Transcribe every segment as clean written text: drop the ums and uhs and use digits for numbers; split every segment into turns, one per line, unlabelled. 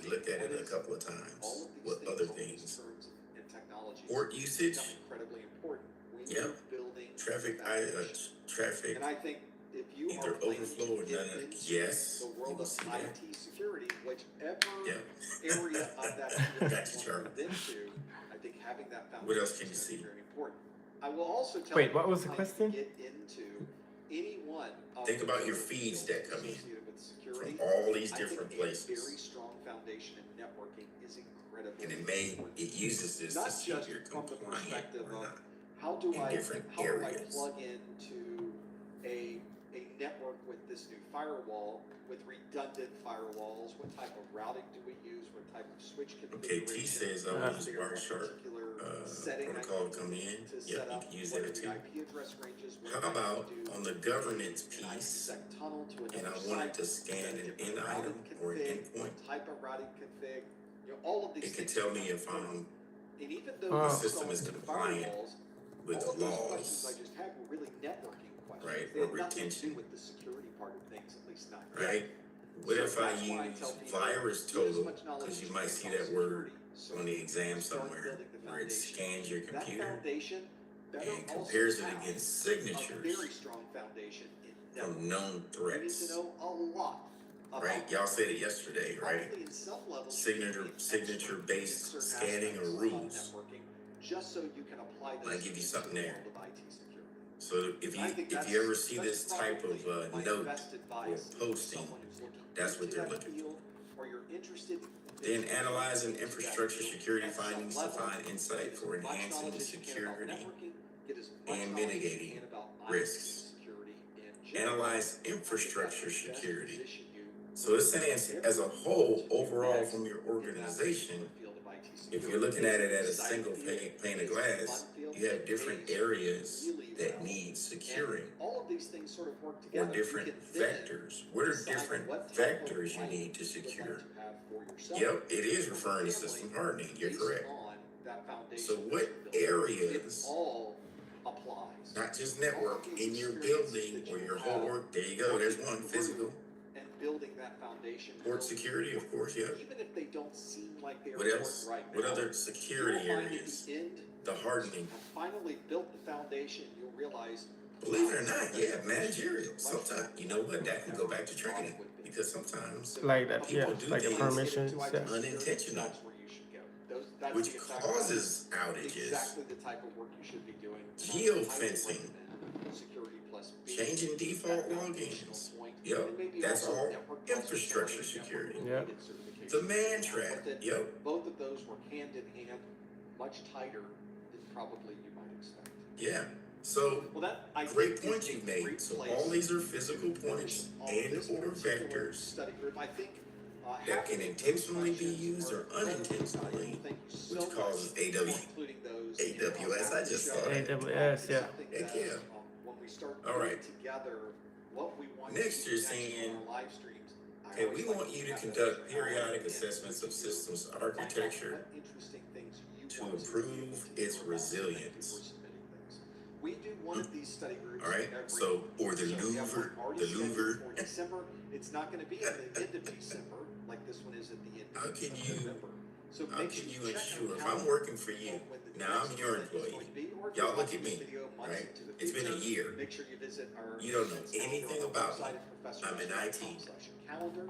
looked at it a couple of times. What other things? Port usage.
Incredibly important.
Yep. Traffic. Traffic.
And I think if you
either
are
overflow or none of it. Yes.
the world of IT security, whichever
Yep.
area of that field
Got you,
you
Charlie.
move into, I think having that foundation
What else can you
is
see?
very important. I will also tell
Wait,
you
what was the
how you
question?
get into any one of
Think
the
about your
skills
feeds that come in
associated with security.
from all these
I
different
think a
places.
very strong foundation in networking is incredibly
And
important.
it uses this
Not
to see
just
if you're
from the
compliant
perspective
or
of
not.
how do
in
I
different
how do I
areas.
plug into a network with this new firewall, with redundant firewalls? What type of routing do we use? What type of switch
Okay,
configuration?
T says I
Uh,
use Wireshark protocol to come in. Yep, you can use that too. How about on the governance piece, and I wanted to scan an in item or an endpoint?
Type of routing config. You know, all of these
It can
things
tell
are
me if
important. And even though
My
we're
system
is
installing
compliant
firewalls,
with
all of those
laws.
questions I just had were really networking questions.
Right,
They
or
had nothing to
retention.
do with the security part of things, at least not yet.
Right? What
So
if I
that's why I
use
tell people,
virus
get as
total?
much knowledge
Because you
as
might
can
see
on
that word
security. So
on the exam
start
somewhere
building the
where it
foundation.
scans your
That
computer
foundation better
and
also
compares it
have
against
a very
signatures
strong foundation in
from
networking.
known
You need to
threats.
know a lot about
Right? Y'all said it yesterday, right?
probably in some levels
Signature based scanning or rules.
networking, just so you can apply those
Might give you
to
something
the
there.
world of IT security.
So if you ever see this type of note or posting, that's what they're looking for.
Or you're interested
Then analyzing infrastructure security findings to find insight for enhancing security and mitigating risks. Analyze infrastructure security. So it's saying as a whole, overall from your organization, if you're looking at it at a single pane of glass, you have different areas that need securing.
All of these things sort of work
Or
together.
different vectors. What are different vectors you need to secure? Yep, it is referring to system hardening. You're correct. So what areas, not just network, in your building or your whole work, there you go, there's one, physical.
And building that foundation.
Port security, of course, yeah.
Even if they don't seem like they are
What else?
right
What
now,
other security
you'll find at
areas?
the end,
The hardening.
have finally built the foundation, you'll realize.
Believe it or not, yeah, managerial. Sometimes, you know what, that can go back to training. Because sometimes
like that, yeah,
people do
like the
things
permissions, yeah.
unintentional,
That's where you should go. That's
which
the exact-
causes outages.
Exactly the type of work you should be doing.
Geofencing.
Security plus B.
Changing default
That
logins.
foundational point.
Yep,
And maybe
that's
also
all
network
infrastructure
plus
security.
Yep.
network-related certification.
The man trap.
But that
Yep.
both of those work hand in hand, much tighter than probably you might expect.
Yeah. So
Well, that I
great
think
point
is
you
a
made.
great
So
place
all these are physical
to finish
points
on
and
this
or
particular
vectors
study group. I think
that can
having
intentionally be
questions
used or
are
unintentionally,
thank you so
which
much
causes
for
AW.
including those in our
AWS, I just
after
saw
show.
that.
AWS, yeah.
Something
Heck
that,
yeah.
when we start
All
putting
right.
together what we want
Next,
to
you're
do next
saying,
on our live streams, I
okay,
always
we
like
want you to
have that
conduct
extra
periodic
hour
assessments of
to
systems
find out
architecture
what interesting things you
to
want us
improve
do
its
for
resilience.
submitting things. We do one of these study groups.
All right,
every
so, or the
so we have
louver,
one already
the
scheduled
louver.
for December. It's not going to be at the end of December like this one is at the end
How
of
can you-
November. So
How
make
can
sure
you
check
ensure,
your
if I'm
calendar
working for you,
when the
now I'm
next
your
event is
employee,
going to be, or if
y'all
you're
look at
watching
me,
this video months
right?
into the
It's been a
future,
year.
Make sure you visit our
You don't know
events calendar
anything
on our
about
website
me.
at
I'm in IT.
professorschool.com/calendar.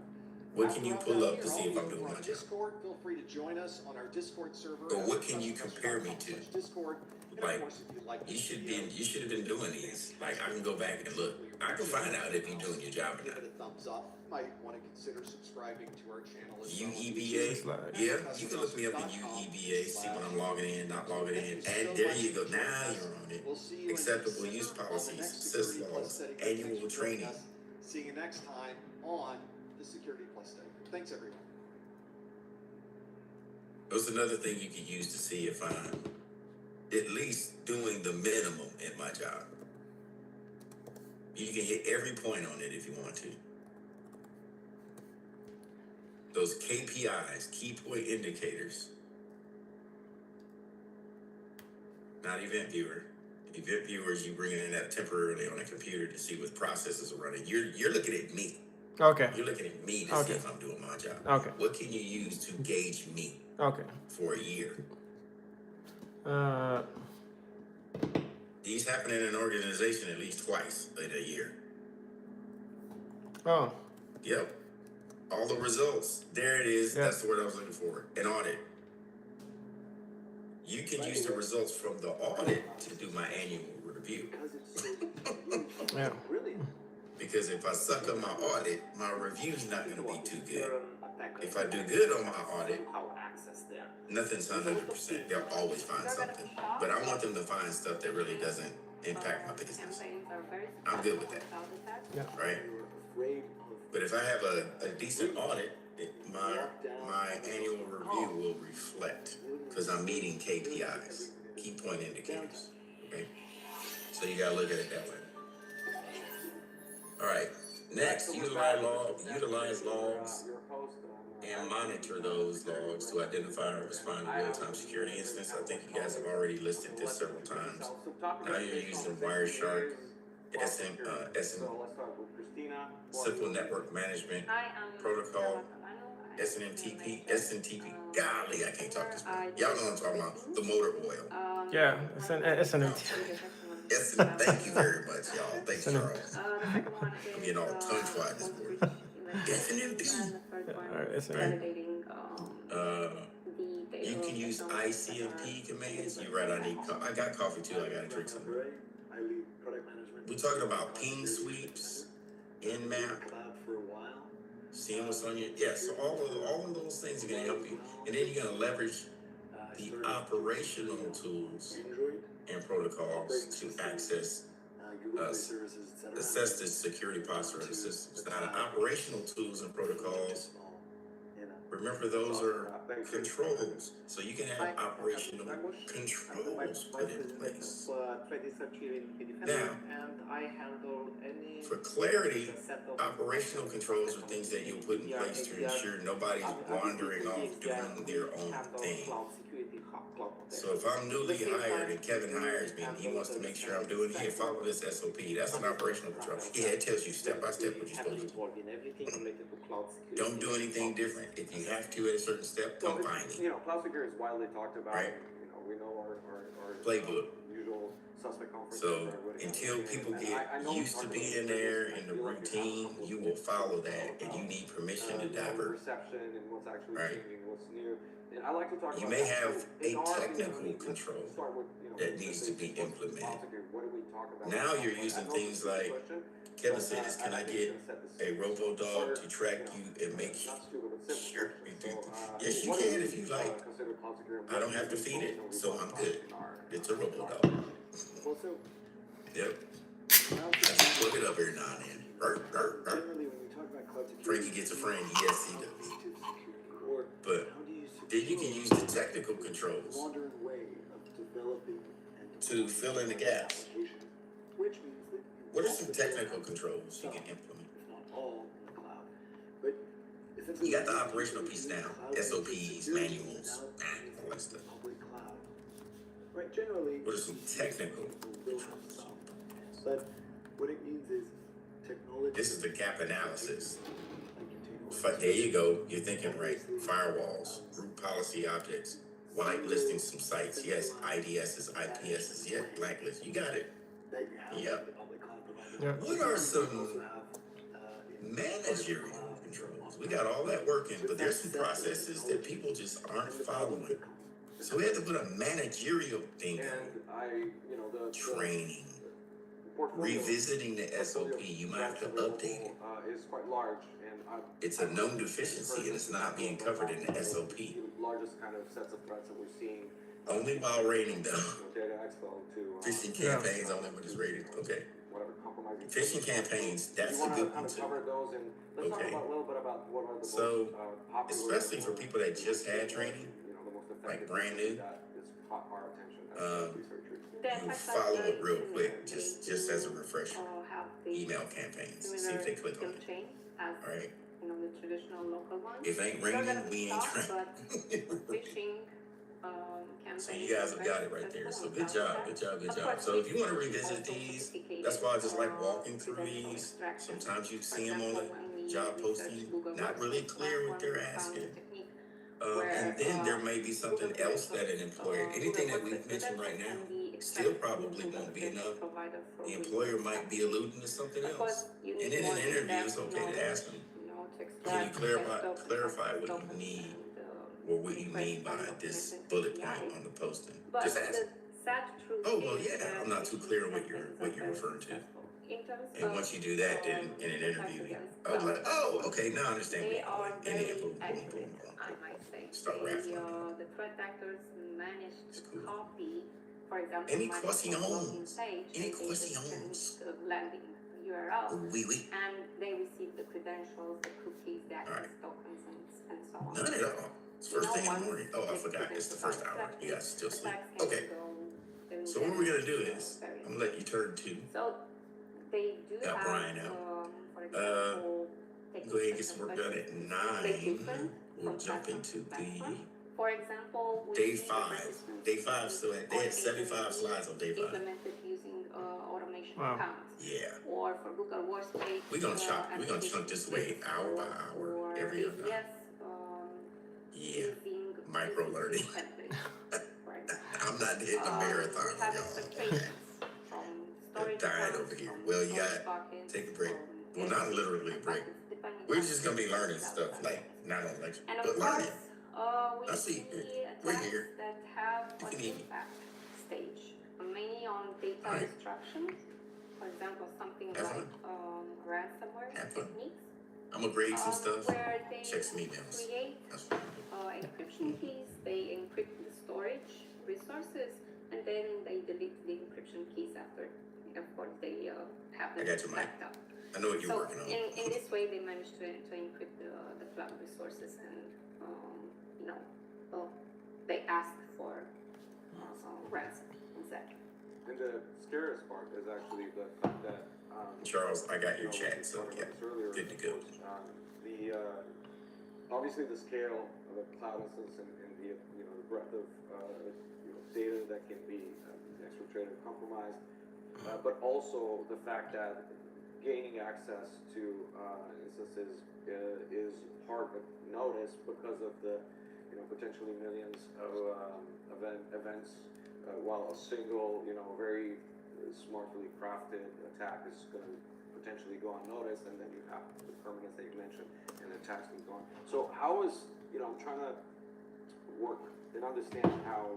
What can you
After
pull
I'm
up
done
to
here,
see
I'll
if
be
I'm
over
doing
on
my job?
Discord. Feel free to join us on our Discord server.
Or
at
what can you compare me to?
Discord. And
Like,
of course, if you'd like
You
this
should
video,
you should have been doing these. Like, I can go back and look. I can find out if you're doing your job or
give
not.
it a thumbs up. You might want to consider subscribing to our channel as well.
UEBA, yeah, you can look me up in UEBA, see when I'm logging in, not logging in, and there you go. Now you're on it.
We'll see you in
Acceptable use
December on the
policies,
next
sys
Security Plus
logs,
study group.
annual
Thanks for joining
training.
us. See you next time on the Security Plus study group. Thanks, everyone.
That's another thing you could use to see if I'm at least doing the minimum at my job. You can hit every point on it if you want to. Those KPIs, key point indicators. Not event viewer. Event viewers, you bring in that temporarily on a computer to see what processes are running. You're looking at me.
Okay.
You're looking at me to see
Okay.
if I'm doing my job.
Okay.
What can you use to gauge me
Okay.
for a year?
Uh,
These happen in an organization at least twice in a year.
oh,
Yep. All the results. There it is.
Yeah.
That's the word I was looking for. An audit. You can use the results from the audit to do my annual review.
yeah.
Because if I suck on my audit, my review's not going to be too good. If I do good on my audit, nothing's 100%. They'll always find something. But I want them to find stuff that really doesn't impact my business. I'm good with that.
Yeah.
Right? But if I have a decent audit, my annual review will reflect because I'm meeting KPIs, key point indicators. Okay? So you got to look at it that way. All right. Next, utilize logs and monitor those logs to identify and respond to real-time security incidents. I think you guys have already listed this several times. Now you're using Wireshark, Simple Network Management Protocol, SNMTP. Golly, I can't talk this morning. Y'all know what I'm talking about. The motor oil.
Yeah. It's an
Thank you very much, y'all. Thanks, Charles. I'm getting all tongue-tied this morning. SNMP. You can use ICMP commands. You're right. I got coffee too. I got to drink some. We're talking about ping sweeps, Nmap, seeing what's on your. So all of those things are going to help you, and then you're going to leverage the operational tools and protocols to assess the security posture of the systems. Now, the operational tools and protocols, remember, those are controls. So you can have operational controls put in place. Now, for clarity, operational controls are things that you'll put in place to ensure nobody's wandering off doing their own thing. So if I'm newly hired and Kevin hires me and he wants to make sure I'm doing it, follow this SOP. That's an operational control. Yeah, it tells you step by step what you're supposed to do. Don't do anything different. If you have to at a certain step, come find me.
Cloud security is widely talked about.
Right.
We know our
Playbook.
usual suspect conference.
So until people get used to being there in the routine, you will follow that, and you need permission to divert.
Perception and what's actually
Right.
changing, what's new. And I like to talk
You
about
may
that.
have
So
a
in our
technical
industry,
control
let's start with,
that needs to be
what's
implemented.
cloud security? What do we talk about?
Now you're using things like Kevin says, can I get a robo-dog to track you and make sure you do? Yes, you can if you like. I don't have to feed it, so I'm good. It's a robo-dog. Yep. I just plug it up every now and then. Frankie gets a friend. Yes, he does. But then you can use the technical controls to fill in the gaps. What are some technical controls you can implement? You got the operational piece now, SOPs, manuals, all that stuff. What are some technical controls?
But what it means is technology.
This is the gap analysis. There you go. You're thinking right. Firewalls, group policy objects, whitelisting some sites. Yes, IDSs, IPSs. Yeah, blacklist. You got it. Yep. What are some managerial controls? We got all that working, but there's some processes that people just aren't following. So we had to put a managerial thing on. Training. Revisiting the SOP. You might have to update it.
Is quite large, and
it's a known deficiency and it's not being covered in the SOP.
Largest kind of sets of threats that we're seeing.
Only while rating them. Phishing campaigns only when it's rated. Okay. Phishing campaigns, that's a good one too. Okay. So, especially for people that just had training, like brand new, you follow it real quick, just as a refresher. Email campaigns, see if they click on it. All right. If ain't ringing, we ain't trying. So you guys have got it right there. So good job. So if you want to revisit these, that's why I just like walking through these. Sometimes you see them on job posting, not really clear what they're asking. And then there may be something else that an employer, anything that we've mentioned right now, still probably won't be enough. The employer might be alluding to something else. And in an interview, it's okay to ask them, can you clarify what you need or what you mean by this bullet point on the posting? Just ask them. Oh, well, yeah, I'm not too clear on what you're referring to. And once you do that, then in an interview, I'm like, oh, okay, now I understand where you're going. And then boom, boom, boom, boom. Start raffling.
The threat actors managed
It's
to
cool.
copy, for example,
Any
Microsoft
questions?
login page,
Any
they just
questions?
changed the landing URL,
Oui.
and they received the credentials, the cookies, the access
Alright.
tokens, and so on.
None at all. It's first thing in the morning. Oh, I forgot. It's the first hour. You guys still sleep. Okay. So what we're gonna do is, I'm gonna let you turn to.
So they do
Got
have,
Brian out.
for example,
Go ahead and get some work done at 9. We'll jump into the
for example,
day 5. Day 5 still had, they had 75 slides on day 5.
implemented using automation
Wow.
accounts.
Yeah.
Or for Google Workspace.
We're gonna chunk this away hour by hour, every other hour. Yeah. Micro learning. I'm not hitting a marathon, y'all. I'm dying over here. Well, you got take a break. Well, not literally a break. We're just gonna be learning stuff, like not on lecture, but learning.
We
I see.
see
We're here.
that have
You
an
can eat.
impact stage, mainly on data
Alright.
destruction. For example, something
Have
like
fun.
ransomware
Have fun.
techniques,
I'm gonna grade some stuff.
where they
Check some emails.
create
That's what
encryption keys, they encrypt the storage resources, and then they delete the encryption keys after, of course, they have
I
them
got you, Mike.
backed up.
I know what you're
So
working on.
in this way, they managed to encrypt the cloud resources, and they ask for ransom instead.
And the scariest part is actually the fact that
Charles, I got your
you know,
chat,
we
so
talked
yeah,
about this earlier,
good to go.
the obviously the scale of the cloud instance and the the breadth of data that can be exfiltrated or compromised, but also the fact that gaining access to instances is hard to notice because of the potentially millions of events, while a single very smartly crafted attack is going to potentially go unnoticed, and then you have the permanence that you mentioned and the attacks can go on. So how is I'm trying to work and understand how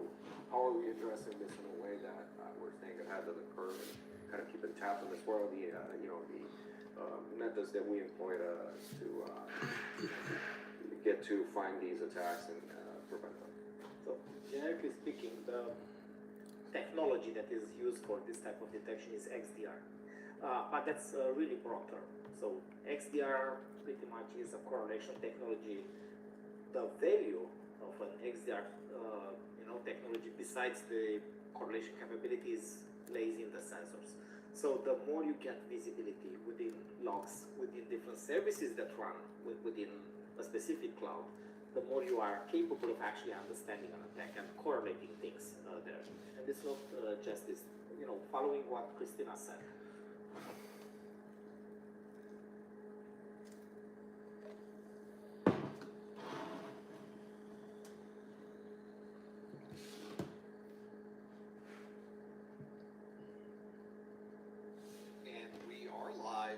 are we addressing this in a way that we're staying ahead of the curve and kind of keeping tabs on this? What are the methods that we employ to get to find these attacks and prevent them?
So, generically speaking, the technology that is used for this type of detection is XDR. But that's a really broad term. So, XDR pretty much is a correlation technology. The value of an XDR technology, besides the correlation capabilities, lays in the sensors. So the more you get visibility within logs, within different services that run within a specific cloud, the more you are capable of actually understanding an attack and correlating things there. And it's not just this, following what Christina said.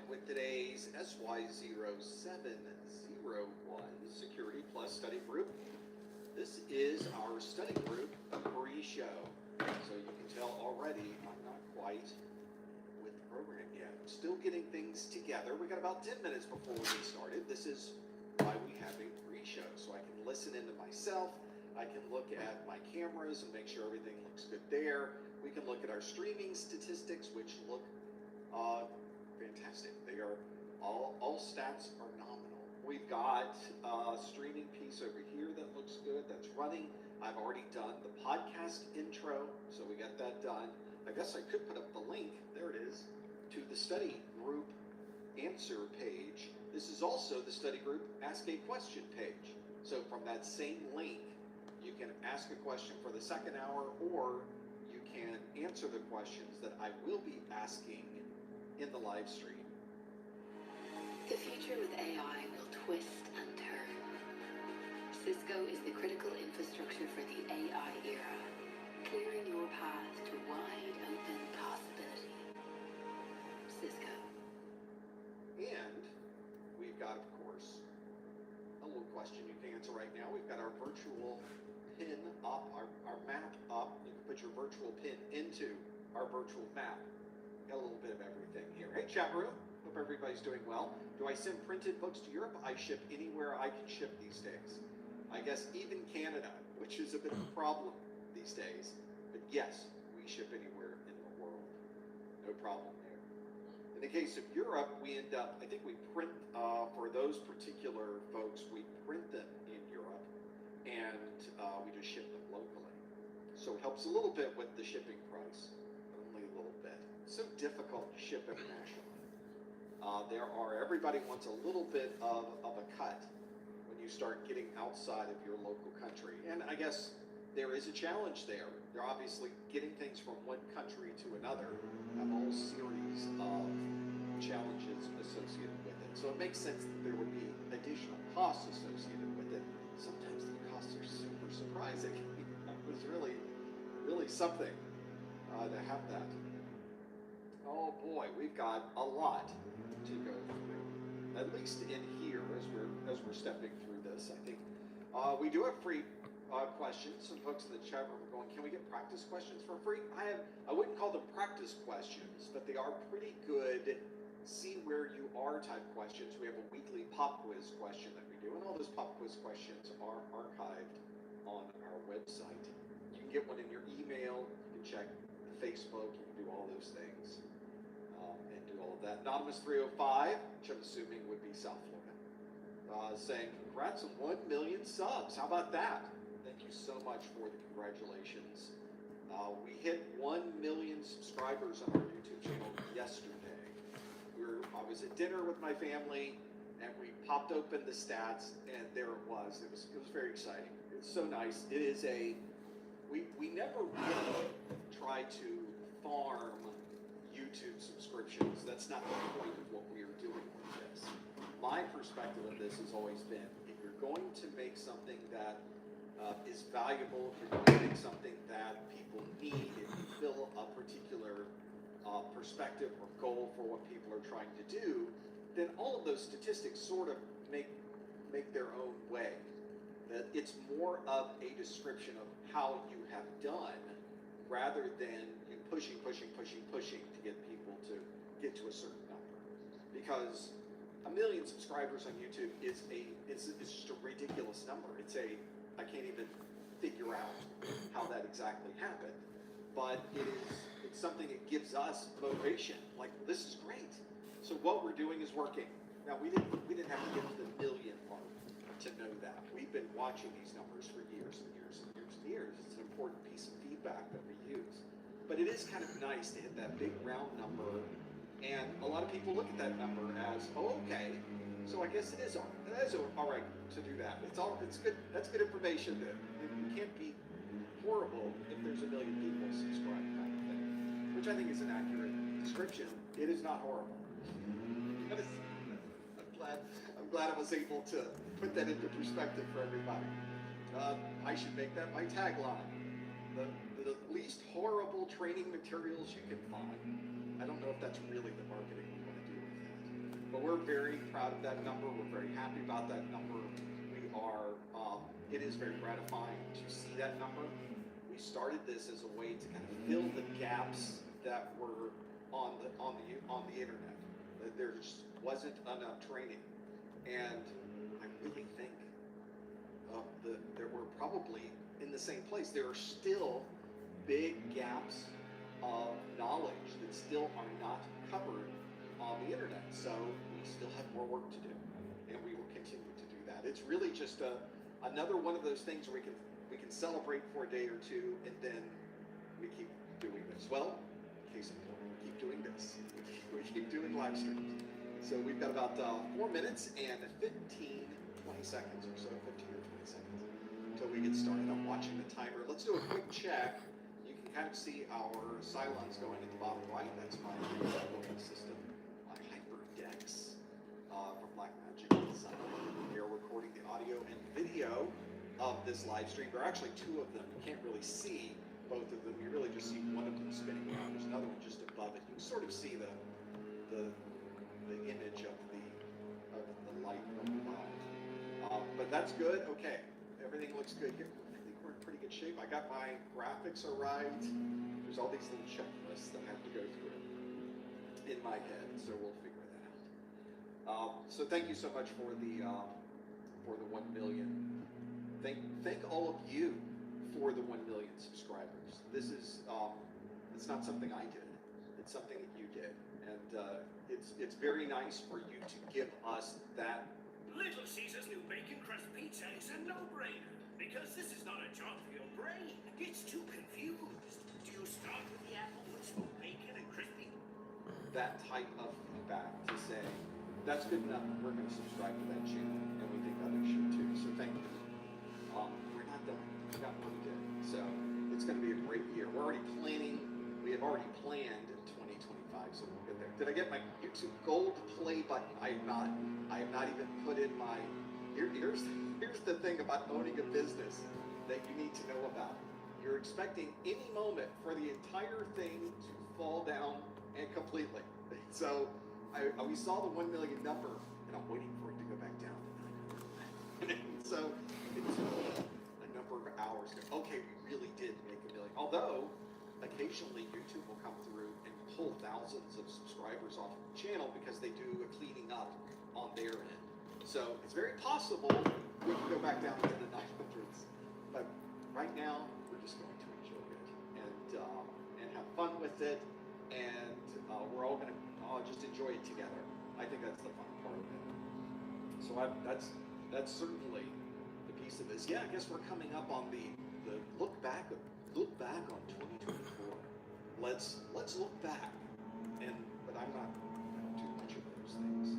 With today's SY0701 Security Plus Study Group. This is our study group pre-show. So you can tell already I'm not quite with the program yet. I'm still getting things together. We got about 10 minutes before we get started. This is why we have a pre-show. So I can listen into myself. I can look at my cameras and make sure everything looks good there. We can look at our streaming statistics, which look fantastic. They are all stats are nominal. We've got a streaming piece over here that looks good, that's running. I've already done the podcast intro, so we got that done. I guess I could put up the link, there it is, to the study group answer page. This is also the study group ask a question page. So from that same link, you can ask a question for the second hour, or you can answer the questions that I will be asking in the live stream.
The future with AI will twist and turn. Cisco is the critical infrastructure for the AI era, clearing your path to wide open possibility. Cisco.
And we've got, of course, a little question you can answer right now. We've got our virtual pin up, our map up. You can put your virtual pin into our virtual map. Got a little bit of everything here. Hey, chat room. Hope everybody's doing well. Do I send printed books to Europe? I ship anywhere I can ship these days. I guess even Canada, which is a bit of a problem these days. But yes, we ship anywhere in the world. No problem there. In the case of Europe, we end up, I think we print, for those particular folks, we print them in Europe and we just ship them locally. So it helps a little bit with the shipping price, but only a little bit. It's so difficult to ship internationally. Everybody wants a little bit of a cut when you start getting outside of your local country. And I guess there is a challenge there. They're obviously getting things from one country to another, have a whole series of challenges associated with it. So it makes sense that there would be additional costs associated with it. Sometimes the costs are super surprising. It was really, really something to have that. Oh boy, we've got a lot to go through. At least in here, as we're stepping through this, I think we do have free questions. Some folks in the chat room are going, "Can we get practice questions for free?" I wouldn't call them practice questions, but they are pretty good. See where you are type questions. We have a weekly pop quiz question that we do, and all those pop quiz questions are archived on our website. You can get one in your email. You can check Facebook. You can do all those things. And do all of that. Anonymous 305, which I'm assuming would be South Florida, saying, "Congrats on 1 million subs." How about that? Thank you so much for the congratulations. We hit 1 million subscribers on our YouTube channel yesterday. I was at dinner with my family, and we popped open the stats, and there it was. It was very exciting. It's so nice. It is we never really try to farm YouTube subscriptions. That's not the point of what we are doing with this. My perspective of this has always been, if you're going to make something that is valuable, if you're going to make something that people need, if you fill a particular perspective or goal for what people are trying to do, then all of those statistics sort of make their own way. That it's more of a description of how you have done rather than you pushing to get people to get to a certain number. Because 1 million subscribers on YouTube is just a ridiculous number. I can't even figure out how that exactly happened. But it's something that gives us motivation. Like, this is great. So what we're doing is working. Now we didn't have to get to the million mark to know that. We've been watching these numbers for years and years and years and years. It's an important piece of feedback that we use. But it is kind of nice to hit that big round number, and a lot of people look at that number as, oh, okay, so I guess it is all right to do that. It's good. That's good information. That it can't be horrible if there's 1 million people subscribed, kind of thing, which I think is an accurate description. It is not horrible. I'm glad I was able to put that into perspective for everybody. I should make that my tagline. The least horrible training materials you can find. I don't know if that's really the marketing we want to do with that. But we're very proud of that number. We're very happy about that number. It is very gratifying to see that number. We started this as a way to kind of fill the gaps that were on the internet. There just wasn't enough training. And I really think that we're probably in the same place. There are still big gaps of knowledge that still are not covered on the internet. So we still have more work to do, and we will continue to do that. It's really just another one of those things where we can celebrate for a day or two, and then we keep doing this. Well, case in point, we keep doing this. We keep doing live streams. So we've got about 4 minutes and 20 seconds or so, 15 or 20 seconds until we get started. I'm watching the timer. Let's do a quick check. You can kind of see our Cylons going at the bottom right. That's my voting system, my HyperDex. from Blackmagic Design. We are recording the audio and video of this live stream. There are actually two of them. You can't really see both of them. You really just see one of them spinning around. There's another one just above it. You can sort of see the image of the light going on. But that's good. Okay, everything looks good here. I think we're in pretty good shape. I got my graphics are right. There's all these little checklists that I have to go through in my head, so we'll figure that out. So thank you so much for the 1 million. Thank all of you for the 1 million subscribers. This is it's not something I did. It's something that you did, and it's very nice for you to give us that.
Little Caesar's new bacon crust pizza is a no-brainer, because this is not a job for your brain. It's too confused. Do you start with the apple with smoked bacon and crispy?
That type of feedback to say, that's good enough, we're going to subscribe to that channel, and we think others should too, so thank you. We're not done. We've got more to do. So it's going to be a great year. We're already planning, we have already planned 2025, so we'll get there. Did I get my YouTube gold play button? I have not even put in my, here's the thing about owning a business that you need to know about. You're expecting any moment for the entire thing to fall down and completely. So we saw the 1 million number, and I'm waiting for it to go back down to 900. So it took a number of hours. Okay, we really did make 1 million. Although occasionally YouTube will come through and pull thousands of subscribers off the channel because they do a cleaning up on their end. So it's very possible we can go back down to the 900s. But right now, we're just going to enjoy it and have fun with it, and we're all going to just enjoy it together. I think that's the fun part of it. So that's certainly the piece of this. Yeah, I guess we're coming up on the look back on 2024. Let's look back. But I don't do much of those things.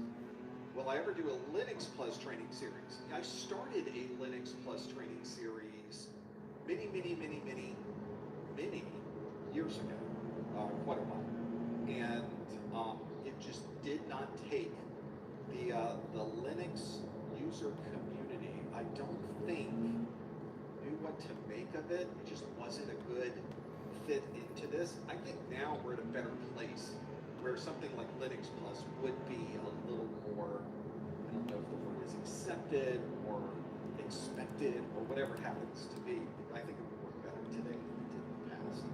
Will I ever do a Linux Plus training series? I started a Linux Plus training series many years ago, quite a while, and it just did not take. The Linux user community, I don't think, knew what to make of it. It just wasn't a good fit into this. I think now we're at a better place where something like Linux Plus would be a little more, I don't know if the word is accepted or expected or whatever it happens to be. I think it would work better today than it did in the past.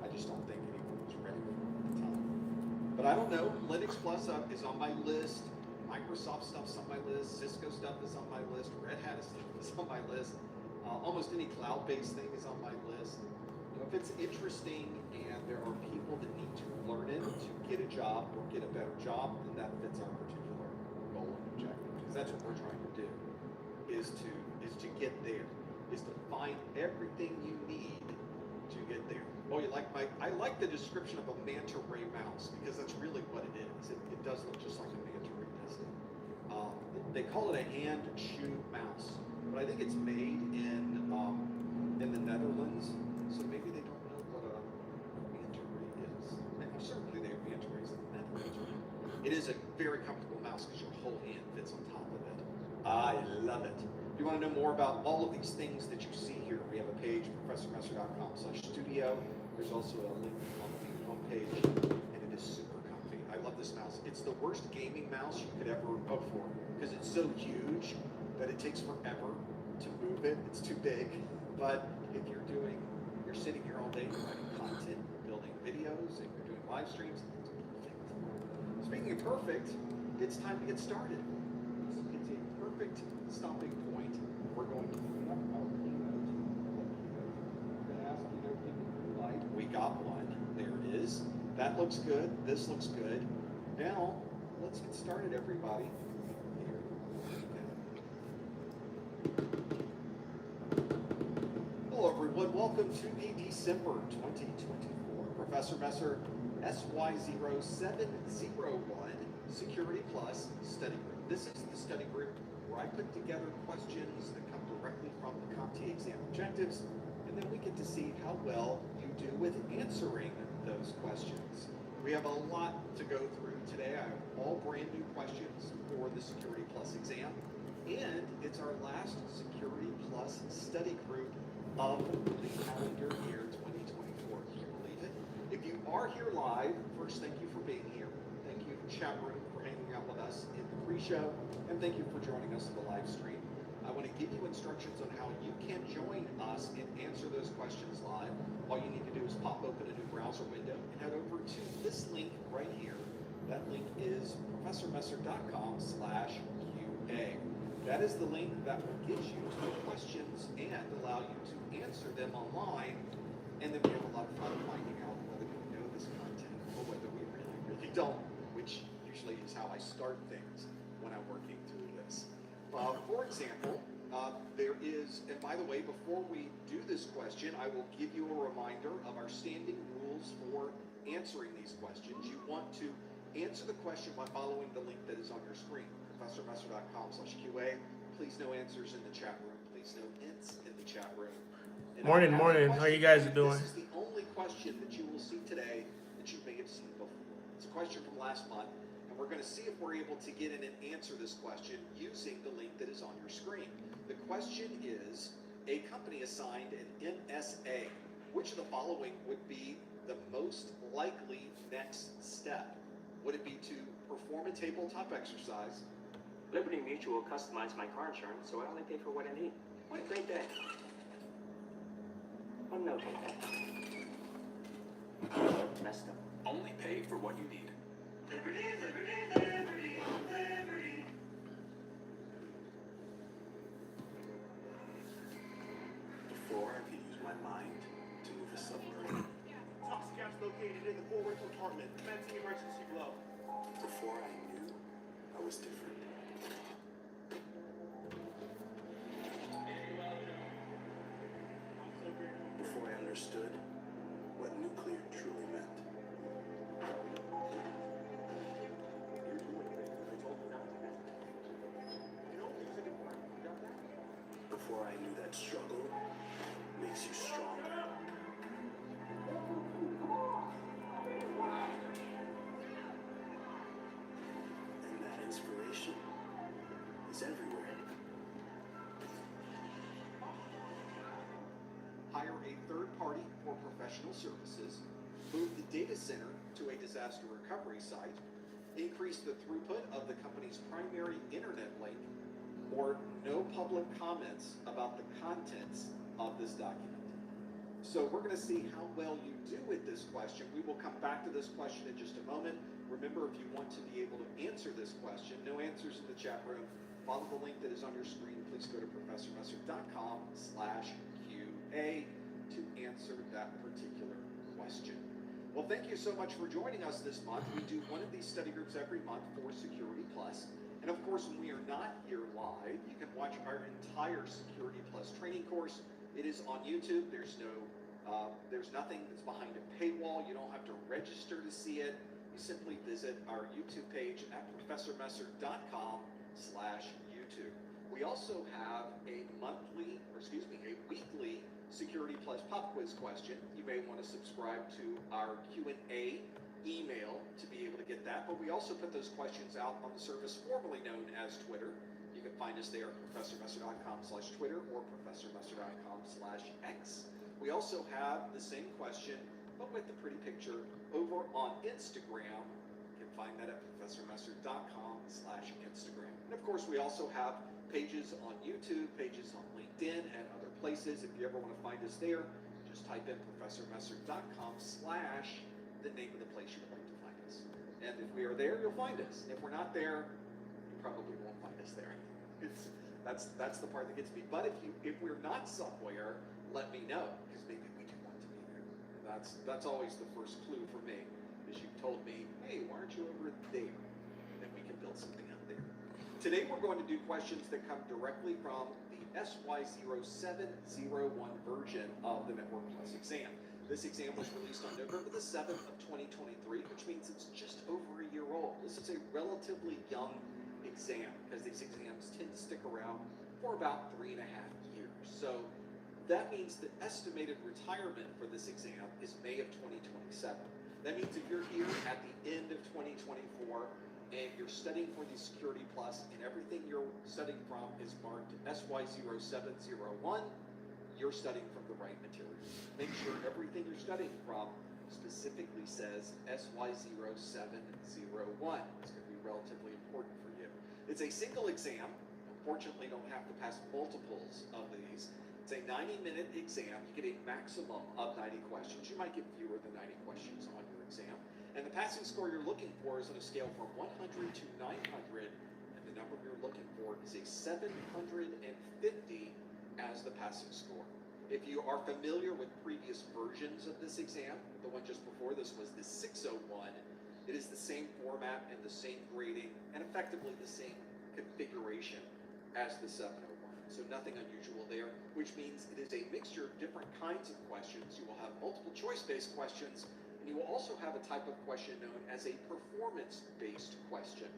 I just don't think anyone was ready for it at the time. But I don't know, Linux Plus is on my list. Microsoft stuff's on my list. Cisco stuff is on my list. Red Hat stuff is on my list. Almost any cloud-based thing is on my list. If it's interesting and there are people that need to learn it to get a job or get a better job, then that fits our particular goal and objective. Because that's what we're trying to do, is to get there, is to find everything you need to get there. Oh, I like the description of a manta ray mouse, because that's really what it is. It does look just like a manta ray, doesn't it? They call it a hand shoe mouse, but I think it's made in the Netherlands. So maybe they don't know what a manta ray is. And certainly they have manta rays in the Netherlands. It is a very comfortable mouse because your whole hand fits on top of it. I love it. If you want to know more about all of these things that you see here, we have a page, professormesser.com/studio. There's also a link on the homepage, and it is super comfy. I love this mouse. It's the worst gaming mouse you could ever hope for because it's so huge that it takes forever to move it. It's too big. But if you're sitting here all day writing content, building videos, and you're doing live streams, it's perfect. Speaking of perfect, it's time to get started. It's a perfect stopping point. We're going to bring up our keynote. We're going to ask keynote people who like. We got one. There it is. That looks good. This looks good. Now, let's get started, everybody. Here. Hello, everyone. Welcome to the December 2024 Professor Messer SY0701 Security Plus Study Group. This is the study group where I put together questions that come directly from the CompTIA exam objectives, and then we get to see how well you do with answering those questions. We have a lot to go through today. I have all brand new questions for the Security Plus exam, and it's our last Security Plus study group of the calendar year 2024. Can you believe it? If you are here live, first, thank you for being here. Thank you, chat room, for hanging out with us in the pre-show, and thank you for joining us in the live stream. I want to give you instructions on how you can join us and answer those questions live. All you need to do is pop open a new browser window and head over to this link right here. That link is professormesser.com/QA. That is the link that will get you to the questions and allow you to answer them online. And then we have a lot of fun finding out whether we know this content or whether we really don't, which usually is how I start things when I'm working through this. For example, there is, and by the way, before we do this question, I will give you a reminder of our standing rules for answering these questions. You want to answer the question by following the link that is on your screen, professormesser.com/QA. Please no answers in the chat room. Please no hints in the chat room. And
Morning. How you guys doing?
This is the only question that you will see today that you may have seen before. It's a question from last month. We're going to see if we're able to get in and answer this question using the link that is on your screen. The question is, a company assigned an MSA. Which of the following would be the most likely next step? Would it be to perform a tabletop exercise?
Liberty Mutual customized my car insurance, so I only pay for what I need. What a great day. Oh no, messed up.
Only pay for what you need. Liberty, liberty, liberty, liberty.
Before I could use my mind to move a submarine.
Oxycap's located in the forward compartment. Commencing emergency blow.
Before I knew I was different. Before I understood what nuclear truly meant. Before I knew that struggle makes you stronger. And that inspiration is everywhere.
Hire a third party for professional services, move the data center to a disaster recovery site, increase the throughput of the company's primary internet link, or no public comments about the contents of this document. So we're going to see how well you do with this question. We will come back to this question in just a moment. Remember, if you want to be able to answer this question, no answers in the chat room, follow the link that is on your screen. Please go to professormesser.com/QA to answer that particular question. Well, thank you so much for joining us this month. We do one of these study groups every month for Security Plus. And of course, when we are not here live, you can watch our entire Security Plus training course. It is on YouTube. There's nothing that's behind a paywall. You don't have to register to see it. You simply visit our YouTube page at professormesser.com/YouTube. We also have a weekly Security Plus pop quiz question. You may want to subscribe to our Q&A email to be able to get that, but we also put those questions out on the service formerly known as Twitter. You can find us there at professormesser.com/Twitter or professormesser.com/X. We also have the same question, but with the pretty picture, over on Instagram. You can find that at professormesser.com/Instagram. And of course, we also have pages on YouTube, pages on LinkedIn, and other places. If you ever want to find us there, just type in professormesser.com/ the name of the place you would like to find us. And if we are there, you'll find us. If we're not there, you probably won't find us there. That's the part that gets me. But if we're not somewhere, let me know, because maybe we do want to be there. And that's always the first clue for me, is you've told me, hey, why aren't you over there? And then we can build something out there. Today we're going to do questions that come directly from the SY0701 version of the Network Plus exam. This exam was released on November the 7th of 2023, which means it's just over a year old. This is a relatively young exam, because these exams tend to stick around for about 3.5 years. So that means the estimated retirement for this exam is May of 2027. That means if you're here at the end of 2024 and you're studying for the Security Plus and everything you're studying from is marked SY0701, you're studying from the right materials. Make sure everything you're studying from specifically says SY0701. It's going to be relatively important for you. It's a single exam. Unfortunately, you don't have to pass multiples of these. It's a 90-minute exam. You get a maximum of 90 questions. You might get fewer than 90 questions on your exam. And the passing score you're looking for is on a scale from 100 to 900. And the number you're looking for is a 750 as the passing score. If you are familiar with previous versions of this exam, the one just before this was the 601. It is the same format and the same grading and effectively the same configuration as the 701. So nothing unusual there, which means it is a mixture of different kinds of questions. You will have multiple choice-based questions, and you will also have a type of question known as a performance-based question.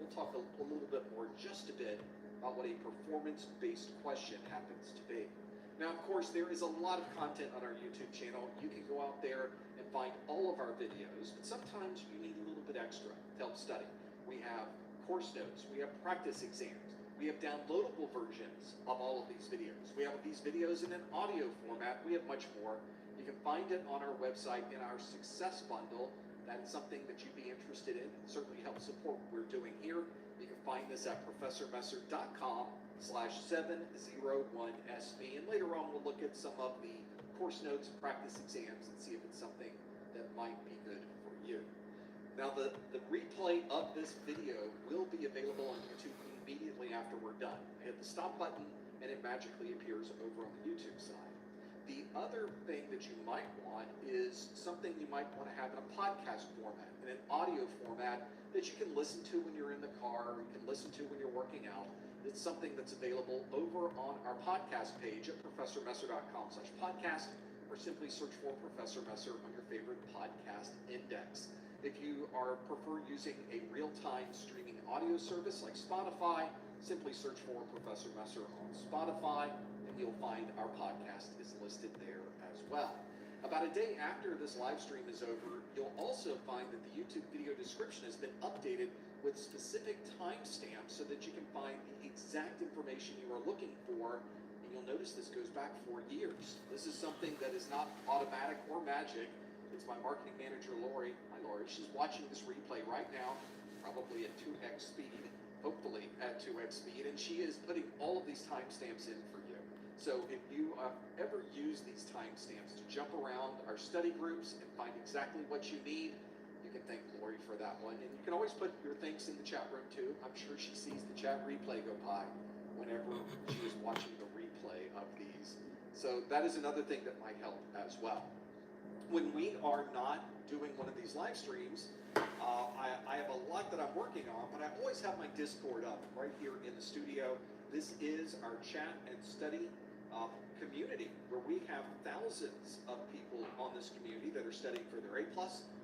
We'll talk a little bit more, just a bit, about what a performance-based question happens to be. Now, of course, there is a lot of content on our YouTube channel. You can go out there and find all of our videos, but sometimes you need a little bit extra to help study. We have course notes, we have practice exams, we have downloadable versions of all of these videos. We have these videos in an audio format. We have much more. You can find it on our website in our Success Bundle. That is something that you'd be interested in. It certainly helps support what we're doing here. You can find this at professormesser.com/701SB. And later on, we'll look at some of the course notes and practice exams and see if it's something that might be good for you. Now, the replay of this video will be available on YouTube immediately after we're done. Hit the stop button and it magically appears over on the YouTube side. The other thing that you might want is something you might want to have in a podcast format, in an audio format that you can listen to when you're in the car, or you can listen to when you're working out. It's something that's available over on our podcast page at professormesser.com/podcast, or simply search for Professor Messer on your favorite podcast index. If you prefer using a real-time streaming audio service like Spotify, simply search for Professor Messer on Spotify, and you'll find our podcast is listed there as well. About a day after this live stream is over, you'll also find that the YouTube video description has been updated with specific timestamps so that you can find the exact information you are looking for. And you'll notice this goes back 4 years. This is something that is not automatic or magic. It's my marketing manager, Lori. Hi, Lori. She's watching this replay right now, probably at 2x speed, hopefully at 2x speed, and she is putting all of these timestamps in for you. So if you ever use these timestamps to jump around our study groups and find exactly what you need, you can thank Lori for that one. And you can always put your thanks in the chat room too. I'm sure she sees the chat replay go by whenever she is watching the replay of these. So that is another thing that might help as well. When we are not doing one of these live streams, I have a lot that I'm working on, but I always have my Discord up right here in the studio. This is our chat and study community, where we have thousands of people on this community that are studying for their A+,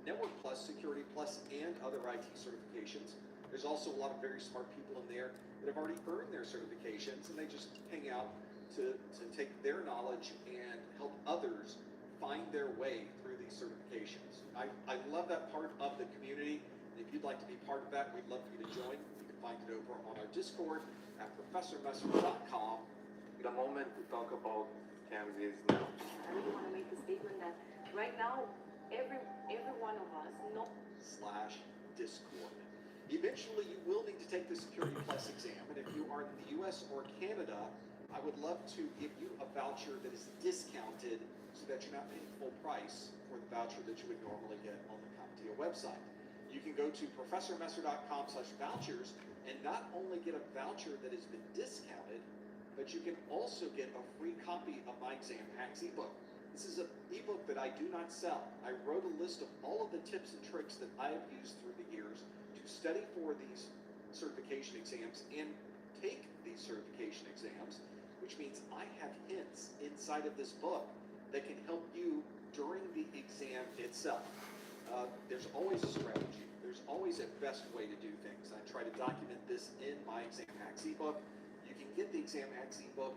Network Plus, Security Plus, and other IT certifications. There's also a lot of very smart people in there that have already earned their certifications, and they just hang out to take their knowledge and help others find their way through these certifications. I love that part of the community. And if you'd like to be part of that, we'd love for you to join. You can find it over on our Discord at professormesser.com.
The moment to talk about cams is now.
I really want to make a statement that right now, every one of us knows
/Discord. Eventually, you will need to take the Security Plus exam, and if you are in the US or Canada, I would love to give you a voucher that is discounted so that you're not paying full price for the voucher that you would normally get on the CompTIA website. You can go to professormesser.com/vouchers and not only get a voucher that has been discounted, but you can also get a free copy of my Exam Hacks ebook. This is an ebook that I do not sell. I wrote a list of all of the tips and tricks that I have used through the years to study for these certification exams and take these certification exams, which means I have hints inside of this book that can help you during the exam itself. There's always a strategy. There's always a best way to do things. I try to document this in my Exam Hacks ebook. You can get the Exam Hacks ebook.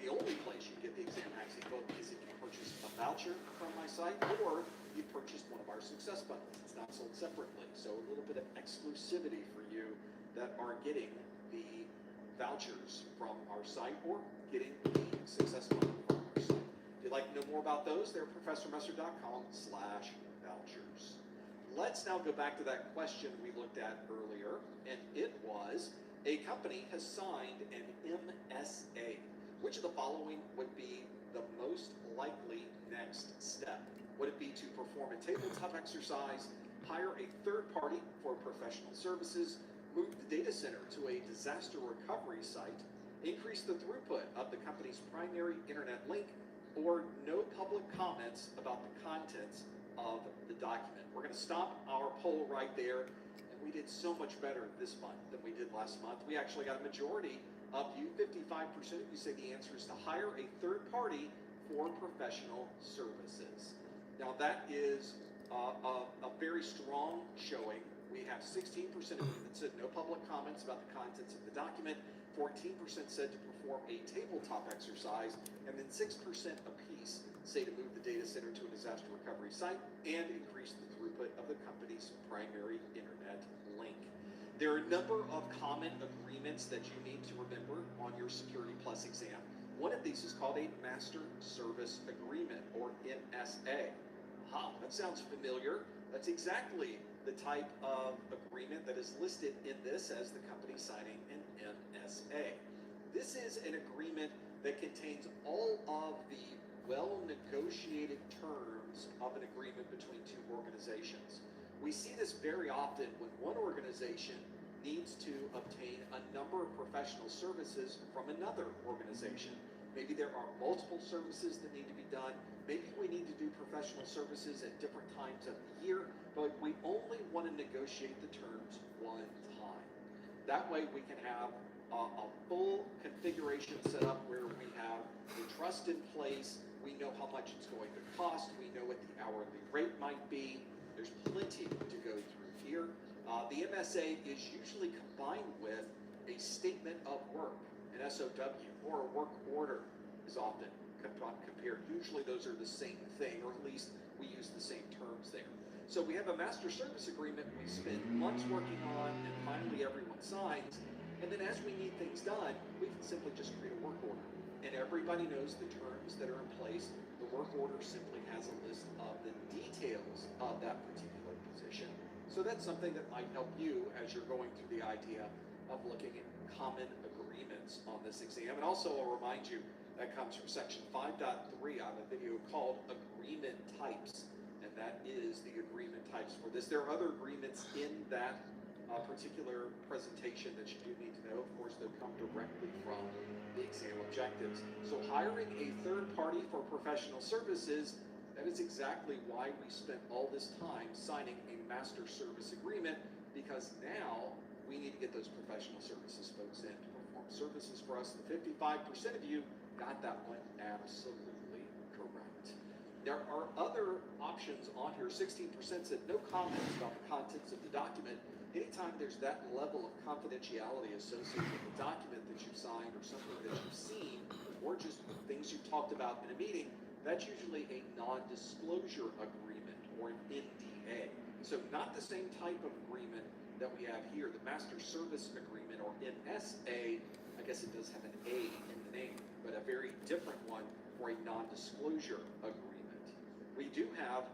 The only place you get the Exam Hacks ebook is if you purchase a voucher from my site, or you purchased one of our success bundles. It's not sold separately, so a little bit of exclusivity for you that are getting the vouchers from our site or getting the success bundle from our site. If you'd like to know more about those, they're professormesser.com/vouchers. Let's now go back to that question we looked at earlier, and it was, a company has signed an MSA. Which of the following would be the most likely next step? Would it be to perform a tabletop exercise, hire a third party for professional services, move the data center to a disaster recovery site, increase the throughput of the company's primary internet link, or no public comments about the contents of the document? We're going to stop our poll right there, and we did so much better this month than we did last month. We actually got a majority of you, 55% of you, say the answer is to hire a third party for professional services. Now that is a very strong showing. We have 16% of you that said no public comments about the contents of the document, 14% said to perform a tabletop exercise, and then 6% apiece say to move the data center to a disaster recovery site and increase the throughput of the company's primary internet link. There are a number of common agreements that you need to remember on your Security Plus exam. One of these is called a Master Service Agreement, or MSA. That sounds familiar. That's exactly the type of agreement that is listed in this as the company signing an MSA. This is an agreement that contains all of the well-negotiated terms of an agreement between two organizations. We see this very often when one organization needs to obtain a number of professional services from another organization. Maybe there are multiple services that need to be done. Maybe we need to do professional services at different times of the year, but we only want to negotiate the terms one time. That way we can have a full configuration set up where we have the trust in place. We know how much it's going to cost. We know what the hourly rate might be. There's plenty to go through here. The MSA is usually combined with a statement of work, an SOW, or a work order is often compared. Usually those are the same thing, or at least we use the same terms there. So we have a master service agreement we spend months working on, and finally everyone signs. And then as we need things done, we can simply just create a work order. And everybody knows the terms that are in place. The work order simply has a list of the details of that particular position. So that's something that might help you as you're going through the idea of looking at common agreements on this exam. And also I'll remind you, that comes from section 5.3 on a video called Agreement Types. And that is the agreement types for this. There are other agreements in that particular presentation that you do need to know. Of course, they'll come directly from the exam objectives. So hiring a third party for professional services, that is exactly why we spent all this time signing a master service agreement, because now we need to get those professional services folks in to perform services for us. The 55% of you got that one absolutely correct. There are other options on here. 16% said no comments about the contents of the document. Anytime there's that level of confidentiality associated with the document that you've signed or something that you've seen, or just things you've talked about in a meeting, that's usually a non-disclosure agreement, or an NDA. So not the same type of agreement that we have here. The Master Service Agreement, or MSA, I guess it does have an A in the name, but a very different one for a non-disclosure agreement. We do have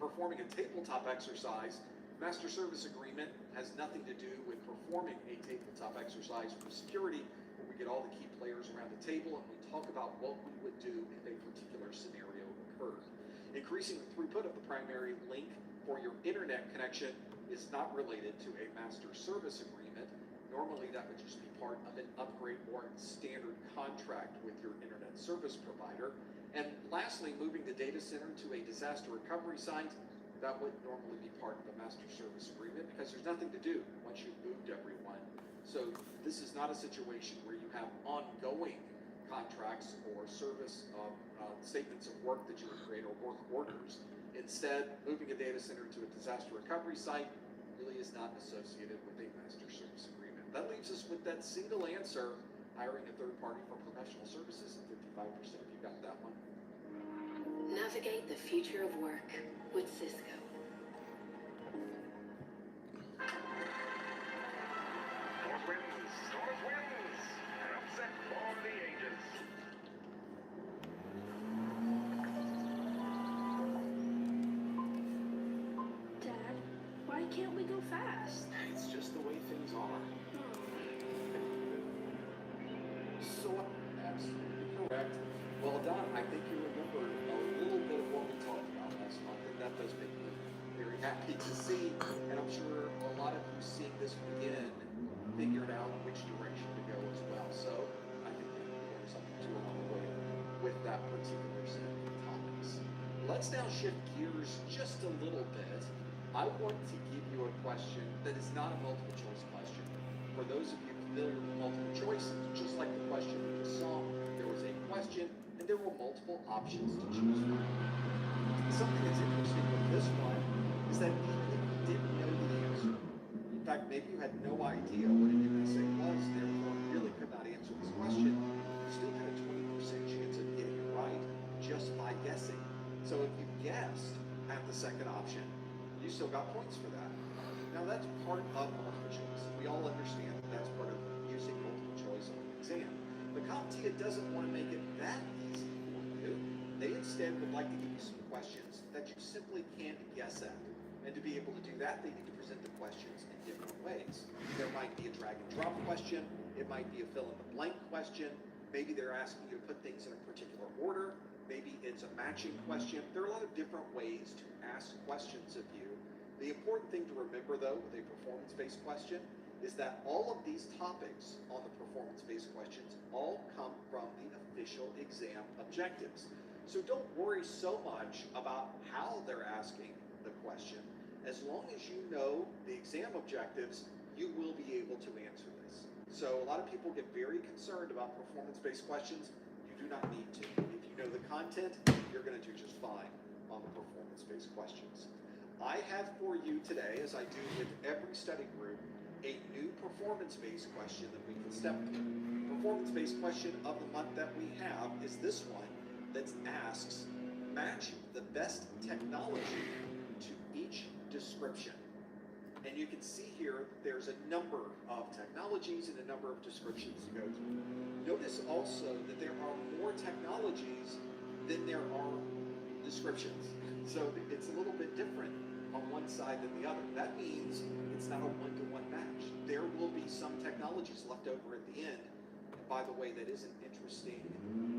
performing a tabletop exercise. Master Service Agreement has nothing to do with performing a tabletop exercise for security, where we get all the key players around the table and we talk about what we would do if a particular scenario occurred. Increasing the throughput of the primary link for your internet connection is not related to a Master Service Agreement. Normally that would just be part of an upgrade or standard contract with your internet service provider. And lastly, moving the data center to a disaster recovery site, that would normally be part of a Master Service Agreement, because there's nothing to do once you've moved everyone. So this is not a situation where you have ongoing contracts or service statements of work that you would create, or work orders. Instead, moving a data center to a disaster recovery site really is not associated with a Master Service Agreement. That leaves us with that single answer, hiring a third party for professional services, and 55% of you got that one.
Never Navigate the future of work with Cisco.
North wins, an upset for the ages.
Dad, why can't we go fast?
It's just the way things are. So, absolutely correct. Well done. I think you remembered a little bit of what we talked about last month, and that does make me very happy to see. And I'm sure a lot of you seeing this begin figured out which direction to go as well. So I think that you learned something too along the way with that particular set of topics. Let's now shift gears just a little bit. I want to give you a question that is not a multiple choice question. For those of you familiar with multiple choices, just like the question we just saw, there was a question and there were multiple options to choose from. Something that's interesting with this one is that even if you didn't know the answer, in fact, maybe you had no idea what a given essay was, therefore really could not answer this question, you still had a 20% chance of getting it right just by guessing. So if you guessed at the second option, you still got points for that. Now that's part of multiple choice. We all understand that that's part of using multiple choice on an exam. But CompTIA doesn't want to make it that easy for you. They instead would like to give you some questions that you simply can't guess at. And to be able to do that, they need to present the questions in different ways. There might be a drag and drop question. It might be a fill in the blank question. Maybe they're asking you to put things in a particular order. Maybe it's a matching question. There are a lot of different ways to ask questions of you. The important thing to remember, though, with a performance-based question is that all of these topics on the performance-based questions all come from the official exam objectives. So don't worry so much about how they're asking the question. As long as you know the exam objectives, you will be able to answer this. So a lot of people get very concerned about performance-based questions. You do not need to. If you know the content, you're going to do just fine on the performance-based questions. I have for you today, as I do with every study group, a new performance-based question that we can step through. Performance-based question of the month that we have is this one that asks, match the best technology to each description. And you can see here there's a number of technologies and a number of descriptions to go through. Notice also that there are more technologies than there are descriptions. So it's a little bit different on one side than the other. That means it's not a one-to-one match. There will be some technologies left over at the end. And by the way, that is an interesting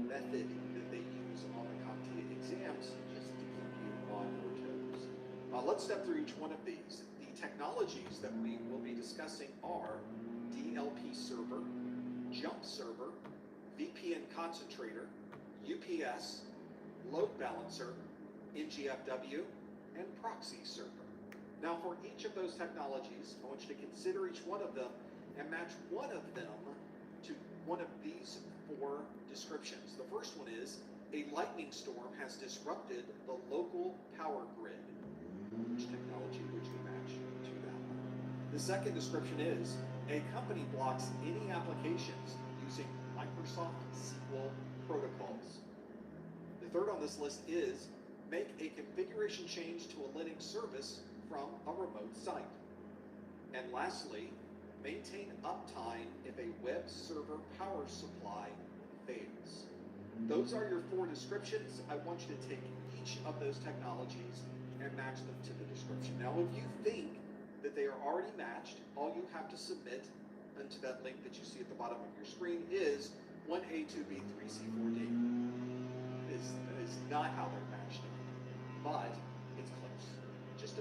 method that they use on the CompTIA exams just to keep you on your toes. Let's step through each one of these. The technologies that we will be discussing are DLP server, jump server, VPN concentrator, UPS, load balancer, NGFW, and proxy server. Now for each of those technologies, I want you to consider each one of them and match one of them to one of these four descriptions. The first one is, a lightning storm has disrupted the local power grid. Which technology would you match to that one? The second description is, a company blocks any applications using Microsoft SQL protocols. The third on this list is, make a configuration change to a Linux service from a remote site. And lastly, maintain uptime if a web server power supply fails. Those are your four descriptions. I want you to take each of those technologies and match them to the description. Now, if you think that they are already matched, all you have to submit into that link that you see at the bottom of your screen is 1A, 2B, 3C, 4D. That is not how they're matched up, but it's close. Just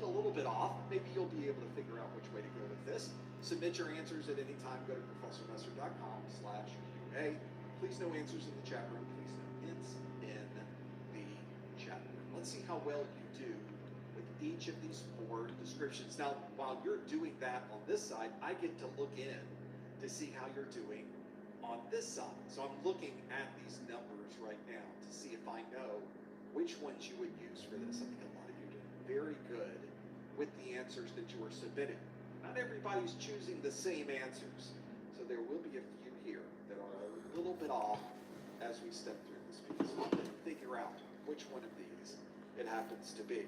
a little bit off. Maybe you'll be able to figure out which way to go with this. Submit your answers at any time. Go to professormesser.com/QA. Please no answers in the chat room. Please no hints in the chat room. Let's see how well you do with each of these four descriptions. Now, while you're doing that on this side, I get to look in to see how you're doing on this side. So I'm looking at these numbers right now to see if I know which ones you would use for this. I think a lot of you did very good with the answers that you were submitting. Not everybody's choosing the same answers, so there will be a few here that are a little bit off as we step through this piece. So I'm going to figure out which which one of these it happens to be.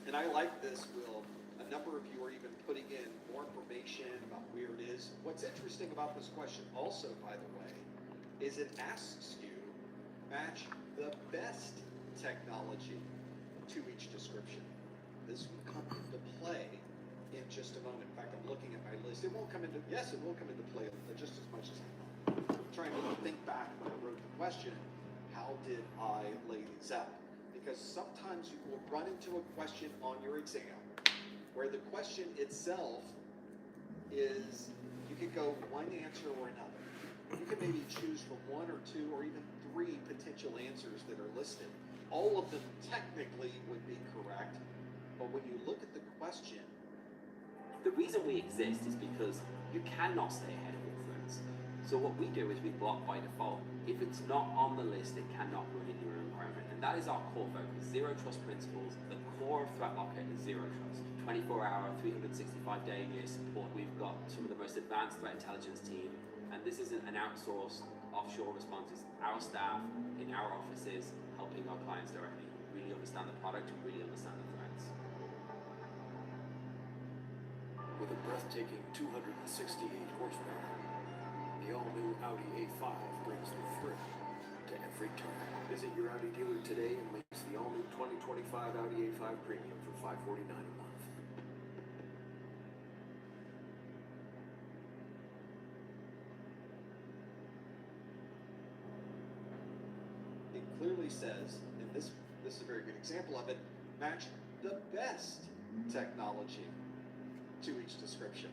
And I like this, Will. A number of you are even putting in more information about where it is. What's interesting about this question also, by the way, is it asks you match the best technology to each description. This will come into play in just a moment. In fact, I'm looking at my list. It will come into play just as much as I know. I'm trying to think back when I wrote the question, how did I lay these out? Because sometimes you will run into a question on your exam where the question itself is, you could go one answer or another. You can maybe choose from one or two or even three potential answers that are listed. All of them technically would be correct, but when you look at the question,
The reason we exist is because you cannot stay ahead of all threats. So what we do is we block by default. If it's not on the list, it cannot run in your environment. And that is our core focus. Zero trust principles. The core of ThreatLocker is zero trust. 24-hour, 365-day-a-year support. We've got some of the most advanced threat intelligence team. And this isn't an outsourced offshore response. It's our staff in our offices helping our clients directly really understand the product and really understand the threats.
With a breathtaking 268 horsepower, the all-new Audi A5 brings the thrill to every turn. Visit your Audi dealer today and lease the all-new 2025 Audi A5 Premium for $549 a month.
it clearly says, and this is a very good example of it, match the best technology to each description.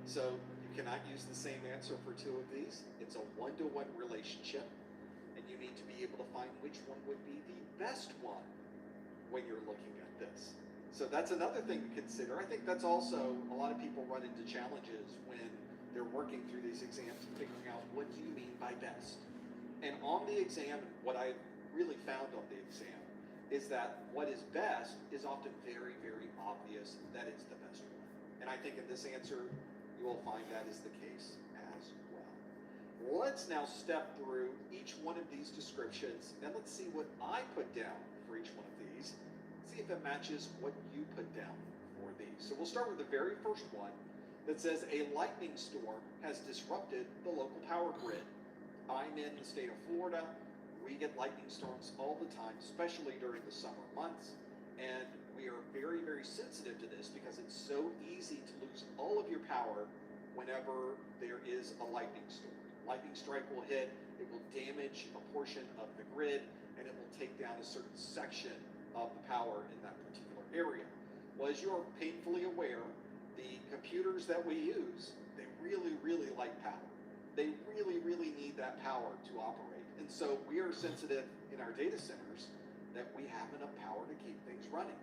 So you cannot use the same answer for two of these. It's a one-to-one relationship, and you need to be able to find which one would be the best one when you're looking at this. So that's another thing to consider. I think that's also, a lot of people run into challenges when they're working through these exams and figuring out, what do you mean by best? And on the exam, what I really found on the exam is that what is best is often very, very obvious that it's the best one. And I think in this answer, you will find that is the case as well. Let's now step through each one of these descriptions, and let's see what I put down for each one of these. See if it matches what you put down for these. So we'll start with the very first one that says, a lightning storm has disrupted the local power grid. I'm in the state of Florida. We get lightning storms all the time, especially during the summer months. And we are very, very sensitive to this because it's so easy to lose all of your power whenever there is a lightning storm. Lightning strike will hit, it will damage a portion of the grid, and it will take down a certain section of the power in that particular area. Well, as you're painfully aware, the computers that we use, they really, really like power. They really, really need that power to operate. And so we are sensitive in our data centers that we have enough power to keep things running.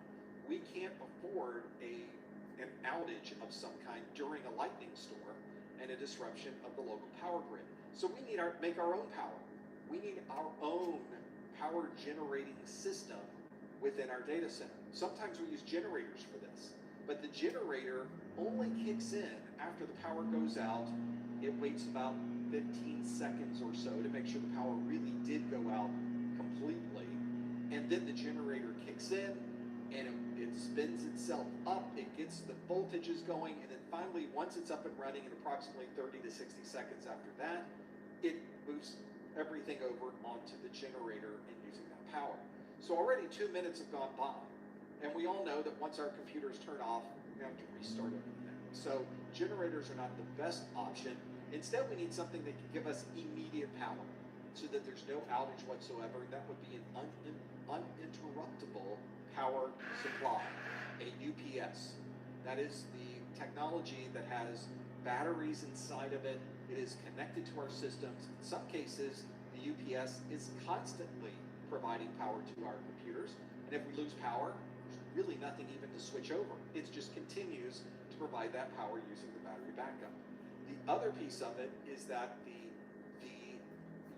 We can't afford an outage of some kind during a lightning storm and a disruption of the local power grid. So we need make our own power. We need our own power generating system within our data center. Sometimes we use generators for this, but the generator only kicks in after the power goes out. It waits about 15 seconds or so to make sure the power really did go out completely. And then the generator kicks in and it spins itself up. It gets the voltages going. And then finally, once it's up and running in approximately 30 to 60 seconds after that, it moves everything over onto the generator and using that power. So already 2 minutes have gone by. And we all know that once our computers turn off, we have to restart everything. So generators are not the best option. Instead, we need something that can give us immediate power so that there's no outage whatsoever. That would be an uninterruptible power supply, a UPS. That is the technology that has batteries inside of it. It is connected to our systems. In some cases, the UPS is constantly providing power to our computers. And if we lose power, there's really nothing even to switch over. It just continues to provide that power using the battery backup. The other piece of it is that the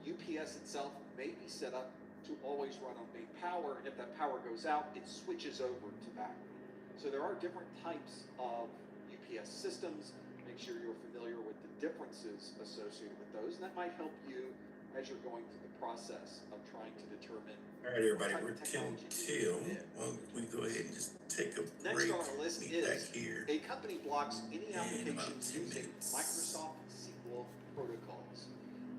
UPS itself may be set up to always run on main power, and if that power goes out, it switches over to battery. So there are different types of UPS systems. Make sure you're familiar with the differences associated with those, and that might help you as you're going through the process of trying to determine.
All right, everybody,
what type
we're
of
10
technology
till.
you need.
Well, we go ahead and just take a
Next
break.
on our list
Meet back
is
here
a company blocks any
in about
applications
10
using
minutes.
Microsoft SQL protocols.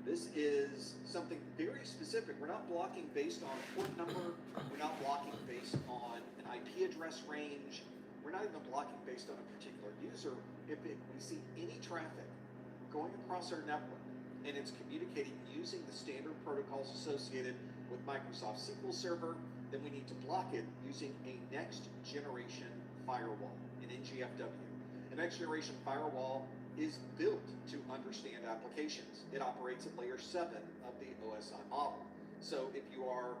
This is something very specific. We're not blocking based on port number. We're not blocking based on an IP address range. We're not even blocking based on a particular user. If we see any traffic going across our network and it's communicating using the standard protocols associated with Microsoft SQL Server, then we need to block it using a next generation firewall, an NGFW. A next generation firewall is built to understand applications. It operates at layer 7 of the OSI model. So if you are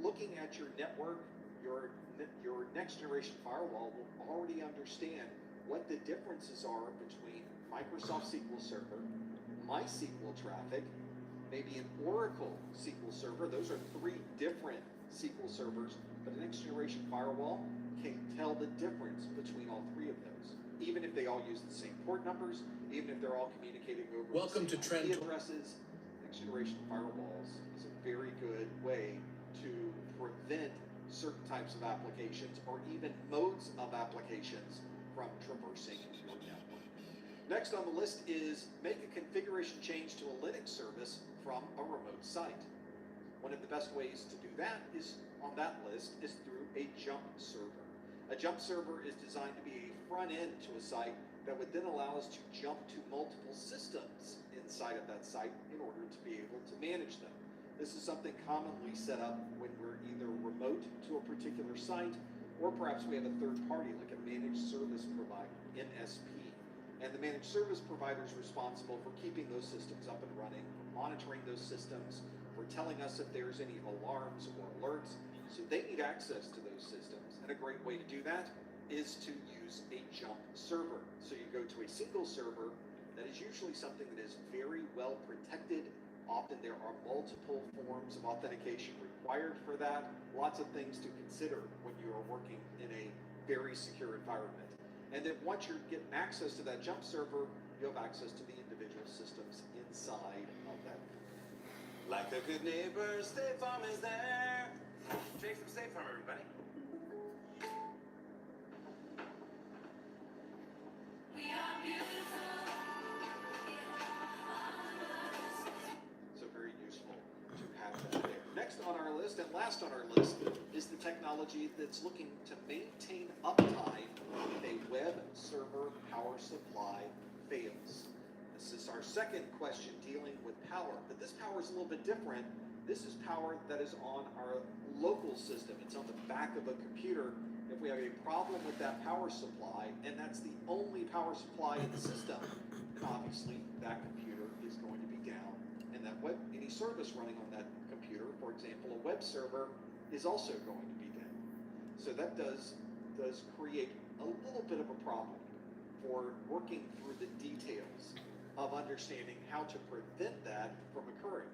looking at your network, your next generation firewall will already understand what the differences are between Microsoft SQL Server, MySQL traffic, maybe an Oracle SQL Server. Those are 3 different SQL servers, but the next generation firewall can tell the difference between all 3 of those. Even if they all use the same port numbers, even if they're all communicating over
Welcome
the
to
same
Trend
IP addresses, next generation firewalls is a very good way to prevent certain types of applications or even modes of applications from traversing your network. Next on the list is make a configuration change to a Linux service from a remote site. One of the best ways to do that is on that list is through a jump server. A jump server is designed to be a front end to a site that would then allow us to jump to multiple systems inside of that site in order to be able to manage them. This is something commonly set up when we're either remote to a particular site, or perhaps we have a third party like a managed service provider, MSP. And the managed service provider is responsible for keeping those systems up and running, for monitoring those systems, for telling us if there's any alarms or alerts. So they need access to those systems. And a great way to do that is to use a jump server. So you go to a single server that is usually something that is very well protected. Often there are multiple forms of authentication required for that. Lots of things to consider when you are working in a very secure environment. And then once you're getting access to that jump server, you have access to the individual systems inside of that.
Like a good neighbor, State Farm is there. Jake from State Farm, everybody.
So very useful to have that there. Next on our list, and last on our list, is the technology that's looking to maintain uptime if a web server power supply fails. This is our second question dealing with power, but this power is a little bit different. This is power that is on our local system. It's on the back of a computer. If we have a problem with that power supply, and that's the only power supply in the system, then obviously that computer is going to be down, and that any service running on that computer, for example, a web server, is also going to be down. So that does create a little bit of a problem for working through the details of understanding how to prevent that from occurring.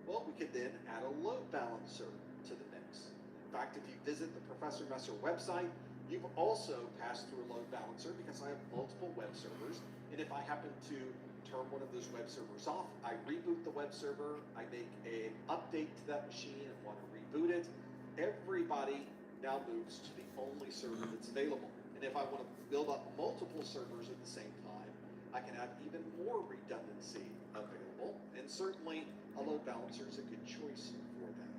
Well, we could then add a load balancer to the mix. In fact, if you visit the Professor Messer website, you've also passed through a load balancer because I have multiple web servers, and if I happen to turn one of those web servers off, I reboot the web server, I make an update to that machine and want to reboot it, everybody now moves to the only server that's available. And if I want to build up multiple servers at the same time, I can have even more redundancy available, and certainly a load balancer is a good choice for that.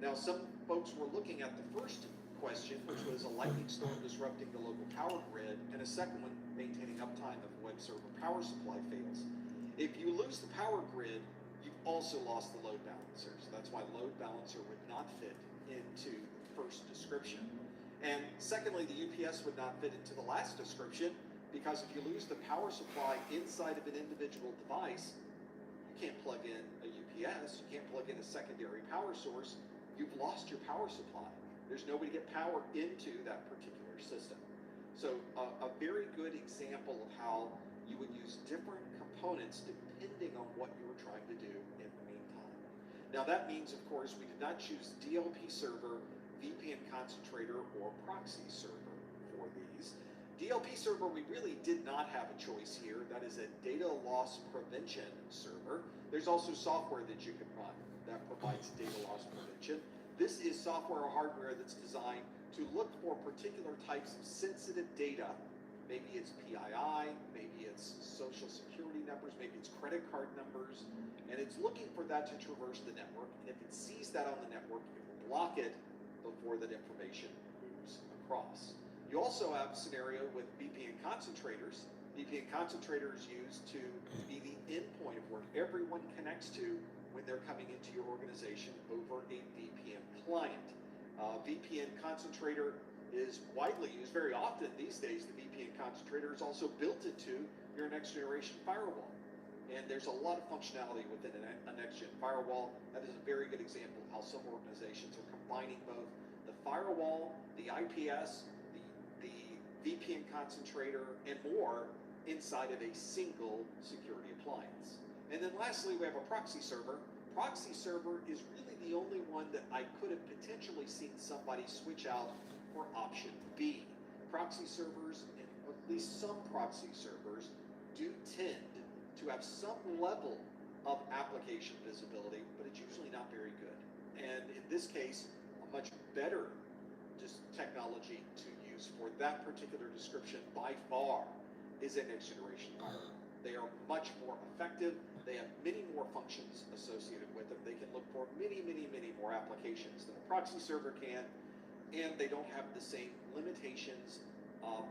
Now, some folks were looking at the first question, which was a lightning storm disrupting the local power grid, and a second one, maintaining uptime if a web server power supply fails. If you lose the power grid, you've also lost the load balancer. So that's why load balancer would not fit into the first description. And secondly, the UPS would not fit into the last description, because if you lose the power supply inside of an individual device, you can't plug in a UPS, you can't plug in a secondary power source, you've lost your power supply. There's no way to get power into that particular system. So a very good example of how you would use different components depending on what you were trying to do in the meantime. Now that means, of course, we did not choose DLP server, VPN concentrator, or proxy server for these. DLP server, we really did not have a choice here. That is a data loss prevention server. There's also software that you can run that provides data loss prevention. This is software or hardware that's designed to look for particular types of sensitive data. Maybe it's PII, maybe it's social security numbers, maybe it's credit card numbers, and it's looking for that to traverse the network. And if it sees that on the network, it will block it before that information moves across. You also have a scenario with VPN concentrators. VPN concentrator is used to be the endpoint of where everyone connects to when they're coming into your organization over a VPN client. VPN concentrator is widely used very often these days. The VPN concentrator is also built into your next generation firewall. And there's a lot of functionality within a next gen firewall. That is a very good example of how some organizations are combining both the firewall, the IPS, the VPN concentrator, and more inside of a single security appliance. And then lastly, we have a proxy server. Proxy server is really the only one that I could have potentially seen somebody switch out for option B. Proxy servers, and at least some proxy servers, do tend to have some level of application visibility, but it's usually not very good. And in this case, a much better just technology to use for that particular description by far is a next generation firewall. They are much more effective. They have many more functions associated with them. They can look for many more applications than a proxy server can, and they don't have the same limitations,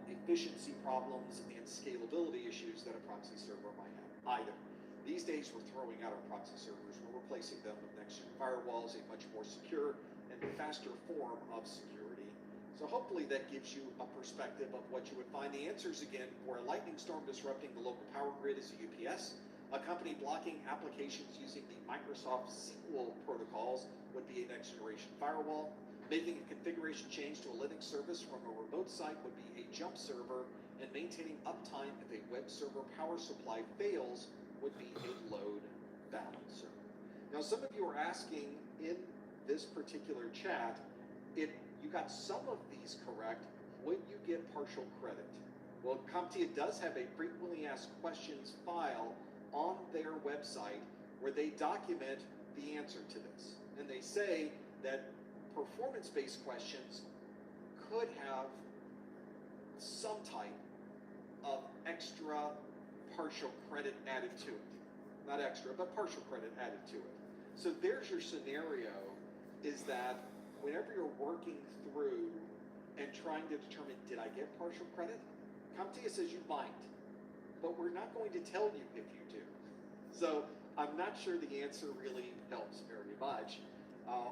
efficiency problems, and scalability issues that a proxy server might have either. These days, we're throwing out our proxy servers. We're replacing them with next-gen firewalls, a much more secure and faster form of security. So hopefully that gives you a perspective of what you would find. The answers again for a lightning storm disrupting the local power grid is a UPS. A company blocking applications using the Microsoft SQL protocols would be a next generation firewall. Making a configuration change to a Linux service from a remote site would be a jump server, and maintaining uptime if a web server power supply fails would be a load balancer. Now, some of you are asking in this particular chat, if you got some of these correct, would you get partial credit? Well, CompTIA does have a frequently asked questions file on their website where they document the answer to this. And they say that performance-based questions could have some type of extra partial credit added to it. Not extra, but partial credit added to it. So there's your scenario, is that whenever you're working through and trying to determine, did I get partial credit? CompTIA says you might, but we're not going to tell you if you do. So I'm not sure the answer really helps very much.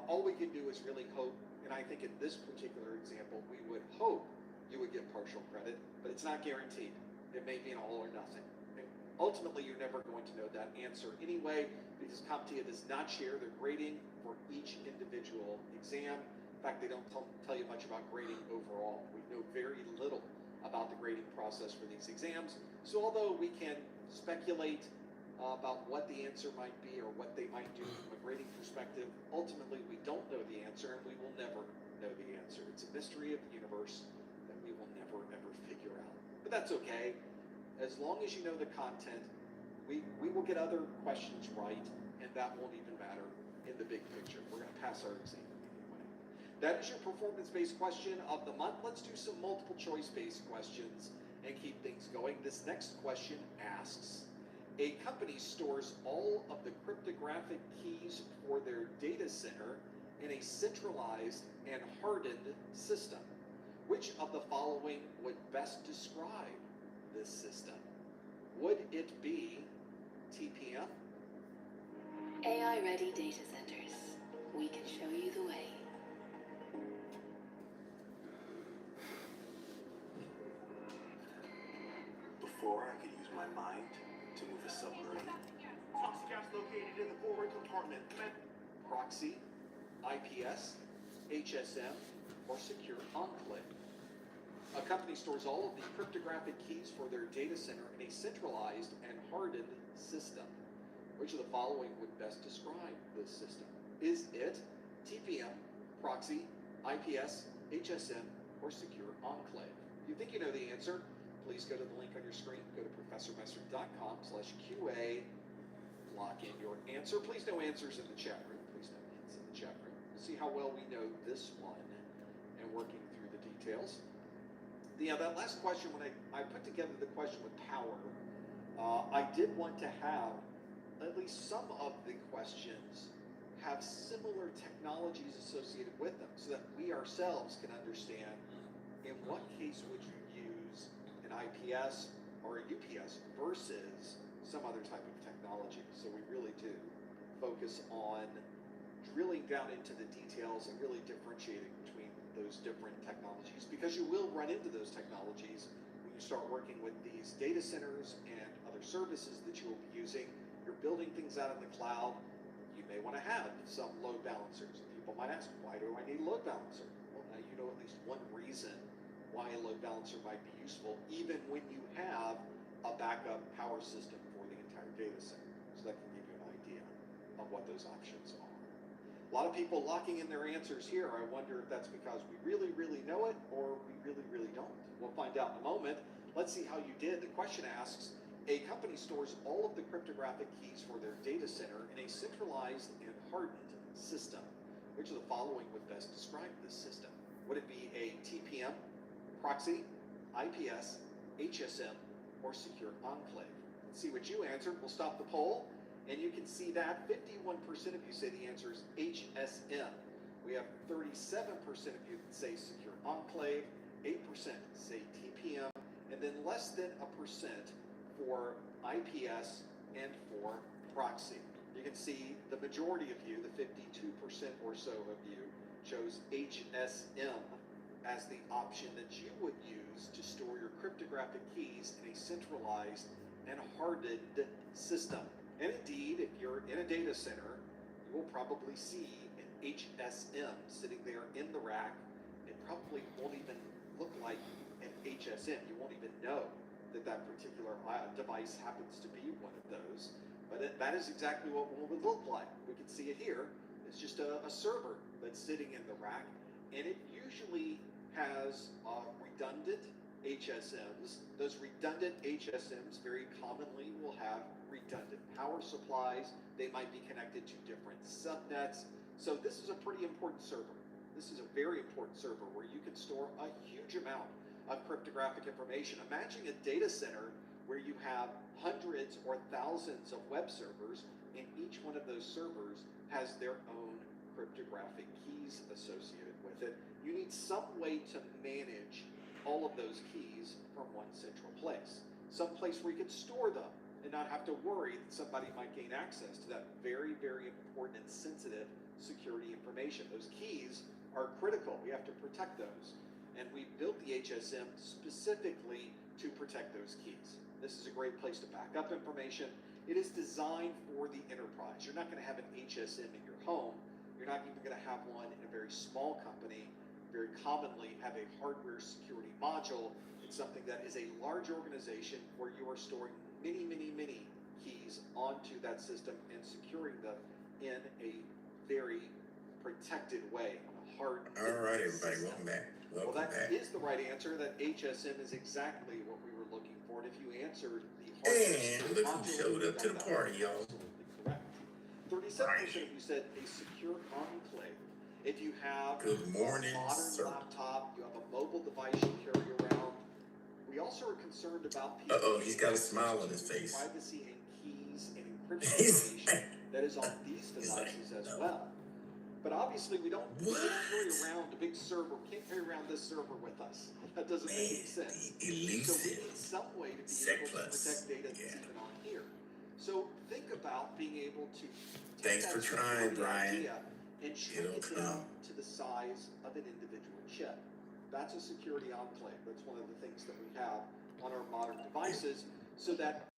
All we can do is really hope, and I think in this particular example, we would hope you would get partial credit, but it's not guaranteed. It may be an all or nothing. And ultimately, you're never going to know that answer anyway, because CompTIA does not share their grading for each individual exam. In fact, they don't tell you much about grading overall. We know very little about the grading process for these exams. So although we can speculate about what the answer might be or what they might do from a grading perspective, ultimately we don't know the answer, and we will never know the answer. It's a mystery of the universe that we will never ever figure out. But that's okay. As long as you know the content, we will get other questions right, and that won't even matter in the big picture. We're going to pass our exam anyway. That is your performance-based question of the month. Let's do some multiple choice-based questions and keep things going. This next question asks, a company stores all of the cryptographic keys for their data center in a centralized and hardened system. Which of the following would best describe this system? Would it be TPM?
AI-ready data centers. We can show you the way.
Before I could use my mind to move a submarine.
Toxic gas located in the forward compartment.
Proxy, IPS, HSM, or secure enclave. A company stores all of the cryptographic keys for their data center in a centralized and hardened system. Which of the following would best describe this system? Is it TPM, proxy, IPS, HSM, or secure enclave? If you think you know the answer, please go to the link on your screen. Go to professormesser.com/QA. Lock in your answer. Please no answers in the chat room. Please no hints in the chat room. We'll see how well we know this one and working through the details. That last question, when I put together the question with power, I did want to have at least some of the questions have similar technologies associated with them so that we ourselves can understand in what case would you use an IPS or a UPS versus some other type of technology. So we really do focus on drilling down into the details and really differentiating between those different technologies, because you will run into those technologies when you start working with these data centers and other services that you will be using. You're building things out in the cloud. You may want to have some load balancers. People might ask, why do I need a load balancer? Well, now you know at least one reason why a load balancer might be useful, even when you have a backup power system for the entire data center. So that can give you an idea of what those options are. A lot of people locking in their answers here. I wonder if that's because we really, really know it or we really, really don't. We'll find out in a moment. Let's see how you did. The question asks, a company stores all of the cryptographic keys for their data center in a centralized and hardened system. Which of the following would best describe this system? Would it be a TPM, proxy, IPS, HSM, or secure enclave? Let's see what you answered. We'll stop the poll. And you can see that 51% of you say the answer is HSM. We have 37% of you that say secure enclave, 8% say TPM, and then less than a percent for IPS and for proxy. You can see the majority of you, the 52% or so of you, chose HSM as the option that you would use to store your cryptographic keys in a centralized and hardened system. And indeed, if you're in a data center, you will probably see an HSM sitting there in the rack. It probably won't even look like an HSM. You won't even know that that particular device happens to be one of those. But that is exactly what one would look like. We can see it here. It's just a server that's sitting in the rack. And it usually has redundant HSMs. Those redundant HSMs very commonly will have redundant power supplies. They might be connected to different subnets. So this is a pretty important server. This is a very important server where you can store a huge amount of cryptographic information. Imagine a data center where you have hundreds or thousands of web servers, and each one of those servers has their own cryptographic keys associated with it. You need some way to manage all of those keys from one central place. Some place where you can store them and not have to worry that somebody might gain access to that very, very important and sensitive security information. Those keys are critical. We have to protect those. And we built the HSM specifically to protect those keys. This is a great place to back up information. It is designed for the enterprise. You're not going to have an HSM in your home. You're not even going to have one in a very small company. Very commonly have a hardware security module. It's something that is a large organization where you are storing many, many, many keys onto that system and securing them in a very protected way.
All right, everybody, welcome back.
Well, that is the right answer. That HSM is exactly what we were looking for. And if you answered the
and look who showed up to the party, y'all.
Absolutely correct. 37% of you said a secure enclave. If you have
Good morning,
a modern
sir.
laptop, you have a mobile device you carry around. We also are concerned about people.
He's got a smile on his face.
Privacy and keys and encryption information that is on these devices as well. But obviously, we don't carry around a big server. We can't carry around this server with us. That doesn't make any sense. So we need some way to be able to protect data that's even on here. So think about being able to.
Thanks for trying, Brian.
And shrink it down to the size of an individual chip. That's a security enclave. That's one of the things that we have on our modern devices, so that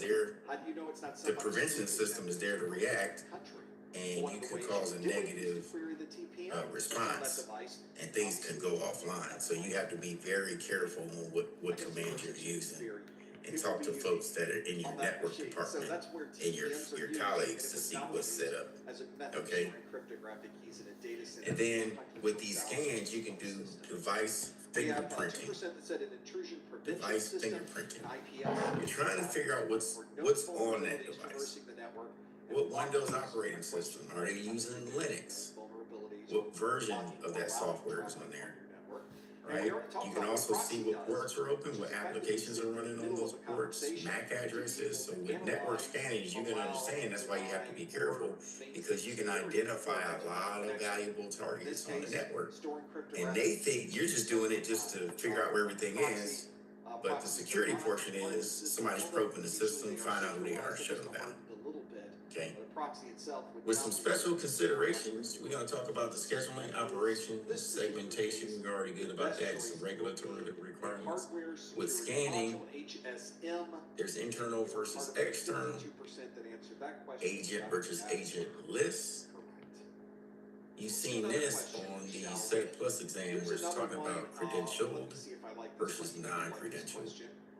there,
How do you know it's not
the prevention system is there to react, and you could cause a negative response, and things can go offline. So you have to be very careful on what commands you're using, and talk to folks that are in your network department and your colleagues to see what's set up. Okay. And then with these scans, you can do device fingerprinting. Device fingerprinting. You're trying to figure out what's on that device. What Windows operating system? Are they using Linux? What version of that software is on there? Right? You can also see what ports are open, what applications are running on those ports, MAC addresses. So with network scanning, you can understand that's why you have to be careful, because you can identify a lot of valuable targets on the network. And they think you're just doing it just to figure out where everything is. But the security portion is somebody's probing the system, find out who they are, shut them down. Okay. With some special considerations, we're going to talk about the scheduling, operation, segmentation. We're already good about that. Some regulatory requirements. With scanning, there's internal versus external, agent versus agent lists. You've seen this on the Sec Plus exam where it's talking about credentialed versus non-credentialed.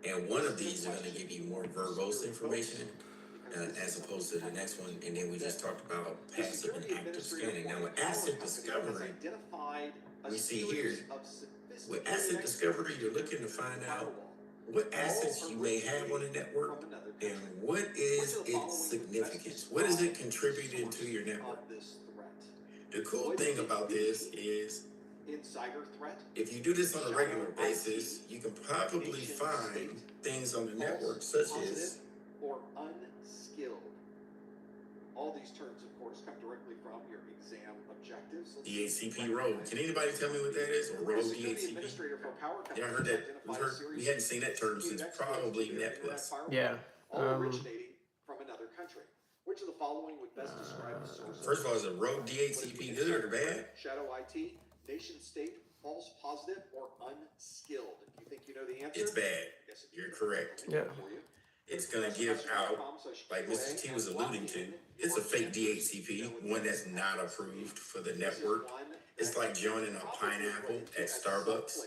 And one of these are going to give you more verbose information as opposed to the next one. And then we just talked about passive and active scanning. Now with asset discovery, we see here, with asset discovery, you're looking to find out what assets you may have on the network and what is its significance. What is it contributing to your network? The cool thing about this is, if you do this on a regular basis, you can probably find things on the network such as
or unskilled. All these terms, of course, come directly from your exam objectives.
DHCP road. Can anybody tell me what that is? Or road DHCP? Yeah, I heard that. We hadn't seen that term since probably NetPlus.
Yeah.
All originating from another country. Which of the following would best describe the source?
First of all, is a road DHCP good or bad?
Shadow IT, nation state, false positive, or unskilled? You think you know the answer?
It's bad. You're correct.
Yeah.
It's going to give out, like Mr. T was alluding to, it's a fake DHCP, one that's not approved for the network. It's like joining a pineapple at Starbucks.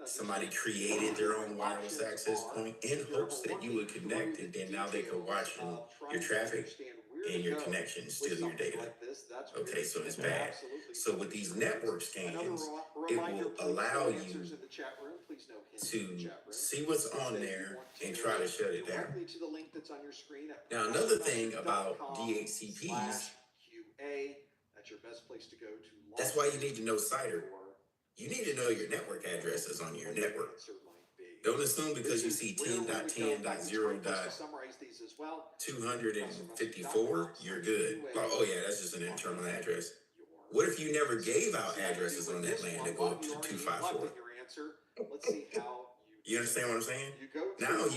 Somebody created their own wireless access point in hopes that you would connect, and then now they could watch your traffic and your connection, steal your data. Okay, so it's bad. So with these network scans, it will allow you to see what's on there and try to shut it down. Now, another thing about DHCPs, that's why you need to know CIDR. You need to know your network addresses on your network. Don't assume because you see 10.10.0.254, you're good. Oh yeah, that's just an internal address. What if you never gave out addresses on that land that go up to 254? You understand what I'm saying? Now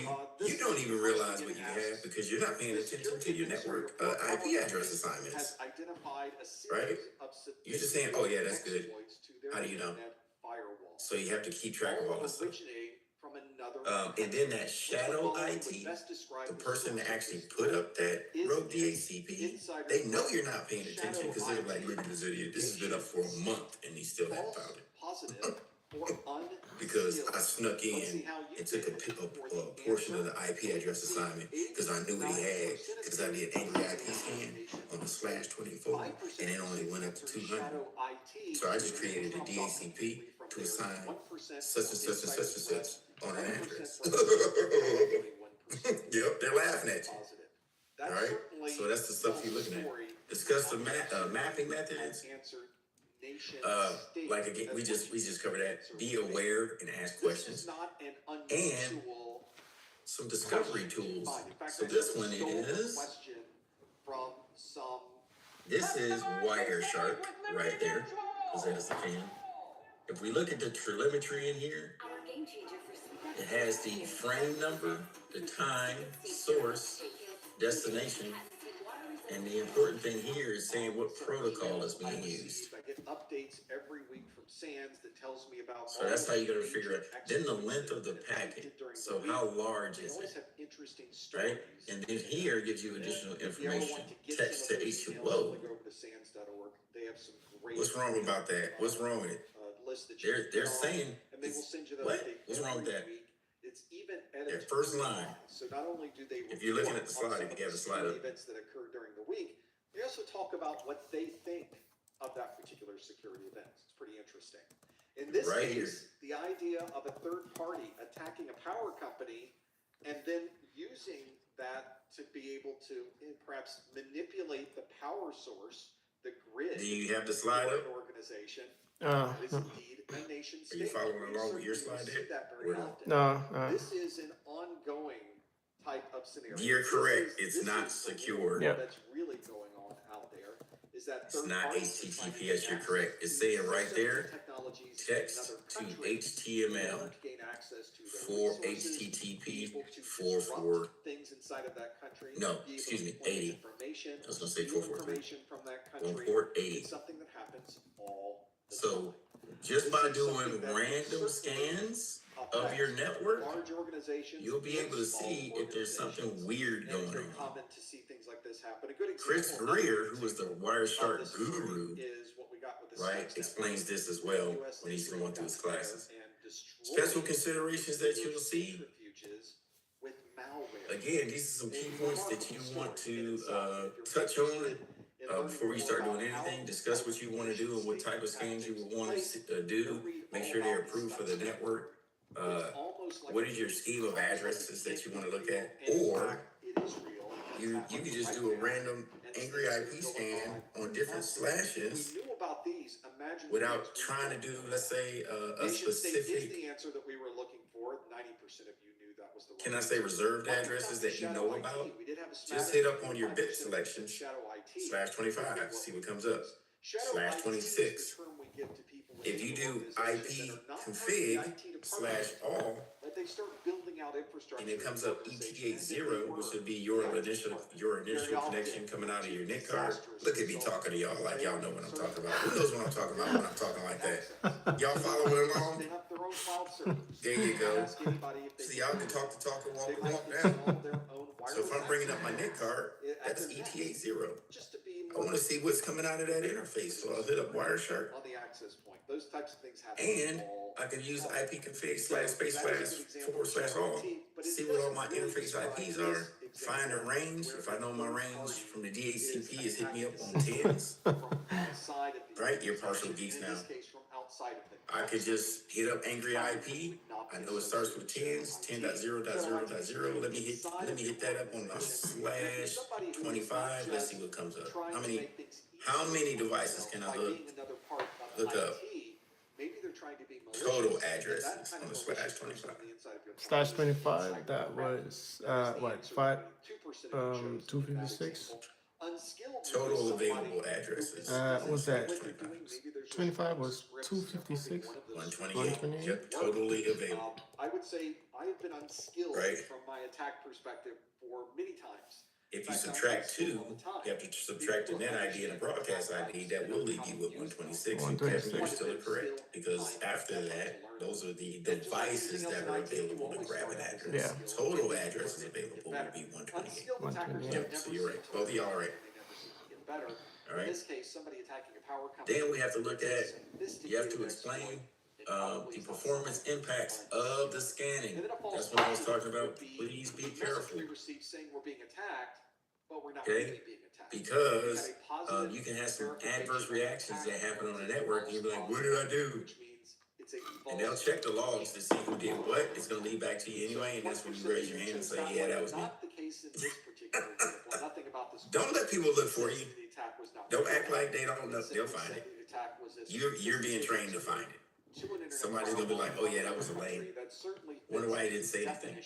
you don't even realize what you have because you're not paying attention to your network IP address assignments. Right? You're just saying, oh yeah, that's good. How do you know? So you have to keep track of all this stuff. And then that shadow IT, the person that actually put up that rogue DHCP, they know you're not paying attention because they're like, look at this idiot. This has been up for a month and he still hasn't found it. Because I snuck in and took a portion of the IP address assignment because I knew what he had, because I did angry IP scan on the /24 and it only went up to 200. So I just created a DHCP to assign such and such and such and such on an address. Yep, they're laughing at you. All right, so that's the stuff you're looking at. Discuss the mapping methods. Like again, we just covered that. Be aware and ask questions, and some discovery tools. So this one is. This is Wireshark right there, because that is the can. If we look at the telemetry in here, it has the frame number, the time, source, destination, and the important thing here is saying what protocol is being used.
I get updates every week from SANS that tells me about.
So that's how you're gonna figure
major
out. Then the
exploits
length of the
that
packet.
did during
So
the
how
week.
large
They
is
always
it?
have interesting stories.
Right? And then here gives you additional
And if you ever
information.
want to get
Text
some
to
of those
H2.
emails,
Whoa.
simply go over to SANS.org. They have some great.
What's wrong about that? What's wrong with it?
List that you can
They're
get on,
saying
and they will send you that
what?
update
What's wrong with
every
that?
week. It's even
Their first line.
So not only do they
If you're looking at
report
the slide,
on some
if
of
you have
the
a slide
security
up.
events that occur during the week, they also talk about what they think of that particular security event. It's pretty interesting. In this
Right
case, the idea of a third party attacking a power company and then using that to be able to perhaps manipulate the power source, the grid.
Do you have the slide up?
An organization.
Uh,
That is indeed a nation
Are you
state.
following along with your
Certainly
slide
see
there?
that very
Or no?
often.
no.
This is an ongoing type of scenario.
You're
This
correct.
is-
It's
this
not
is the
secure.
war
Yep.
That's really going on out there. Is that
It's
third
not
parties are trying to
HTTPS.
gain
You're correct.
access
It's
to
saying right
systems
there,
and technologies in
text
another
to
country in
HTML
order to gain access to their
for
resources,
HTTP
be able to
44.
disrupt things inside of that country.
No,
be able
excuse
to
me,
plant
80.
Information,
I was gonna say
steal
443.
information from that
On
country.
port 80.
It's something that happens all the
So
time.
just
This
by
is
doing
something that
random
certainly
scans of your network,
large organizations
you'll be
and
able to
small
see if there's something
organizations.
weird
And it's
going
very
on.
common to see things like this happen. A good example.
Chris Greer, who was the Wireshark guru,
is what we got with the
right,
Stuxnet
explains
network.
this as well
US
when he's
really
going through his
got together
classes.
and destroyed
Special considerations that you'll see.
centrifuges with malware.
Again, these are some key
And
points that you
remarkable
want
story in
to
itself. If you're
touch on
interested in learning
before you
more
start doing
about how
anything. Discuss what you want to do and what type of scans you would want to do. Make sure they're approved for the network. What is your scheme of addresses that you want to look at? Or you can just do a random angry IP scan on different slashes without trying to do, let's say, a specific.
The answer that we were looking for. 90% of you knew that was the
Can I say reserved addresses that you know about? Just hit up on your bit selections, /25, see what comes up, /26. If you do IP config /all, and it comes up ET80, which would be your initial connection coming out of your NIC card. Look at me talking to y'all like y'all know what I'm talking about. Who knows what I'm talking about when I'm talking like that? Y'all following along? There you go. See, y'all can talk the talk and walk the walk down. So if I'm bringing up my NIC card, that's ET80. I want to see what's coming out of that interface, so I'll hit up Wireshark.
On the access point, those types of things happen.
And I can use IP config //all, see what all my interface IPs are, find a range. If I know my range from the DHCP is hit me up on 10s, right? You're partial geeks now. I could just hit up Angry IP. I know it starts with 10s, 10.0.0.0. Let me hit that up on my /25. Let's see what comes up. How many devices can I look up? Total addresses on the /25.
/25. That was what 256.
Total available addresses.
What's that? 25 was 256.
128. Yep, totally available.
I would say I have been unskilled
Right.
from my attack perspective for many times.
If you subtract 2, you have to subtract the net ID and a broadcast ID. That will leave you with 126. Kevin, you're still correct. Because after that, those are the devices that are available to grab an address.
Yeah.
Total addresses available will be 128.
128.
Yep, so you're right. Both of y'all are right. All right.
In this case, somebody attacking a power company.
Then we have to look at, you have to explain the performance impacts of the scanning. That's what I was talking about. Please be careful.
We received saying we're being attacked, but we're not
Okay.
really being attacked.
Because you can have some adverse reactions that happen on the network, and you'll be like, what did I do? And they'll check the logs to see who did what. It's going to lead back to you anyway, and that's when you raise your hand and say, yeah, that was me.
Not the case in this particular example. Nothing about this.
Don't let people look for you. Don't act like they don't know. They'll find it. You're being trained to find it. Somebody's going to be like, oh yeah, that was a lame. Wonder why he didn't say anything.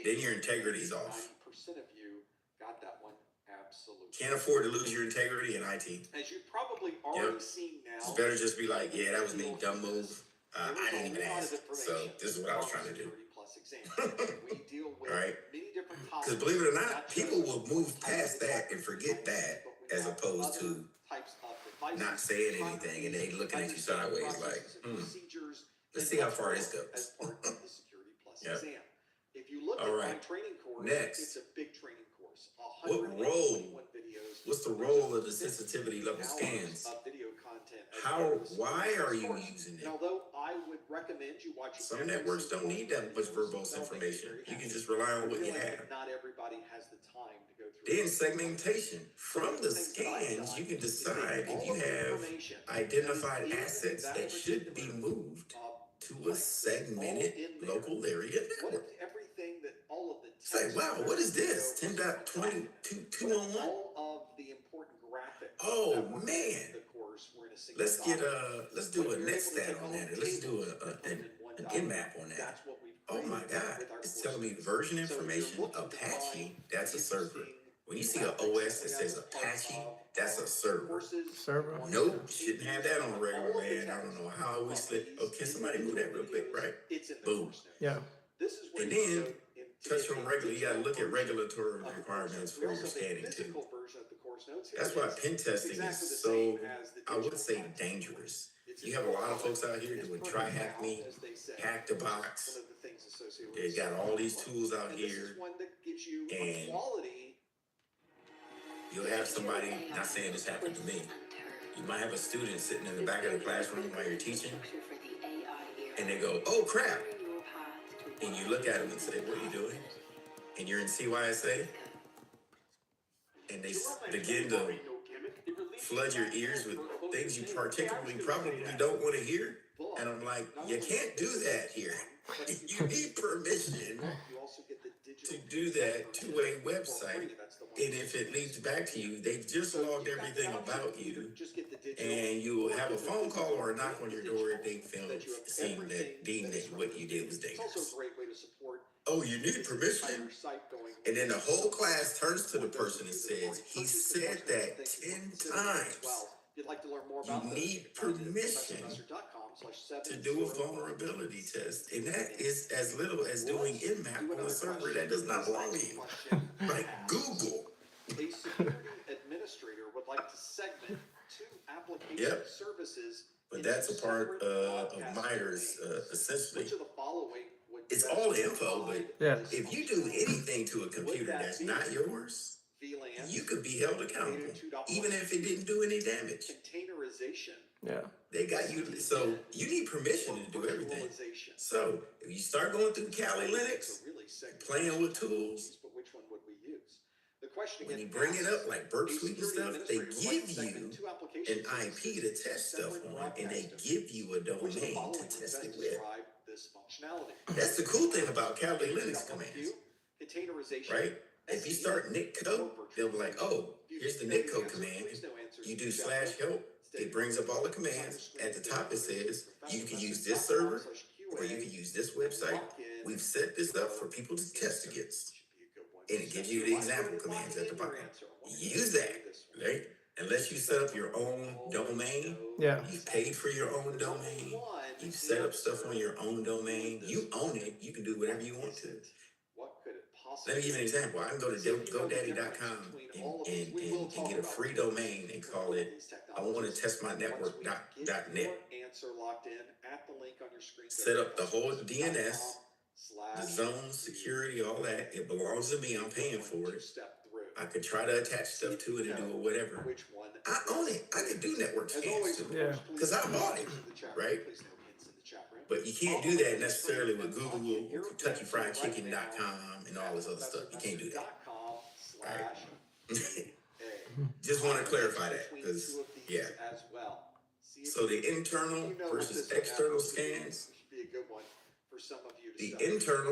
Then your integrity's off.
90% of you got that one absolutely.
Can't afford to lose your integrity in IT.
As you've probably already seen now.
It's better just be like, yeah, that was me, dumb move. I didn't even ask. So this is what I was trying to do. All right. Because believe it or not, people will move past that and forget that, as opposed to not saying anything, and they looking at you sideways like, let's see how far this goes.
As part of the Security Plus
Yep.
exam. If you look
All
at my
right.
training course,
Next.
it's a big training course.
What
121 videos.
What's the role of the sensitivity level scans?
Of video content as
How,
part of the
why
Security
are
Plus
you
course.
using
And
it?
although I would recommend you watch
Some
every
networks don't
single
need that much
videos,
verbose
they'll make
information.
very
You can
happy.
just rely on
I
what you
realize
have.
that not everybody has the time to go through.
Then
it.
segmentation. From the scans, you can decide if you have identified assets that should be moved to a segmented local area network.
Everything that all of the
It's like, wow, what is this? 10.22.201?
all of the important graphics.
Oh,
that were in
man.
the course were in a single
Let's do
document.
a net stat on that. Or let's do an nmap on that.
That's what we've
Oh my
created
God.
with our
It's
course
telling me
notes.
version
So if you're
information,
looking to
Apache,
find
that's a server.
interesting
When you see an OS that says Apache, that's a server.
courses,
Server.
Nope, shouldn't have that on a regular man. I don't know how we slip. Oh, can somebody move that real quick, right?
it's in the
Boom.
course notes.
Yeah.
This is where
And
you
then
go in to
touch
get
on
a
regular. You gotta look at
digital
regulatory
version of the
requirements
course
for
notes.
your
We also have a
scanning too.
physical version of the course notes. Here
That's
it
why
is.
pen
It's
testing
exactly
is
the
so,
same as the
I would
digital
say,
content.
dangerous.
It's
You have a lot of folks out here
it's
doing
perfect
try hack
now,
me,
as they say,
hack the
which is
box.
one of the things associated with
They got all these tools out
and this is
here.
one that gives you a
and
quality.
You'll have somebody, not saying this happened to me, you might have a student sitting in the back of the classroom while you're teaching, and they go, oh crap, and you look at them and say, what are you doing? And you're in CYSA, and they begin to flood your ears with things you particularly probably don't want to hear, and I'm like, you can't do that here. You need permission
You also get the
to
digital
do that to a website, and if it leads back to you, they've just logged everything about you,
just get the digital.
and you will have a phone call or a knock on your door if they seem that deem that what you did was
It's also
dangerous.
a great way to support
Oh, you need permission?
your site going.
And then the whole class turns to the person and says, he said that 10 times.
If you'd like to learn more
You
about
need permission to do a vulnerability test, and that is as little as doing nmap on a server that does not belong to you. Like Google.
A security administrator would like to segment two application
Yep.
services.
But
into
that's a part
separate
of
broadcast
MITRE's,
domains.
essentially.
Which of the following would
It's
best
all info, but
Yeah.
provide
if you do anything to a computer that's not yours,
VLANs,
you could be held accountable, even if it didn't do any damage.
containerization,
Yeah.
They got you, so you need permission to do everything.
virtualization.
So if you start going through Kali Linux,
So really segment
playing with tools,
but which one would we use? The question
when you
again
bring it
asks,
up like burp
a
sweep and
security
stuff, they
administrator would like
give
to segment
you
two application
an IP
services
to
into
test stuff
separate
on, and they
broadcast
give you a
domains. Which of the
domain
following
to
would
test
best
it with.
describe this functionality?
That's the cool thing about Kali Linux commands,
Containerization.
right? If you start netcode, they'll be like, oh, here's the netcode command. You do /help, it brings up all the commands. At the top it says, you can use this server, or you can use this website. We've set this up for people to test against. And it gives you the example commands at the bottom. Use that, right? Unless you set up your own domain,
Yeah.
you've paid for your own domain, you've set up stuff on your own domain, you own it, you can do whatever you want to.
What could it
Let
possibly
me give you an example. I can go to GoDaddy.com and get a free domain and call it, I want to test my network .net.
Answer locked in at the link on your screen.
Set up the whole DNS, the zone, security, all that. It belongs to me. I'm paying for it. I could try to attach stuff to it and do it, whatever.
Which one?
I own it. I can do network
As
scans
always,
too.
Yeah.
Because I bought it, right? But you can't do that necessarily with Google or KentuckyFriedChicken.com and all this other stuff. You can't do that. Right? Just want to clarify that because, yeah. So the internal versus external scans, the internal,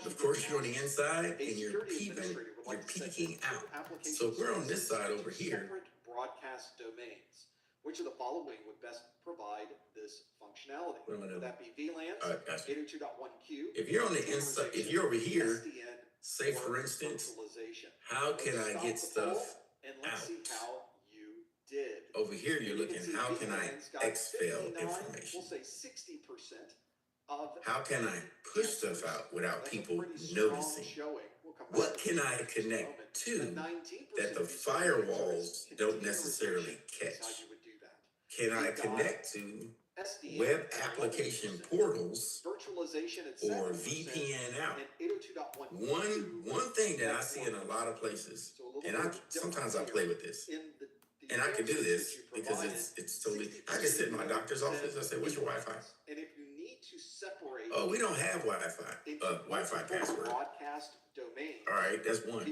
of course, you're on the inside and you're peeking out. So if we're on this side over here,
broadcast domains. Which of the following would best provide this functionality? Would that be VLANs,
gotcha.
802.1q?
If you're on the inside, if you're over here,
SDN,
say
or
for instance,
virtualization.
how can
Let's
I
stop
get
the
stuff
poll and let's see
out?
how you did.
Over here, you're
You can
looking,
see
how can I
VLANs got
exfil
59,
information?
We'll say 60%
How can I push stuff out without people noticing? What can I connect to that the firewalls don't necessarily catch? Can I connect to web application portals or VPN out? One thing that I see in a lot of places, and sometimes I play with this, and I can do this because it's totally. I can sit in my doctor's office. I say, "What's your Wi-Fi?"
And if you need to separate,
oh, we don't have Wi-Fi. Wi-Fi password.
Broadcast domain.
All right, that's one.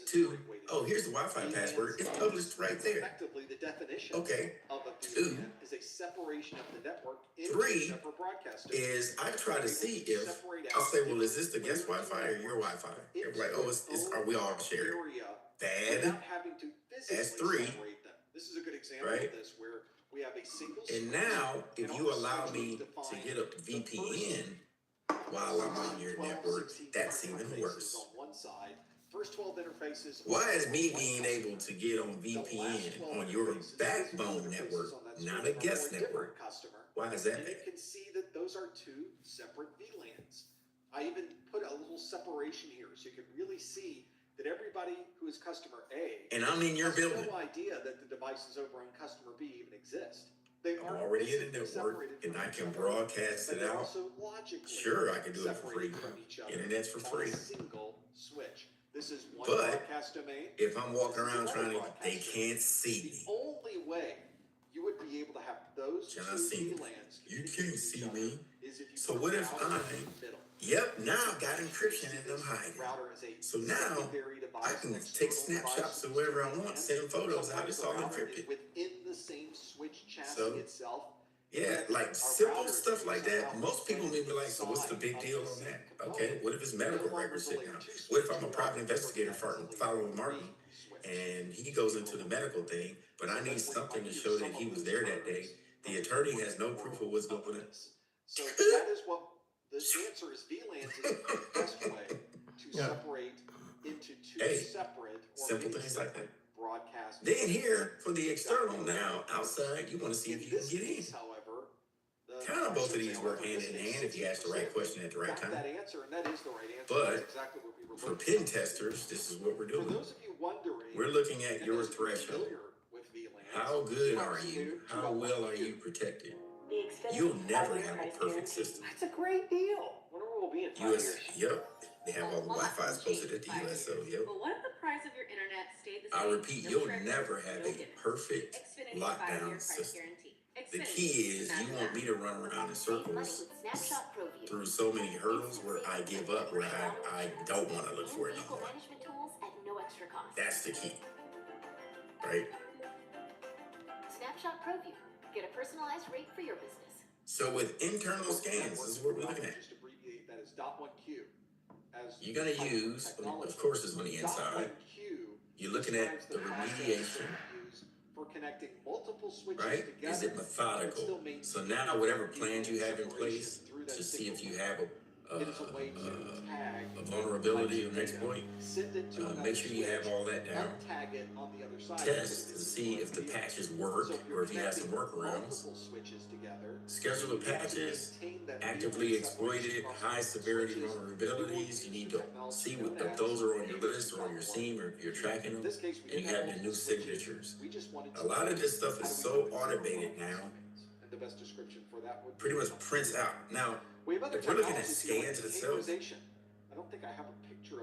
Two. Oh, here's the Wi-Fi password. It's published right there.
Effectively, the definition
okay.
of a
Two
is a separation of the network into
three
separate broadcast
is I try to see if I'll say, well, is this the guest Wi-Fi or your Wi-Fi? They're like, oh, are we all shared? Bad. That's three.
This is a good example
right?
of this where we have a single.
And now, if you allow me to get a VPN while I'm on your network, that's even worse.
On one side, first 12 interfaces.
Why is me being able to get on VPN on your backbone network, not a guest network? Why is that?
And you can see that those are two separate VLANs. I even put a little separation here so you can really see that everybody who is customer A
and I'm in your building.
No idea that the devices over on customer B even exist. They
I'm already in the network and I can broadcast it out. Sure, I can do it for free. Internet's for free.
Single switch. This is one
but
broadcast domain.
If I'm walking around trying to, they can't see me.
The only way you would be able to have those two VLANs.
You can't see me. So what if Yep, now I've got encryption and I'm hiding. So now I can take snapshots of wherever I want, send photos out, it's all encrypted.
Within the same switch chassis itself.
Yeah, like simple stuff like that. Most people may be like, so what's the big deal on that? Okay, what if it's medical records sitting out? What if I'm a private investigator following Martin and he goes into the medical thing, but I need something to show that he was there that day. The attorney has no proof of what's going on.
So that is what the answer is. VLANs is the best way to separate into two separate
simple things like that.
Broadcast.
Then here for the external now outside, you want to see if you can get in.
However,
kind of both of these work hand in hand if you ask the right question at the right time.
That answer, and that is the right answer.
But
exactly what we were
for pen testers, this is what we're doing.
For those of you wondering,
we're looking at your threshold. How good are you? How well are you protected? You'll never have a perfect system.
That's a great deal. Wonder where we'll be in 5 years.
Yep. They have all the Wi-Fi's posted at the USO. Yep.
But what if the price of your internet stayed the
I
same?
repeat, you'll never have a perfect lockdown system. The key is you want me to run around in circles through so many hurdles where I give up, where I don't want to look for it anymore. That's the key. Right?
Snapshot ProView. Get a personalized rate for your business.
So with internal scans, this is what we're looking at.
Just abbreviate that as .1Q.
You're going to use, of course, it's on the inside. You're looking at the remediation.
For connecting multiple switches
right?
together.
Is it methodical? So now whatever plans you have in place to see if you have a vulnerability or an exploit, make sure you have all that down. Test to see if the patches work or if you have some workarounds. Schedule the patches, actively exploited high severity vulnerabilities. You need to see if those are on your list or on your SIEM or if you're tracking them and you have the new signatures. A lot of this stuff is so automated now, pretty much prints out. Now, if we're looking at scans itself,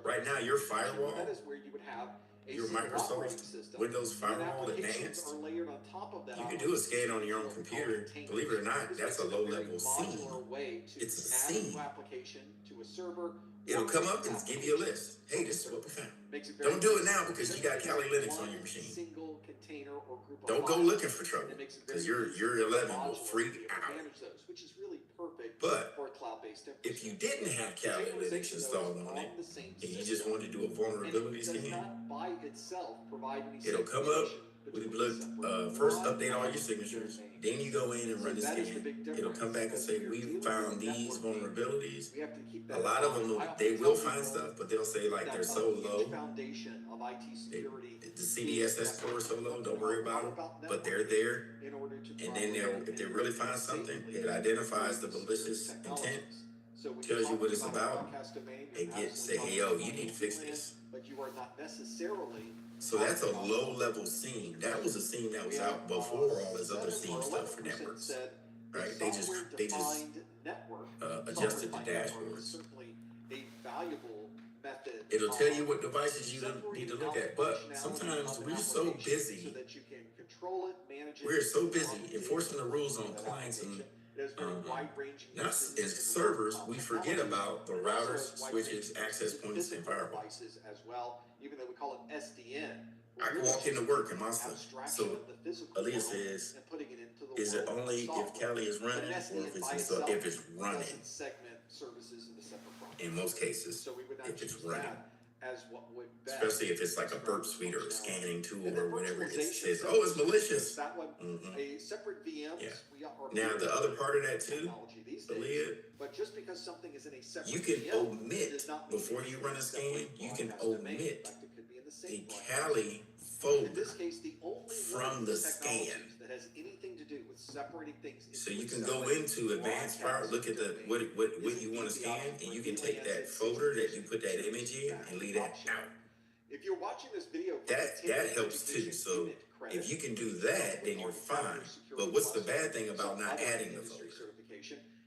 right now your firewall, your Microsoft Windows Firewall Advanced, you can do a scan on your own computer. Believe it or not, that's a low-level SIEM. It's a SIEM. It'll come up and give you a list. Hey, this is what we found. Don't do it now because you got Kali Linux on your machine. Don't go looking for trouble because your 11 will freak out. But if you didn't have Kali Linux installed on it and you just wanted to do a vulnerability scan, it'll come up. We look, first update all your signatures, then you go in and run the scan. It'll come back and say, we found these vulnerabilities. A lot of them, they will find stuff, but they'll say like they're so low. The CDSS score is so low, don't worry about them, but they're there. And then if they really find something, it identifies the malicious intent.
So when
tells you
you're
what it's
talking about a
about,
broadcast domain,
and
you're
say,
absolutely
hey, yo,
talking
you
about
need to fix
VPN,
this.
but you are not necessarily.
So that's a low level scene. That was a scene that was out before all this other scene stuff for networks. Right? They just adjusted the dashboards.
Certainly a valuable method.
It'll tell you what devices you need to look at, but sometimes we're so busy.
So that you can control it, manage it.
We're so busy enforcing the rules on clients and not as servers, we forget about the routers, switches, access points, and firewalls.
As well, even though we call it SDN.
I can walk into work and my stuff. So Aaliyah says, is it only if Cali is running or if it's running? In most cases, if it's running. Especially if it's like a burp suite or a scanning tool or whatever, it says, oh, it's malicious.
A separate VMs.
Yeah. Now the other part of that too, Aaliyah,
but just because something is in a separate
you can
VM
omit before you run a scan, you can omit the Cali folder from the scan.
that has anything to do with separating things.
So you can go into advanced part, look at the what you want to scan, and you can take that folder that you put that image in and leave that out.
If you're watching this video,
that helps too. So if you can do that, then you're fine. But what's the bad thing about not adding the folder?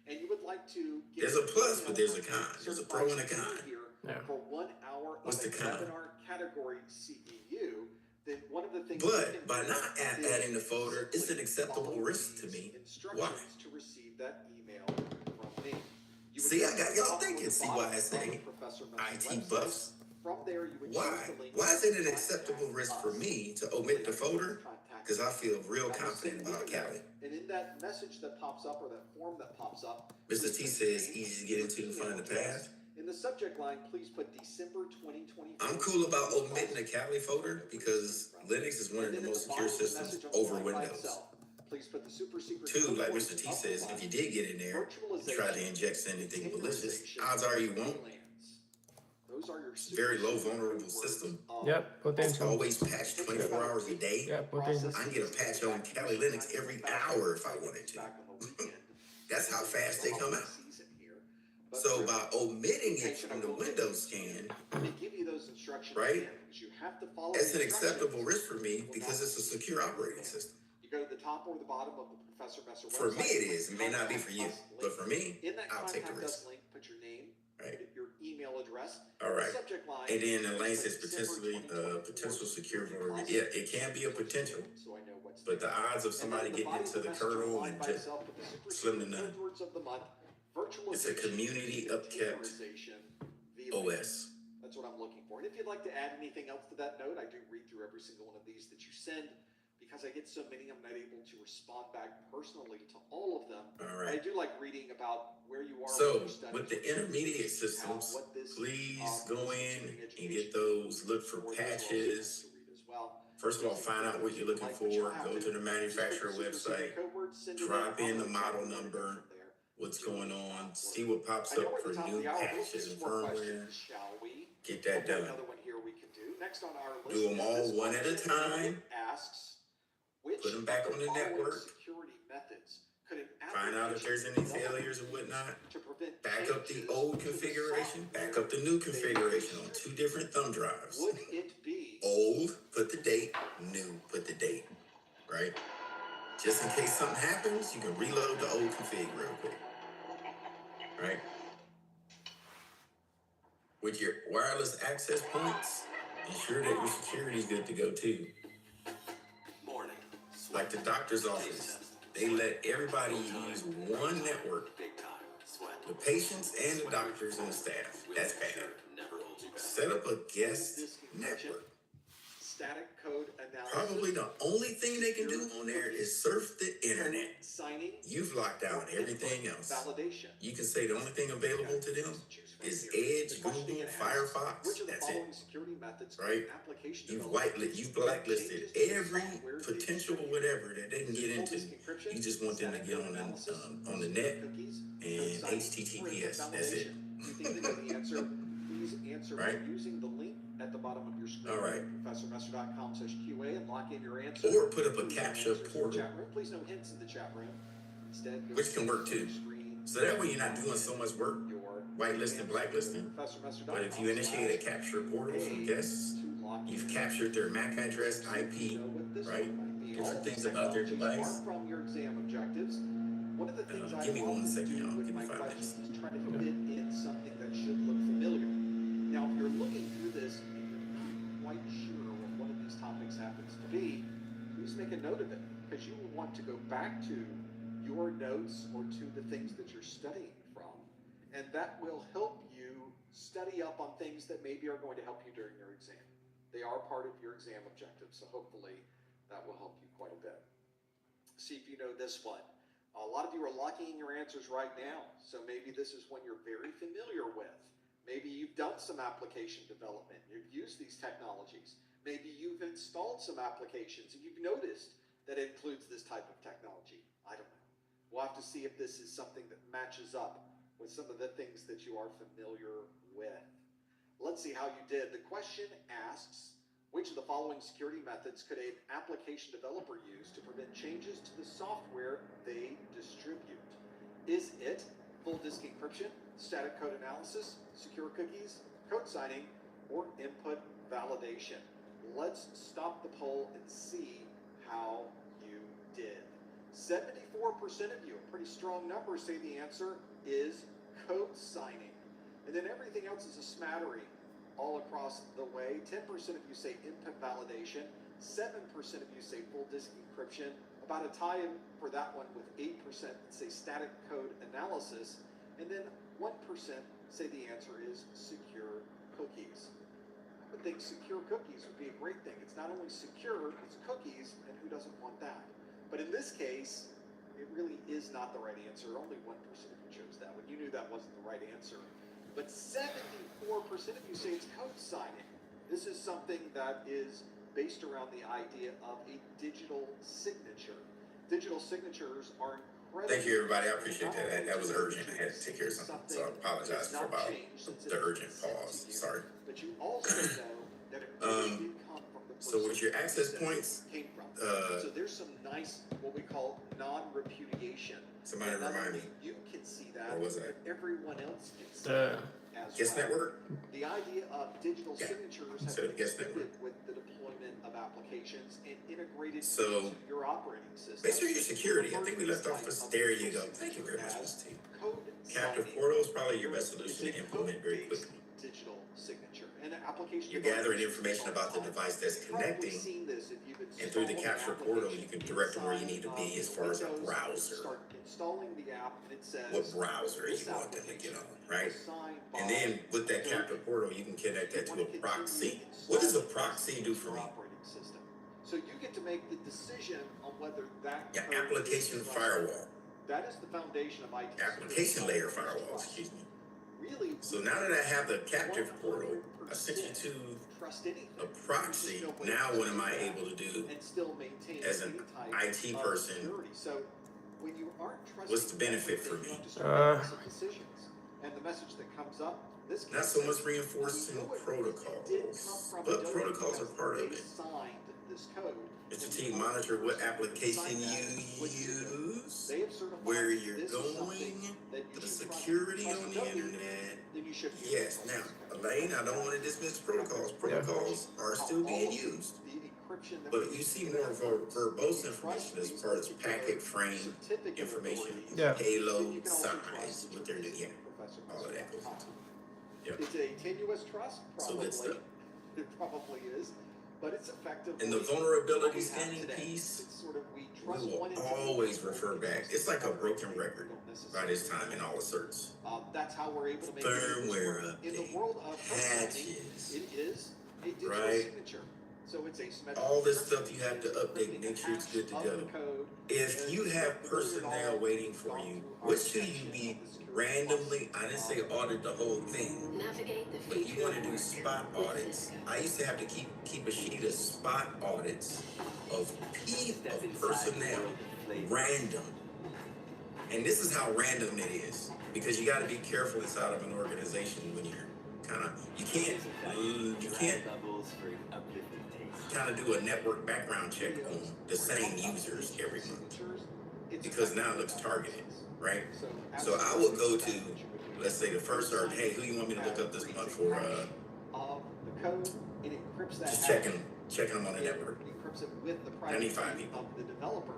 And you would like to
there's a plus, but there's a con. There's a pro and a con.
Yeah.
For 1 hour
What's the con?
webinar category CEU, then one of the things.
But by not adding the folder, it's an acceptable risk to me. Why?
To receive that email from me.
See, I got y'all thinking. See why I say IT buffs?
From there, you would
Why? Why is it an acceptable risk for me to omit the folder? Because I feel real confident about Cali.
And in that message that pops up or that form that pops up,
Mr. T says easy to get into, find the path.
in the subject line, please put December 2024.
I'm cool about omitting the Cali folder because Linux is one of the most secure systems over Windows.
Please put the super secret.
Two, like Mr. T says, if you did get in there and try to inject anything malicious, odds are you won't. It's a very low vulnerable system.
Yep,
It's
potential.
always patched 24 hours a day.
Yeah, potential.
I can get a patch on Kali Linux every hour if I wanted to. That's how fast they come out. So by omitting it from the Windows scan, right, it's an acceptable risk for me because it's a secure operating system.
You go to the top or the bottom of the Professor Messer website.
For me it is. It may not be for you. But for me, I'll take the risk.
Link, put your name,
right,
your email address,
all right.
subject line,
and then the lane says potential secure vulnerability. Yeah, it can be a potential.
So I know what's
But the odds of somebody getting into the kernel and just slim to none. It's a community upkept OS.
That's what I'm looking for. And if you'd like to add anything else to that note, I do read through every single one of these that you send. Because I get so many, I'm not able to respond back personally to all of them.
All right.
I do like reading about where you are.
So with the intermediate systems, please go in and get those. Look for patches. First of all, find out what you're looking for. Go to the manufacturer website. Drop in the model number. What's going on? See what pops up for new patches and firmware. Get that done. Do them all one at a time. Put them back on the network. Find out if there's any failures or whatnot. Back up the old configuration. Back up the new configuration on 2 different thumb drives. Old, put the date. New, put the date. Right? Just in case something happens, you can reload the old config real quick. Right? With your wireless access points, ensure that your security is good to go too. Like the doctor's office, they let everybody use one network. The patients and the doctors and the staff. That's bad. Set up a guest network.
Static code analysis.
Probably the only thing they can do on there is surf the internet. You've locked down everything else. You can say the only thing available to them is Edge, Google, Firefox. That's it. Right? You've blacklisted every potential whatever that they can get into. You just want them to get on the net and HTTPS. That's it. Right?
Using the link at the bottom of your screen.
All right.
ProfessorMesser.com/QA and lock in your answer.
Or put up a CAPTCHA portal.
Please no hints in the chat room. Instead,
which can work too. So that way you're not doing so much work, whitelisting, blacklisting. But if you initiate a capture portal from guests, you've captured their MAC address, IP, right? Different things about their device.
From your exam objectives, one of the things I
Give me 1 second,
do
y'all.
with
Give me
my
5
questions
minutes.
is try to fit in something that should look familiar. Now, if you're looking through this and you're not quite sure what one of these topics happens to be, please make a note of it, because you will want to go back to your notes or to the things that you're studying from, and that will help you study up on things that maybe are going to help you during your exam. They are part of your exam objectives, so hopefully that will help you quite a bit. See if you know this one. A lot of you are locking in your answers right now, so maybe this is one you're very familiar with. Maybe you've done some application development, you've used these technologies. Maybe you've installed some applications and you've noticed that it includes this type of technology. I don't know. We'll have to see if this is something that matches up with some of the things that you are familiar with. Let's see how you did. The question asks, which of the following security methods could an application developer use to prevent changes to the software they distribute? Is it full disk encryption, static code analysis, secure cookies, code signing, or input validation? Let's stop the poll and see how you did. 74% of you, a pretty strong number, say the answer is code signing. And then everything else is a smattering all across the way. 10% of you say input validation. 7% of you say full disk encryption. About a tie for that one with 8% that say static code analysis. And then 1% say the answer is secure cookies. I would think secure cookies would be a great thing. It's not only secure, it's cookies, and who doesn't want that? But in this case, it really is not the right answer. Only 1% of you chose that one. You knew that wasn't the right answer. But 74% of you say it's code signing. This is something that is based around the idea of a digital signature. Digital signatures are incredible.
Thank you, everybody. I appreciate that. That was urgent. I had to take care of something, so I apologize for about the urgent pause. Sorry.
But you also know that it really did come from the
So with your access points,
came from. So there's some nice, what we call non-repudiation.
Somebody remind me.
You can see that.
What was that?
Everyone else can see that as
Guest
well.
network?
The idea of digital signatures has
So
been
guest
extended
network.
with the deployment of applications and integrated
So,
into your operating system.
based on your security, I think we left off this. There you go. Thank you very much, Ms. T. Captive portal is probably your best solution to implement very quickly.
Digital signature. And application
You're gathering information about the device that's connecting, and through the capture portal, you can direct them where you need to be as far as a browser.
Start installing the app, and it says
What browser you want them to get on, right? And then with that capture portal, you can connect that to a proxy. What does a proxy do for me?
So you get to make the decision on whether that
Yeah, application firewall.
That is the foundation of IT.
Application layer firewall, excuse me.
Really,
so now that I have the captive portal, I sent you to a proxy. Now what am I able to do as an IT person?
So when you aren't
what's the benefit for me?
And the message that comes up, this
not so much reinforcing protocols, but protocols are part of it. Mr. T, monitor what application you use, where you're going, the security on the internet. Yes, now, Elaine, I don't want to dismiss protocols. Protocols are still being used. But you see more verbose information as far as packet frame information, payload size, what they're doing. Yeah, all of that goes into it.
It's a tenuous trust,
so good stuff.
It probably is. But it's effective.
In the vulnerability scanning piece, we will always refer back. It's like a broken record by this time in all asserts.
That's how we're able to make
firmware
in the world of
patches.
It is a digital signature. So it's a
all this stuff you have to update, make sure it's good to go. If you have personnel waiting for you, what should you be randomly, I didn't say audit the whole thing, but you want to do spot audits. I used to have to keep a sheet of spot audits of personnel, random. And this is how random it is, because you got to be careful inside of an organization when you're you can't kind of do a network background check on the same users every month, because now it looks targeted. right?
So
So I would go to, let's say the first search, hey, who you want me to look up this month for,
of the code, it encrypts that
just
hash.
checking them on the
It
network.
encrypts it with the
I need
private
5
key
people.
of the developer.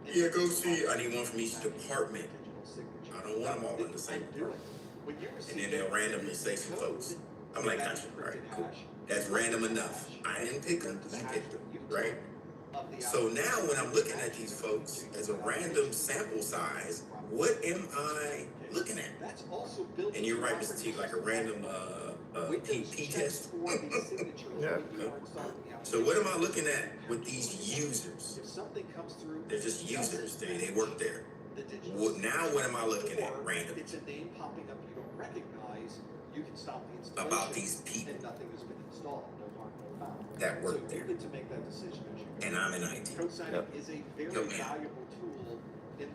And
Yeah,
then
go
it
see, I
provides
need one from each department.
digital signature.
I don't want them all in the same
Do it.
department.
When you
And
receive
then they'll randomly say some folks. I'm like,
that
gotcha, all right,
encrypted
cool.
hash,
That's random enough. I didn't pick them, you picked them, right?
of the
So now when I'm looking at these folks as a random sample size, what am I looking at?
That's also built
And you're right, Mr. T, like a random P test.
Yeah.
So what am I looking at with these users?
If something comes through,
They're just users. They work there. Now what am I looking at? Random.
It's a name popping up you don't recognize. You can stop the installation.
About these people.
And nothing has been installed. No harm, no foul.
That work
so
there.
you get to make that decision as you go.
And I'm in IT.
Code signing is a very
Go, man.
valuable tool in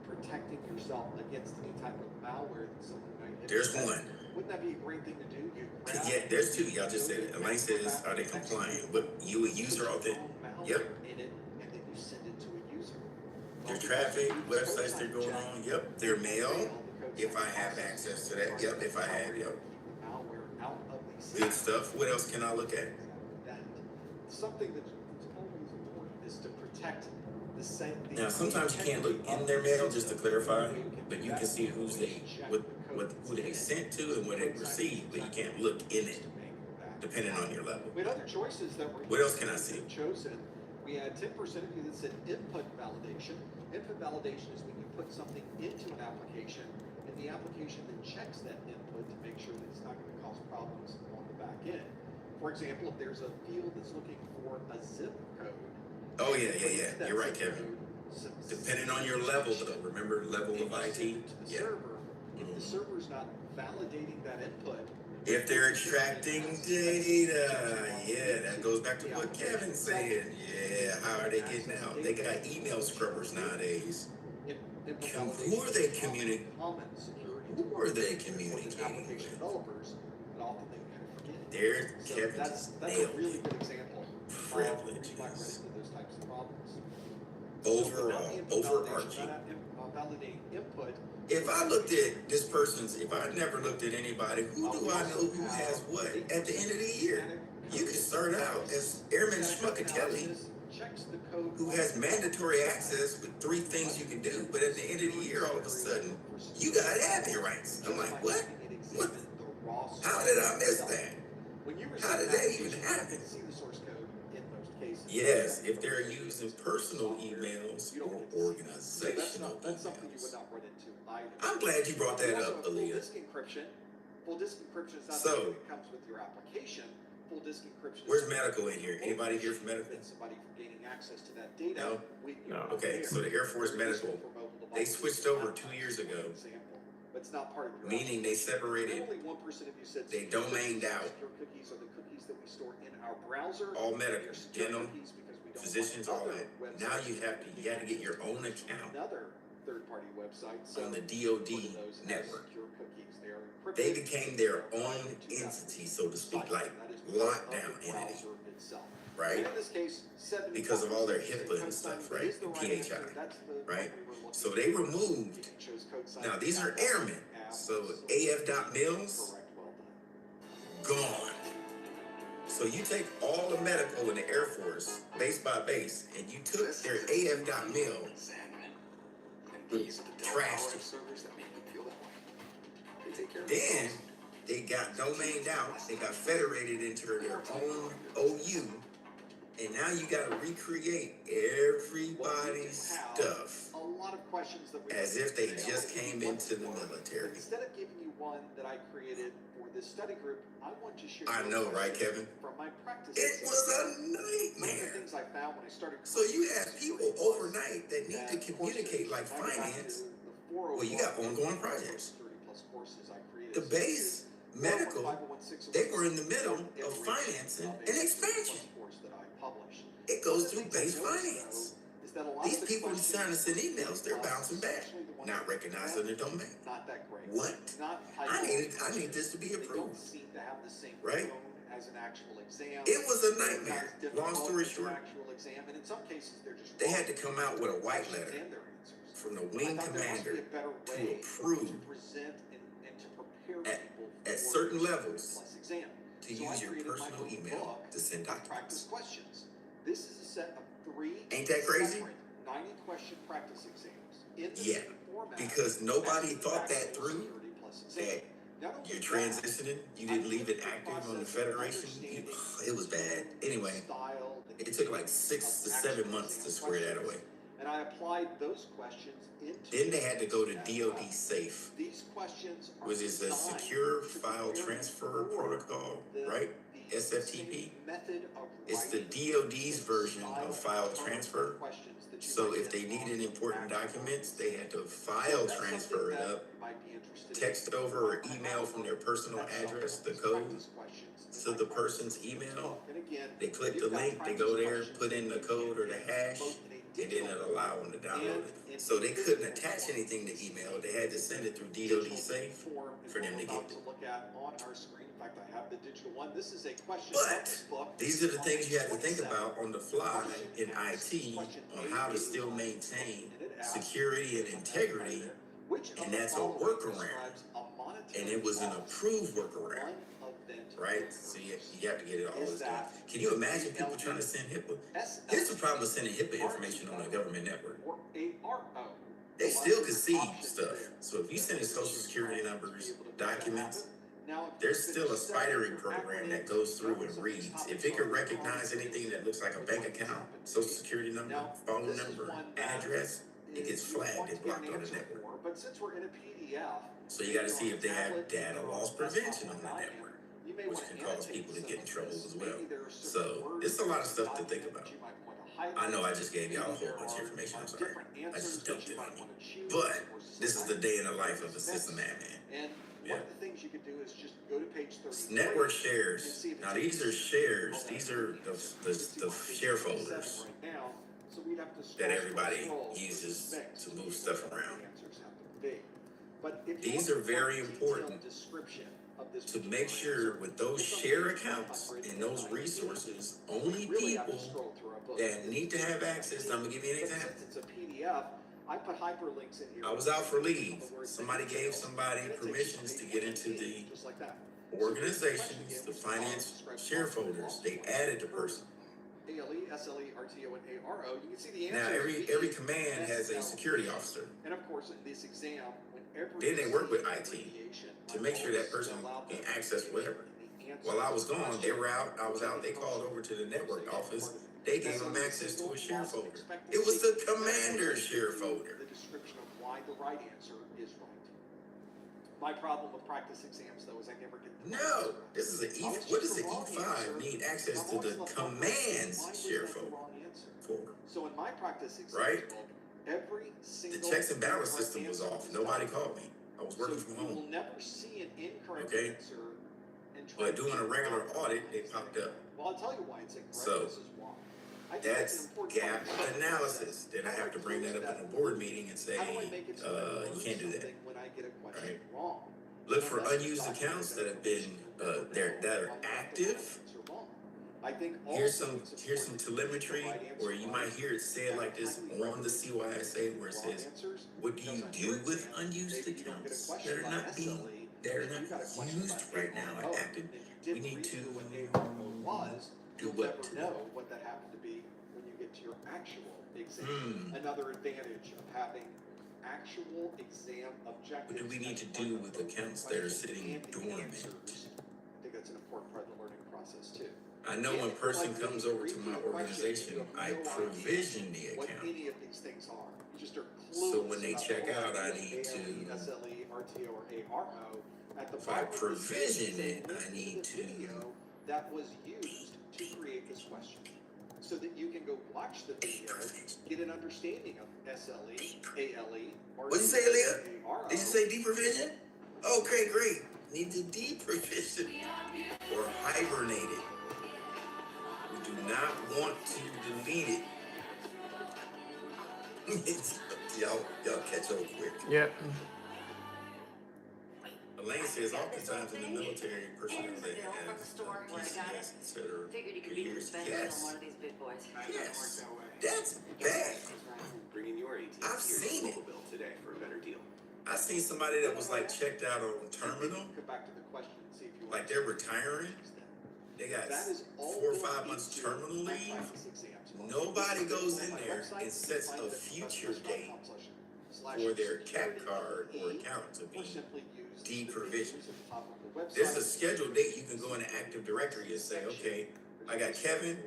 protecting yourself against any type of malware that someone might hit.
There's one.
Wouldn't that be a great thing to do? You grab
Yeah, there's two. Y'all just said it. Elaine says, are they compliant? But you a user authentic? Yep.
in it, and then you send it to a user.
Their traffic, websites they're going on. Yep. Their mail. If I have access to that. Yep. If I have. Yep.
Malware out of the
Good stuff. What else can I look at?
That something that's always important is to protect the same.
Now, sometimes you can't look in their mail just to clarify, but you can see who they sent to and what they received, but you can't look in it, depending on your level.
We had other choices that were.
What else can I see?
Chosen. We had 10% of you that said input validation. Input validation is when you put something into an application, and the application then checks that input to make sure that it's not going to cause problems on the back end. For example, if there's a field that's looking for a zip code.
Oh yeah. You're right, Kevin. Depending on your level, though. Remember, level of IT. Yeah.
If the server's not validating that input.
If they're extracting data, yeah, that goes back to what Kevin's saying. Yeah, how are they getting out? They got email scrubbers nowadays. Who are they communicating? Who are they communicating with? There, Kevin just nailed it. Privileges. Overarching. If I looked at this person's, if I never looked at anybody, who do I know who has what at the end of the year? You could start out as Airman Schmuckatelli, who has mandatory access with 3 things you can do, but at the end of the year, all of a sudden, you got admin rights. I'm like, what? How did I miss that? How did that even happen? Yes, if they're using personal emails or organizational emails. I'm glad you brought that up, Aaliyah.
Full disk encryption is not
So,
something that comes with your application. Full disk encryption.
Where's medical in here? Anybody here from medical?
Somebody from gaining access to that data.
No. Okay, so the Air Force Medical, they switched over 2 years ago,
But it's not part of your
meaning they separated,
Only 1% of you said
they domained out
secure cookies are the cookies that we store in our browser.
all medical,
Secure
dental,
cookies because we don't
physicians,
want
all
other
that. Now
websites
you have to get your own account
another third-party website. So
on the
one
DoD
of those has
network.
secure cookies. They are encrypted.
They became their own entity, so to speak, like lockdown entity, right?
And in this case, 70%
Because of all their
say
HIPAA and
code
stuff,
signing
right?
is the
And
right answer.
PHI,
That's the
right?
one we were looking
So
for.
they removed.
You chose code signing.
Now these are airmen, so AF.mills, gone. So you take all the medical in the Air Force, base by base, and you took their AF.mil, trashed it. Then they got domained out, they got federated into their own OU, and now you gotta recreate everybody's stuff
A lot of questions that we
as if they just came into the military.
Instead of giving you one that I created for this study group, I want to share.
I know, right, Kevin?
From my practice.
It was a
One of the
nightmare.
things I found when I started.
So you have people overnight that need to communicate like finance. Well, you got ongoing projects. The base medical, they were in the middle of financing and expansion. It goes through base finance. These people are trying to send emails, they're bouncing back, not recognizing the domain.
Not that great.
What? I need this to be approved. Right?
As an actual exam.
It was a nightmare. Long story short,
Actual exam, and in some cases they're just
they had to come out with a white letter. from the
I
wing
thought there must be
commander
a better
to
way
approve
to present and to prepare
at,
people
at
for
certain
your
levels
Plus exam.
to
So I
use your
created my
personal
own
email
book
to send
of practice
documents.
questions. This is a set of 3
Ain't that crazy?
separate 90-question practice exams in the
Yeah,
same format
because
as
nobody
the
thought that
actual
through.
Security Plus exam.
That
Not only
you're
that,
transitioning, you
I
didn't leave
took
it
the
active on the
process of
Federation.
understanding
It was bad. Anyway,
style, the
it took like
cadence
6
of
to 7
actual
months to
exam
square that
questions,
away.
and I applied those questions into
Then they had to go to
as
DoD
well.
Safe,
These questions are
which is a
designed
secure
to
file
prepare you
transfer
for
protocol,
the
right?
same
SFTP.
method of
It's the
writing
DoD's
and
version
style
of file
of
transfer.
questions that you
So
might
if they
get
needed
on
important
actual
documents,
exams.
they had to
So
file
that's
transfer
something
it
that
up,
you might be interested
text
in.
over or email from their personal address the code
Practice questions
to
in
the
my
person's
practice
email.
book. And again,
They click the
you've got
link, they
practice
go there,
questions
put in the
that you
code or
can
the
get
hash,
both in a
and then
digital
it allow them to download it.
and
So
in
they
a
couldn't
physical
attach
form.
anything to email. They had to send it through DoD
Digital
Safe
form is
for
what
them
we're
to
about
get.
to look at on our screen. In fact, I have the digital one. This is a question from
But
this book.
these are the
on
things you have to think
27.
about on the fly
Question
in
asks,
IT
question
on how to still
881,
maintain
and it asks,
security and integrity,
which of
and
the
that's a
following
workaround.
describes a monetary
And it was an
loss
approved
when
workaround,
one event
right? So you have to get it all
Is
this done.
that
Can you imagine people trying to send HIPAA? Here's the problem with sending HIPAA information on a government network.
or ARO?
They still can see stuff. So if you send in social security numbers, documents,
Now,
there's still a spidering program that goes through and reads. If it can recognize anything that looks like a bank account, social security number, phone number, address, it gets flagged and blocked on the network.
But since we're in a PDF,
So you got to see if they have data loss prevention on the network, which can cause people to get in trouble as well. So it's a lot of stuff to think about. I know I just gave y'all a whole bunch of information. I'm sorry. I just dumped it on you. But this is the day in the life of a system admin.
And one of the things you could do is just go to page 30.
Network shares. Now these are shares. These are the share folders that everybody uses to move stuff around. These are very important to make sure with those share accounts and those resources, only people that need to have access. I'm gonna give you an example.
It's a PDF. I put hyperlinks in here.
I was out for leave. Somebody gave somebody permissions to get into the
just like that.
organizations, the finance share folders. They added the person.
ALE, SLE, RTO, and ARO. You can see the
Now
answers.
every command has a security officer.
And of course, in this exam, whenever
Then they work with IT
abbreviation,
to make sure that person can access whatever. While I was gone, they were out, I was out, they called over to the network office. They gave them access to a share folder. It was the commander's share folder.
The description of why the right answer is right. My problem with practice exams, though, is I never get the
No, this is an E. What does the E5 need access to the command's share folder for?
So in my practice exam
Right?
book, every
The
single
checks and balance
incorrect
system was
answer
off.
is
Nobody
right.
called me. I was working
So
from
you will
home.
never see an incorrect
Okay.
answer and try
But
to
doing a
figure
regular
out
audit,
why
they
it's
popped
incorrect.
up.
Well, I'll tell you why it's incorrect.
So,
This is why. I think
that's
an important
gap
part of the
analysis. Then I have to bring that up in a board meeting and say,
How do I make it so that I learn
you can't do that.
something when I get a question
Right.
wrong?
Look for unused accounts that have been that are active.
I think
Here's some telemetry where you might hear it said like this on the CYSA where it says, what do you do with unused accounts that are not used right now and active? We need to do what to
know what that happened to be when you get to your actual exam. Another advantage of having actual exam objectives.
What do we need to do with accounts that are sitting dormant?
I think that's an important part of the learning process too.
I know when a person comes over to my organization, I provision the
What
account.
any of these things are. You just are
So when
clueless
they
about
check
what
out, I
ALE,
need to,
SLE, RTO, or ARO. At the
if I
bottom of this
provision
page,
it,
there's a
I
link
need
to the
to,
video that was used to create this question, so that you can go watch the video, get an understanding of SLE, ALE, RTO,
What'd you say, Aaliyah?
ARO.
Did you say deprovision? Okay, great. Need to deprovision or hibernate it. We do not want to delete it. y'all catch on quick.
Yeah.
Elaine says oftentimes in the military, personnel that have PCS, etc.,
Figured you
for
could be
years.
suspended
Yes.
on one of these big boys.
Yes. That's bad.
Bring in your ATM.
I've seen it.
Bill today for a better deal.
I seen somebody that was like checked out on terminal,
Come back to the question and see if you
like they're retiring. They got
That is all
4 or
built
5 months
into
terminal
my
leave.
practice exams.
Nobody goes in
On my
there
website,
and
you
sets
can
a
find it at
future date
professormesser.com/slash
for their CAP
security
card or
key,
account to
or
be
simply use the
deprovisioned.
pictures at the top of the website.
There's a scheduled date you can go in the Active Directory and say, okay, I got Kevin.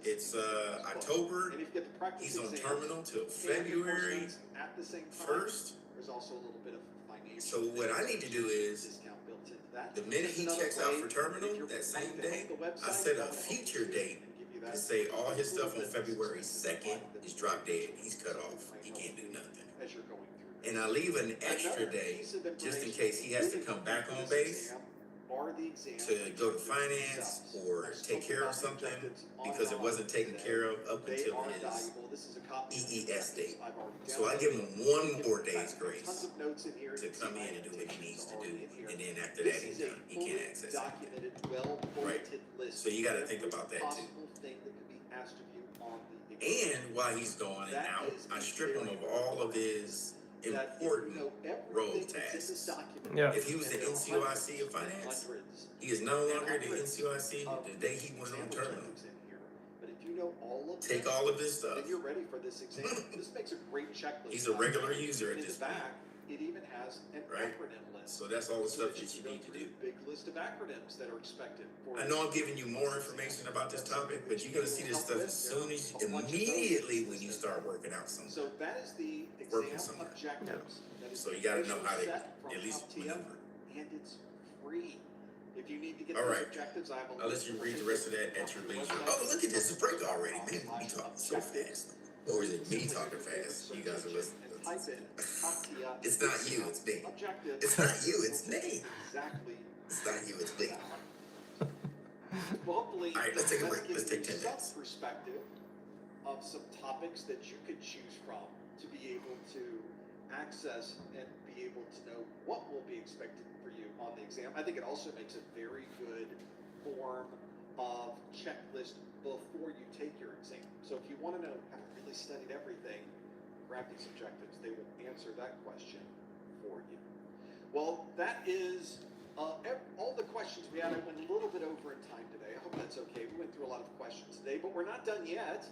It's October.
And if you get the practice
He's on
exams
terminal till
and the
February
course notes at the same time,
1st.
there's also a little bit of financial.
So what I need to do is,
discount built into that.
the minute he
Another
checks out
way,
for terminal
if you're
that same
planning to
day,
help the
I
website,
set a
I'm gonna help
future
you
date
and give you
to
that.
say all his stuff on
Little bit
February
of
2nd is drop dead. He's cut off. He can't do nothing.
As you're going through.
And I leave an extra
Another
day
piece of
just in
information
case he has to
really
come back on
for this
base
exam are the exam
to go to
objectives
finance
themselves.
or
I've
take
spoken
care of
about the
something
objectives on
because it
and on
wasn't taken
today.
care of up
They
until
are
his
valuable. This is a copy of the
EES date.
I've already
So I
downloaded.
give him one more day's
Tons
grace
of notes in here.
to
You can
come
see
in
my
and do what he needs to do.
annotations are already in
And
here.
then after
This
that he's
is a
done. He can't
fully
access it.
documented, well-bulleted list.
So you gotta
of
think
every
about that too.
possible thing that could be asked of you on the exam.
And while he's gone and
That
out,
is
I
a
strip him
very
of all of his
that if you
important
know
role
everything that's in this
tasks.
document,
Yeah.
If he was the
and there are
NCOIC of
hundreds
finance,
and hundreds
he is no
and
longer the
hundreds
NCOIC
of
the day he went on
exam
terminal.
objectives in here. But if you know all of
Take
them,
all of this stuff.
then you're ready for this exam. This makes a great checklist.
He's a regular
document.
user at
And in
this
the
point.
back, it even has an
Right.
acronym list.
So that's all the
So
stuff that you
go
need to
through
do.
a big list of acronyms that are expected for
I know I'm giving you more information about this topic, but you're gonna see this stuff as soon as immediately when you start working out something.
So that is the
Working
exam
somewhere.
objectives. That is
So
the
you gotta know
official
how to
set from
at least
CompTIA,
maneuver.
and it's free. If you need to get
All
those
right.
objectives, I have a
I'll let
list
you
of
read the rest of that at your leisure. Oh, look at this, it's a break already. Man, we talking so fast. Or is it me talking fast? You guys are listening.
And type in CompTIA.
It's not you, it's me.
Objective.
It's not you, it's me.
Exactly.
It's not you, it's me.
Well, hopefully,
All right, let's take a break.
give
Let's take
you
10
some
minutes.
perspective of some topics that you could choose from to be able to access and be able to know what will be expected for you on the exam. I think it also makes a very good form of checklist before you take your exam. So if you want to know, have I really studied everything? Grab these objectives. They will answer that question for you. Well, that is all the questions we had. I went a little bit over in time today. I hope that's okay. We went through a lot of questions today, but we're not done yet.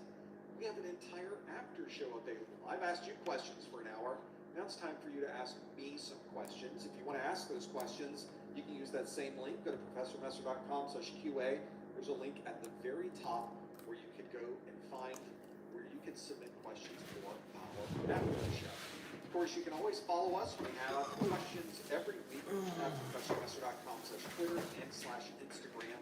We have an entire after show available. I've asked you questions for an hour. Now it's time for you to ask me some questions. If you want to ask those questions, you can use that same link. Go to professormesser.com/QA. There's a link at the very top where you can go and find where you can submit questions for our after show. Of course, you can always follow us. We have questions every week at professormesser.com/Twitter and /Instagram.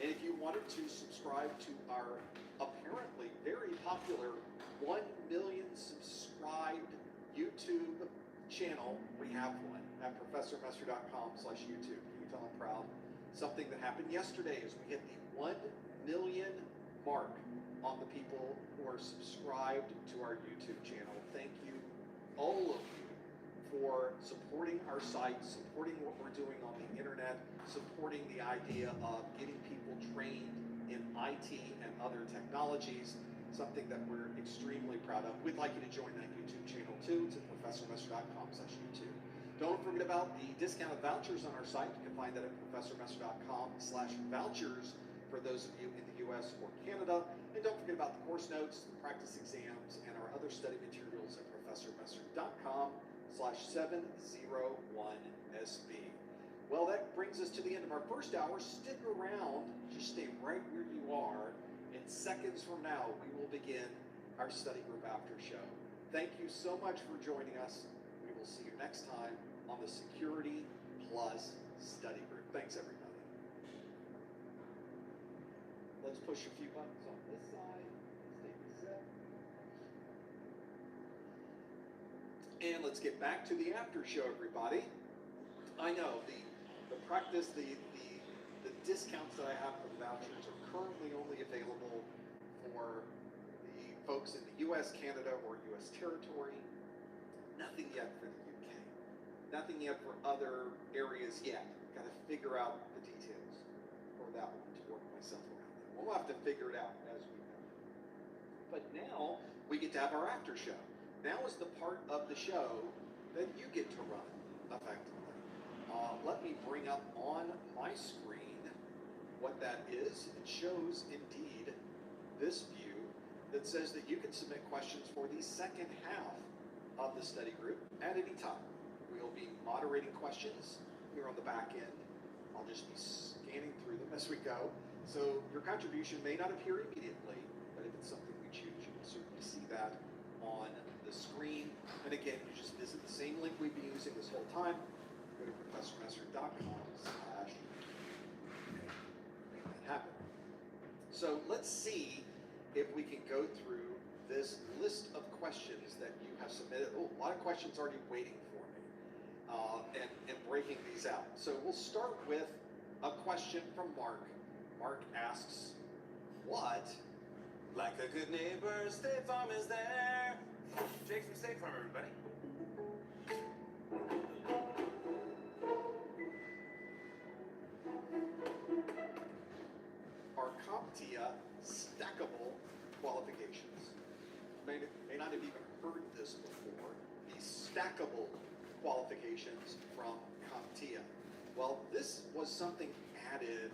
And if you wanted to subscribe to our apparently very popular 1 million subscribed YouTube channel, we have one at professormesser.com/YouTube. Can you tell I'm proud? Something that happened yesterday is we hit the 1 million mark on the people who are subscribed to our YouTube channel. Thank you, all of you, for supporting our site, supporting what we're doing on the internet, supporting the idea of getting people trained in IT and other technologies, something that we're extremely proud of. We'd like you to join that YouTube channel too. It's at professormesser.com/YouTube. Don't forget about the discounted vouchers on our site. You can find that at professormesser.com/vouchers for those of you in the US or Canada. And don't forget about the course notes, the practice exams, and our other study materials at professormesser.com/701SB. Well, that brings us to the end of our first hour. Stick around. Just stay right where you are. In seconds from now, we will begin our study group after show. Thank you so much for joining us. We will see you next time on the Security Plus Study Group. Thanks, everybody. Let's push a few buttons on this side. Stay reset. And let's get back to the after show, everybody. I know the practice, the discounts that I have for the vouchers are currently only available for the folks in the US, Canada, or US territory. Nothing yet for the UK. Nothing yet for other areas yet. Got to figure out the details for that one to work myself around. We'll have to figure it out as we go. But now we get to have our after show. Now is the part of the show that you get to run effectively. Let me bring up on my screen what that is. It shows indeed this view that says that you can submit questions for the second half of the study group at any time. We'll be moderating questions here on the back end. I'll just be scanning through them as we go. So your contribution may not appear immediately, but if it's something we choose, you will certainly see that on the screen. And again, you just visit the same link we've been using this whole time. Go to professormesser.com/make that happen. So let's see if we can go through this list of questions that you have submitted. Oh, a lot of questions already waiting for me, and breaking these out. So we'll start with a question from Mark. Mark asks, what?
Like a good neighbor, State Farm is there. Jake from State Farm, everybody.
Are CompTIA stackable qualifications? May not have even heard this before. These stackable qualifications from CompTIA. Well, this was something added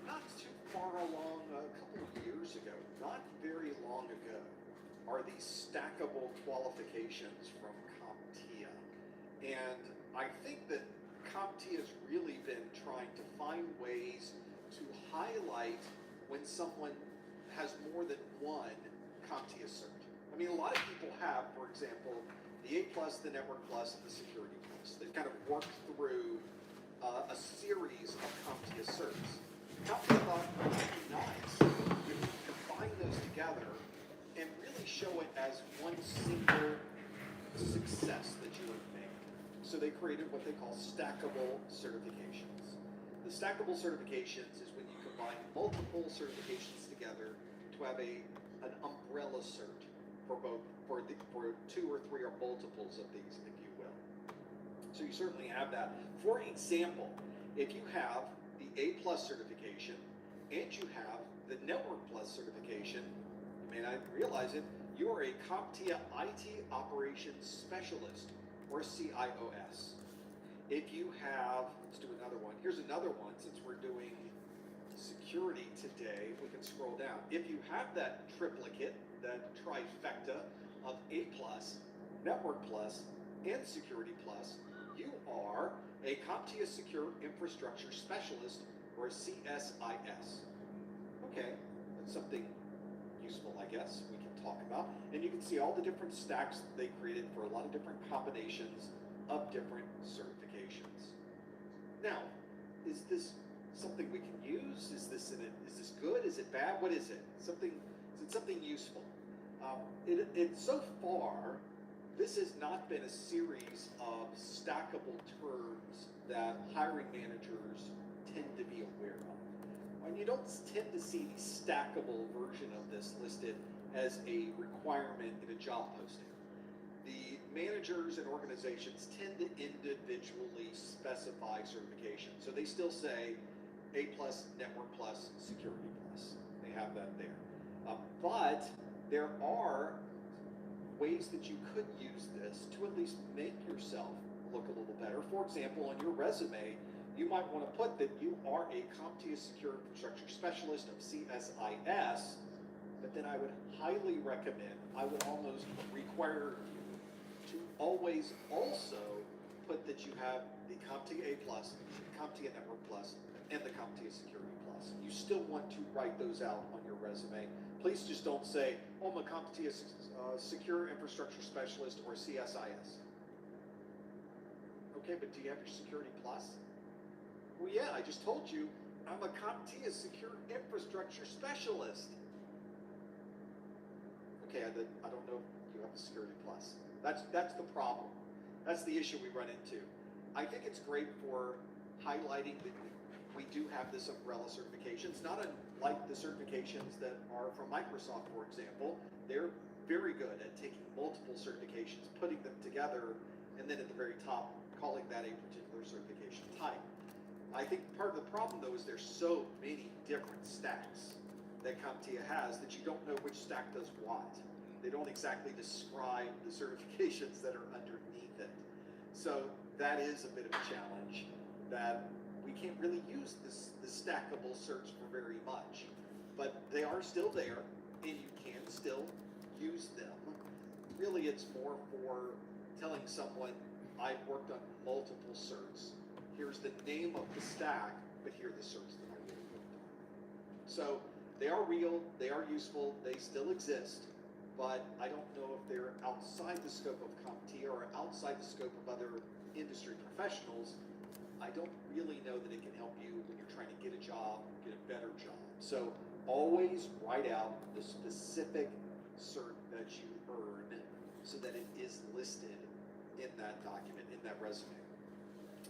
not too far along, a couple of years ago, not very long ago, are these stackable qualifications from CompTIA. And I think that CompTIA has really been trying to find ways to highlight when someone has more than one CompTIA cert. I mean, a lot of people have, for example, the A+, the Network Plus, and the Security Plus. They've kind of worked through a series of CompTIA certs. CompTIA thought it would be nice if we combine those together and really show it as one single success that you would make. So they created what they call stackable certifications. The stackable certifications is when you combine multiple certifications together to have an umbrella cert for both for 2 or 3 or multiples of these, if you will. So you certainly have that. For example, if you have the A+ certification and you have the Network Plus certification, you may not realize it, you are a CompTIA IT Operations Specialist, or CIOS. If you have, let's do another one. Here's another one, since we're doing security today, we can scroll down. If you have that triplicate, that trifecta of A+, Network Plus, and Security Plus, you are a CompTIA Secure Infrastructure Specialist, or a CSIS. Okay, that's something useful, I guess, we can talk about. And you can see all the different stacks that they created for a lot of different combinations of different certifications. Now, is this something we can use? Is this good? Is it bad? What is it? Is it something useful? So far, this has not been a series of stackable terms that hiring managers tend to be aware of. And you don't tend to see the stackable version of this listed as a requirement in a job posting. The managers and organizations tend to individually specify certification. So they still say A+, Network Plus, Security Plus. They have that there. But there are ways that you could use this to at least make yourself look a little better. For example, on your resume, you might want to put that you are a CompTIA Secure Infrastructure Specialist of CSIS, but then I would highly recommend, I would almost require you to always also put that you have the CompTIA A+, CompTIA Network Plus, and the CompTIA Security Plus. You still want to write those out on your resume. Please just don't say, oh, I'm a CompTIA Secure Infrastructure Specialist or CSIS. Okay, but do you have your Security Plus? Well, yeah, I just told you I'm a CompTIA Secure Infrastructure Specialist. Okay, I don't know if you have a Security Plus. That's the problem. That's the issue we run into. I think it's great for highlighting that we do have this umbrella certification. It's not unlike the certifications that are from Microsoft, for example. They're very good at taking multiple certifications, putting them together, and then at the very top calling that a particular certification type. I think part of the problem though is there's so many different stacks that CompTIA has that you don't know which stack does what. They don't exactly describe the certifications that are underneath it. So that is a bit of a challenge, that we can't really use the stackable certs for very much. But they are still there, and you can still use them. Really, it's more for telling someone, I've worked on multiple certs. Here's the name of the stack, but here are the certs that I really worked on. So they are real, they are useful, they still exist, but I don't know if they're outside the scope of CompTIA or outside the scope of other industry professionals. I don't really know that it can help you when you're trying to get a job, get a better job. So always write out the specific cert that you earn so that it is listed in that document, in that resume.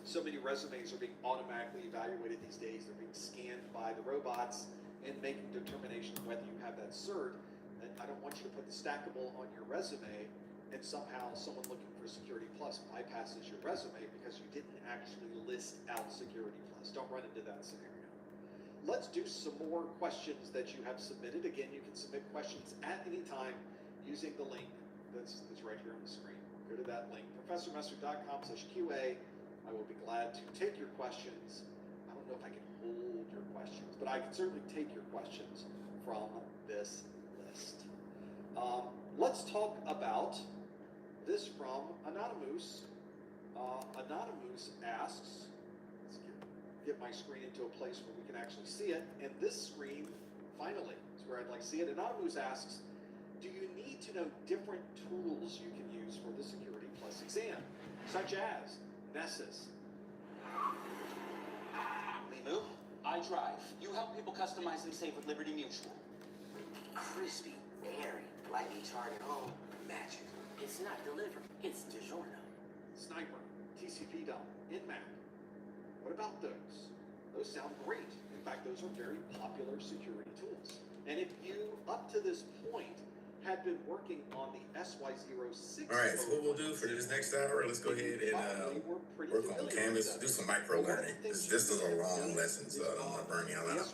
So many resumes are being automatically evaluated these days. They're being scanned by the robots and making determination of whether you have that cert. And I don't want you to put the stackable on your resume and somehow someone looking for Security Plus bypasses your resume because you didn't actually list out Security Plus. Don't run into that scenario. Let's do some more questions that you have submitted. Again, you can submit questions at any time using the link that's right here on the screen. Go to that link, professormester.com/QA. I will be glad to take your questions. I don't know if I can hold your questions, but I can certainly take your questions from this list. Let's talk about this from Anonymous. Anonymous asks, let's get my screen into a place where we can actually see it. And this screen, finally, is where I'd like to see it. Anonymous asks, do you need to know different tools you can use for the Security Plus exam, such as Nessus?
Limu, I drive. You help people customize and save with Liberty Mutual.
Crispy, airy, lightly target home, magic. It's not delivered, it's DiGiorno.
Sniper, TCP dump, Nmap. What about those? Those sound great. In fact, those are very popular security tools. And if you, up to this point, had been working on the SY06.
All right, so what we'll do for this next hour, let's go ahead and work on Canvas, do some micro learning. This is a long lesson, so I don't want to burn y'all out.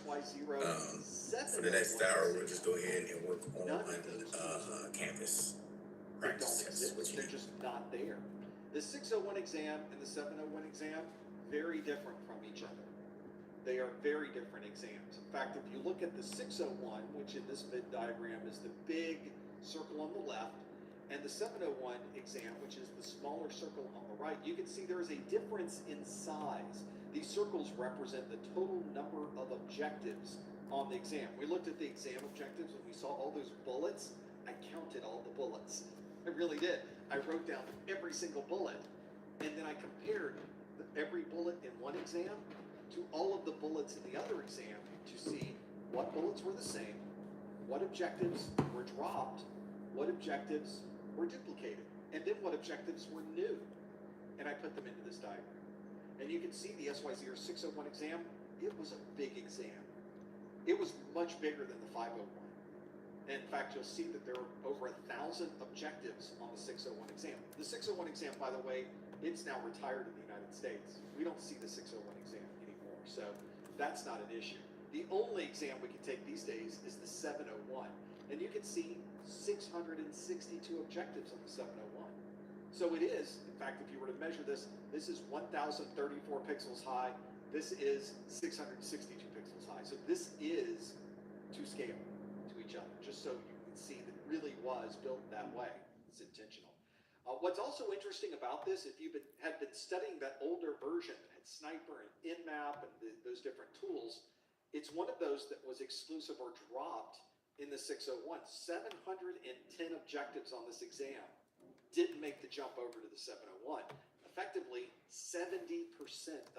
For the next hour, we'll just go ahead and work on Canvas practices.
They're just not there. The 601 exam and the 701 exam, very different from each other. They are very different exams. In fact, if you look at the 601, which in this Venn diagram is the big circle on the left, and the 701 exam, which is the smaller circle on the right, you can see there is a difference in size. These circles represent the total number of objectives on the exam. We looked at the exam objectives and we saw all those bullets. I counted all the bullets. I really did. I wrote down every single bullet, and then I compared every bullet in one exam to all of the bullets in the other exam to see what bullets were the same, what objectives were dropped, what objectives were duplicated, and then what objectives were new. And I put them into this diagram. And you can see the SY0601 exam, it was a big exam. It was much bigger than the 501. And in fact, you'll see that there are over 1,000 objectives on the 601 exam. The 601 exam, by the way, it's now retired in the United States. We don't see the 601 exam anymore, so that's not an issue. The only exam we can take these days is the 701. And you can see 662 objectives on the 701. So it is, in fact, if you were to measure this, this is 1,034 pixels high. This is 662 pixels high. So this is to scale to each other, just so you can see that it really was built that way. It's intentional. What's also interesting about this, if you had been studying that older version that had Sniper and Nmap and those different tools, it's one of those that was exclusive or dropped in the 601. 710 objectives on this exam didn't make the jump over to the 701. Effectively, 70%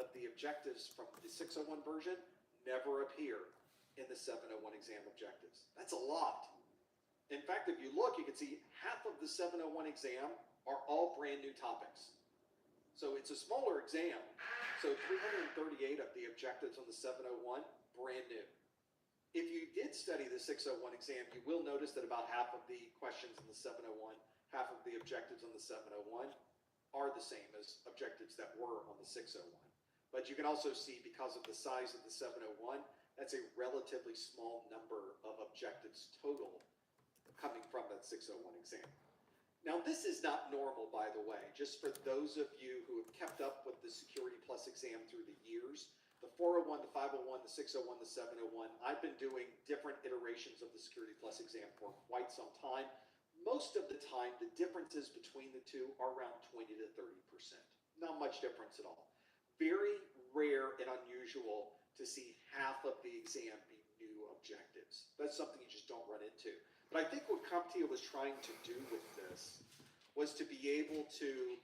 of the objectives from the 601 version never appear in the 701 exam objectives. That's a lot. In fact, if you look, you can see half of the 701 exam are all brand new topics. So it's a smaller exam. So 338 of the objectives on the 701, brand new. If you did study the 601 exam, you will notice that about half of the questions in the 701, half of the objectives on the 701 are the same as objectives that were on the 601. But you can also see, because of the size of the 701, that's a relatively small number of objectives total coming from that 601 exam. Now, this is not normal, by the way. Just for those of you who have kept up with the Security Plus exam through the years, the 401, the 501, the 601, the 701, I've been doing different iterations of the Security Plus exam for quite some time. Most of the time, the differences between the two are around 20 to 30%. Not much difference at all. Very rare and unusual to see half of the exam be new objectives. That's something you just don't run into. But I think what CompTIA was trying to do with this was to be able to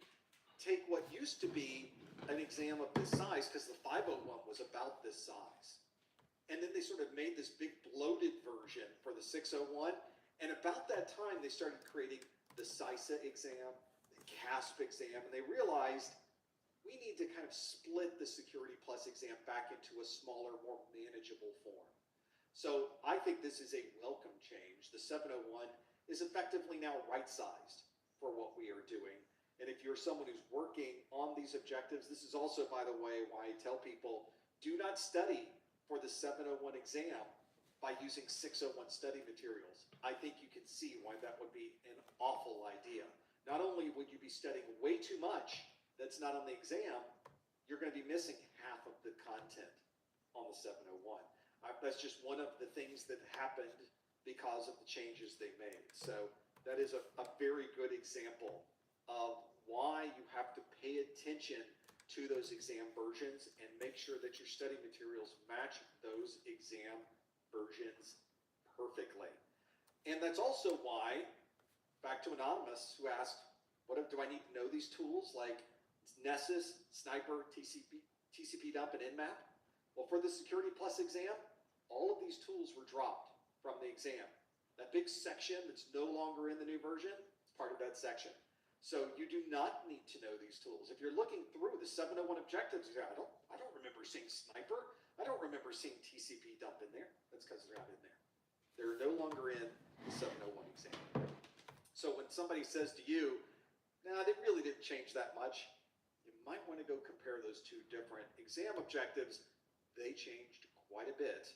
take what used to be an exam of this size, because the 501 was about this size. And then they sort of made this big bloated version for the 601. And about that time, they started creating the CISA exam, the CASP exam, and they realized we need to kind of split the Security Plus exam back into a smaller, more manageable form. So I think this is a welcome change. The 701 is effectively now right-sized for what we are doing. And if you're someone who's working on these objectives, this is also, by the way, why I tell people, do not study for the 701 exam by using 601 study materials. I think you can see why that would be an awful idea. Not only would you be studying way too much that's not on the exam, you're going to be missing half of the content on the 701. That's just one of the things that happened because of the changes they made. So that is a very good example of why you have to pay attention to those exam versions and make sure that your study materials match those exam versions perfectly. And that's also why, back to Anonymous, who asked, do I need to know these tools like Nessus, Sniper, TCP dump, and Nmap? Well, for the Security Plus exam, all of these tools were dropped from the exam. That big section that's no longer in the new version is part of that section. So you do not need to know these tools. If you're looking through the 701 objectives, I don't remember seeing Sniper. I don't remember seeing TCP dump in there. That's because they're not in there. They're no longer in the 701 exam. So when somebody says to you, nah, they really didn't change that much, you might want to go compare those two different exam objectives. They changed quite a bit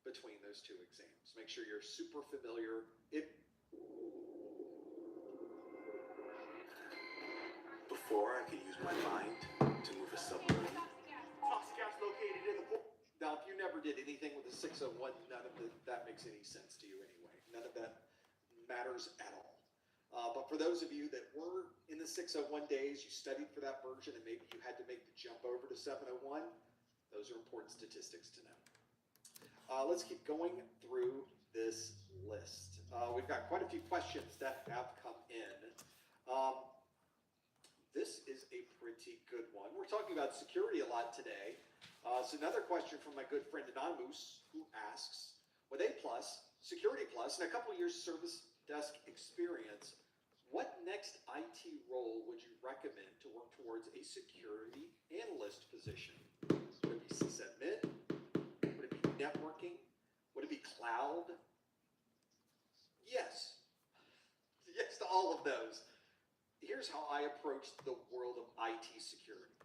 between those two exams. Make sure you're super familiar.
Before I could use my mind to move a submarine.
Toxic gas located in the pool. Now, if you never did anything with the 601, none of that makes any sense to you anyway. None of that matters at all. But for those of you that were in the 601 days, you studied for that version, and maybe you had to make the jump over to 701, those are important statistics to know. Let's keep going through this list. We've got quite a few questions that have come in. This is a pretty good one. We're talking about security a lot today. So another question from my good friend Anonymous, who asks, with A+, Security Plus, and a couple years service desk experience, what next IT role would you recommend to work towards a security analyst position? Would it be sysadmin? Would it be networking? Would it be cloud? Yes. Yes to all of those. Here's how I approach the world of IT security.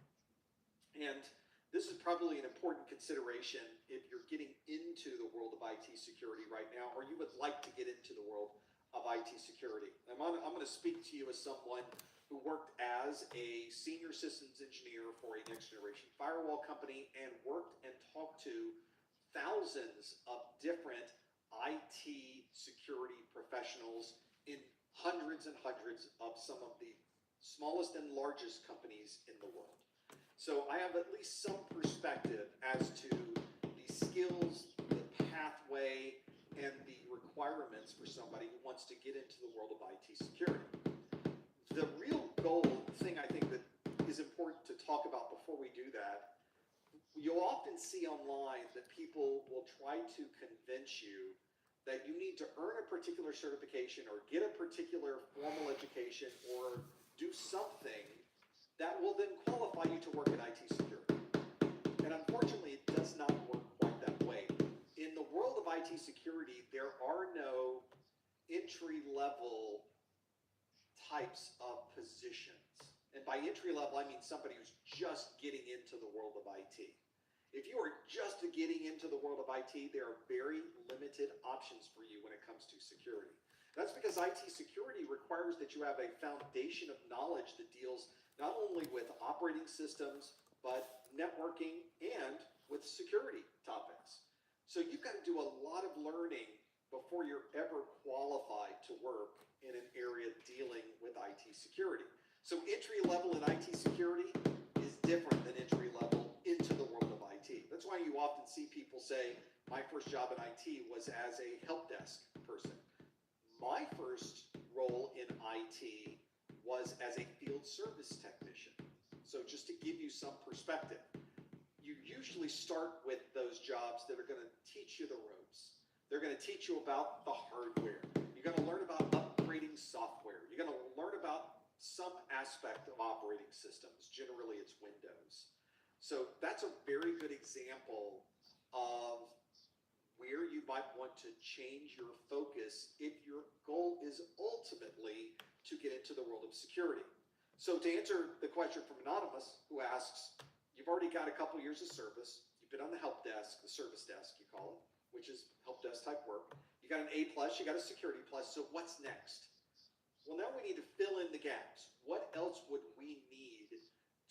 And this is probably an important consideration if you're getting into the world of IT security right now, or you would like to get into the world of IT security. I'm going to speak to you as someone who worked as a senior systems engineer for a next generation firewall company and worked and talked to thousands of different IT security professionals in hundreds and hundreds of some of the smallest and largest companies in the world. So I have at least some perspective as to the skills, the pathway, and the requirements for somebody who wants to get into the world of IT security. The real goal, the thing I think that is important to talk about before we do that, you'll often see online that people will try to convince you that you need to earn a particular certification or get a particular formal education or do something that will then qualify you to work in IT security. And unfortunately, it does not work quite that way. In the world of IT security, there are no entry-level types of positions. And by entry level, I mean somebody who's just getting into the world of IT. If you are just getting into the world of IT, there are very limited options for you when it comes to security. That's because IT security requires that you have a foundation of knowledge that deals not only with operating systems, but networking and with security topics. So you've got to do a lot of learning before you're ever qualified to work in an area dealing with IT security. So entry level in IT security is different than entry level into the world of IT. That's why you often see people say, my first job in IT was as a help desk person. My first role in IT was as a field service technician. So just to give you some perspective, you usually start with those jobs that are going to teach you the ropes. They're going to teach you about the hardware. You're going to learn about upgrading software. You're going to learn about some aspect of operating systems. Generally, it's Windows. So that's a very good example of where you might want to change your focus if your goal is ultimately to get into the world of security. So to answer the question from Anonymous, who asks, you've already got a couple years of service, you've been on the help desk, the service desk you call it, which is help desk type work, you got an A+, you got a security plus, so what's next? Well, now we need to fill in the gaps. What else would we need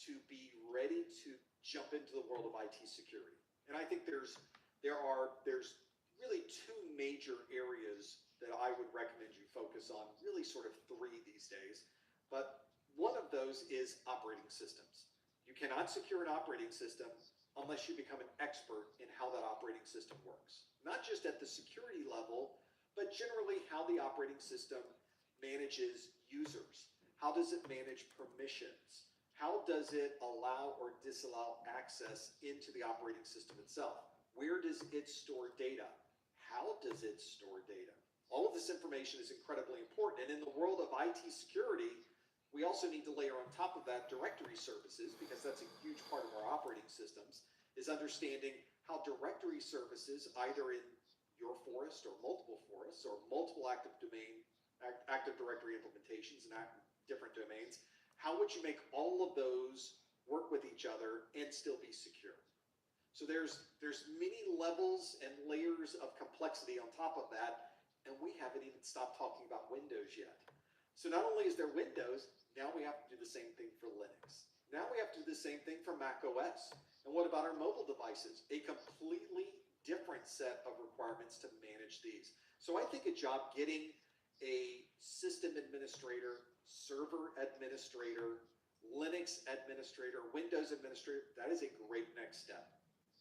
to be ready to jump into the world of IT security? And I think there's really two major areas that I would recommend you focus on, really sort of three these days. But one of those is operating systems. You cannot secure an operating system unless you become an expert in how that operating system works. Not just at the security level, but generally how the operating system manages users. How does it manage permissions? How does it allow or disallow access into the operating system itself? Where does it store data? How does it store data? All of this information is incredibly important. And in the world of IT security, we also need to layer on top of that directory services, because that's a huge part of our operating systems, is understanding how directory services, either in your forest or multiple forests or multiple active directory implementations and different domains, how would you make all of those work with each other and still be secure? So there's many levels and layers of complexity on top of that, and we haven't even stopped talking about Windows yet. So not only is there Windows, now we have to do the same thing for Linux. Now we have to do the same thing for Mac OS. And what about our mobile devices? A completely different set of requirements to manage these. So I think a job getting a system administrator, server administrator, Linux administrator, Windows administrator, that is a great next step.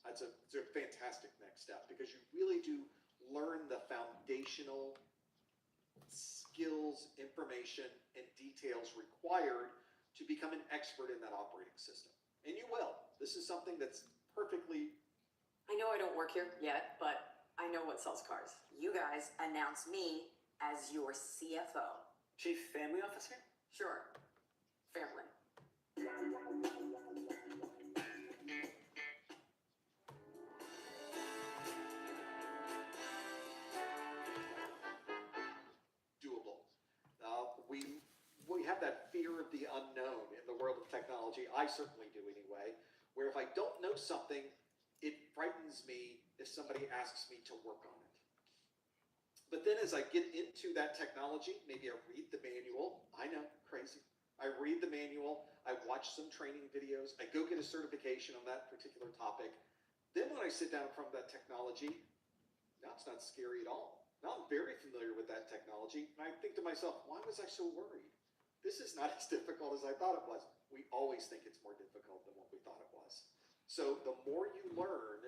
It's a fantastic next step, because you really do learn the foundational skills, information, and details required to become an expert in that operating system. And you will. This is something that's perfectly...
I know I don't work here yet, but I know what sells cars. You guys announce me as your CFO.
Chief Family Officer?
Sure. Family.
Doable. We have that fear of the unknown in the world of technology. I certainly do anyway, where if I don't know something, it frightens me if somebody asks me to work on it. But then as I get into that technology, maybe I read the manual. I know, crazy. I read the manual, I watch some training videos, I go get a certification on that particular topic. Then when I sit down in front of that technology, now it's not scary at all. Now I'm very familiar with that technology, and I think to myself, why was I so worried? This is not as difficult as I thought it was. We always think it's more difficult than what we thought it was. So the more you learn,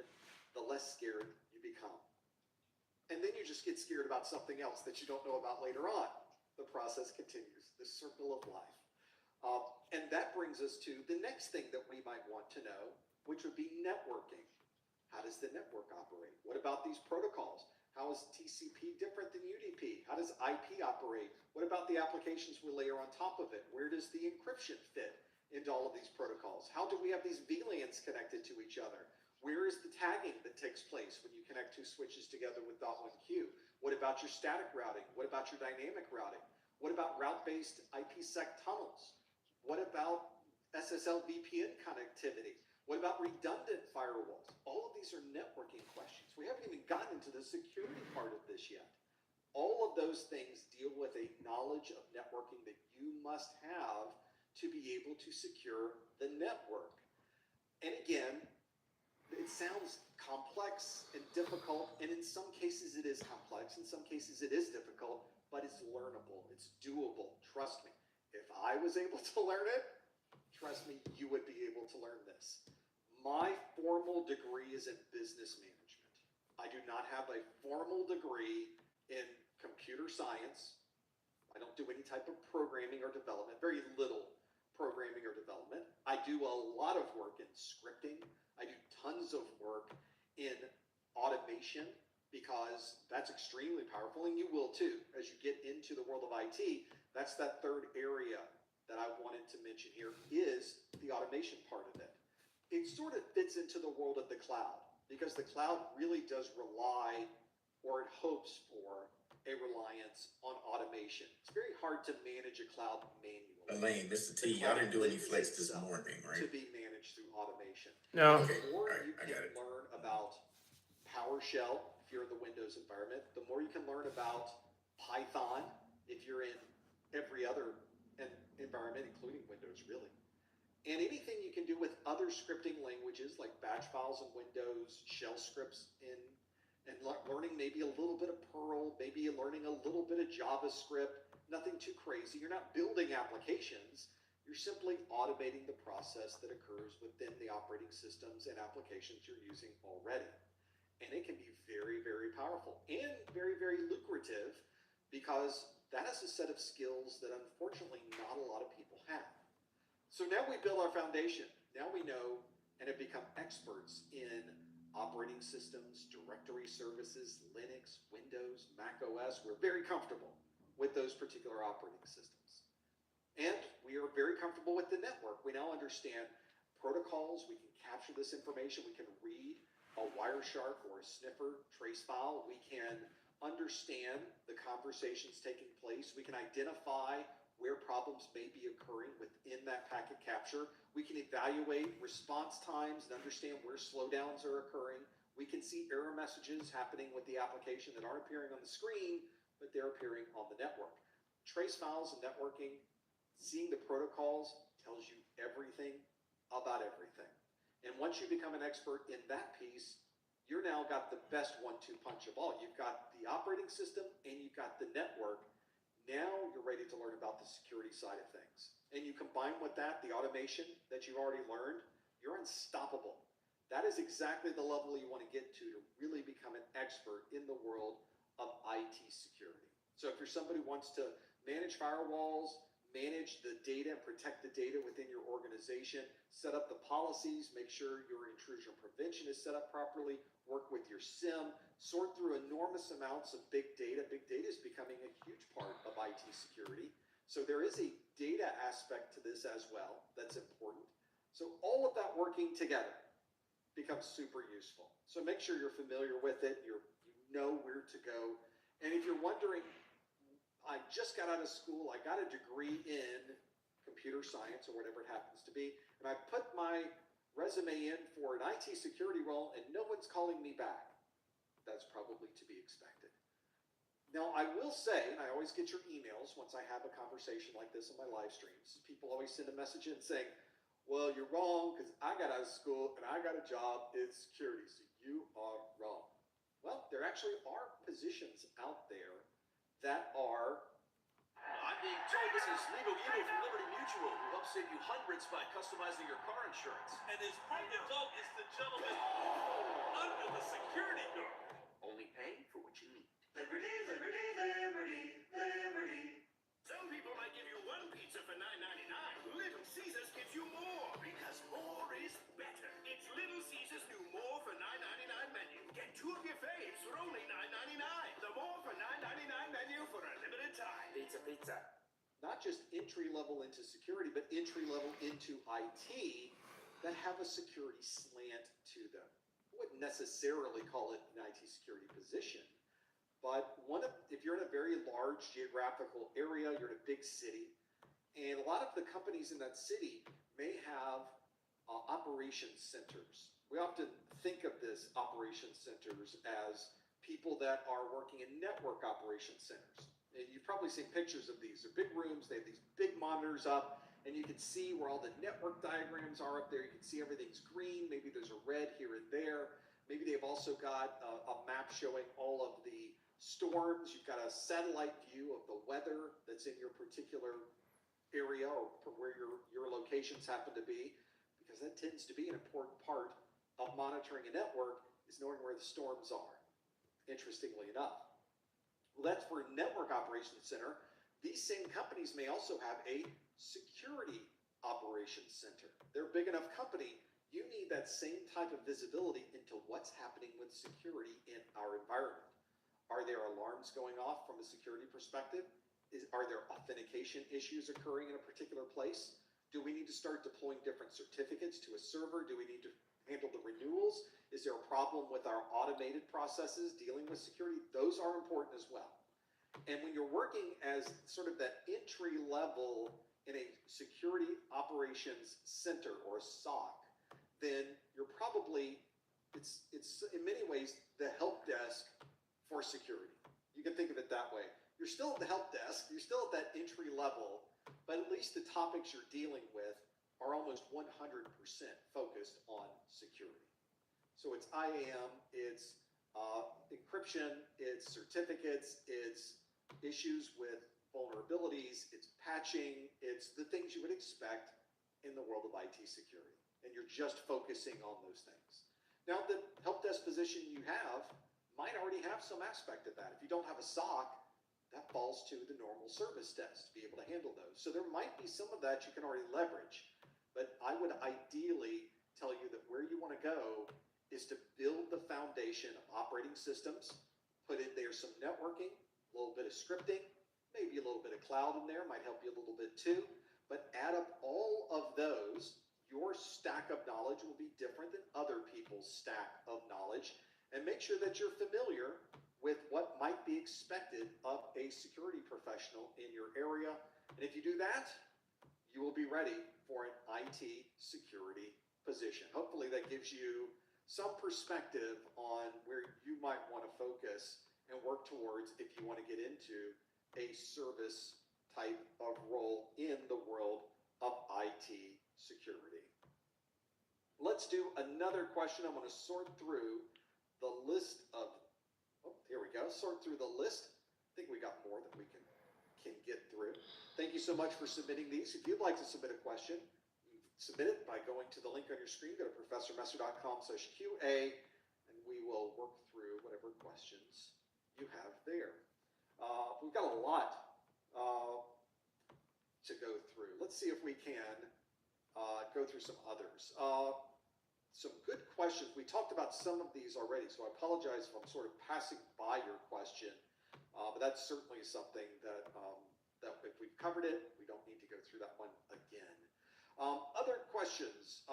the less scared you become. And then you just get scared about something else that you don't know about later on. The process continues, the circle of life. And that brings us to the next thing that we might want to know, which would be networking. How does the network operate? What about these protocols? How is TCP different than UDP? How does IP operate? What about the applications we layer on top of it? Where does the encryption fit into all of these protocols? How do we have these VLANs connected to each other? Where is the tagging that takes place when you connect two switches together with .1Q? What about your static routing? What about your dynamic routing? What about route-based IPsec tunnels? What about SSL VPN connectivity? What about redundant firewalls? All of these are networking questions. We haven't even gotten into the security part of this yet. All of those things deal with a knowledge of networking that you must have to be able to secure the network. And again, it sounds complex and difficult, and in some cases it is complex, in some cases it is difficult, but it's learnable, it's doable, trust me. If I was able to learn it, trust me, you would be able to learn this. My formal degree is in business management. I do not have a formal degree in computer science. I don't do any type of programming or development, very little programming or development. I do a lot of work in scripting. I do tons of work in automation because that's extremely powerful, and you will too. As you get into the world of IT, that's that third area that I wanted to mention here is the automation part of it. It sort of fits into the world of the cloud because the cloud really does rely, or it hopes for, a reliance on automation. It's very hard to manage a cloud manually.
Elaine, Mr. T, y'all didn't do any flex this morning, right?
To be managed through automation.
No.
Okay,
The more
alright,
you
I
can
got it.
learn about PowerShell if you're in the Windows environment, the more you can learn about Python if you're in every other environment, including Windows, really. And anything you can do with other scripting languages like batch files in Windows, shell scripts and learning maybe a little bit of Perl, maybe learning a little bit of JavaScript, nothing too crazy. You're not building applications. You're simply automating the process that occurs within the operating systems and applications you're using already. And it can be very, very powerful and very, very lucrative because that is a set of skills that unfortunately not a lot of people have. So now we build our foundation. Now we know and have become experts in operating systems, directory services, Linux, Windows, Mac OS. We're very comfortable with those particular operating systems. And we are very comfortable with the network. We now understand protocols. We can capture this information. We can read a Wireshark or a sniffer trace file. We can understand the conversations taking place. We can identify where problems may be occurring within that packet capture. We can evaluate response times and understand where slowdowns are occurring. We can see error messages happening with the application that aren't appearing on the screen, but they're appearing on the network. Trace files and networking, seeing the protocols tells you everything about everything. And once you become an expert in that piece, you're now got the best 1-2 punch of all. You've got the operating system and you've got the network. Now you're ready to learn about the security side of things. And you combine with that the automation that you've already learned, you're unstoppable. That is exactly the level you want to get to really become an expert in the world of IT security. So if you're somebody who wants to manage firewalls, manage the data and protect the data within your organization, set up the policies, make sure your intrusion prevention is set up properly, work with your SIM, sort through enormous amounts of big data. Big data is becoming a huge part of IT security. So there is a data aspect to this as well that's important. So all of that working together becomes super useful. So make sure you're familiar with it, you know where to go. And if you're wondering, I just got out of school, I got a degree in computer science or whatever it happens to be, and I put my resume in for an IT security role and no one's calling me back. That's probably to be expected. Now, I will say, and I always get your emails once I have a conversation like this on my live streams, people always send a message in saying, well, you're wrong because I got out of school and I got a job in security, so you are wrong. Well, there actually are positions out there that are...
I'm being told this is Legal Evil from Liberty Mutual, who helps save you hundreds by customizing your car insurance.
And his pregnant dog is the gentleman under the security guard.
Only pay for what you need.
Liberty, liberty, liberty, liberty. Some people might give you one pizza for $9.99. Little Caesars gives you more because more is better. It's Little Caesars' new more for $9.99 menu. Get 2 of your faves for only $9.99. The more for $9.99 menu for a limited time.
Pizza, pizza.
Not just entry level into security, but entry level into IT that have a security slant to them. I wouldn't necessarily call it an IT security position, but if you're in a very large geographical area, you're in a big city, And a lot of the companies in that city may have operations centers. We often think of this operations centers as people that are working in network operations centers. And you've probably seen pictures of these. They're big rooms, they have these big monitors up, and you can see where all the network diagrams are up there. You can see everything's green, maybe there's a red here and there. Maybe they've also got a map showing all of the storms. You've got a satellite view of the weather that's in your particular area or where your locations happen to be, because that tends to be an important part of monitoring a network, is knowing where the storms are, interestingly enough. Well, that's for a network operations center. These same companies may also have a security operations center. They're a big enough company, you need that same type of visibility into what's happening with security in our environment. Are there alarms going off from a security perspective? Are there authentication issues occurring in a particular place? Do we need to start deploying different certificates to a server? Do we need to handle the renewals? Is there a problem with our automated processes dealing with security? Those are important as well. And when you're working as sort of that entry level in a security operations center or a SOC, then you're probably, it's in many ways the help desk for security. You can think of it that way. You're still at the help desk, you're still at that entry level, but at least the topics you're dealing with are almost 100% focused on security. So it's IAM, it's encryption, it's certificates, it's issues with vulnerabilities, it's patching, it's the things you would expect in the world of IT security. And you're just focusing on those things. Now, the help desk position you have might already have some aspect of that. If you don't have a SOC, that falls to the normal service desk to be able to handle those. So there might be some of that you can already leverage. But I would ideally tell you that where you want to go is to build the foundation of operating systems, put in there some networking, a little bit of scripting, maybe a little bit of cloud in there, might help you a little bit too. But add up all of those, your stack of knowledge will be different than other people's stack of knowledge. And make sure that you're familiar with what might be expected of a security professional in your area. And if you do that, you will be ready for an IT security position. Hopefully that gives you some perspective on where you might want to focus and work towards if you want to get into a service type of role in the world of IT security. Let's do another question. I'm going to sort through the list of, here we go, sort through the list. I think we got more than we can get through. Thank you so much for submitting these. If you'd like to submit a question, you submit it by going to the link on your screen. Go to professormesser.com/QA, and we will work through whatever questions you have there. We've got a lot to go through. Let's see if we can go through some others. Some good questions. We talked about some of these already, so I apologize if I'm sort of passing by your question, but that's certainly something that, that if we've covered it, we don't need to go through that one again. Other questions.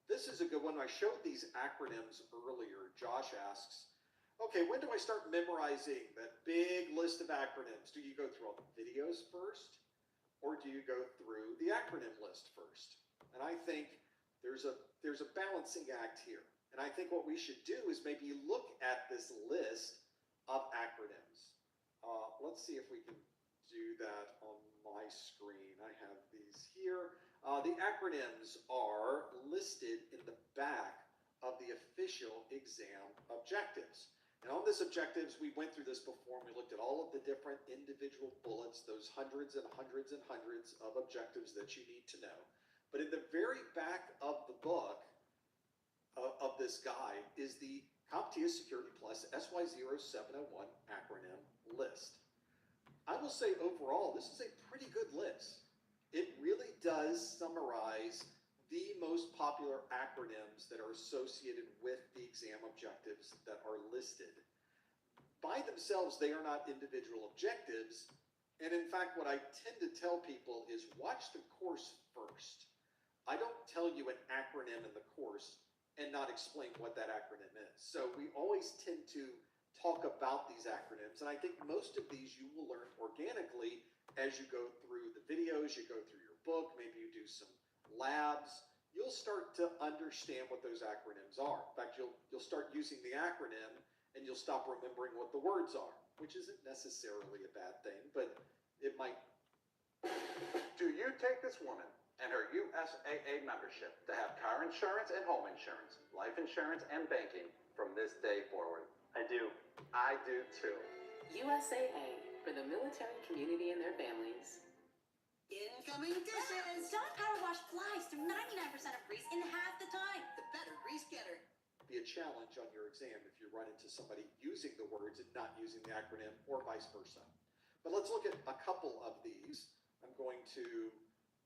This is a good one. I showed these acronyms earlier. Josh asks, okay, when do I start memorizing that big list of acronyms? Do you go through all the videos first, or do you go through the acronym list first? And I think there's a balancing act here. And I think what we should do is maybe look at this list of acronyms. Let's see if we can do that on my screen. I have these here. The acronyms are listed in the back of the official exam objectives. And on this objectives, we went through this before, and we looked at all of the different individual bullets, those hundreds and hundreds and hundreds of objectives that you need to know. But in the very back of the book, of this guide, is the CompTIA Security Plus SY0701 acronym list. I will say overall, this is a pretty good list. It really does summarize the most popular acronyms that are associated with the exam objectives that are listed. By themselves, they are not individual objectives. And in fact, what I tend to tell people is watch the course first. I don't tell you an acronym in the course and not explain what that acronym is. So we always tend to talk about these acronyms, and I think most of these you will learn organically as you go through the videos, you go through your book, maybe you do some labs, you'll start to understand what those acronyms are. In fact, you'll start using the acronym and you'll stop remembering what the words are, which isn't necessarily a bad thing, but it might.
Do you take this woman and her USAA membership to have car insurance and home insurance, life insurance and banking from this day forward?
I do.
I do too.
USAA, for the military community and their families.
Incoming dishes!
Dawn Power Wash flies through 99% of grease in half the time.
The better grease getter.
Be a challenge on your exam if you run into somebody using the words and not using the acronym, or vice versa. But let's look at a couple of these. I'm going to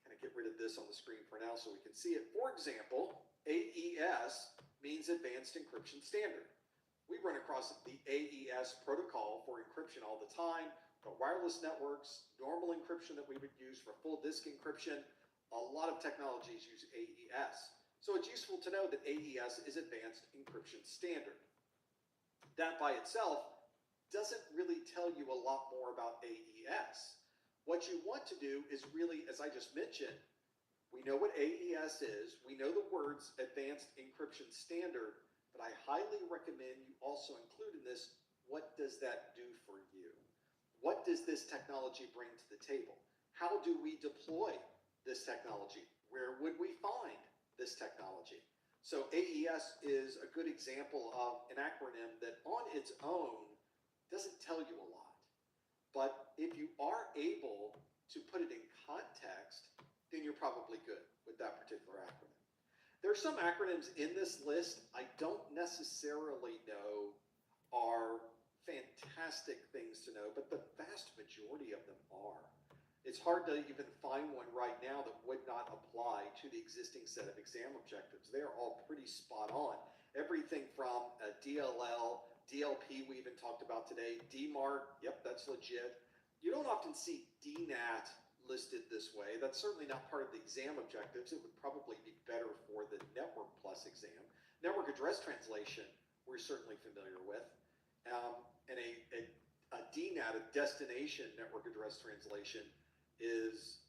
kind of get rid of this on the screen for now so we can see it. For example, AES means Advanced Encryption Standard. We run across the AES protocol for encryption all the time, for wireless networks, normal encryption that we would use for full disk encryption. A lot of technologies use AES. So it's useful to know that AES is Advanced Encryption Standard. That by itself doesn't really tell you a lot more about AES. What you want to do is really, as I just mentioned, we know what AES is, we know the words Advanced Encryption Standard, but I highly recommend you also include in this, what does that do for you? What does this technology bring to the table? How do we deploy this technology? Where would we find this technology? So AES is a good example of an acronym that on its own doesn't tell you a lot. But if you are able to put it in context, then you're probably good with that particular acronym. There are some acronyms in this list I don't necessarily know are fantastic things to know, but the vast majority of them are. It's hard to even find one right now that would not apply to the existing set of exam objectives. They're all pretty spot on. Everything from a DLL, DLP we even talked about today, DMARC, yep, that's legit. You don't often see DNAT listed this way. That's certainly not part of the exam objectives. It would probably be better for the Network Plus exam. Network Address Translation, we're certainly familiar with. And a DNAT, a Destination Network Address Translation, is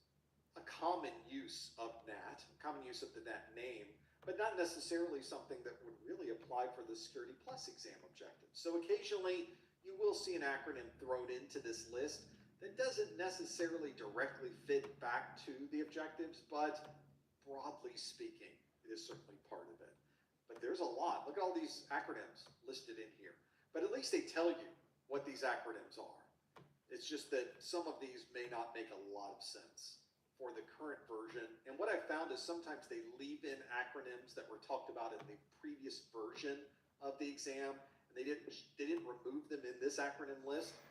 a common use of NAT, common use of the NAT name, but not necessarily something that would really apply for the Security Plus exam objectives. So occasionally you will see an acronym thrown into this list that doesn't necessarily directly fit back to the objectives, but broadly speaking, it is certainly part of it. But there's a lot. Look at all these acronyms listed in here. But at least they tell you what these acronyms are. It's just that some of these may not make a lot of sense for the current version. And what I found is sometimes they leave in acronyms that were talked about in the previous version of the exam, and they didn't remove them in this acronym list.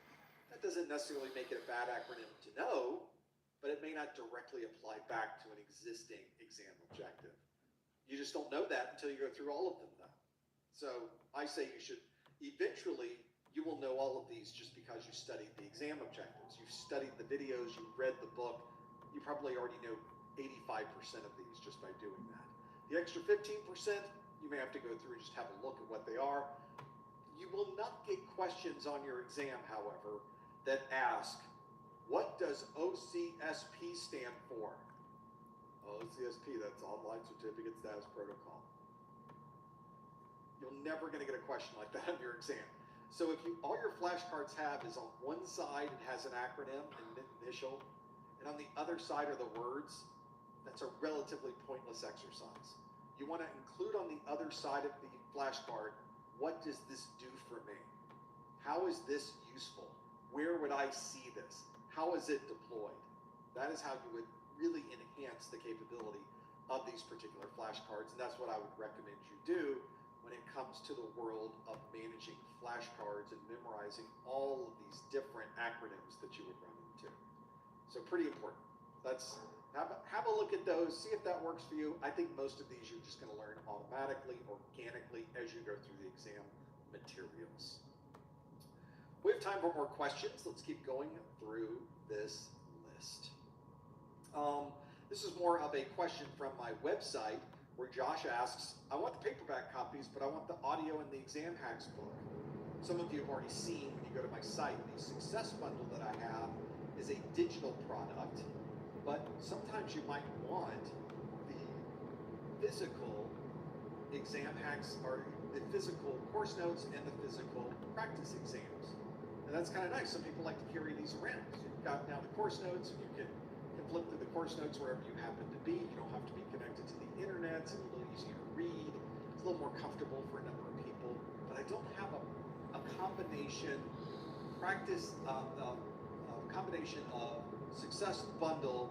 That doesn't necessarily make it a bad acronym to know, but it may not directly apply back to an existing exam objective. You just don't know that until you go through all of them, though. So I say you should eventually. You will know all of these just because you studied the exam objectives. You've studied the videos, you've read the book. You probably already know 85% of these just by doing that. The extra 15%, you may have to go through and just have a look at what they are. You will not get questions on your exam, however, that ask, what does OCSP stand for? OCSP, that's Online Certificate Status Protocol. You're never going to get a question like that on your exam. So if all your flashcards have is on one side it has an acronym, an initial, and on the other side are the words, that's a relatively pointless exercise. You want to include on the other side of the flashcard, what does this do for me? How is this useful? Where would I see this? How is it deployed? That is how you would really enhance the capability of these particular flashcards, and that's what I would recommend you do when it comes to the world of managing flashcards and memorizing all of these different acronyms that you would run into. So pretty important. Let's have a look at those, see if that works for you. I think most of these you're just going to learn automatically, organically, as you go through the exam materials. We have time for more questions. Let's keep going through this list. This is more of a question from my website, where Josh asks, I want the paperback copies, but I want the audio and the exam hacks book. Some of you have already seen when you go to my site, the success bundle that I have is a digital product, but sometimes you might want the physical exam hacks or the physical course notes and the physical practice exams. And that's kind of nice. Some people like to carry these around. So you've got now the course notes, you can flip through the course notes wherever you happen to be. You don't have to be connected to the internet. It's a little easier to read. It's a little more comfortable for a number of people. But I don't have a combination practice, combination of success bundle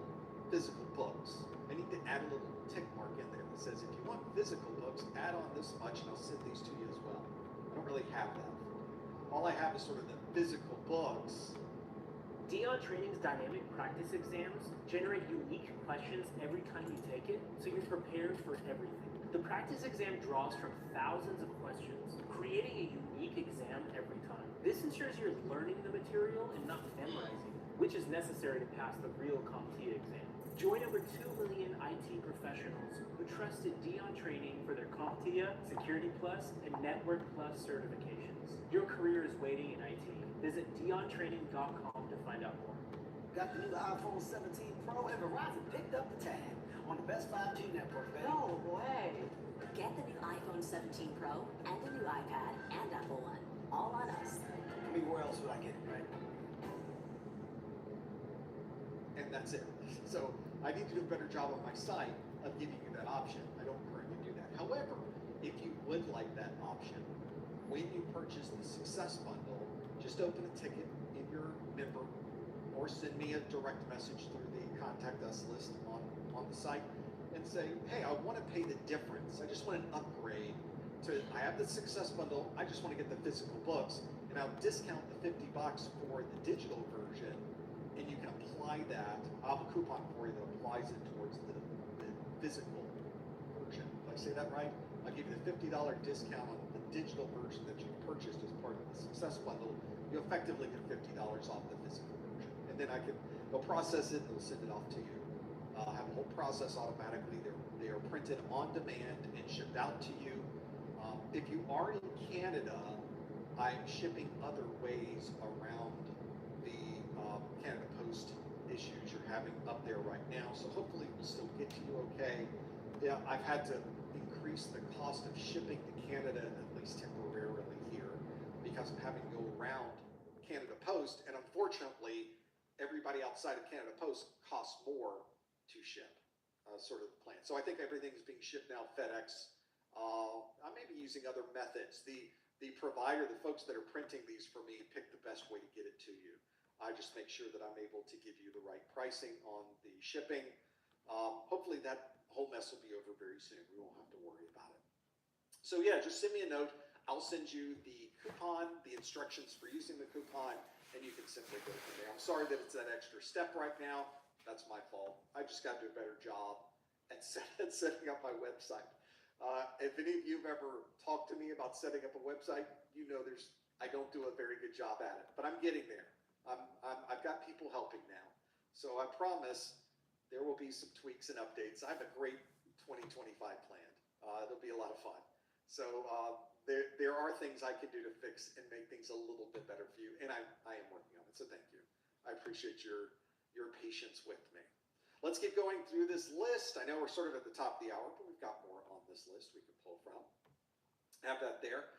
physical books. I need to add a little tick mark in there that says if you want physical books, add on this much and I'll send these to you as well. I don't really have that. All I have is sort of the physical books.
Dion Training's dynamic practice exams generate unique questions every time you take it, so you're prepared for everything. The practice exam draws from thousands of questions, creating a unique exam every time. This ensures you're learning the material and not memorizing it, which is necessary to pass the real CompTIA exam. Join over 2 million IT professionals who trusted Dion Training for their CompTIA, Security Plus, and Network Plus certifications. Your career is waiting in IT. Visit DionTraining.com to find out more.
Got the new iPhone 17 Pro and Verizon picked up the tab on the best 5G network, baby.
No way.
Get the new iPhone 17 Pro and the new iPad and Apple One. All on us.
I mean, where else would I get it, right?
And that's it. So I need to do a better job on my site of giving you that option. I don't currently do that. However, if you would like that option, when you purchase the Success Bundle, just open a ticket in your member or send me a direct message through the Contact Us list on the site and say, hey, I want to pay the difference. I just want an upgrade to, I have the Success Bundle, I just want to get the physical books, and I'll discount the $50 for the digital version, and you can apply that. I'll have a coupon for you that applies it towards the physical version. Did I say that right? I'll give you the $50 discount on the digital version that you purchased as part of the Success Bundle. You effectively get $50 off the physical version. And then they'll process it, they'll send it off to you. Have a whole process automatically. They are printed on demand and shipped out to you. If you are in Canada, I'm shipping other ways around the Canada Post issues you're having up there right now. So hopefully it will still get to you okay. Yeah, I've had to increase the cost of shipping to Canada, at least temporarily here, because I'm having to go around Canada Post. And unfortunately, everybody outside of Canada Post costs more to ship, sort of the plan. So I think everything is being shipped now FedEx. I may be using other methods. The provider, the folks that are printing these for me, pick the best way to get it to you. I just make sure that I'm able to give you the right pricing on the shipping. Hopefully that whole mess will be over very soon. We won't have to worry about it. So yeah, just send me a note. I'll send you the coupon, the instructions for using the coupon, and you can simply go from there. I'm sorry that it's that extra step right now. That's my fault. I just got to do a better job at setting up my website. If any of you have ever talked to me about setting up a website, you know I don't do a very good job at it, but I'm getting there. I've got people helping now. So I promise there will be some tweaks and updates. I have a great 2025 planned. It'll be a lot of fun. So there are things I can do to fix and make things a little bit better for you, and I am working on it, so thank you. I appreciate your patience with me. Let's keep going through this list. I know we're sort of at the top of the hour, but we've got more on this list we can pull from. Have that there.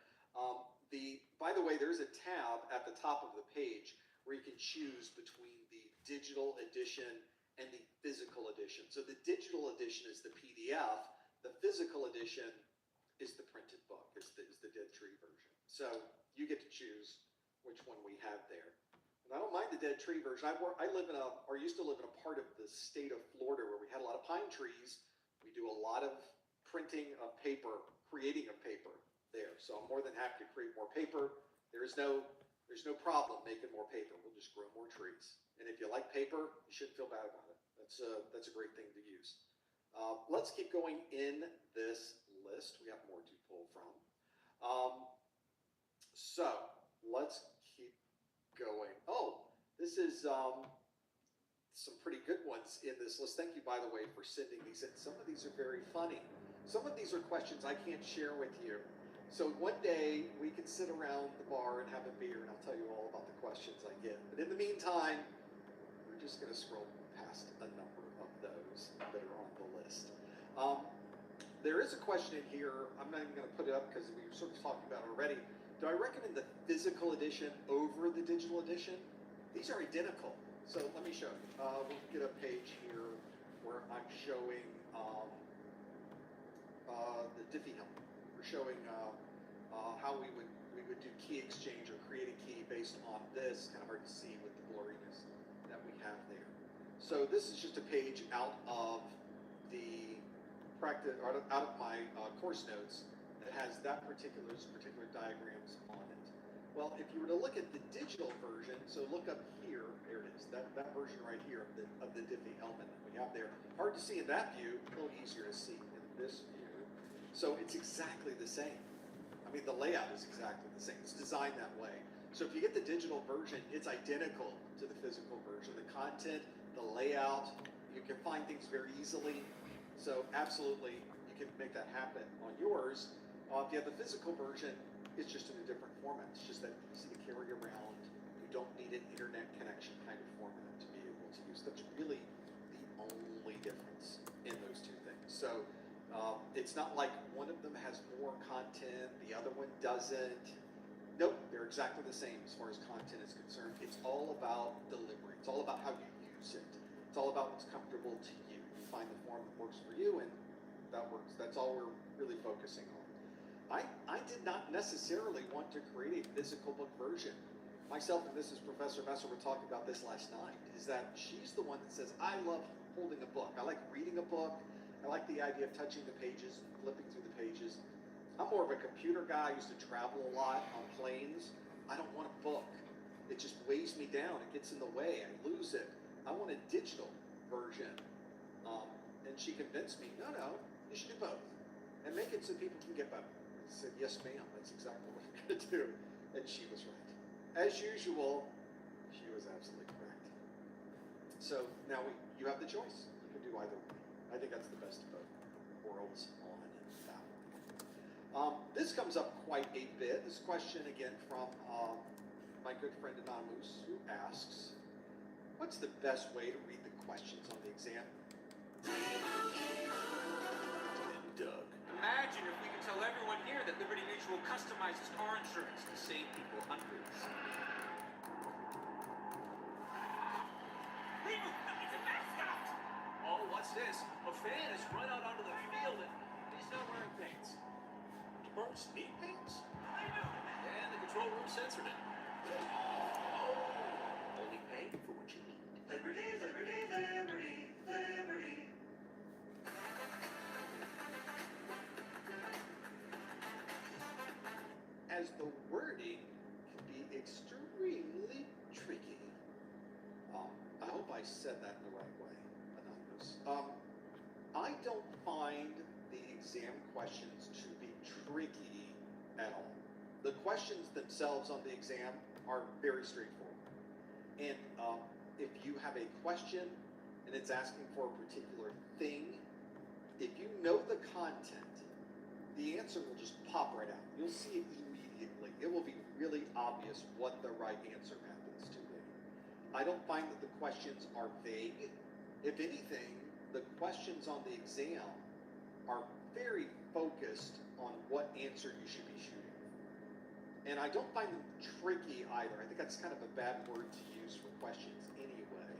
By the way, there's a tab at the top of the page where you can choose between the digital edition and the physical edition. So the digital edition is the PDF. The physical edition is the printed book, is the Dead Tree version. So you get to choose which one we have there. And I don't mind the Dead Tree version. I used to live in a part of the state of Florida where we had a lot of pine trees. We do a lot of printing of paper, creating of paper there. So I'm more than happy to create more paper. There's no problem making more paper. We'll just grow more trees. And if you like paper, you shouldn't feel bad about it. That's a great thing to use. Let's keep going in this list. We have more to pull from. So let's keep going. Oh, this is some pretty good ones in this list. Thank you, by the way, for sending these in. Some of these are very funny. Some of these are questions I can't share with you. So one day we can sit around the bar and have a beer, and I'll tell you all about the questions I get. But in the meantime, just going to scroll past a number of those that are on the list. There is a question in here. I'm not even going to put it up because we were sort of talking about it already. Do I recommend the physical edition over the digital edition? These are identical. So let me show you. We'll get a page here where I'm showing the Diffie help. We're showing how we would do key exchange or create a key based on this. Kind of hard to see with the blurriness that we have there. So this is just a page out of the practice, or out of my course notes that has that particular diagrams on it. Well, if you were to look at the digital version, so look up here, there it is, that version right here of the Diffie element that we have there. Hard to see in that view, a little easier to see in this view. So it's exactly the same. I mean, the layout is exactly the same. It's designed that way. So if you get the digital version, it's identical to the physical version. The content, the layout, you can find things very easily. So absolutely, you can make that happen on yours. If you have the physical version, it's just in a different format. It's just that easy to carry around. You don't need an internet connection kind of format to be able to use. That's really the only difference in those two things. So it's not like one of them has more content, the other one doesn't. Nope, they're exactly the same as far as content is concerned. It's all about delivery. It's all about how you use it. It's all about what's comfortable to you. You find the form that works for you, and that works. That's all we're really focusing on. I did not necessarily want to create a physical book version. Myself and Mrs. Professor Messer were talking about this last night, is that she's the one that says, I love holding a book. I like reading a book. I like the idea of touching the pages, flipping through the pages. I'm more of a computer guy. I used to travel a lot on planes. I don't want a book. It just weighs me down. It gets in the way. I lose it. I want a digital version. And she convinced me, no, you should do both. And make it so people can get both. I said, yes, ma'am, that's exactly what I'm going to do. And she was right. As usual, she was absolutely correct. So now you have the choice. You can do either one. I think that's the best of both worlds on that one. This comes up quite a bit. This question again from my good friend Anonymous, who asks, what's the best way to read the questions on the exam?
Doug. Imagine if we could tell everyone here that Liberty Mutual customizes car insurance to save people hundreds. Leave him! It's a mascot! Oh, what's this? A fan has run out onto the field and he's not wearing pants. Birds need pants? And the control room censored it. Oh, only pay for what you need. Liberty, liberty, liberty, liberty.
As the wording can be extremely tricky. I hope I said that in the right way, Anonymous. I don't find the exam questions to be tricky at all. The questions themselves on the exam are very straightforward. And if you have a question and it's asking for a particular thing, if you know the content, the answer will just pop right out. You'll see it immediately. It will be really obvious what the right answer happens to be. I don't find that the questions are vague. If anything, the questions on the exam are very focused on what answer you should be shooting. And I don't find them tricky either. I think that's kind of a bad word to use for questions anyway,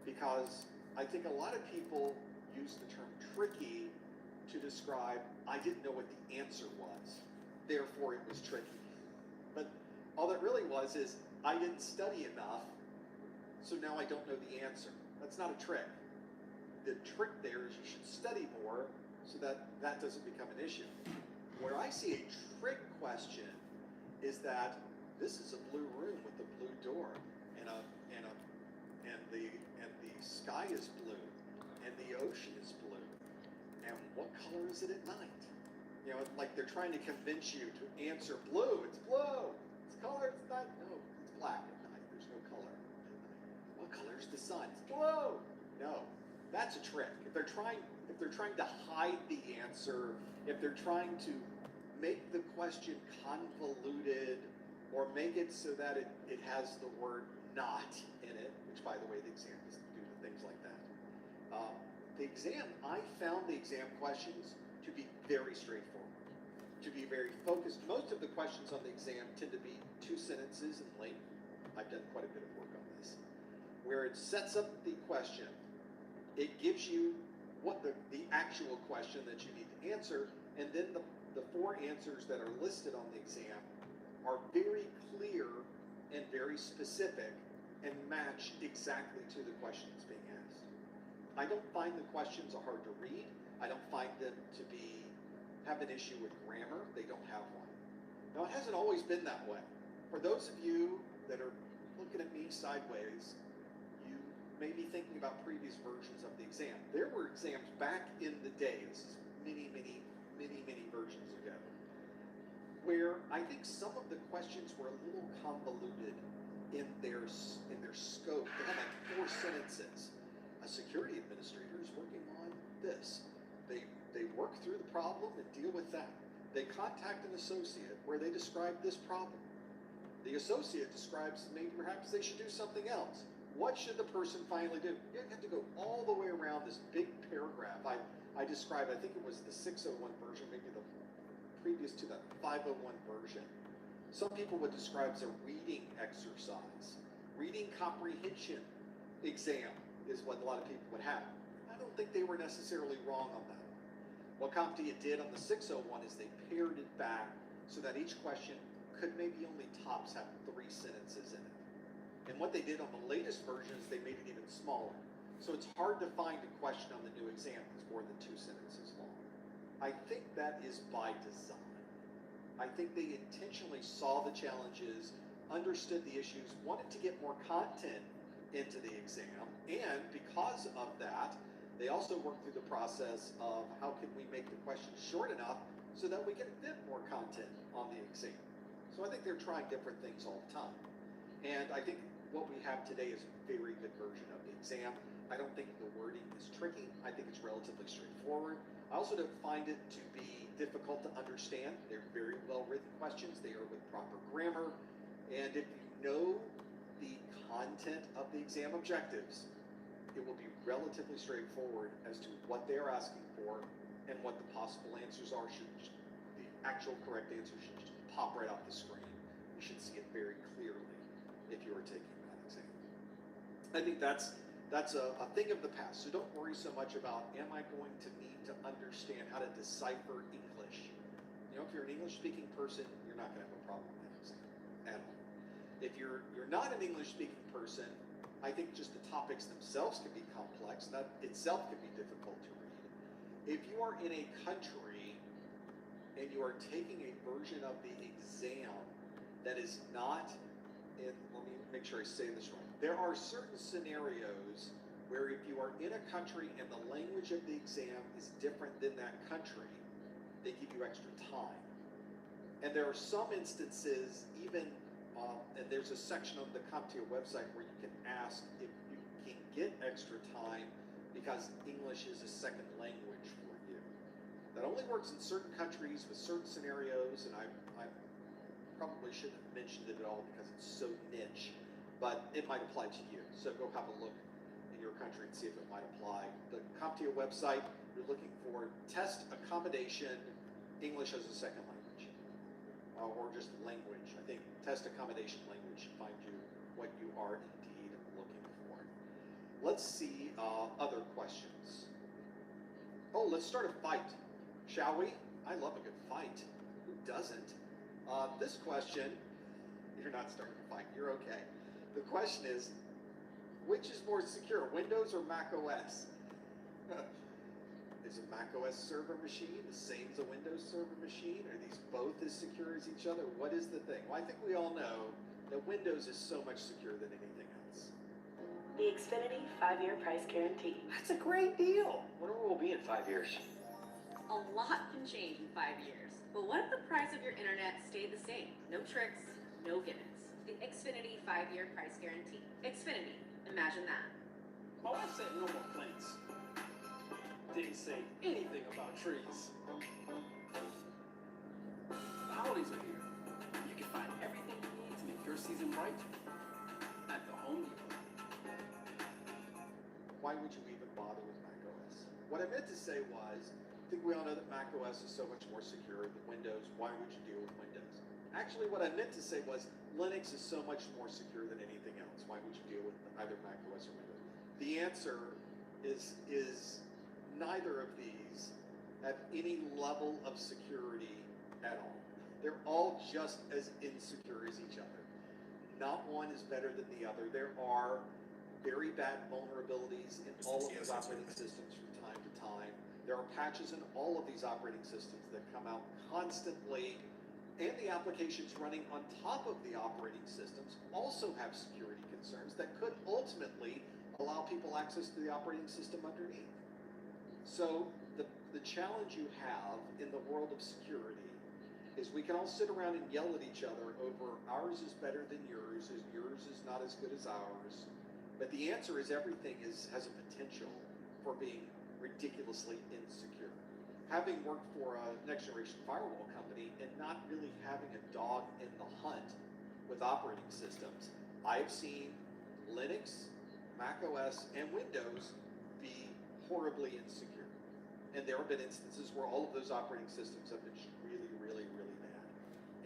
because I think a lot of people use the term tricky to describe, I didn't know what the answer was, therefore it was tricky. But all that really was is, I didn't study enough, so now I don't know the answer. That's not a trick. The trick there is you should study more so that that doesn't become an issue. Where I see a trick question is that this is a blue room with a blue door, and the sky is blue, and the ocean is blue. And what color is it at night? You know, like they're trying to convince you to answer blue. It's blue. It's color. It's not. No, it's black at night. There's no color at night. What color is the sun? It's blue. No, that's a trick. If they're trying to hide the answer, if they're trying to make the question convoluted or make it so that it has the word not in it, which by the way, the exam is due to things like that. The exam, I found the exam questions to be very straightforward, to be very focused. Most of the questions on the exam tend to be 2 sentences in length. I've done quite a bit of work on this. Where it sets up the question, it gives you what the actual question that you need to answer, and then the 4 answers that are listed on the exam are very clear and very specific and match exactly to the question that's being asked. I don't find the questions are hard to read. I don't find them to have an issue with grammar. They don't have one. Now, it hasn't always been that way. For those of you that are looking at me sideways, you may be thinking about previous versions of the exam. There were exams back in the day, this is many versions ago, where I think some of the questions were a little convoluted in their scope. They had like 4 sentences. A security administrator is working on this. They work through the problem and deal with that. They contact an associate where they describe this problem. The associate describes maybe perhaps they should do something else. What should the person finally do? You have to go all the way around this big paragraph. I described, I think it was the 601 version, maybe the previous to the 501 version. Some people would describe as a reading exercise. Reading comprehension exam is what a lot of people would have. I don't think they were necessarily wrong on that. What CompTIA did on the 601 is they pared it back so that each question could maybe only tops have 3 sentences in it. And what they did on the latest version is they made it even smaller. So it's hard to find a question on the new exam that's more than 2 sentences long. I think that is by design. I think they intentionally saw the challenges, understood the issues, wanted to get more content into the exam, and because of that, they also worked through the process of how can we make the questions short enough so that we can fit more content on the exam. So I think they're trying different things all the time. And I think what we have today is a very good version of the exam. I don't think the wording is tricky. I think it's relatively straightforward. I also don't find it to be difficult to understand. They're very well written questions. They are with proper grammar. And if you know the content of the exam objectives, it will be relatively straightforward as to what they are asking for and what the possible answers are. The actual correct answer should just pop right off the screen. You should see it very clearly if you are taking that exam. I think that's a thing of the past. So don't worry so much about, am I going to need to understand how to decipher English? You know, if you're an English-speaking person, you're not going to have a problem with that exam at all. If you're not an English-speaking person, I think just the topics themselves can be complex. That itself can be difficult to read. If you are in a country and you are taking a version of the exam that is not in, let me make sure I say this right. There are certain scenarios where if you are in a country and the language of the exam is different than that country, they give you extra time. And there are some instances, even and there's a section on the CompTIA website where you can ask if you can get extra time because English is a second language for you. That only works in certain countries with certain scenarios, and I probably shouldn't have mentioned it at all because it's so niche, but it might apply to you. So go have a look in your country and see if it might apply. The CompTIA website, you're looking for test accommodation, English as a second language, or just language. I think test accommodation language should find you what you are indeed looking for. Let's see other questions. Oh, let's start a fight, shall we? I love a good fight. Who doesn't? This question, you're not starting a fight, you're okay. The question is, which is more secure, Windows or Mac OS? Is a Mac OS server machine the same as a Windows server machine? Are these both as secure as each other? What is the thing? Well, I think we all know that Windows is so much secure than anything else.
The Xfinity 5-year price guarantee.
That's a great deal. Wonder where we'll be in 5 years.
A lot can change in 5 years. But what if the price of your internet stayed the same? No tricks, no gimmicks. The Xfinity 5-year price guarantee. Xfinity, imagine that.
My wife said no more plants. Didn't say anything about trees. The holidays are here. You can find everything you need to make your season bright at the Home Depot.
why would you even bother with Mac OS? What I meant to say was, I think we all know that Mac OS is so much more secure than Windows. Why would you deal with Windows? Actually, what I meant to say was Linux is so much more secure than anything else. Why would you deal with either Mac OS or Windows? The answer is neither of these have any level of security at all. They're all just as insecure as each other. Not one is better than the other. There are very bad vulnerabilities in all of these operating systems from time to time. There are patches in all of these operating systems that come out constantly, and the applications running on top of the operating systems also have security concerns that could ultimately allow people access to the operating system underneath. So the challenge you have in the world of security is we can all sit around and yell at each other over ours is better than yours is not as good as ours. But the answer is everything has a potential for being ridiculously insecure. Having worked for a next generation firewall company and not really having a dog in the hunt with operating systems, I have seen Linux, Mac OS, and Windows be horribly insecure. And there have been instances where all of those operating systems have been really, really, really bad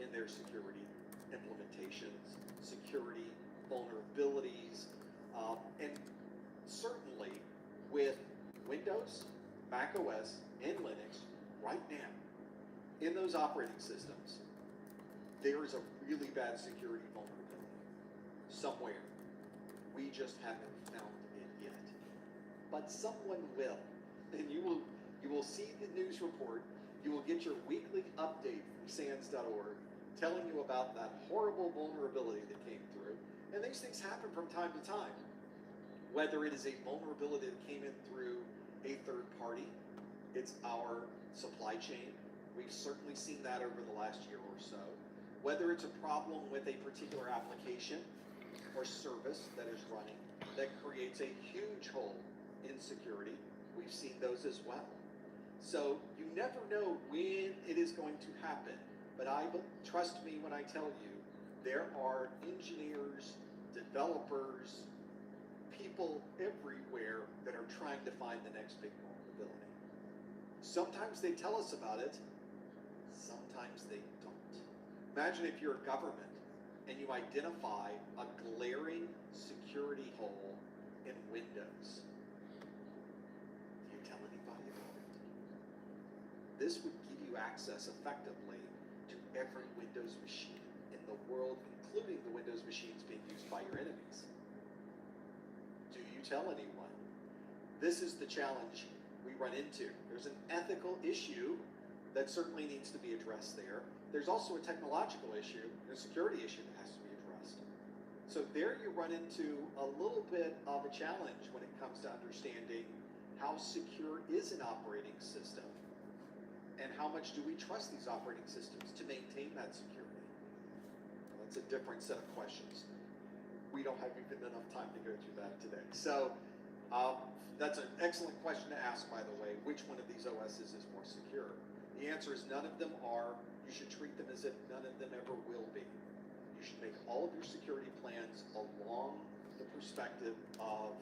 in their security implementations, security vulnerabilities, and certainly with Windows, Mac OS, and Linux right now in those operating systems, there is a really bad security vulnerability somewhere. We just haven't found it yet. But someone will, and you will see the news report. You will get your weekly update from SANS.org telling you about that horrible vulnerability that came through. And these things happen from time to time. Whether it is a vulnerability that came in through a third party, it's our supply chain. We've certainly seen that over the last year or so. Whether it's a problem with a particular application or service that is running that creates a huge hole in security, we've seen those as well. So you never know when it is going to happen, but trust me when I tell you, there are engineers, developers, people everywhere that are trying to find the next big vulnerability. Sometimes they tell us about it, sometimes they don't. Imagine if you're a government and you identify a glaring security hole in Windows. Do you tell anybody about it? This would give you access effectively to every Windows machine in the world, including the Windows machines being used by your enemies. Do you tell anyone? This is the challenge we run into. There's an ethical issue that certainly needs to be addressed there. There's also a technological issue, a security issue that has to be addressed. So there you run into a little bit of a challenge when it comes to understanding how secure is an operating system and how much do we trust these operating systems to maintain that security. Well, that's a different set of questions. We don't have even enough time to go through that today. So that's an excellent question to ask, by the way. Which one of these OSs is more secure? The answer is none of them are. You should treat them as if none of them ever will be. You should make all of your security plans along the perspective of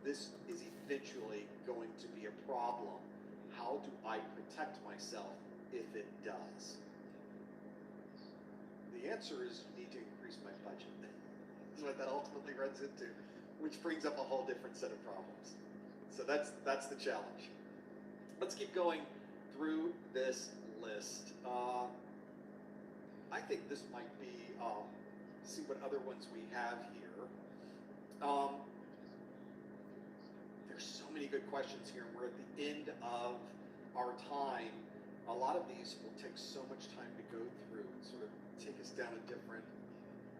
this is eventually going to be a problem. How do I protect myself if it does? The answer is you need to increase my budget. That's what that ultimately runs into, which brings up a whole different set of problems. So that's the challenge. Let's keep going through this list. I think this might be, see what other ones we have here. There's so many good questions here, and we're at the end of our time. A lot of these will take so much time to go through and sort of take us down a different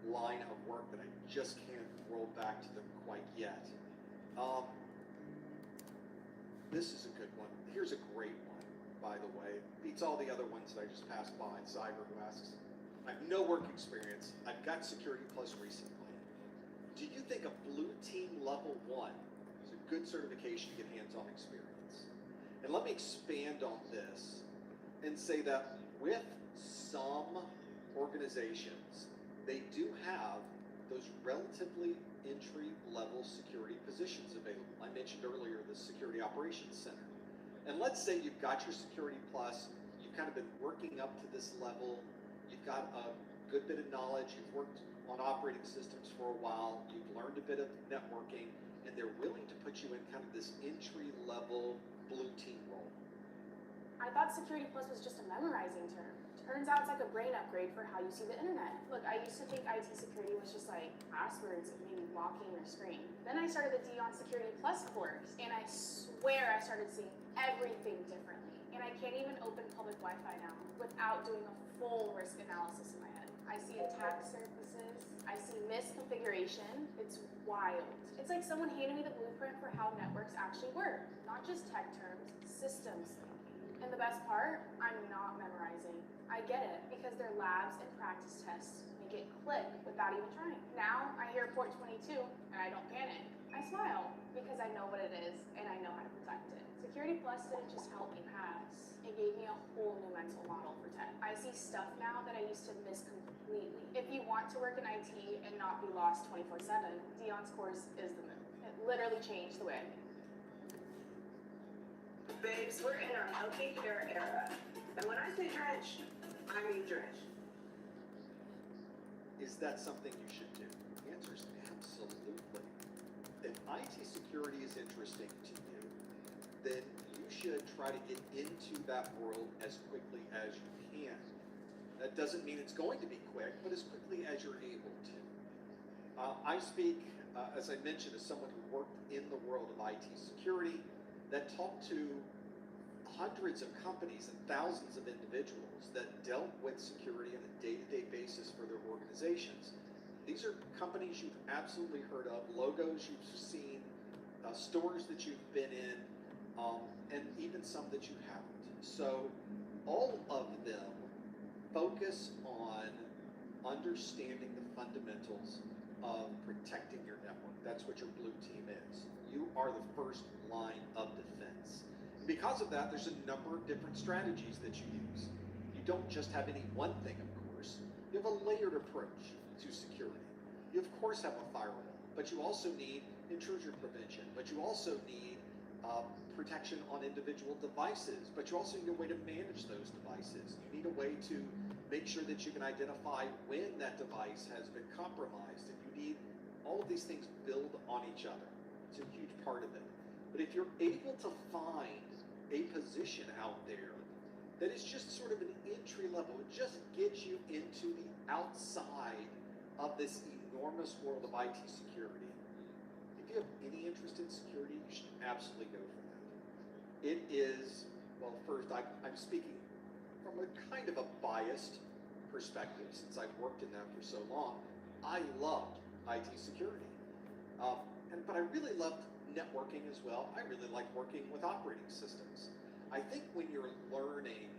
line of work that I just can't roll back to them quite yet. This is a good one. Here's a great one, by the way. Beats all the other ones that I just passed by. Cyber, who asks, I have no work experience. I've got Security Plus recently. Do you think a Blue Team Level 1 is a good certification to get hands-on experience? And let me expand on this and say that with some organizations, they do have those relatively entry-level security positions available. I mentioned earlier the Security Operations Center. And let's say you've got your Security Plus, you've kind of been working up to this level, you've got a good bit of knowledge, you've worked on operating systems for a while, you've learned a bit of networking, and they're willing to put you in kind of this entry-level blue team role.
I thought Security Plus was just a memorizing term. Turns out it's like a brain upgrade for how you see the internet. Look, I used to think IT security was just like passwords and maybe locking your screen. Then I started the Dion Security Plus course, and I swear I started seeing everything differently. And I can't even open public Wi-Fi now without doing a full risk analysis in my head. I see attack surfaces, I see misconfiguration. It's wild. It's like someone handed me the blueprint for how networks actually work, not just tech terms, systems thinking. And the best part, I'm not memorizing. I get it, because their labs and practice tests make it click without even trying. Now, I hear port 22, and I don't panic. I smile, because I know what it is, and I know how to protect it. Security Plus didn't just help me pass. It gave me a whole new mental model for tech. I see stuff now that I used to miss completely. If you want to work in IT and not be lost 24/7, Dion's course is the move. It literally changed the way I think.
Babes, we're in our healthy hair era. And when I say drench, I mean drench.
Is that something you should do? The answer is absolutely. If IT security is interesting to you, then you should try to get into that world as quickly as you can. That doesn't mean it's going to be quick, but as quickly as you're able to. I speak, as I mentioned, as someone who worked in the world of IT security, that talked to hundreds of companies and thousands of individuals that dealt with security on a day-to-day basis for their organizations. These are companies you've absolutely heard of, logos you've seen, stores that you've been in, and even some that you haven't. So all of them focus on understanding the fundamentals of protecting your network. That's what your blue team is. You are the first line of defense. Because of that, there's a number of different strategies that you use. You don't just have any one thing, of course. You have a layered approach to security. You, of course, have a firewall, but you also need intrusion prevention, but you also need protection on individual devices, but you also need a way to manage those devices. You need a way to make sure that you can identify when that device has been compromised, and you need all of these things build on each other. It's a huge part of it. But if you're able to find a position out there that is just sort of an entry level, it just gets you into the outside of this enormous world of IT security. If you have any interest in security, you should absolutely go for that. It is, well, first, I'm speaking from a kind of a biased perspective since I've worked in that for so long. I loved IT security. But I really loved networking as well. I really like working with operating systems. I think when you're learning,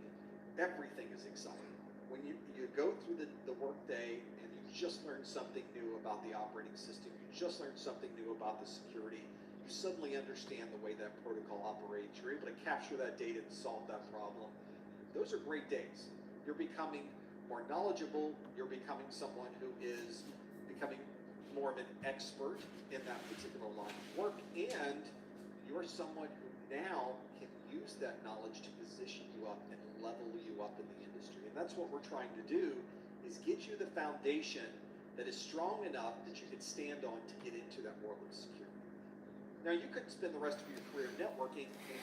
everything is exciting. When you go through the workday and you just learn something new about the operating system, you just learn something new about the security, you suddenly understand the way that protocol operates, you're able to capture that data and solve that problem. Those are great days. You're becoming more knowledgeable, you're becoming someone who is becoming more of an expert in that particular line of work, and you are someone who now can use that knowledge to position you up and level you up in the industry. And that's what we're trying to do, is get you the foundation that is strong enough that you can stand on to get into that world of security. Now, you could spend the rest of your career networking, and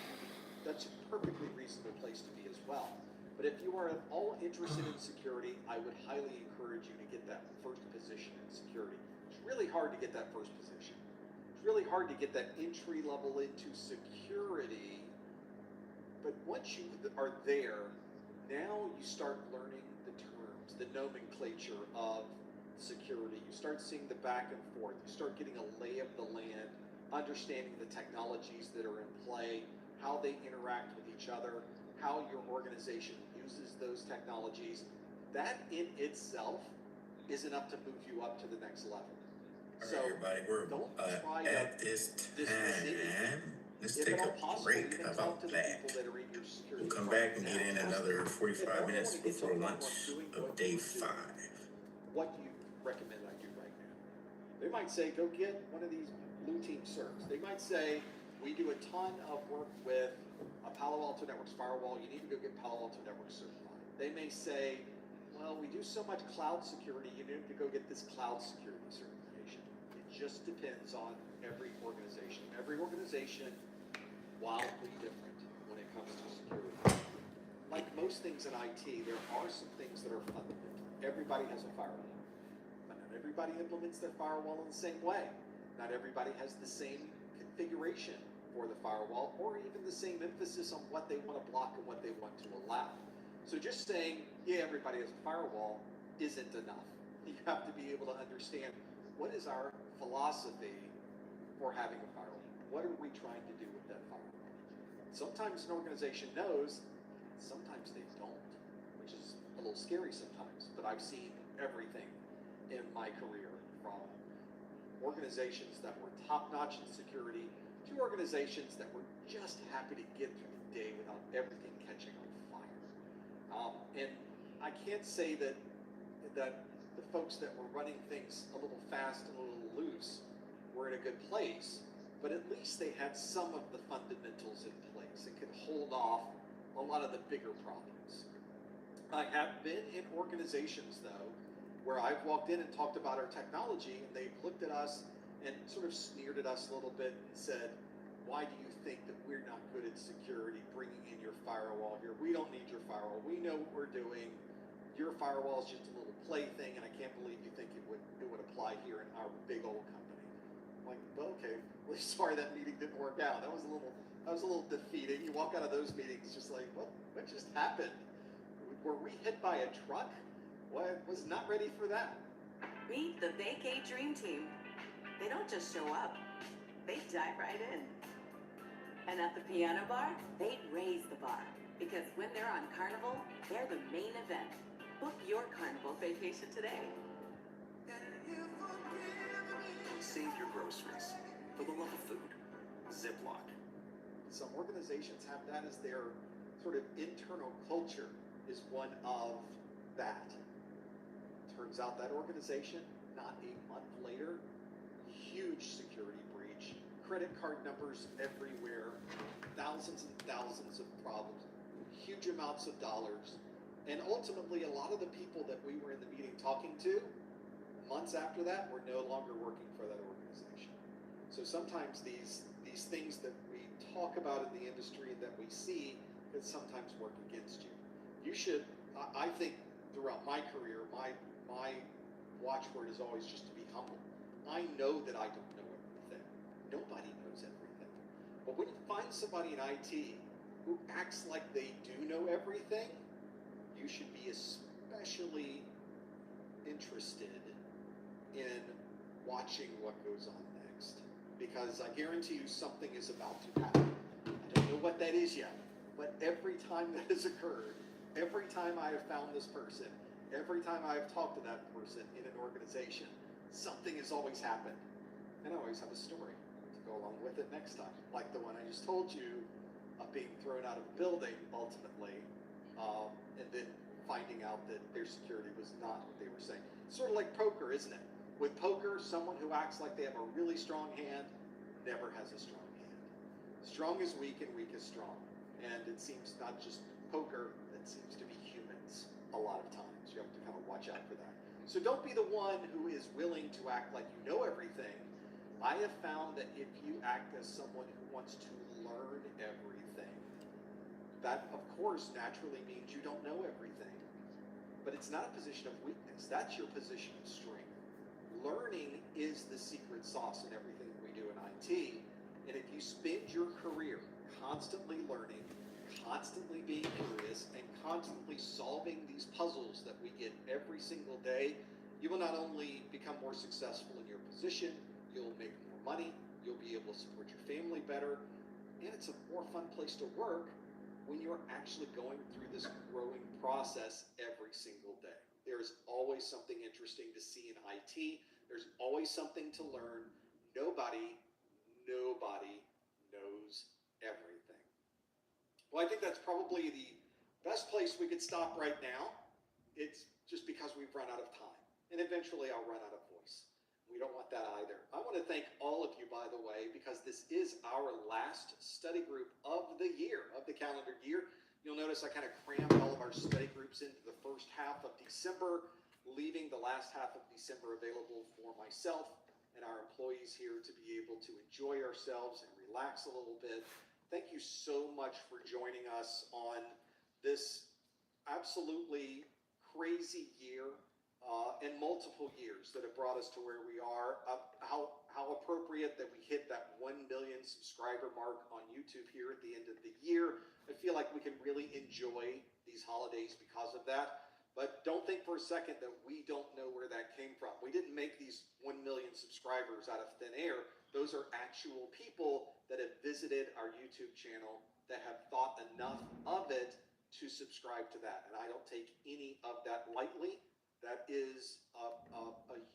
that's a perfectly reasonable place to be as well. But if you are at all interested in security, I would highly encourage you to get that first position in security. It's really hard to get that first position. It's really hard to get that entry level into security. But once you are there, now you start learning the terms, the nomenclature of security. You start seeing the back and forth. You start getting a lay of the land, understanding the technologies that are in play, how they interact with each other, how your organization uses those technologies. That in itself is enough to move you up to the next level.
All right, everybody, we're at this time. Let's take a break. How about that? We'll come back and get in another 45 minutes before lunch of day 5.
What do you recommend I do right now? They might say, go get one of these blue team certs. They might say, we do a ton of work with a Palo Alto Networks firewall. You need to go get Palo Alto Networks certified. They may say, well, we do so much cloud security, you need to go get this cloud security certification. It just depends on every organization. Every organization, wildly different when it comes to security. Like most things in IT, there are some things that are fundamental. Everybody has a firewall, but not everybody implements their firewall in the same way. Not everybody has the same configuration for the firewall, or even the same emphasis on what they want to block and what they want to allow. So just saying, yeah, everybody has a firewall isn't enough. You have to be able to understand, what is our philosophy for having a firewall? What are we trying to do with that firewall? Sometimes an organization knows, sometimes they don't, which is a little scary sometimes, but I've seen everything in my career, from organizations that were top-notch in security to organizations that were just happy to get through the day without everything catching on fire. And I can't say that the folks that were running things a little fast and a little loose were in a good place, but at least they had some of the fundamentals in place and could hold off a lot of the bigger problems. I have been in organizations, though, where I've walked in and talked about our technology, and they've looked at us and sort of sneered at us a little bit and said, why do you think that we're not good at security, bringing in your firewall here? We don't need your firewall. We know what we're doing. Your firewall is just a little plaything, and I can't believe you think it would apply here in our big old company. I'm like, well, okay, really sorry that meeting didn't work out. That was a little defeating. You walk out of those meetings just like, what just happened? Were we hit by a truck? Well, I was not ready for that.
Meet the Vacay Dream Team. They don't just show up, they dive right in. And at the piano bar, they raise the bar. Because when they're on Carnival, they're the main event. Book your Carnival vacation today.
Save your groceries. For the love of food. Ziploc.
Some organizations have that as their sort of internal culture, is one of that. Turns out that organization, not a month later, huge security breach, credit card numbers everywhere, thousands and thousands of problems, huge amounts of dollars, and ultimately a lot of the people that we were in the meeting talking to, months after that, were no longer working for that organization. So sometimes these things that we talk about in the industry and that we see can sometimes work against you. You should, I think throughout my career, my watchword is always just to be humble. I know that I don't know everything. Nobody knows everything. But when you find somebody in IT who acts like they do know everything, you should be especially interested in watching what goes on next. Because I guarantee you something is about to happen. I don't know what that is yet, but every time that has occurred, every time I have found this person, every time I have talked to that person in an organization, something has always happened. And I always have a story to go along with it next time. Like the one I just told you of being thrown out of a building ultimately, and then finding out that their security was not what they were saying. Sort of like poker, isn't it? With poker, someone who acts like they have a really strong hand never has a strong hand. Strong is weak and weak is strong. And it seems not just poker, it seems to be humans a lot of times. You have to kind of watch out for that. So don't be the one who is willing to act like you know everything. I have found that if you act as someone who wants to learn everything, that of course naturally means you don't know everything. But it's not a position of weakness. That's your position of strength. Learning is the secret sauce in everything that we do in IT. And if you spend your career constantly learning, constantly being curious, and constantly solving these puzzles that we get every single day, you will not only become more successful in your position, you'll make more money, you'll be able to support your family better, and it's a more fun place to work when you're actually going through this growing process every single day. There's always something interesting to see in IT. There's always something to learn. Nobody knows everything. Well, I think that's probably the best place we could stop right now. It's just because we've run out of time. And eventually I'll run out of voice. We don't want that either. I want to thank all of you, by the way, because this is our last study group of the year, of the calendar year. You'll notice I kind of crammed all of our study groups into the first half of December, leaving the last half of December available for myself and our employees here to be able to enjoy ourselves and relax a little bit. Thank you so much for joining us on this absolutely crazy year and multiple years that have brought us to where we are. How appropriate that we hit that 1 million subscriber mark on YouTube here at the end of the year. I feel like we can really enjoy these holidays because of that. But don't think for a second that we don't know where that came from. We didn't make these 1 million subscribers out of thin air. Those are actual people that have visited our YouTube channel, that have thought enough of it to subscribe to that. And I don't take any of that lightly. That is a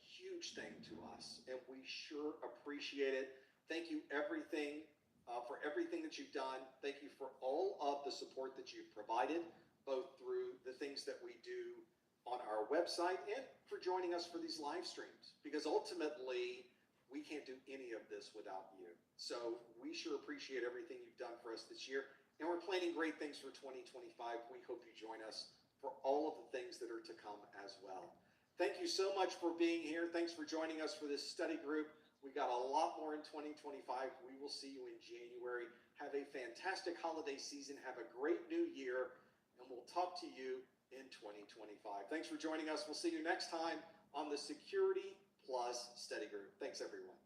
huge thing to us, and we sure appreciate it. Thank you for everything that you've done. Thank you for all of the support that you've provided, both through the things that we do on our website and for joining us for these live streams, because ultimately we can't do any of this without you. So we sure appreciate everything you've done for us this year, and we're planning great things for 2025. We hope you join us for all of the things that are to come as well. Thank you so much for being here. Thanks for joining us for this study group. We got a lot more in 2025. We will see you in January. Have a fantastic holiday season. Have a great new year, and we'll talk to you in 2025. Thanks for joining us. We'll see you next time on the Security Plus Study Group. Thanks, everyone.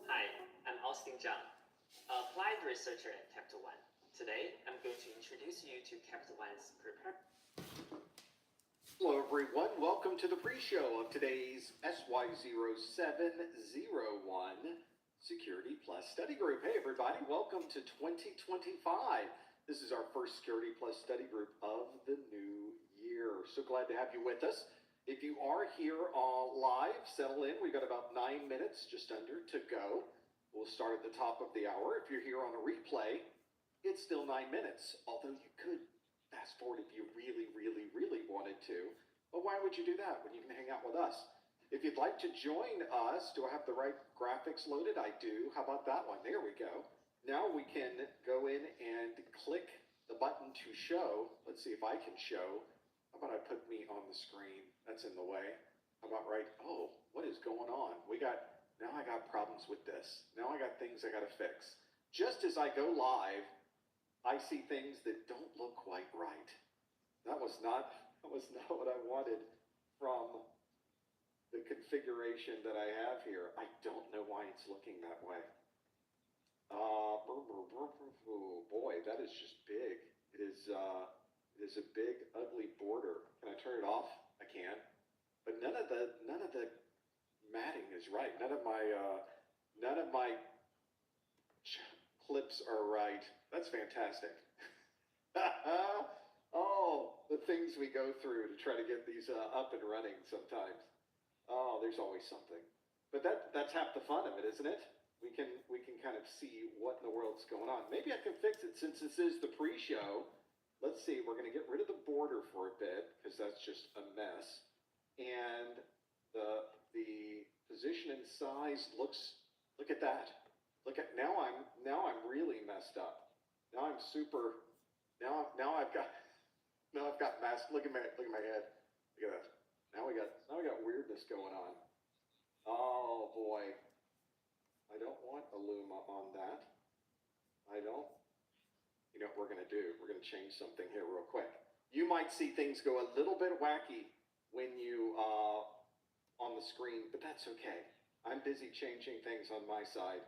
Hi, I'm Austin Zhang, applied researcher at Capital One. Today, I'm going to introduce you to Capital One's
Hello, everyone. Welcome to the pre-show of today's SY0701 Security Plus Study Group. Hey, everybody. Welcome to 2025. This is our first Security Plus Study Group of the new year. So glad to have you with us. If you are here live, settle in. We've got about 9 minutes, just under, to go. We'll start at the top of the hour. If you're here on a replay, it's still 9 minutes, although you could fast forward if you really, really, really wanted to. But why would you do that when you can hang out with us? If you'd like to join us, do I have the right graphics loaded? I do. How about that one? There we go. Now we can go in and click the button to show. Let's see if I can show. How about I put me on the screen? That's in the way. How about right? Oh, what is going on? Now I got problems with this. Now I got things I got to fix. Just as I go live, I see things that don't look quite right. That was not what I wanted from the configuration that I have here. I don't know why it's looking that way. Oh boy, that is just big. It is a big, ugly border. Can I turn it off? I can. But none of the matting is right. None of my clips are right. That's fantastic. Oh, the things we go through to try to get these up and running sometimes. Oh, there's always something. But that's half the fun of it, isn't it? We can kind of see what in the world's going on. Maybe I can fix it since this is the pre-show. Let's see. We're going to get rid of the border for a bit because that's just a mess. And the position and size looks. Look at that. Now I'm really messed up. Now I'm super. Now I've got mask. Look at my head. Look at that.
Now we got weirdness going on. Oh boy. I don't want a Luma on that. I don't. You know what we're gonna do? We're gonna change something here real quick. You might see things go a little bit wacky when you on the screen, but that's okay. I'm busy changing things on my side,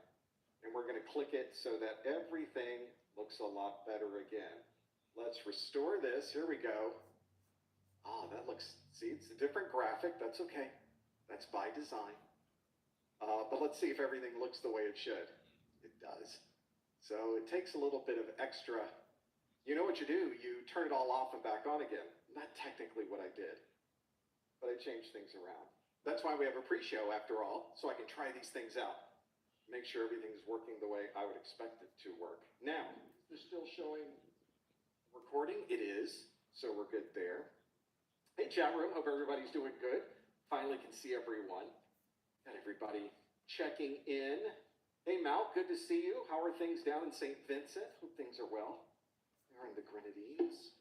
and we're gonna click it so that everything looks a lot better again. Let's restore this. Here we go. Oh, that looks, see, it's a different graphic. That's okay. That's by design. But let's see if everything looks the way it should. It does. So it takes a little bit of extra. You know what you do? You turn it all off and back on again. Not technically what I did, but I changed things around. That's why we have a pre-show after all, so I can try these things out. Make sure everything's working the way I would expect it to work. Now, they're still showing recording. It is, so we're good there. Hey, chat room. Hope everybody's doing good. Finally can see everyone. Got everybody checking in. Hey, Mal, good to see you. How are things down in St. Vincent? Hope things are well. They're in the Grenadines.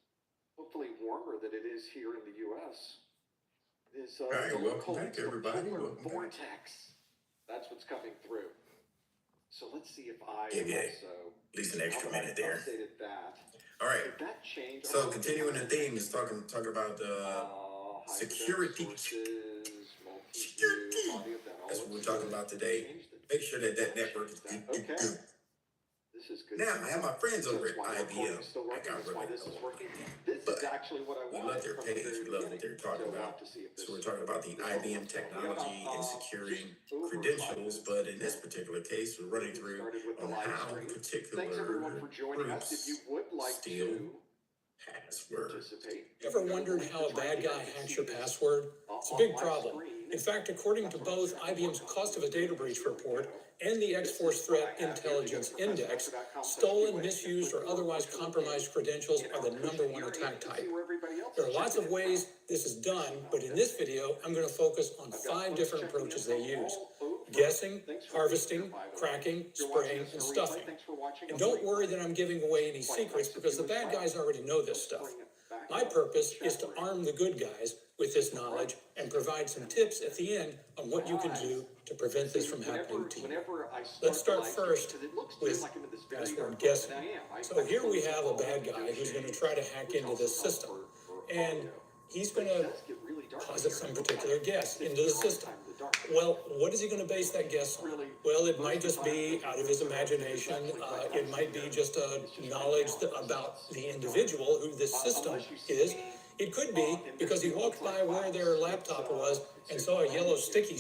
Hopefully warmer than it is here in the U.S. It is
All right, welcome back, everybody.
polar vortex. That's what's coming through. So let's see if I
Give you
also
at least an extra minute there.
updated that.
All right.
Did that change?
So continuing the theme is talking about security. That's what we're talking about today. Make sure that network is good.
This is good.
Now I have my friends over at IBM. I got
This is working. This is actually what I
we
wanted.
love their page. We love what they're talking about. So we're talking about the IBM technology and securing credentials, but in this particular case, we're running through on how particular groups steal passwords.
Ever wondered how a bad guy hacks your password? It's a big problem. In fact, according to both IBM's Cost of a Data Breach report and the X-Force Threat Intelligence Index, stolen, misused, or otherwise compromised credentials are the #1 attack type. There are lots of ways this is done, but in this video, I'm going to focus on 5 different approaches they use: guessing, harvesting, cracking, spraying, and stuffing. And don't worry that I'm giving away any secrets, because the bad guys already know this stuff. My purpose is to arm the good guys with this knowledge and provide some tips at the end on what you can do to prevent this from happening to you. Let's start first with password guessing. So here we have a bad guy who's going to try to hack into this system, and he's going to posit some particular guess into the system. Well, what is he going to base that guess on? Well, it might just be out of his imagination. It might be just a knowledge about the individual who this system is. It could be because he walked by where their laptop was and saw a yellow sticky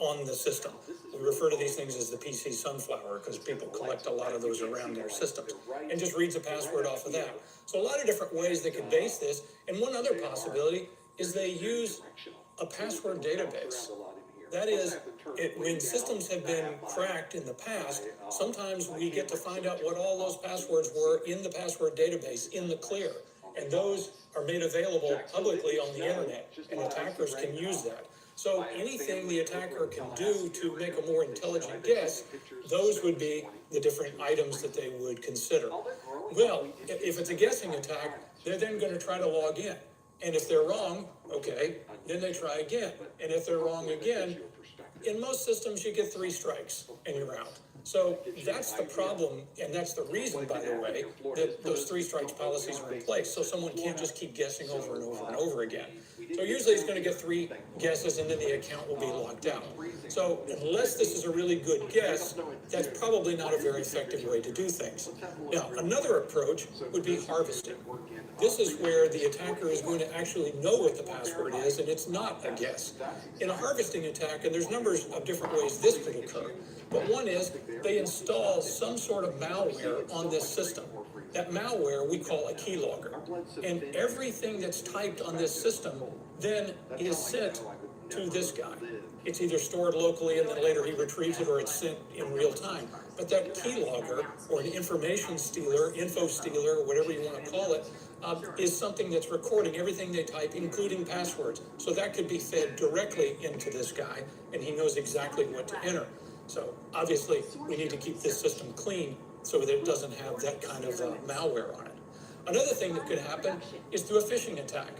on the system. We refer to these things as the PC sunflower because people collect a lot of those around their systems, and just reads a password off of that. So a lot of different ways they could base this. And one other possibility is they use a password database. That is, when systems have been cracked in the past, sometimes we get to find out what all those passwords were in the password database in the clear. And those are made available publicly on the internet, and attackers can use that. So anything the attacker can do to make a more intelligent guess, those would be the different items that they would consider. Well, if it's a guessing attack, they're then going to try to log in. And if they're wrong, okay, then they try again. And if they're wrong again, in most systems you get 3 strikes and you're out. So that's the problem, and that's the reason, by the way, that those 3 strikes policies are in place. So someone can't just keep guessing over and over and over again. So usually he's going to get 3 guesses and then the account will be locked out. So unless this is a really good guess, that's probably not a very effective way to do things. Now, another approach would be harvesting. This is where the attacker is going to actually know what the password is, and it's not a guess. In a harvesting attack, and there's numbers of different ways this could occur, but one is they install some sort of malware on this system. That malware we call a keylogger. And everything that's typed on this system then is sent to this guy. It's either stored locally and then later he retrieves it, or it's sent in real time. But that keylogger, or an information stealer, info stealer, whatever you want to call it, is something that's recording everything they type, including passwords. So that could be fed directly into this guy, and he knows exactly what to enter. So obviously, we need to keep this system clean so that it doesn't have that kind of malware on it. Another thing that could happen is through a phishing attack,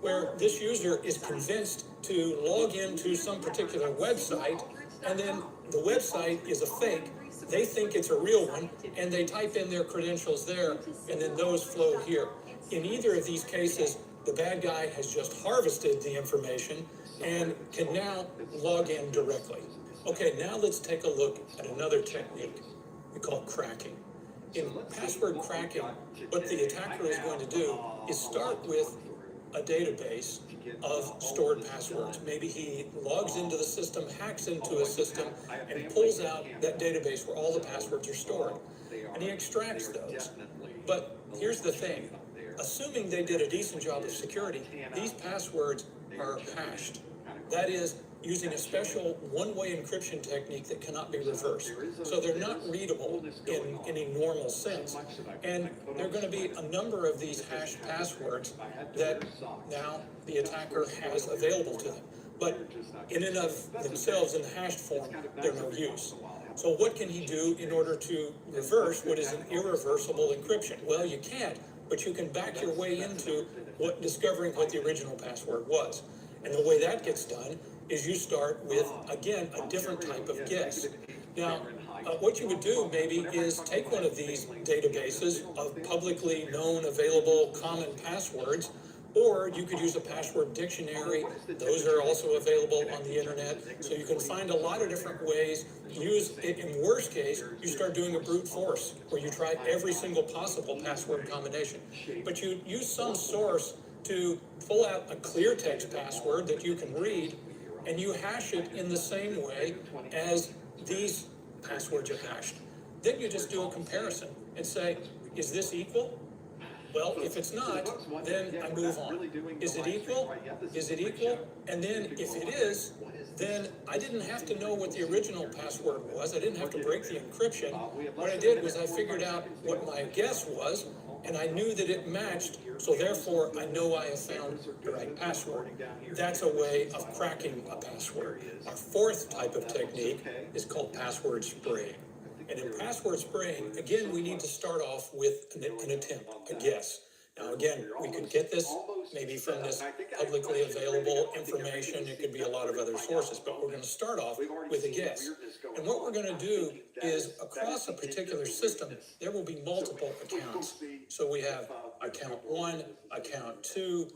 where this user is convinced to log into some particular website, and then the website is a fake. They think it's a real one, and they type in their credentials there, and then those flow here. In either of these cases, the bad guy has just harvested the information and can now log in directly. Okay, now let's take a look at another technique we call cracking. In password cracking, what the attacker is going to do is start with a database of stored passwords. Maybe he logs into the system, hacks into a system, and pulls out that database where all the passwords are stored. And he extracts those. But here's the thing. Assuming they did a decent job of security, these passwords are hashed. That is, using a special one-way encryption technique that cannot be reversed. So they're not readable in any normal sense. And there are going to be a number of these hashed passwords that now the attacker has available to them. But in and of themselves, in the hashed form, they're no use. So what can he do in order to reverse what is an irreversible encryption? Well, you can't, but you can back your way into discovering what the original password was. And the way that gets done is you start with, again, a different type of guess. Now, what you would do maybe is take one of these databases of publicly known, available, common passwords, or you could use a password dictionary. Those are also available on the internet. So you can find a lot of different ways. Use it. In worst case, you start doing a brute force where you try every single possible password combination. But you use some source to pull out a clear text password that you can read, and you hash it in the same way as these passwords are hashed. Then you just do a comparison and say, is this equal? Well, if it's not, then I move on. Is it equal? Is it equal? And then if it is, then I didn't have to know what the original password was. I didn't have to break the encryption. What I did was I figured out what my guess was, and I knew that it matched, so therefore I know I have found the right password. That's a way of cracking a password. Our fourth type of technique is called password spraying. And in password spraying, again, we need to start off with an attempt, a guess. Now, again, we could get this maybe from this publicly available information. It could be a lot of other sources, but we're going to start off with a guess. And what we're going to do is, across a particular system, there will be multiple accounts. So we have account 1, account 2,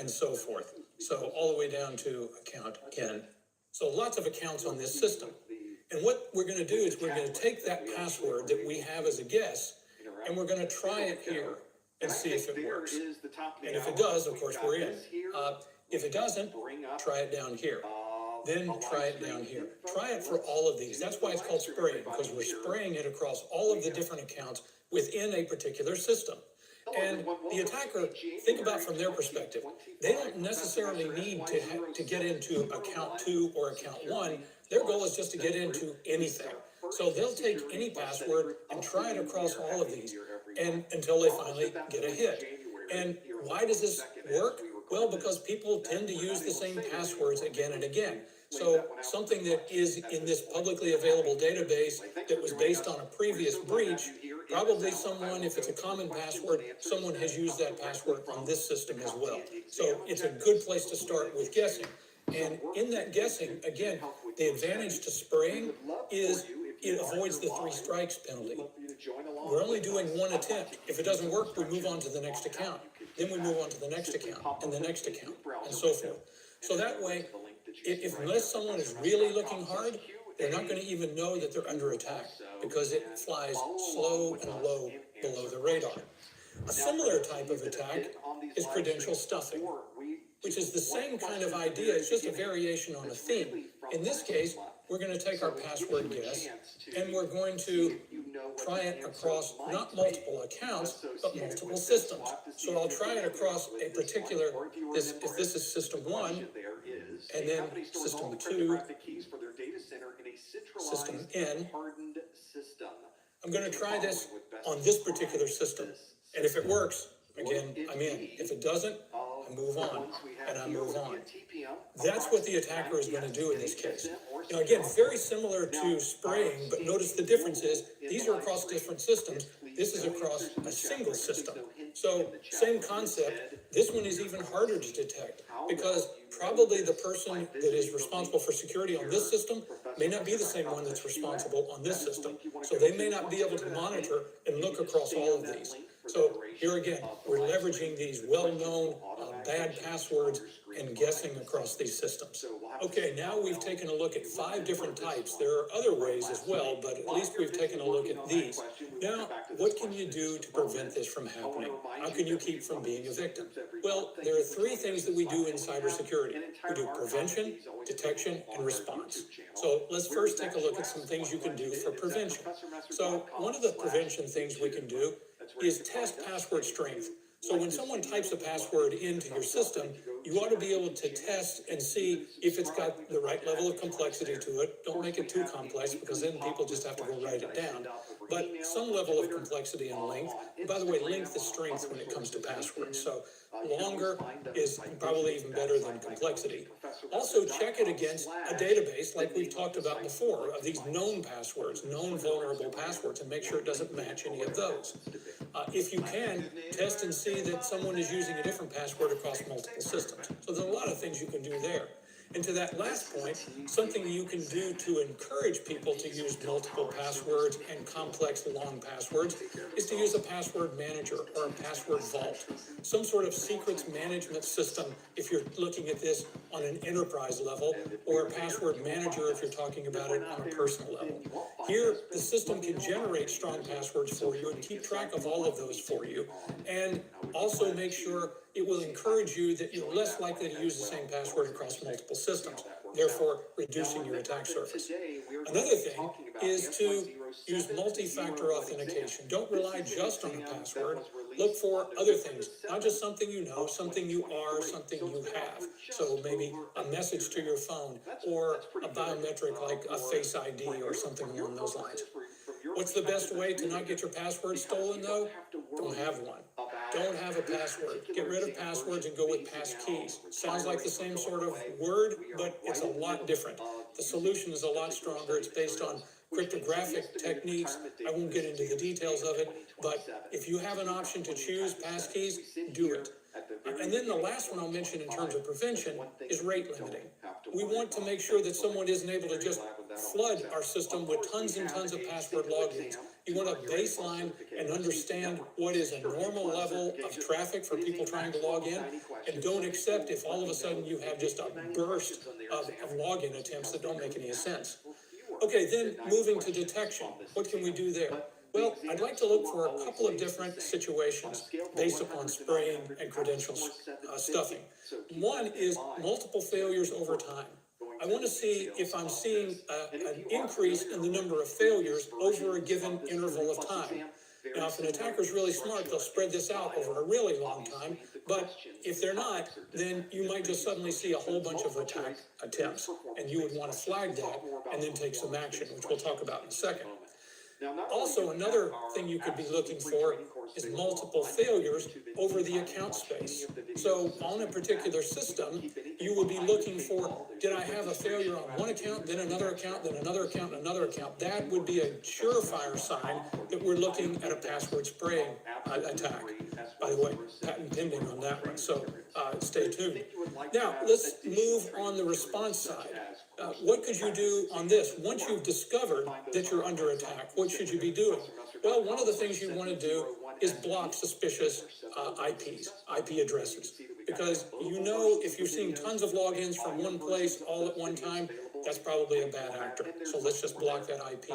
and so forth. So all the way down to account N. So lots of accounts on this system. And what we're going to do is we're going to take that password that we have as a guess, and we're going to try it here and see if it works. And if it does, of course, we're in. If it doesn't, try it down here. Then try it down here. Try it for all of these. That's why it's called spraying, because we're spraying it across all of the different accounts within a particular system. And the attacker, think about from their perspective, they don't necessarily need to get into account 2 or account 1. Their goal is just to get into anything. So they'll take any password and try it across all of these and until they finally get a hit. And why does this work? Well, because people tend to use the same passwords again and again. So something that is in this publicly available database that was based on a previous breach, probably someone, if it's a common password, someone has used that password on this system as well. So it's a good place to start with guessing. And in that guessing, again, the advantage to spraying is it avoids the 3 strikes penalty. We're only doing one attempt. If it doesn't work, we move on to the next account. Then we move on to the next account and the next account and so forth. So that way, unless someone is really looking hard, they're not going to even know that they're under attack because it flies slow and low below the radar. A similar type of attack is credential stuffing, which is the same kind of idea. It's just a variation on a theme. In this case, we're going to take our password guess and we're going to try it across not multiple accounts, but multiple systems. So I'll try it across a particular, if this is system 1, and then system 2, system N. I'm going to try this on this particular system. And if it works, again, I'm in. If it doesn't, I move on, and I move on. that's what the attacker is going to do in this case. Now again, very similar to spraying, but notice the difference is these are across different systems. This is across a single system. So same concept. This one is even harder to detect because probably the person that is responsible for security on this system may not be the same one that's responsible on this system. So they may not be able to monitor and look across all of these. So here again, we're leveraging these well-known bad passwords and guessing across these systems. Okay, now we've taken a look at 5 different types. There are other ways as well, but at least we've taken a look at these. Now, what can you do to prevent this from happening? How can you keep from being a victim? Well, there are 3 things that we do in cybersecurity. We do prevention, detection, and response. So let's first take a look at some things you can do for prevention. So one of the prevention things we can do is test password strength. So when someone types a password into your system, you ought to be able to test and see if it's got the right level of complexity to it. Don't make it too complex because then people just have to go write it down. But some level of complexity and length. And by the way, length is strength when it comes to passwords. So longer is probably even better than complexity. Also check it against a database like we've talked about before of these known passwords, known vulnerable passwords, and make sure it doesn't match any of those. If you can, test and see that someone is using a different password across multiple systems. So there's a lot of things you can do there. And to that last point, something you can do to encourage people to use multiple passwords and complex long passwords is to use a password manager or a password vault, some sort of secrets management system if you're looking at this on an enterprise level, or a password manager if you're talking about it on a personal level. Here, the system can generate strong passwords for you and keep track of all of those for you, and also make sure it will encourage you that you're less likely to use the same password across multiple systems, therefore reducing your attack surface. Another thing is to use multi-factor authentication. Don't rely just on a password. Look for other things, not just something you know, something you are, something you have. So maybe a message to your phone or a biometric like a Face ID or something along those lines. What's the best way to not get your password stolen though? Don't have one. Don't have a password. Get rid of passwords and go with pass keys. Sounds like the same sort of word, but it's a lot different. The solution is a lot stronger. It's based on cryptographic techniques. I won't get into the details of it, but if you have an option to choose pass keys, do it. And then the last one I'll mention in terms of prevention is rate limiting. We want to make sure that someone isn't able to just flood our system with tons and tons of password logins. You want to baseline and understand what is a normal level of traffic for people trying to log in, and don't accept if all of a sudden you have just a burst of login attempts that don't make any sense. Okay, then moving to detection. What can we do there? Well, I'd like to look for a couple of different situations based upon spraying and credential stuffing. One is multiple failures over time. I want to see if I'm seeing an increase in the number of failures over a given interval of time. Now, if an attacker is really smart, they'll spread this out over a really long time, but if they're not, then you might just suddenly see a whole bunch of attack attempts, and you would want to flag that and then take some action, which we'll talk about in a second. Also, another thing you could be looking for is multiple failures over the account space. So on a particular system, you would be looking for, did I have a failure on one account, then another account, then another account, and another account? That would be a surefire sign that we're looking at a password spraying attack. By the way, patent pending on that one, so stay tuned. Now, let's move on the response side. What could you do on this? Once you've discovered that you're under attack, what should you be doing? Well, one of the things you want to do is block suspicious IP addresses. Because you know if you're seeing tons of logins from one place all at one time, that's probably a bad actor. So let's just block that IP.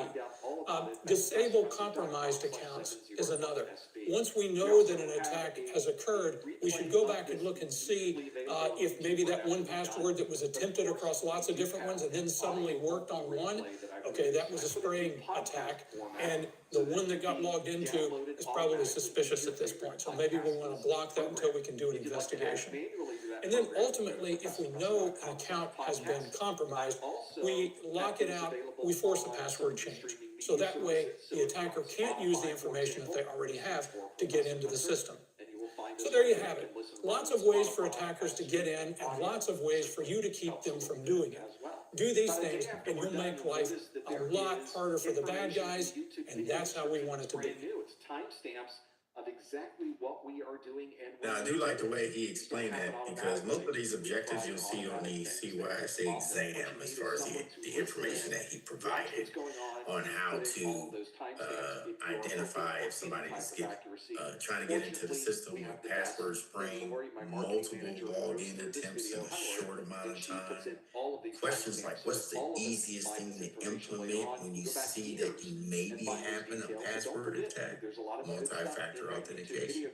Disable compromised accounts is another. Once we know that an attack has occurred, we should go back and look and see if maybe that one password that was attempted across lots of different ones and then suddenly worked on one, okay, that was a spraying attack, and the one that got logged into is probably suspicious at this point. So maybe we want to block that until we can do an investigation. And then ultimately, if we know an account has been compromised, we lock it out, we force a password change. So that way, the attacker can't use the information that they already have to get into the system. So there you have it. Lots of ways for attackers to get in and lots of ways for you to keep them from doing it. Do these things and you'll make life a lot harder for the bad guys, and that's how we want it to be.
It's timestamps of exactly what we are doing and
Now, I do like the way he explained that, because most of these objectives you'll see on the CYSA exam, as far as the information that he provided on how to identify if somebody's trying to get into the system with password spring, multiple login attempts in a short amount of time. Questions like, what's the easiest thing to implement when you see that you may be having a password attack? Multi-factor authentication.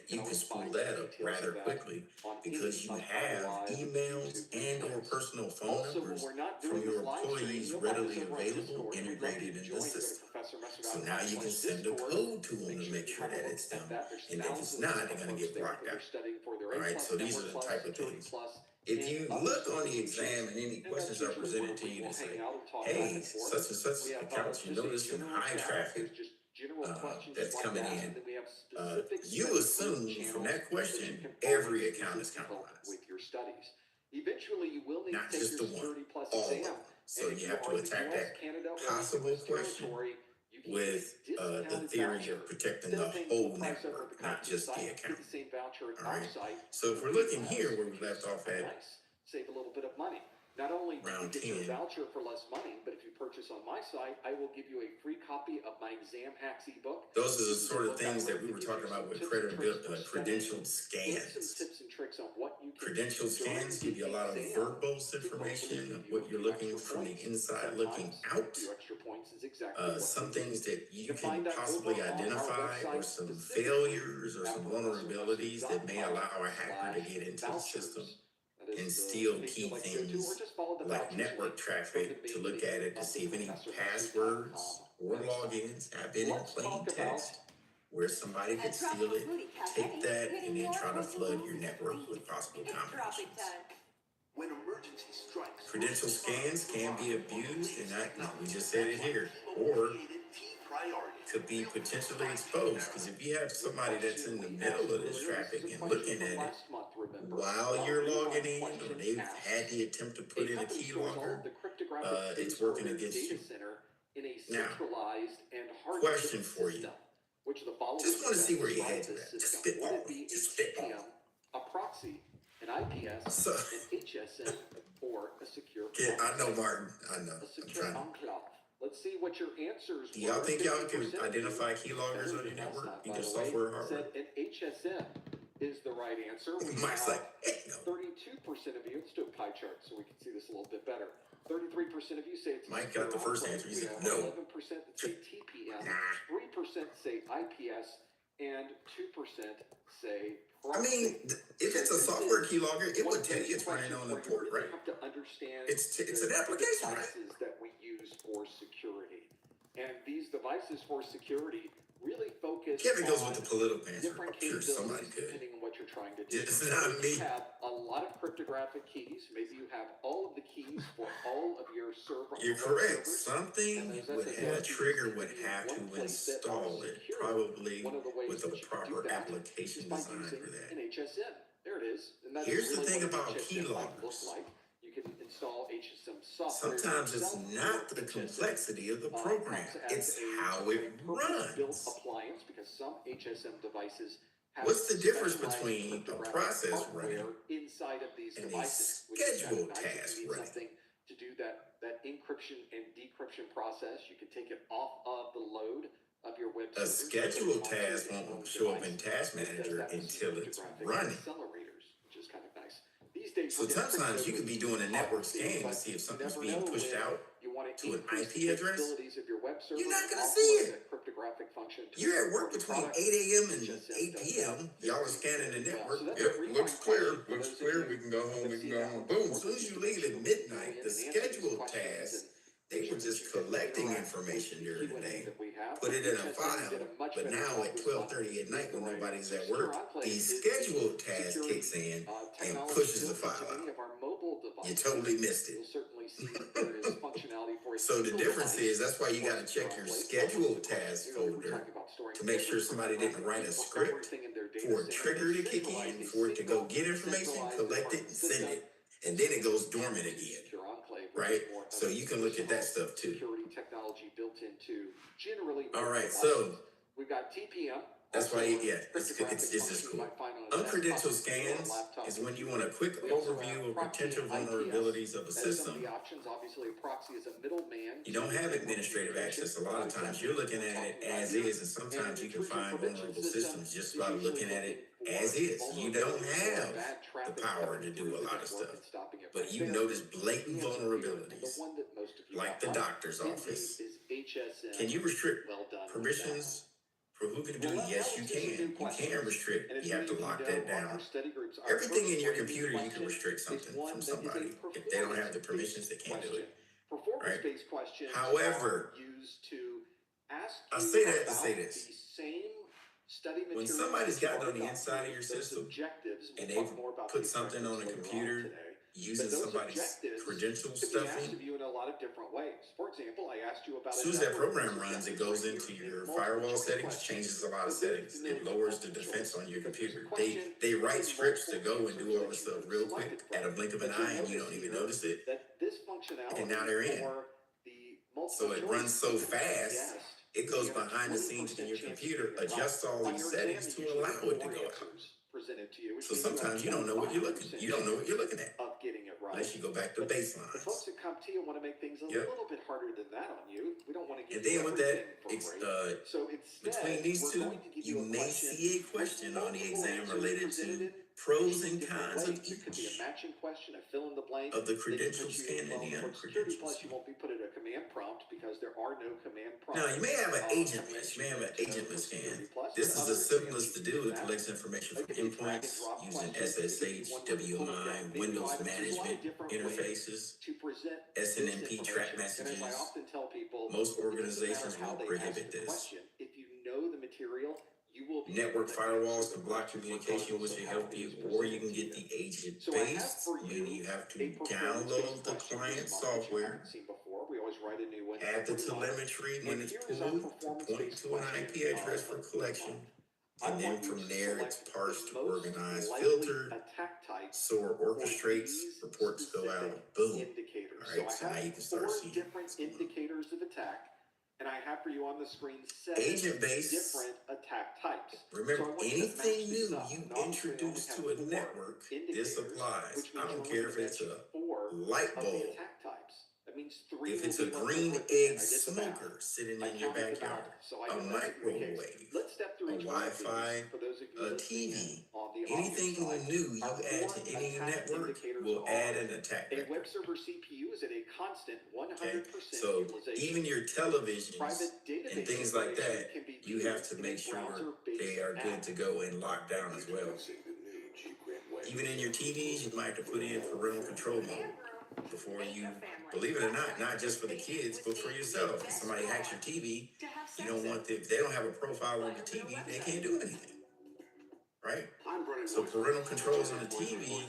You can spool that up rather quickly, because you have emails and or personal phone numbers from your employees readily available, integrated in the system. So now you can send a code to them to make sure that it's them, and if it's not, they're going to get blocked out. All right, so these are the type of things. If you look on the exam and any questions are presented to you to say, hey, such and such accounts, you notice some high traffic that's coming in, you assume from that question every account is compromised.
With your studies. Eventually, you will need
Not
to take
just the
your
one,
Security Plus
all of
exam.
them. So you have to attack that possible question with the theory of protecting the whole network, not just the account. All right. So if we're looking here where we left off at
Save a little bit of money. Not only do you
round
get your
10,
voucher for less money, but if you purchase on my site, I will give you a free copy of my exam hacks ebook.
those are the sort of things that we were talking about with credentialed scans.
Tips and tricks on what you can
Credential scans give you a lot of verbose information of what you're looking from the inside looking out. Some things that you can possibly identify, or some failures or some vulnerabilities that may allow a hacker to get into the system and steal key things like network traffic, to look at it to see if any passwords or logins have been in plain text where somebody could steal it, take that, and then try to flood your network with possible combinations.
When emergency strikes,
Credential scans can be abused, and we just said it here, or could be potentially exposed, because if you have somebody that's in the middle of this traffic and looking at it while you're logging in, or they've had the attempt to put in a keylogger, it's working against you. Now, question for you. Just want to see where your head's at. Just spitball. Just spitball.
A proxy, an IPS, an HSM, or a secure.
Yeah, I know, Martin. I know. I'm trying to.
Let's see what your answers
Do y'all think y'all can identify keyloggers on your network, either software or hardware?
An HSM is the right answer.
Mike's like, heck no.
32% of you, let's do a pie chart so we can see this a little bit better. 33% of you say it's
Mike got the first answer. He said no.
11% that say TPM, 3% say IPS, and 2% say
I mean, if it's a software keylogger, it would tell you it's running on the port, right? It's an application, right?
That we use for security. And these devices for security really focus
Kevin goes with the political answer.
different
I'm sure somebody
capabilities
could.
depending on what you're trying to do.
It's not me.
You have a lot of cryptographic keys. Maybe you have all of the keys for all of your server.
You're correct. Something a trigger would have to install it, probably with a proper application design for that.
An HSM. There it is. And that's
Here's the
really
thing
what
about
HSM
keyloggers.
looks like. You can install HSM software.
Sometimes it's not the complexity of the program, it's how it runs.
Appliance, because some HSM devices have
What's the difference between a process running
inside of these
and a
devices,
scheduled task running?
Something to do that encryption and decryption process. You can take it off of the load of your web
A
server.
scheduled task won't show up in Task Manager until it's running.
Accelerators, which is kind of nice. These days,
So sometimes you could be doing a network scan to see if something's being pushed out to an IP address. You're not going to see it. You're at work between 8 a.m. and 8 p.m. Y'all are scanning the network. Yep, looks clear. Looks clear. We can go home. We can go home. Boom. As soon as you leave at midnight, the scheduled tasks, they were just collecting information during the day, put it in a file, but now at 12:30 at night when nobody's at work, the scheduled task kicks in and pushes the file out. You totally missed it. So the difference is, that's why you got to check your scheduled task folder to make sure somebody didn't write a script for a trigger to kick in, for it to go get information, collect it, and send it. And then it goes dormant again, right? So you can look at that stuff too.
Security technology built into generally.
All right, so
we've got TPM.
that's why, yeah, it's just cool. Uncredentialed scans is when you want a quick overview of potential vulnerabilities of a system. You don't have administrative access. A lot of times you're looking at it as is, and sometimes you can find vulnerable systems just by looking at it as is. You don't have the power to do a lot of stuff, but you notice blatant vulnerabilities, like the doctor's office. Can you restrict permissions for who can do it? Yes, you can. You can restrict. You have to lock that down. Everything in your computer, you can restrict something from somebody. If they don't have the permissions, they can't do it. Right? However, I say that to say this. When somebody's gotten on the inside of your system and they've put something on a computer using somebody's credential stuff in, as soon as that program runs, it goes into your firewall settings, changes a lot of settings. It lowers the defense on your computer. They write scripts to go and do all this stuff real quick at a blink of an eye, and you don't even notice it. And now they're in. So it runs so fast, it goes behind the scenes in your computer, adjusts all these settings to allow it to go out. So sometimes you don't know what you're looking at. You don't know what you're looking at unless you go back to baselines.
The folks at CompTIA want to make things a little bit harder than that on you. We don't want to give
and then with that,
so
between these two, you may see a question on the exam related to pros and cons of each of the credential scan and the uncredential scan.
You won't be put in a command prompt because there are no command prompts.
Now, you may have an agentless. You may have an agentless scan. This is the simplest to do. It collects information from endpoints using SSH, WMI, Windows management interfaces, SNMP track messages. Most organizations will prohibit this.
If you know the material,
network firewalls can block communication, which will help you, or you can get the agent-based, meaning you have to download the client software, add the telemetry when it's pulled to point to an IP address for collection, and then from there it's parsed, organized, filtered, SOAR orchestrates, reports go out, boom. All right, so now you can start seeing
different indicators of attack. And I have for you on the screen 7
agent-based
different attack types.
Remember, anything new you introduce to a network, this applies. I don't care if it's a light bulb, if it's a green egg smoker sitting in your backyard, a microwave, a Wi-Fi, a TV, anything new you add to any network will add an attack vector.
A web server CPU is at a constant 100%
so
utilization.
even your televisions and things like that, you have to make sure they are good to go and locked down as well. Even in your TVs, you might have to put in parental control mode before you, believe it or not just for the kids, but for yourself. If somebody hacks your TV, you don't want them, if they don't have a profile on the TV, they can't do anything. Right? So parental controls on the TV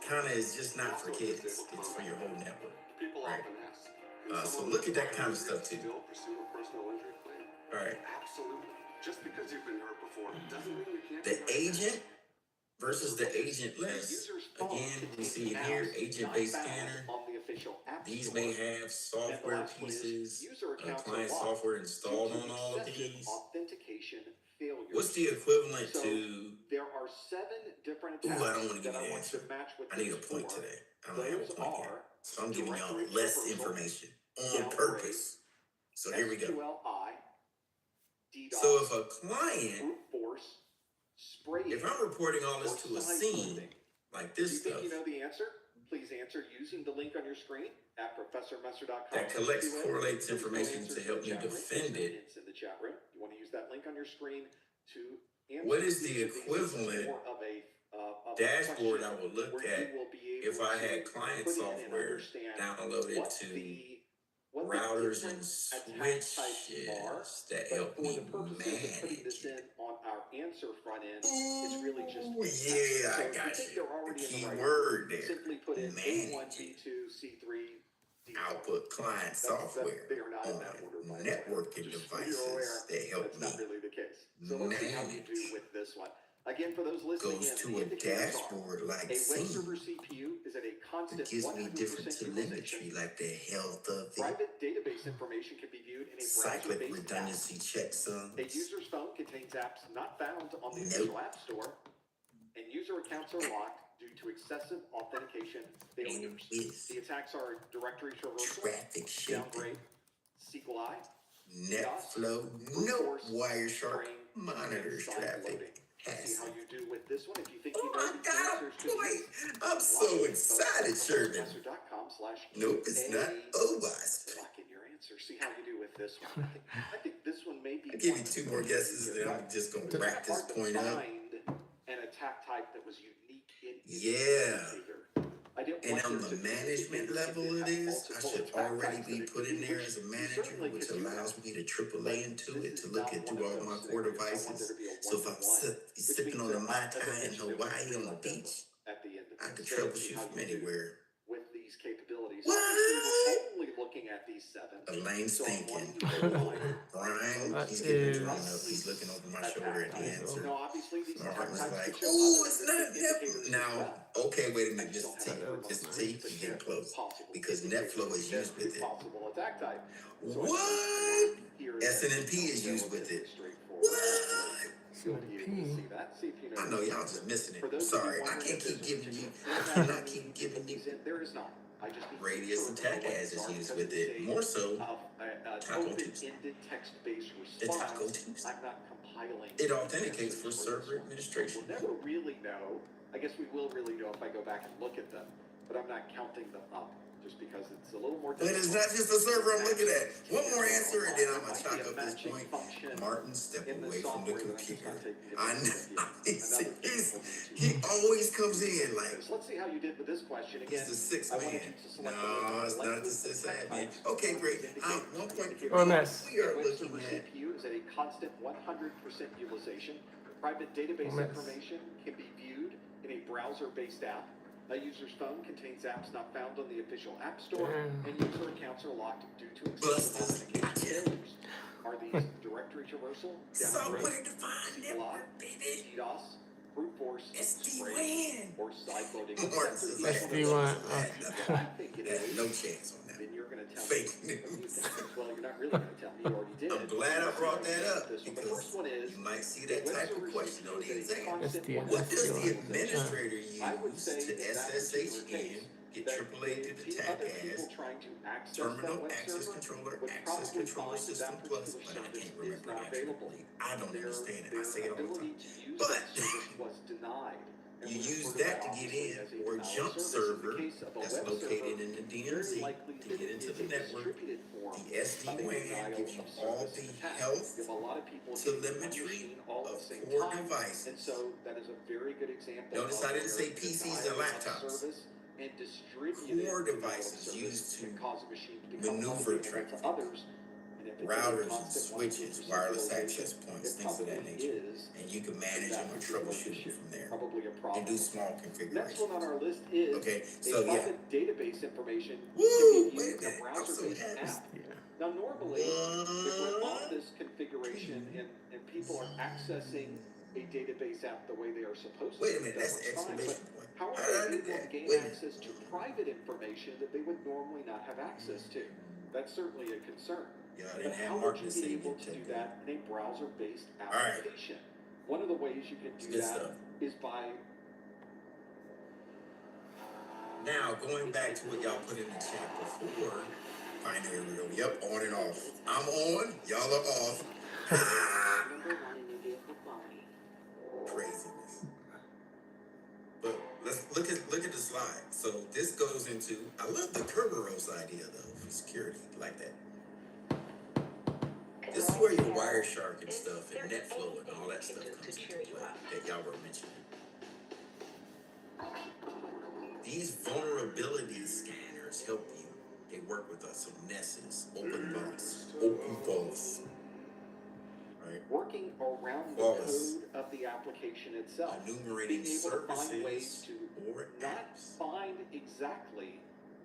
kind of is just not for kids. It's for your whole network. Right? So look at that kind of stuff too. All right.
Absolutely. Just because you've been hurt before doesn't mean you can't.
The agent versus the agentless. Again, we see it here, agent-based scanner. These may have software pieces, client software installed on all of these. What's the equivalent to?
There are 7 different
attacks. Ooh, I don't want to give you the answer. I need a point today. I don't have a point yet. So I'm giving y'all less information on purpose. So here we go. So if a client, if I'm reporting all this to a scene, like this stuff,
you know the answer? Please answer using the link on your screen at professormesser.com.
That collects, correlates information to help you defend it.
In the chat room. You want to use that link on your screen to answer.
What is the equivalent dashboard I would look at if I had client software downloaded to routers and switches that help me manage it?
On our answer front end, it's really just
yeah, I got you. The key word there.
Simply put in A1, B2, C3,
output client software on networking devices that help
That's
me
not really the case. So let's see how you do
manage.
with this one. Again, for those listening
Goes
in,
to
the
a
indicators are
dashboard like
a web
Scene.
server CPU is at a constant
It gives me
100%
different
utilization.
telemetry like the health of it,
Private database information can be viewed in a
cyclic
browser-based app.
redundancy
A
checksums.
user's phone contains apps not found on the
Nope.
official app store, and user accounts are locked due to excessive authentication failures. The attacks are directory traversal,
Traffic shaping,
downgrade, SQLi,
NetFlow, nope, Wireshark monitors traffic.
See how you do with this one. If you think
Oh
you know
my
these
God,
answers to
boy,
these,
I'm so excited, Sherman. Nope, it's not OWASP.
Lock in your answer. See how you do with this one. I think this one may be.
I give you two more guesses, and then I'm just gonna wrap this point up.
An attack type that was unique in
Yeah. And on the management level of this, I should already be put in there as a manager, which allows me to AAA into it to look at through all my core devices. So if I'm sipping on a Mai Tai in Hawaii on the beach, I can troubleshoot from anywhere.
With these capabilities.
What?
We're only looking at these 7.
Elaine's thinking. Brian, he's getting the drum up. He's looking over my shoulder at the answer. Martin's like, oh, it's not NetFlow. Now, okay, wait a minute, Mr. T. Mr. T, you're getting close. Because NetFlow is used with it. What? SNMP is used with it. What? I know y'all just missing it. I'm sorry. I can't keep giving you. I cannot keep giving you.
There is not.
Radius attack as is used with it. More so, Taco Tuesday. The Taco Tuesday.
I'm not compiling.
It authenticates for server administration.
We'll never really know. I guess we will really know if I go back and look at them, but I'm not counting them up just because it's a little more.
But it's not just the server I'm looking at. One more answer, and then I'm gonna chalk up this point. Martin, step away from the computer. I know. He always comes in like.
So let's see how you did with this question again.
He's the sixth man. No, it's not the sixth man. Okay, great. 1.3.
OMS.
We are looking at.
CPU is at a constant 100% utilization. Private database information can be viewed in a browser-based app. A user's phone contains apps not found on the official app store, and user accounts are locked due to excessive authentication failures. Are these directory traversal, downgrade, DDoS, brute force, spraying, or sideloading?
SD1.
No chance on that.
Then you're going to tell
Fake
me.
news.
Well, you're not really going to tell me. You already did.
I'm glad I brought that up
The first one is
you might see that type of question on the exam.
SD1.
What does the administrator use to SSH in, get AAA to the attack as terminal access controller system plus, but I can't remember actually. I don't understand it. I say it all the time. But you use that to get in, or jump server that's located in the DMZ to get into the network. The SD-WAN gives you all the health telemetry of core devices.
So that is a very good example.
Notice I didn't say PCs and laptops.
And distributed
Core devices used to
cause a machine to become
maneuver
unavailable
traffic.
to others. And if it's
Routers
a
and
constant
switches,
100%
wireless access
utilization,
points,
it
things of that
probably
nature.
is
And you can manage them or troubleshoot them from there.
probably a problem.
And do small
Next
configurations.
one on our list is
Okay,
a
so yeah.
private database information
Woo!
can be
Wait
used
a
in a
minute. I'm so
browser-based
happy.
app. Now normally, if we're on this configuration and people are accessing a database app the way they are supposed to.
Wait a minute, that's
fine,
exclamation
but
point.
how
How
are
did I
they
do
able
that?
to gain
Wait a minute.
access to private information that they would normally not have access to? That's certainly a concern.
Yeah, I
But
didn't have
how would
Martin
you
to
be
say
able
it.
to do that in a browser-based
right.
application? One of the ways you can do
Good
that
stuff.
is by
Now, going back to what y'all put in the chat before, binary wheel, yep, on and off. I'm on, y'all are off. Craziness. But let's look at the slide. So this goes into, I love the Kerberos idea though for security like that. This is where your Wireshark and stuff and NetFlow and all that stuff comes into play that y'all were mentioning. These vulnerability scanners help you. They work with us on Nessus, Open Vaults. Right?
working around the
Wallace.
code of the application itself.
Enumerating
Being able to find ways
services
to
or
not
apps.
find exactly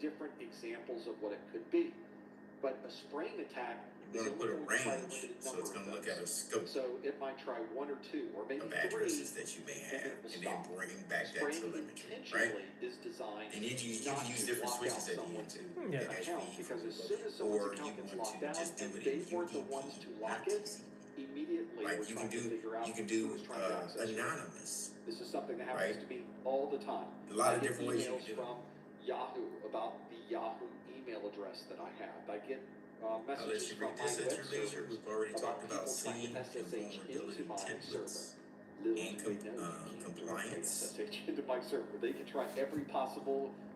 different examples of what it could be. But a spraying attack
You're
is
gonna put a
only going to try a
range,
limited
so
number
it's
of
gonna look at a
those.
scope
So it might try 1 or 2 or maybe
of
3,
addresses that you may
and
have,
then it will
and then
stop.
bring back that
Spraying
telemetry, right?
intentionally is designed
And you can
not
use
to
different
lock
switches
out
at the end
someone's
too.
Yeah.
account,
HV
because as
for
soon as someone's
or you
account gets
want
locked
to
down
just do
and
it
they
in
weren't the
UDP,
ones to
not
lock it,
TC.
immediately
Right?
we're
You can
trying to figure out
do
who's trying to access your account.
anonymous.
This is something that
Right?
happens to me all the time.
A lot
I
of
get
different ways you
emails
can do it.
from Yahoo about the Yahoo email address that I have. I get
I'll let
messages
you
from
read
my
this
web
at your leisure.
servers
We've already
about
talked about
people trying
seeing
to
and
SSH
vulnerability
into my server.
templates
Little
and
do they know you can't directly
compliance.
SSH into my server. They can try every possible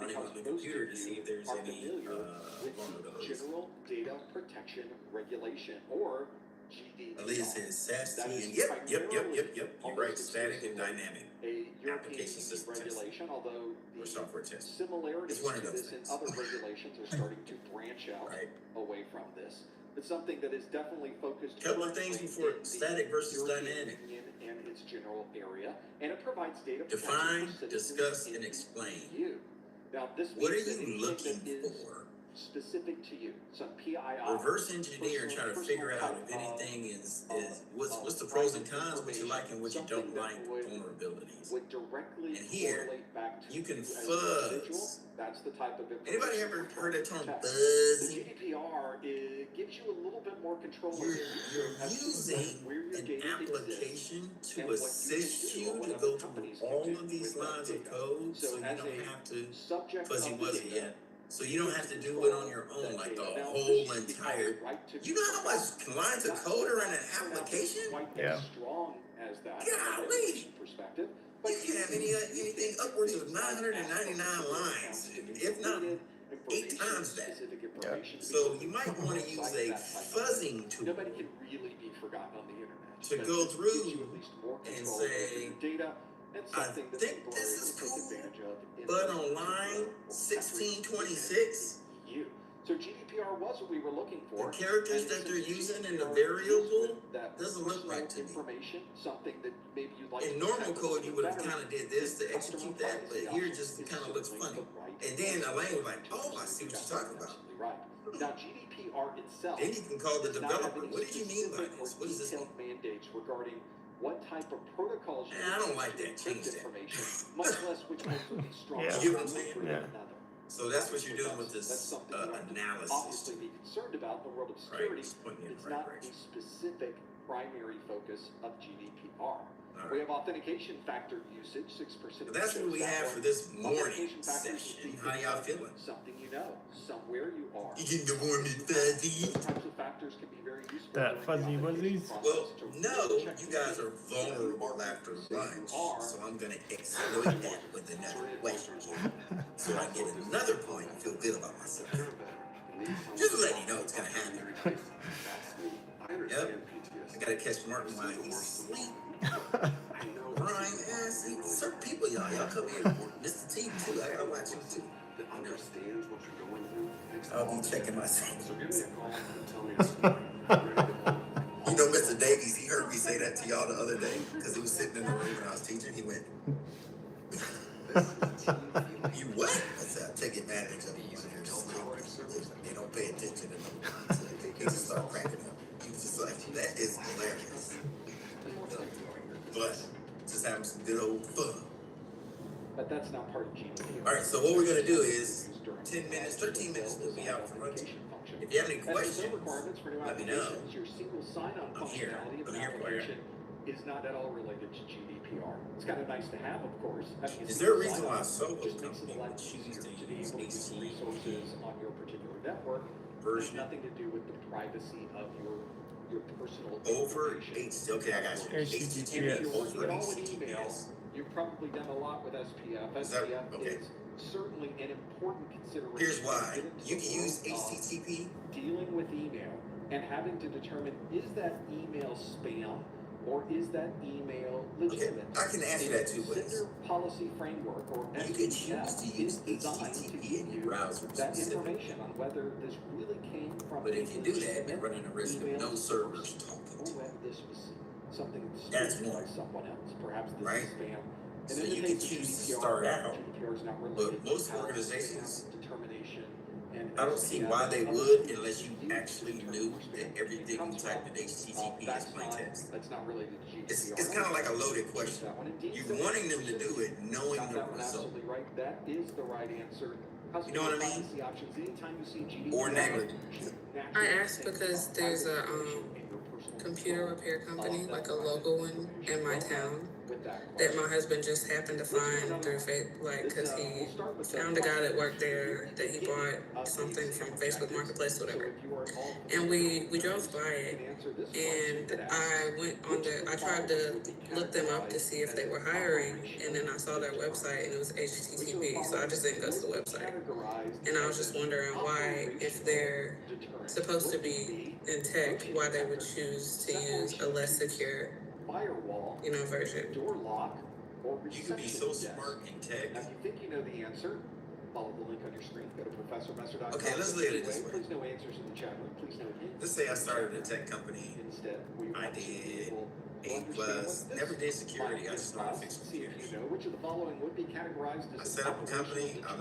running
because
on the
most
computer
of
to see
you
if there's
are
any
familiar with
vulnerabilities.
General Data Protection Regulation, or
Aaliyah says SAST and yep. You're right. Static and dynamic
a European
application system testing
regulation, although
or software testing.
similarities
It's one of
to
those
this in
things.
other regulations are starting to branch out away from this. It's something that is definitely focused.
Couple of things before
in the
static versus
European
dynamic.
Union and its general area, and it provides data
Define,
protection for citizens
discuss,
in
and
the
explain.
EU. Now, this
What are
means that
you
anything
looking
that is
for?
specific to you, some PII.
Reverse engineer and try to figure out if
personal
anything is what's the pros and cons, what you like and what you don't like, vulnerabilities.
Would directly
And here,
correlate back to
you can
as an individual.
fuzz.
That's the type of information.
Anybody ever heard that term
The
fuzzy?
GDPR gives you a little bit more control.
You're
as to
using
where your
an
data
application
exists
to
and what you
assist
can do
you
or
to
what
go
other
through
companies can
all
do
of these
with that
lines of
data.
code, so you
as
don't
a
have to
subject
fuzzy
of the
wuzzy
data,
yet. So you don't have to do it on your own, like the whole entire. You know how much lines of code are in an application?
Yeah.
Strong as that
Golly!
perspective.
You can have anything upwards of 999 lines, if not 8 times that.
Yeah.
So you might want to use a fuzzing tool
Nobody can really be forgotten on the internet.
to
But
go
it gives
through
you at least more
and
control over
say,
your data and
I
something that
think
people are
this
able
is
to take
cool,
advantage of in
but
the
on line 1626,
EU. So GDPR was what we were looking for.
the characters
And
that they're
since
using in the
GDPR
variable
deals with that
doesn't look right to me.
information, something that maybe you'd like
In
to
normal
protect
code, you would have
better,
kind of did this to
customer
execute that, but
privacy
here it
options
just
is
kind of looks
certainly
funny.
the right
And then
answer.
Elaine was like, "Oh, I see what you're talking about."
Absolutely right. Now GDPR itself.
Then you can call the
does not have
developer.
any
What did you mean by
specific
this?
or
What does this mean?
detailed mandates regarding what type of protocols you
I don't
use
like
to
that.
encrypt
Change that.
information, much less which ones would be stronger
Yeah.
You get what I'm saying?
than
Yeah.
another.
So that's what you're doing with
That's
this
something you have to
analysis.
obviously be concerned about in the world of
Right,
security.
just pointing you in
It's
the right
not
direction.
the specific primary focus of GDPR.
All
We
right.
have authentication factor usage, 6%.
But that's what we have for this morning
Authentication factors
session.
is
How y'all feeling?
something you know, somewhere you are.
You getting the warm and fuzzy?
Those types of factors can be very useful.
That
during
fuzzy
the authentication
wuzzies?
process
Well,
to
no,
really check
you
to
guys
see
are vulnerable after lunch, so I'm gonna exploit that with another question, so I get another point and feel good about myself. Just letting you know it's gonna happen. Yep, I gotta catch Martin while he's asleep. Brian, ass, certain people, y'all come here. Mr. T too, I gotta watch him too. I'll be checking myself. You know, Mr. Davies, he heard me say that to y'all the other day because he was sitting in the room when I was teaching. He went, "You what?" I said, "I take advantage of you when you're asleep. They don't pay attention to them." He just started cracking up. He was just like, "That is hilarious." But just having some good old fun.
But that's not part of GDPR.
All right, so what we're gonna do is 10 minutes, 13 minutes, we'll be out for lunch. If you have any questions, let me know.
Your single sign-on
I'm here.
functionality of
I'm
an
here for you.
application is not at all related to GDPR. It's kind of nice to have, of course. Having
Is there a reason
single
why a
sign-on
solo
just makes it
company
a lot
would choose
easier
to
to be
use
able to use
HTTP
resources on your particular network. It has
version
nothing to do with the privacy of your personal
over
information.
Okay, I got you.
And if
HTTPS.
you're working
over
at all with email,
HTTPS.
you've probably done a lot with SPF.
Is that-
SPF
okay.
is certainly an important consideration.
Here's why.
Get into
You
the
can use
world of
HTTP.
dealing with email and having to determine, is that email spam or is that email legitimate?
I can answer that too, but
Sender policy framework or
you can
SPF
choose to use
is designed to
HTTP
give
in your
you
browser
that
specifically.
information on whether this really came from
But if you do that, you're
legitimate
running a risk of
email
no servers
source,
talking
or
to you.
whether this was something
That's
spoken by
one.
someone else. Perhaps this
Right?
is spam. And
So
in the
you
case
can
of
choose to
GDPR,
start out,
GDPR is not
but
related
most
to how
organizations,
spam determination and
I don't see
SPF
why they
and
would
other
unless you
tools to
actually
determine
knew
where
that
spam
everything you
comes
type
from.
in HTTP is
That's
plain text.
not related to GDPR.
It's kind of like a loaded question. You're wanting them to do it knowing
Got
the
that one
result.
absolutely right. That is the right answer.
You know what I mean?
Privacy options, anytime you see GDPR,
Or negligent.
I asked because there's a computer repair company, like a local one in my town, that my husband just happened to find through because he found a guy that worked there that he bought something from Facebook Marketplace, whatever. And we drove by it, and I tried to look them up to see if they were hiring, and then I saw their website and it was HTTP, so I just didn't go to the website. And I was just wondering why, if they're supposed to be in tech, why they would choose to use a less secure, version.
Door lock, or
You can be so smart in tech.
Now, if you think you know the answer, follow the link on your screen. Go to ProfessorMesser.com.
Okay, let's look at it this way.
Please no answers in the chat room. Please no hints.
Let's say I started a tech company.
Instead,
I did A+, never did security. I just know how to fix computers.
You know which of the following would be categorized as
I set up a company. I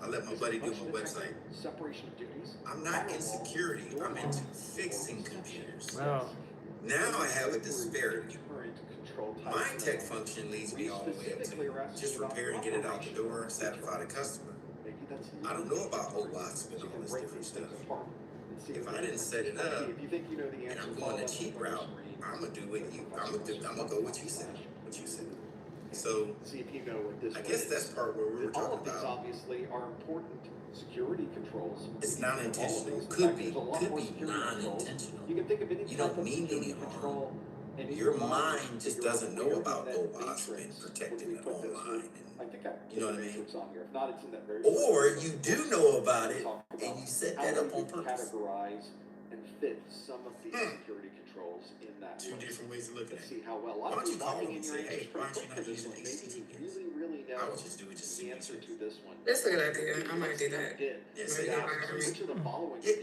let my buddy do my website.
Separation of duties.
I'm not in security. I'm into fixing computers.
Wow.
Now I have a disparity. My tech function leads me all the way up to just repair and get it out the door, satisfy the customer. I don't know about OWASP and all this different stuff. If I didn't set it up and I'm going the cheap route, I'm gonna do what you. I'm gonna go what you said. So I guess that's part where we were talking about.
Obviously are important. Security controls.
It's not intentional. Could be non-intentional.
You can think of any.
You don't mean any harm. Your mind just doesn't know about OWASP and protecting it online. You know what I mean? Or you do know about it and you set that up on purpose.
Categorize and fit some of these security controls in that.
Two different ways of looking at it.
See how well.
Why don't you call them and say, hey, why aren't you not using HTTPS? I would just do it just
the answer to this one.
That's a good idea. I might do that.
Yeah, say that.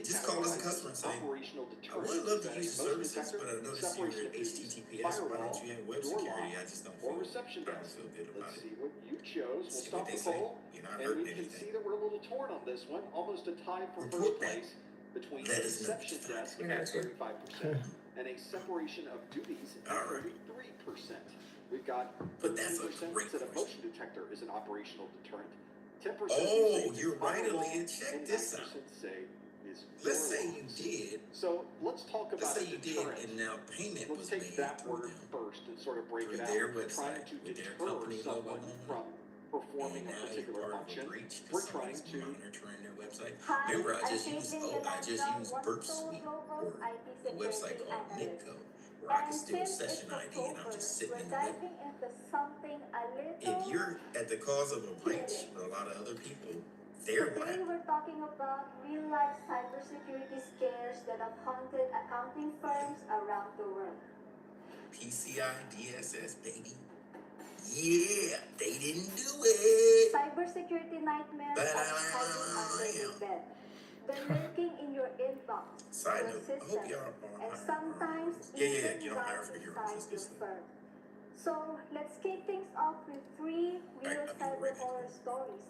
Just call us a customer and say, I would love to use your services, but I noticed you're in HTTPS. Why don't you have web security? I just don't feel good about it.
See what you chose. We'll stop the poll. And we can see that we're a little torn on this one. Almost a tie for first place between a reception desk at 35% and a separation of duties at 33%. We've got 15% said a motion detector is an operational deterrent. 10%
Oh, you're right, Aaliyah. Check this out.
Say is
Let's say you did.
So let's talk about.
Let's say you did, and now payment was made
Let's take that word first and sort of break it out.
Their
We're trying
website
to
with their
deter
company logo
someone from performing a particular function. We're trying to
monitoring their website. Remember, I just used Burp Suite or a website called Nitco, where I can steal session ID and I'm just sitting in the middle. If you're at the cause of a breach with a lot of other people, they're
Today
liable.
we're talking about real-life cybersecurity scares that have haunted accounting firms around the world.
PCI DSS, baby. Yeah, they didn't do it.
Cybersecurity nightmares are hiding under your bed. They're lurking in your inbox,
Side
your
note, I
system,
hope y'all
and sometimes
Yeah,
even
you don't hire
right
for your
inside
business.
your firm. So let's kick things off with 3 real cyber horror stories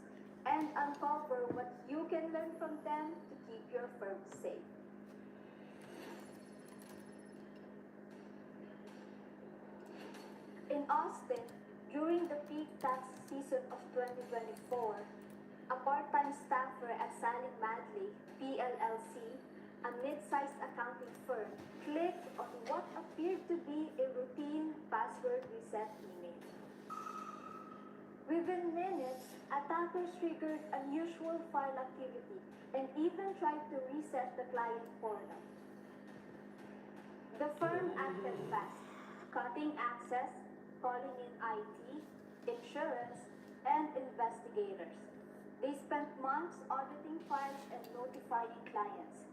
and uncover what you can learn from them to keep your firm safe. In Austin, during the peak tax season of 2024, a part-time staffer at Saling Madley, PLLC, a mid-sized accounting firm, clicked on what appeared to be a routine password reset email. Within minutes, attackers triggered unusual file activity and even tried to reset the client portal. The firm acted fast, cutting access, calling in IT, insurance, and investigators. They spent months auditing files and notifying clients.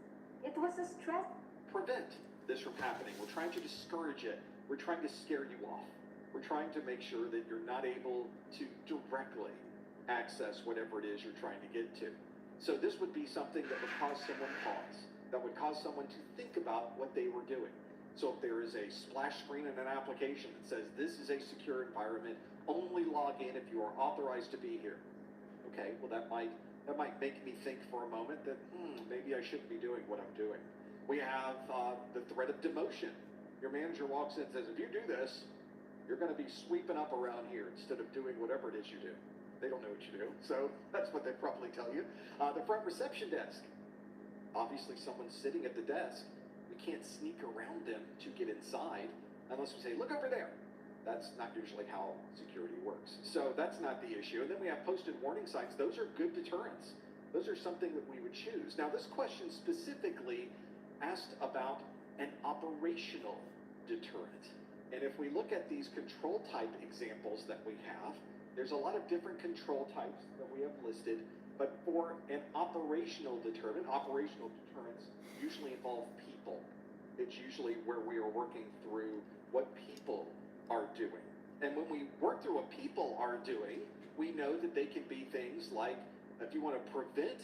It was a stress.
Prevent this from happening. We're trying to discourage it. We're trying to scare you off. We're trying to make sure that you're not able to directly access whatever it is you're trying to get to. So this would be something that would cause someone pause, that would cause someone to think about what they were doing. So if there is a splash screen in an application that says this is a secure environment, only log in if you are authorized to be here. Okay, well that might make me think for a moment that maybe I shouldn't be doing what I'm doing. We have the threat of demotion. Your manager walks in and says, if you do this, you're going to be sweeping up around here instead of doing whatever it is you do. They don't know what you do, so that's what they probably tell you. The front reception desk. Obviously, someone's sitting at the desk. We can't sneak around them to get inside unless we say, look over there. That's not usually how security works. So that's not the issue. And then we have posted warning signs. Those are good deterrents. Those are something that we would choose. Now, this question specifically asked about an operational deterrent. And if we look at these control type examples that we have, there's a lot of different control types that we have listed. But for an operational deterrent, operational deterrents usually involve people. It's usually where we are working through what people are doing. And when we work through what people are doing, we know that they can be things like, if you want to prevent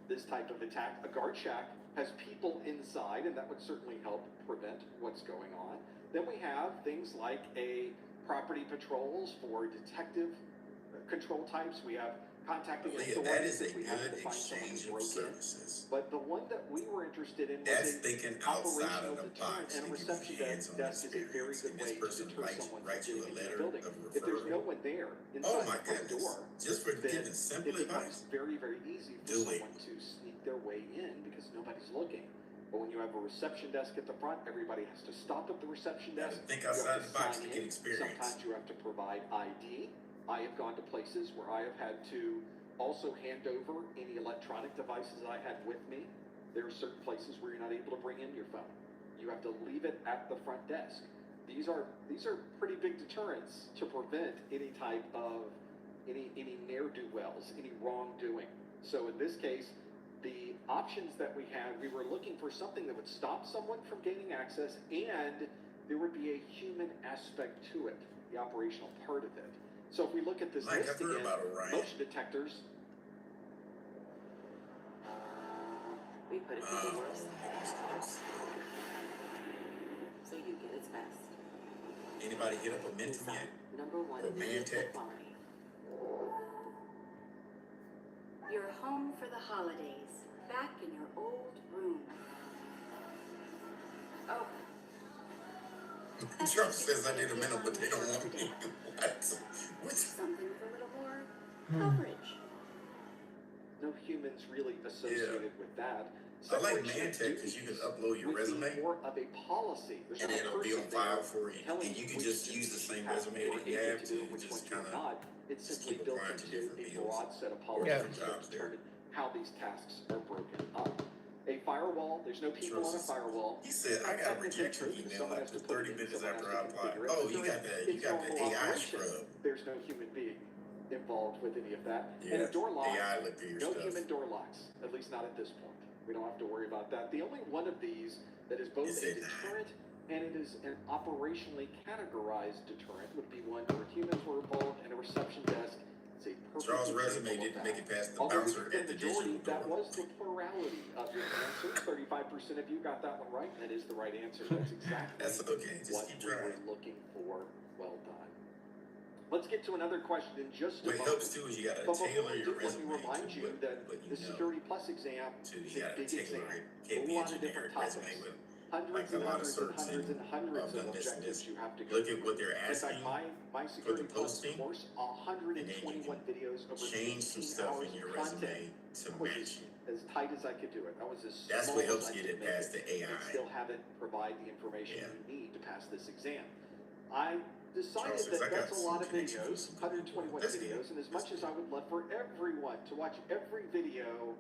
this type of attack, a guard shack has people inside, and that would certainly help prevent what's going on. Then we have things like a property patrols for detective control types. We have contacting
Leah, that is a good exchange of services.
But the one that we were interested in
That's
was
thinking outside of the box to give you hands-on experience. And this person writes you a letter of referral.
If there's no one there
Oh
inside
my
the front
goodness!
door,
Just for
then
giving simple
it becomes
advice.
very, very easy for
Do it.
someone to sneak their way in because nobody's looking. But when you have a reception desk at the front, everybody has to stop at the reception desk.
Think
You have
outside
to
the box
sign
to
in.
get experience.
Sometimes you have to provide ID. I have gone to places where I have had to also hand over any electronic devices I had with me. There are certain places where you're not able to bring in your phone. You have to leave it at the front desk. These are pretty big deterrents to prevent any type of any ne'er-do-wells, any wrongdoing. So in this case, the options that we had, we were looking for something that would stop someone from gaining access, and there would be a human aspect to it, the operational part of it. So if we look at this
Mike,
list
I've heard
again,
about Orion.
motion detectors.
We put it to the worst. So you get its best.
Anybody hit up a Mentum yet?
Number one,
Or Mantech?
quality. You're home for the holidays, back in your old room. Oh,
Trump says I need a Mentum, but they don't want me. What?
something with a little more coverage.
No humans really associated with that.
I like
Separation of
Mantech because you can upload your
would be
resume
more of a policy. There's
and
not a
it'll be on
person
file
there
for you.
telling
And you can
which
just use the same resume that you have to
which
just
ones
kind
you're
of
not. It's
just
simply
keep
built
applying to
into
different
a
fields
broad set of
or
policies
different
that
jobs there.
determine how these tasks are broken up. A firewall, there's no people on a firewall.
He said, I got a rejection email after 30 minutes after I applied. Oh, you got the AI scrub.
There's no human being involved with any of that.
Yeah,
And a door lock,
AI look through your
no
stuff.
human door locks, at least not at this point. We don't have to worry about that. The only one of these that is both a deterrent and it is an operationally categorized deterrent would be one where humans were involved and a reception desk. It's a perfect
Charles'
example
resume
of
didn't
that.
make it past the
Although
bouncer
the
at the
majority,
digital
that
door.
was the plurality of your answers. 35% of you got that one right. That is the right answer. That's exactly
That's okay. Just
what
keep
we
trying.
were looking for. Well done. Let's get to another question in just a
What
moment.
helps too is you gotta
But before
tailor
we
your
do, let me
resume
remind
to
you that
what you
the
know.
Security Plus exam
So
is
you
a
gotta
big
tailor
exam.
it. Can't
A
be a
lot of
generic
different
resume
topics.
with
Hundreds
like a
and
lot of
hundreds and
certs
hundreds
and
and hundreds
I've
of
done this and
objectives
this.
you have to go
Look at
through.
what they're
In fact,
asking
my
for the
Security Plus
posting,
course,
and then you
121 videos over
change some
18
stuff
hours
in your
of content.
resume to
Was
match it.
as tight as I could do it. That was as
That's
small
what helps
as I
get
could
it
make
past the AI.
and still have it provide the information
Yeah.
you need to pass this exam. I decided
Charles says,
that
"I got
that's a
some
lot of
connections with
videos,
some good people."
121
That's good.
videos, and as much as I would love for everyone to watch every video,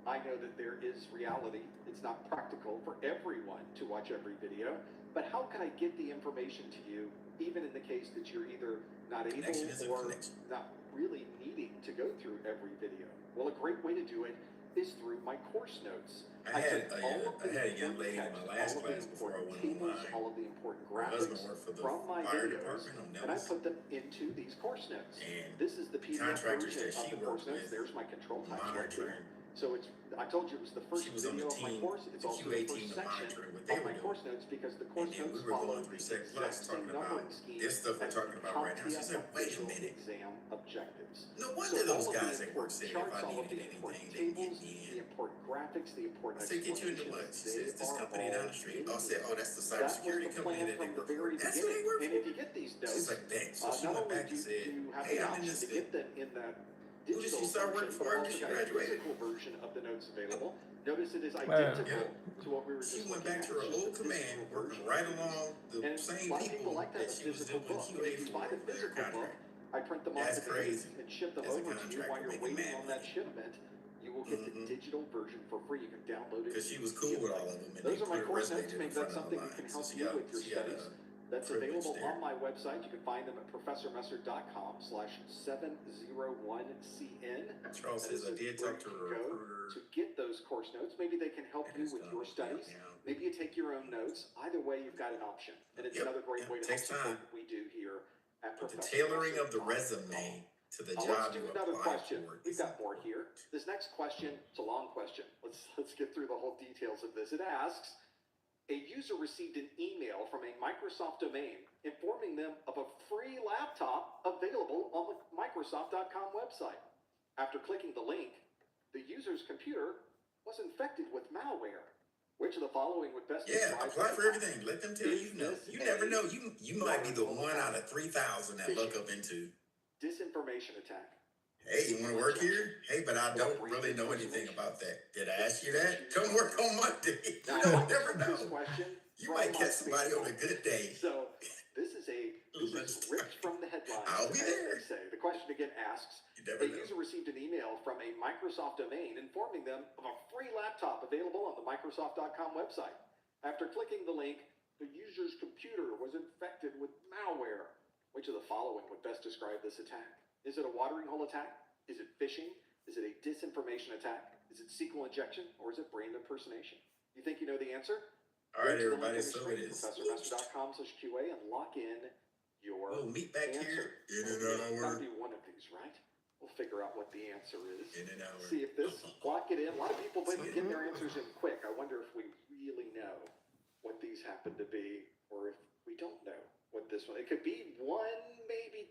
I know that there is reality. It's not practical for everyone to watch every video, but how can I get the information to you, even in the case that you're either not able
Connection is a
or
connection.
not really needing to go through every video? Well, a great way to do it is through my course notes.
I had
took
a,
all of the
I had a young
important
lady in
text,
my last
all of the
class before I
important
went
tables,
online.
all of the important
Her husband
graphics
worked for the
from my
fire
videos,
department on
and I
Nellis.
put them into these course notes.
And
This is the PDF
contractors
version
that
of
she
the course
worked
notes.
with
There's my control types right there.
monitoring.
So it's, I told you it was the first
She was on
video
the
of my
team,
course. It's
the
also
QA
the
team
first
to
section
monitoring what they
of
were
my
doing.
course notes because the
And
course
then we
notes
were
follow
going
the
through Sec
exact
Plus
same
talking about
numbering scheme
this stuff we're
as
talking
the
about right now. She
CompTIA
said, wait a
official
minute.
exam objectives.
No
So
wonder those
all of the
guys at work
important
said if
charts,
I
all of the
needed
important
anything, they
tables,
get me
the
in.
important graphics, the
I
important
said, get you into what?
explanations,
She says, this
they
company
are
down
all
the street.
in
I said,
here.
oh, that's the
That was
cybersecurity
the
company
plan
that they
from the
work for.
very
That's who they
beginning.
work
And
for?
if you get these
She's
notes,
like, thanks. So she
not
went
only
back
do
and said,
you have
hey,
the
I'm in
option
this
to
thing.
get them in that
Who did she start working for after she graduated?
Physical version of the notes available. Notice it is
Man.
identical to what we were
She
just
went
looking
back
at.
to her
It's just
old
a
command,
physical
working
version.
right along the
And a
same
lot of people
people
like to have
that
a
she was
physical
doing
book.
QA
If you
for
buy the
their
physical book,
contract.
I print them
That's
off the demand
crazy.
and ship them
As a
over to you.
contractor
While you're
making
waiting
mad
on that
money.
shipment, you will get the digital version for free. You can download it.
Because she was cool with all of them, and
Those
they
are my
put her
course
resume
notes.
in
Maybe
front
that's
of the
something that
line.
can
So
help
she
you
got,
with your
she got
studies.
a
That's
privilege
available
there.
on my website. You can find them at professormesser.com/701cn.
Charles
That
says,
is
I did
where
talk to
you
a
can go
recruiter.
to get those course notes. Maybe they can help you with your studies. Maybe you take your own notes. Either way, you've got an option. And it's another great way to help
Takes
support
time.
what we do here at
But the
Professor
tailoring of the
Messer.
resume to the
Let's
job
do
you
another
apply
question.
for
We've
is
got more here. This next question, it's a long question. Let's get through the whole details of this. It asks, a user received an email from a Microsoft domain informing them of a free laptop available on the Microsoft.com website. After clicking the link, the user's computer was infected with malware. Which of the following would best describe
apply
this
for
attack?
everything. Let them tell you
Is
no.
this
You never
a
know. You might be the one out of 3,000 that look up into.
disinformation attack?
Hey, you want to work here? Hey, but I don't really know anything about that. Did I ask you that? Come work on Monday.
Now,
You never
this
know.
question
You
from
might
my
catch somebody on a
Facebook.
good day.
So this is ripped from the headlines.
I'll be
as
there.
they say. The question again asks,
never
a
know.
user received an email from a Microsoft domain informing them of a free laptop available on the Microsoft.com website. After clicking the link, the user's computer was infected with malware. Which of the following would best describe this attack? Is it a watering hole attack? Is it phishing? Is it a disinformation attack? Is it SQL injection? Or is it brand impersonation? You think you know the answer?
All right,
Go to the
everybody,
link on
so
your
it
screen,
is.
ProfessorMesser.com/QA, and lock in your
We'll meet back
answer.
here in an
It's
hour.
gotta be one of these, right? We'll figure out what the answer is.
In an hour.
See if this, lock it in. A lot of people get their answers in quick. I wonder if we really know what these happen to be, or if we don't know what this one. It could be one, maybe,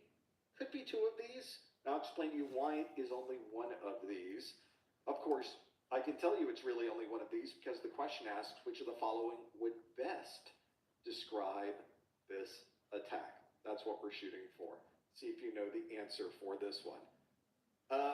could be two of these. And I'll explain to you why it is only one of these. Of course, I can tell you it's really only one of these because the question asks which of the following would best describe this attack. That's what we're shooting for. See if you know the answer for this one.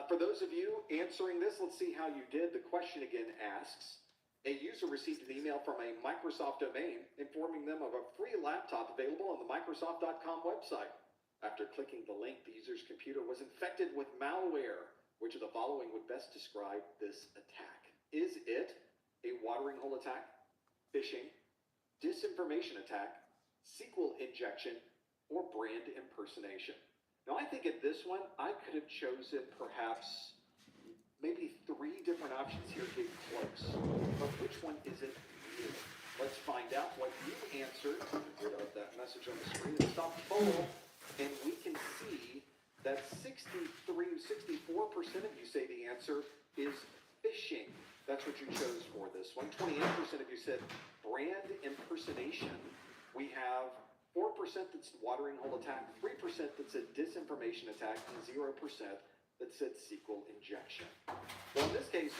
For those of you answering this, let's see how you did. The question again asks, a user received an email from a Microsoft domain informing them of a free laptop available on the Microsoft.com website. After clicking the link, the user's computer was infected with malware. Which of the following would best describe this attack? Is it a watering hole attack, phishing, disinformation attack, SQL injection, or brand impersonation? Now, I think at this one, I could have chosen perhaps maybe 3 different options here getting close. But which one is it really? Let's find out what you answered. Get rid of that message on the screen and stop the poll. And we can see that 64% of you say the answer is phishing. That's what you chose for this one. 28% of you said brand impersonation. We have 4% that's watering hole attack, 3% that's a disinformation attack, and 0% that said SQL injection. Well, in this case,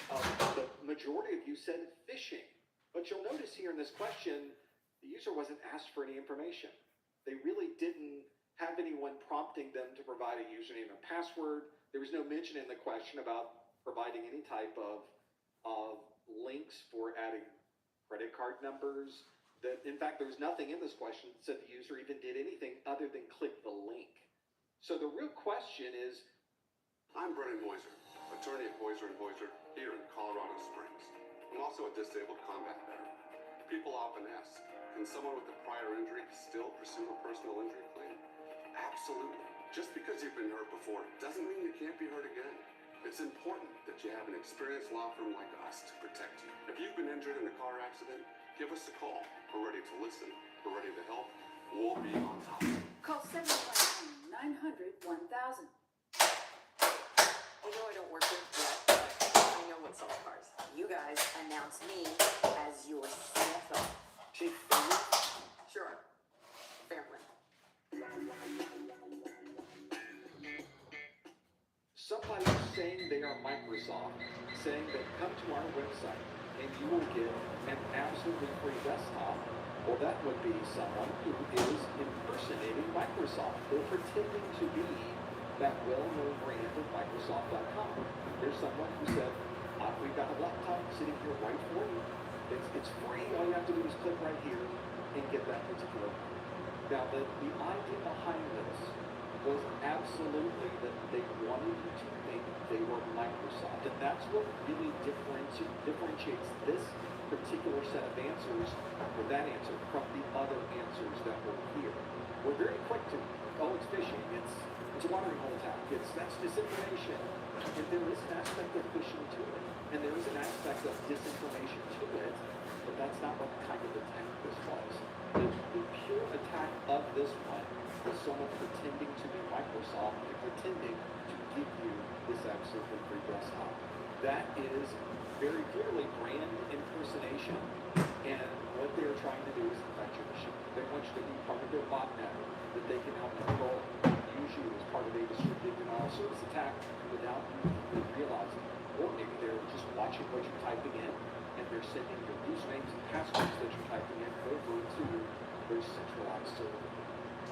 the majority of you said phishing. But you'll notice here in this question, the user wasn't asked for any information. They really didn't have anyone prompting them to provide a username and password. There was no mention in the question about providing any type of links for adding credit card numbers. In fact, there was nothing in this question that said the user even did anything other than click the link. So the real question is,
I'm Brennan Moiser, attorney at Moiser & Moiser here in Colorado Springs. I'm also a disabled combat veteran. People often ask, can someone with a prior injury still pursue a personal injury claim? Absolutely. Just because you've been hurt before doesn't mean you can't be hurt again. It's important that you have an experienced law firm like us to protect you. If you've been injured in a car accident, give us a call. We're ready to listen. We're ready to help. We'll be on top.
Call 719-900-1000.
I know I don't work with yet, but I know what sells cars. You guys announced me as your CFO.
Chief
Sure. Fairland.
Somebody saying they are Microsoft, saying that come to our website and you will get an absolutely free desktop. Well, that would be someone who is impersonating Microsoft. They're pretending to be that well-known brand of Microsoft.com. There's someone who said, we've got a laptop sitting here right for you. It's free. All you have to do is click right here and get that particular one. Now, the idea behind this was absolutely that they wanted you to think they were Microsoft. And that's what really differentiates this particular set of answers, or that answer, from the other answers that were here. We're very quick to, it's phishing, it's a watering hole attack, that's disinformation. And there is an aspect of phishing to it, and there is an aspect of disinformation to it, but that's not what kind of attack this was. The pure attack of this one was someone pretending to be Microsoft and pretending to give you this absolutely free desktop. That is very clearly brand impersonation, and what they're trying to do is infect your machine. They want you to be part of their botnet that they can help control, use you as part of a distributed denial of service attack without you even realizing. Or maybe they're just watching what you're typing in, and they're sending your usernames and passwords that you're typing in over to their centralized server.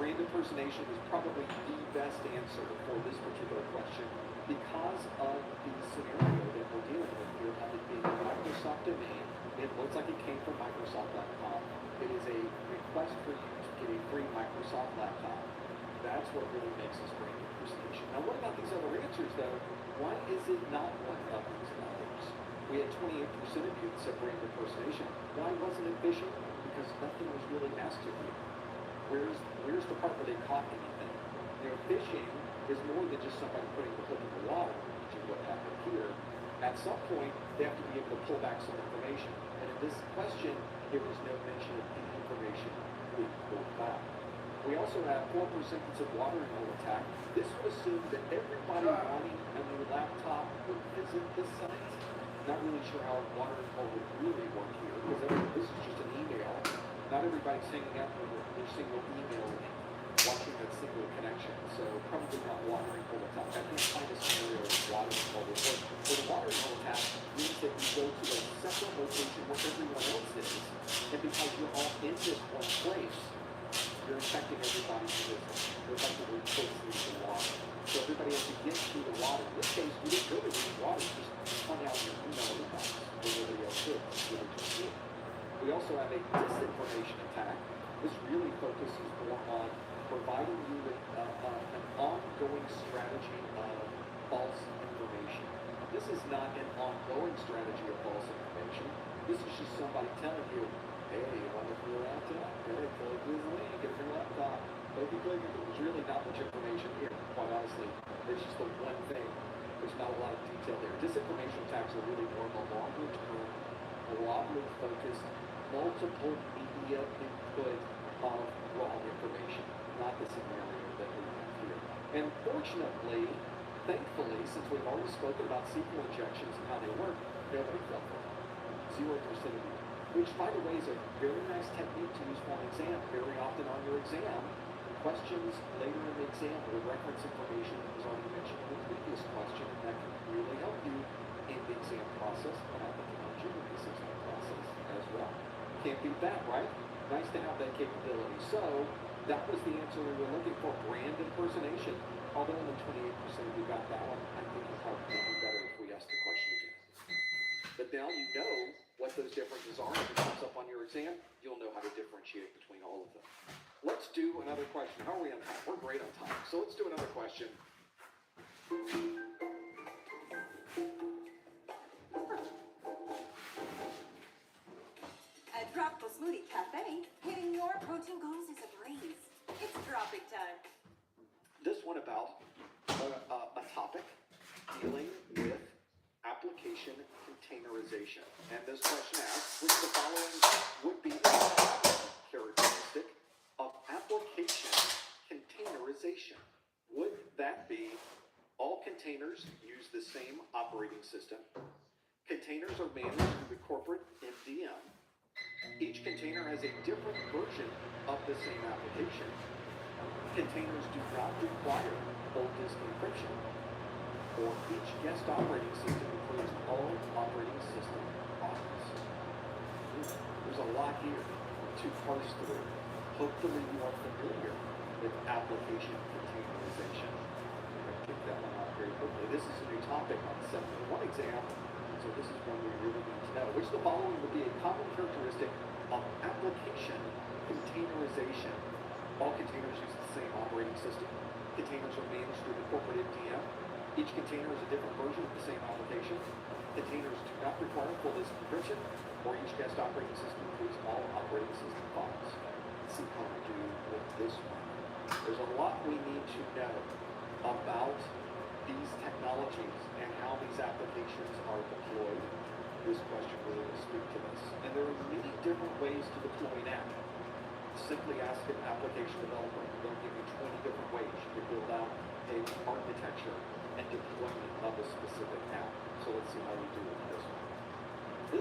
Brand impersonation is probably the best answer for this particular question because of the scenario that we're dealing with here of it being a Microsoft domain. It looks like it came from Microsoft.com. It is a request for you to get a free Microsoft laptop. That's what really makes this brand impersonation. Now, what about these other answers, though? Why is it not one of these others? We had 28% of you that said brand impersonation. Why wasn't it phishing? Because nothing was really asked of you. Where's the part where they caught anything? Phishing is more than just somebody putting the hook in the water, which is what happened here. At some point, they have to be able to pull back some information. And in this question, there was no mention of any information being pulled back. We also have 4% that said watering hole attack. This would assume that everybody wanting a new laptop would visit this site. Not really sure how a watering hole would really work here, because this is just an email. Not everybody's hanging out with their single email link, watching that single connection. So probably not watering hole attack. I can't find a scenario of watering hole would work. But a watering hole attack means that you go to a separate location where everyone else is, and because you're all in this one place, you're infecting everybody in this. You're effectively poisoning the water. So everybody has to get to the water. In this case, you didn't go to the water, you just hung out in your email inbox where everybody else is. Really just you. We also have a disinformation attack. This really focuses more on providing you with an ongoing strategy of false information. This is not an ongoing strategy of false information. This is just somebody telling you, hey, you want to do a laptop? Hey, click this link, get a free laptop. Click. There's really not much information here, quite honestly. There's just the one thing. There's not a lot of detail there. Disinformation attacks are really more of a longer term, broadly focused, multiple media input of wrong information, not the scenario that we have here. And fortunately, thankfully, since we've already spoken about SQL injections and how they work, nobody fell for it. 0% of you. Which, by the way, is a very nice technique to use for an exam. Very often on your exam, questions later in the exam will reference information that was already mentioned in the previous question, and that can really help you in the exam process, and I think in the exam process as well. Can't beat that, right? Nice to have that capability. So, that was the answer we were looking for, brand impersonation. Although only 28% of you got that one, I think it's probably going to be better if we ask the question again. But now you know what those differences are. If it comes up on your exam, you'll know how to differentiate between all of them. Let's do another question. How are we on time? We're great on time. So let's do another question.
At Tropical Smoothie Cafe, hitting your protein goals is a breeze. It's dropping time.
This one about a topic dealing with application containerization. And this question asks, which of the following would be a characteristic of application containerization? Would that be all containers use the same operating system? Containers are managed through the corporate MDM. Each container has a different version of the same application. Containers do not require full disk encryption. Or each guest operating system includes all operating system files. There's a lot here to parse through. Hopefully you are familiar with application containerization. very quickly. This is a new topic on the 701 exam, so this is one we really need to know. Which of the following would be a common characteristic of application containerization? All containers use the same operating system. Containers are managed through the corporate MDM. Each container is a different version of the same application. Containers do not require full disk encryption, or each guest operating system includes all operating system files. Let's see how we do with this one. There's a lot we need to know about these technologies and how these applications are deployed. This question really will speak to this. And there are many different ways to deploy an app. Simply ask an application developer. They'll give you 20 different ways you can build out a architecture and deployment of a specific app. So let's see how we do with this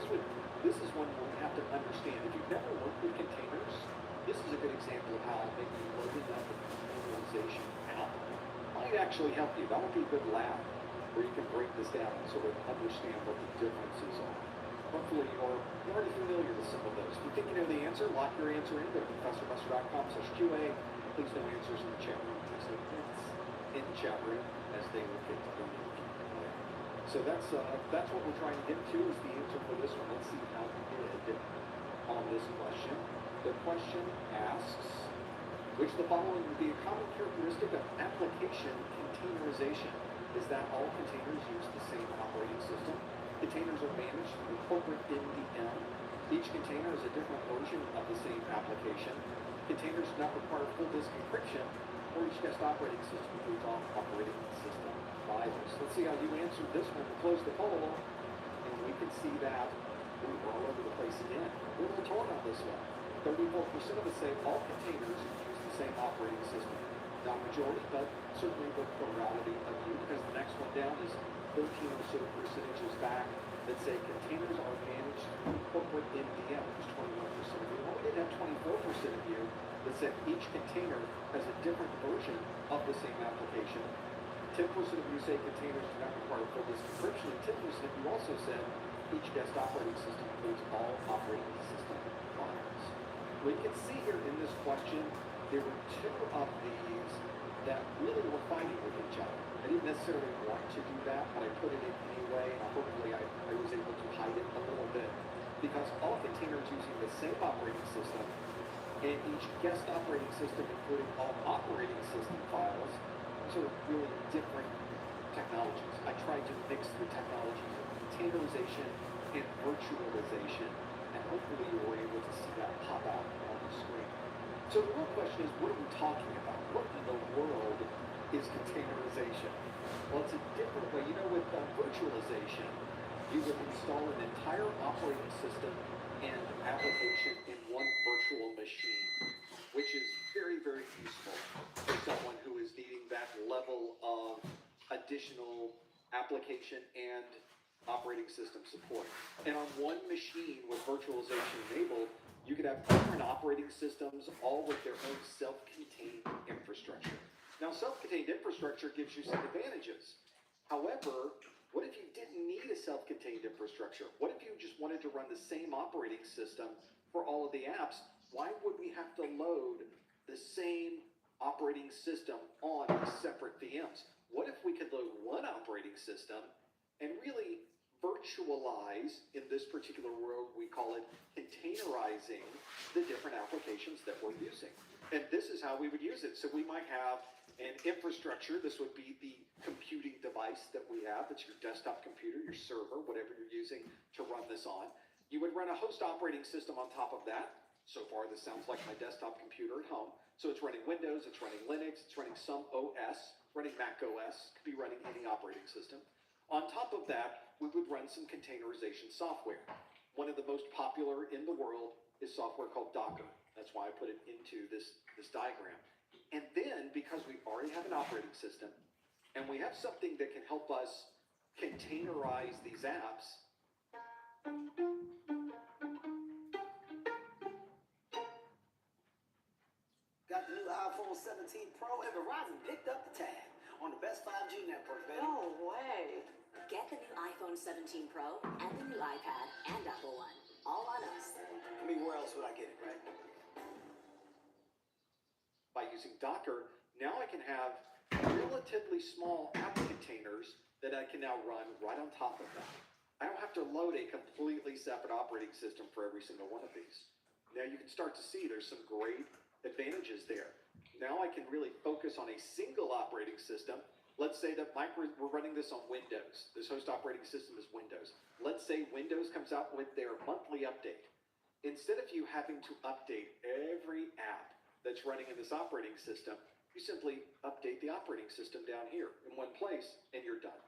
one. This is one where we have to understand. If you've never worked with containers, this is a good example of how maybe loading up a containerization app might actually help you. That would be a good lab where you can break this down and sort of understand what the differences are. Hopefully you're already familiar with some of those. If you think you know the answer, lock your answer in. Go to ProfessorBuster.com/QA. Please no answers in the chat room. Please no hints in the chat room as they will get to the Q&A. So that's what we're trying to get to is the answer for this one. Let's see how we did on this question. The question asks, which of the following would be a common characteristic of application containerization? Is that all containers use the same operating system? Containers are managed through corporate MDM. Each container is a different version of the same application. Containers do not require full disk encryption, or each guest operating system includes all operating system files. Let's see how you answered this one to close the poll. And we can see that we're all over the place again. We're a little torn on this one. 34% of us say all containers use the same operating system. Not majority, but certainly the plurality of you, because the next one down is 13 or so percentages back that say containers are managed through corporate MDM, which is 21% of you. Well, we did have 24% of you that said each container has a different version of the same application. 10% of you say containers do not require full disk encryption, and 10% of you also said each guest operating system includes all operating system files. We can see here in this question, there were two of these that really were fighting with each other. I didn't necessarily want to do that, but I put it in anyway, and hopefully I was able to hide it a little bit, because all containers using the same operating system, and each guest operating system including all operating system files, these are really different technologies. I tried to mix the technologies of containerization and virtualization, and hopefully you were able to see that pop out on the screen. So the real question is, what are we talking about? What in the world is containerization? Well, it's a different way. You know, with virtualization, you would install an entire operating system and application in one virtual machine, which is very, very useful for someone who is needing that level of additional application and operating system support. And on one machine with virtualization enabled, you could have different operating systems, all with their own self-contained infrastructure. Now, self-contained infrastructure gives you some advantages. However, what if you didn't need a self-contained infrastructure? What if you just wanted to run the same operating system for all of the apps? Why would we have to load the same operating system on separate VMs? What if we could load one operating system and really virtualize, in this particular world, we call it containerizing the different applications that we're using. And this is how we would use it. So we might have an infrastructure. This would be the computing device that we have. It's your desktop computer, your server, whatever you're using to run this on. You would run a host operating system on top of that. So far, this sounds like my desktop computer at home. So it's running Windows, it's running Linux, it's running some OS, running Mac OS, could be running any operating system. On top of that, we would run some containerization software. One of the most popular in the world is software called Docker. That's why I put it into this diagram. And then, because we already have an operating system, and we have something that can help us containerize these apps,
got the new iPhone 17 Pro, and Verizon picked up the tab on the best 5G network, baby.
No way. Get the new iPhone 17 Pro and the new iPad and Apple One. All on us.
I mean, where else would I get it, right?
by using Docker, now I can have relatively small app containers that I can now run right on top of that. I don't have to load a completely separate operating system for every single one of these. Now you can start to see there's some great advantages there. Now I can really focus on a single operating system. Let's say that we're running this on Windows. This host operating system is Windows. Let's say Windows comes out with their monthly update. Instead of you having to update every app that's running in this operating system, you simply update the operating system down here in one place and you're done.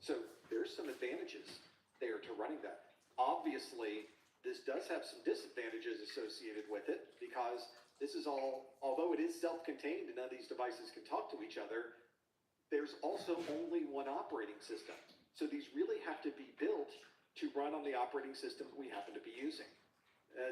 So there's some advantages there to running that. Obviously, this does have some disadvantages associated with it because this is all, although it is self-contained and none of these devices can talk to each other, there's also only one operating system. So these really have to be built to run on the operating system we happen to be using.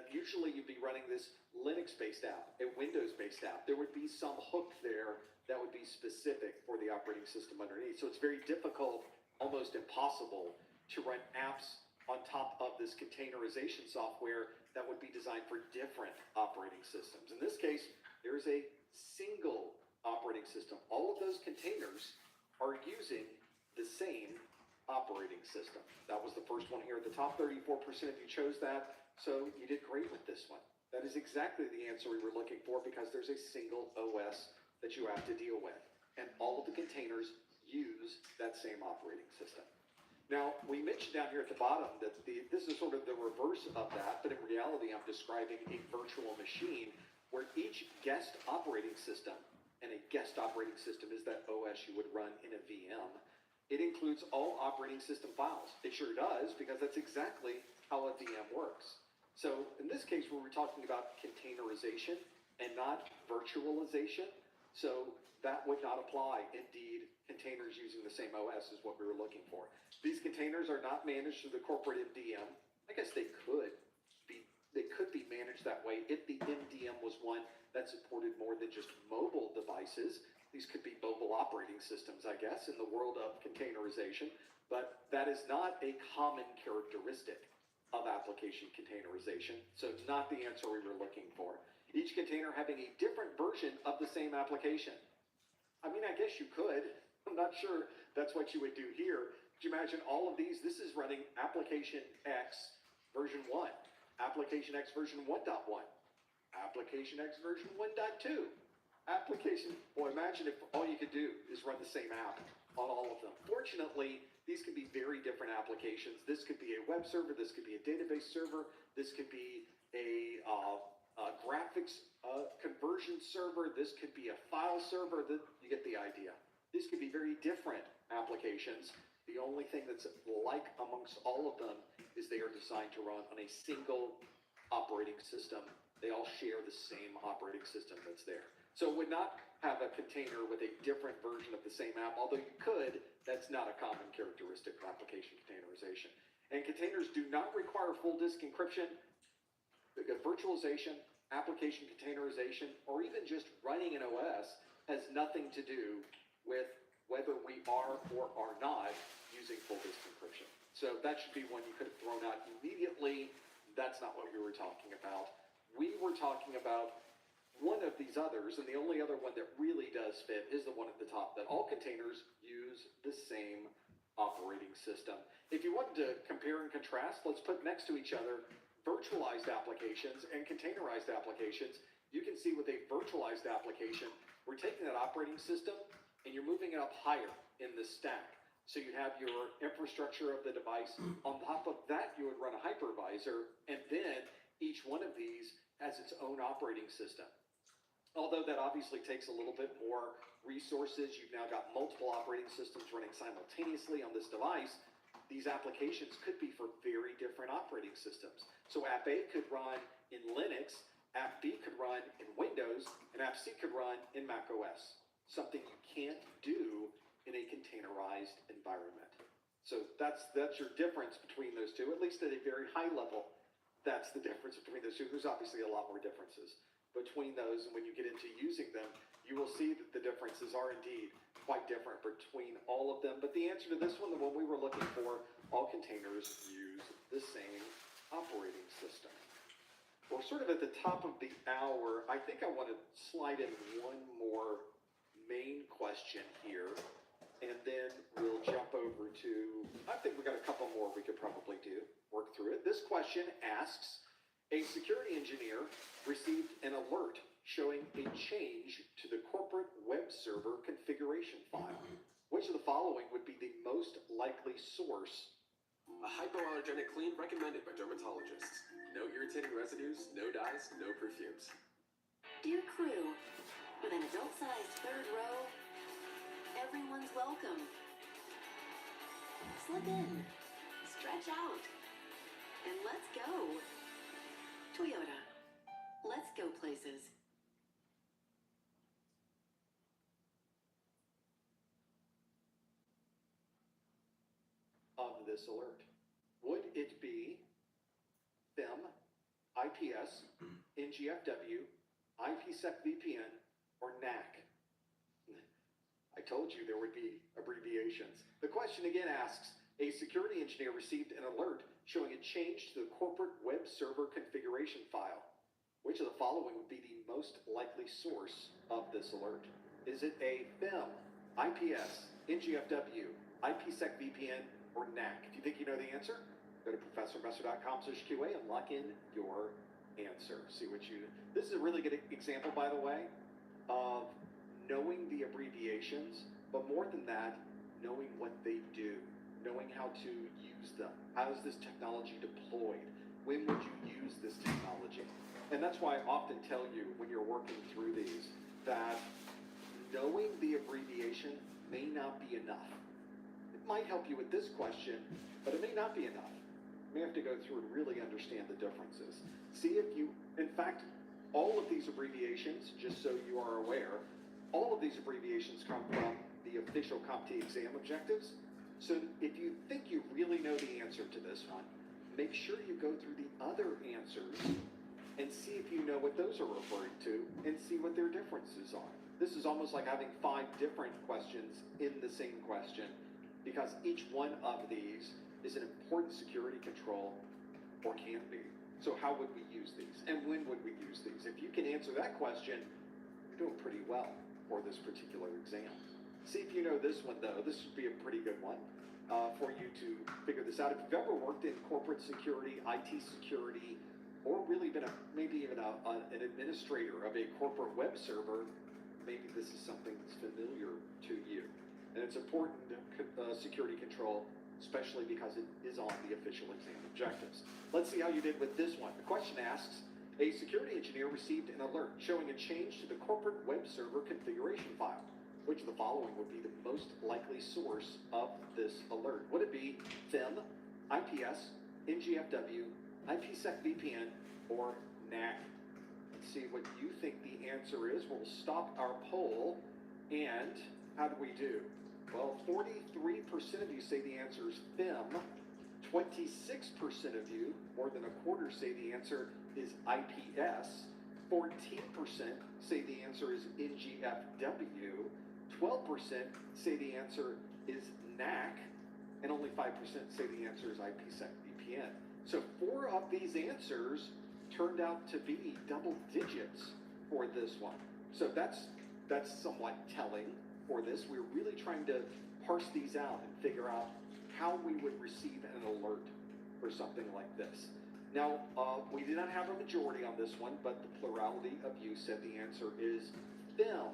Usually you'd be running this Linux-based app, a Windows-based app. There would be some hook there that would be specific for the operating system underneath. So it's very difficult, almost impossible, to run apps on top of this containerization software that would be designed for different operating systems. In this case, there's a single operating system. All of those containers are using the same operating system. That was the first one here at the top. 34% of you chose that, so you did great with this one. That is exactly the answer we were looking for because there's a single OS that you have to deal with. And all of the containers use that same operating system. Now, we mentioned down here at the bottom that this is sort of the reverse of that, but in reality, I'm describing a virtual machine where each guest operating system, and a guest operating system is that OS you would run in a VM, it includes all operating system files. It sure does, because that's exactly how a VM works. So in this case, we were talking about containerization and not virtualization. So that would not apply. Indeed, containers using the same OS is what we were looking for. These containers are not managed through the corporate MDM. I guess they could be managed that way if the MDM was one that supported more than just mobile devices. These could be mobile operating systems, I guess, in the world of containerization, but that is not a common characteristic of application containerization, so it's not the answer we were looking for. Each container having a different version of the same application. I mean, I guess you could. I'm not sure that's what you would do here. Could you imagine all of these? This is running application X version 1, application X version 1.1, application X version 1.2, application, well, imagine if all you could do is run the same app on all of them. Fortunately, these could be very different applications. This could be a web server, this could be a database server, this could be a graphics conversion server, this could be a file server, you get the idea. These could be very different applications. The only thing that's like amongst all of them is they are designed to run on a single operating system. They all share the same operating system that's there. So it would not have a container with a different version of the same app, although you could. That's not a common characteristic of application containerization. And containers do not require full disk encryption, virtualization, application containerization, or even just running an OS has nothing to do with whether we are or are not using full disk encryption. So that should be one you could have thrown out immediately. That's not what we were talking about. We were talking about one of these others, and the only other one that really does fit is the one at the top, that all containers use the same operating system. If you wanted to compare and contrast, let's put next to each other virtualized applications and containerized applications. You can see with a virtualized application, we're taking that operating system and you're moving it up higher in the stack. So you have your infrastructure of the device. On top of that, you would run a hypervisor, and then each one of these has its own operating system. Although that obviously takes a little bit more resources, you've now got multiple operating systems running simultaneously on this device. These applications could be for very different operating systems. So App A could run in Linux, App B could run in Windows, and App C could run in Mac OS. Something you can't do in a containerized environment. So that's your difference between those two, at least at a very high level. That's the difference between those two. There's obviously a lot more differences between those, and when you get into using them, you will see that the differences are indeed quite different between all of them. But the answer to this one, the one we were looking for, all containers use the same operating system. We're sort of at the top of the hour. I think I want to slide in one more main question here, and then we'll jump over to, I think we got a couple more we could probably work through it. This question asks, a security engineer received an alert showing a change to the corporate web server configuration file. Which of the following would be the most likely source?
A hypoallergenic clean recommended by dermatologists. No irritating residues, no dyes, no perfumes.
Dear crew, with an adult-sized third row, everyone's welcome. Slip in, stretch out, and let's go. Toyota, let's go places.
Of this alert, would it be FIM, IPS, NGFW, IPsec VPN, or NAC? I told you there would be abbreviations. The question again asks, a security engineer received an alert showing a change to the corporate web server configuration file. Which of the following would be the most likely source of this alert? Is it A, FIM, IPS, NGFW, IPsec VPN, or NAC? Do you think you know the answer? Go to professormesser.com/QA and lock in your answer. See what you... This is a really good example, by the way, of knowing the abbreviations, but more than that, knowing what they do, knowing how to use them. How is this technology deployed? When would you use this technology? And that's why I often tell you when you're working through these that knowing the abbreviation may not be enough. It might help you with this question, but it may not be enough. You may have to go through and really understand the differences. See if you, in fact, all of these abbreviations, just so you are aware, all of these abbreviations come from the official CompTIA exam objectives. So if you think you really know the answer to this one, make sure you go through the other answers and see if you know what those are referring to and see what their differences are. This is almost like having 5 different questions in the same question, because each one of these is an important security control, or can be. So how would we use these? And when would we use these? If you can answer that question, you're doing pretty well for this particular exam. See if you know this one, though. This would be a pretty good one for you to figure this out. If you've ever worked in corporate security, IT security, or really been maybe even an administrator of a corporate web server, maybe this is something that's familiar to you. And it's important security control, especially because it is on the official exam objectives. Let's see how you did with this one. The question asks, a security engineer received an alert showing a change to the corporate web server configuration file. Which of the following would be the most likely source of this alert? Would it be FIM, IPS, NGFW, IPsec VPN, or NAC? Let's see what you think the answer is. We'll stop our poll, and how do we do? Well, 43% of you say the answer is FIM. 26% of you, more than a quarter, say the answer is IPS. 14% say the answer is NGFW. 12% say the answer is NAC. And only 5% say the answer is IPsec VPN. So 4 of these answers turned out to be double digits for this one. So that's somewhat telling for this. We're really trying to parse these out and figure out how we would receive an alert for something like this. Now, we did not have a majority on this one, but the plurality of you said the answer is FIM.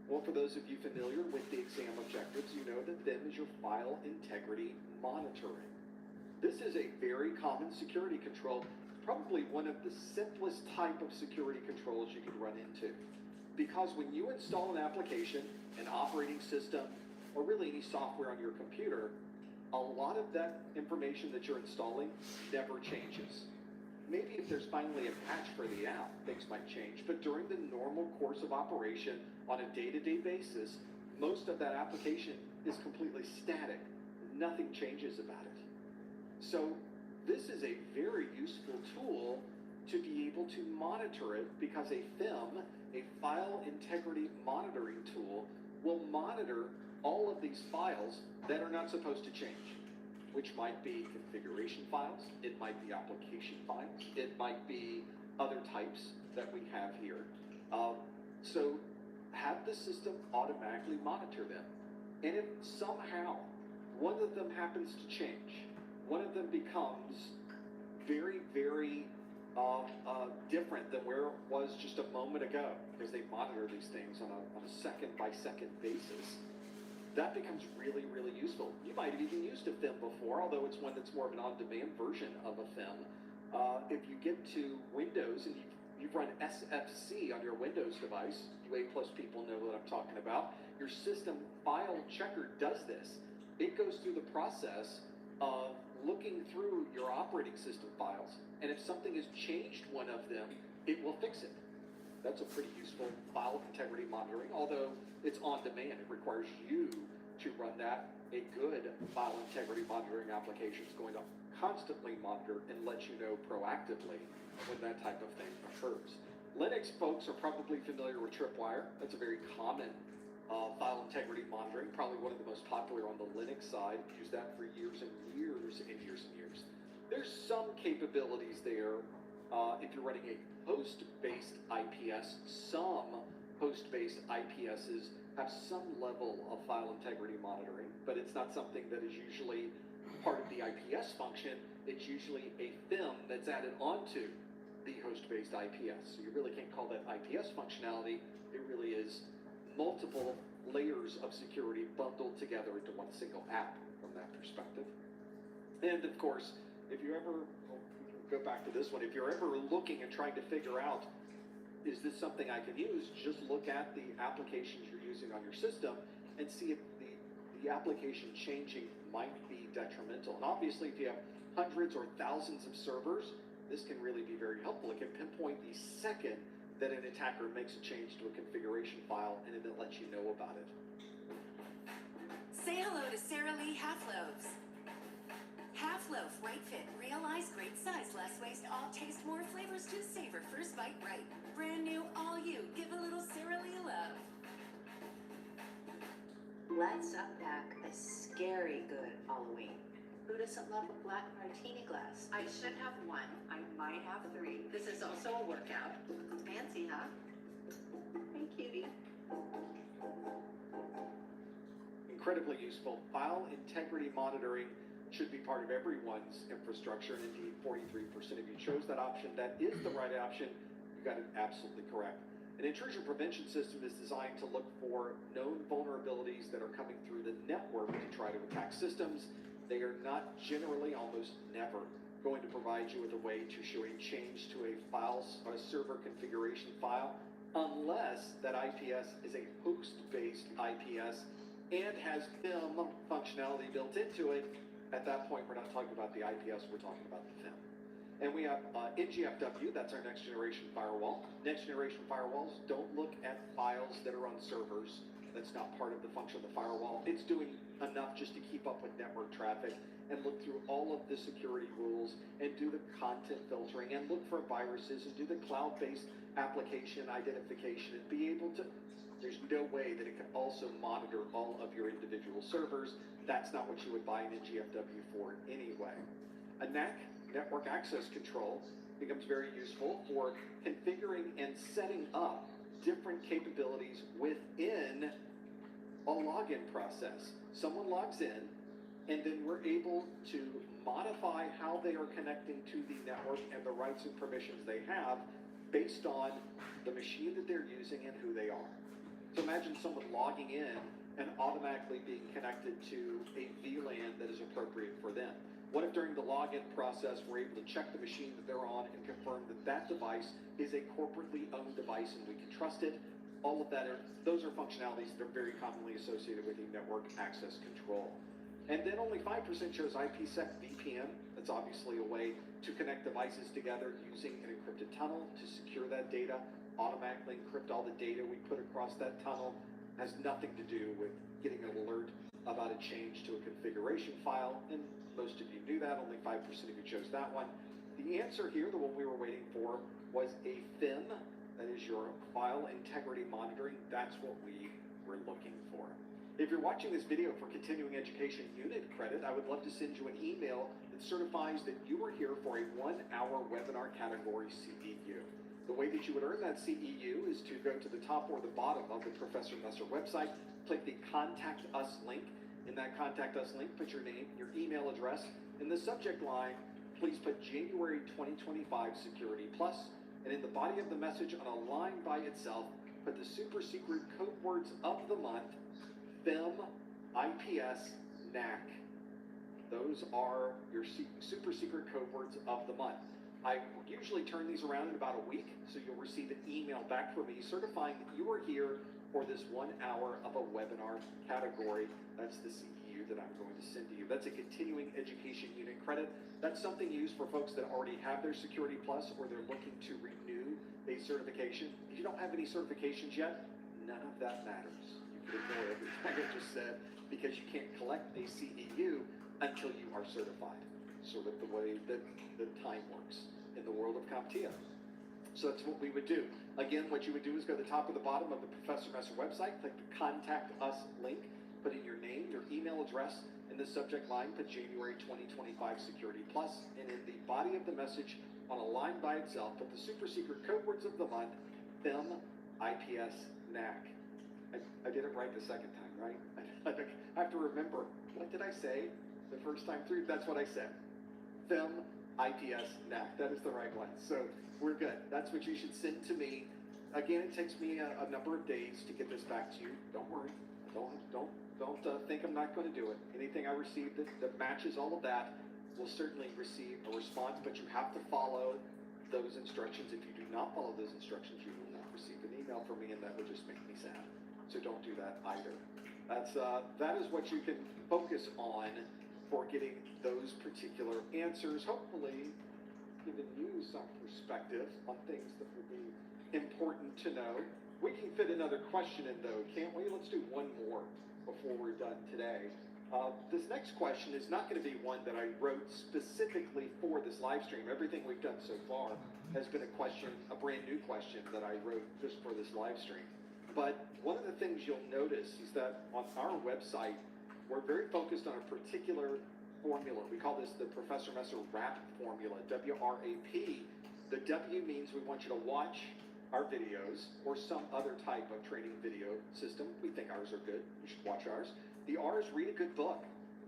Well, for those of you familiar with the exam objectives, you know that FIM is your file integrity monitoring. This is a very common security control, probably one of the simplest type of security controls you can run into. Because when you install an application, an operating system, or really any software on your computer, a lot of that information that you're installing never changes. Maybe if there's finally a patch for the app, things might change, but during the normal course of operation on a day-to-day basis, most of that application is completely static. Nothing changes about it. So this is a very useful tool to be able to monitor it, because a FIM, a file integrity monitoring tool, will monitor all of these files that are not supposed to change, which might be configuration files, it might be application files, it might be other types that we have here. So have the system automatically monitor them. And if somehow one of them happens to change, one of them becomes very, very different than where it was just a moment ago, because they monitor these things on a second-by-second basis, that becomes really, really useful. You might have even used a FIM before, although it's one that's more of an on-demand version of a FIM. If you get to Windows and you've run SFC on your Windows device, you A+ people know what I'm talking about, your system file checker does this. It goes through the process of looking through your operating system files, and if something has changed one of them, it will fix it. That's a pretty useful file integrity monitoring, although it's on demand. It requires you to run that. A good file integrity monitoring application is going to constantly monitor and let you know proactively when that type of thing occurs. Linux folks are probably familiar with Tripwire. That's a very common file integrity monitoring, probably one of the most popular on the Linux side. Use that for years and years and years and years. There's some capabilities there if you're running a host-based IPS. Some host-based IPSs have some level of file integrity monitoring, but it's not something that is usually part of the IPS function. It's usually a FIM that's added onto the host-based IPS. So you really can't call that IPS functionality. It really is multiple layers of security bundled together into one single app from that perspective. And of course, if you ever, go back to this one, if you're ever looking and trying to figure out, is this something I can use, just look at the applications you're using on your system and see if the application changing might be detrimental. And obviously, if you have hundreds or thousands of servers, this can really be very helpful. It can pinpoint the second that an attacker makes a change to a configuration file, and then it lets you know about it.
Say hello to Sara Lee Half Loaves. Half Loaf, right fit, realize great size, less waste, all taste, more flavors to savor. First bite right. Brand new, all you. Give a little Sara Lee love. Let's unpack a scary good Halloween. Who doesn't love a black martini glass? I should have one. I might have three. This is also a workout. Fancy, huh? Hey, cutie.
Incredibly useful. File integrity monitoring should be part of everyone's infrastructure, and indeed 43% of you chose that option. That is the right option. You got it absolutely correct. An intrusion prevention system is designed to look for known vulnerabilities that are coming through the network to try to attack systems. They are not generally, almost never, going to provide you with a way to show a change to a server configuration file, unless that IPS is a host-based IPS and has FIM functionality built into it. At that point, we're not talking about the IPS, we're talking about the FIM. And we have NGFW, that's our next generation firewall. Next generation firewalls don't look at files that are on servers. That's not part of the function of the firewall. It's doing enough just to keep up with network traffic and look through all of the security rules and do the content filtering and look for viruses and do the cloud-based application identification and be able to, there's no way that it can also monitor all of your individual servers. That's not what you would buy an NGFW for anyway. A NAC, network access control, becomes very useful for configuring and setting up different capabilities within a login process. Someone logs in, and then we're able to modify how they are connecting to the network and the rights and permissions they have based on the machine that they're using and who they are. So imagine someone logging in and automatically being connected to a VLAN that is appropriate for them. What if during the login process we're able to check the machine that they're on and confirm that that device is a corporately owned device and we can trust it? All of that those are functionalities that are very commonly associated with the network access control. And then only 5% chose IPsec VPN. That's obviously a way to connect devices together using an encrypted tunnel to secure that data, automatically encrypt all the data we put across that tunnel. Has nothing to do with getting an alert about a change to a configuration file, and most of you knew that, only 5% of you chose that one. The answer here, the one we were waiting for, was a FIM, that is your file integrity monitoring. That's what we were looking for. If you're watching this video for continuing education unit credit, I would love to send you an email that certifies that you were here for a 1-hour webinar category CEU. The way that you would earn that CEU is to go to the top or the bottom of the Professor Messer website, click the Contact Us link. In that Contact Us link, put your name, your email address. In the subject line, please put January 2025 Security Plus. And in the body of the message on a line by itself, put the super secret code words of the month, FEM, IPS, NAC. Those are your super secret code words of the month. I usually turn these around in about a week, so you'll receive an email back from me certifying that you are here for this 1 hour of a webinar category. That's the CEU that I'm going to send to you. That's a continuing education unit credit. That's something used for folks that already have their Security Plus or they're looking to renew a certification. If you don't have any certifications yet, none of that matters. You can ignore everything I just said because you can't collect a CEU until you are certified. Sort of the way that the time works in the world of CompTIA. So that's what we would do. Again, what you would do is go to the top or the bottom of the Professor Messer website, click the Contact Us link, put in your name, your email address, in the subject line, put January 2025 Security Plus, and in the body of the message on a line by itself, put the super secret code words of the month, FEM, IPS, NAC. I did it right the second time, right? I have to remember, what did I say the first time through? That's what I said. FEM, IPS, NAC. That is the right one. So we're good. That's what you should send to me. Again, it takes me a number of days to get this back to you. Don't worry. Don't think I'm not going to do it. Anything I receive that matches all of that will certainly receive a response, but you have to follow those instructions. If you do not follow those instructions, you will not receive an email from me, and that would just make me sad. So don't do that either. That is what you can focus on for getting those particular answers, hopefully giving you some perspective on things that would be important to know. We can fit another question in though, can't we? Let's do one more before we're done today. This next question is not going to be one that I wrote specifically for this live stream. Everything we've done so far has been a brand new question that I wrote just for this live stream. But one of the things you'll notice is that on our website, we're very focused on a particular formula. We call this the Professor Messer WRAP formula, W-R-A-P. The W means we want you to watch our videos or some other type of training video system. We think ours are good. You should watch ours. The R is read a good book.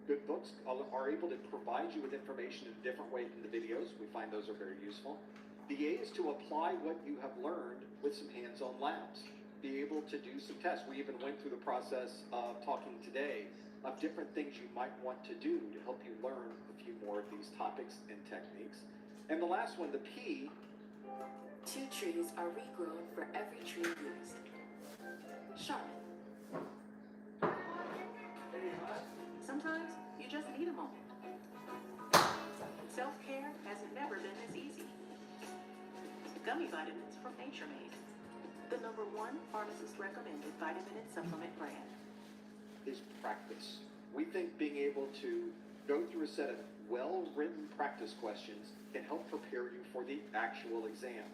Good books are able to provide you with information in a different way than the videos. We find those are very useful. The A is to apply what you have learned with some hands-on labs. Be able to do some tests. We even went through the process of talking today of different things you might want to do to help you learn a few more of these topics and techniques. And the last one, the P.
2 trees are regrown for every tree used. Charlotte.
Sometimes you just need a moment. Self-care has never been this easy. Gummy vitamins from Nature Made. The #1 pharmacist recommended vitamin and supplement brand.
Is practice. We think being able to go through a set of well-written practice questions can help prepare you for the actual exam.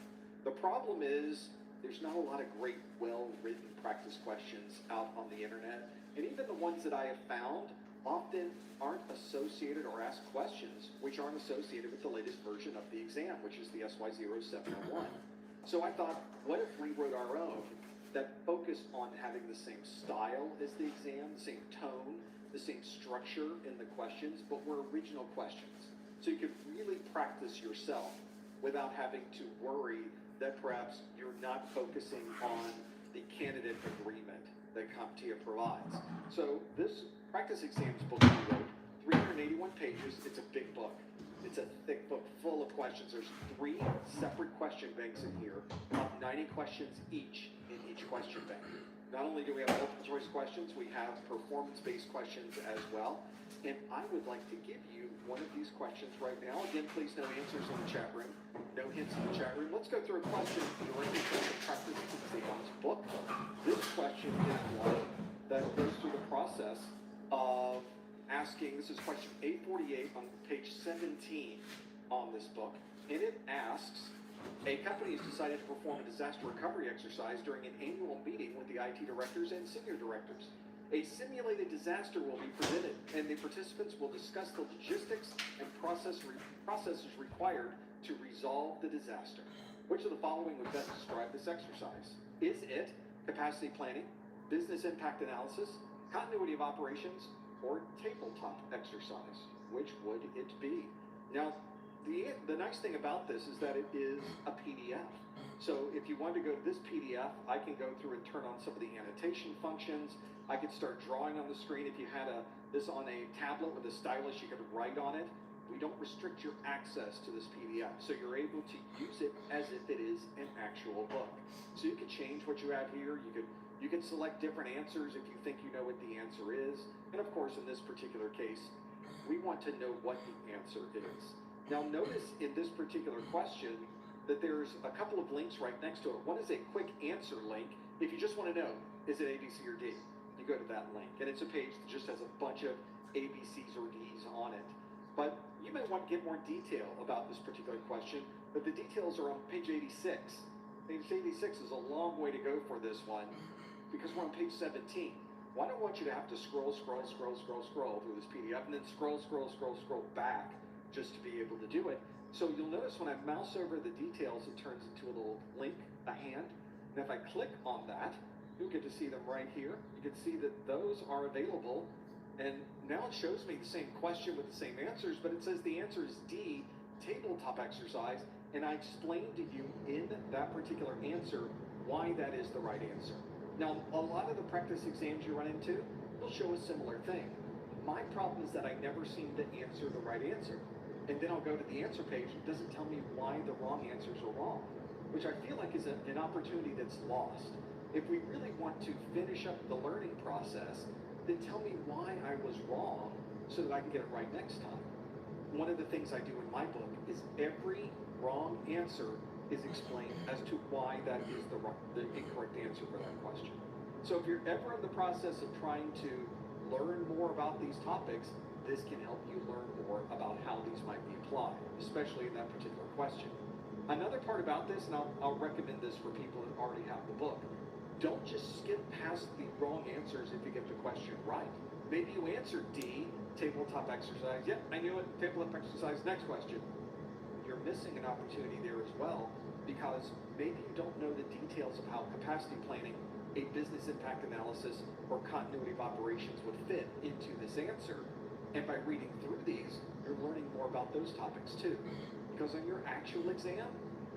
The problem is there's not a lot of great well-written practice questions out on the internet, and even the ones that I have found often aren't associated or ask questions which aren't associated with the latest version of the exam, which is the SY0701. So I thought, what if we wrote our own that focused on having the same style as the exam, the same tone, the same structure in the questions, but were original questions. So you could really practice yourself without having to worry that perhaps you're not focusing on the candidate agreement that CompTIA provides. So this practice exams book we wrote, 381 pages, it's a big book. It's a thick book full of questions. There's 3 separate question banks in here of 90 questions each in each question bank. Not only do we have multiple choice questions, we have performance-based questions as well. And I would like to give you one of these questions right now. Again, please no answers in the chat room. No hints in the chat room. Let's go through a question directly from the practice exams book. This question is one that goes through the process of asking, this is question 848 on page 17 on this book. And it asks, a company has decided to perform a disaster recovery exercise during an annual meeting with the IT directors and senior directors. A simulated disaster will be presented, and the participants will discuss the logistics and processes required to resolve the disaster. Which of the following would best describe this exercise? Is it capacity planning, business impact analysis, continuity of operations, or tabletop exercise? Which would it be? Now, the nice thing about this is that it is a PDF. So if you want to go to this PDF, I can go through and turn on some of the annotation functions. I could start drawing on the screen. If you had this on a tablet with a stylus, you could write on it. We don't restrict your access to this PDF, so you're able to use it as if it is an actual book. So you can change what you have here. You could select different answers if you think you know what the answer is. And of course, in this particular case, we want to know what the answer is. Now notice in this particular question that there's a couple of links right next to it. One is a quick answer link. If you just want to know, is it A, B, C, or D? You go to that link, and it's a page that just has a bunch of A, B, C's, or D's on it. But you may want to get more detail about this particular question, but the details are on page 86. Page 86 is a long way to go for this one because we're on page 17. Well, I don't want you to have to scroll through this PDF and then scroll back just to be able to do it. So you'll notice when I mouse over the details, it turns into a little link, a hand. And if I click on that, you'll get to see them right here. You can see that those are available. And now it shows me the same question with the same answers, but it says the answer is D, tabletop exercise. And I explained to you in that particular answer why that is the right answer. Now, a lot of the practice exams you run into will show a similar thing. My problem is that I never seem to answer the right answer. And then I'll go to the answer page, and it doesn't tell me why the wrong answers are wrong, which I feel like is an opportunity that's lost. If we really want to finish up the learning process, then tell me why I was wrong so that I can get it right next time. One of the things I do in my book is every wrong answer is explained as to why that is the incorrect answer for that question. So if you're ever in the process of trying to learn more about these topics, this can help you learn more about how these might be applied, especially in that particular question. Another part about this, and I'll recommend this for people that already have the book, don't just skip past the wrong answers if you get the question right. Maybe you answered D, tabletop exercise. Yep, I knew it, tabletop exercise, next question. You're missing an opportunity there as well because maybe you don't know the details of how capacity planning, a business impact analysis, or continuity of operations would fit into this answer. And by reading through these, you're learning more about those topics too. Because on your actual exam,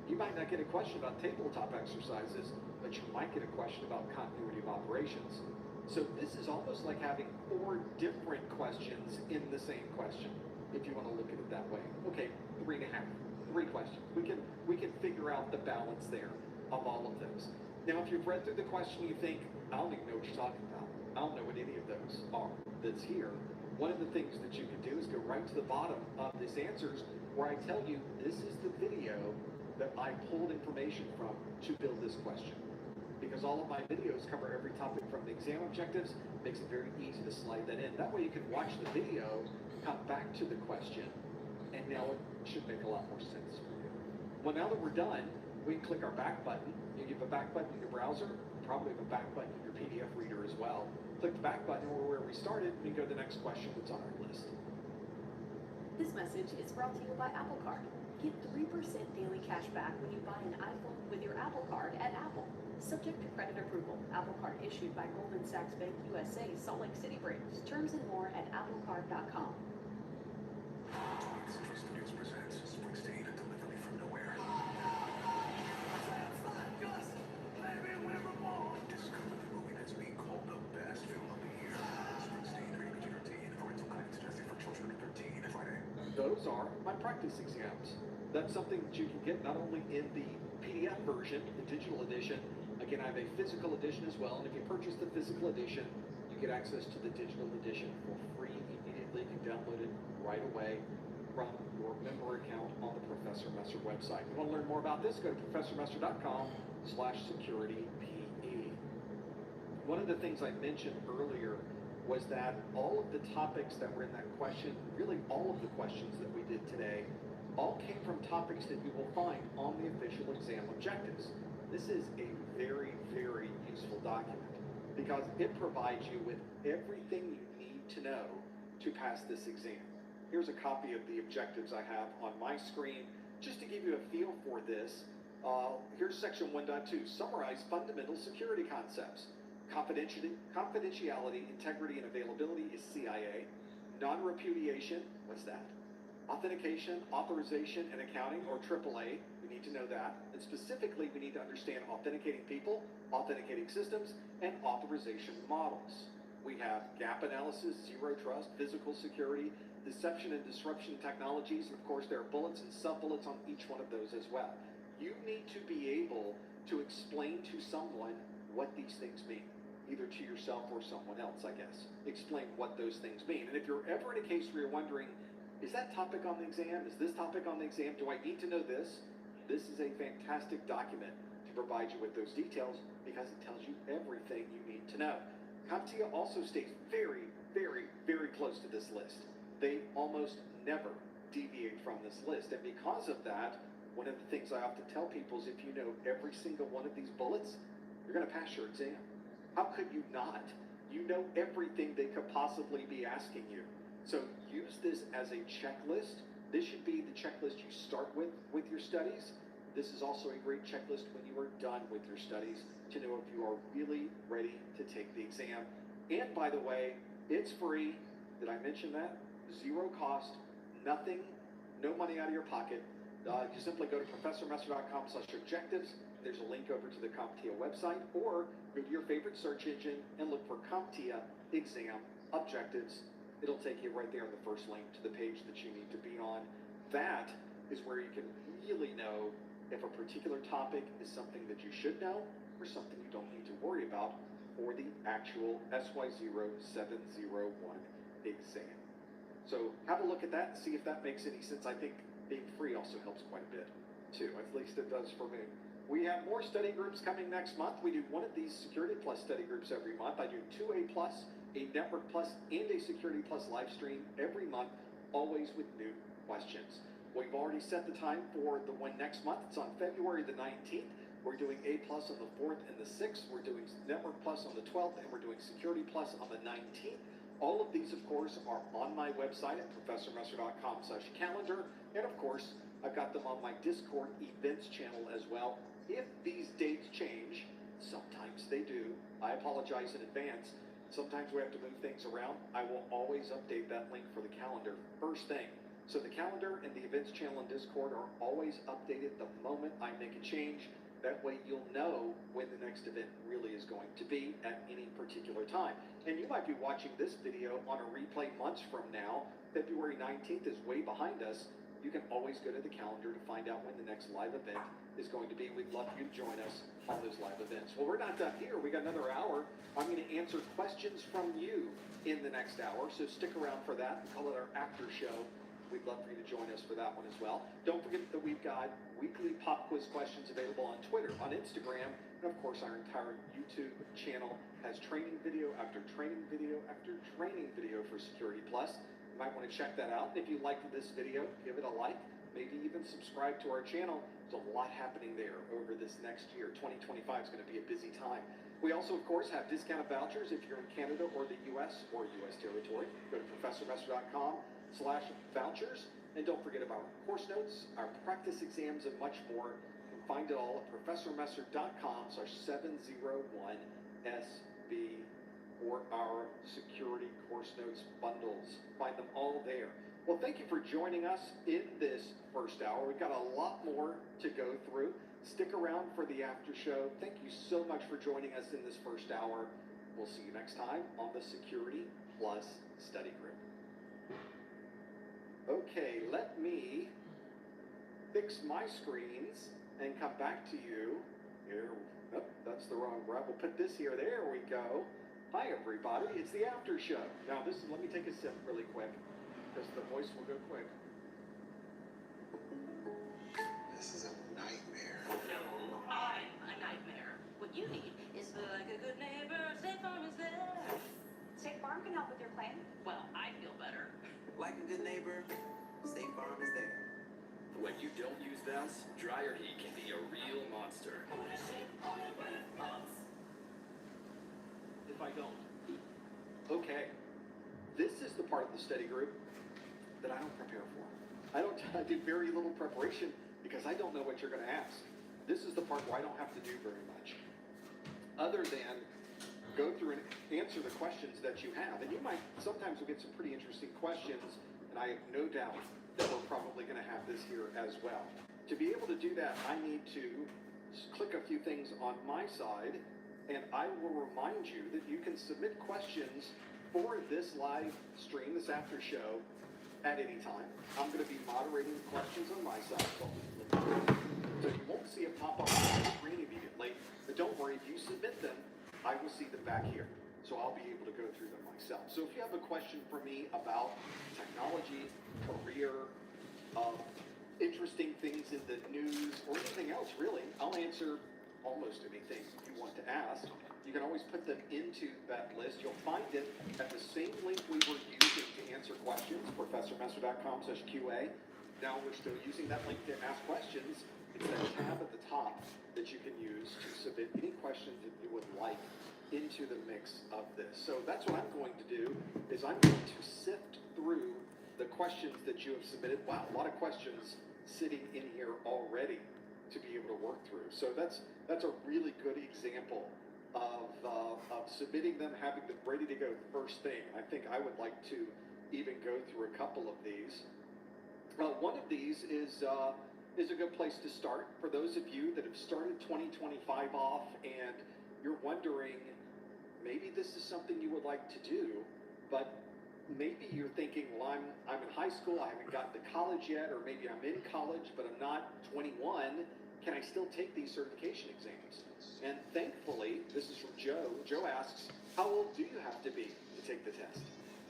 you might not get a question about tabletop exercises, but you might get a question about continuity of operations. So this is almost like having 4 different questions in the same question, if you want to look at it that way. Okay, 3 questions. We can figure out the balance there of all of those. Now, if you've read through the question, you think, I don't even know what you're talking about. I don't know what any of those are that's here. One of the things that you can do is go right to the bottom of these answers where I tell you this is the video that I pulled information from to build this question. Because all of my videos cover every topic from the exam objectives, makes it very easy to slide that in. That way you can watch the video, come back to the question, and now it should make a lot more sense for you. Well, now that we're done, we can click our back button. You have a back button in your browser, probably have a back button in your PDF reader as well. Click the back button where we started, we go to the next question that's on our list.
This message is brought to you by Apple Card. Get 3% daily cash back when you buy an iPhone with your Apple Card at Apple. Subject to credit approval. Apple Card issued by Goldman Sachs Bank USA, Salt Lake City branch. Terms and more at applecard.com.
Studios presents Springsteen and Deliver Me From Nowhere. Discover the movie that's being called the best film of the year. Springsteen, rated PG-13, parental guidance suggested for children under 13. Friday.
Those are my practice exams. That's something that you can get not only in the PDF version, the digital edition. Again, I have a physical edition as well, and if you purchase the physical edition, you get access to the digital edition for free immediately. You can download it right away from your member account on the Professor Messer website. If you want to learn more about this, go to professormesser.com/securitype. One of the things I mentioned earlier was that all of the topics that were in that question, really all of the questions that we did today, all came from topics that you will find on the official exam objectives. This is a very, very useful document because it provides you with everything you need to know to pass this exam. Here's a copy of the objectives I have on my screen just to give you a feel for this. Here's section 1.2, summarize fundamental security concepts. Confidentiality, integrity, and availability is CIA. Non-repudiation, what's that? Authentication, authorization, and accounting, or AAA, we need to know that. And specifically, we need to understand authenticating people, authenticating systems, and authorization models. We have gap analysis, zero trust, physical security, deception and disruption technologies, and of course there are bullets and sub-bullets on each one of those as well. You need to be able to explain to someone what these things mean, either to yourself or someone else, I guess. Explain what those things mean. And if you're ever in a case where you're wondering, is that topic on the exam? Is this topic on the exam? Do I need to know this? This is a fantastic document to provide you with those details because it tells you everything you need to know. CompTIA also stays very, very, very close to this list. They almost never deviate from this list. And because of that, one of the things I often tell people is if you know every single one of these bullets, you're going to pass your exam. How could you not? You know everything they could possibly be asking you. So use this as a checklist. This should be the checklist you start with your studies. This is also a great checklist when you are done with your studies to know if you are really ready to take the exam. And by the way, it's free. Did I mention that? Zero cost, nothing, no money out of your pocket. You simply go to professormesser.com/objectives. There's a link over to the CompTIA website, or go to your favorite search engine and look for CompTIA exam objectives. It'll take you right there on the first link to the page that you need to be on. That is where you can really know if a particular topic is something that you should know or something you don't need to worry about for the actual SY0701 exam. So have a look at that and see if that makes any sense. I think being free also helps quite a bit too, at least it does for me. We have more study groups coming next month. We do one of these Security Plus study groups every month. I do 2A Plus, a Network Plus, and a Security Plus live stream every month, always with new questions. We've already set the time for the one next month. It's on February the 19th. We're doing A Plus on the 4th and the 6th. We're doing Network Plus on the 12th, and we're doing Security Plus on the 19th. All of these, of course, are on my website at professormesser.com/calendar. And of course, I've got them on my Discord events channel as well. If these dates change, sometimes they do, I apologize in advance. Sometimes we have to move things around. I will always update that link for the calendar first thing. So the calendar and the events channel in Discord are always updated the moment I make a change. That way you'll know when the next event really is going to be at any particular time. And you might be watching this video on a replay months from now. February 19th is way behind us. You can always go to the calendar to find out when the next live event is going to be. We'd love for you to join us on those live events. Well, we're not done here. We got another hour. I'm going to answer questions from you in the next hour, so stick around for that. We call it our after show. We'd love for you to join us for that one as well. Don't forget that we've got weekly pop quiz questions available on Twitter, on Instagram, and of course our entire YouTube channel has training video after training video after training video for Security Plus. You might want to check that out. If you liked this video, give it a like, maybe even subscribe to our channel. There's a lot happening there over this next year. 2025 is going to be a busy time. We also, of course, have discounted vouchers if you're in Canada or the U.S. or U.S. territory. Go to professormesser.com/vouchers. And don't forget about our course notes, our practice exams, and much more. You can find it all at professormesser.com/701SB or our security course notes bundles. Find them all there. Well, thank you for joining us in this first hour. We've got a lot more to go through. Stick around for the after show. Thank you so much for joining us in this first hour. We'll see you next time on the Security Plus Study Group. Okay, let me fix my screens and come back to you. Here, oh, that's the wrong route. We'll put this here. There we go. Hi, everybody. It's the after show. Now, let me take a sip really quick, because the voice will go quick.
This is a nightmare.
No, I'm a nightmare. What you need is like a good neighbor. State Farm is there.
State Farm can help with your claim.
Well, I feel better.
Like a good neighbor, State Farm is there.
When you don't use VALS, dryer heat can be a real monster.
If I don't. Okay. This is the part of the study group that I don't prepare for. I do very little preparation because I don't know what you're going to ask. this is the part where I don't have to do very much, other than go through and answer the questions that you have. And you might, sometimes you'll get some pretty interesting questions, and I have no doubt that we're probably going to have this here as well. To be able to do that, I need to click a few things on my side, and I will remind you that you can submit questions for this live stream, this after show, at any time. I'm going to be moderating the questions on my side. So you won't see it pop up on the screen immediately, but don't worry, if you submit them, I will see them back here. So I'll be able to go through them myself. So if you have a question for me about technology, career, interesting things in the news, or anything else really, I'll answer almost anything you want to ask. You can always put them into that list. You'll find it at the same link we were using to answer questions, professormesser.com/QA. Now we're still using that link to ask questions. It's that tab at the top that you can use to submit any questions that you would like into the mix of this. So that's what I'm going to do, is I'm going to sift through the questions that you have submitted. Wow, a lot of questions sitting in here already to be able to work through. So that's a really good example of submitting them, having them ready to go first thing. I think I would like to even go through a couple of these. One of these is a good place to start for those of you that have started 2025 off and you're wondering, maybe this is something you would like to do, but maybe you're thinking, well, I'm in high school, I haven't gotten to college yet, or maybe I'm in college, but I'm not 21. Can I still take these certification exams? And thankfully, this is from Joe. Joe asks, how old do you have to be to take the test?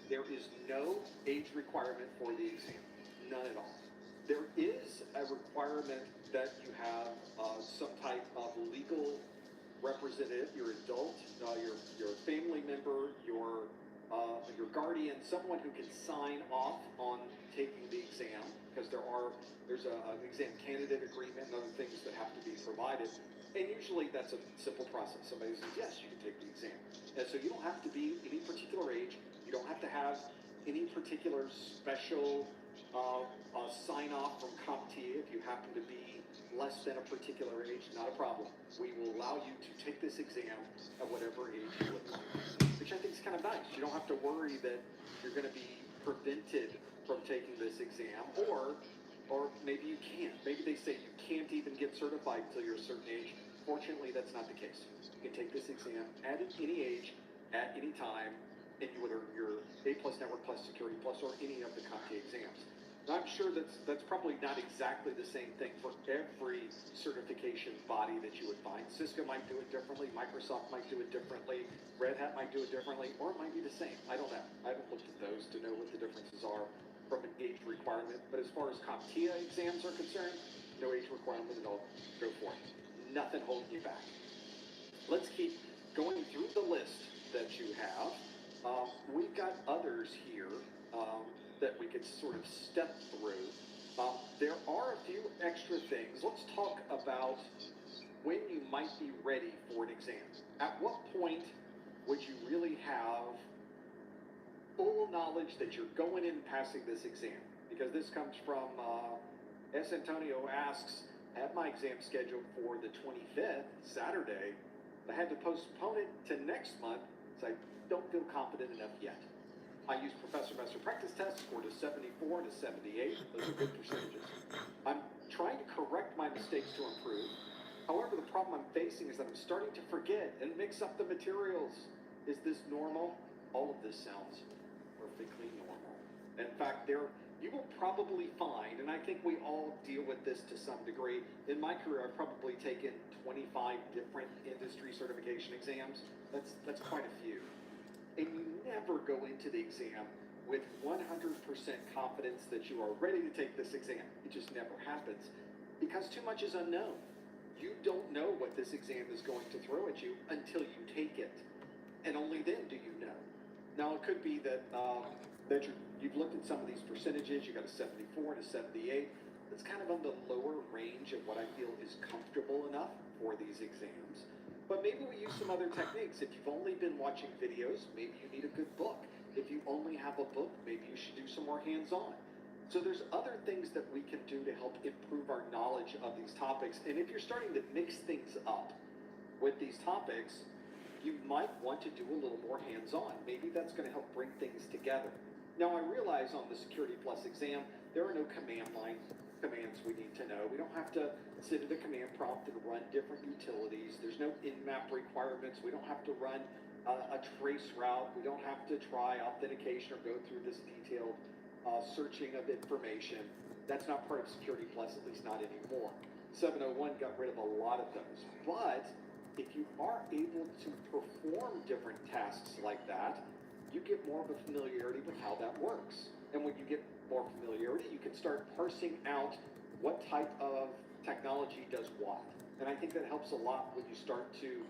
There is no age requirement for the exam, none at all. There is a requirement that you have some type of legal representative, your adult, your family member, your guardian, someone who can sign off on taking the exam, because there's an exam candidate agreement and other things that have to be provided. And usually that's a simple process. Somebody says, yes, you can take the exam. And so you don't have to be any particular age. You don't have to have any particular special sign off from CompTIA. If you happen to be less than a particular age, not a problem. We will allow you to take this exam at whatever age you would like, which I think is kind of nice. You don't have to worry that you're going to be prevented from taking this exam, or maybe you can't. Maybe they say you can't even get certified until you're a certain age. Fortunately, that's not the case. You can take this exam at any age, at any time, and you would earn your A+ Network Plus Security Plus or any of the CompTIA exams. Now, I'm sure that's probably not exactly the same thing for every certification body that you would find. Cisco might do it differently, Microsoft might do it differently, Red Hat might do it differently, or it might be the same. I don't know. I haven't looked at those to know what the differences are from an age requirement. But as far as CompTIA exams are concerned, no age requirement at all. Go for it. Nothing holding you back. Let's keep going through the list that you have. We've got others here that we could sort of step through. There are a few extra things. Let's talk about when you might be ready for an exam. At what point would you really have full knowledge that you're going in and passing this exam? Because this comes from S. Antonio asks, I have my exam scheduled for the 25th, Saturday. I had to postpone it to next month, so I don't feel confident enough yet. I use Professor Messer practice tests, scored a 74 to 78. Those are good percentages. I'm trying to correct my mistakes to improve. However, the problem I'm facing is that I'm starting to forget and mix up the materials. Is this normal? All of this sounds perfectly normal. In fact, you will probably find, and I think we all deal with this to some degree. In my career, I've probably taken 25 different industry certification exams. That's quite a few. And you never go into the exam with 100% confidence that you are ready to take this exam. It just never happens because too much is unknown. You don't know what this exam is going to throw at you until you take it. And only then do you know. Now, it could be that you've looked at some of these percentages. You got a 74 to 78. That's kind of on the lower range of what I feel is comfortable enough for these exams. But maybe we use some other techniques. If you've only been watching videos, maybe you need a good book. If you only have a book, maybe you should do some more hands-on. So there's other things that we can do to help improve our knowledge of these topics. And if you're starting to mix things up with these topics, you might want to do a little more hands-on. Maybe that's going to help bring things together. Now, I realize on the Security Plus exam, there are no command line commands we need to know. We don't have to sit at a command prompt and run different utilities. There's no in-map requirements. We don't have to run a trace route. We don't have to try authentication or go through this detailed searching of information. That's not part of Security Plus, at least not anymore. 701 got rid of a lot of those. But if you are able to perform different tasks like that, you get more of a familiarity with how that works. And when you get more familiarity, you can start parsing out what type of technology does what. And I think that helps a lot when you start to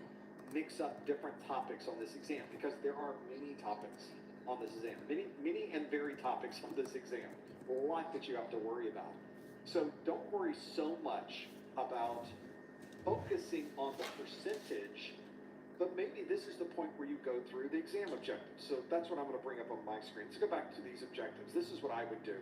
mix up different topics on this exam, because there are many topics on this exam, many and varied topics on this exam, a lot that you have to worry about. So don't worry so much about focusing on the percentage, but maybe this is the point where you go through the exam objectives. So that's what I'm going to bring up on my screen. Let's go back to these objectives. This is what I would do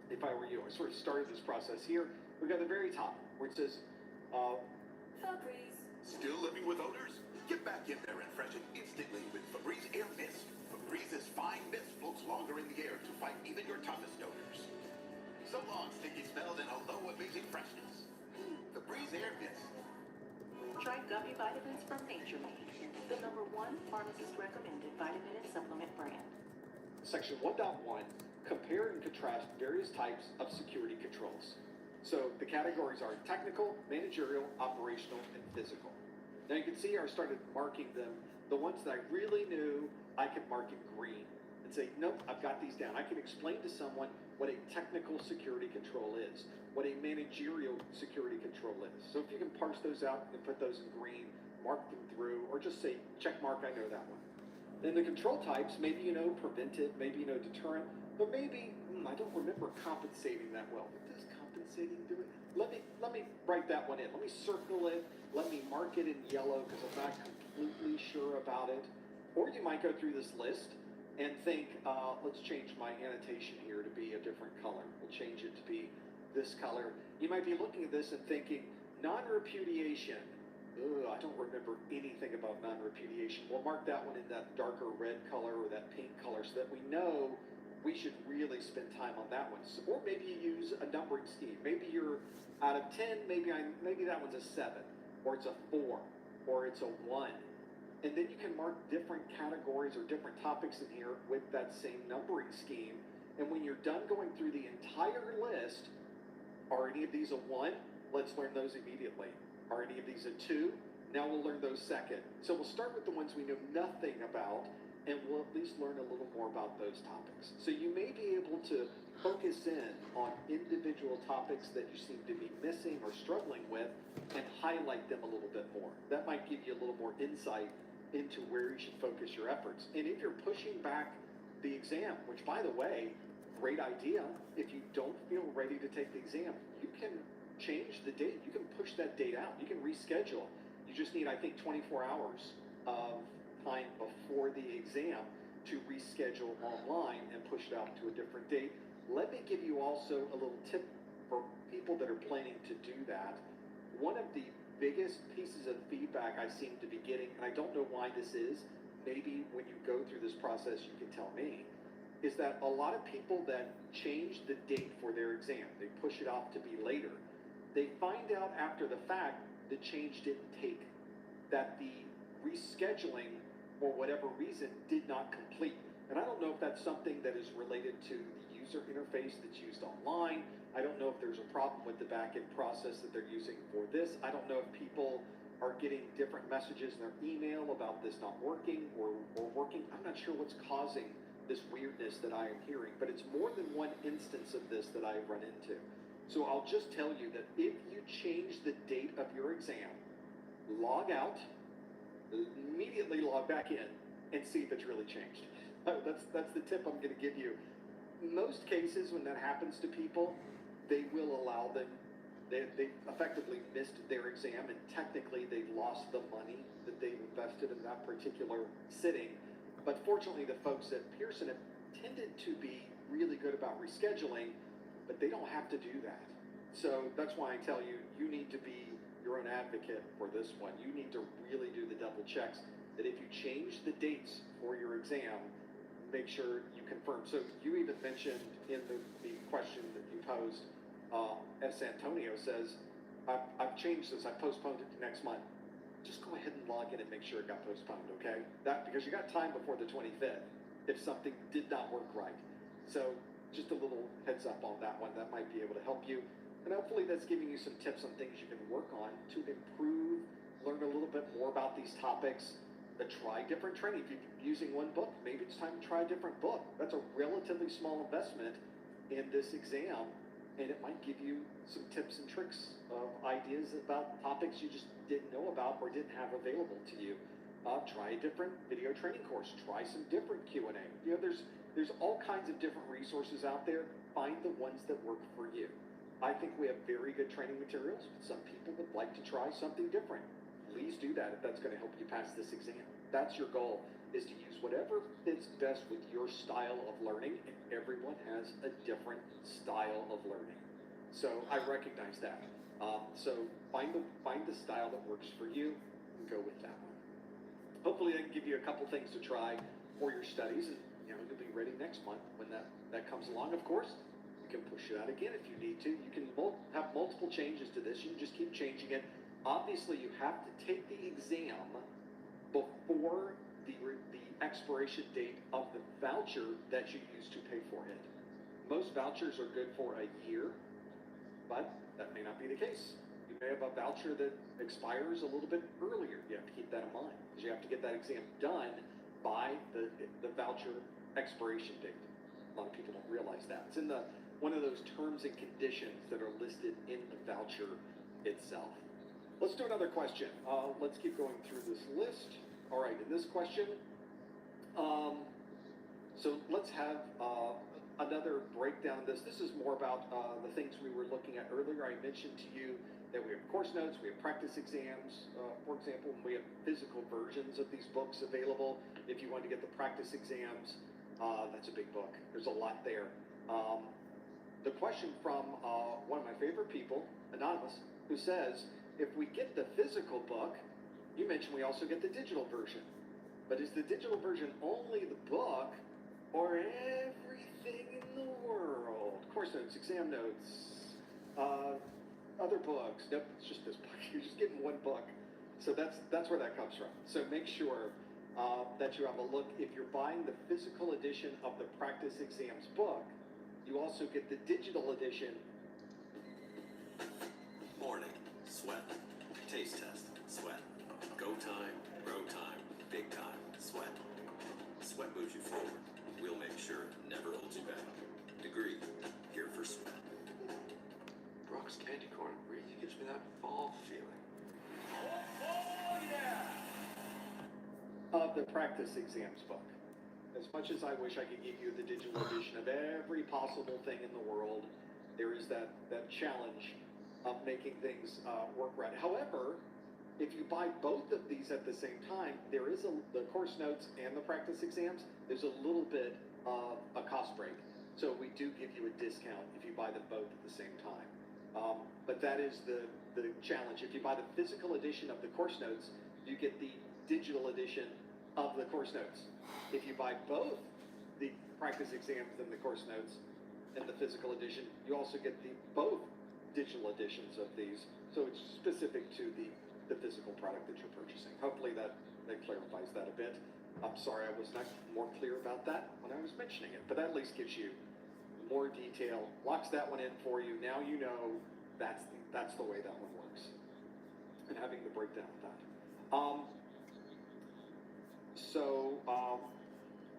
if I were you. I sort of started this process here. We've got the very top where it says,
Febreze.
Still living with odors? Get back in there and freshen instantly with Febreze Air Mist. Febrez's fine mist floats longer in the air to fight even your toughest odors. So long, sticky smells, and hello, amazing freshness. Febreze Air Mist.
Try gummy vitamins from Nature Made, the #1 pharmacist recommended vitamin and supplement brand.
Section 1.1, compare and contrast various types of security controls. So the categories are technical, managerial, operational, and physical. Now you can see I started marking them. The ones that I really knew, I could mark in green and say, nope, I've got these down. I can explain to someone what a technical security control is, what a managerial security control is. So if you can parse those out and put those in green, mark them through, or just say, check mark, I know that one. Then the control types, maybe you know preventive, maybe you know deterrent, but maybe, I don't remember compensating that well. What does compensating do? Let me write that one in. Let me circle it. Let me mark it in yellow because I'm not completely sure about it. Or you might go through this list and think, let's change my annotation here to be a different color. We'll change it to be this color. You might be looking at this and thinking, non-repudiation. Ugh, I don't remember anything about non-repudiation. We'll mark that one in that darker red color or that pink color so that we know we should really spend time on that one. So, or maybe you use a numbering scheme. Maybe you're out of 10, maybe that one's a 7, or it's a 4, or it's a 1. And then you can mark different categories or different topics in here with that same numbering scheme. And when you're done going through the entire list, are any of these a 1? Let's learn those immediately. Are any of these a 2? Now we'll learn those second. So we'll start with the ones we know nothing about, and we'll at least learn a little more about those topics. So you may be able to focus in on individual topics that you seem to be missing or struggling with and highlight them a little bit more. That might give you a little more insight into where you should focus your efforts. And if you're pushing back the exam, which by the way, great idea, if you don't feel ready to take the exam, you can change the date. You can push that date out. You can reschedule. You just need, I think, 24 hours of time before the exam to reschedule online and push it out to a different date. Let me give you also a little tip for people that are planning to do that. One of the biggest pieces of feedback I seem to be getting, and I don't know why this is, maybe when you go through this process you can tell me, is that a lot of people that change the date for their exam, they push it off to be later, they find out after the fact the change didn't take, that the rescheduling, for whatever reason, did not complete. And I don't know if that's something that is related to the user interface that's used online. I don't know if there's a problem with the back-end process that they're using for this. I don't know if people are getting different messages in their email about this not working or working. I'm not sure what's causing this weirdness that I am hearing, but it's more than one instance of this that I've run into. So I'll just tell you that if you change the date of your exam, log out, immediately log back in, and see if it's really changed. That's the tip I'm going to give you. Most cases when that happens to people, they will allow them, they effectively missed their exam and technically they've lost the money that they've invested in that particular sitting. But fortunately the folks at Pearson have tended to be really good about rescheduling. but they don't have to do that. So that's why I tell you, you need to be your own advocate for this one. You need to really do the double checks that if you change the dates for your exam, make sure you confirm. So you even mentioned in the question that you posed, S. Antonio says, I've changed this, I've postponed it to next month. Just go ahead and log in and make sure it got postponed, okay? Because you got time before the 25th if something did not work right. So just a little heads up on that one. That might be able to help you. And hopefully that's giving you some tips on things you can work on to improve, learn a little bit more about these topics, try different training. If you're using one book, maybe it's time to try a different book. That's a relatively small investment in this exam, and it might give you some tips and tricks of ideas about topics you just didn't know about or didn't have available to you. Try a different video training course. Try some different Q&A. You know, there's all kinds of different resources out there. Find the ones that work for you. I think we have very good training materials, but some people would like to try something different. Please do that if that's going to help you pass this exam. That's your goal, is to use whatever fits best with your style of learning, and everyone has a different style of learning. So I recognize that. So find the style that works for you and go with that one. Hopefully I can give you a couple things to try for your studies, and you'll be ready next month when that comes along. Of course, you can push it out again if you need to. You can have multiple changes to this. You can just keep changing it. Obviously, you have to take the exam before the expiration date of the voucher that you used to pay for it. Most vouchers are good for a year, but that may not be the case. You may have a voucher that expires a little bit earlier. You have to keep that in mind because you have to get that exam done by the voucher expiration date. A lot of people don't realize that. It's in one of those terms and conditions that are listed in the voucher itself. Let's do another question. Let's keep going through this list. All right, in this question, so let's have another breakdown of this. This is more about the things we were looking at earlier. I mentioned to you that we have course notes, we have practice exams, for example, and we have physical versions of these books available. If you want to get the practice exams, that's a big book. There's a lot there. The question from one of my favorite people, Anonymous, who says, if we get the physical book, you mentioned we also get the digital version. But is the digital version only the book or everything in the world? Course notes, exam notes, other books. Nope, it's just this book. You're just getting one book. So that's where that comes from. So make sure that you have a look. If you're buying the physical edition of the practice exams book, you also get the digital edition.
Morning, sweat. Taste test, sweat. Go time, grow time, big time, sweat. Sweat moves you forward. We'll make sure it never holds you back. Degree, here for sweat.
Brock's candy corn really gives me that fall feeling.
Oh yeah!
Of the practice exams book. As much as I wish I could give you the digital edition of every possible thing in the world, there is that challenge of making things work right. However, if you buy both of these at the same time, there is the course notes and the practice exams, there's a little bit of a cost break. So we do give you a discount if you buy them both at the same time. But that is the challenge. If you buy the physical edition of the course notes, you get the digital edition of the course notes. If you buy both the practice exams and the course notes and the physical edition, you also get both digital editions of these. So it's specific to the physical product that you're purchasing. Hopefully that clarifies that a bit. I'm sorry I was not more clear about that when I was mentioning it, but that at least gives you more detail, locks that one in for you. Now you know that's the way that one works. And having the breakdown of that.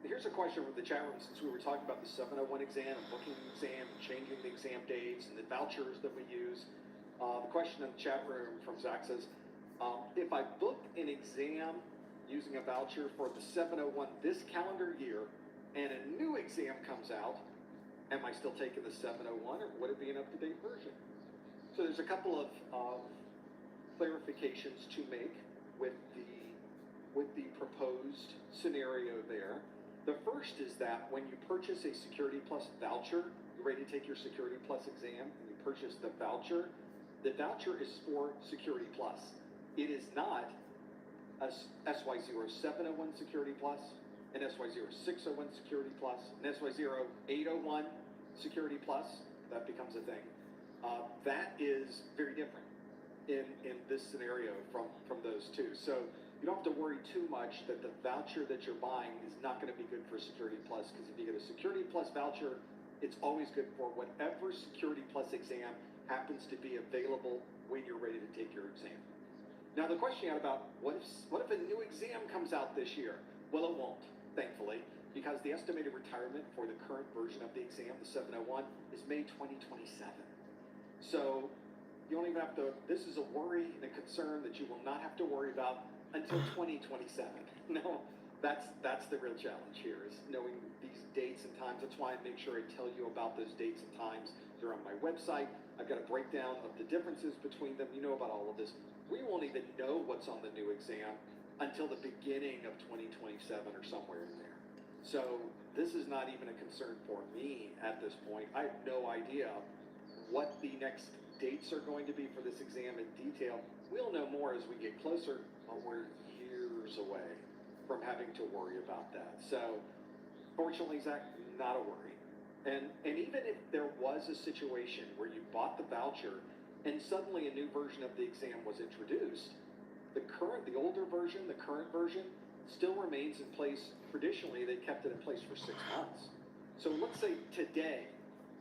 Here's a question from the chat room, since we were talking about the 701 exam, booking the exam, changing the exam dates, and the vouchers that we use. The question in the chat room from Zach says, if I book an exam using a voucher for the 701 this calendar year, and a new exam comes out, am I still taking the 701, or would it be an up-to-date version? So there's a couple of clarifications to make with the proposed scenario there. The first is that when you purchase a Security Plus voucher, you ready to take your Security Plus exam and you purchase the voucher is for Security Plus. It is not a SY0701 Security Plus, an SY0601 Security Plus, an SY0801 Security Plus. That becomes a thing. That is very different in this scenario from those two. So you don't have to worry too much that the voucher that you're buying is not going to be good for Security Plus, because if you get a Security Plus voucher, it's always good for whatever Security Plus exam happens to be available when you're ready to take your exam. Now the question about what if a new exam comes out this year? Well, it won't, thankfully, because the estimated retirement for the current version of the exam, the 701, is May 2027. So you don't even have to, this is a worry and a concern that you will not have to worry about until 2027. No, that's the real challenge here, is knowing these dates and times. That's why I make sure I tell you about those dates and times. They're on my website. I've got a breakdown of the differences between them. You know about all of this. We won't even know what's on the new exam until the beginning of 2027 or somewhere in there. So this is not even a concern for me at this point. I have no idea what the next dates are going to be for this exam in detail. We'll know more as we get closer, but we're years away from having to worry about that. So fortunately, Zach, not a worry. And even if there was a situation where you bought the voucher and suddenly a new version of the exam was introduced, the older version, the current version, still remains in place. Traditionally, they kept it in place for 6 months. So let's say today,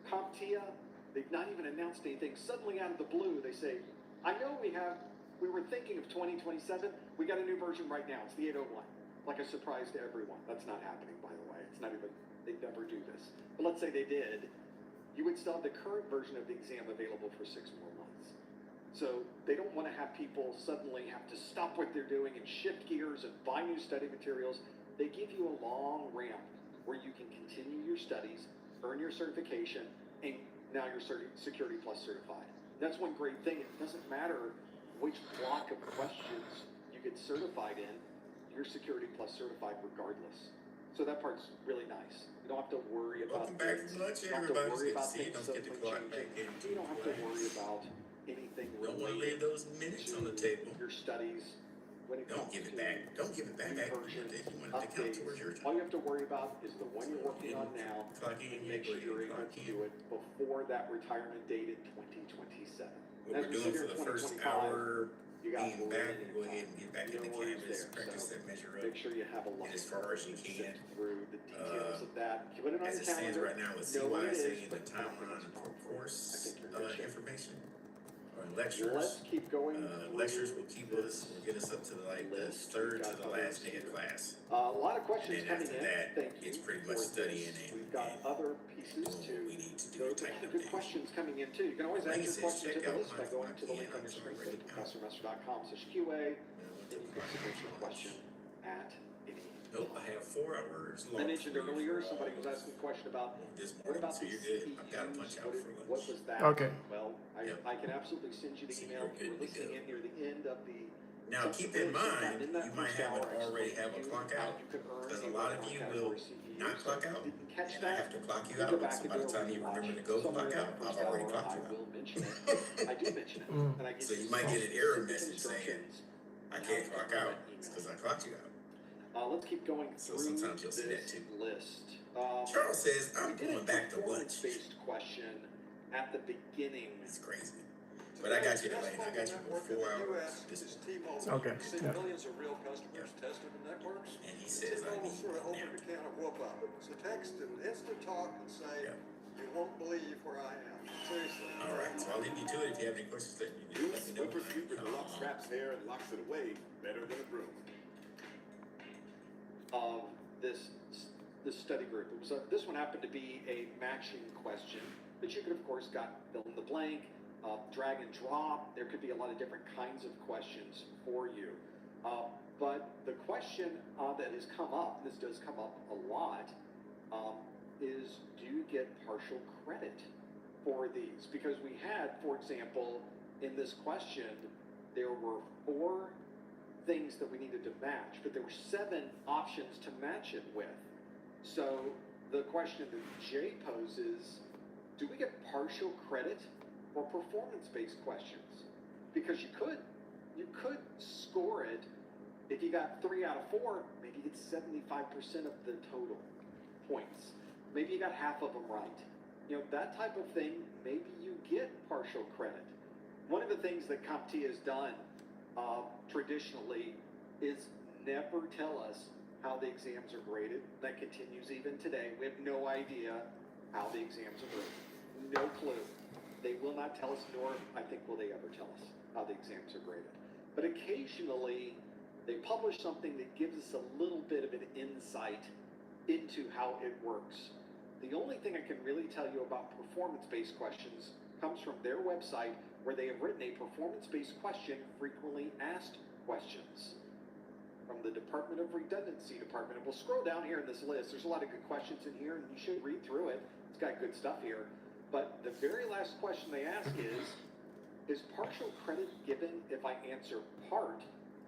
CompTIA, they've not even announced anything. Suddenly out of the blue, they say, I know we were thinking of 2027. We got a new version right now. It's the 801. Like a surprise to everyone. That's not happening, by the way. It's not even, they never do this. But let's say they did. You would still have the current version of the exam available for 6 more months. So they don't want to have people suddenly have to stop what they're doing and shift gears and buy new study materials. They give you a long ramp where you can continue your studies, earn your certification, and now you're Security Plus certified. That's one great thing. It doesn't matter which block of questions you get certified in, you're Security Plus certified regardless. So that part's really nice. You don't have to worry about
Welcome back from lunch, everybody. It's good to see you. Don't get the clock back in.
You don't have to worry about anything
Don't want to leave those minutes on the table.
Your studies. When it
Don't
comes
give it
to
back. Don't give it back.
version
If you want it to count towards your
all
time.
you have to worry about is the one you're working on now, and make sure you're able to do it before that retirement date in 2027.
What we're doing for the first hour, being back, we'll go ahead and get back into Canvas, practice that measure up,
Make sure you have a lot
get as far as you can.
through the details of that. Put it on
As
your
it stands
calendar.
right now with
Know what it
CYSA
is,
and the
but
timeline for course information or
Let's
lectures.
keep going.
Lectures will keep us, will get us up to like the third to the last day of class.
A lot of questions
And then
coming
after
in.
that,
Thank you
it's pretty
for
much
this.
studying and
We've got other pieces to
we need to do
go
to tighten up
good
things.
questions coming in too. You can always add
Like it
your
says,
question to
check
the
out
list by
my
going to the link on
PM.
your screen. Go
Already
to professormaster.com/QA. And you can submit your question at any.
Nope, I have 4 hours long.
I mentioned earlier, somebody was asking a question about
this
what
morning,
about
so
the
you're good. I've got to
CPUs?
punch out for lunch.
What was that?
Okay.
Well, I can absolutely send you the email. If you were listening in near the end of the.
Now, keep in mind, you might already have a clock out, because a lot of you will not clock out, and I have to clock you out. So by the time you remember to go clock out, I've already clocked you out.
I do mention it, and I give
So you might get an error message saying, I can't clock out, because I clocked you out.
Let's keep going
So
through
sometimes you'll see that
this
too.
list.
Charles says, I'm
We did
going
a
back to lunch.
performance-based question at the beginning.
It's crazy. But I got you, Elaine. I got you for 4 hours.
Okay.
Millions of real customers tested the networks.
And he says, I need
sort of
one
opened
now.
a can of whoop up. So text and instant talk and say, you won't believe where I am. Seriously.
All right, so I'll leave you to it. If you have any questions, let me know.
Supercube locks Rap's hair and locks it away better than a broom.
This study group. It was this one happened to be a matching question, but you could of course fill in the blank, drag and drop. There could be a lot of different kinds of questions for you. But the question that has come up, this does come up a lot, is do you get partial credit for these? Because we had, for example, in this question, there were 4 things that we needed to match, but there were 7 options to match it with. So the question that Jay poses do we get partial credit or performance-based questions? Because you could score it. If you got 3 out of 4, maybe you get 75% of the total points. Maybe you got half of them right. You know, that type of thing, maybe you get partial credit. One of the things that CompTIA has done traditionally is never tell us how the exams are graded. That continues even today. We have no idea how the exams are graded. No clue. They will not tell us, nor I think will they ever tell us how the exams are graded. But occasionally, they publish something that gives us a little bit of an insight into how it works. The only thing I can really tell you about performance-based questions comes from their website, where they have written a performance-based question, frequently asked questions, from the Department of Redundancy Department. And we'll scroll down here in this list. There's a lot of good questions in here, and you should read through it. It's got good stuff here. But the very last question they ask is partial credit given if I answer part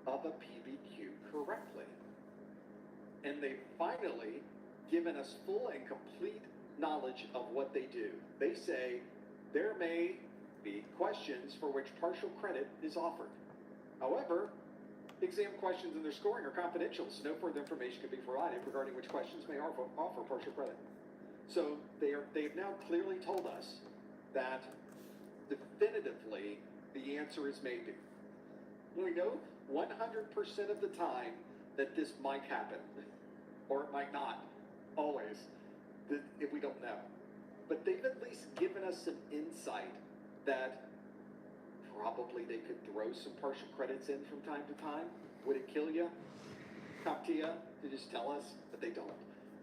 of a PBQ correctly? And they've finally given us full and complete knowledge of what they do. They say there may be questions for which partial credit is offered. However, exam questions and their scoring are confidential, so no further information can be provided regarding which questions may offer partial credit. So they have now clearly told us that definitively the answer is maybe. We know 100% of the time that this might happen, or it might not, always, if we don't know. But they've at least given us some insight that probably they could throw some partial credits in from time to time. Would it kill you, CompTIA, to just tell us? But they don't.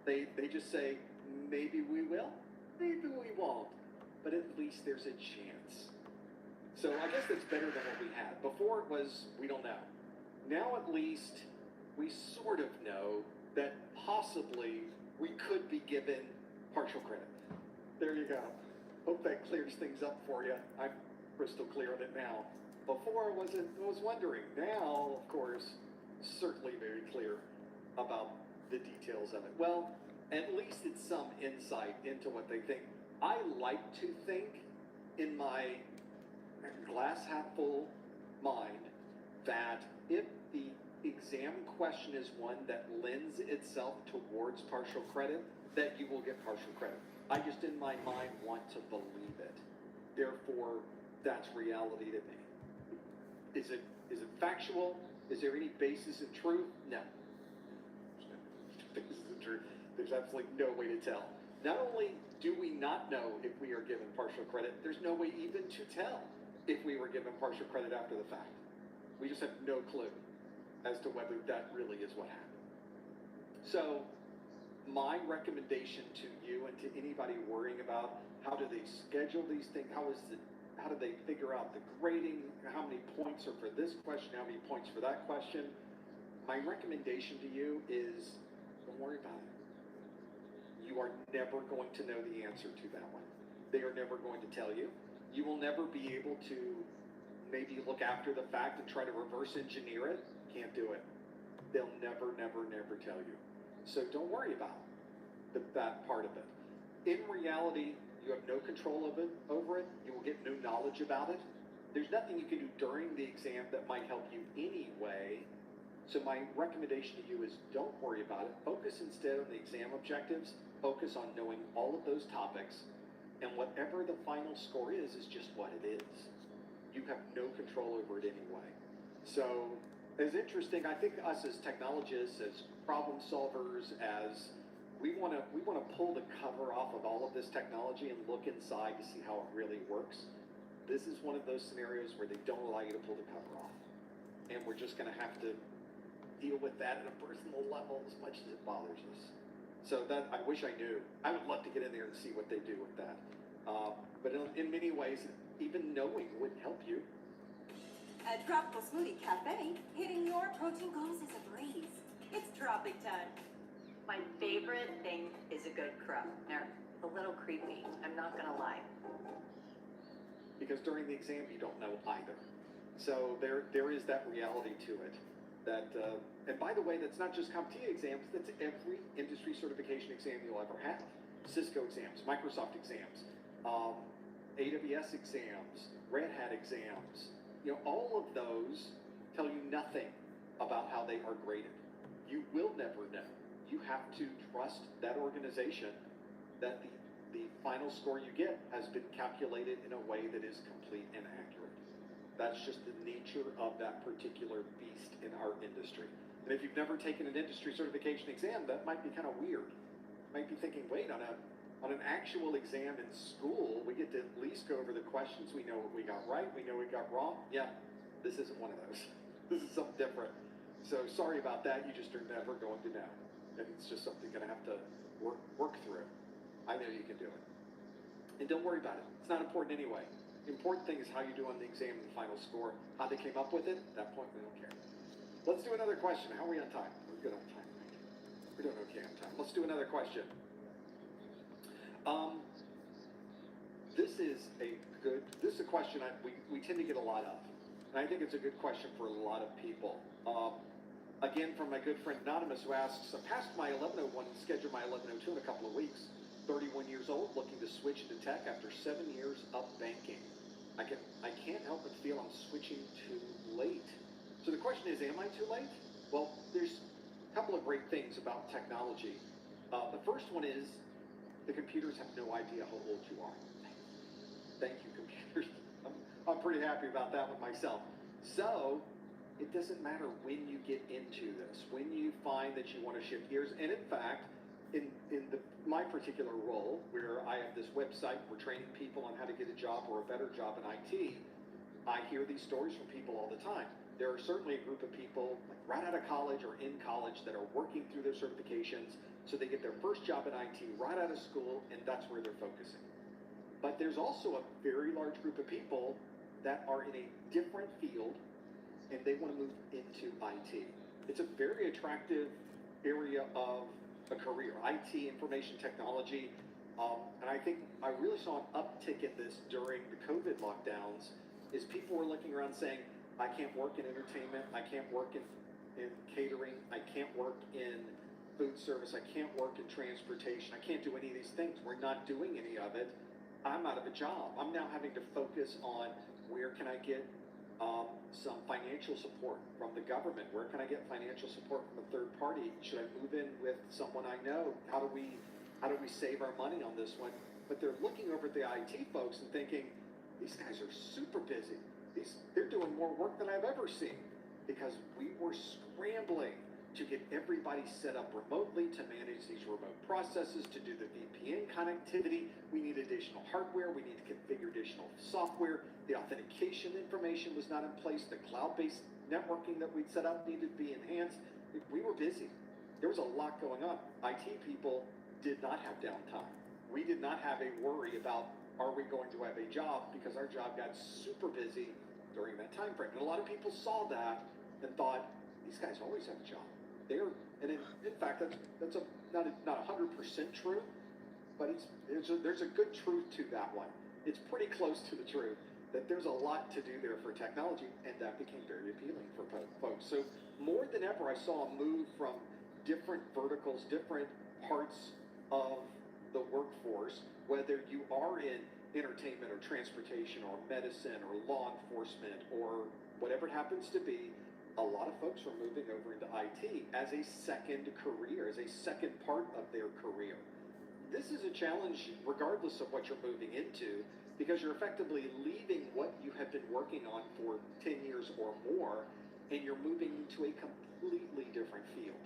They just say, maybe we will, maybe we won't, but at least there's a chance. So I guess that's better than what we had. Before it was, we don't know. Now at least we sort of know that possibly we could be given partial credit. There you go. Hope that clears things up for you. I'm crystal clear on it now. Before I was wondering. Now, of course, certainly very clear about the details of it. Well, at least it's some insight into what they think. I like to think in my glass half full mind that if the exam question is one that lends itself towards partial credit, that you will get partial credit. I just in my mind want to believe it. Therefore, that's reality to me. Is it factual? Is there any basis in truth? No. There's no basis in truth. There's absolutely no way to tell. Not only do we not know if we are given partial credit, there's no way even to tell if we were given partial credit after the fact. We just have no clue as to whether that really is what happened. So, my recommendation to you and to anybody worrying about how do they schedule these things, how do they figure out the grading, how many points are for this question, how many points for that question, my recommendation to you is don't worry about it. You are never going to know the answer to that one. They are never going to tell you. You will never be able to maybe look after the fact and try to reverse engineer it. Can't do it. They'll never tell you. So don't worry about that part of it. In reality, you have no control over it. You will get no knowledge about it. There's nothing you can do during the exam that might help you anyway. So my recommendation to you is don't worry about it. Focus instead on the exam objectives. Focus on knowing all of those topics. And whatever the final score is just what it is. You have no control over it anyway. So, as interesting, I think us as technologists, as problem solvers, as we want to pull the cover off of all of this technology and look inside to see how it really works. This is one of those scenarios where they don't allow you to pull the cover off. And we're just going to have to deal with that at a personal level as much as it bothers us. So that, I wish I knew. I would love to get in there and see what they do with that. But in many ways, even knowing wouldn't help you.
At Tropical Smoothie Cafe, hitting your protein goals is a breeze. It's tropic time.
My favorite thing is a good crumb. They're a little creepy, I'm not gonna lie.
Because during the exam, you don't know either. So there is that reality to it. That, and by the way, that's not just CompTIA exams, that's every industry certification exam you'll ever have. Cisco exams, Microsoft exams, AWS exams, Red Hat exams, all of those tell you nothing about how they are graded. You will never know. You have to trust that organization that the final score you get has been calculated in a way that is complete and accurate. That's just the nature of that particular beast in our industry. And if you've never taken an industry certification exam, that might be kind of weird. You might be thinking, wait, on an actual exam in school, we get to at least go over the questions. We know what we got right. We know what we got wrong. Yeah, this isn't one of those. This is something different. So sorry about that. You just are never going to know. And it's just something you're going to have to work through. I know you can do it. And don't worry about it. It's not important anyway. The important thing is how you do on the exam and the final score. How they came up with it, at that point, we don't care. Let's do another question. How are we on time? We're good on time. We're doing okay on time. Let's do another question. This is a question we tend to get a lot of. And I think it's a good question for a lot of people. Again, from my good friend Anonymous, who asks, I passed my 1101 and scheduled my 1102 in a couple of weeks. 31 years old, looking to switch into tech after 7 years of banking. I can't help but feel I'm switching too late. So the question is, am I too late? Well, there's a couple of great things about technology. The first one is the computers have no idea how old you are. Thank you, computers. I'm pretty happy about that one myself. So it doesn't matter when you get into this, when you find that you want to shift gears. And in fact, in my particular role, where I have this website, we're training people on how to get a job or a better job in IT, I hear these stories from people all the time. There are certainly a group of people like right out of college or in college that are working through their certifications, so they get their first job in IT right out of school, and that's where they're focusing. But there's also a very large group of people that are in a different field, and they want to move into IT. It's a very attractive area of a career, IT, information technology. And I think I really saw an uptick in this during the COVID lockdowns, is people were looking around saying, I can't work in entertainment, I can't work in catering, I can't work in food service, I can't work in transportation, I can't do any of these things. We're not doing any of it. I'm out of a job. I'm now having to focus on where can I get some financial support from the government? Where can I get financial support from a third party? Should I move in with someone I know? How do we save our money on this one? But they're looking over at the IT folks and thinking, these guys are super busy. They're doing more work than I've ever seen, because we were scrambling to get everybody set up remotely, to manage these remote processes, to do the VPN connectivity. We need additional hardware. We need to configure additional software. The authentication information was not in place. The cloud-based networking that we'd set up needed to be enhanced. We were busy. There was a lot going on. IT people did not have downtime. We did not have a worry about, are we going to have a job, because our job got super busy during that time frame. And a lot of people saw that and thought, these guys always have a job. And in fact, that's not 100% true, but there's a good truth to that one. It's pretty close to the truth that there's a lot to do there for technology, and that became very appealing for folks. So more than ever, I saw a move from different verticals, different parts of the workforce, whether you are in entertainment or transportation or medicine or law enforcement or whatever it happens to be. A lot of folks are moving over into IT as a second career, as a second part of their career. This is a challenge regardless of what you're moving into, because you're effectively leaving what you have been working on for 10 years or more, and you're moving into a completely different field.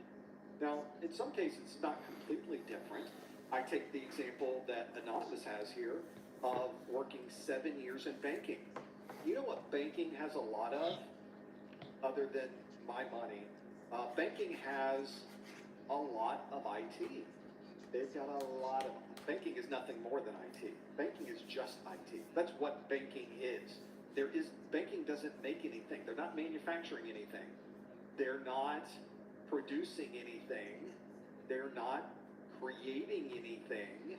Now, in some cases, it's not completely different. I take the example that Anonymous has here of working 7 years in banking. You know what banking has a lot of? Other than my money, banking has a lot of IT. They've got a lot of, banking is nothing more than IT. Banking is just IT. That's what banking is. Banking doesn't make anything. They're not manufacturing anything. They're not producing anything. They're not creating anything.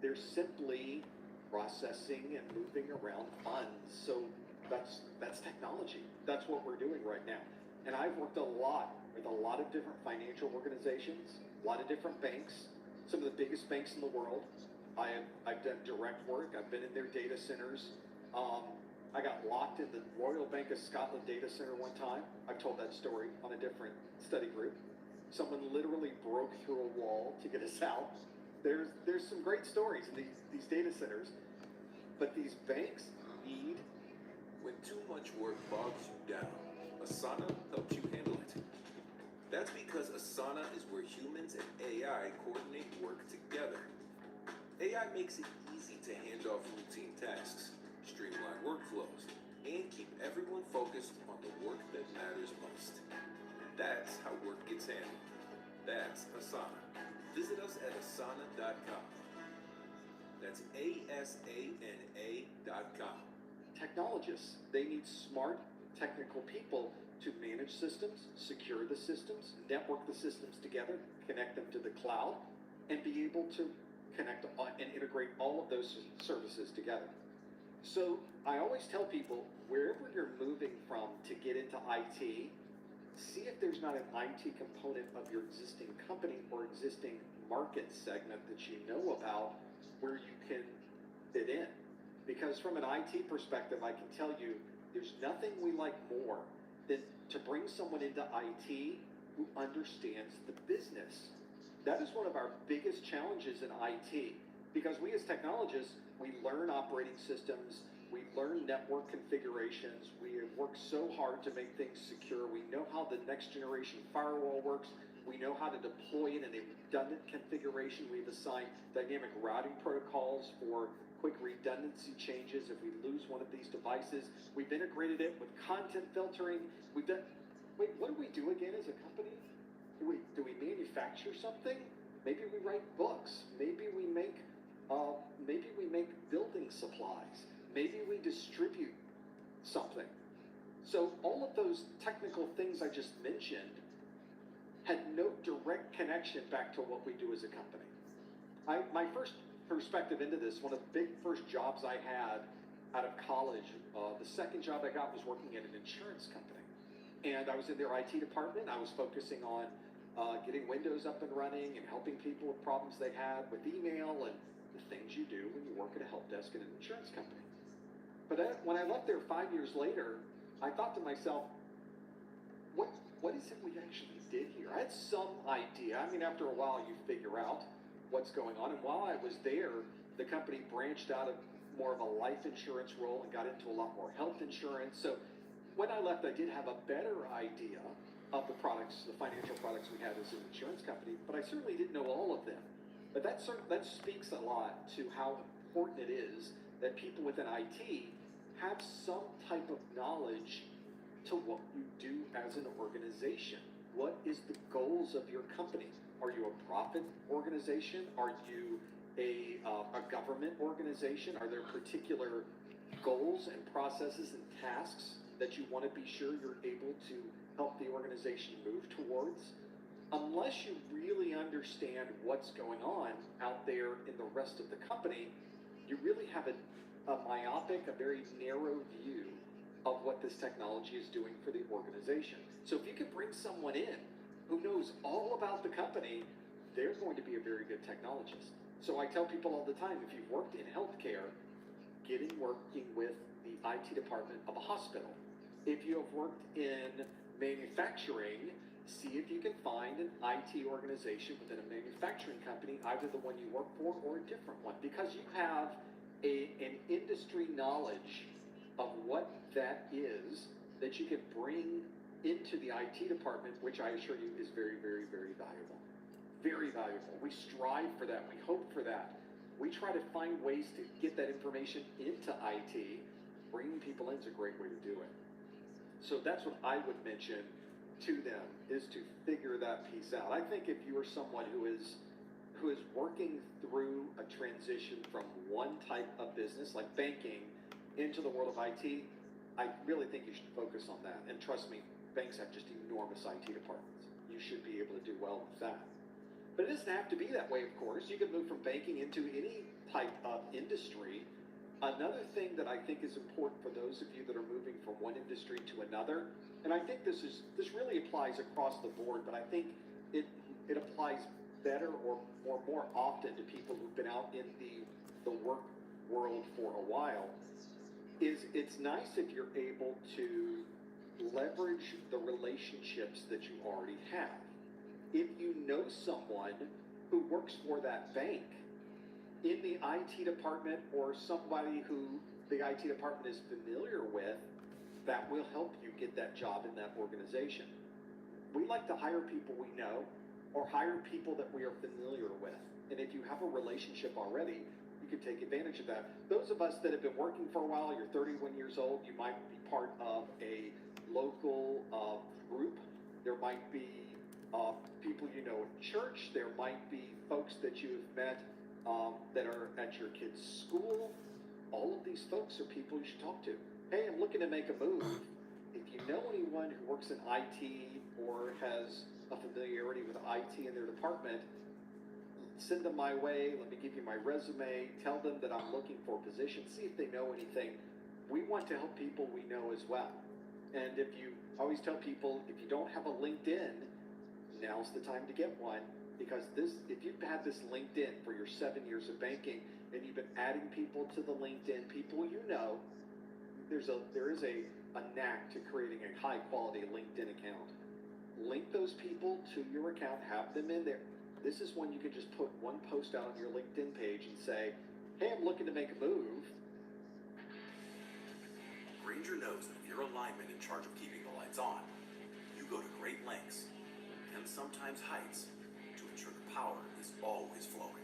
They're simply processing and moving around funds. So that's technology. That's what we're doing right now. And I've worked a lot with a lot of different financial organizations, a lot of different banks, some of the biggest banks in the world. I've done direct work. I've been in their data centers. I got locked in the Royal Bank of Scotland data center one time. I've told that story on a different study group. Someone literally broke through a wall to get us out. There's some great stories in these data centers, but these banks need.
When too much work bogs you down, Asana helps you handle it. That's because Asana is where humans and AI coordinate work together. AI makes it easy to hand off routine tasks, streamline workflows, and keep everyone focused on the work that matters most. That's how work gets handled. That's Asana. Visit us at asana.com. That's ASANA.com.
Technologists, they need smart technical people to manage systems, secure the systems, network the systems together, connect them to the cloud, and be able to connect and integrate all of those services together. So I always tell people, wherever you're moving from to get into IT, see if there's not an IT component of your existing company or existing market segment that you know about where you can fit in. Because from an IT perspective, I can tell you, there's nothing we like more than to bring someone into IT who understands the business. That is one of our biggest challenges in IT, because we as technologists, we learn operating systems, we learn network configurations, we have worked so hard to make things secure, we know how the next generation firewall works, we know how to deploy it in a redundant configuration, we've assigned dynamic routing protocols for quick redundancy changes if we lose one of these devices. We've integrated it with content filtering. We've done, wait, what do we do again as a company? Do we manufacture something? Maybe we write books. Maybe we make building supplies. Maybe we distribute something. So all of those technical things I just mentioned had no direct connection back to what we do as a company. My first perspective into this, one of the big first jobs I had out of college, the second job I got was working at an insurance company. And I was in their IT department. I was focusing on getting Windows up and running and helping people with problems they had with email and the things you do when you work at a help desk in an insurance company. But when I left there 5 years later, I thought to myself, what is it we actually did here? I had some idea. I mean, after a while, you figure out what's going on. And while I was there, the company branched out of more of a life insurance role and got into a lot more health insurance. So when I left, I did have a better idea of the products, the financial products we had as an insurance company, but I certainly didn't know all of them. But that speaks a lot to how important it is that people within IT have some type of knowledge to what you do as an organization. What is the goals of your company? Are you a profit organization? Are you a government organization? Are there particular goals and processes and tasks that you want to be sure you're able to help the organization move towards? Unless you really understand what's going on out there in the rest of the company, you really have a myopic, a very narrow view of what this technology is doing for the organization. So if you can bring someone in who knows all about the company, they're going to be a very good technologist. So I tell people all the time, if you've worked in healthcare, get in working with the IT department of a hospital. If you have worked in manufacturing, see if you can find an IT organization within a manufacturing company, either the one you work for or a different one, because you have an industry knowledge of what that is that you can bring into the IT department, which I assure you is very, very, very valuable. Very valuable. We strive for that. We hope for that. We try to find ways to get that information into IT. Bringing people in is a great way to do it. So that's what I would mention to them, is to figure that piece out. I think if you are someone who is working through a transition from one type of business, like banking, into the world of IT, I really think you should focus on that. And trust me, banks have just enormous IT departments. You should be able to do well with that. But it doesn't have to be that way, of course. You can move from banking into any type of industry. Another thing that I think is important for those of you that are moving from one industry to another, and I think this really applies across the board, but I think it applies better or more often to people who've been out in the the work world for a while, is it's nice if you're able to leverage the relationships that you already have. If you know someone who works for that bank in the IT department, or somebody who the IT department is familiar with, that will help you get that job in that organization. We like to hire people we know, or hire people that we are familiar with. And if you have a relationship already, you can take advantage of that. Those of us that have been working for a while, you're 31 years old, you might be part of a local group. There might be people you know at church. There might be folks that you have met that are at your kid's school. All of these folks are people you should talk to. Hey, I'm looking to make a move. If you know anyone who works in IT or has a familiarity with IT in their department, send them my way. Let me give you my resume. Tell them that I'm looking for a position. See if they know anything. We want to help people we know as well. And if you always tell people, if you don't have a LinkedIn, now's the time to get one. Because if you've had this LinkedIn for your 7 years of banking, and you've been adding people to the LinkedIn, people you know, there is a knack to creating a high quality LinkedIn account. Link those people to your account, have them in there. This is when you can just put one post out on your LinkedIn page and say, hey, I'm looking to make a move.
Granger knows that if you're a lineman in charge of keeping the lights on, you go to great lengths, and sometimes heights, to ensure the power is always flowing.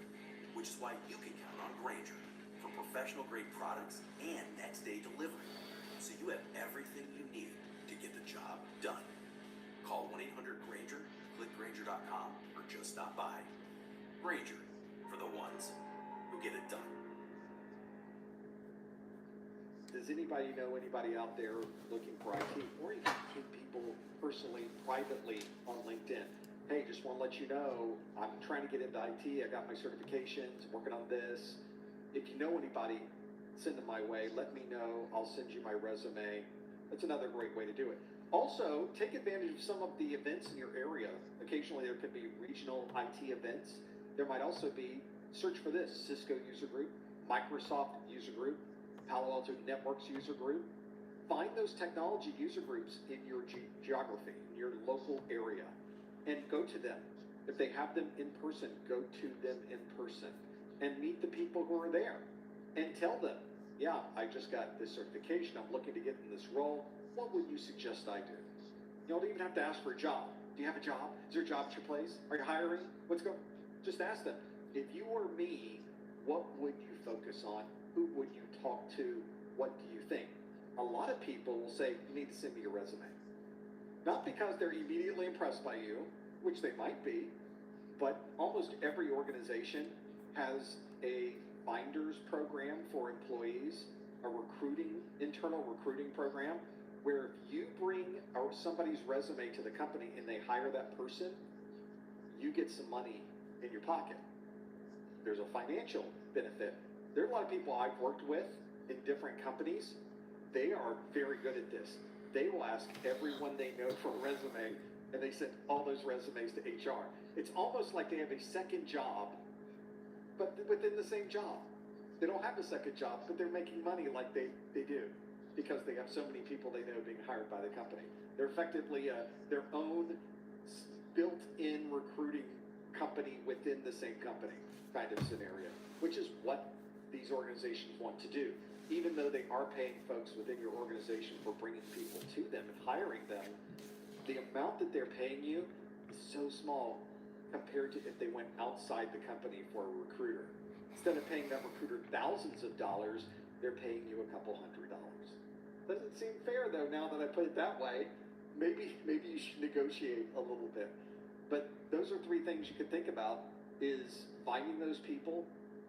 Which is why you can count on Granger for professional grade products and next day delivery. So you have everything you need to get the job done. Call 1-800-GRANGER, click Granger.com, or just stop by. Granger, for the ones who get it done.
Does anybody know anybody out there looking for IT? Or you can keep people personally, privately on LinkedIn. Hey, just want to let you know, I'm trying to get into IT. I got my certifications, working on this. If you know anybody, send them my way. Let me know. I'll send you my resume. That's another great way to do it. Also, take advantage of some of the events in your area. Occasionally, there could be regional IT events. There might also be, search for this, Cisco user group, Microsoft user group, Palo Alto Networks user group. Find those technology user groups in your geography, in your local area, and go to them. If they have them in person, go to them in person and meet the people who are there and tell them, yeah, I just got this certification. I'm looking to get in this role. What would you suggest I do? You don't even have to ask for a job. Do you have a job? Is there a job at your place? Are you hiring? What's going on? Just ask them. If you were me, what would you focus on? Who would you talk to? What do you think? A lot of people will say, you need to send me your resume. Not because they're immediately impressed by you, which they might be, but almost every organization has a finders program for employees, a internal recruiting program, where if you bring somebody's resume to the company and they hire that person, you get some money in your pocket. There's a financial benefit. There are a lot of people I've worked with in different companies. They are very good at this. They will ask everyone they know for a resume, and they send all those resumes to HR. It's almost like they have a second job, but within the same job. They don't have a second job, but they're making money like they do, because they have so many people they know being hired by the company. They're effectively their own built-in recruiting company within the same company kind of scenario, which is what these organizations want to do. Even though they are paying folks within your organization for bringing people to them and hiring them, the amount that they're paying you is so small compared to if they went outside the company for a recruiter. Instead of paying that recruiter thousands of dollars, they're paying you a couple $100. Doesn't seem fair though, now that I put it that way. Maybe you should negotiate a little bit. But those are three things you could think about: is finding those people,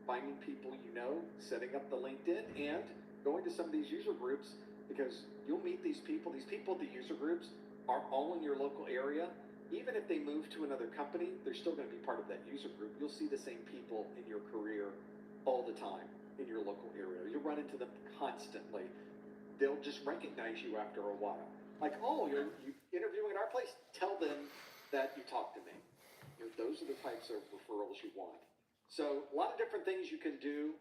finding people you know, setting up the LinkedIn, and going to some of these user groups, because you'll meet these people. These people at the user groups are all in your local area. Even if they move to another company, they're still going to be part of that user group. You'll see the same people in your career all the time in your local area. You'll run into them constantly. They'll just recognize you after a while. Like, oh, you're interviewing at our place? Tell them that you talked to me. Those are the types of referrals you want. So a lot of different things you can do.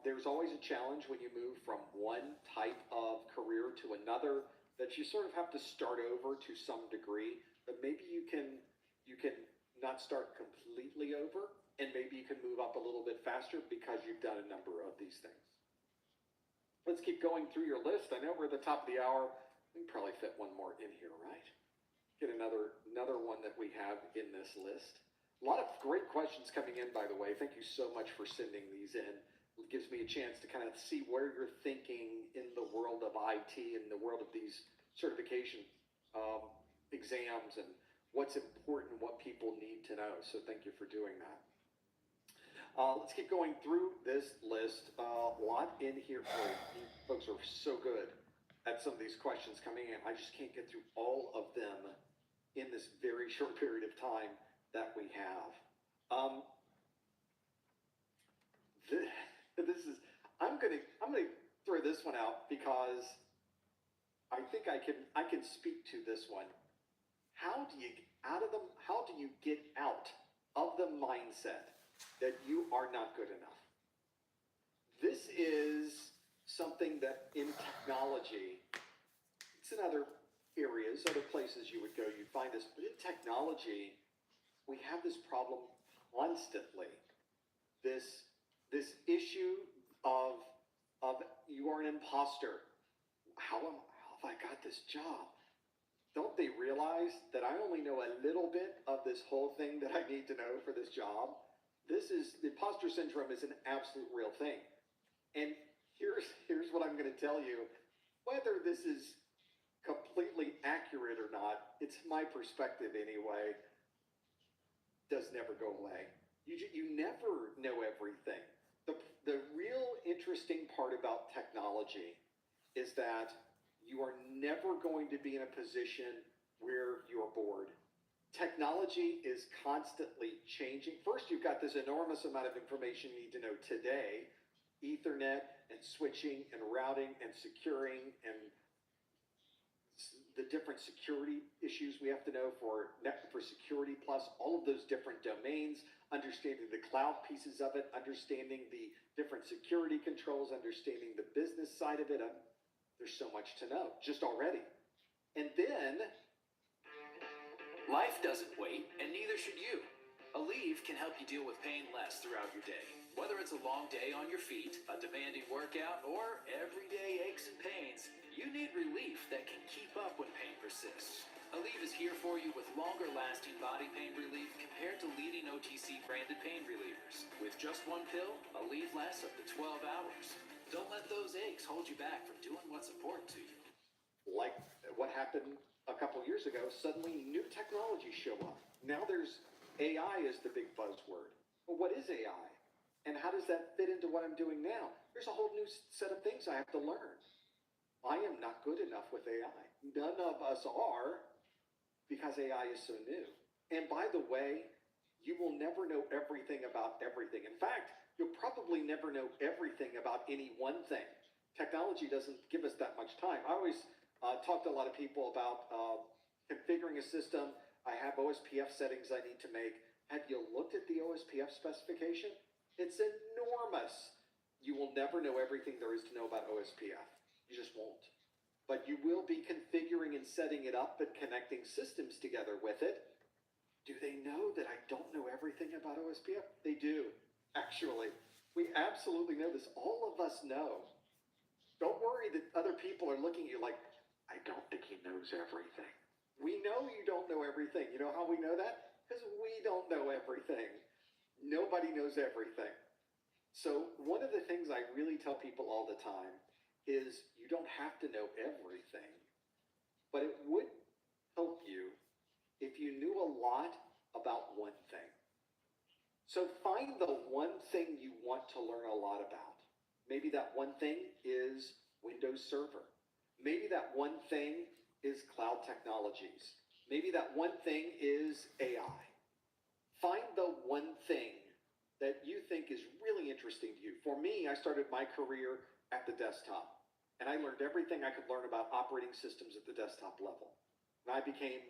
There's always a challenge when you move from one type of career to another, that you sort of have to start over to some degree, but maybe you can not start completely over, and maybe you can move up a little bit faster because you've done a number of these things. Let's keep going through your list. I know we're at the top of the hour. We can probably fit one more in here, right? Get another one that we have in this list. A lot of great questions coming in, by the way. Thank you so much for sending these in. It gives me a chance to kind of see where you're thinking in the world of IT and the world of these certification exams and what's important, what people need to know. So thank you for doing that. Let's keep going through this list. A lot in here. Boy, you folks are so good at some of these questions coming in. I just can't get through all of them in this very short period of time that we have. I'm gonna throw this one out because I think I can speak to this one. How do you get out of the mindset that you are not good enough? This is something that in technology, it's in other areas, other places you would go, you'd find this, but in technology, we have this problem constantly. This issue of you are an imposter. How have I got this job? Don't they realize that I only know a little bit of this whole thing that I need to know for this job? Imposter syndrome is an absolute real thing. And here's what I'm going to tell you. Whether this is completely accurate or not, it's my perspective anyway, does never go away. You never know everything. The real interesting part about technology is that you are never going to be in a position where you're bored. Technology is constantly changing. First, you've got this enormous amount of information you need to know today. Ethernet and switching and routing and securing and the different security issues we have to know for security plus all of those different domains, understanding the cloud pieces of it, understanding the different security controls, understanding the business side of it. There's so much to know just already. And then
life doesn't wait, and neither should you. Aleve can help you deal with pain less throughout your day. Whether it's a long day on your feet, a demanding workout, or everyday aches and pains, you need relief that can keep up when pain persists. Aleve is here for you with longer-lasting body pain relief compared to leading OTC branded pain relievers. With just one pill, Aleve lasts up to 12 hours. Don't let those aches hold you back from doing what's important to you.
Like what happened a couple years ago, suddenly new technologies show up. Now there's AI is the big buzzword. Well, what is AI? And how does that fit into what I'm doing now? There's a whole new set of things I have to learn. I am not good enough with AI. None of us are, because AI is so new. And by the way, you will never know everything about everything. In fact, you'll probably never know everything about any one thing. Technology doesn't give us that much time. I always talk to a lot of people about configuring a system. I have OSPF settings I need to make. Have you looked at the OSPF specification? It's enormous. You will never know everything there is to know about OSPF. You just won't. But you will be configuring and setting it up and connecting systems together with it. Do they know that I don't know everything about OSPF? They do, actually. We absolutely know this. All of us know. Don't worry that other people are looking at you like, I don't think he knows everything. We know you don't know everything. You know how we know that? Because we don't know everything. Nobody knows everything. So one of the things I really tell people all the time is you don't have to know everything, but it would help you if you knew a lot about one thing. So find the one thing you want to learn a lot about. Maybe that one thing is Windows Server. Maybe that one thing is cloud technologies. Maybe that one thing is AI. Find the one thing that you think is really interesting to you. For me, I started my career at the desktop, and I learned everything I could learn about operating systems at the desktop level. And I became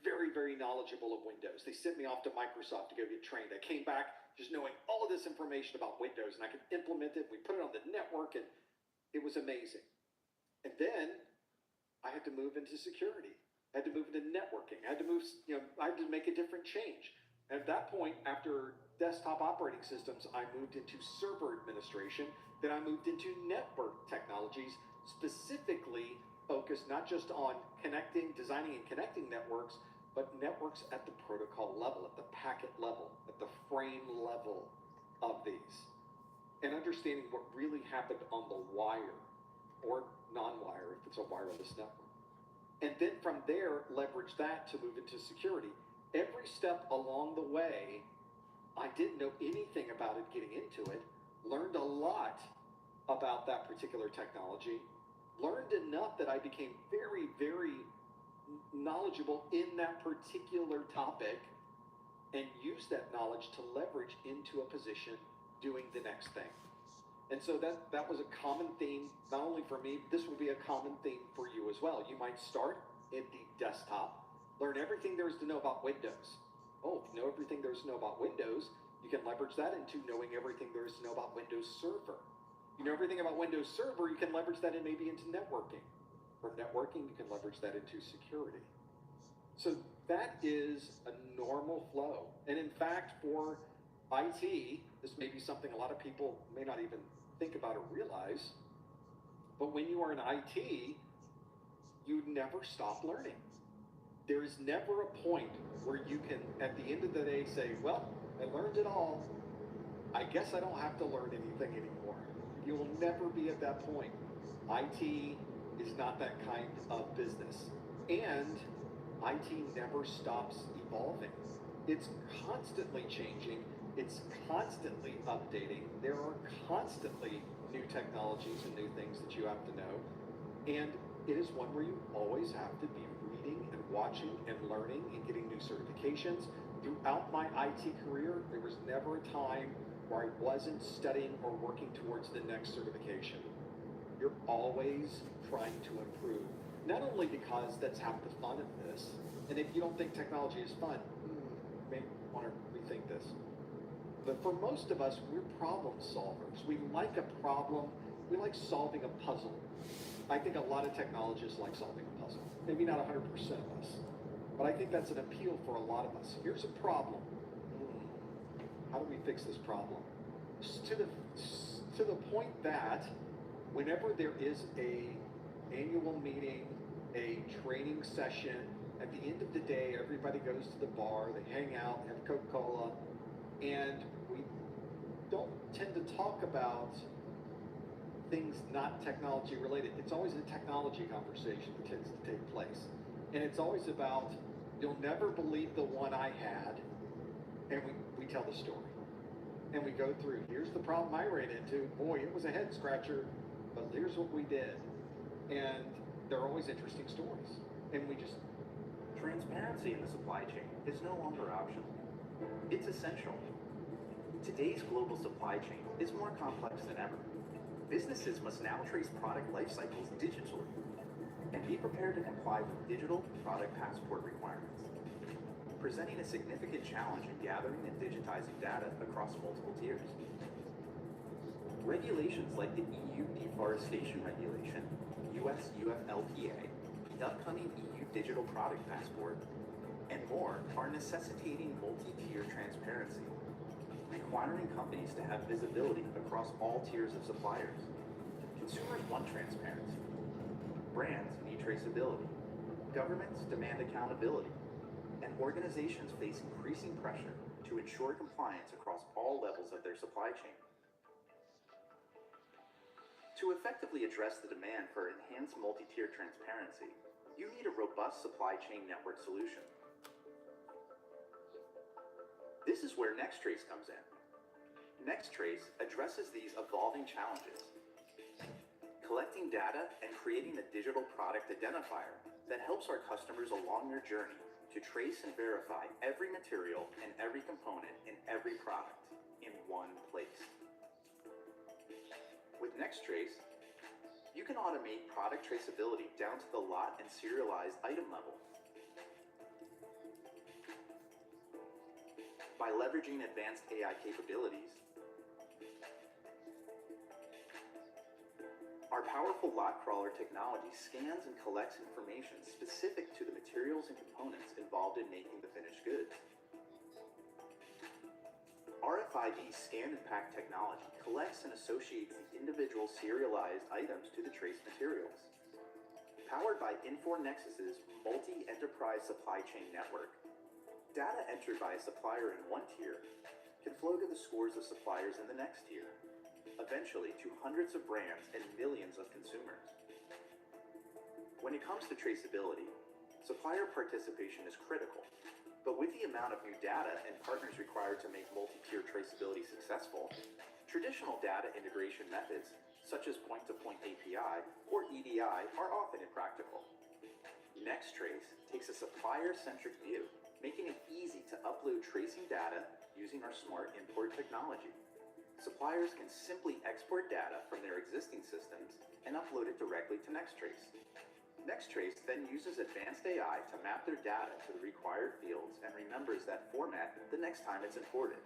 very, very knowledgeable of Windows. They sent me off to Microsoft to go get trained. I came back just knowing all of this information about Windows, and I could implement it. We put it on the network, and it was amazing. And then I had to move into security. I had to move into networking. I had to move, I had to make a different change. And at that point, after desktop operating systems, I moved into server administration. Then I moved into network technologies, specifically focused not just on designing and connecting networks, but networks at the protocol level, at the packet level, at the frame level of these. And understanding what really happened on the wire or non-wire if it's a wireless network. And then from there, leverage that to move into security. Every step along the way, I didn't know anything about it getting into it, learned a lot about that particular technology, learned enough that I became very, very knowledgeable in that particular topic, and used that knowledge to leverage into a position doing the next thing. And so that was a common theme, not only for me, this will be a common theme for you as well. You might start at the desktop, learn everything there is to know about Windows. Oh, if you know everything there is to know about Windows, you can leverage that into knowing everything there is to know about Windows Server. You know everything about Windows Server, you can leverage that in maybe into networking. From networking, you can leverage that into security. So that is a normal flow. And in fact, for IT, this may be something a lot of people may not even think about or realize, but when you are in IT, you never stop learning. There is never a point where you can, at the end of the day, say, well, I learned it all. I guess I don't have to learn anything anymore. You will never be at that point. IT is not that kind of business. And IT never stops evolving. It's constantly changing. It's constantly updating. There are constantly new technologies and new things that you have to know. And it is one where you always have to be reading and watching and learning and getting new certifications. Throughout my IT career, there was never a time where I wasn't studying or working towards the next certification. You're always trying to improve. Not only because that's half the fun of this, and if you don't think technology is fun, you may want to rethink this. But for most of us, we're problem solvers. We like a problem. We like solving a puzzle. I think a lot of technologists like solving a puzzle. Maybe not 100% of us, but I think that's an appeal for a lot of us. Here's a problem. How do we fix this problem? To the point that whenever there is a annual meeting, a training session, at the end of the day, everybody goes to the bar, they hang out, have Coca-Cola, and we don't tend to talk about things not technology related. It's always a technology conversation that tends to take place. And it's always about, you'll never believe the one I had, and we tell the story. And we go through, here's the problem I ran into. Boy, it was a head scratcher, but here's what we did. And they're always interesting stories. And we just...
Transparency in the supply chain is no longer optional. It's essential. Today's global supply chain is more complex than ever. Businesses must now trace product life cycles digitally and be prepared to comply with digital product passport requirements, presenting a significant challenge in gathering and digitizing data across multiple tiers. Regulations like the EU Deforestation Regulation, US UFLPA, the upcoming EU Digital Product Passport, and more are necessitating multi-tier transparency, requiring companies to have visibility across all tiers of suppliers. Consumers want transparency. Brands need traceability. Governments demand accountability. And organizations face increasing pressure to ensure compliance across all levels of their supply chain. To effectively address the demand for enhanced multi-tier transparency, you need a robust supply chain network solution. This is where NextTrace comes in. NextTrace addresses these evolving challenges, collecting data and creating a digital product identifier that helps our customers along their journey to trace and verify every material and every component in every product in one place. With NextTrace, you can automate product traceability down to the lot and serialized item level. By leveraging advanced AI capabilities, our powerful lot crawler technology scans and collects information specific to the materials and components involved in making the finished goods. RFID scan and pack technology collects and associates the individual serialized items to the trace materials. Powered by Infor Nexus's multi-enterprise supply chain network, data entered by a supplier in one tier can flow to the scores of suppliers in the next tier, eventually to hundreds of brands and millions of consumers. When it comes to traceability, supplier participation is critical, but with the amount of new data and partners required to make multi-tier traceability successful, traditional data integration methods, such as point-to-point API or EDI, are often impractical. NextTrace takes a supplier-centric view, making it easy to upload tracing data using our smart import technology. Suppliers can simply export data from their existing systems and upload it directly to NextTrace. NextTrace then uses advanced AI to map their data to the required fields and remembers that format the next time it's imported,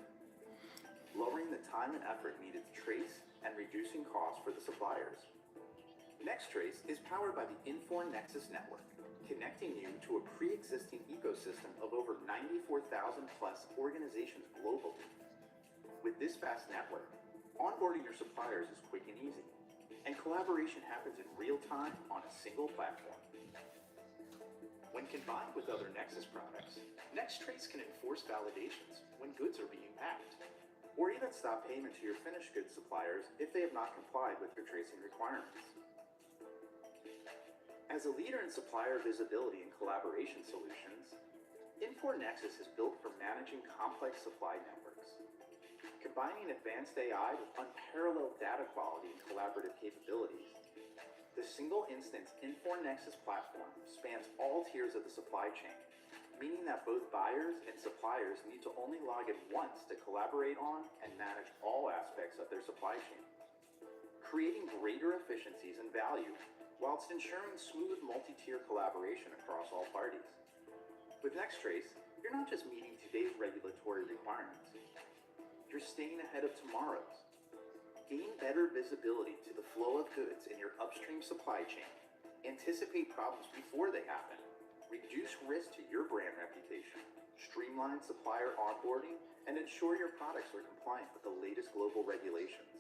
lowering the time and effort needed to trace and reducing costs for the suppliers. NextTrace is powered by the Infor Nexus network, connecting you to a pre-existing ecosystem of over 94,000 plus organizations globally. With this vast network, onboarding your suppliers is quick and easy, and collaboration happens in real time on a single platform. When combined with other Nexus products, NextTrace can enforce validations when goods are being packed, or even stop payment to your finished goods suppliers if they have not complied with your tracing requirements. As a leader in supplier visibility and collaboration solutions, Infor Nexus is built for managing complex supply networks. Combining advanced AI with unparalleled data quality and collaborative capabilities, the single-instance Infor Nexus platform spans all tiers of the supply chain, meaning that both buyers and suppliers need to only log in once to collaborate on and manage all aspects of their supply chain, creating greater efficiencies and value whilst ensuring smooth multi-tier collaboration across all parties. With NextTrace, you're not just meeting today's regulatory requirements, you're staying ahead of tomorrow's. Gain better visibility to the flow of goods in your upstream supply chain, anticipate problems before they happen, reduce risk to your brand reputation, streamline supplier onboarding, and ensure your products are compliant with the latest global regulations.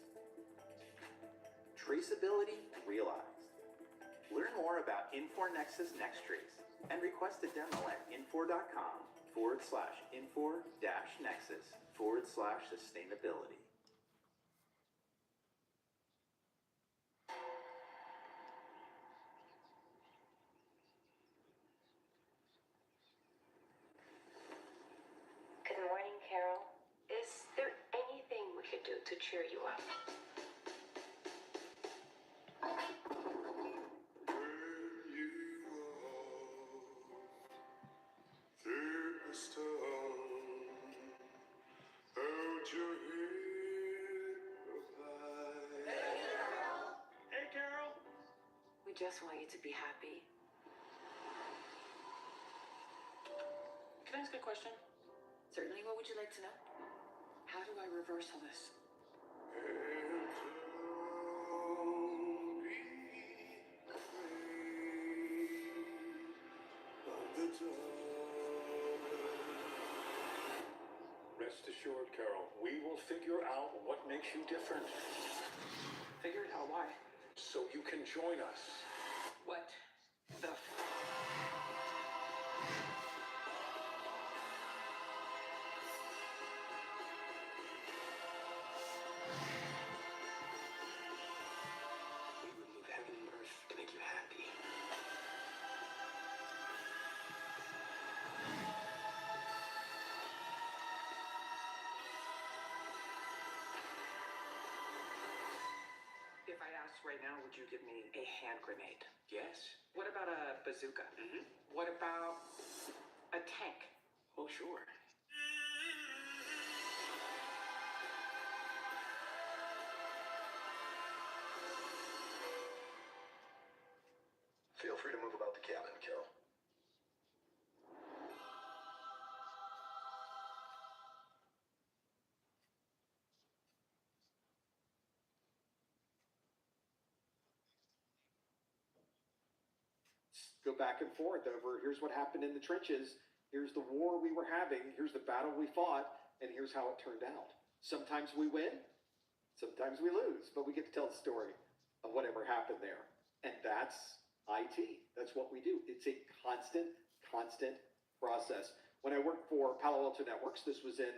Traceability realized. Learn more about Infor Nexus NextTrace and request a demo at infor.com/infor-nexus/sustainability.
Good morning, Carol. Is there anything we could do to cheer you up?
Hey, Carol.
We just want you to be happy.
Can I ask a question?
Certainly, what would you like to know?
How do I reverse all this?
Rest assured, Carol, we will figure out what makes you different.
Figure it out why?
So you can join us.
What the
We would move heaven and earth to make you happy.
If I asked right now, would you give me a hand grenade?
Yes?
What about a bazooka?
Mm-hmm.
What about a tank?
Oh, sure.
Feel free to move about the cabin, Carol.
go back and forth over here's what happened in the trenches, here's the war we were having, here's the battle we fought, and here's how it turned out. Sometimes we win, sometimes we lose, but we get to tell the story of whatever happened there. And that's IT. That's what we do. It's a constant process. When I worked for Palo Alto Networks, this was in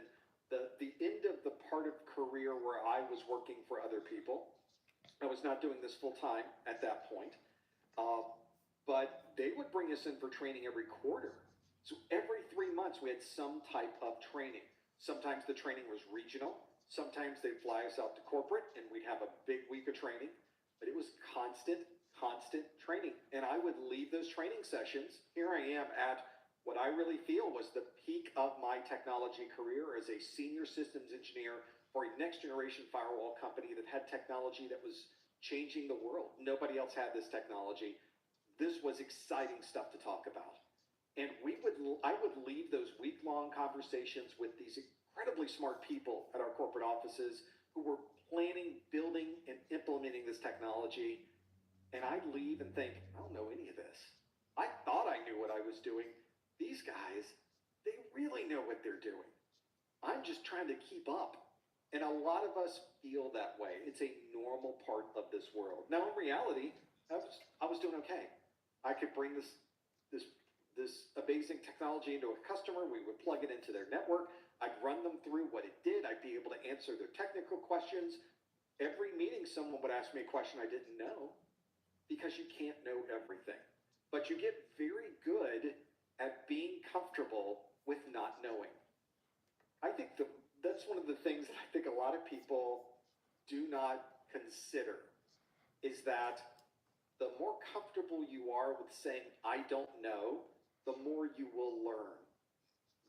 the end of the part of career where I was working for other people. I was not doing this full time at that point, but they would bring us in for training every quarter. So every 3 months we had some type of training. Sometimes the training was regional. Sometimes they'd fly us out to corporate and we'd have a big week of training, but it was constant training. And I would leave those training sessions. Here I am at what I really feel was the peak of my technology career as a senior systems engineer for a next generation firewall company that had technology that was changing the world. Nobody else had this technology. This was exciting stuff to talk about. And I would leave those week-long conversations with these incredibly smart people at our corporate offices who were planning, building, and implementing this technology. And I'd leave and think, I don't know any of this. I thought I knew what I was doing. These guys, they really know what they're doing. I'm just trying to keep up. And a lot of us feel that way. It's a normal part of this world. Now, in reality, I was doing okay. I could bring this amazing technology into a customer. We would plug it into their network. I'd run them through what it did. I'd be able to answer their technical questions. Every meeting, someone would ask me a question I didn't know because you can't know everything. But you get very good at being comfortable with not knowing. I think that's one of the things that I think a lot of people do not consider is that the more comfortable you are with saying, I don't know, the more you will learn.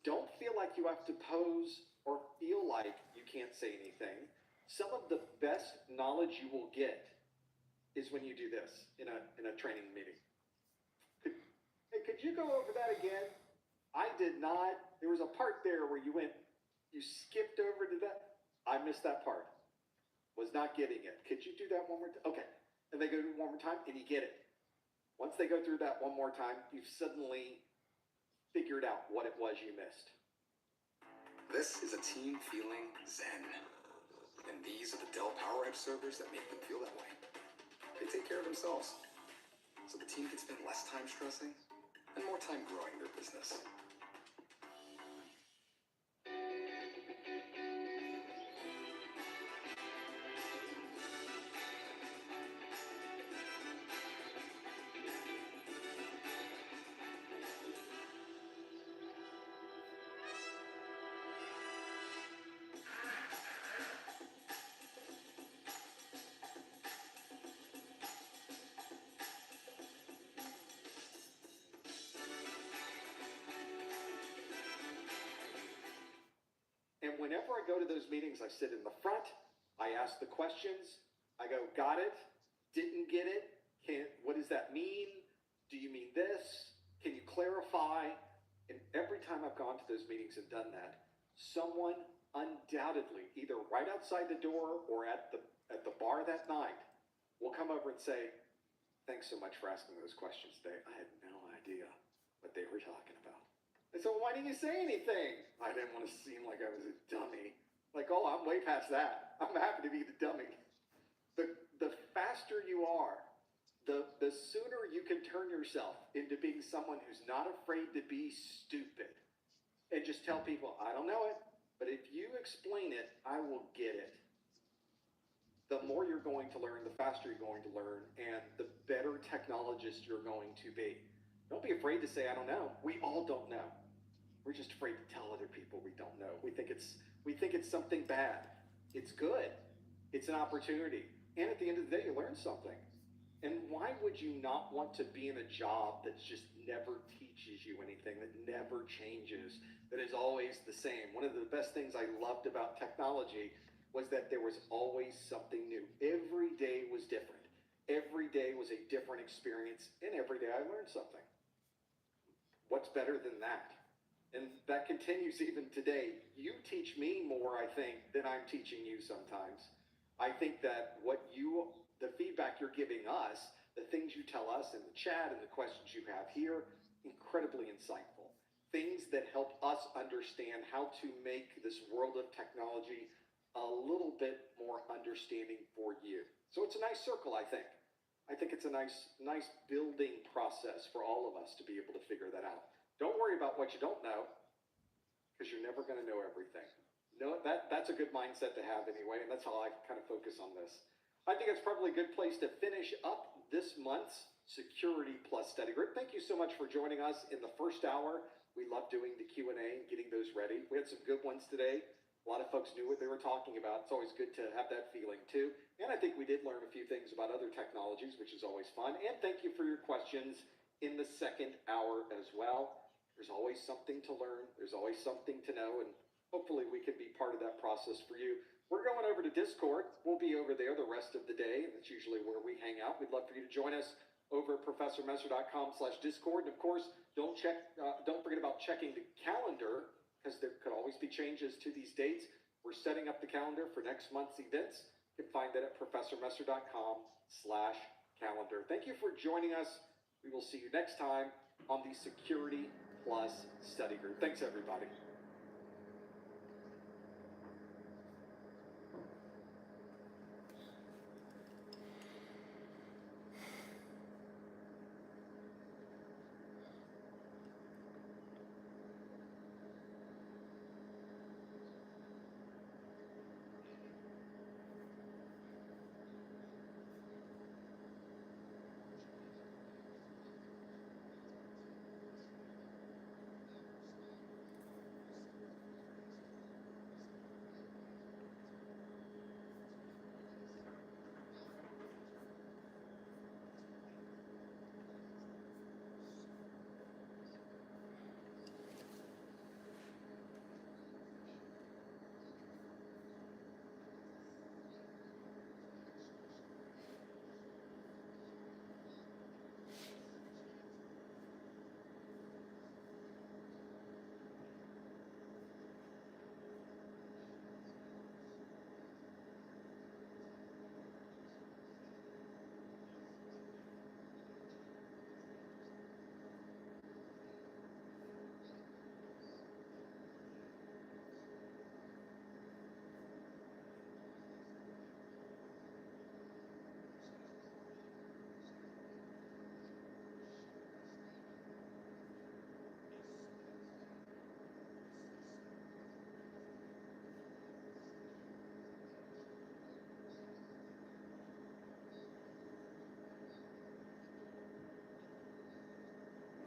Don't feel like you have to pose or feel like you can't say anything. Some of the best knowledge you will get is when you do this in a training meeting. Hey, could you go over that again? I did not. There was a part there where you skipped over to that. I missed that part. Was not getting it. Could you do that one more time? Okay. And they go do it one more time and you get it. Once they go through that one more time, you've suddenly figured out what it was you missed.
This is a team feeling zen. And these are the Dell PowerEdge servers that make them feel that way. They take care of themselves. So the team can spend less time stressing and more time growing their business.
And whenever I go to those meetings, I sit in the front, I ask the questions, I go, got it, didn't get it, what does that mean? Do you mean this? Can you clarify? And every time I've gone to those meetings and done that, someone undoubtedly, either right outside the door or at the bar that night, will come over and say, thanks so much for asking those questions today. I had no idea what they were talking about. And so why didn't you say anything? I didn't want to seem like I was a dummy. Like, oh, I'm way past that. I'm happy to be the dummy. The faster you are, the sooner you can turn yourself into being someone who's not afraid to be stupid. And just tell people, I don't know it, but if you explain it, I will get it. The more you're going to learn, the faster you're going to learn, and the better technologist you're going to be. Don't be afraid to say, I don't know. We all don't know. We're just afraid to tell other people we don't know. We think it's something bad. It's good. It's an opportunity. And at the end of the day, you learn something. And why would you not want to be in a job that just never teaches you anything, that never changes, that is always the same? One of the best things I loved about technology was that there was always something new. Every day was different. Every day was a different experience, and every day I learned something. What's better than that? And that continues even today. You teach me more, I think, than I'm teaching you sometimes. I think that the feedback you're giving us The things you tell us in the chat and the questions you have here, incredibly insightful. Things that help us understand how to make this world of technology a little bit more understanding for you. So it's a nice circle, I think. I think it's a nice building process for all of us to be able to figure that out. Don't worry about what you don't know, because you're never going to know everything. No, that's a good mindset to have anyway, and that's how I kind of focus on this. I think it's probably a good place to finish up this month's Security Plus study group. Thank you so much for joining us in the first hour. We love doing the Q&A and getting those ready. We had some good ones today. A lot of folks knew what they were talking about. It's always good to have that feeling too. And I think we did learn a few things about other technologies, which is always fun. And thank you for your questions in the second hour as well. There's always something to learn. There's always something to know. And hopefully we can be part of that process for you. We're going over to Discord. We'll be over there the rest of the day. And that's usually where we hang out. We'd love for you to join us over at ProfessorMesser.com/Discord. And of course, don't forget about checking the calendar, because there could always be changes to these dates. We're setting up the calendar for next month's events. You can find that at ProfessorMesser.com/calendar. Thank you for joining us. We will see you next time on the Security Plus Study Group. Thanks, everybody.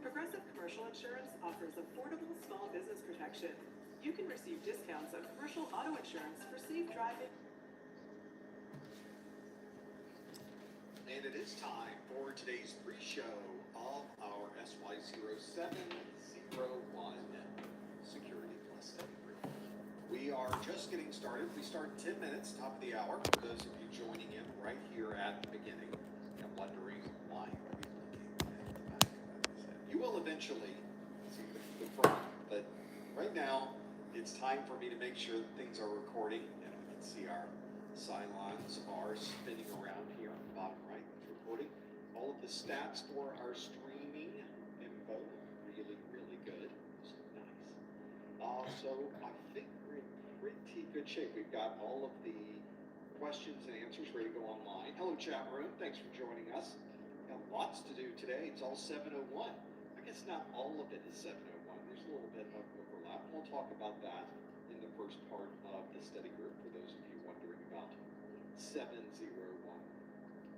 Progressive Commercial Insurance offers affordable small business protection. You can receive discounts on commercial auto insurance for safe driving.
And it is time for today's pre-show of our SY0701 Security Plus Study Group. We are just getting started. We start in 10 minutes, top of the hour, for those of you joining in right here at the beginning and wondering why are we looking at the back of his head. You will eventually see the front, but right now it's time for me to make sure that things are recording, and we can see our Cylons are spinning around here on the bottom right. It's recording. All of the stats for our streaming info, really good. So nice. So I think we're in pretty good shape. We've got all of the questions and answers ready to go online. Hello, chat room. Thanks for joining us. Got lots to do today. It's all 701. I guess not all of it is 701. There's a little bit of overlap. We'll talk about that in the first part of the study group for those of you wondering about 701.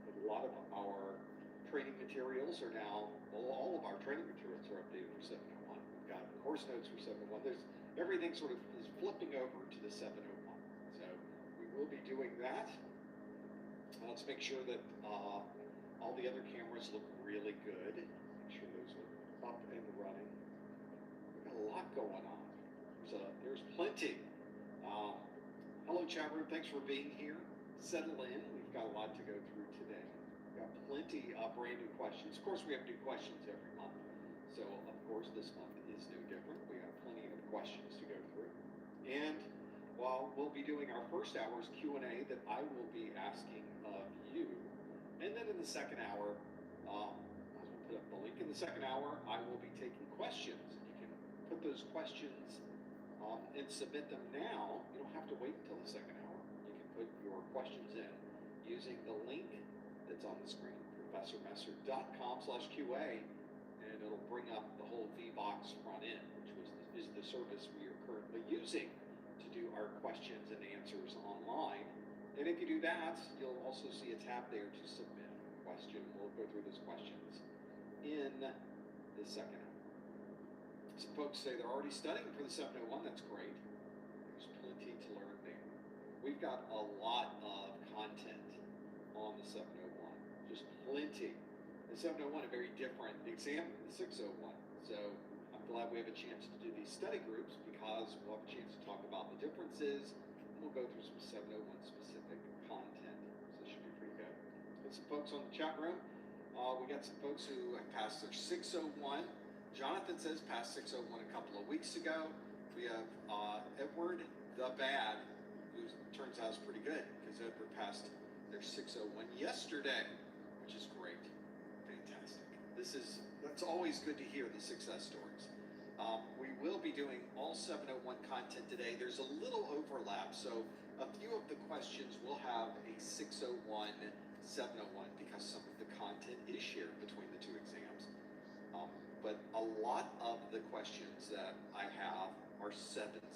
But a lot of our training materials are now, well, all of our training materials are updated for 701. We've got course notes for 701. Everything sort of is flipping over to the 701. So we will be doing that. Let's make sure that all the other cameras look really good. Make sure those are up and running. We've got a lot going on. There's plenty. Hello, chat room. Thanks for being here. Settle in. We've got a lot to go through today. We've got plenty of brand new questions. Of course, we have new questions every month. So, of course, this month is no different. We have plenty of questions to go through. And while we'll be doing our first hour's Q&A that I will be asking of you, and then in the second hour, I'll put up the link in the second hour. I will be taking questions. You can put those questions and submit them now. You don't have to wait until the second hour. You can put your questions in using the link that's on the screen, professormesser.com/QA, and it'll bring up the whole VBox front end, which is the service we are currently using to do our questions and answers online. And if you do that, you'll also see a tab there to submit a question. We'll go through those questions in the second hour. Some folks say they're already studying for the 701. That's great. There's plenty to learn there. We've got a lot of content on the 701. Just plenty. The 701 is very different exam than the 601. So I'm glad we have a chance to do these study groups because we'll have a chance to talk about the differences. We'll go through some 701 specific content, so it should be pretty good. Got some folks on the chat room. We got some folks who have passed their 601. Jonathan says passed 601 a couple of weeks ago. We have Edward the Bad, who turns out is pretty good because Edward passed their 601 yesterday, which is great. Fantastic. That's always good to hear the success stories. We will be doing all 701 content today. There's a little overlap, so a few of the questions will have a 601, 701 because some of the content is shared between the two exams. But a lot of the questions that I have are 701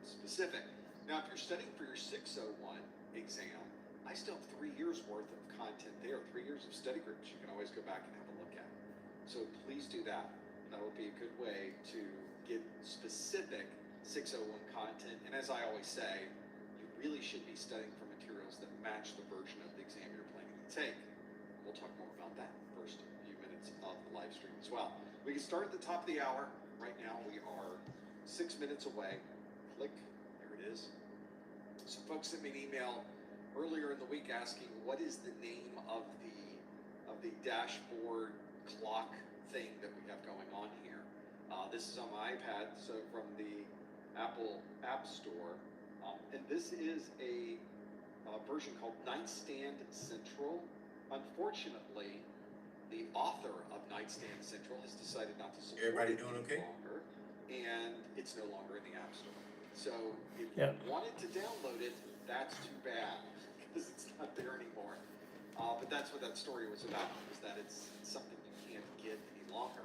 specific. Now, if you're studying for your 601 exam, I still have 3 years worth of content there, 3 years of study groups. You can always go back and have a look at. So please do that. That will be a good way to get specific 601 content. And as I always say, you really should be studying for materials that match the version of the exam you're planning to take. We'll talk more about that in the first few minutes of the live stream as well. We can start at the top of the hour. Right now we are 6 minutes away. Click, there it is. Some folks sent me an email earlier in the week asking what is the name of the dashboard clock thing that we have going on here. This is on my iPad, so from the Apple App Store, and this is a version called Nightstand Central. Unfortunately, the author of Nightstand Central has decided not to support
Everybody
it
doing
any
okay?
longer, and it's no longer in the App Store. So if you wanted to download it, that's too bad because it's not there anymore. But that's what that story was about, is that it's something you can't get any longer.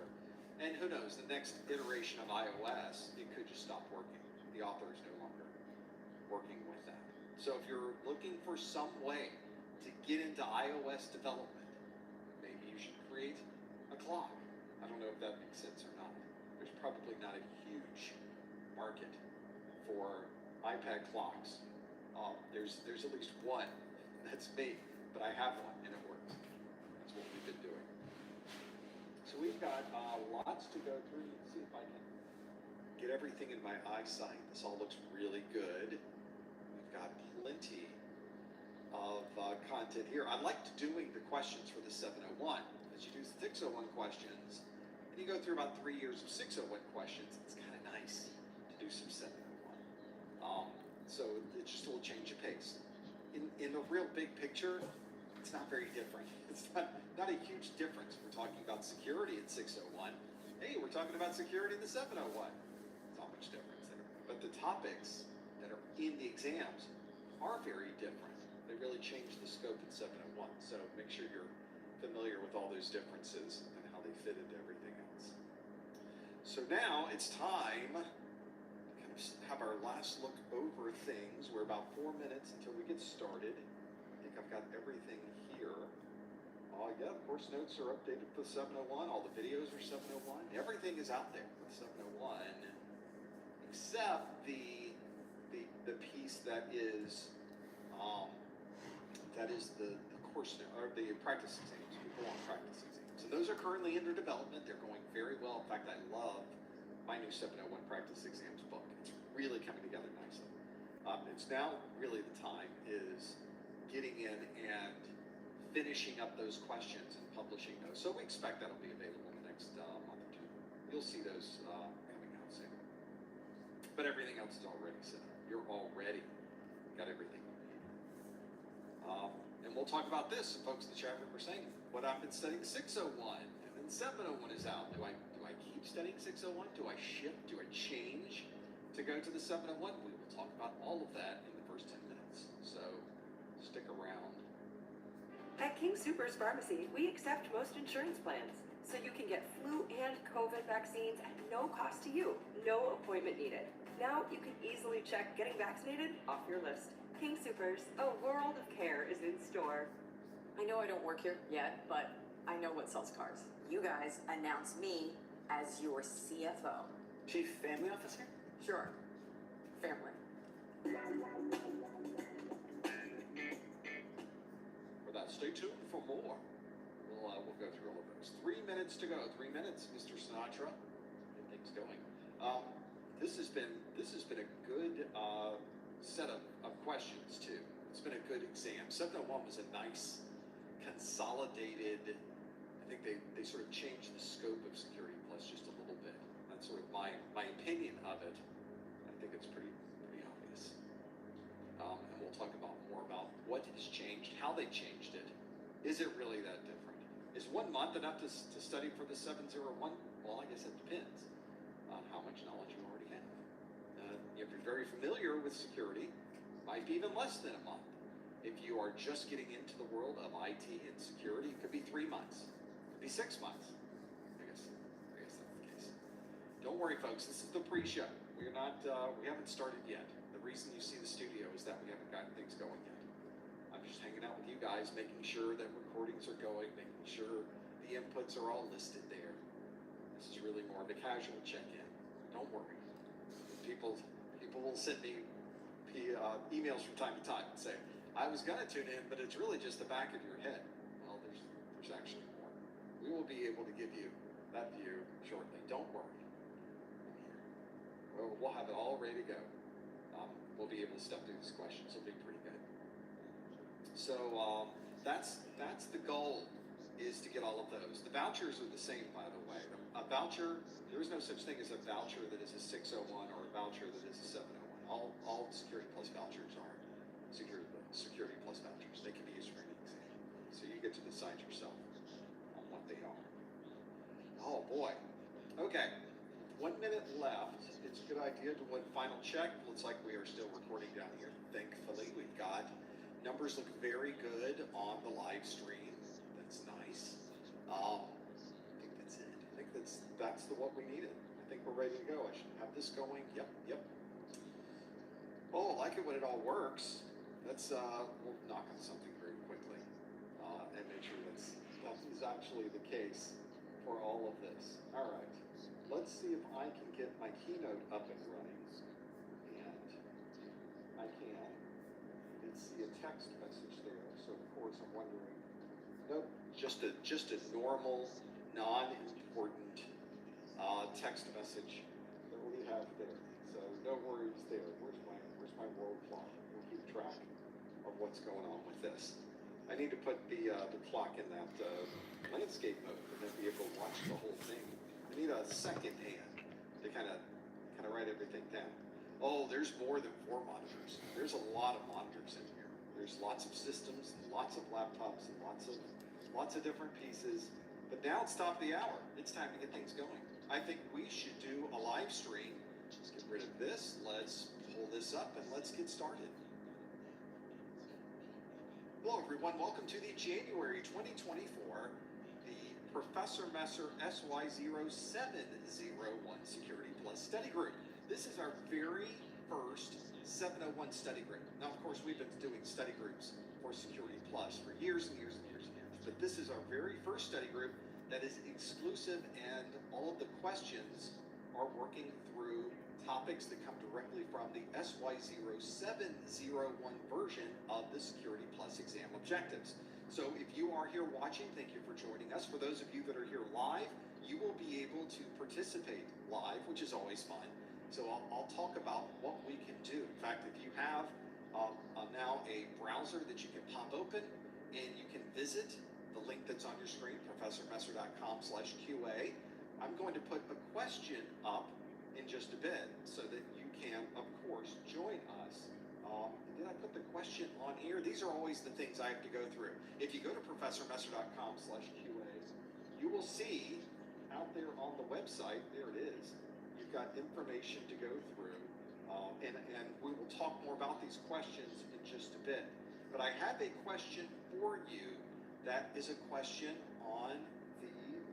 And who knows, the next iteration of iOS, it could just stop working. The author is no longer working with that. So if you're looking for some way to get into iOS development, maybe you should create a clock. I don't know if that makes sense or not. There's probably not a huge market for iPad clocks. There's at least one. That's me, but I have one and it works. That's what we've been doing. So we've got lots to go through. Let's see if I can get everything in my eyesight. This all looks really good. We've got plenty of content here. I liked doing the questions for the 701 because you do 601 questions and you go through about 3 years of 601 questions. It's kind of nice to do some 701. So it's just a little change of pace. In the real big picture, it's not very different. It's not a huge difference. We're talking about security in 601. Hey, we're talking about security in the 701. It's not much difference there. But the topics that are in the exams are very different. They really change the scope in 701. So make sure you're familiar with all those differences and how they fit into everything else. So now it's time to kind of have our last look over things. We're about 4 minutes until we get started. I think I've got everything here. Yeah, of course, notes are updated for 701. All the videos are 701. Everything is out there with 701, except the piece that is the course or the practice exams. People want practice exams, and those are currently under development. They're going very well. In fact, I love my new 701 practice exams book. It's really coming together nicely. It's now really the time is getting in and finishing up those questions and publishing those. So we expect that'll be available in the next month or two. You'll see those coming out soon. But everything else is already set up. You're already got everything you need. And we'll talk about this. Folks in the chat room were saying, what I've been studying 601, and then 701 is out. Do I keep studying 601? Do I shift? Do I change to go to the 701? We will talk about all of that in the first 10 minutes. So stick around.
At King Soopers Pharmacy, we accept most insurance plans, so you can get flu and COVID vaccines at no cost to you. No appointment needed. Now you can easily check getting vaccinated off your list. King Soopers, a world of care is in store.
I know I don't work here yet, but I know what sells cars.
You guys announce me as your CFO.
Chief Family Officer?
Sure. Family.
For that, stay tuned for more. We'll go through all of those. 3 minutes to go. 3 minutes, Mr. Sinatra. Get things going. This has been a good set of questions too. It's been a good exam. 701 was a nice, consolidated. I think they sort of changed the scope of Security Plus just a little bit. That's sort of my opinion of it. I think it's pretty obvious. And we'll talk about more about what has changed, how they changed it. Is it really that different? Is 1 month enough to study for the 701? Well, I guess it depends on how much knowledge you already have. If you're very familiar with security, might be even less than a month. If you are just getting into the world of IT and security, it could be 3 months. It could be 6 months. I guess that's the case. Don't worry, folks. This is the pre-show. We haven't started yet. The reason you see the studio is that we haven't gotten things going yet. I'm just hanging out with you guys, making sure that recordings are going, making sure the inputs are all listed there. This is really more of a casual check-in. Don't worry. People will send me emails from time to time and say, I was going to tune in, but it's really just the back of your head. Well, there's actually more. We will be able to give you that view shortly. Don't worry. We'll have it all ready to go. We'll be able to step through these questions. It'll be pretty good. So that's the goal, is to get all of those. The vouchers are the same, by the way. A voucher, there is no such thing as a voucher that is a 601 or a voucher that is a 701. All Security Plus vouchers are Security Plus vouchers. They can be used for any exam. So you get to decide yourself on what they are. Oh boy. Okay. 1 minute left. It's a good idea to do one final check. Looks like we are still recording down here. Thankfully, we've got numbers look very good on the live stream. That's nice. I think that's it. I think that's what we needed. I think we're ready to go. I should have this going. Yep. Oh, I like it when it all works. Let's we'll knock on something very quickly and make sure that is actually the case for all of this. All right. Let's see if I can get my keynote up and running. And I can. See a text message there. So of course I'm wondering. Nope. Just a normal, non-important text message that we have there. So no worries there. Where's my world clock? We'll keep track of what's going on with this. I need to put the clock in that landscape mode and then be able to watch the whole thing. I need a second hand to kind of write everything down. Oh, there's more than 4 monitors. There's a lot of monitors in here. There's lots of systems, lots of laptops, and lots of different pieces. But now it's top of the hour. It's time to get things going. I think we should do a live stream. Let's get rid of this. Let's pull this up and let's get started. Hello, everyone. Welcome to the January 2024, the Professor Messer SY0701 Security Plus Study Group. This is our very first 701 study group. Now, of course, we've been doing study groups for Security Plus for years and years and years and years. But this is our very first study group that is exclusive, and all of the questions are working through topics that come directly from the SY0701 version of the Security Plus exam objectives. So if you are here watching, thank you for joining us. For those of you that are here live, you will be able to participate live, which is always fun. So I'll talk about what we can do. In fact, if you have now a browser that you can pop open and you can visit the link that's on your screen, professormesser.com/QA, I'm going to put a question up in just a bit so that you can, of course, join us Did I put the question on here? These are always the things I have to go through. If you go to professormesser.com/QAs, you will see out there on the website, there it is, you've got information to go through. And we will talk more about these questions in just a bit. But I have a question for you that is a question on the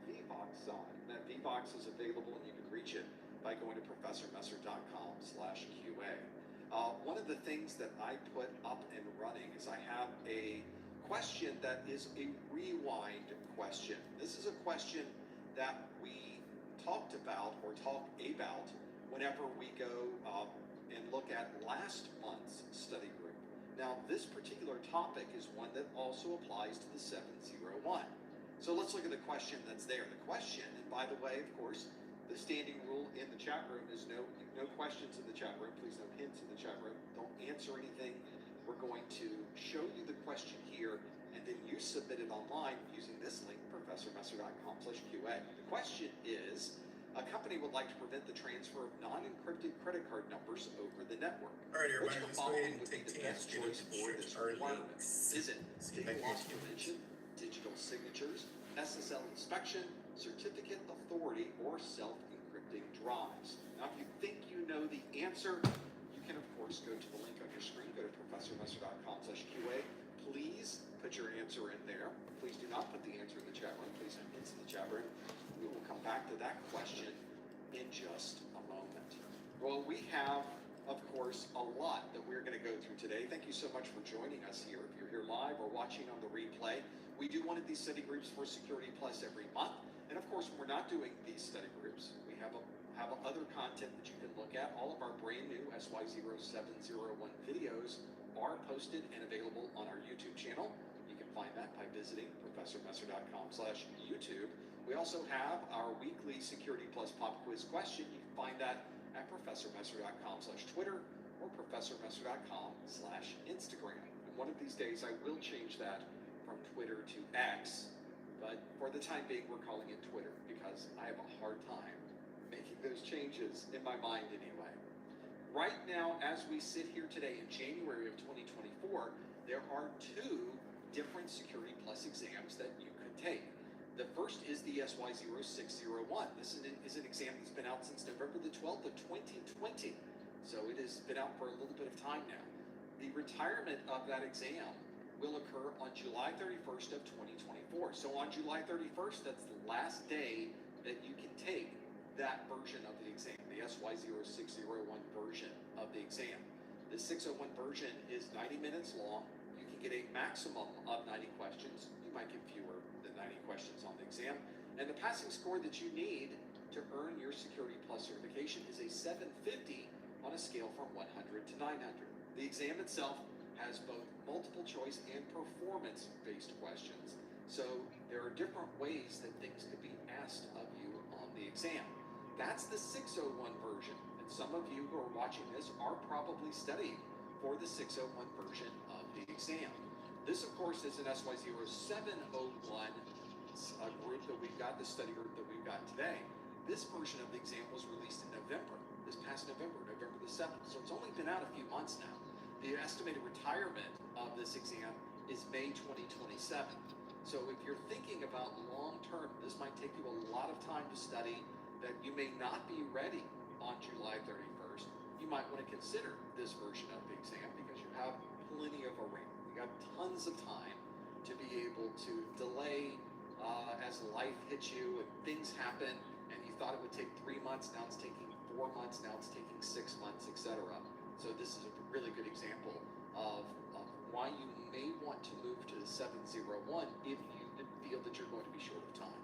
VBOX side. That VBOX is available and you can reach it by going to professormesser.com/QA. One of the things that I put up and running is I have a question that is a rewind question. This is a question that we talk about whenever we go and look at last month's study group. Now, this particular topic is one that also applies to the 701. So let's look at the question that's there. The question, and by the way, of course, the standing rule in the chat room is no questions in the chat room. Please no hints in the chat room. Don't answer anything. We're going to show you the question here, and then you submit it online using this link, professormesser.com/QA. The question is, a company would like to prevent the transfer of non-encrypted credit card numbers over the network.
All right,
Which
everybody,
of the
let's go ahead
following
and
would be
take
the
10
best choice for this requirement? Is it data loss prevention, digital signatures, SSL inspection, certificate authority, or self-encrypting drives? Now, if you think you know the answer, you can, of course, go to the link on your screen, go to professormesser.com/QA. Please put your answer in there. Please do not put the answer in the chat room. Please don't into the chat room. We will come back to that question in just a moment. Well, we have, of course, a lot that we're going to go through today. Thank you so much for joining us here. If you're here live or watching on the replay, we do one of these study groups for Security Plus every month. And of course, when we're not doing these study groups, we have other content that you can look at. All of our brand new SY0701 videos are posted and available on our YouTube channel. You can find that by visiting professormesser.com/YouTube. We also have our weekly Security Plus pop quiz question. You can find that at professormesser.com/Twitter or professormesser.com/Instagram. And one of these days I will change that from Twitter to X, but for the time being we're calling it Twitter because I have a hard time making those changes in my mind anyway. Right now, as we sit here today in January of 2024, there are 2 different Security Plus exams that you could take. The first is the SY0601. This is an exam that's been out since November the 12th of 2020. So it has been out for a little bit of time now. The retirement of that exam will occur on July 31st of 2024. So on July 31st, that's the last day that you can take that version of the exam, the SY0601 version of the exam. The 601 version is 90 minutes long. You can get a maximum of 90 questions. You might get fewer than 90 questions on the exam. And the passing score that you need to earn your Security Plus certification is a 750 on a scale from 100 to 900. The exam itself has both multiple choice and performance-based questions. So there are different ways that things could be asked of you on the exam. That's the 601 version. And some of you who are watching this are probably studying for the 601 version of the exam. This, of course, is an SY0701 group that we've got, the study group that we've got today. This version of the exam was released in November, this past November the 7th. So it's only been out a few months now. The estimated retirement of this exam is May 2027. So if you're thinking about long-term, this might take you a lot of time to study, that you may not be ready on July 31st. You might want to consider this version of the exam because you have plenty of a room. You got tons of time to be able to delay as life hits you and things happen, and you thought it would take 3 months, now it's taking 4 months, now it's taking 6 months, etc. So this is a really good example of why you may want to move to the 701 if you feel that you're going to be short of time.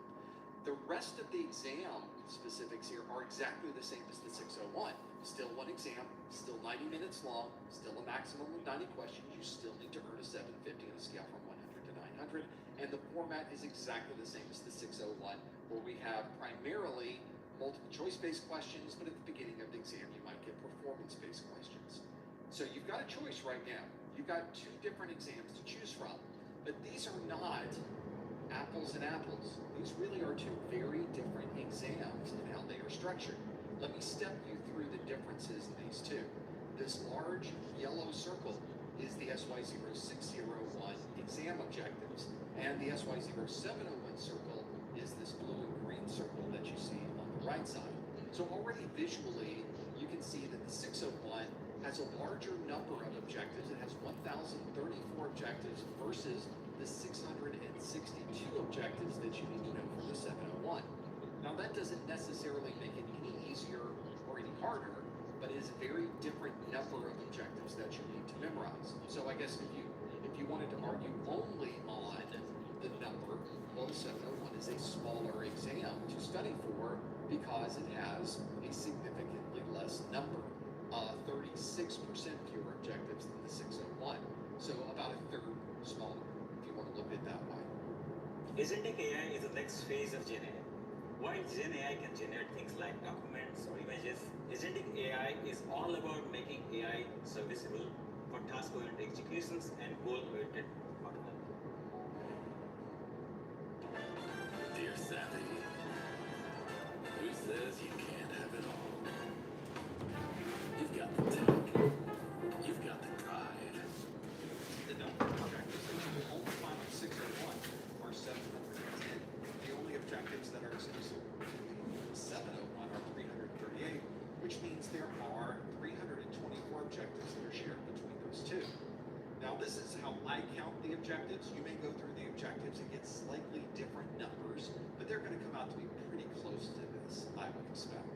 The rest of the exam specifics here are exactly the same as the 601. Still one exam, still 90 minutes long, still a maximum of 90 questions. You still need to earn a 750 on a scale from 100 to 900. And the format is exactly the same as the 601, where we have primarily multiple choice-based questions, but at the beginning of the exam, you might get performance-based questions. So you've got a choice right now. You've got 2 different exams to choose from, but these are not apples and apples. These really are 2 very different exams in how they are structured. Let me step you through the differences in these 2. This large yellow circle is the SY0601 exam objectives, and the SY0701 circle is this blue and green circle that you see on the right side. So already visually, you can see that the 601 has a larger number of objectives. It has 1,034 objectives versus the 662 objectives that you need to know for the 701. Now that doesn't necessarily make it any easier or any harder, but it is a very different number of objectives that you need to memorize. So I guess if you wanted to argue only on the number, well, the 701 is a smaller exam to study for because it has a significantly less number, 36% fewer objectives than the 601. So about a third smaller, if you want to look at it that way.
Agentic AI is the next phase of Gen AI. While Gen AI can generate things like documents or images, Agentic AI is all about making AI serviceable for task-oriented executions and goal-oriented autonomy.
Dear Savvy, who says you can't have it all? You've got the tech. You've got the pride.
The number of objectives that you will only find on 601 are 710. The only objectives that are exclusive to 701 are 338, which means there are 324 objectives that are shared between those two. Now this is how I count the objectives. You may go through the objectives and get slightly different numbers, but they're going to come out to be pretty close to this, I would expect.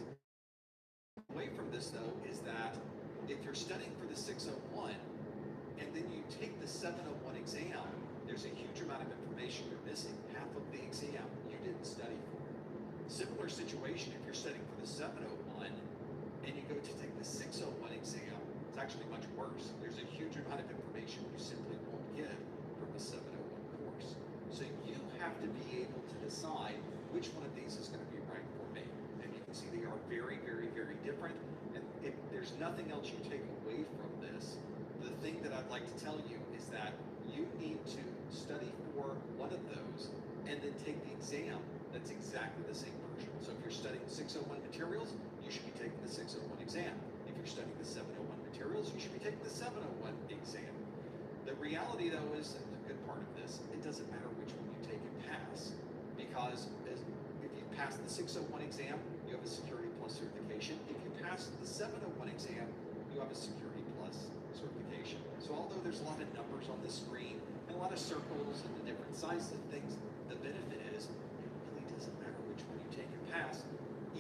Away from this though is that if you're studying for the 601 and then you take the 701 exam, there's a huge amount of information you're missing. Half of the exam you didn't study for. Similar situation if you're studying for the 701 and you go to take the 601 exam, it's actually much worse. There's a huge amount of information you simply won't get from the 701 course. So you have to be able to decide which one of these is going to be right for me. And you can see they are very, very, very different. And if there's nothing else you take away from this, the thing that I'd like to tell you is that you need to study for one of those and then take the exam that's exactly the same version. So if you're studying 601 materials, you should be taking the 601 exam. If you're studying the 701 materials, you should be taking the 701 exam. The reality though is, and the good part of this, it doesn't matter which one you take and pass, because if you pass the 601 exam, you have a Security Plus certification. If you pass the 701 exam, you have a Security Plus certification. So although there's a lot of numbers on the screen and a lot of circles and the different sizes of things, the benefit is it really doesn't matter which one you take and pass.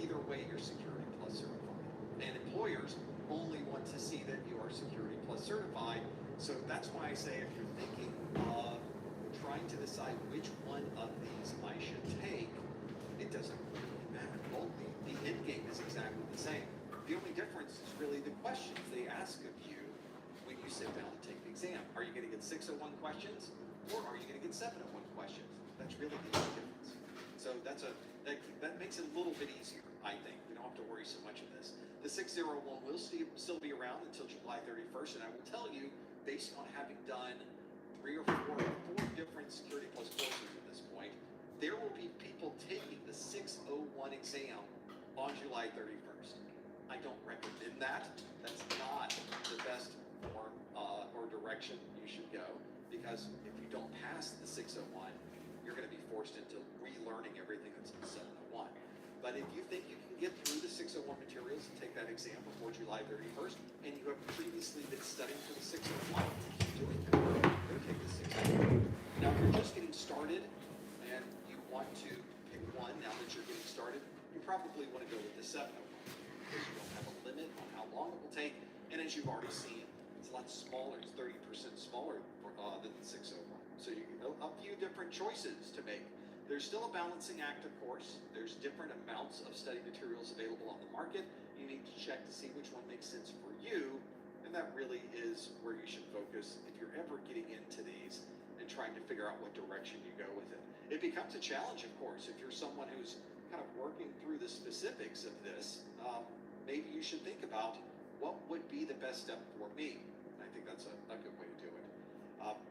Either way, you're Security Plus certified. And employers only want to see that you are Security Plus certified. So that's why I say if you're thinking of trying to decide which one of these I should take, it doesn't really matter. Well, the end game is exactly the same. The only difference is really the questions they ask of you when you sit down to take the exam. Are you going to get 601 questions or are you going to get 701 questions? That's really the only difference. So that makes it a little bit easier, I think. We don't have to worry so much of this. The 601 will still be around until July 31st, and I will tell you, based on having done 3 or 4 different Security Plus courses at this point, there will be people taking the 601 exam on July 31st. I don't recommend that. That's not the best form or direction you should go, because if you don't pass the 601, you're going to be forced into relearning everything that's in 701. But if you think you can get through the 601 materials and take that exam before July 31st, and you have previously been studying for the 601, keep doing that. Go take the 601. Now, if you're just getting started and you want to pick one now that you're getting started, you probably want to go with the 701 because you don't have a limit on how long it will take. And as you've already seen, it's a lot smaller. It's 30% smaller than the 601. So you have a few different choices to make. There's still a balancing act, of course. There's different amounts of study materials available on the market. You need to check to see which one makes sense for you, and that really is where you should focus if you're ever getting into these and trying to figure out what direction you go with it. It becomes a challenge, of course, if you're someone who's kind of working through the specifics of this. Maybe you should think about what would be the best step for me. And I think that's a good way to do it.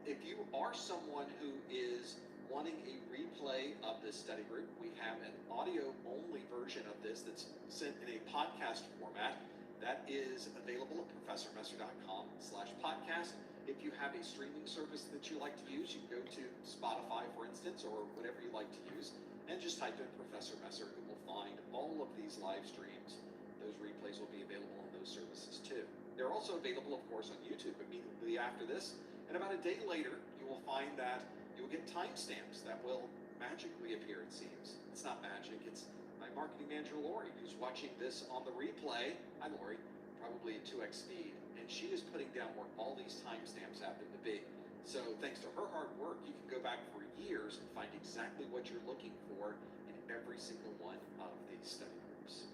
If you are someone who is wanting a replay of this study group, we have an audio-only version of this that's sent in a podcast format. That is available at professormesser.com/podcast. If you have a streaming service that you like to use, you can go to Spotify, for instance, or whatever you like to use, and just type in Professor Messer. It will find all of these live streams. Those replays will be available on those services too. They're also available, of course, on YouTube immediately after this. And about a day later, you will find that you'll get timestamps that will magically appear, it seems. It's not magic, it's my marketing manager, Lori, who's watching this on the replay. Hi, Lori, probably at 2x speed. And she is putting down where all these timestamps happen to be. So thanks to her hard work, you can go back for years and find exactly what you're looking for in every single one of these study groups.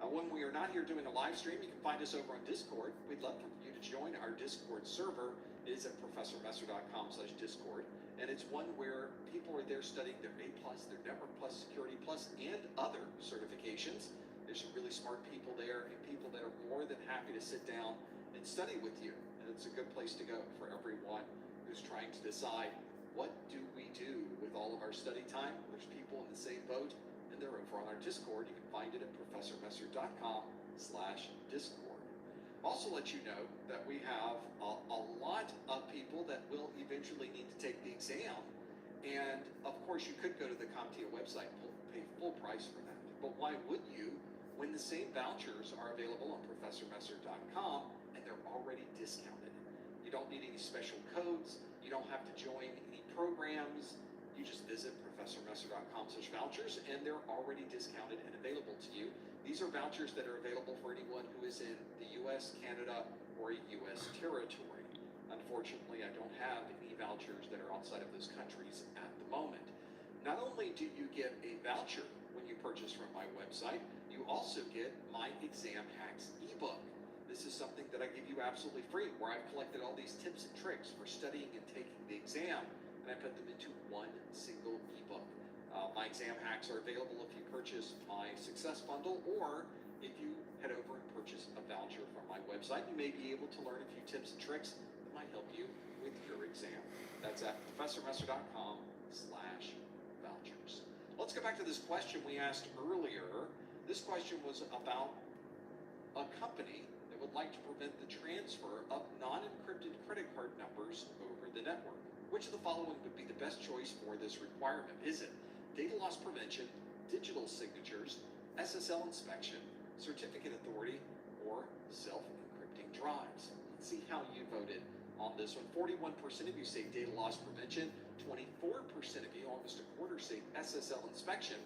When we are not here doing a live stream, you can find us over on Discord. We'd love for you to join our Discord server. It is at professormesser.com/Discord. And it's one where people are there studying their A+, their Network Plus, Security Plus, and other certifications. There's some really smart people there and people that are more than happy to sit down and study with you. And it's a good place to go for everyone who's trying to decide, what do we do with all of our study time? There's people in the same boat, and they're over on our Discord. You can find it at professormesser.com/Discord. Also let you know that we have a lot of people that will eventually need to take the exam. And of course, you could go to the CompTIA website and pay full price for that. But why would you when the same vouchers are available on professormesser.com and they're already discounted? You don't need any special codes. You don't have to join any programs. You just visit professormesser.com/vouchers and they're already discounted and available to you. These are vouchers that are available for anyone who is in the US, Canada, or a US territory. Unfortunately, I don't have any vouchers that are outside of those countries at the moment. Not only do you get a voucher when you purchase from my website, you also get my Exam Hacks ebook. This is something that I give you absolutely free, where I've collected all these tips and tricks for studying and taking the exam, and I put them into one single ebook. My exam hacks are available if you purchase my Success Bundle, or if you head over and purchase a voucher from my website. You may be able to learn a few tips and tricks that might help you with your exam. That's at professormesser.com/vouchers. Let's go back to this question we asked earlier. This question was about a company that would like to prevent the transfer of non-encrypted credit card numbers over the network. Which of the following would be the best choice for this requirement? Is it data loss prevention, digital signatures, SSL inspection, certificate authority, or self-encrypting drives? Let's see how you voted on this one. 41% of you say data loss prevention, 24% of you, almost a quarter, say SSL inspection,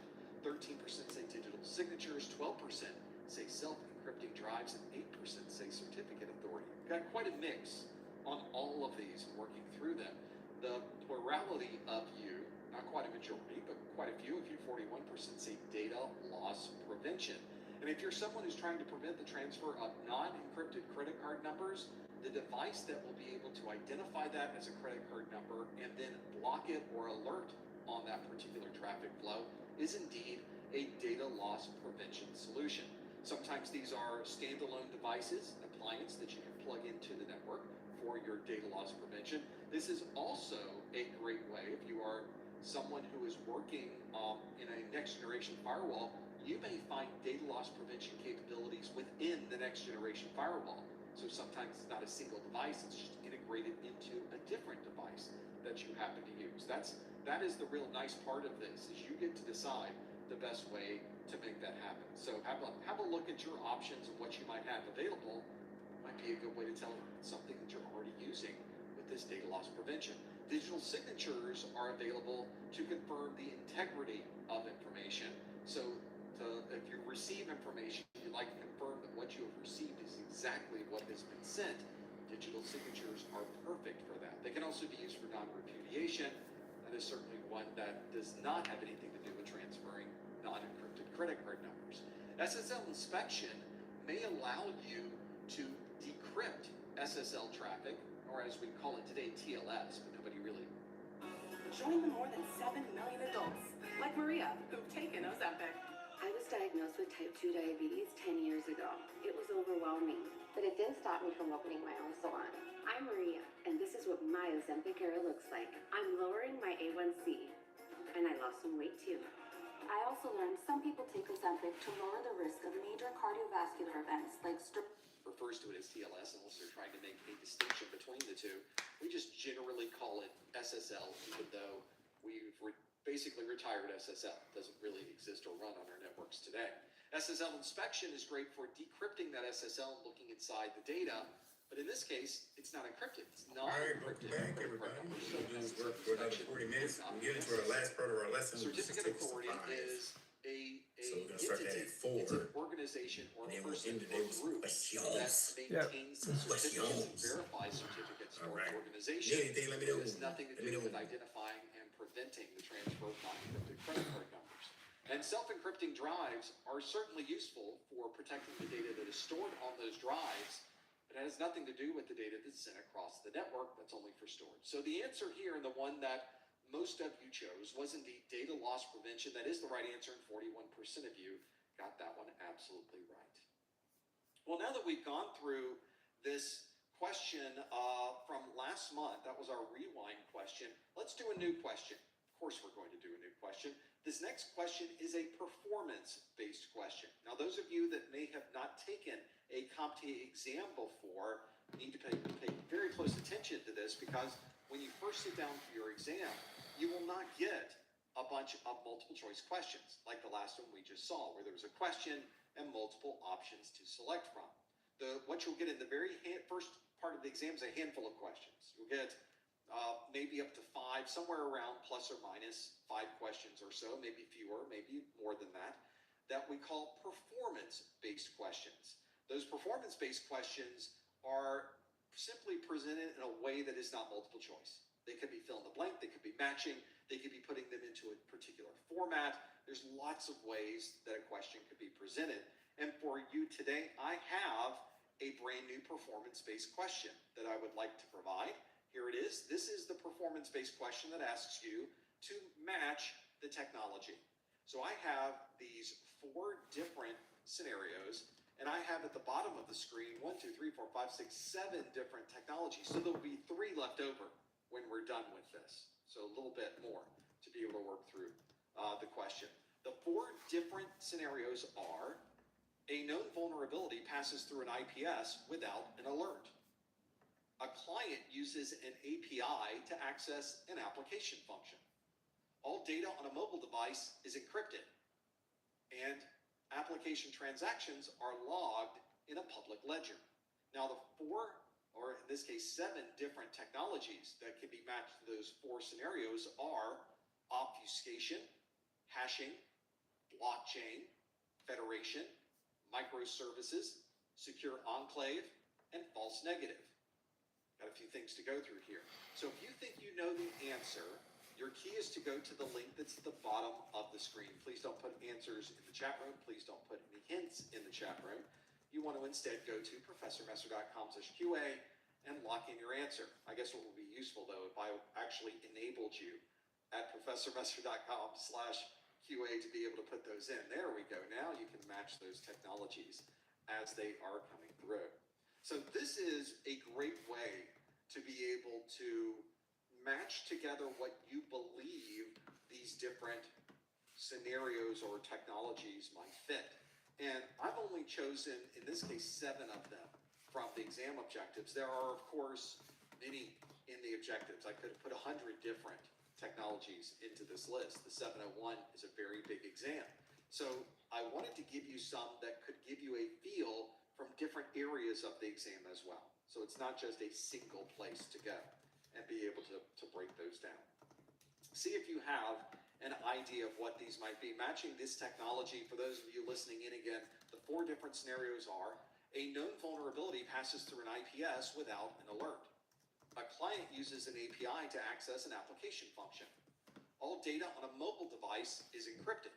13% say digital signatures, 12% say self-encrypting drives, and 8% say certificate authority. We've got quite a mix on all of these and working through them. The plurality of you, not quite a majority, but quite a few of you, 41% say data loss prevention. And if you're someone who's trying to prevent the transfer of non-encrypted credit card numbers, the device that will be able to identify that as a credit card number and then block it or alert on that particular traffic flow is indeed a data loss prevention solution. Sometimes these are standalone devices, an appliance that you can plug into the network for your data loss prevention. This is also a great way if you are someone who is working in a next generation firewall. You may find data loss prevention capabilities within the next generation firewall. So sometimes it's not a single device, it's just integrated into a different device that you happen to use. That is the real nice part of this, is you get to decide the best way to make that happen. So have a look at your options and what you might have available. Might be a good way to tell something that you're already using with this data loss prevention. Digital signatures are available to confirm the integrity of information. So if you receive information, you'd like to confirm that what you have received is exactly what has been sent, digital signatures are perfect for that. They can also be used for non-repudiation. That is certainly one that does not have anything to do with transferring non-encrypted credit card numbers. SSL inspection may allow you to decrypt SSL traffic, or as we call it today, TLS, but nobody really.
Join the more than 7 million adults, like Maria, who've taken Ozempic.
I was diagnosed with type 2 diabetes 10 years ago. It was overwhelming, but it didn't stop me from opening my own salon. I'm Maria, and this is what my Ozempic era looks like. I'm lowering my A1C, and I lost some weight too. I also learned some people take Ozempic to lower the risk of major cardiovascular events like stroke.
Refers to it as TLS unless they're trying to make a distinction between the two. We just generally call it SSL, even though we've basically retired SSL. It doesn't really exist or run on our networks today. SSL inspection is great for decrypting that SSL and looking inside the data, but in this case, it's not encrypted. It's not encrypted.
Welcome back, everybody. We'll do this work for another 40 minutes. We'll get into our last part of our lesson, which is
Certificate of authority is
so we're gonna start that at 4.
It's an organization or
And then
a
we'll
person
end the
or
day with
group that
questions.
maintains the certificates and
Questions.
verifies certificates for
All right.
an organization.
Need anything, let me know.
It has nothing to
Let me
do
know.
with identifying and preventing the transfer of non-encrypted credit card numbers. And self-encrypting drives are certainly useful for protecting the data that is stored on those drives, but it has nothing to do with the data that's sent across the network. That's only for storage. So the answer here, and the one that most of you chose, was indeed data loss prevention. That is the right answer, and 41% of you got that one absolutely right. Well, now that we've gone through this question from last month, that was our rewind question, let's do a new question. Of course we're going to do a new question. This next question is a performance-based question. Now, those of you that may have not taken a CompTIA exam before need to pay very close attention to this, because when you first sit down for your exam, you will not get a bunch of multiple choice questions like the last one we just saw, where there was a question and multiple options to select from. What you'll get in the very first part of the exam is a handful of questions. You'll get maybe up to 5, somewhere around plus or minus 5 questions or so, maybe fewer, maybe more than that we call performance-based questions. Those performance-based questions are simply presented in a way that is not multiple choice. They could be fill in the blank, they could be matching, they could be putting them into a particular format. There's lots of ways that a question could be presented. And for you today, I have a brand new performance-based question that I would like to provide. Here it is. This is the performance-based question that asks you to match the technology. So I have these 4 different scenarios, and I have at the bottom of the screen 1, 2, 3, 4, 5, 6, 7 different technologies. So there'll be 3 left over when we're done with this. So a little bit more to be able to work through the question. The 4 different scenarios are: a known vulnerability passes through an IPS without an alert. A client uses an API to access an application function. All data on a mobile device is encrypted. And application transactions are logged in a public ledger. Now, the 4, or in this case 7 different technologies that can be matched to those 4 scenarios are obfuscation, hashing, blockchain, federation, microservices, secure enclave, and false negative. Got a few things to go through here. So if you think you know the answer, your key is to go to the link that's at the bottom of the screen. Please don't put answers in the chat room. Please don't put any hints in the chat room. You want to instead go to professormesser.com/QA and lock in your answer. I guess what would be useful, though, if I actually enabled you at professormesser.com/QA to be able to put those in. There we go. Now you can match those technologies as they are coming through. So this is a great way to be able to match together what you believe these different scenarios or technologies might fit. And I've only chosen, in this case, 7 of them from the exam objectives. There are, of course, many in the objectives. I could have put 100 different technologies into this list. The 701 is a very big exam. So I wanted to give you some that could give you a feel from different areas of the exam as well. So it's not just a single place to go, and be able to break those down. See if you have an idea of what these might be. Matching this technology, for those of you listening in again, the 4 different scenarios are: a known vulnerability passes through an IPS without an alert. A client uses an API to access an application function. All data on a mobile device is encrypted.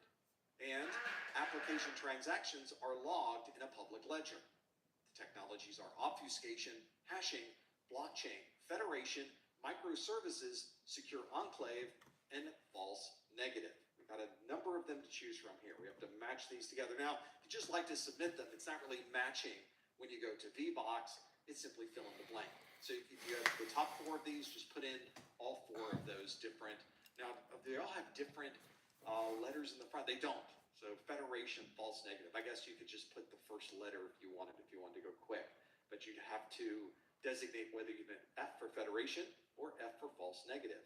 And application transactions are logged in a public ledger. The technologies are obfuscation, hashing, blockchain, federation, microservices, secure enclave, and false negative. We've got a number of them to choose from here. We have to match these together. Now, if you just like to submit them, it's not really matching when you go to VBox. It's simply fill in the blank. So if you have the top 4 of these, just put in all 4 of those different. Now, they all have different letters in the front. They don't. So federation, false negative. I guess you could just put the first letter if you wanted to go quick. But you'd have to designate whether you meant F for federation or F for false negative.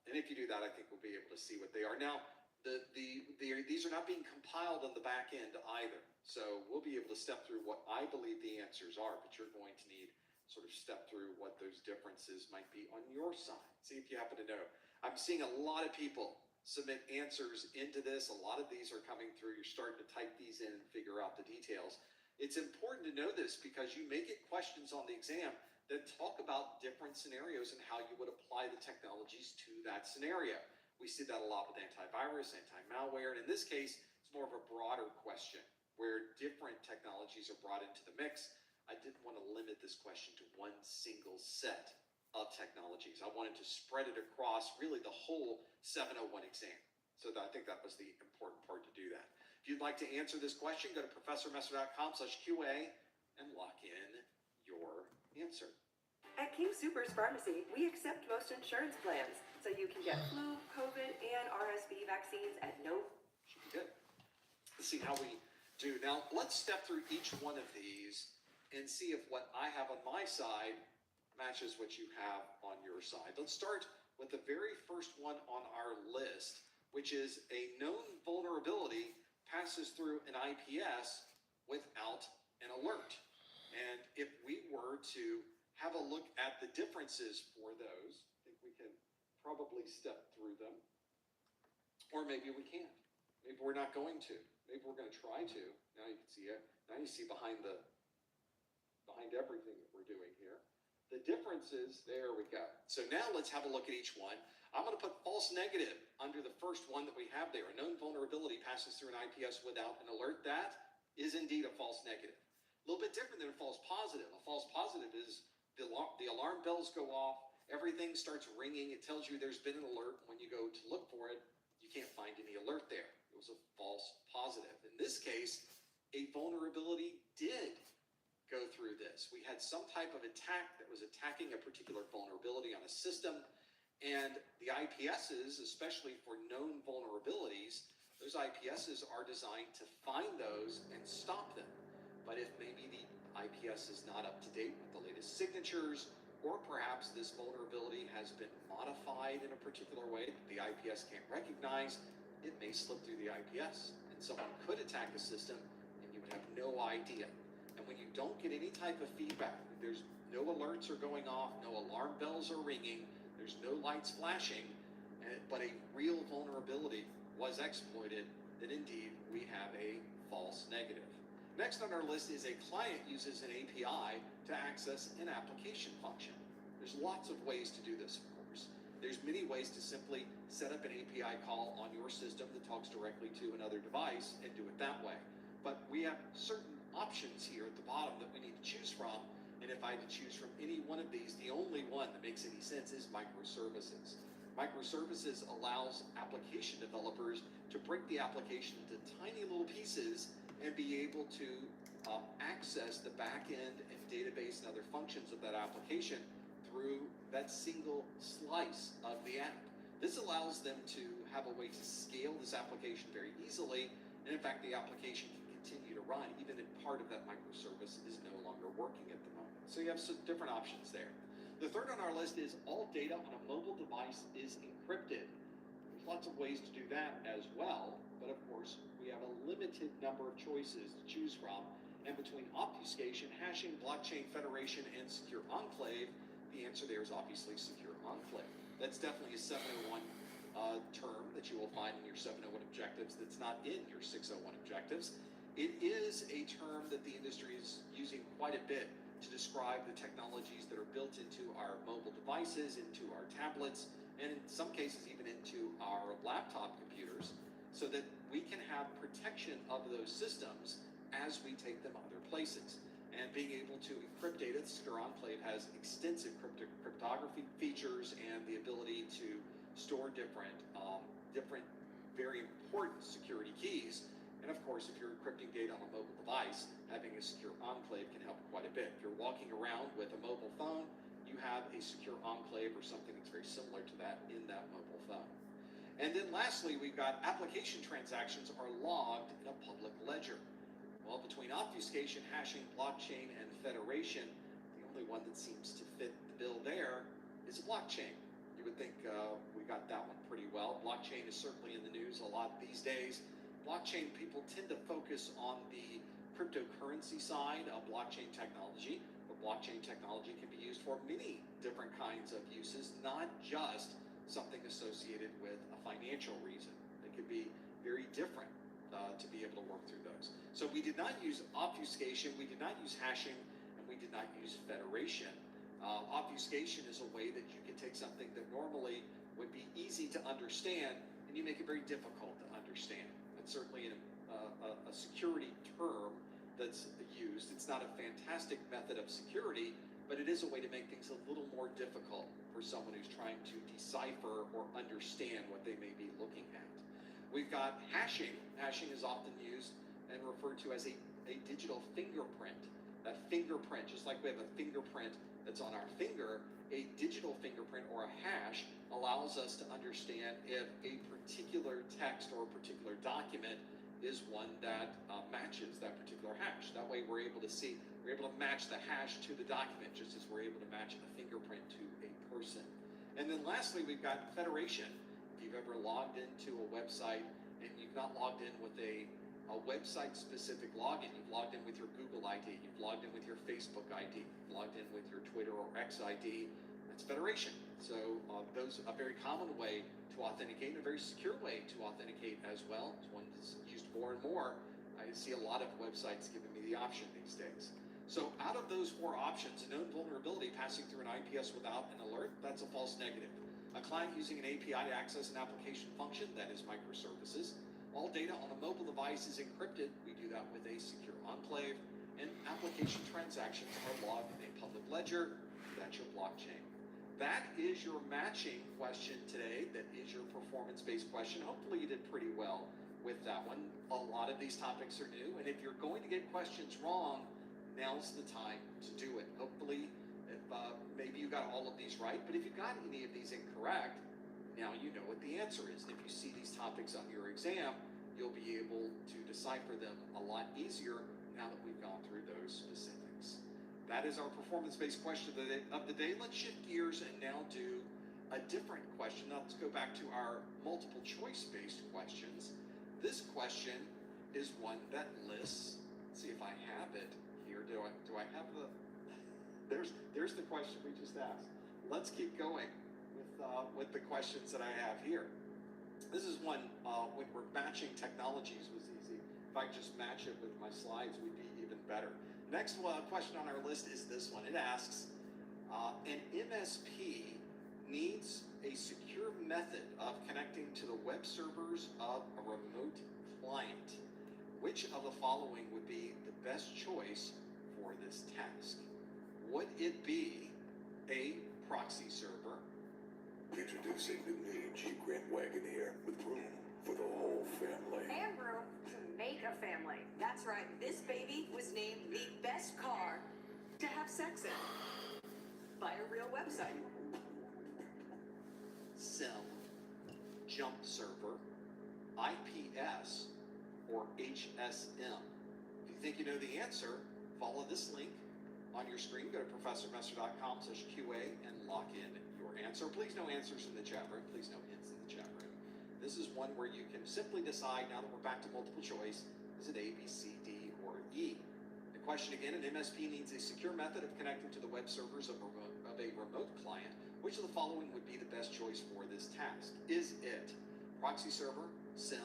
And if you do that, I think we'll be able to see what they are. Now, these are not being compiled on the back end either. So we'll be able to step through what I believe the answers are, but you're going to need sort of step through what those differences might be on your side. See if you happen to know. I'm seeing a lot of people submit answers into this. A lot of these are coming through. You're starting to type these in and figure out the details. It's important to know this because you may get questions on the exam that talk about different scenarios and how you would apply the technologies to that scenario. We see that a lot with antivirus, anti-malware, and in this case, it's more of a broader question where different technologies are brought into the mix. I didn't want to limit this question to one single set of technologies. I wanted to spread it across really the whole 701 exam. So I think that was the important part to do that. If you'd like to answer this question, go to professormesser.com/QA and lock in your answer.
At King Soopers Pharmacy, we accept most insurance plans, so you can get flu, COVID, and RSV vaccines at no...
Should be good. Let's see how we do. Now, let's step through each one of these and see if what I have on my side matches what you have on your side. Let's start with the very first one on our list, which is a known vulnerability passes through an IPS without an alert. And if we were to have a look at the differences for those, I think we can probably step through them. Or maybe we can't. Maybe we're not going to. Maybe we're going to try to. Now you can see it. Now you see behind everything that we're doing here. The differences, there we go. So now let's have a look at each one. I'm going to put false negative under the first one that we have there. A known vulnerability passes through an IPS without an alert. That is indeed a false negative. A little bit different than a false positive. A false positive is the alarm bells go off, everything starts ringing, it tells you there's been an alert. When you go to look for it, you can't find any alert there. It was a false positive. In this case, a vulnerability did go through this. We had some type of attack that was attacking a particular vulnerability on a system, and the IPSs, especially for known vulnerabilities, those IPSs are designed to find those and stop them. But if maybe the IPS is not up to date with the latest signatures, or perhaps this vulnerability has been modified in a particular way that the IPS can't recognize, it may slip through the IPS, and someone could attack a system, and you would have no idea. And when you don't get any type of feedback, there's no alerts are going off, no alarm bells are ringing, there's no lights flashing, but a real vulnerability was exploited, then indeed we have a false negative. Next on our list is a client uses an API to access an application function. There's lots of ways to do this, of course. There's many ways to simply set up an API call on your system that talks directly to another device and do it that way. But we have certain options here at the bottom that we need to choose from. And if I had to choose from any one of these, the only one that makes any sense is microservices. Microservices allows application developers to break the application into tiny little pieces and be able to access the back end and database and other functions of that application through that single slice of the app. This allows them to have a way to scale this application very easily, and in fact the application can continue to run even if part of that microservice is no longer working at the moment. So you have some different options there. The third on our list is all data on a mobile device is encrypted. There's lots of ways to do that as well, but of course we have a limited number of choices to choose from, and between obfuscation, hashing, blockchain federation, and secure enclave, the answer there is obviously secure enclave. That's definitely a 701 term that you will find in your 701 objectives that's not in your 601 objectives. It is a term that the industry is using quite a bit to describe the technologies that are built into our mobile devices, into our tablets, and in some cases even into our laptop computers, so that we can have protection of those systems as we take them other places. And being able to encrypt data, the Secure Enclave has extensive cryptography features and the ability to store different very important security keys. And of course, if you're encrypting data on a mobile device, having a secure enclave can help quite a bit. If you're walking around with a mobile phone, you have a secure enclave or something that's very similar to that in that mobile phone. And then lastly, we've got application transactions are logged in a public ledger. Well, between obfuscation, hashing, blockchain, and federation, the only one that seems to fit the bill there is a blockchain. You would think we got that one pretty well. Blockchain is certainly in the news a lot these days. Blockchain people tend to focus on the cryptocurrency side of blockchain technology, but blockchain technology can be used for many different kinds of uses, not just something associated with a financial reason. It could be very different to be able to work through those. So we did not use obfuscation, we did not use hashing, and we did not use federation. Obfuscation is a way that you can take something that normally would be easy to understand and you make it very difficult to understand. And certainly in a security term that's used, it's not a fantastic method of security, but it is a way to make things a little more difficult for someone who's trying to decipher or understand what they may be looking at. We've got hashing. Hashing is often used and referred to as a digital fingerprint. That fingerprint, just like we have a fingerprint that's on our finger, a digital fingerprint or a hash allows us to understand if a particular text or a particular document is one that matches that particular hash. That way we're able to match the hash to the document, just as we're able to match a fingerprint to a person. And then lastly, we've got federation. If you've ever logged into a website and you've not logged in with a website-specific login, you've logged in with your Google ID, you've logged in with your Facebook ID, you've logged in with your Twitter or X ID, that's federation. So those are a very common way to authenticate and a very secure way to authenticate as well. It's one that's used more and more. I see a lot of websites giving me the option these days. So out of those four options, a known vulnerability passing through an IPS without an alert, that's a false negative. A client using an API to access an application function, that is microservices. All data on a mobile device is encrypted. We do that with a secure enclave. And application transactions are logged in a public ledger. That's your blockchain. That is your matching question today. That is your performance-based question. Hopefully you did pretty well with that one. A lot of these topics are new, and if you're going to get questions wrong, now's the time to do it. Hopefully, if maybe you got all of these right, but if you got any of these incorrect, now you know what the answer is. And if you see these topics on your exam, you'll be able to decipher them a lot easier now that we've gone through those specifics. That is our performance-based question of the day. Let's shift gears and now do a different question. Now let's go back to our multiple choice-based questions. This question is one that lists, let's see if I have it here. Do I have the, there's the question we just asked. Let's keep going with the questions that I have here. This is one when we're matching technologies was easy. If I just match it with my slides, we'd be even better. Next question on our list is this one. It asks, an MSP needs a secure method of connecting to the web servers of a remote client. Which of the following would be the best choice for this task? Would it be a proxy server?
Introducing the new Jeep Grand Wagoneer with room for the whole family.
And room to make a family. That's right, this baby was named the best car to have sex in by a real website.
SIM, jump server, IPS, or HSM? If you think you know the answer, follow this link on your screen. Go to professormesser.com/QA and lock in your answer. Please no answers in the chat room. Please no hints in the chat room. This is one where you can simply decide, now that we're back to multiple choice, is it A, B, C, D, or E? The question again, an MSP needs a secure method of connecting to the web servers of a remote client. Which of the following would be the best choice for this task? Is it proxy server, SIM,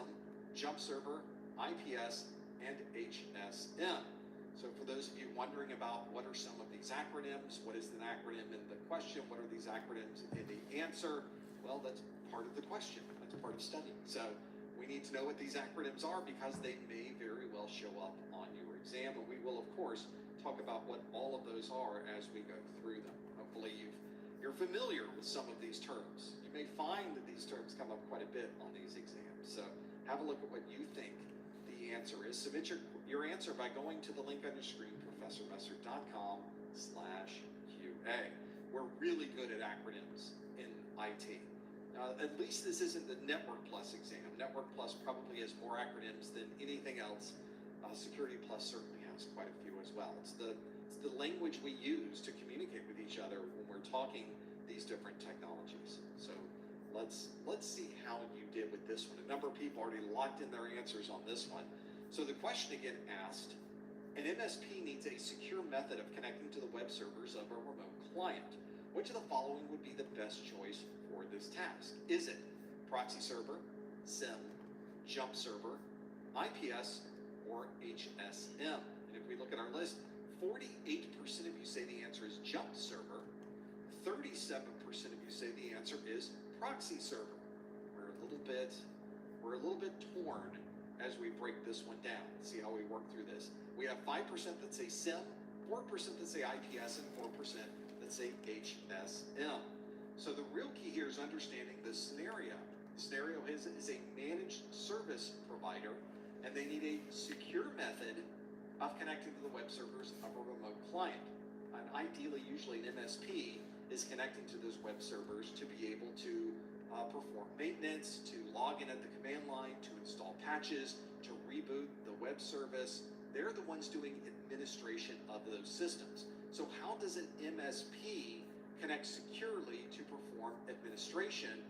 jump server, IPS, and HSM? So for those of you wondering about what are some of these acronyms, what is an acronym in the question, what are these acronyms in the answer, well, that's part of the question. That's part of studying. So we need to know what these acronyms are because they may very well show up on your exam, and we will, of course, talk about what all of those are as we go through them. Hopefully you're familiar with some of these terms. You may find that these terms come up quite a bit on these exams. So have a look at what you think the answer is. Submit your answer by going to the link on your screen, professormesser.com/QA. We're really good at acronyms in IT. At least this isn't the Network Plus exam. Network Plus probably has more acronyms than anything else. Security Plus certainly has quite a few as well. It's the language we use to communicate with each other when we're talking these different technologies. So let's see how you did with this one. A number of people already locked in their answers on this one. So the question again asked, an MSP needs a secure method of connecting to the web servers of a remote client. Which of the following would be the best choice for this task? Is it proxy server, SIM, jump server, IPS, or HSM? And if we look at our list, 48% of you say the answer is jump server. 37% of you say the answer is proxy server. We're a little bit torn as we break this one down. See how we work through this. We have 5% that say SIM, 4% that say IPS, and 4% that say HSM. So the real key here is understanding the scenario. The scenario is a managed service provider, and they need a secure method of connecting to the web servers of a remote client. And ideally, usually an MSP is connecting to those web servers to be able to perform maintenance, to log in at the command line, to install patches, to reboot the web service. They're the ones doing administration of those systems. So how does an MSP connect securely to perform administration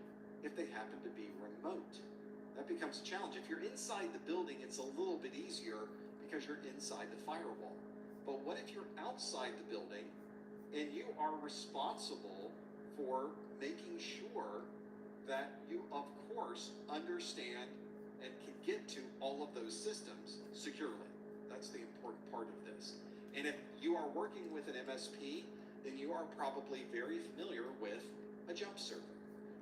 if they happen to be remote? That becomes a challenge. If you're inside the building, it's a little bit easier because you're inside the firewall. But what if you're outside the building and you are responsible for making sure that you, of course, understand and can get to all of those systems securely? That's the important part of this. And if you are working with an MSP, then you are probably very familiar with a jump server.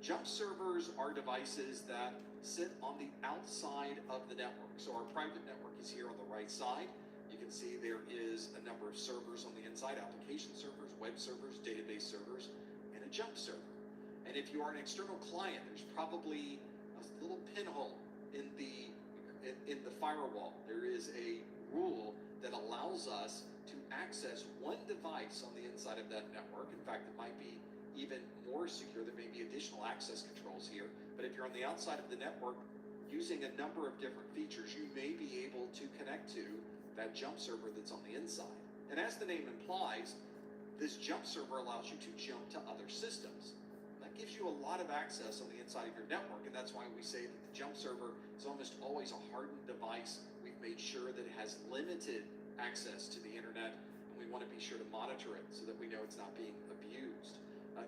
Jump servers are devices that sit on the outside of the network. So our private network is here on the right side. You can see there is a number of servers on the inside, application servers, web servers, database servers, and a jump server. And if you are an external client, there's probably a little pinhole in the firewall. There is a rule that allows us to access one device on the inside of that network. In fact, it might be even more secure. There may be additional access controls here. But if you're on the outside of the network using a number of different features, you may be able to connect to that jump server that's on the inside. And as the name implies, this jump server allows you to jump to other systems. That gives you a lot of access on the inside of your network, and that's why we say that the jump server is almost always a hardened device. We've made sure that it has limited access to the internet, and we want to be sure to monitor it so that we know it's not being abused.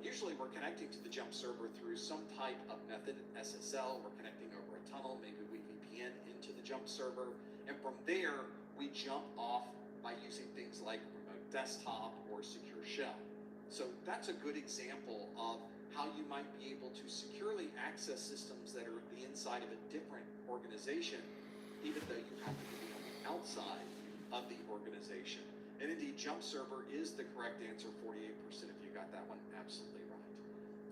Usually we're connecting to the jump server through some type of method, SSL, we're connecting over a tunnel, maybe we VPN into the jump server, and from there we jump off by using things like remote desktop or secure shell. So that's a good example of how you might be able to securely access systems that are the inside of a different organization, even though you happen to be on the outside of the organization. And indeed, jump server is the correct answer. 48% of you got that one absolutely right.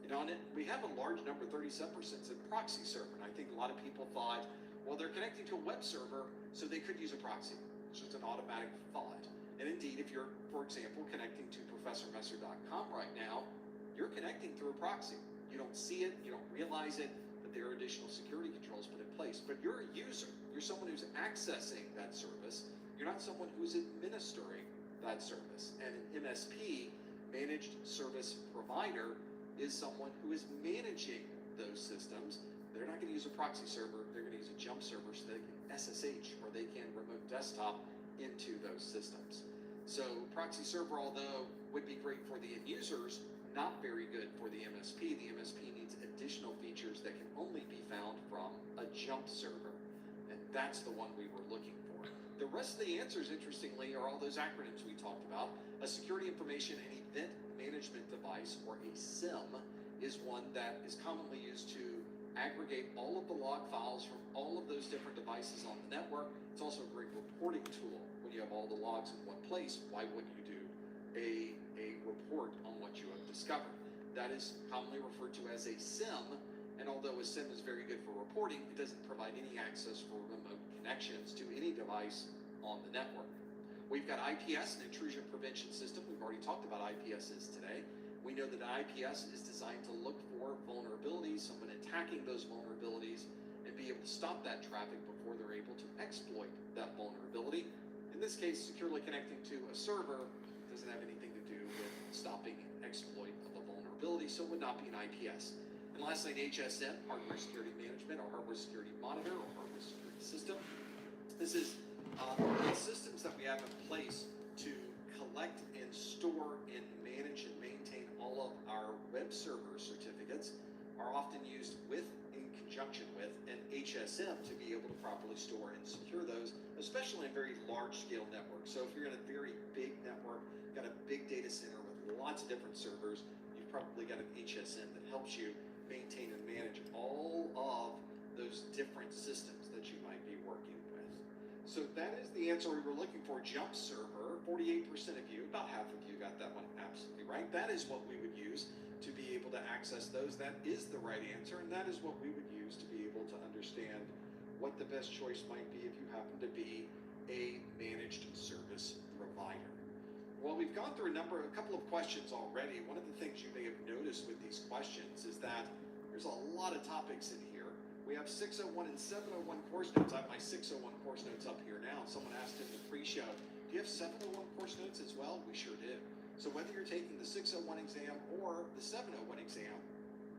You know, and we have a large number, 37%, said proxy server. And I think a lot of people thought, well, they're connecting to a web server, so they could use a proxy. It's just an automatic thought. And indeed, if you're, for example, connecting to ProfessorMesser.com right now, you're connecting through a proxy. You don't see it, you don't realize it, but there are additional security controls put in place. But you're a user. You're someone who's accessing that service. You're not someone who's administering that service. And an MSP, managed service provider, is someone who is managing those systems. They're not going to use a proxy server. They're going to use a jump server so they can SSH, or they can remote desktop into those systems. So proxy server, although would be great for the end users, not very good for the MSP. The MSP needs additional features that can only be found from a jump server. And that's the one we were looking for. The rest of the answers, interestingly, are all those acronyms we talked about. A security information and event management device, or a SIM, is one that is commonly used to aggregate all of the log files from all of those different devices on the network. It's also a great reporting tool. When you have all the logs in one place, why wouldn't you do a report on what you have discovered? That is commonly referred to as a SIM, and although a SIM is very good for reporting, it doesn't provide any access for remote connections to any device on the network. We've got IPS, an intrusion prevention system. We've already talked about IPSs today. We know that IPS is designed to look for vulnerabilities, someone attacking those vulnerabilities, and be able to stop that traffic before they're able to exploit that vulnerability. In this case, securely connecting to a server doesn't have anything to do with stopping exploit of a vulnerability, so it would not be an IPS. And lastly, an HSM, hardware security management, or hardware security monitor, or hardware security system. This is the systems that we have in place to collect and store and manage and maintain all of our web server certificates are often used with, in conjunction with, an HSM to be able to properly store and secure those, especially in very large scale networks. So if you're in a very big network, got a big data center with lots of different servers, you've probably got an HSM that helps you maintain and manage all of those different systems that you might be working with. So that is the answer we were looking for. Jump server, 48% of you, about half of you got that one absolutely right. That is what we would use to be able to access those. That is the right answer, and that is what we would use to be able to understand what the best choice might be if you happen to be a managed service provider. Well, we've gone through a couple of questions already. One of the things you may have noticed with these questions is that there's a lot of topics in here. We have 601 and 701 course notes. I have my 601 course notes up here now. Someone asked in the pre-show, do you have 701 course notes as well? We sure do. So whether you're taking the 601 exam or the 701 exam,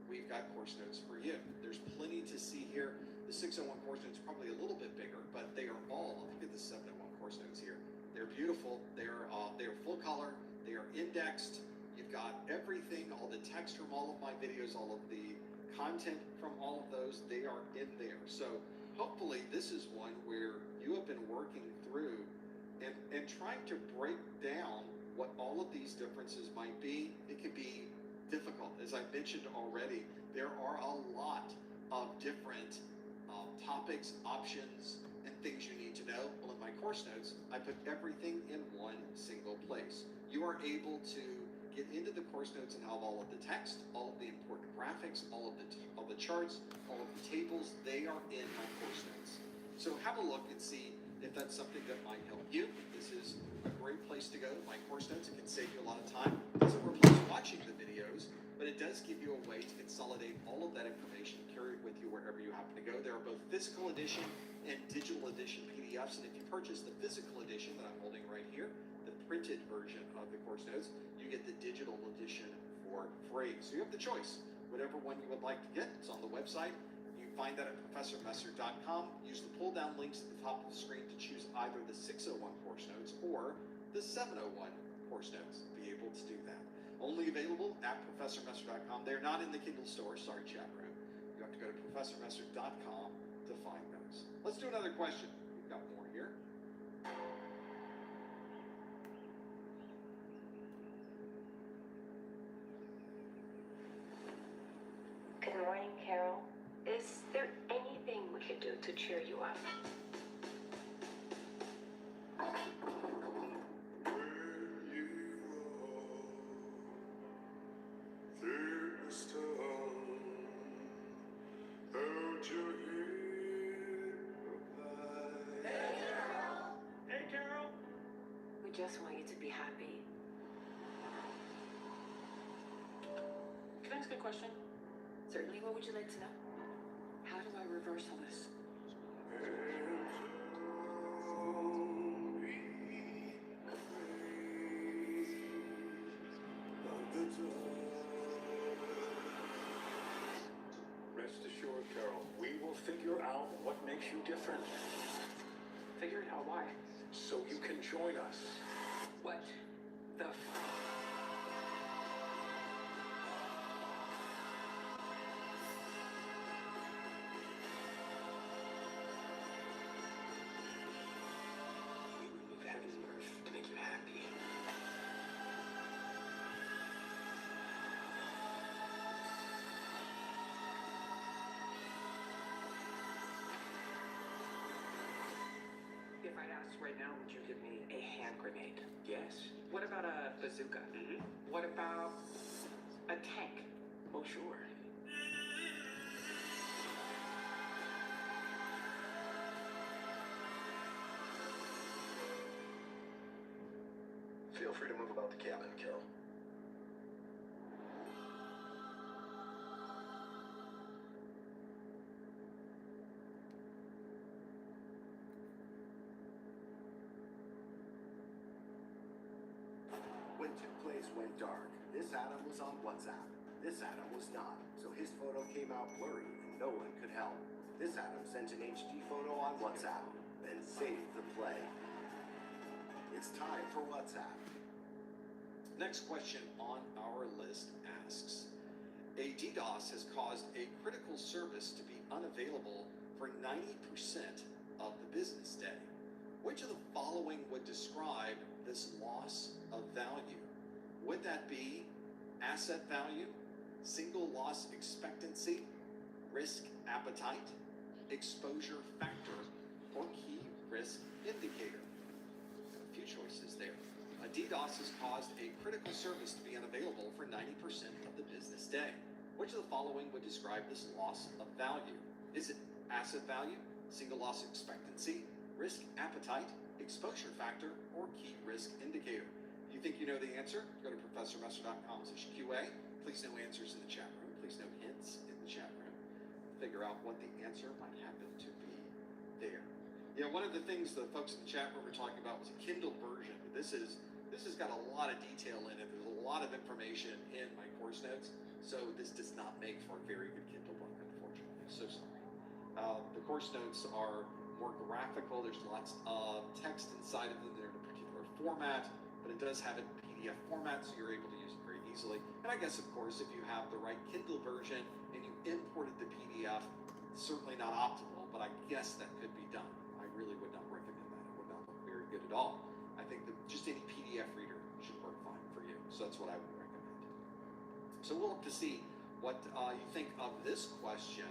we've got course notes for you. There's plenty to see here. The 601 course notes are probably a little bit bigger, but they are all, look at the 701 course notes here. They're beautiful. They're full color. They are indexed. You've got everything, all the text from all of my videos, all of the content from all of those, they are in there. So hopefully this is one where you have been working through and trying to break down what all of these differences might be. It can be difficult. As I mentioned already, there are a lot of different topics, options, and things you need to know. Well, in my course notes, I put everything in one single place. You are able to get into the course notes and have all of the text, all of the important graphics, all of the charts, all of the tables. They are in my course notes. So have a look and see if that's something that might help you. This is a great place to go. My course notes, it can save you a lot of time. It doesn't replace watching the videos, but it does give you a way to consolidate all of that information, carry it with you wherever you happen to go. There are both physical edition and digital edition PDFs, and if you purchase the physical edition that I'm holding right here, the printed version of the course notes, you get the digital edition for free. So you have the choice. Whatever one you would like to get, it's on the website. You can find that at professormesser.com. Use the pull-down links at the top of the screen to choose either the 601 course notes or the 701 course notes. Be able to do that. Only available at professormesser.com. They're not in the Kindle store. Sorry, chat room. You have to go to professormesser.com to find those. Let's do another question. We've got more here.
Good morning, Carol. Is there anything we could do to cheer you up?
Hey, Carol.
We just want you to be happy.
Can I ask a question? Certainly, what would you like to know? How do I reverse all this?
Rest assured, Carol, we will figure out what makes you different.
Figure it out why.
So you can join us.
What the
We remove heaven and earth to make you happy.
If I'd asked right now, would you give me a hand grenade?
Yes?
What about a bazooka? What about a tank?
Oh, sure.
Feel free to move about the cabin, Carol.
When two plays went dark, this Adam was on WhatsApp. This Adam was not, so his photo came out blurry and no one could help. This Adam sent an HD photo on WhatsApp, then saved the play. It's time for WhatsApp.
Next question on our list asks, a DDoS has caused a critical service to be unavailable for 90% of the business day. Which of the following would describe this loss of value? Would that be asset value, single loss expectancy, risk appetite, exposure factor, or key risk indicator? A few choices there. A DDoS has caused a critical service to be unavailable for 90% of the business day. Which of the following would describe this loss of value? Is it asset value, single loss expectancy, risk appetite, exposure factor, or key risk indicator? If you think you know the answer, go to professormesser.com/QA. Please no answers in the chat room. Please no hints in the chat room. Figure out what the answer might happen to be there. Yeah, one of the things the folks in the chat room were talking about was a Kindle version. This has got a lot of detail in it. There's a lot of information in my course notes, so this does not make for a very good Kindle book, unfortunately. So sorry. The course notes are more graphical. There's lots of text inside of them. They're in a particular format, but it does have it in PDF format, so you're able to use it very easily. And I guess, of course, if you have the right Kindle version and you imported the PDF, certainly not optimal, but I guess that could be done. I really would not recommend that. It would not look very good at all. I think that just any PDF reader should work fine for you. So that's what I would recommend. So we'll have to see what you think of this question.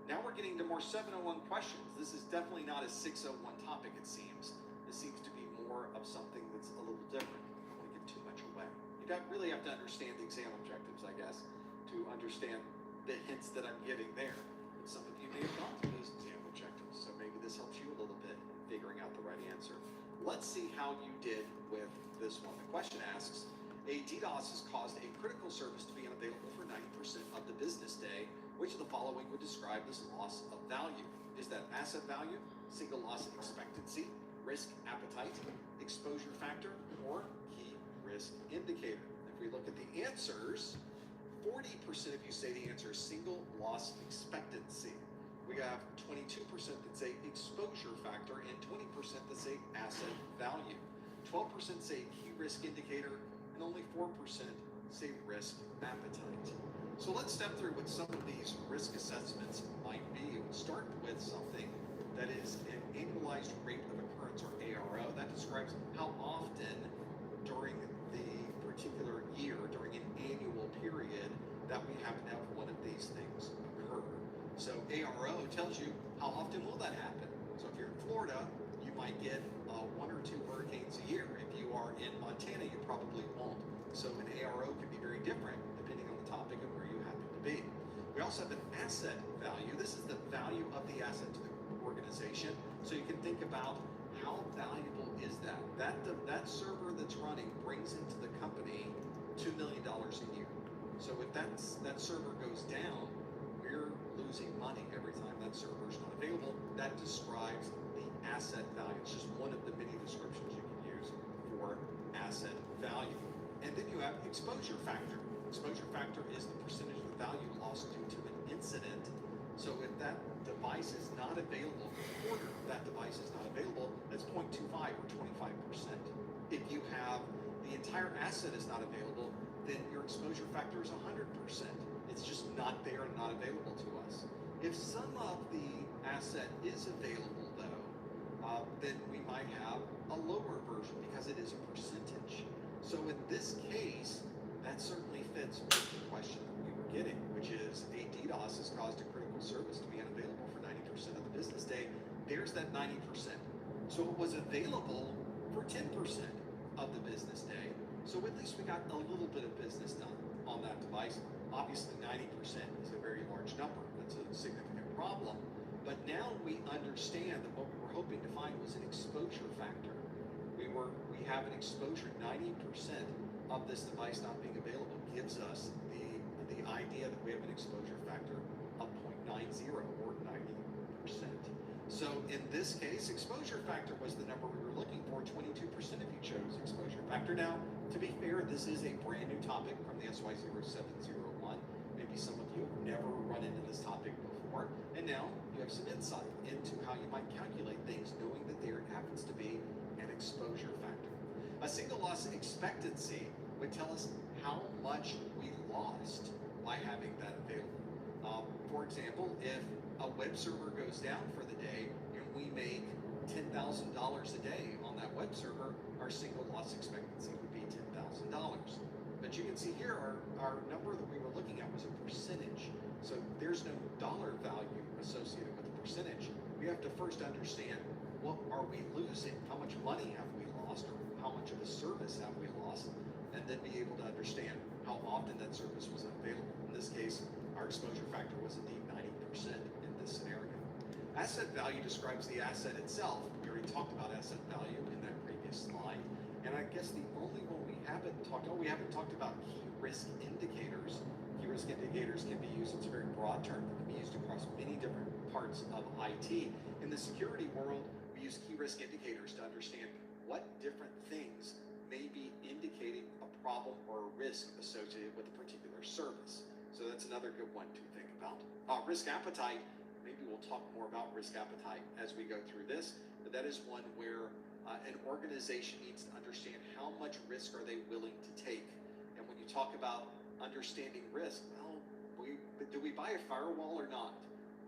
Now we're getting to more 701 questions. This is definitely not a 601 topic, it seems. This seems to be more of something that's a little different. I don't want to give too much away. You really have to understand the exam objectives, I guess, to understand the hints that I'm giving there. But some of you may have gone through those exam objectives, so maybe this helps you a little bit in figuring out the right answer. Let's see how you did with this one. The question asks, a DDoS has caused a critical service to be unavailable for 90% of the business day. Which of the following would describe this loss of value? Is that asset value, single loss expectancy, risk appetite, exposure factor, or key risk indicator? If we look at the answers, 40% of you say the answer is single loss expectancy. We have 22% that say exposure factor and 20% that say asset value. 12% say key risk indicator and only 4% say risk appetite. So let's step through what some of these risk assessments might be. We'll start with something that is an annualized rate of occurrence, or ARO. That describes how often during the particular year, during an annual period, that we happen to have one of these things occur. So ARO tells you how often will that happen. So if you're in Florida, you might get 1 or 2 hurricanes a year. If you are in Montana, you probably won't. So an ARO can be very different depending on the topic and where you happen to be. We also have an asset value. This is the value of the asset to the organization. So you can think about how valuable is that? That server that's running brings into the company $2 million a year. So if that server goes down, we're losing money every time that server is not available. That describes the asset value. It's just one of the many descriptions you can use for asset value. And then you have exposure factor. Exposure factor is the percentage of the value lost due to an incident. So if that device is not available, a quarter of that device is not available, that's 0.25 or 25%. If you have the entire asset is not available, then your exposure factor is 100%. It's just not there and not available to us. If some of the asset is available though, then we might have a lower version because it is a percentage. So in this case, that certainly fits with the question that we were getting, which is a DDoS has caused a critical service to be unavailable for 90% of the business day. There's that 90%. So it was available for 10% of the business day. So at least we got a little bit of business done on that device. Obviously 90% is a very large number. That's a significant problem. But now we understand that what we were hoping to find was an exposure factor. We have an exposure. 90% of this device not being available gives us the idea that we have an exposure factor of 0.90 or 90%. So in this case, exposure factor was the number we were looking for. 22% of you chose exposure factor. Now, To be fair, this is a brand new topic from the SY0701. Maybe some of you have never run into this topic before, and now you have some insight into how you might calculate things, knowing that there happens to be an exposure factor. A single loss expectancy would tell us how much we lost by having that available. For example, if a web server goes down for the day and we make $10,000 a day on that web server, our single loss expectancy would be $10,000. But you can see here our number that we were looking at was a percentage. So there's no dollar value associated with the percentage. We have to first understand, what are we losing? How much money have we lost, or how much of a service have we lost? And then be able to understand how often that service was unavailable. In this case, our exposure factor was indeed 90% in this scenario. Asset value describes the asset itself. We already talked about asset value in that previous slide. And I guess the only one we haven't talked about key risk indicators. Key risk indicators can be used, it's a very broad term, that can be used across many different parts of IT. In the security world, we use key risk indicators to understand what different things may be indicating a problem or a risk associated with a particular service. So that's another good one to think about. Risk appetite, maybe we'll talk more about risk appetite as we go through this, but that is one where an organization needs to understand how much risk are they willing to take. And when you talk about understanding risk, well, do we buy a firewall or not?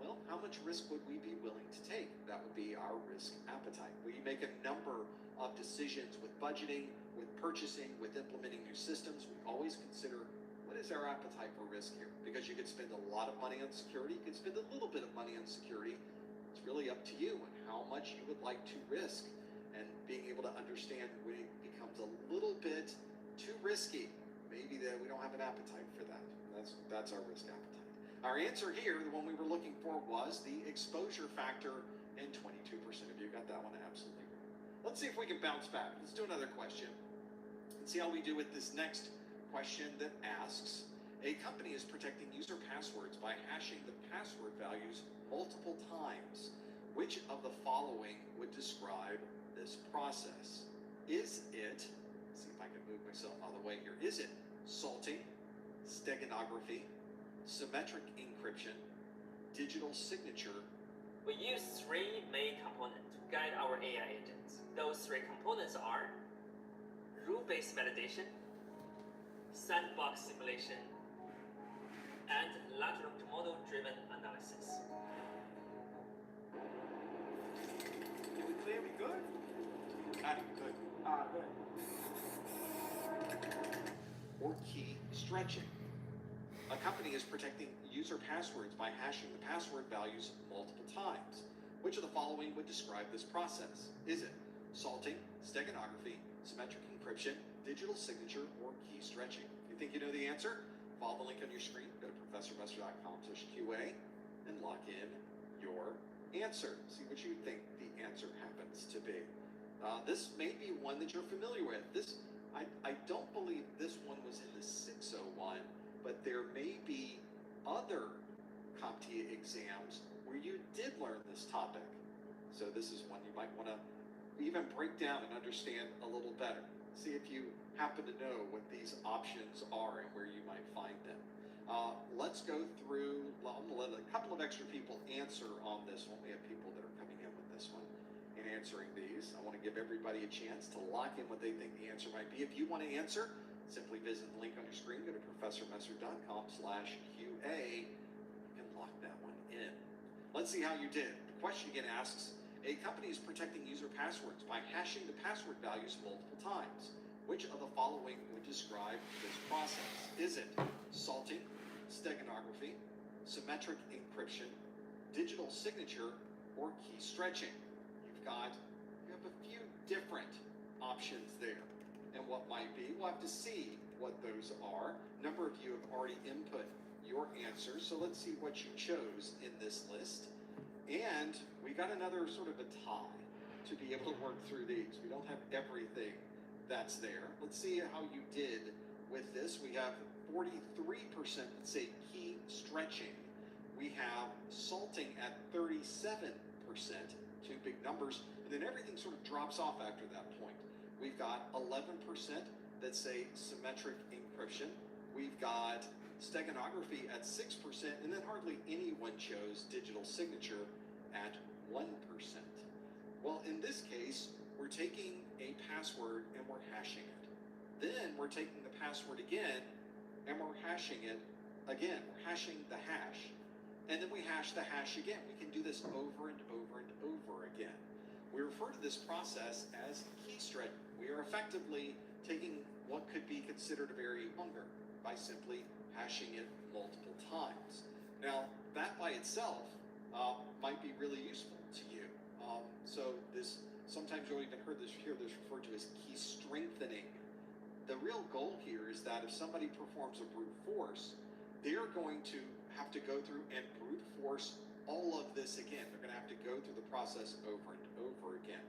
Well, how much risk would we be willing to take? That would be our risk appetite. We make a number of decisions with budgeting, with purchasing, with implementing new systems. We always consider, what is our appetite for risk here? Because you could spend a lot of money on security, you could spend a little bit of money on security. It's really up to you and how much you would like to risk, and being able to understand when it becomes a little bit too risky, maybe that we don't have an appetite for that. That's our risk appetite. Our answer here, the one we were looking for, was the exposure factor, and 22% of you got that one absolutely right. Let's see if we can bounce back. Let's do another question and see how we do with this next question that asks, a company is protecting user passwords by hashing the password values multiple times. Which of the following would describe this process? Is it, let's see if I can move myself out of the way here, is it salting, steganography, symmetric encryption, digital signature?
We use three main components to guide our AI agents. Those three components are rule-based validation, sandbox simulation, and large language model driven analysis.
Is it clear? We good? Good. Good. Or key stretching. A company is protecting user passwords by hashing the password values multiple times. Which of the following would describe this process? Is it salting, steganography, symmetric encryption, digital signature, or key stretching? If you think you know the answer, follow the link on your screen, go to professormesser.com/QA, and lock in your answer. See what you think the answer happens to be. This may be one that you're familiar with. I don't believe this one was in the 601, but there may be other CompTIA exams where you did learn this topic. So this is one you might want to even break down and understand a little better. See if you happen to know what these options are and where you might find them. Let's go through, I'm going to let a couple of extra people answer on this one. We have people that are coming in with this one and answering these. I want to give everybody a chance to lock in what they think the answer might be. If you want to answer, simply visit the link on your screen, go to professormesser.com/QA. You can lock that one in. Let's see how you did. The question again asks, a company is protecting user passwords by hashing the password values multiple times. Which of the following would describe this process? Is it salting, steganography, symmetric encryption, digital signature, or key stretching? You have a few different options there. And what might be, we'll have to see what those are. A number of you have already input your answers, so let's see what you chose in this list. And we got another sort of a tie to be able to work through these. We don't have everything that's there. Let's see how you did with this. We have 43% that say key stretching. We have salting at 37%, two big numbers, and then everything sort of drops off after that point. We've got 11% that say symmetric encryption. We've got steganography at 6%, and then hardly anyone chose digital signature at 1%. Well, in this case, we're taking a password and we're hashing it. Then we're taking the password again and we're hashing it again. We're hashing the hash. And then we hash the hash again. We can do this over and over and over again. We refer to this process as key stretching. We are effectively taking what could be considered a very longer by simply hashing it multiple times. Now, that by itself might be really useful to you. So this, sometimes you'll even hear this referred to as key strengthening. The real goal here is that if somebody performs a brute force, they're going to have to go through and brute force all of this again. They're going to have to go through the process over and over again.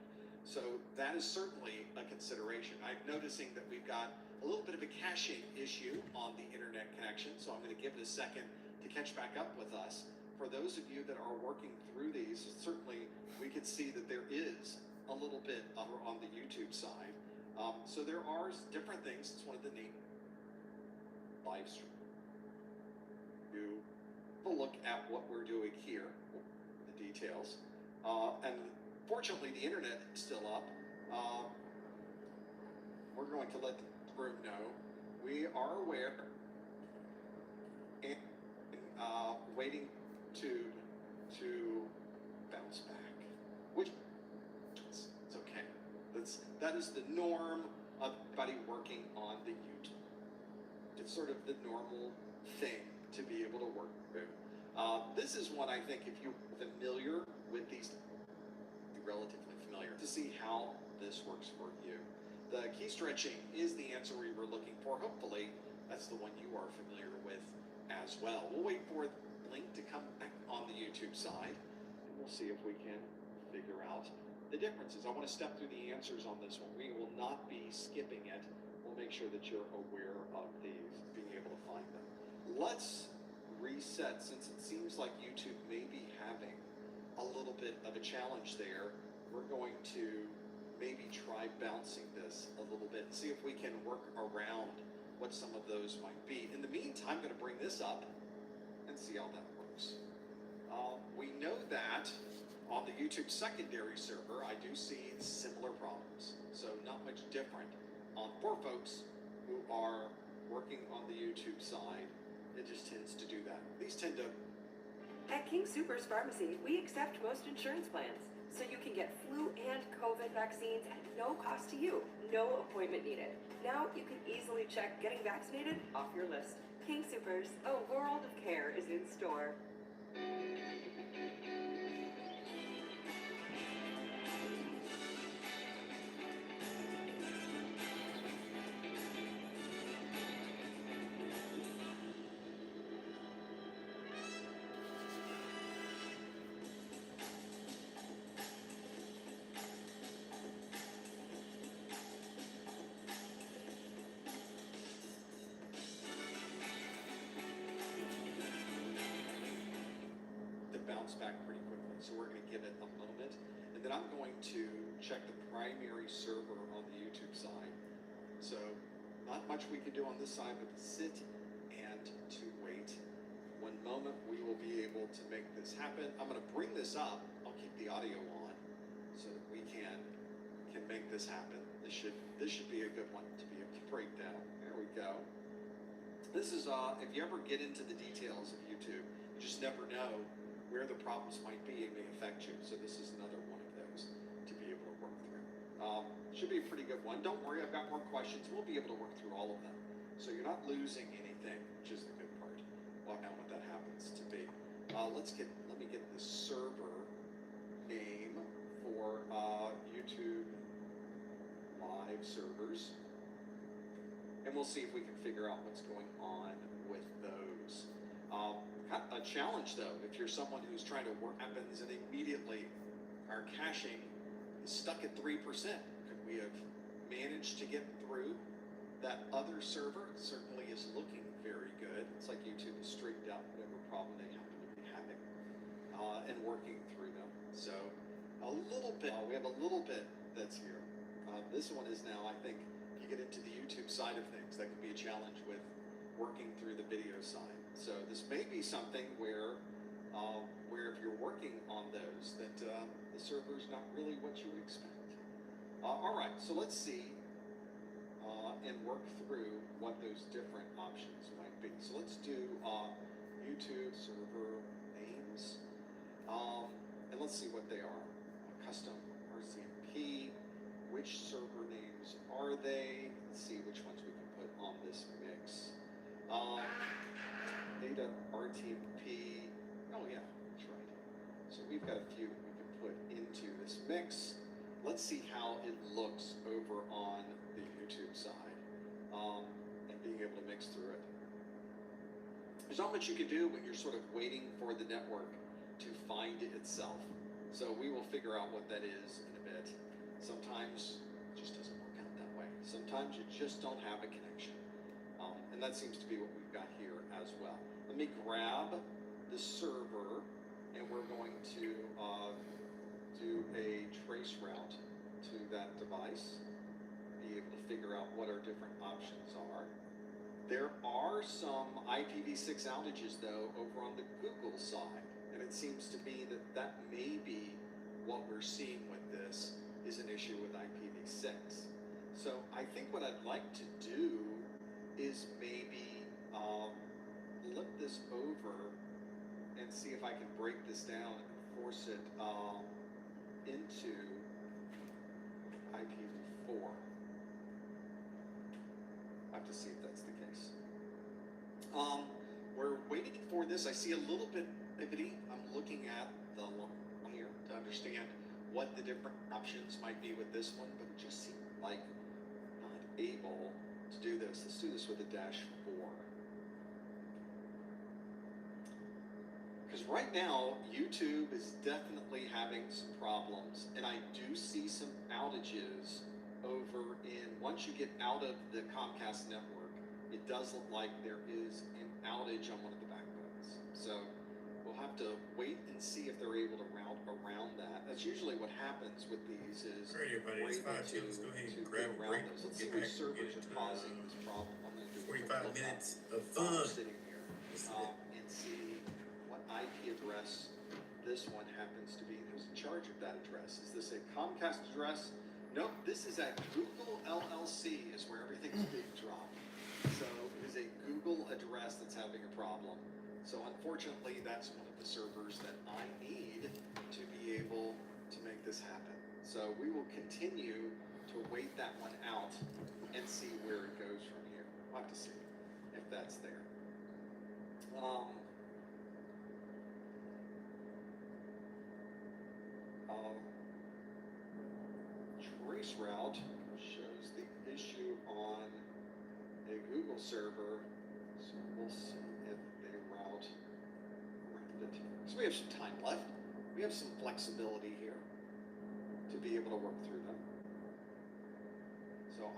So that is certainly a consideration. I'm noticing that we've got a little bit of a caching issue on the internet connection, so I'm going to give it a second to catch back up with us. For those of you that are working through these, certainly we can see that there is a little bit over on the YouTube side. So there are different things. It's one of the neat live stream. You will look at what we're doing here, the details, and fortunately the internet is still up. We're going to let the room know we are aware and waiting to bounce back, which it's okay. That is the norm of everybody working on the YouTube. It's sort of the normal thing to be able to work through. This is one I think if you're familiar with these, relatively familiar to see how this works for you. The key stretching is the answer we were looking for. Hopefully that's the one you are familiar with as well. We'll wait for the link to come back on the YouTube side, and we'll see if we can figure out the differences. I want to step through the answers on this one. We will not be skipping it. We'll make sure that you're aware of these, being able to find them. Let's reset, since it seems like YouTube may be having a little bit of a challenge there. We're going to maybe try bouncing this a little bit and see if we can work around what some of those might be. In the meantime, I'm going to bring this up and see how that works. We know that on the YouTube secondary server, I do see similar problems. So not much different. For folks who are working on the YouTube side, it just tends to do that. These tend to...
At King Soopers Pharmacy, we accept most insurance plans, so you can get flu and COVID vaccines at no cost to you. No appointment needed. Now you can easily check getting vaccinated off your list. King Soopers, a world of care is in store.
Bounce back pretty quickly, so we're going to give it a moment, and then I'm going to check the primary server on the YouTube side. So not much we can do on this side but to sit and to wait. One moment we will be able to make this happen. I'm going to bring this up. I'll keep the audio on so that we can make this happen. This should be a good one to be able to break down. There we go. This is if you ever get into the details of YouTube, you just never know where the problems might be. It may affect you. So this is another one of those to be able to work through. Should be a pretty good one. Don't worry, I've got more questions. We'll be able to work through all of them. So you're not losing anything, which is the good part. Well, now what that happens to be. Let me get the server name for YouTube live servers. And we'll see if we can figure out what's going on with those. A challenge though, if you're someone who's trying to work happens and immediately our caching is stuck at 3%. Could we have managed to get through that other server? It certainly is looking very good. It's like YouTube has straightened out whatever problem they happen to be having and working through them. So a little bit, we have a little bit that's here. This one is now, I think, you get into the YouTube side of things, that can be a challenge with working through the video side. So this may be something where if you're working on those, that the server's not really what you would expect. All right, so let's see and work through what those different options might be. So let's do YouTube server names, and let's see what they are. Custom RCMP, which server names are they? Let's see which ones we can put on this mix. Data RTMP, oh yeah, that's right. So we've got a few we can put into this mix. Let's see how it looks over on the YouTube side, and being able to mix through it. There's not much you can do when you're sort of waiting for the network to find it itself. So we will figure out what that is in a bit. Sometimes it just doesn't work out that way. Sometimes you just don't have a connection. And that seems to be what we've got here as well. Let me grab the server, and we're going to do a trace route to that device, be able to figure out what our different options are. There are some IPv6 outages, though, over on the Google side, and it seems to me that that may be what we're seeing with this is an issue with IPv6. So I think what I'd like to do is maybe flip this over and see if I can break this down and force it into IPv4. I have to see if that's the case. We're waiting for this. I see a little bit bibbity. I'm looking at the line here to understand what the different options might be with this one, but it just seemed like not able to do this. Let's do this with a -4. Because right now, YouTube is definitely having some problems, and I do see some outages over in, once you get out of the Comcast network, it does look like there is an outage on one of the backbones. So we'll have to wait and see if they're able to route around that. That's usually what happens with these is
Alright, everybody, it's 5
to
Let's go ahead and
get
grab a break.
around those. Let's see
Get
which
back,
servers
get
are causing this problem. I'm going to do a quick
45
look
minutes
up
of fun.
sitting here and see what IP address this one happens to be. Who's in charge of that address? Is this a Comcast address? Nope, this is at Google LLC is where everything's being dropped. So it is a Google address that's having a problem. So unfortunately, that's one of the servers that I need to be able to make this happen. So we will continue to wait that one out and see where it goes from here. We'll have to see if that's there. Trace route shows the issue on a Google server, so we'll see if they route around it. So we have some time left. We have some flexibility here to be able to work through them. So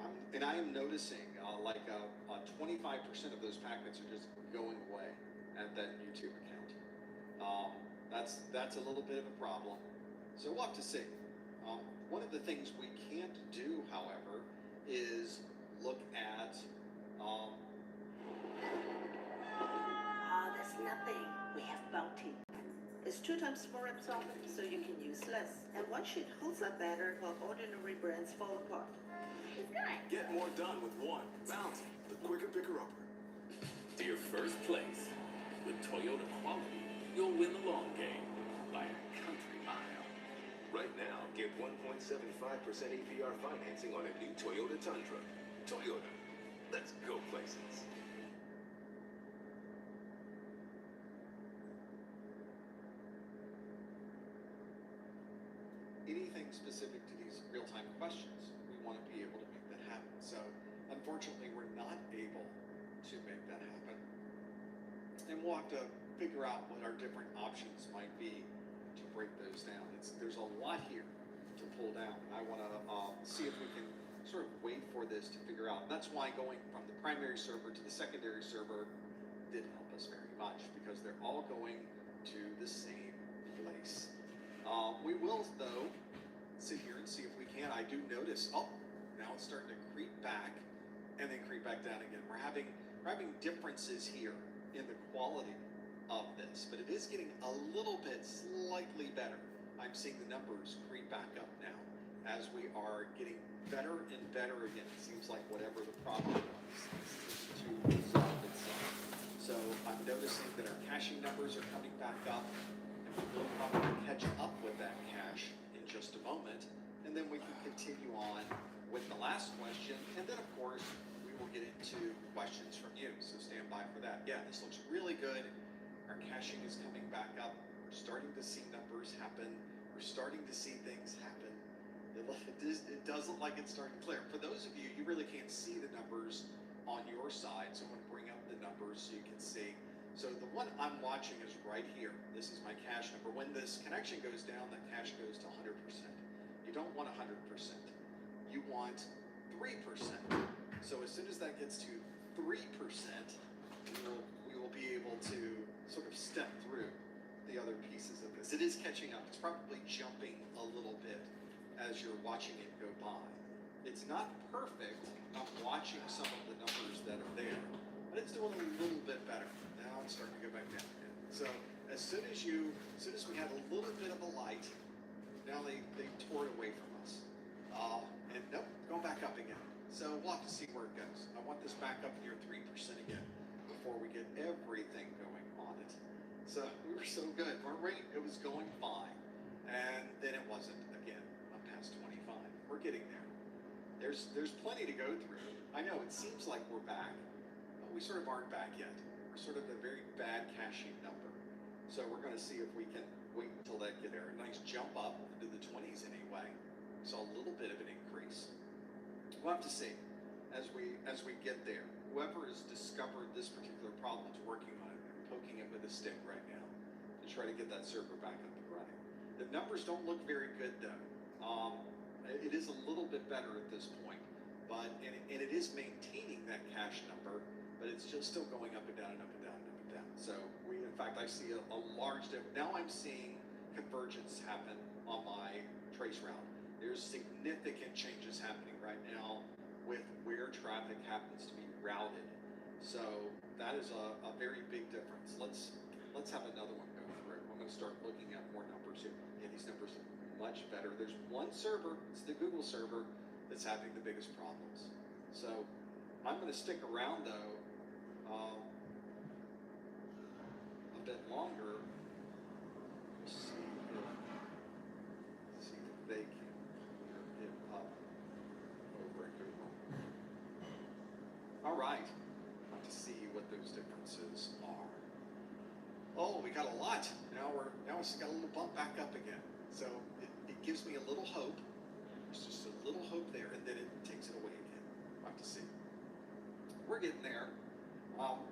I am noticing like 25% of those packets are just going away at that YouTube account. That's a little bit of a problem. So we'll have to see. One of the things we can't do, however, is look at
that's nothing. We have Bounty. It's 2 times more absorbent, so you can use less. And one sheet holds up better while ordinary brands fall apart. It's good.
Get more done with one. Bounty, the quicker picker-upper.
To your first place. With Toyota quality, you'll win the long game by a country mile.
Right now, get 1.75% APR financing on a new Toyota Tundra. Toyota, let's go places.
Anything specific to these real-time questions, we want to be able to make that happen. So unfortunately, we're not able to make that happen. And we'll have to figure out what our different options might be to break those down. There's a lot here to pull down, and I want to see if we can sort of wait for this to figure out. And that's why going from the primary server to the secondary server did help us very much, because they're all going to the same place. We will, though, sit here and see if we can. I do notice, Now it's starting to creep back and then creep back down again. We're having differences here in the quality of this, but it is getting a little bit slightly better. I'm seeing the numbers creep back up now as we are getting better and better again. It seems like whatever the problem was seems to resolve itself. So I'm noticing that our caching numbers are coming back up, and we'll probably catch up with that cache in just a moment, and then we can continue on with the last question, and then of course we will get into questions from you, so stand by for that. Yeah, this looks really good. Our caching is coming back up. We're starting to see numbers happen. We're starting to see things happen. It does look like it's starting to clear. For those of you, you really can't see the numbers on your side, so I'm going to bring up the numbers so you can see. So the one I'm watching is right here. This is my cache number. When this connection goes down, that cache goes to 100%. You don't want 100%. You want 3%. So as soon as that gets to 3%, we will be able to sort of step through the other pieces of this. It is catching up. It's probably jumping a little bit as you're watching it go by. It's not perfect. I'm watching some of the numbers that are there, but it's doing a little bit better. Now it's starting to go back down again. So as soon as we had a little bit of a light, now they tore it away from us. And nope, going back up again. So we'll have to see where it goes. I want this back up near 3% again before we get everything going on it. So we were so good. Our rate, it was going fine. And then it wasn't again. I'm past 25. We're getting there. There's plenty to go through. I know it seems like we're back, but we sort of aren't back yet. We're sort of a very bad caching number. So we're going to see if we can wait until that get there. A nice jump up into the 20s anyway. So a little bit of an increase. We'll have to see as we get there. Whoever has discovered this particular problem is working on it. They're poking it with a stick right now to try to get that server back up and running. The numbers don't look very good though. It is a little bit better at this point, but and it is maintaining that cache number, but it's just still going up and down and up and down and up and down. So in fact, I see a large difference. Now I'm seeing convergence happen on my trace route. There's significant changes happening right now with where traffic happens to be routed. So that is a very big difference. Let's have another one go through. I'm going to start looking at more numbers here. Yeah, these numbers are much better. There's one server, it's the Google server, that's having the biggest problems. So I'm going to stick around though a bit longer. See if they can get up over at Google. All right, to see what those differences are. Oh, we got a lot. Now it's got a little bump back up again. So it gives me a little hope. There's just a little hope there, and then it takes it away again. We'll have to see. We're getting there.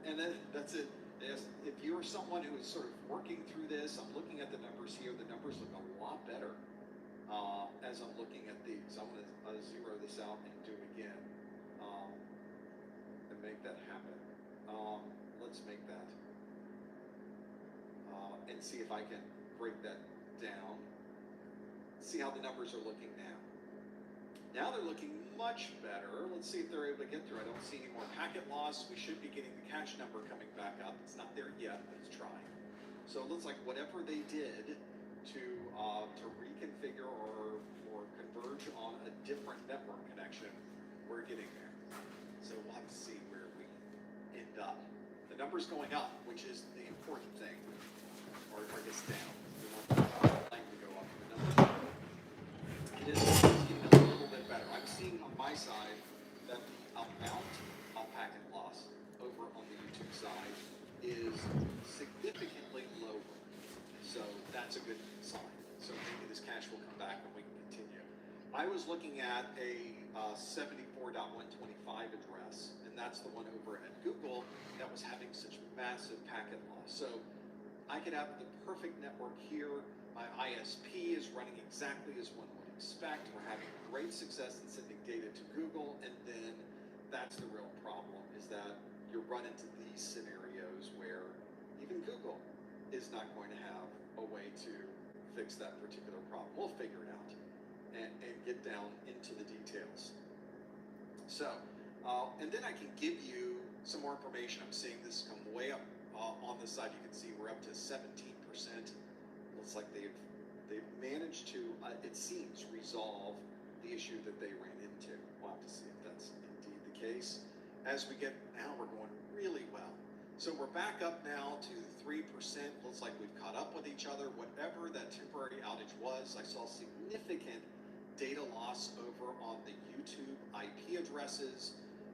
And then that's it. If you are someone who is sort of working through this, I'm looking at the numbers here. The numbers look a lot better as I'm looking at these. I'm going to zero this out and do it again and make that happen. Let's make that. And see if I can break that down. See how the numbers are looking now. Now they're looking much better. Let's see if they're able to get through. I don't see any more packet loss. We should be getting the cache number coming back up. It's not there yet, but it's trying. So it looks like whatever they did to reconfigure or converge on a different network connection, we're getting there. So we'll have to see where we end up. The number's going up, which is the important thing, or I guess down. We want the line to go up. The number. It is getting a little bit better. I'm seeing on my side that the amount of packet loss over on the YouTube side is significantly lower. So that's a good sign. So maybe this cache will come back and we can continue. I was looking at a 74.125 address, and that's the one over at Google that was having such massive packet loss. So I could have the perfect network here. My ISP is running exactly as one would expect. We're having great success in sending data to Google, and then that's the real problem, is that you run into these scenarios where even Google is not going to have a way to fix that particular problem. We'll figure it out and get down into the details. So, and then I can give you some more information. I'm seeing this come way up on the side. You can see we're up to 17%. Looks like they've managed to, it seems, resolve the issue that they ran into. We'll have to see if that's indeed the case. As we get, now we're going really well. So we're back up now to 3%. Looks like we've caught up with each other. Whatever that temporary outage was, I saw significant data loss over on the YouTube IP addresses.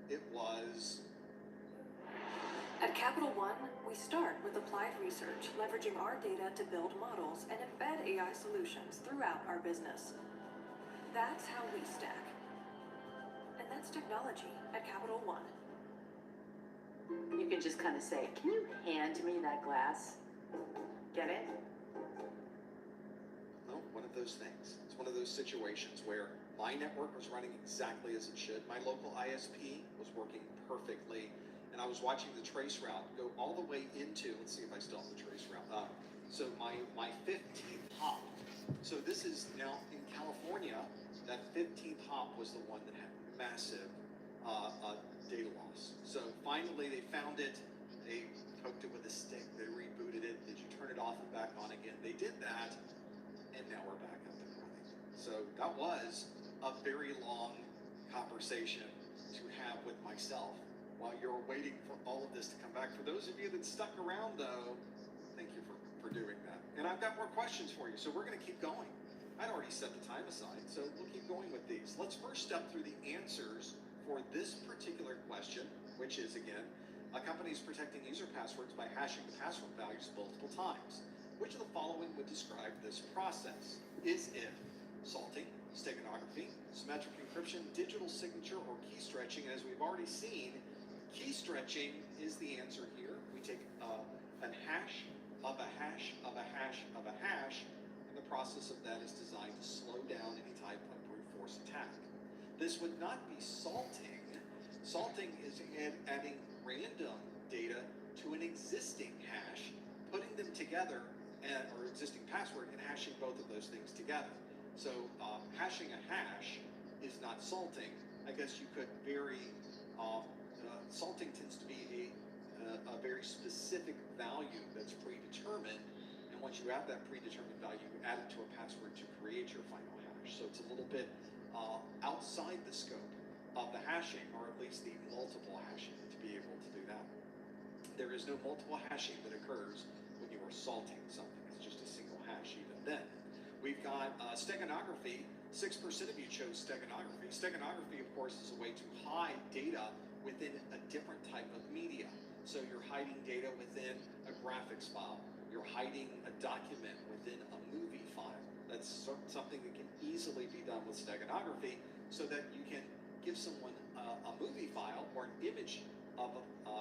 It was...
At Capital One, we start with applied research, leveraging our data to build models and embed AI solutions throughout our business. That's how we stack. And that's technology at Capital One.
You can just kind of say, can you hand me that glass? Get it?
No, one of those things. It's one of those situations where my network was running exactly as it should. My local ISP was working perfectly. And I was watching the trace route go all the way into, let's see if I still have the trace route up. So my 15th hop. So this is now in California, that 15th hop was the one that had massive data loss. So finally they found it, they poked it with a stick, they rebooted it. Did you turn it off and back on again? They did that, and now we're back up and running. So that was a very long conversation to have with myself while you're waiting for all of this to come back. For those of you that stuck around though, thank you for doing that. And I've got more questions for you, so we're gonna keep going. I'd already set the time aside, so we'll keep going with these. Let's first step through the answers for this particular question, which is, again, a company is protecting user passwords by hashing the password values multiple times. Which of the following would describe this process? Is it salting, steganography, symmetric encryption, digital signature, or key stretching? And as we've already seen, key stretching is the answer here. We take a hash of a hash of a hash of a hash, and the process of that is designed to slow down any type of brute force attack. This would not be salting. Salting is adding random data to an existing hash, putting them together, or existing password, and hashing both of those things together. So hashing a hash is not salting. I guess you could vary. Salting tends to be a very specific value that's predetermined, and once you add that predetermined value, you add it to a password to create your final hash. So it's a little bit outside the scope of the hashing, or at least the multiple hashing, to be able to do that. There is no multiple hashing that occurs when you are salting something. It's just a single hash even then. We've got steganography. 6% of you chose steganography. Steganography, of course, is a way to hide data within a different type of media. So you're hiding data within a graphics file. You're hiding a document within a movie file. That's something that can easily be done with steganography, so that you can give someone a movie file or an image of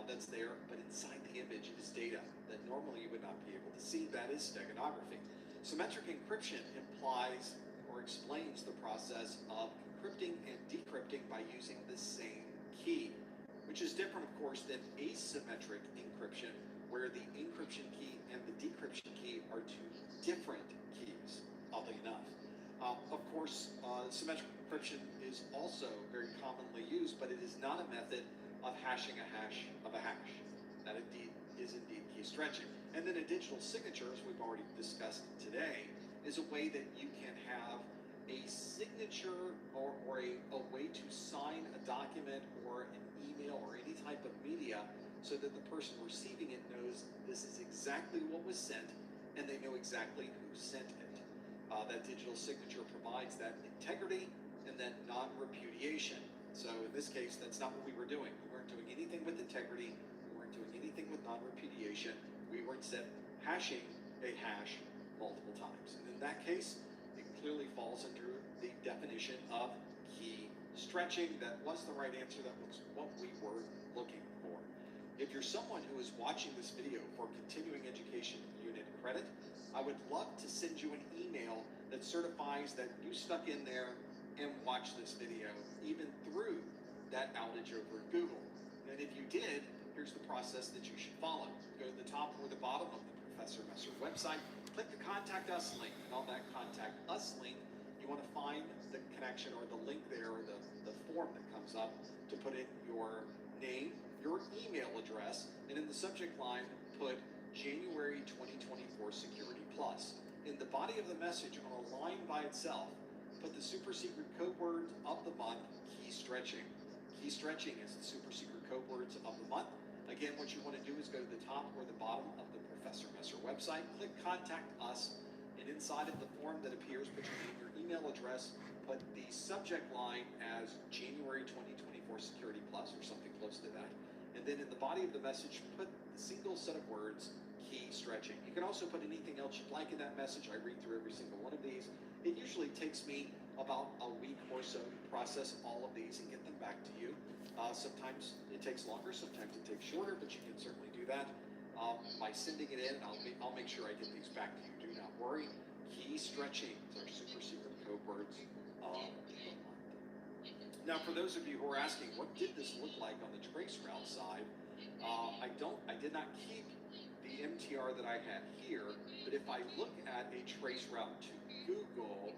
that's there, but inside the image is data that normally you would not be able to see. That is steganography. Symmetric encryption implies or explains the process of encrypting and decrypting by using the same key, which is different, of course, than asymmetric encryption, where the encryption key and the decryption key are two different keys, oddly enough. Of course, symmetric encryption is also very commonly used, but it is not a method of hashing a hash of a hash. That is indeed key stretching. And then a digital signature, as we've already discussed today, is a way that you can have a signature or a way to sign a document or an email or any type of media, so that the person receiving it knows this is exactly what was sent, and they know exactly who sent it. That digital signature provides that integrity and that non-repudiation. So in this case, that's not what we were doing. We weren't doing anything with integrity. We weren't doing anything with non-repudiation. We were instead hashing a hash multiple times. And in that case, it clearly falls under the definition of key stretching. That was the right answer. That was what we were looking for. If you're someone who is watching this video for continuing education unit credit, I would love to send you an email that certifies that you stuck in there and watched this video, even through that outage over at Google. And if you did, here's the process that you should follow. Go to the top or the bottom of the Professor Messer website, click the Contact Us link, and on that Contact Us link, you you want to find the connection or the link there, or the form that comes up, to put in your name, your email address, and in the subject line, put January 2024 Security Plus. In the body of the message, on a line by itself, put the super secret code words of the month, key stretching. Key stretching is the super secret code words of the month. Again, what you want to do is go to the top or the bottom of the Professor Messer website, click Contact Us, and inside of the form that appears, put your name, your email address, put the subject line as January 2024 Security Plus or something close to that. And then in the body of the message, put the single set of words, key stretching. You can also put anything else you'd like in that message. I read through every single one of these. It usually takes me about a week or so to process all of these and get them back to you. Sometimes it takes longer, sometimes it takes shorter, but you can certainly do that by sending it in. I'll make sure I get these back to you. Do not worry. Key stretching is our super secret code words of the month. Now, for those of you who are asking, what did this look like on the trace route side? I did not keep the MTR that I had here, but if I look at a trace route to Google,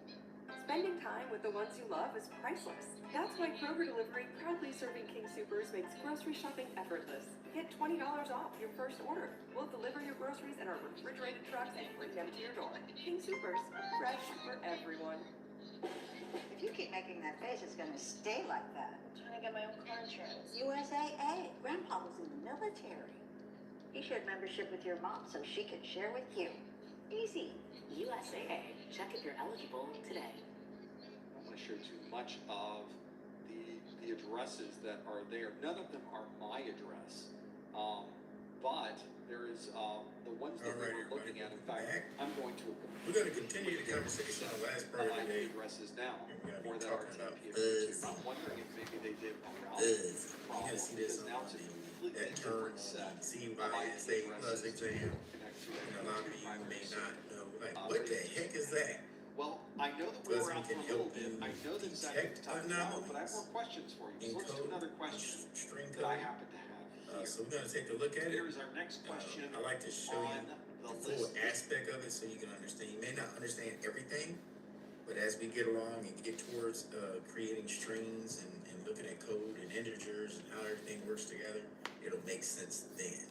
Spending time with the ones you love is priceless. That's why Kroger Delivery, proudly serving King Soopers, makes grocery shopping effortless. Get $20 off your first order. We'll deliver your groceries in our refrigerated trucks and bring them to your door. King Soopers, fresh for everyone.
If you keep making that face, it's going to stay like that.
I'm trying to get my own car insurance.
USAA. Grandpa was in the military. He shared membership with your mom so she could share with you. Easy.
USAA. Check if you're eligible today.
I don't want to share too much of the addresses that are there. None of them are my address, but there is the ones that we were looking at. In fact,
We're going to continue the conversation on the last part of the day.
Addresses now,
We're
or that are
talking about
I'm wondering if maybe they did a route
You're going to see this
now
on
it's a
that
completely
turn
different set
CYSA
of
plus exam. And a lot of you may not know, like, what the heck is that?
Well, I know that we were out for
Fuzzing
a
can
little
help
bit.
you
I know that it's
detect
time to travel, but I have
anomalies
more questions for you. So let's do
in
another
code,
question
string
that I
code.
happen to have here.
So we're going to take a look at it.
Here is our next question.
I like to show you the full aspect of it so you can understand. You may not understand everything, but as we get along and get towards creating strings and looking at code and integers and how everything works together, it'll make sense then.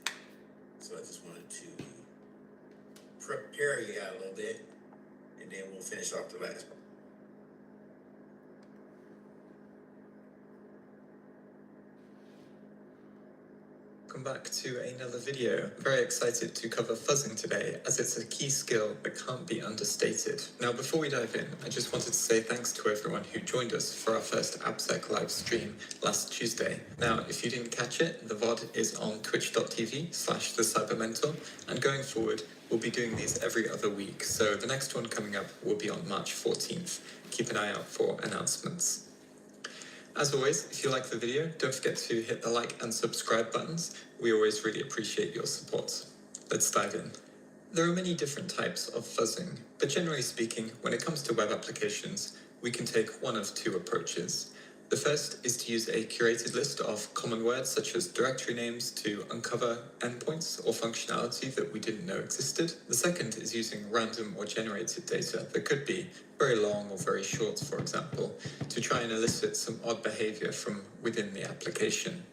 So I just wanted to prepare you out a little bit, and then we'll finish off the last part.
Welcome back to another video. I'm very excited to cover fuzzing today, as it's a key skill that can't be understated. Now, before we dive in, I just wanted to say thanks to everyone who joined us for our first AppSec live stream last Tuesday. Now, if you didn't catch it, the VOD is on twitch.tv/thecybermentor, and going forward, we'll be doing these every other week. So the next one coming up will be on March 14th. Keep an eye out for announcements. As always, if you like the video, don't forget to hit the like and subscribe buttons. We always really appreciate your support. Let's dive in. There are many different types of fuzzing, but generally speaking, when it comes to web applications, we can take one of two approaches. The first is to use a curated list of common words such as directory names to uncover endpoints or functionality that we didn't know existed. The second is using random or generated data that could be very long or very short, for example, to try and elicit some odd behavior from within the application.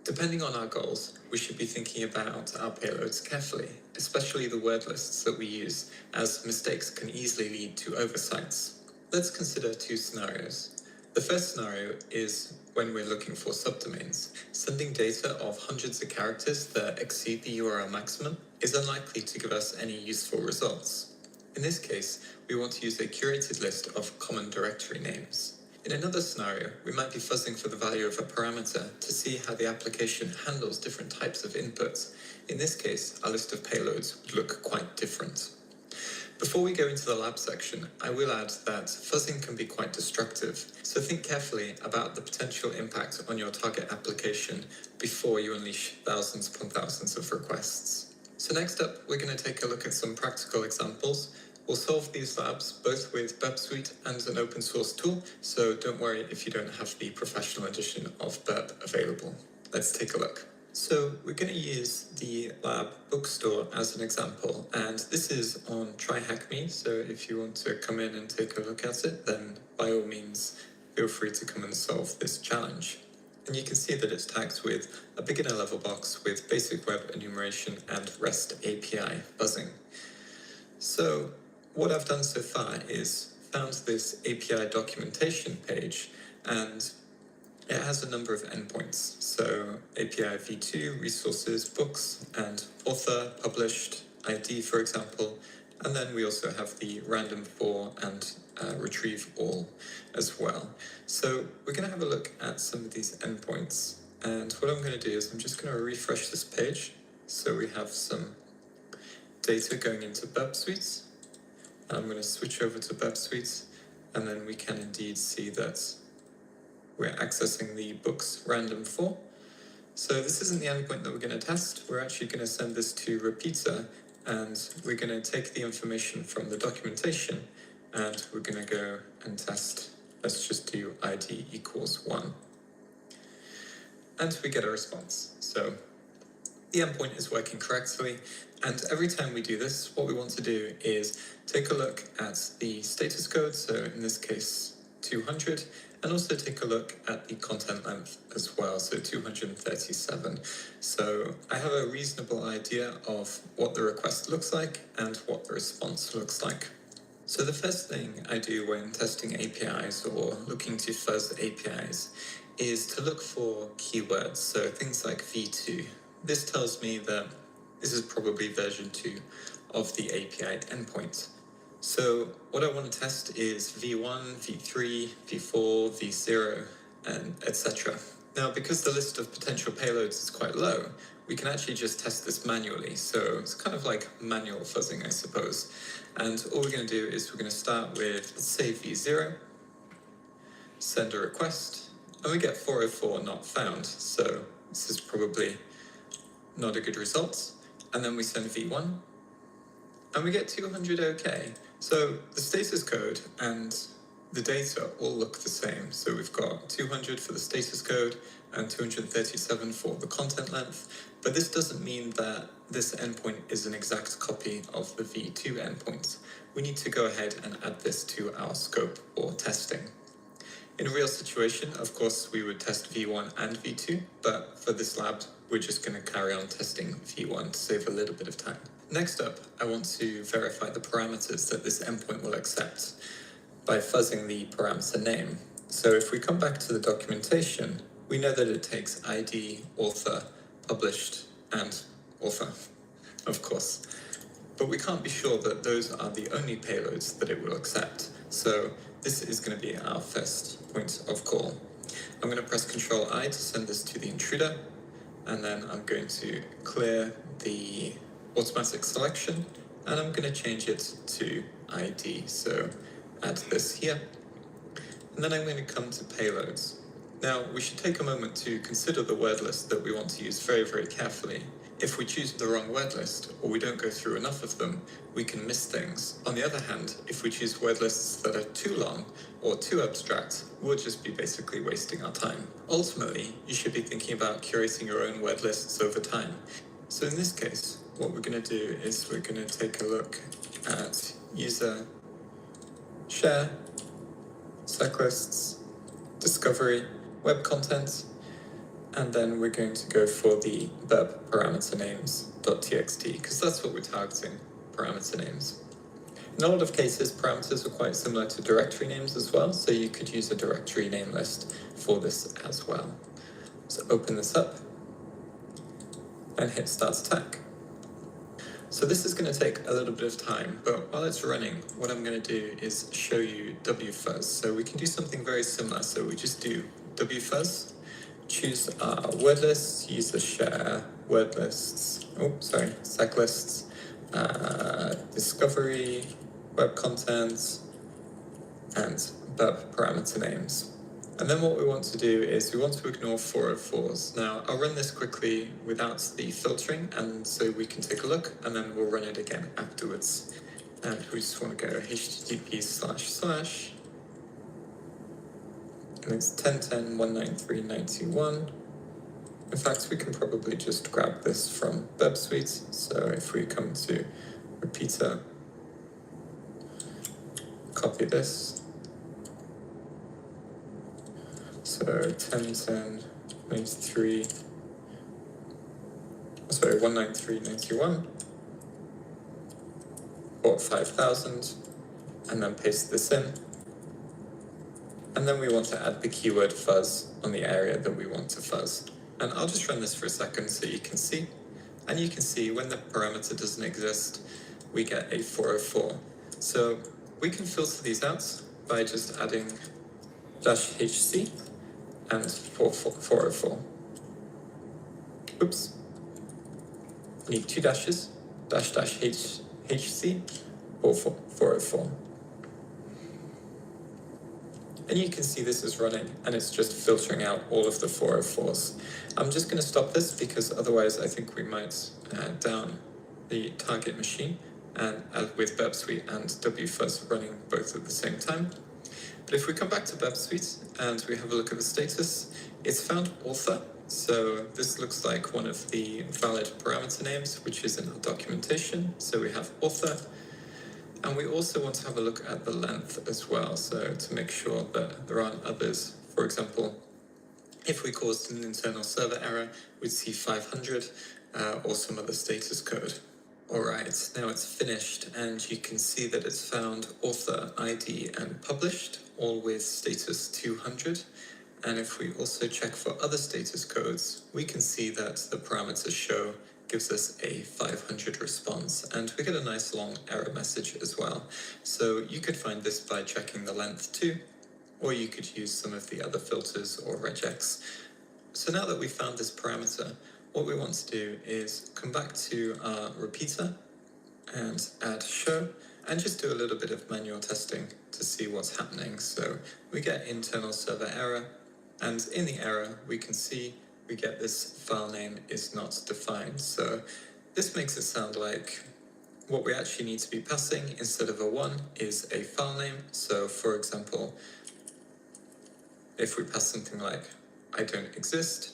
Depending on our goals, we should be thinking about our payloads carefully, especially the word lists that we use, as mistakes can easily lead to oversights. Let's consider two scenarios. The first scenario is when we're looking for subdomains. Sending data of hundreds of characters that exceed the URL maximum is unlikely to give us any useful results. In this case, we want to use a curated list of common directory names. In another scenario, we might be fuzzing for the value of a parameter to see how the application handles different types of inputs. In this case, our list of payloads would look quite different. Before we go into the lab section, I will add that fuzzing can be quite destructive, so think carefully about the potential impact on your target application before you unleash thousands upon thousands of requests. So next up, we're going to take a look at some practical examples. We'll solve these labs both with Burp Suite and an open source tool, so don't worry if you don't have the professional edition of Burp available. Let's take a look. So we're going to use the lab bookstore as an example, and this is on TryHackMe, so if you want to come in and take a look at it, then by all means feel free to come and solve this challenge. And you can see that it's tagged with a beginner level box with basic web enumeration and REST API buzzing. So what I've done so far is found this API documentation page, and it has a number of endpoints. So API v2, resources, books, and author, published, ID, for example. And then we also have the random for and retrieve all as well. So we're going to have a look at some of these endpoints. And what I'm going to do is I'm just going to refresh this page. So we have some data going into Burp Suites. And I'm going to switch over to Burp Suites. And then we can indeed see that we're accessing the books random for. So this isn't the endpoint that we're going to test. We're actually going to send this to Repeater, and we're going to take the information from the documentation, and we're going to go and test. Let's just do ID equals 1. And we get a response. So the endpoint is working correctly, and every time we do this, what we want to do is take a look at the status code, so in this case 200, and also take a look at the content length as well, so 237. So I have a reasonable idea of what the request looks like and what the response looks like. So the first thing I do when testing APIs or looking to fuzz APIs is to look for keywords, so things like v2. This tells me that this is probably version 2 of the API endpoint. So what I want to test is v1, v3, v4, v0, and etc. Now, because the list of potential payloads is quite low, we can actually just test this manually. So it's kind of like manual fuzzing, I suppose. And all we're going to do is we're going to start with, let's say, v0, send a request, and we get 404 not found. So this is probably not a good result. And then we send v1, and we get 200 OK. So the status code and the data all look the same. So we've got 200 for the status code and 237 for the content length. But this doesn't mean that this endpoint is an exact copy of the v2 endpoint. We need to go ahead and add this to our scope or testing. In a real situation, of course, we would test v1 and v2, but for this lab, we're just going to carry on testing v1 to save a little bit of time. Next up, I want to verify the parameters that this endpoint will accept by fuzzing the parameter name. So if we come back to the documentation, we know that it takes ID, author, published, and author, of course. But we can't be sure that those are the only payloads that it will accept. So this is going to be our first point of call. I'm going to press Ctrl-I to send this to the intruder, and then I'm going to clear the automatic selection, and I'm going to change it to ID. So add this here, and then I'm going to come to payloads. Now, we should take a moment to consider the word list that we want to use very, very carefully. If we choose the wrong word list, or we don't go through enough of them, we can miss things. On the other hand, if we choose word lists that are too long or too abstract, we'll just be basically wasting our time. Ultimately, you should be thinking about curating your own word lists over time. So in this case, what we're going to do is we're going to take a look at user, share, cyclists, discovery, web content, and then we're going to go for the burp parameter names.txt, because that's what we're targeting, parameter names. In a lot of cases, parameters are quite similar to directory names as well, so you could use a directory name list for this as well. So open this up and hit start attack. So this is going to take a little bit of time, but while it's running, what I'm going to do is show you wfuzz. So we can do something very similar. So we just do wfuzz, choose our word lists, user share, word lists, cyclists, discovery, web content, and burp parameter names. And then what we want to do is we want to ignore 404s. Now, I'll run this quickly without the filtering, and so we can take a look, and then we'll run it again afterwards. And we just want to go http:// and it's 10.10.193.91. In fact, we can probably just grab this from Burp Suite. So if we come to repeater, copy this. So 10, 10, 93, sorry, 193, 91, or 5,000, and then paste this in. And then we want to add the keyword fuzz on the area that we want to fuzz. And I'll just run this for a second so you can see. And you can see when the parameter doesn't exist, we get a 404. So we can filter these out by just adding -HC and 404. Oops. Need 2 dashes, -HC, or 404. And you can see this is running and it's just filtering out all of the 404s. I'm just going to stop this because otherwise I think we might down the target machine and with Burp Suite and WFuzz running both at the same time. But if we come back to Burp Suite and we have a look at the status, it's found author. So this looks like one of the valid parameter names, which is in our documentation. So we have author. And we also want to have a look at the length as well, so to make sure that there aren't others. For example, if we caused an internal server error, we'd see 500 or some other status code. All right, now it's finished, and you can see that it's found author, ID, and published, all with status 200. And if we also check for other status codes, we can see that the parameter show gives us a 500 response, and we get a nice long error message as well. So you could find this by checking the length too, or you could use some of the other filters or regex. So now that we've found this parameter, what we want to do is come back to our repeater and add show, and just do a little bit of manual testing to see what's happening. So we get internal server error, and in the error we can see we get this file name is not defined. So this makes it sound like what we actually need to be passing instead of a 1 is a file name. So for example, if we pass something like I don't exist,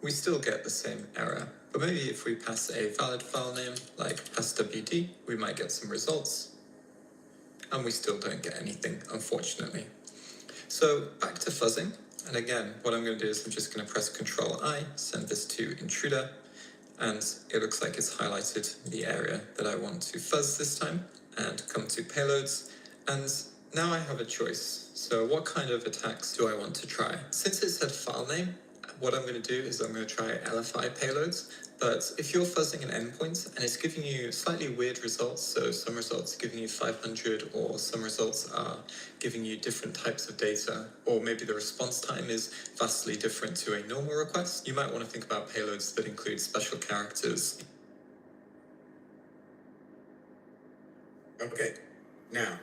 we still get the same error. But maybe if we pass a valid file name like passwd, we might get some results, and we still don't get anything, unfortunately. So back to fuzzing. And again, what I'm going to do is I'm just going to press Ctrl-I, send this to intruder, and it looks like it's highlighted the area that I want to fuzz this time, and come to payloads, and now I have a choice. So what kind of attacks do I want to try? Since it said file name, what I'm going to do is I'm going to try LFI payloads, but if you're fuzzing an endpoint and it's giving you slightly weird results, so some results are giving you 500 or some results are giving you different types of data, or maybe the response time is vastly different to a normal request, you might want to think about payloads that include special characters.
Okay, now,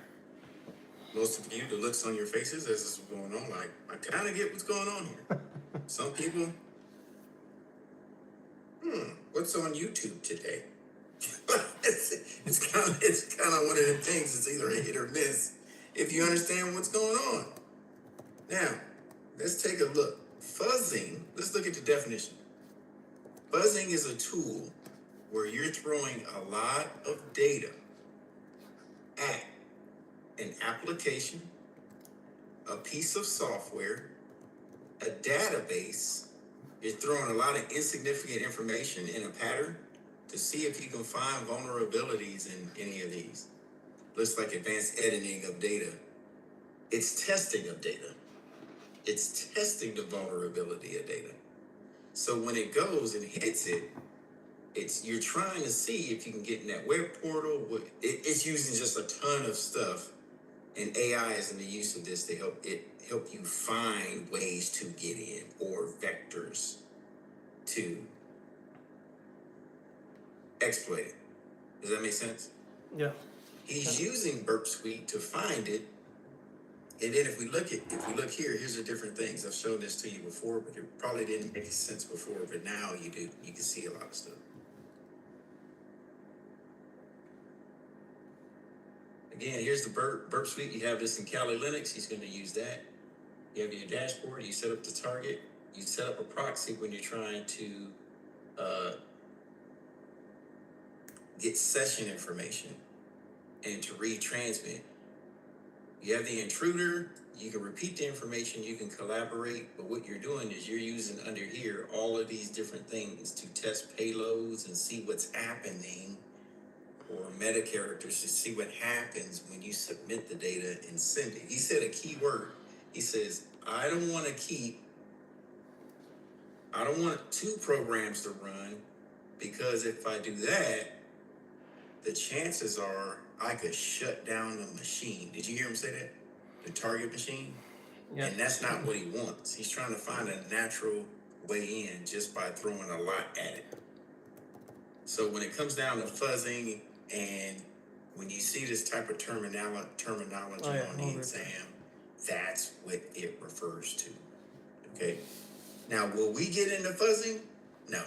most of you, the looks on your faces as this is going on, like, I kind of get what's going on here. Some people, what's on YouTube today? it's kind of one of the things. It's either a hit or miss if you understand what's going on. Now, let's take a look. Fuzzing. Let's look at the definition. Fuzzing is a tool where you're throwing a lot of data at an application, a piece of software, a database. You're throwing a lot of insignificant information in a pattern to see if you can find vulnerabilities in any of these. Looks like advanced editing of data. It's testing of data. It's testing the vulnerability of data. So when it goes and hits it, you're trying to see if you can get in that web portal. It's using just a ton of stuff, and AI is in the use of this to help you find ways to get in or vectors to exploit it. Does that make sense?
Yeah.
He's using Burp Suite to find it, and then if we look here, here's the different things. I've shown this to you before, but it probably didn't make sense before, but now you do. You can see a lot of stuff. Again, here's the Burp Suite. You have this in Kali Linux. He's going to use that. You have your dashboard. You set up the target. you set up a proxy when you're trying to get session information and to retransmit. You have the intruder, you can repeat the information, you can collaborate, but what you're doing is you're using under here all of these different things to test payloads and see what's happening, or meta characters to see what happens when you submit the data and send it. He said a key word. He says, I don't want 2 programs to run, because if I do that, the chances are I could shut down the machine. Did you hear him say that? The target machine?
Yeah.
And that's not what he wants. He's trying to find a natural way in just by throwing a lot at it. So when it comes down to fuzzing, and when you see this type of terminology on the exam, that's what it refers to. Okay. Now, will we get into fuzzing? No.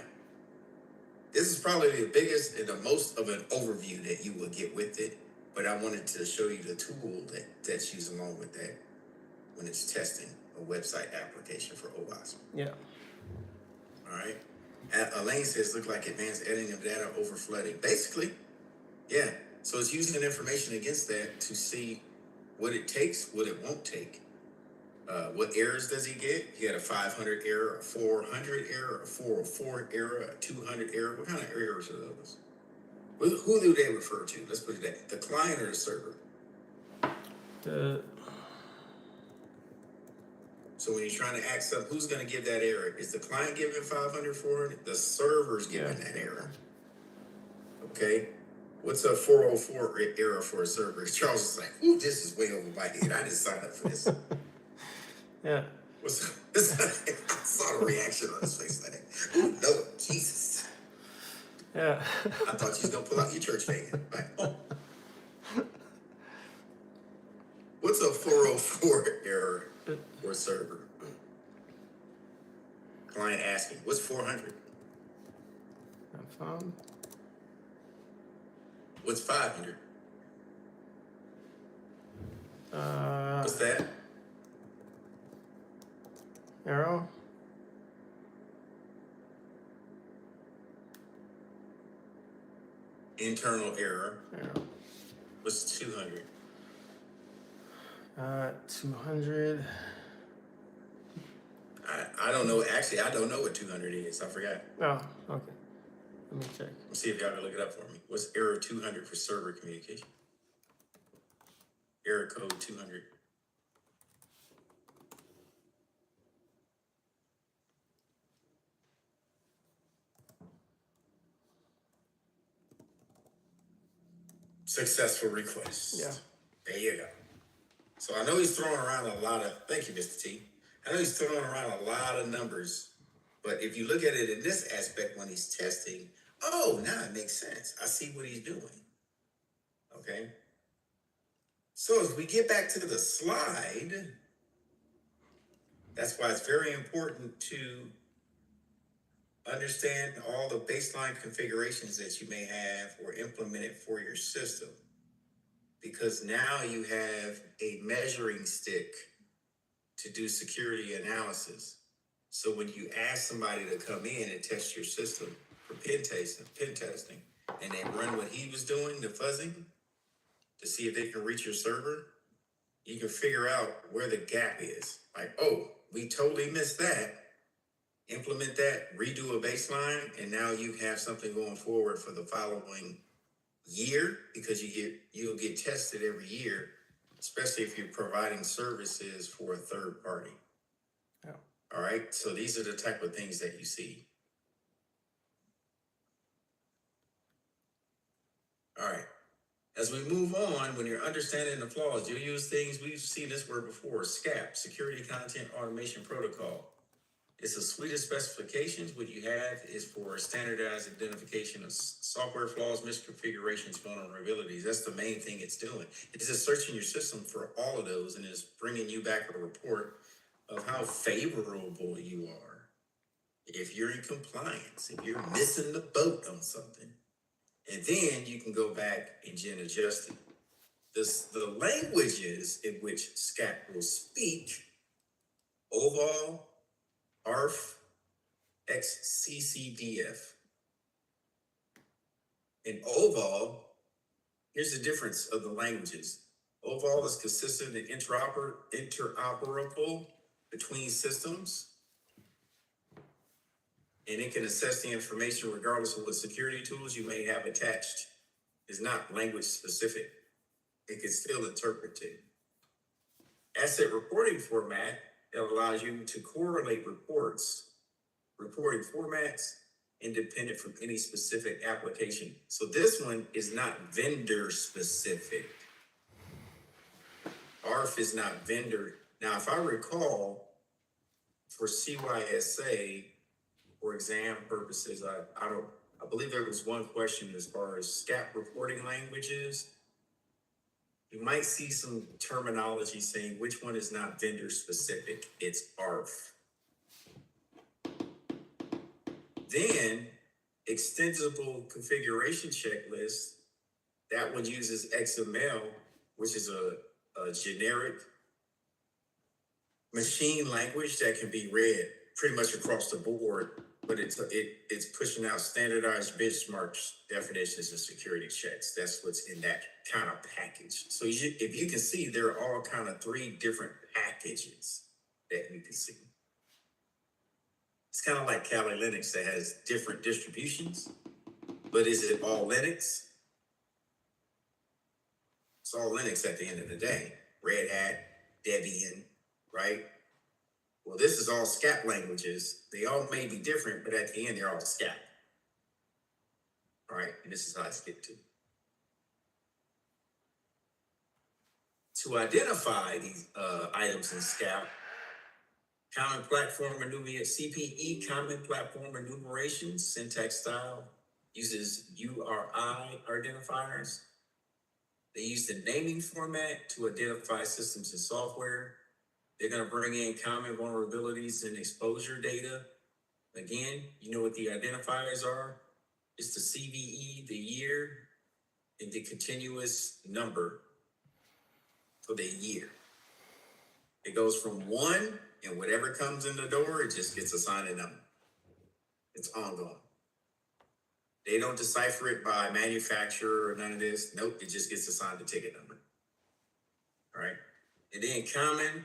This is probably the biggest and the most of an overview that you will get with it, but I wanted to show you the tool that's used along with that when it's testing a website application for OWASP.
Yeah.
All right. Elaine says, look like advanced editing of data over flooding. Basically, yeah. So it's using information against that to see what it takes, what it won't take. What errors does he get? He had a 500 error, a 400 error, a 404 error, a 200 error. What kind of errors are those? Who do they refer to? Let's put it that. The client or the server? So when you're trying to ask up, who's going to give that error? Is the client giving 500, 400? The server's giving that error. Okay. What's a 404 error for a server? Charles is like, ooh, this is way over my head. I didn't sign up for this.
Yeah.
What's up? I saw the reaction on his face like, oh no, Jesus.
Yeah.
I thought you was going to pull out your church fan. Like, oh. What's a 404 error for a server? Client asking, what's 400? What's 500? What's that?
Arrow.
Internal error.
Arrow.
What's 200?
200.
I don't know. Actually, I don't know what 200 is. I forgot.
Oh, okay. Let me check.
Let's see if y'all can look it up for me. What's error 200 for server communication? Error code 200. Successful request.
Yeah.
There you go. So I know he's throwing around a lot of, thank you, Mr. T. I know he's throwing around a lot of numbers, but if you look at it in this aspect when he's testing, oh, now it makes sense. I see what he's doing. Okay. So as we get back to the slide, that's why it's very important to understand all the baseline configurations that you may have or implemented for your system. Because now you have a measuring stick to do security analysis. So when you ask somebody to come in and test your system for pen testing, and they run what he was doing, the fuzzing, to see if they can reach your server, you can figure out where the gap is. Like, oh, we totally missed that. Implement that, redo a baseline, and now you have something going forward for the following year, because you'll get tested every year, especially if you're providing services for a third party.
Yeah.
All right. So these are the type of things that you see. All right. As we move on, when you're understanding the flaws, you'll use things, we've seen this word before, SCAP, Security Content Automation Protocol. It's a suite of specifications. What you have is for standardized identification of software flaws, misconfigurations, vulnerabilities. That's the main thing it's doing. It's just searching your system for all of those and it's bringing you back a report of how favorable you are. If you're in compliance, if you're missing the boat on something, and then you can go back and gen adjust it. The languages in which SCAP will speak, OVAL, ARF x CCDF. In OVAL, here's the difference of the languages. OVAL is consistent and interoperable between systems, and it can assess the information regardless of what security tools you may have attached. It's not language specific. It can still interpret it. Asset reporting format, that allows you to correlate reporting formats, independent from any specific application. So this one is not vendor specific. ARF is not vendor. Now, if I recall, for CYSA, for exam purposes, I believe there was one question as far as SCAP reporting languages. You might see some terminology saying which one is not vendor specific. It's ARF. Then, extensible configuration checklist, that one uses XML, which is a generic machine language that can be read pretty much across the board, but it's pushing out standardized benchmarks, definitions, and security checks. That's what's in that kind of package. So if you can see, there are all kind of 3 different packages that you can see. It's kind of like Kali Linux that has different distributions, but is it all Linux? It's all Linux at the end of the day. Red Hat, Debian, right? Well, this is all SCAP languages. They all may be different, but at the end, they're all SCAP. All right, and this is how I skip to. To identify these items in SCAP, Common Platform Enumeration, CPE, Common Platform Enumeration, syntax style, uses URI identifiers. They use the naming format to identify systems and software. They're going to bring in common vulnerabilities and exposure data. Again, you know what the identifiers are? It's the CVE, the year, and the continuous number for the year. It goes from 1, and whatever comes in the door, it just gets assigned a number. It's ongoing. They don't decipher it by manufacturer or none of this. Nope, it just gets assigned a ticket number. All right. And then common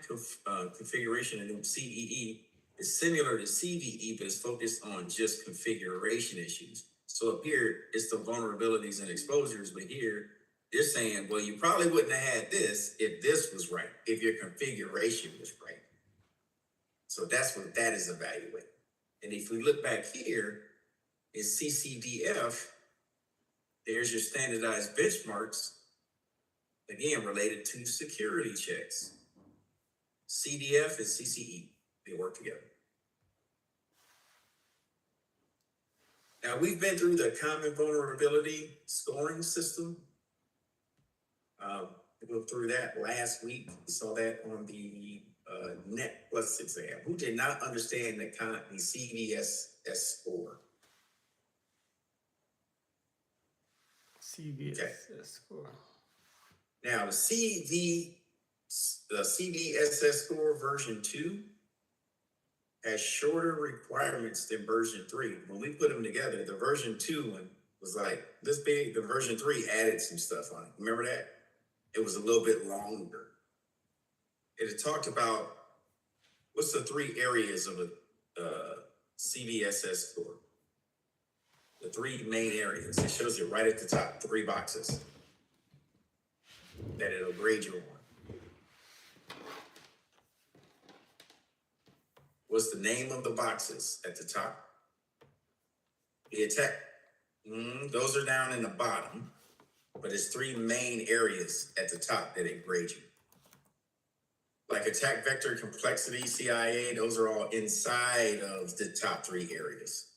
configuration and CEE is similar to CVE, but it's focused on just configuration issues. So up here, it's the vulnerabilities and exposures, but here, they're saying, well, you probably wouldn't have had this if this was right, if your configuration was right. So that's what that is evaluating. And if we look back here, is CCDF, there's your standardized benchmarks, again, related to security checks. CDF and CCE, they work together. Now, we've been through the common vulnerability scoring system. We went through that last week. We saw that on the Net Plus exam. Who did not understand the CVSS score?
CVSS score.
Now, the CVSS score version 2 has shorter requirements than version 3. When we put them together, the version 2 one was like this big. The version 3 added some stuff on it. Remember that? It was a little bit longer. It had talked about what's the 3 areas of a CVSS score. The 3 main areas. It shows you right at the top, 3 boxes that it'll grade you on. What's the name of the boxes at the top? The attack. Those are down in the bottom, but it's 3 main areas at the top that it grades you. Like attack vector, complexity, CIA, those are all inside of the top 3 areas.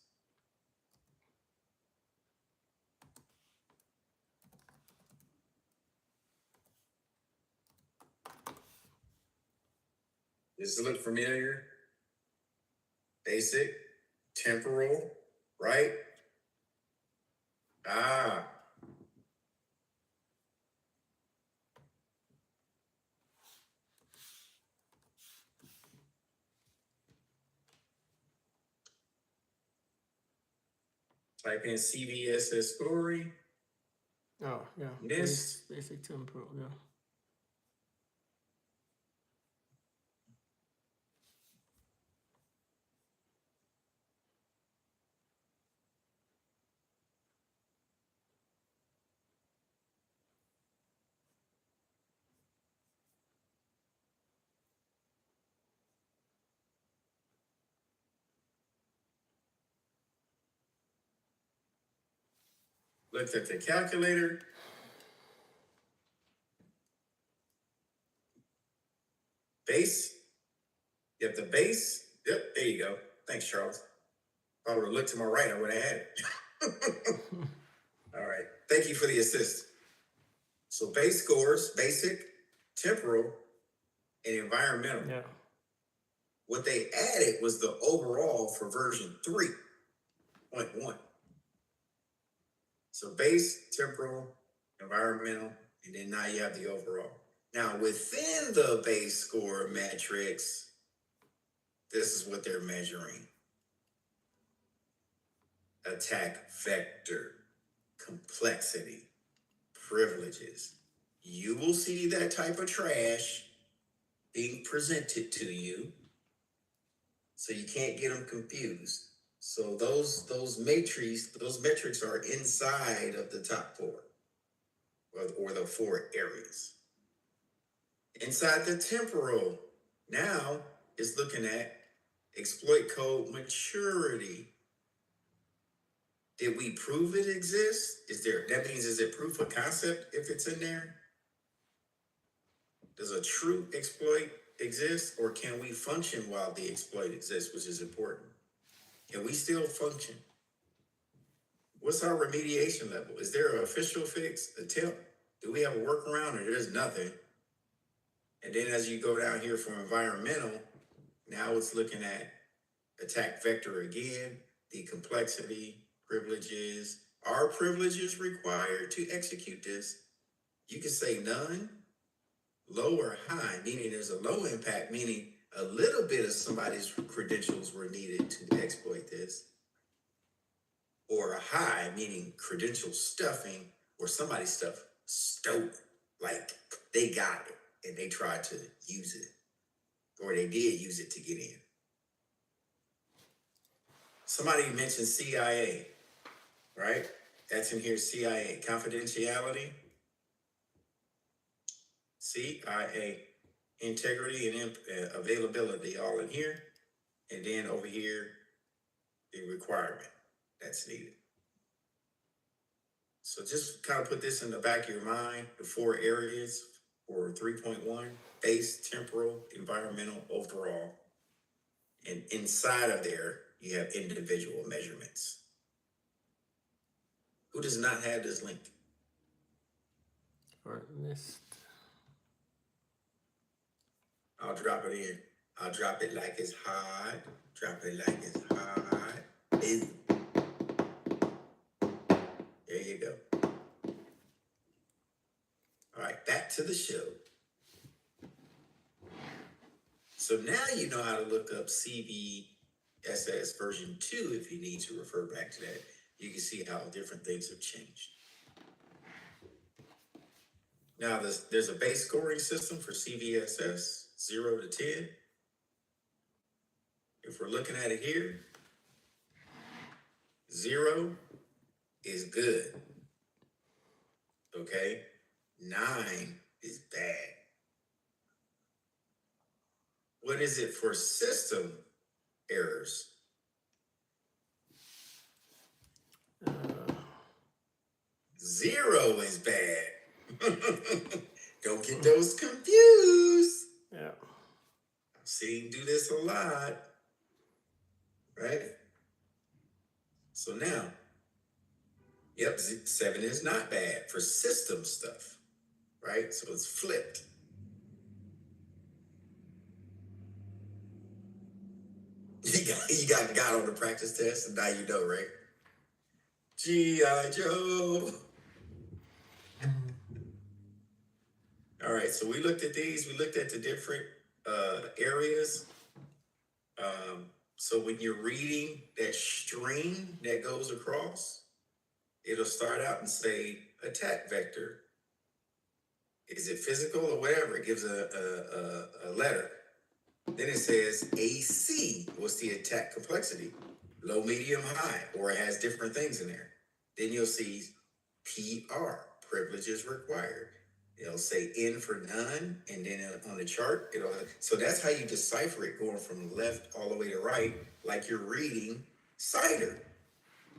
Does it look familiar? Basic, temporal, right? Type in CVSS story.
Oh, yeah.
This.
Basic temporal, yeah.
Looked at the calculator. Base. Yep, the base. Yep, there you go. Thanks, Charles. If I would have looked to my right, I would have had it. All right. Thank you for the assist. So base scores, basic, temporal, and environmental.
Yeah.
What they added was the overall for version 3.1. So base, temporal, environmental, and then now you have the overall. Now within the base score metrics, this is what they're measuring. Attack vector, complexity, privileges. You will see that type of trash being presented to you, so you can't get them confused. So those metrics are inside of the top four, or the four areas. Inside the temporal, now is looking at exploit code maturity. Did we prove it exists? That means, is it proof of concept if it's in there? Does a true exploit exist, or can we function while the exploit exists, which is important? Can we still function? What's our remediation level? Is there an official fix, attempt? Do we have a workaround, or there's nothing? And then as you go down here for environmental, now it's looking at attack vector again, the complexity, privileges. Are privileges required to execute this? You can say none, low or high, meaning there's a low impact, meaning a little bit of somebody's credentials were needed to exploit this. Or a high, meaning credential stuffing, or somebody's stuff stolen. Like they got it and they tried to use it, or they did use it to get in. Somebody mentioned CIA, right? That's in here, CIA, confidentiality. CIA, integrity and availability, all in here. And then over here, the requirement that's needed. So just kind of put this in the back of your mind, the four areas for 3.1, base, temporal, environmental, overall. And inside of there, you have individual measurements. Who does not have this link?
Or list.
I'll drop it in. I'll drop it like it's hot. Drop it like it's hot. There you go. All right, back to the show. So now you know how to look up CVSS version 2 if you need to refer back to that. You can see how different things have changed. Now there's a base scoring system for CVSS, 0 to 10. If we're looking at it here, 0 is good. Okay? 9 is bad. What is it for system errors? 0 is bad. Don't get those confused.
Yeah.
I've seen do this a lot. Right? So now, yep, 7 is not bad for system stuff. Right? So it's flipped. You got on the practice test, and now you know, right? G.I. Joe. All right, so we looked at these. We looked at the different areas. So when you're reading that string that goes across, it'll start out and say attack vector. Is it physical or whatever? It gives a letter. Then it says AC. What's the attack complexity? Low, medium, high, or it has different things in there. Then you'll see PR, privileges required. It'll say N for none, and then on the chart, so that's how you decipher it going from left all the way to right, like you're reading CIDR.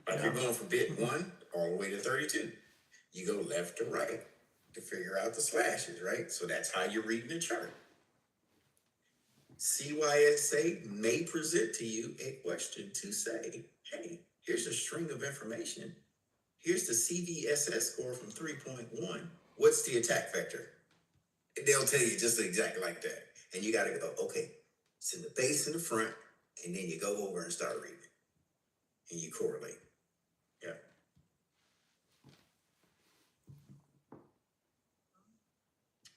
Like you're going from bit 1 all the way to 32. You go left to right to figure out the slashes, right? So that's how you're reading the chart. CYSA may present to you a question to say, hey, here's a string of information. Here's the CVSS score from 3.1. What's the attack vector? And they'll tell you just exactly like that. And you got to go, okay, it's in the base in the front, and then you go over and start reading. And you correlate. Yeah.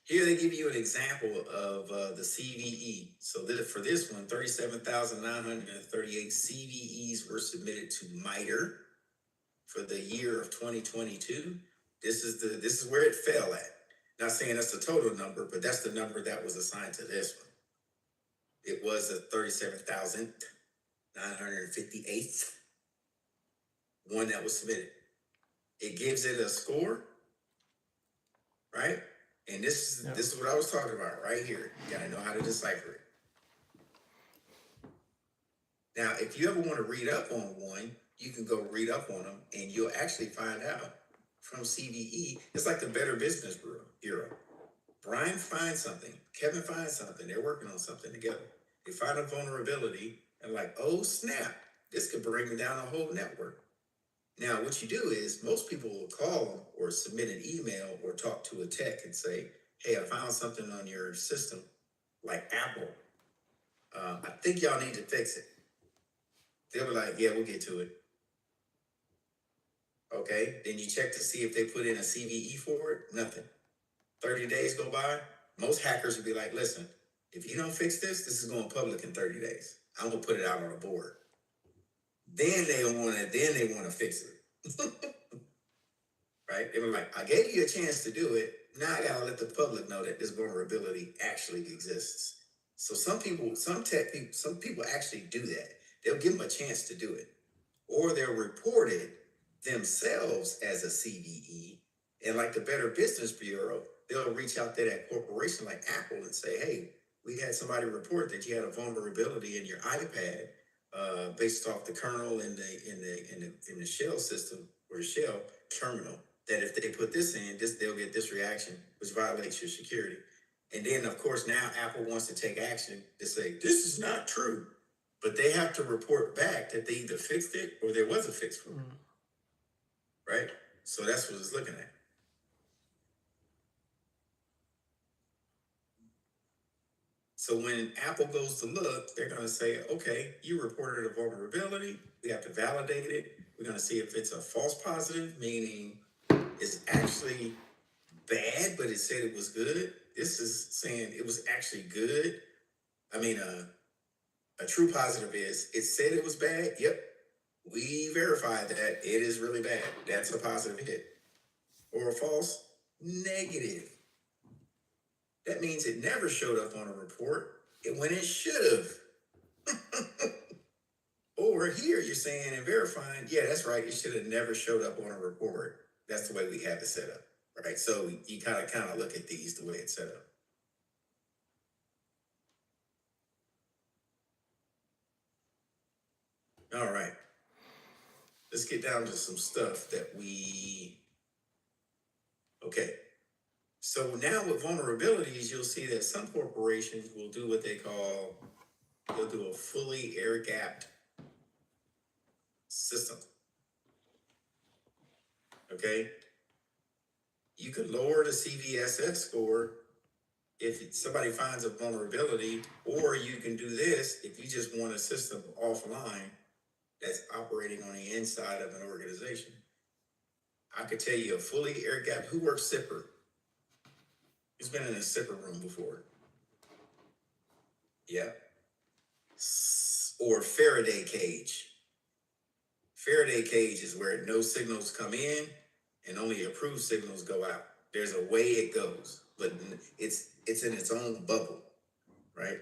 Here they give you an example of the CVE. So for this one, 37,938 CVEs were submitted to MITRE for the year of 2022. This is where it fell at. Not saying that's the total number, but that's the number that was assigned to this one. It was a 37,958th one that was submitted. It gives it a score, right? And this is what I was talking about right here. You gotta know how to decipher it. Now, if you ever want to read up on one, you can go read up on them, and you'll actually find out from CVE. It's like the Better Business Bureau. Brian finds something, Kevin finds something, they're working on something together. They find a vulnerability and like, oh snap, this could bring down a whole network. Now, what you do is most people will call them or submit an email or talk to a tech and say, hey, I found something on your system, like Apple. I think y'all need to fix it. They'll be like, yeah, we'll get to it. Okay, then you check to see if they put in a CVE for it, nothing. 30 days go by, most hackers will be like, listen, if you don't fix this, this is going public in 30 days. I'm gonna put it out on a board. Then they wanna fix it. Right? They were like, I gave you a chance to do it. Now I gotta let the public know that this vulnerability actually exists. So some people actually do that. They'll give them a chance to do it. Or they'll report it themselves as a CVE. And like the Better Business Bureau, they'll reach out to that corporation like Apple and say, hey, we had somebody report that you had a vulnerability in your iPad based off the kernel in the shell system or shell terminal, that if they put this in, they'll get this reaction, which violates your security. And then, of course, now Apple wants to take action to say, this is not true. But they have to report back that they either fixed it or there was a fix for it. Right? So that's what it's looking at. So when Apple goes to look, they're going to say, okay, you reported a vulnerability. We have to validate it. We're going to see if it's a false positive, meaning it's actually bad, but it said it was good. This is saying it was actually good. I mean, a true positive is it said it was bad. Yep. We verified that it is really bad. That's a positive hit. Or a false negative. That means it never showed up on a report when it should have. Or here you're saying and verifying, yeah, that's right. It should have never showed up on a report. That's the way we have it set up, right? So you kind of look at these the way it's set up. All right. Let's get down to some stuff that okay. So now with vulnerabilities, you'll see that some corporations will do what they'll do a fully air-gapped system. Okay? You could lower the CVSS score if somebody finds a vulnerability, or you can do this if you just want a system offline that's operating on the inside of an organization. I could tell you a fully air-gapped, who works SIPR? Who's been in a SIPR room before? Yeah. or Faraday cage. Faraday cage is where no signals come in and only approved signals go out. There's a way it goes, but it's in its own bubble, right?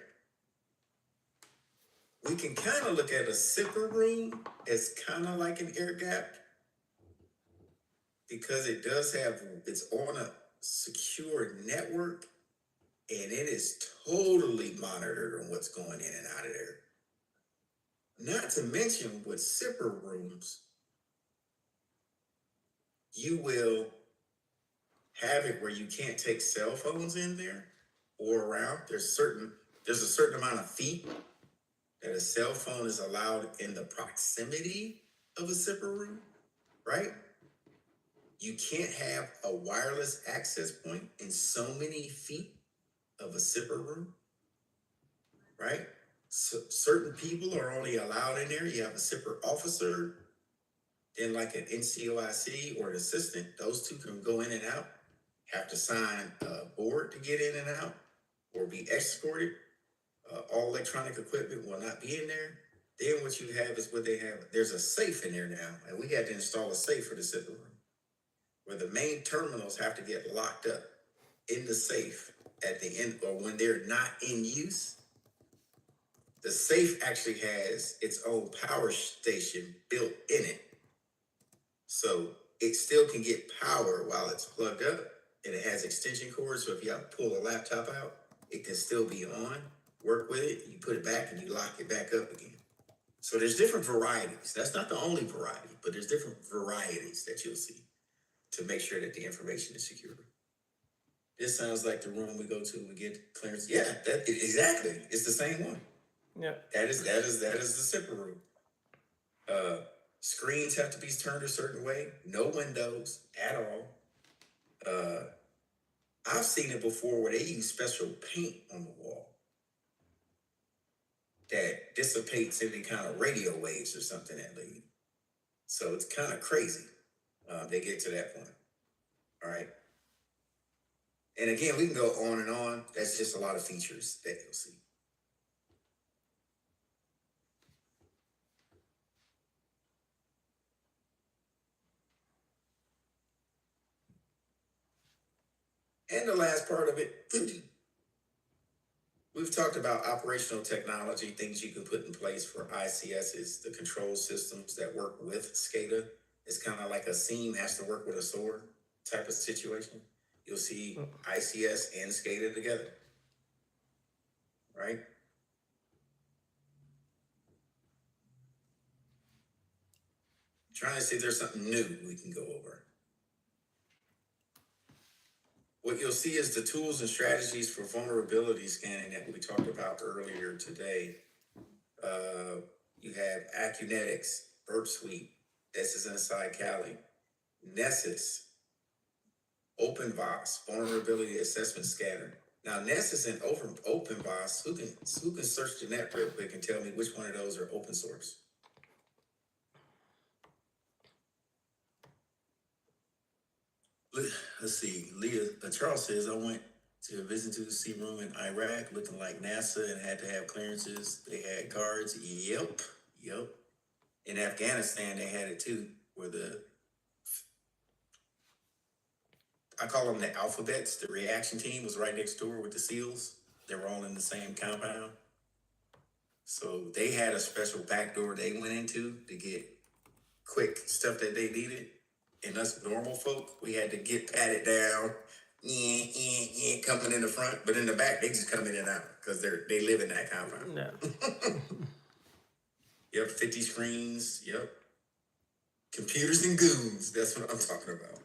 We can kind of look at a zipper room as kind of like an air gap because it's on a secure network and it is totally monitored on what's going in and out of there. Not to mention with zipper rooms, you will have it where you can't take cell phones in there or around. There's a certain amount of feet that a cell phone is allowed in the proximity of a zipper room, right? You can't have a wireless access point in so many feet of a zipper room, right? So certain people are only allowed in there. You have a zipper officer, then like an NCOIC or an assistant. Those two can go in and out, have to sign a board to get in and out or be escorted. All electronic equipment will not be in there. Then what you have is what they have. There's a safe in there now, and we had to install a safe for the zipper room, where the main terminals have to get locked up in the safe at the end, or when they're not in use. The safe actually has its own power station built in it, so it still can get power while it's plugged up, and it has extension cords. So if you have to pull a laptop out, it can still be on. Work with it, you put it back and you lock it back up again. So there's different varieties. That's not the only variety, but there's different varieties that you'll see to make sure that the information is secure. This sounds like the room we go to, we get clearance. Yeah, exactly. It's the same one.
Yeah.
That is the zipper room. Screens have to be turned a certain way. No windows at all. I've seen it before where they use special paint on the wall that dissipates any kind of radio waves or something that lead. So it's kind of crazy. They get to that point. All right. And again, we can go on and on. That's just a lot of features that you'll see. And the last part of it, we've talked about operational technology, things you can put in place for ICSs, the control systems that work with SCADA. It's kind of like a seam has to work with a sword type of situation. You'll see ICS and SCADA together, right? Trying to see if there's something new we can go over. What you'll see is the tools and strategies for vulnerability scanning that we talked about earlier today. You have Acunetics, Burp Suite, this is inside Cali, Nessus, OpenVOS, Vulnerability Assessment Scanner. Now Nessus and OpenVOS, who can search the net real quick and tell me which one of those are open source? Let's see. Charles says, I went to a visit to the sea room in Iraq looking like NASA and had to have clearances. They had guards. Yep. In Afghanistan, they had it too, where I call them the alphabets. The reaction team was right next door with the SEALs. They were all in the same compound. So they had a special back door they went into to get quick stuff that they needed. And us normal folk, we had to get patted down, coming in the front. But in the back, they just come in and out because they live in that compound.
Yeah.
Yep, 50 screens. Yep. Computers and goons. That's what I'm talking about.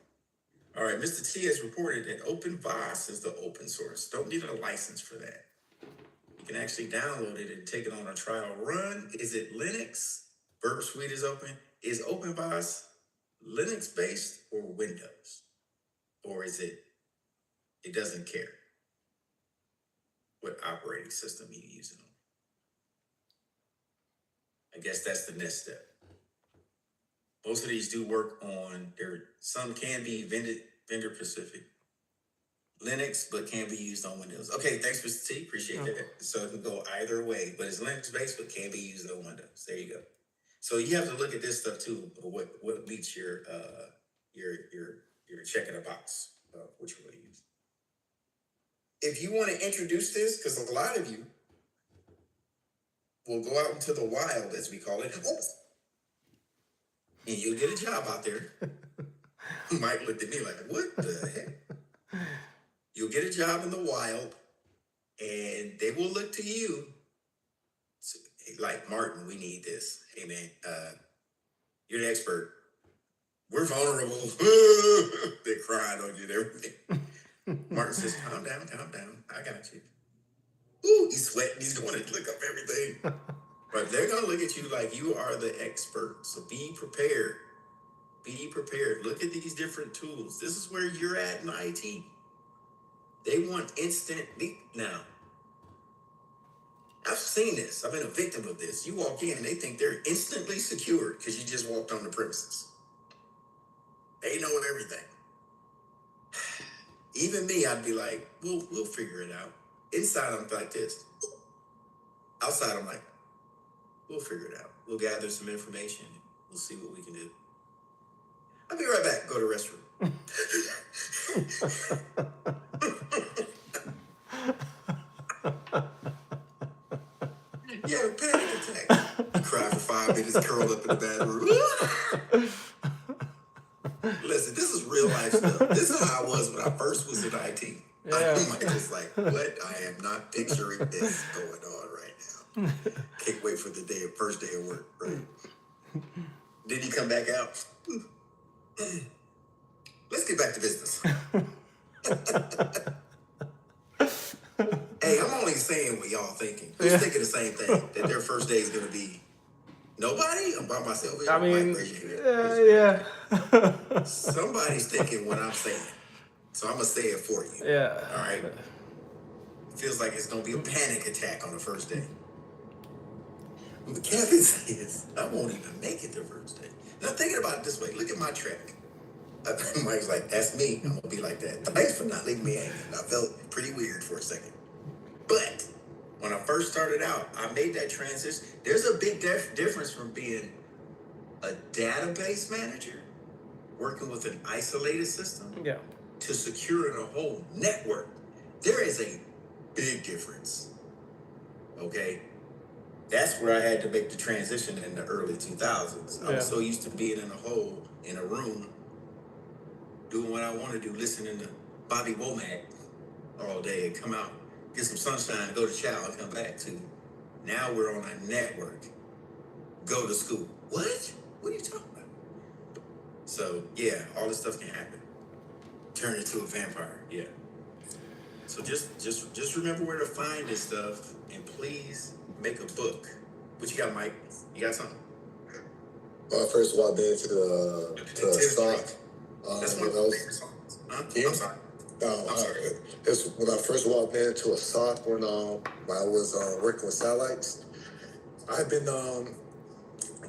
All right, Mr. T has reported that OpenVOS is the open source. Don't need a license for that. You can actually download it and take it on a trial run. Is it Linux? Burp Suite is open. Is OpenVOS Linux based or Windows? Or is it doesn't care what operating system you use it on? I guess that's the next step. Most of these do work on some can be vendor specific. Linux, but can be used on Windows. Okay, thanks, Mr. T. Appreciate that. So it can go either way, but it's Linux-based, but can be used on Windows. There you go. So you have to look at this stuff too. What meets your check in a box, which you want to use. If you want to introduce this, because a lot of you will go out into the wild, as we call it, and you'll get a job out there. Mike looked at me like, what the heck? You'll get a job in the wild, and they will look to you like, Martin, we need this. Hey, man, you're the expert. We're vulnerable. They're crying on you and everything. Martin says, calm down. I got you. Ooh, he's sweating. He's going to look up everything. But they're going to look at you like you are the expert. So be prepared. Be prepared. Look at these different tools. This is where you're at in IT. They want instant. Now, I've seen this. I've been a victim of this. You walk in and they think they're instantly secured because you just walked on the premises. They know everything. Even me, I'd be like, we'll figure it out. Inside, I'm like this. Outside, I'm like, we'll figure it out. We'll gather some information. We'll see what we can do. I'll be right back. Go to the restroom. Yeah, panic attack. You cry for 5 minutes, curled up in the bathroom. Listen, this is real life stuff. This is how I was when I first was in IT.
Yeah.
I'm just like, what? I am not picturing this going on right now. Can't wait for the first day of work, right? Then you come back out. Let's get back to business. Hey, I'm only saying what y'all thinking. Who's thinking the same thing? That their first day is going to be nobody? I'm by myself.
I mean,
yeah. Somebody's thinking what I'm saying. So I'm going to say it for you.
Yeah.
All right? It feels like it's going to be a panic attack on the first day. What Kevin says, I won't even make it the first day. Now, thinking about it this way, look at my track. Mike's like, that's me. I'm going to be like that. Thanks for not leaving me hanging. I felt pretty weird for a second. But when I first started out, I made that transition. There's a big difference from being a database manager, working with an isolated system, to securing a whole network. There is a big difference. Okay? That's where I had to make the transition in the early 2000s. I was so used to being in a hole, in a room, doing what I want to do, listening to Bobby Womack all day and come out, get some sunshine, go to chow and come back to. Now we're on a network. Go to school. What? What are you talking about? So yeah, all this stuff can happen. Turn into a vampire. Yeah. So just remember where to find this stuff, and please make a book. What you got, Mike? You got something?
First of all, I've been to the stock.
That's one of my favorite songs. Huh?
Yeah.
I'm sorry.
I'm sorry. It's when I first walked into a SOC when I was working with satellites. I've been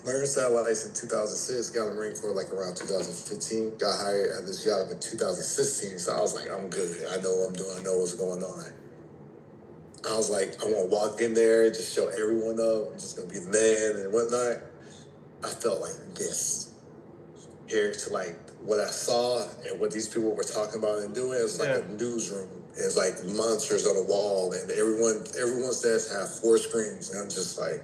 learning satellites in 2006, got in the Marine Corps like around 2015, got hired at this job in 2016, so I was like, I'm good. I know what I'm doing. I know what's going on. I was like, I want to walk in there, just show everyone up. I'm just going to be the man and whatnot. I felt like this. Here to like what I saw and what these people were talking about and doing, it's like a newsroom. It's like monsters on the wall, and everyone says have 4 screens, and I'm just like,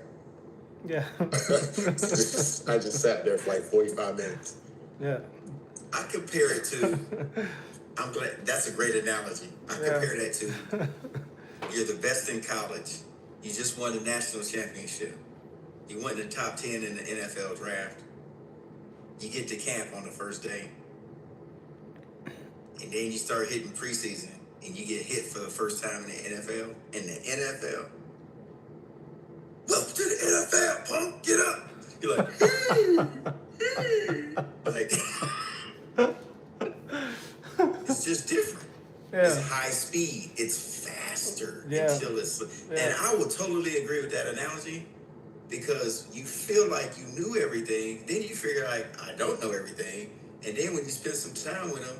yeah.
I just sat there for like 45 minutes.
Yeah.
I compare it to, I'm glad, that's a great analogy. I compare that to, you're the best in college. You just won the national championship. You went in the top 10 in the NFL draft. You get to camp on the first day. And then you start hitting preseason and you get hit for the first time in the NFL. In the NFL. Welcome to the NFL, punk. Get up. You're like, it's just different. It's high speed. It's faster until it's. And I would totally agree with that analogy, because you feel like you knew everything, then you figure like I don't know everything, and then when you spend some time with them,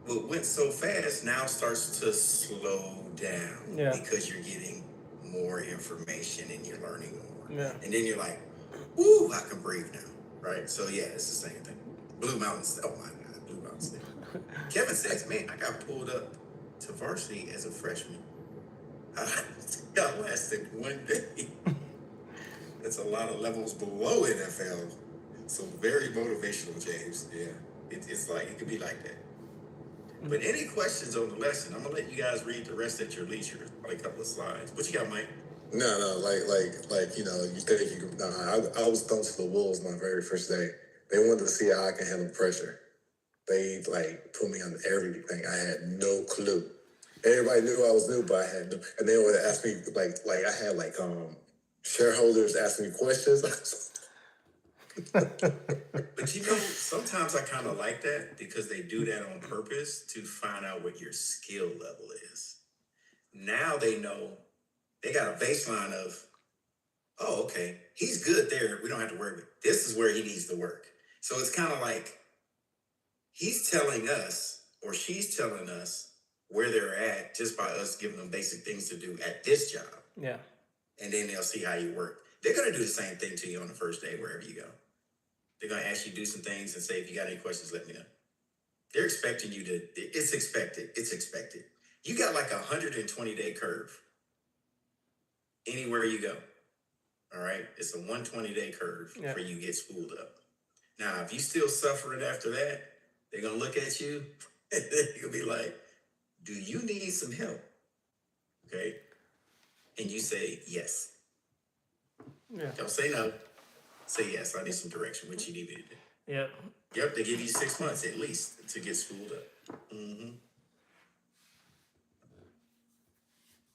what went so fast now starts to slow down
Yeah.
because you're getting more information and you're learning more.
Yeah.
And then you're like, "Ooh, I can breathe now." Right? So yeah, it's the same thing. Blue Mountains. Oh my God, Blue Mountain State. Kevin says, "Man, I got pulled up to varsity as a freshman. I lasted one day. That's a lot of levels below NFL. So very motivational, James. Yeah, it's like it could be like that." But any questions on the lesson? I'm gonna let you guys read the rest at your leisure. Probably a couple of slides. What you got, Mike?
No, like you know, you think you can. I was thrown to the wolves my very first day. They wanted to see how I can handle pressure. They like put me on everything. I had no clue. Everybody knew I was new, but I had no. And they would ask me like I had shareholders asking me questions.
But you know, sometimes I kind of like that because they do that on purpose to find out what your skill level is. Now they know they got a baseline of, oh, okay, he's good there. We don't have to worry about this is where he needs to work. So it's kind of like he's telling us or she's telling us where they're at just by us giving them basic things to do at this job.
Yeah.
And then they'll see how you work. They're going to do the same thing to you on the first day, wherever you go. They're going to ask you to do some things and say, if you got any questions, let me know. They're expecting you to, it's expected. It's expected. You got like a 120-day curve anywhere you go. All right. It's a 120-day curve
Yeah.
where you get spooled up. Now, if you still suffering after that, they're going to look at you and they're going to be like, do you need some help? Okay. And you say, yes.
Yeah.
Don't say no. Say yes. I need some direction. What you need me to do?
Yeah.
Yep. They give you 6 months at least to get spooled up. Mm-hmm.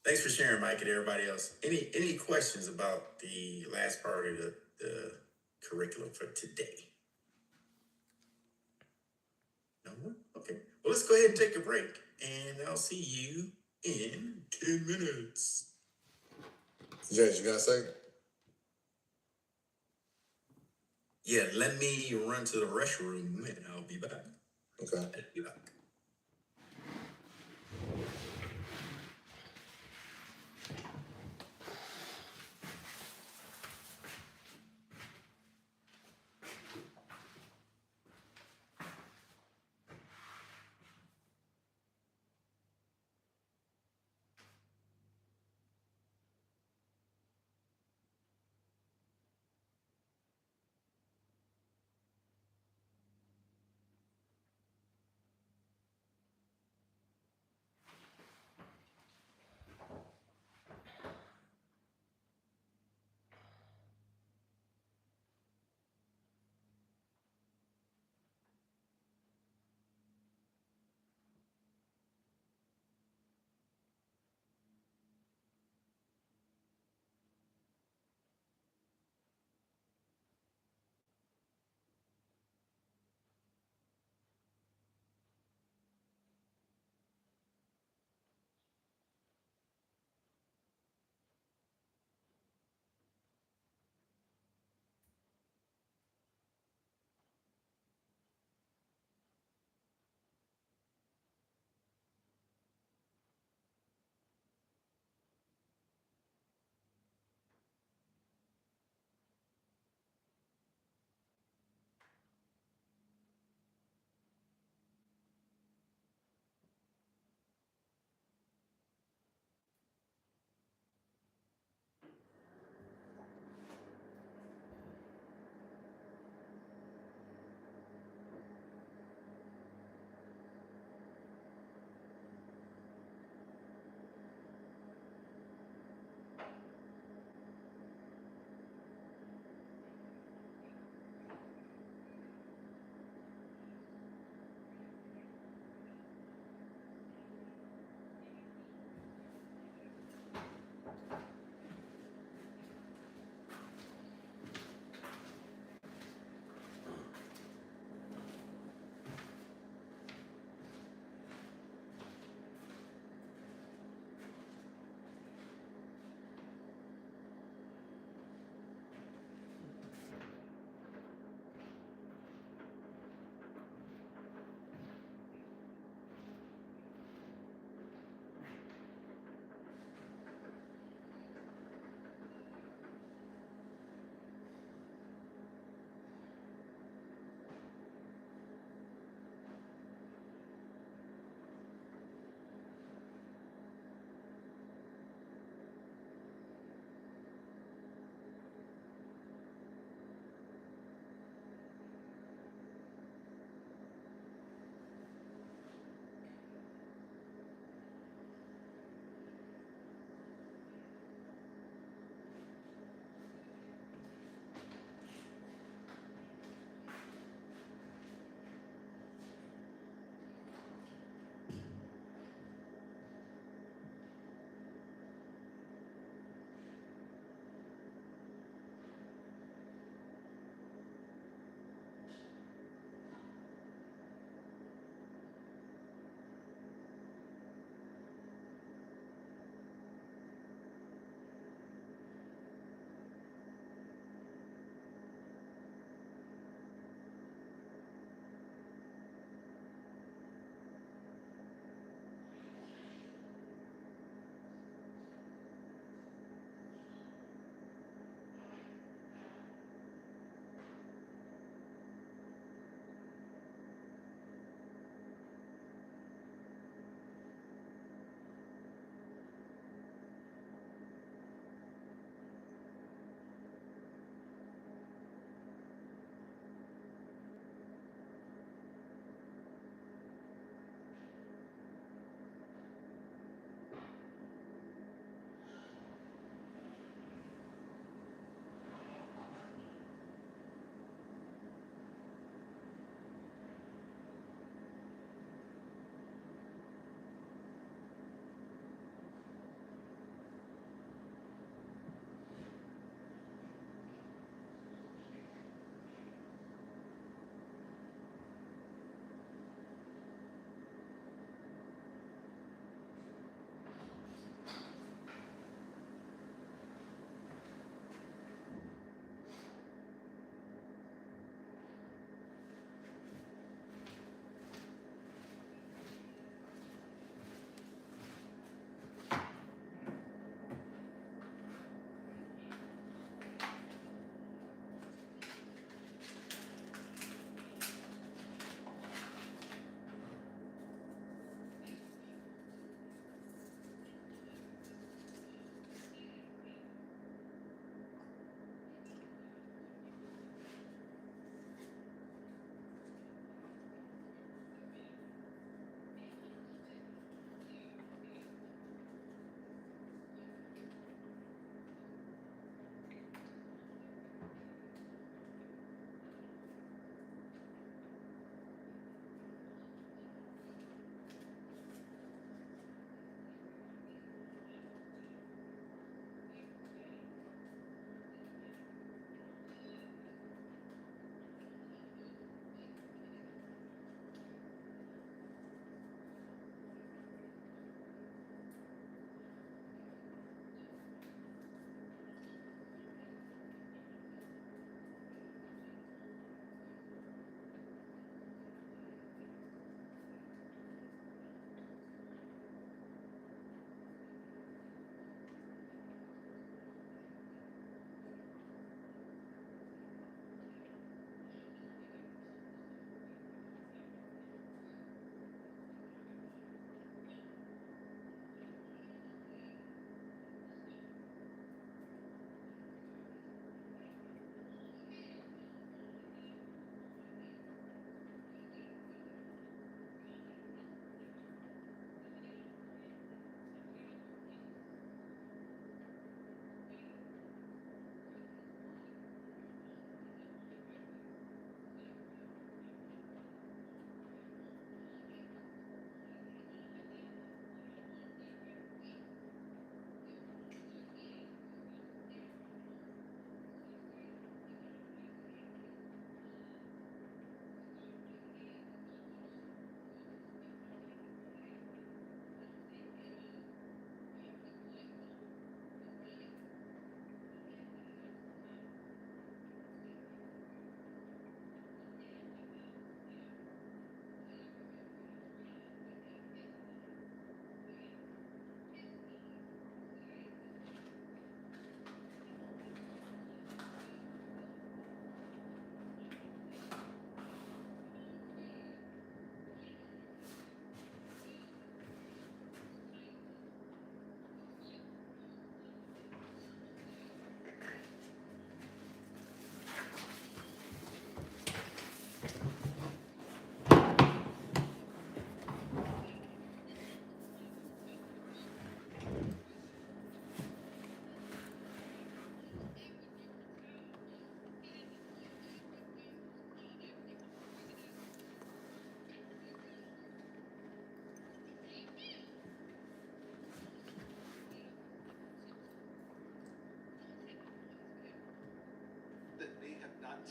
Thanks for sharing, Mike, and everybody else. Any questions about the last part of the curriculum for today? No more? Okay. Well, let's go ahead and take a break, and I'll see you in 10 minutes.
James, you got a second?
Yeah, let me run to the restroom, and I'll be back.
Okay.
I'll be back.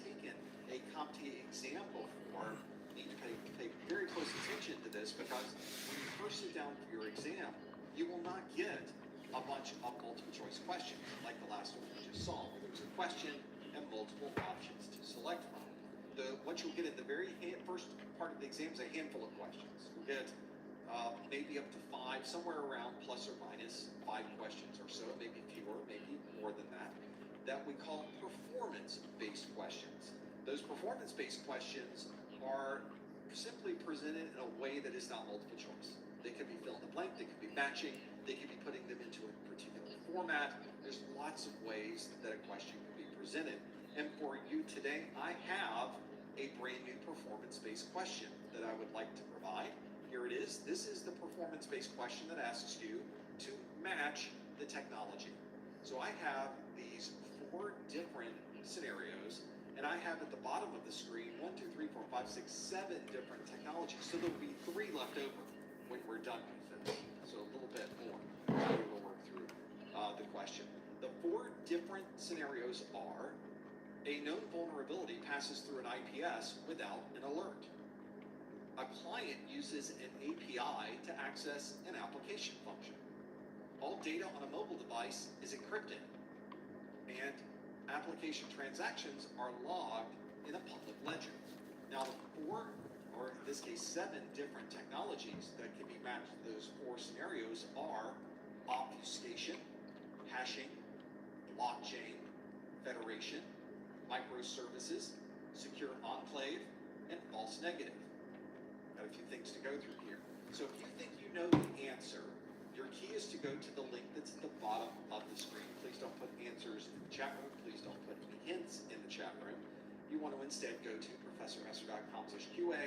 taken a CompTIA exam before need to pay very close attention to this, because when you first sit down for your exam, you will not get a bunch of multiple choice questions like the last one we just saw, where there's a question and multiple options to select from. What you'll get in the very first part of the exam is a handful of questions. You'll get maybe up to 5, somewhere around plus or minus 5 questions or so, maybe fewer, maybe more than that we call performance-based questions. Those performance-based questions are simply presented in a way that is not multiple choice. They could be fill in the blank, they could be matching, they could be putting them into a particular format. There's lots of ways that a question can be presented. And for you today, I have a brand new performance-based question that I would like to provide. Here it is. This is the performance-based question that asks you to match the technology. So I have these 4 different scenarios, and I have at the bottom of the screen 1, 2, 3, 4, 5, 6, 7 different technologies. So there'll be 3 left over when we're done with this. So a little bit more. We'll work through the question. The 4 different scenarios are: a known vulnerability passes through an IPS without an alert. A client uses an API to access an application function. All data on a mobile device is encrypted. And application transactions are logged in a public ledger. Now, the 4, or in this case 7 different technologies that can be matched to those 4 scenarios are obfuscation, hashing, blockchain, federation, microservices, secure enclave, and false negative. Got a few things to go through here. So if you think you know the answer, your key is to go to the link that's at the bottom of the screen. Please don't put answers in the chat room. Please don't put any hints in the chat room. You want to instead go to ProfessorMesser.com/QA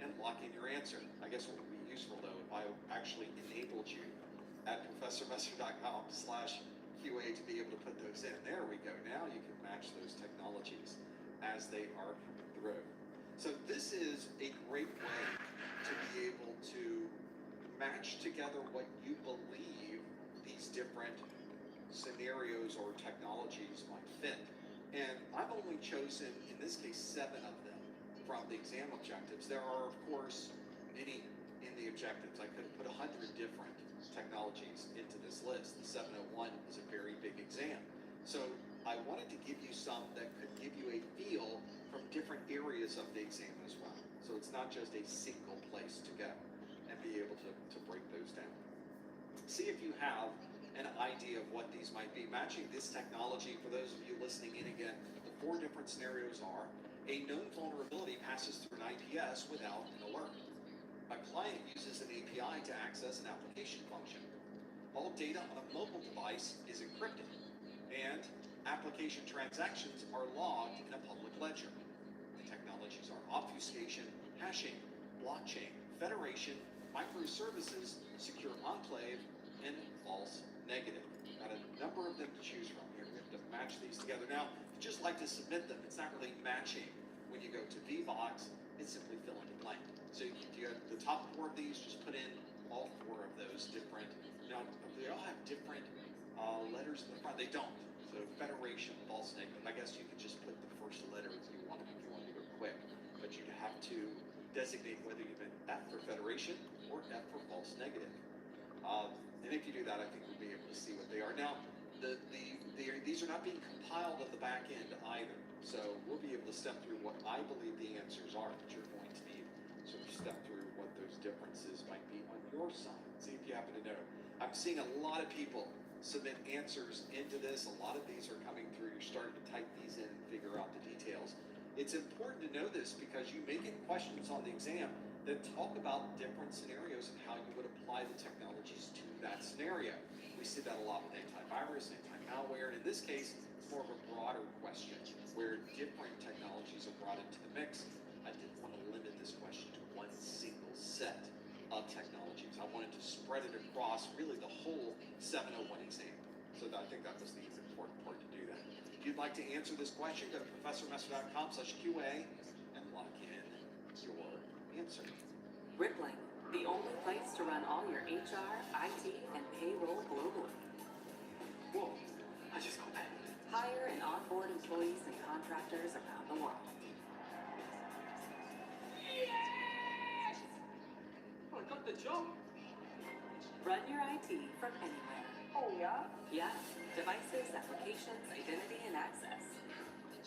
and lock in your answer. I guess what would be useful, though, if I actually enabled you at ProfessorMesser.com/QA to be able to put those in. There we go. Now you can match those technologies as they are through. So this is a great way to be able to match together what you believe these different scenarios or technologies might fit. And I've only chosen, in this case, 7 of them from the exam objectives. There are, of course, many in the objectives. I could have put 100 different technologies into this list. The 701 is a very big exam. So I wanted to give you some that could give you a feel from different areas of the exam as well. So it's not just a single place to go, and be able to break those down. See if you have an idea of what these might be. Matching this technology, for those of you listening in again, the 4 different scenarios are: a known vulnerability passes through an IPS without an alert. A client uses an API to access an application function. All data on a mobile device is encrypted. And application transactions are logged in a public ledger. The technologies are obfuscation, hashing, blockchain, federation, microservices, secure enclave, and false negative. Got a number of them to choose from here. We have to match these together. Now, if you just like to submit them, it's not really matching. When you go to VBox, it's simply fill in the blank. So you have the top 4 of these, just put in all 4 of those different. Now, they all have different letters in the front. They don't. So federation, false negative. I guess you could just put the first letter if you wanted to go quick. But you'd have to designate whether you meant F for federation or F for false negative. And if you do that, I think we'll be able to see what they are. Now, these are not being compiled on the back end either. So we'll be able to step through what I believe the answers are that you're going to need. So step through what those differences might be on your side. See if you happen to know. I'm seeing a lot of people submit answers into this. A lot of these are coming through. You're starting to type these in and figure out the details. It's important to know this because you may get questions on the exam that talk about different scenarios and how you would apply the technologies to that scenario. We see that a lot with antivirus, anti-malware, and in this case, it's more of a broader question where different technologies are brought into the mix. I didn't want to limit this question to one single set of technologies. I wanted to spread it across really the whole 701 exam. So I think that was the important part to do that. If you'd like to answer this question, go to ProfessorMesser.com/QA and lock in your answer.
Rippling, the only place to run all your HR, IT, and payroll globally.
Whoa, I just got that.
Hire hire and onboard employees and contractors around the world.
Yes! I got the job.
Run your IT from anywhere.
Oh, yeah?
Yeah, devices, applications, identity, and access.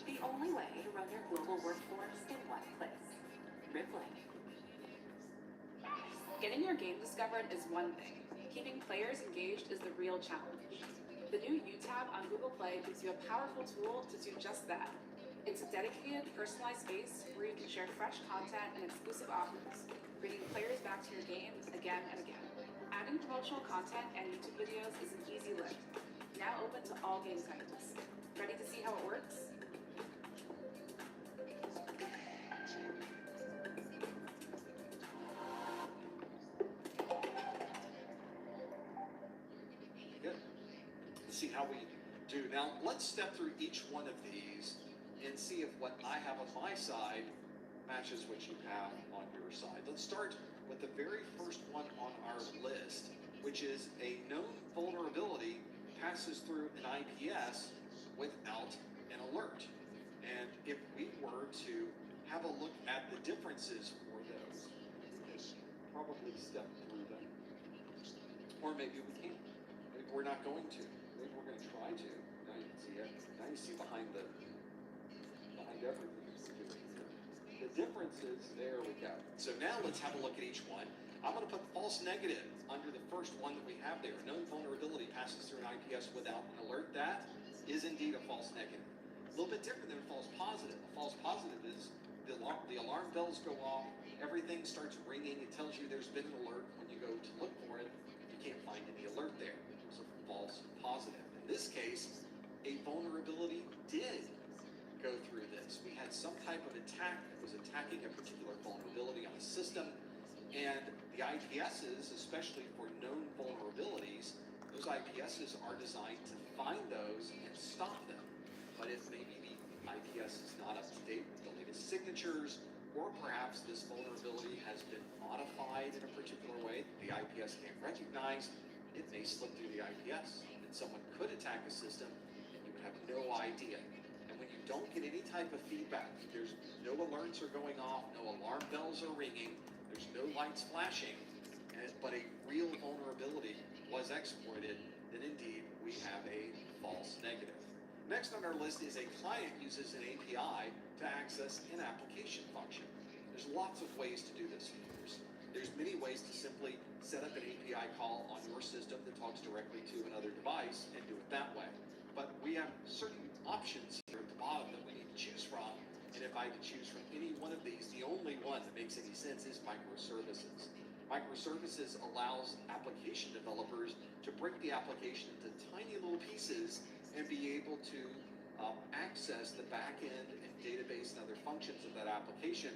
The only way to run your global workforce in one place. Rippling.
Getting your game discovered is one thing. Keeping players engaged is the real challenge. The new U tab on Google Play gives you a powerful tool to do just that. It's a dedicated, personalized space where you can share fresh content and exclusive offers, bringing players back to your game again and again. Adding promotional content and YouTube videos is an easy lift. Now open to all game types. Ready to see how it works?
Good. Let's see how we do. Now, let's step through each one of these and see if what I have on my side matches what you have on your side. Let's start with the very first one on our list, which is a known vulnerability passes through an IPS without an alert. And if we were to have a look at the differences for those, let's probably step through them. Or maybe we can't. Maybe we're not going to. Maybe we're going to try to. Now you can see it. Now you see behind everything. The differences, there we go. So now let's have a look at each one. I'm going to put false negative under the first one that we have there. Known vulnerability passes through an IPS without an alert. That is indeed a false negative. A little bit different than a false positive. A false positive is the alarm bells go off, everything starts ringing, it tells you there's been an alert. When you go to look for it, you can't find any alert there. It's a false positive. In this case, a vulnerability did go through this. We had some type of attack that was attacking a particular vulnerability on a system, and the IPSs, especially for known vulnerabilities, those IPSs are designed to find those and stop them. But if maybe the IPS is not up to date with the latest signatures, or perhaps this vulnerability has been modified in a particular way that the IPS can't recognize, it may slip through the IPS, and someone could attack a system, and you would have no idea. When you don't get any type of feedback, there's no alerts are going off, no alarm bells are ringing, there's no lights flashing, but a real vulnerability was exploited, then indeed we have a false negative. Next on our list is a client uses an API to access an application function. There's lots of ways to do this. There's many ways to simply set up an API call on your system that talks directly to another device and do it that way. But we have certain options here at the bottom that we need to choose from. And if I had to choose from any one of these, the only one that makes any sense is microservices. Microservices allows application developers to break the application into tiny little pieces and be able to access the back end and database and other functions of that application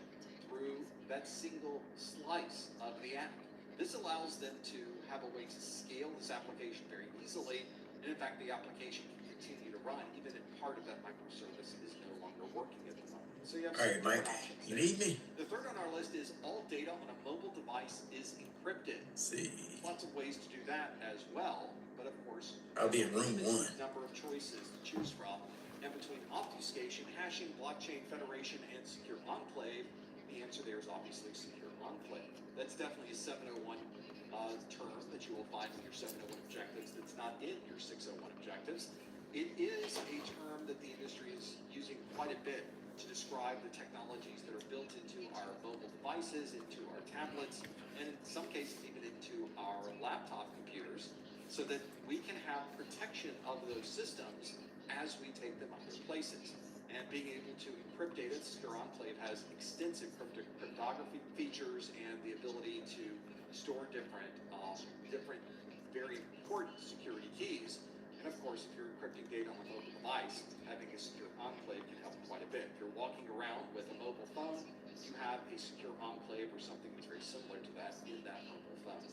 through that single slice of the app. This allows them to have a way to scale this application very easily. And in fact, the application can continue to run even if part of that microservice is no longer working at the moment. So you have
all right, Mike, you need me?
The third on our list is all data on a mobile device is encrypted.
See.
Lots of ways to do that as well, but of course,
I'll be in room one.
Number of choices to choose from. And between obfuscation, hashing, blockchain federation, and secure enclave, the answer there is obviously secure enclave. That's definitely a 701 term that you will find in your 701 objectives that's not in your 601 objectives. It is a term that the industry is using quite a bit to describe the technologies that are built into our mobile devices, into our tablets, and in some cases even into our laptop computers, so that we can have protection of those systems as we take them other places. And being able to encrypt data, Secure Enclave has extensive cryptography features and the ability to store different very important security keys. And of course, if you're encrypting data on a mobile device, having a secure enclave can help quite a bit. If you're walking around with a mobile phone, you have a secure enclave or something that's very similar to that in that mobile phone.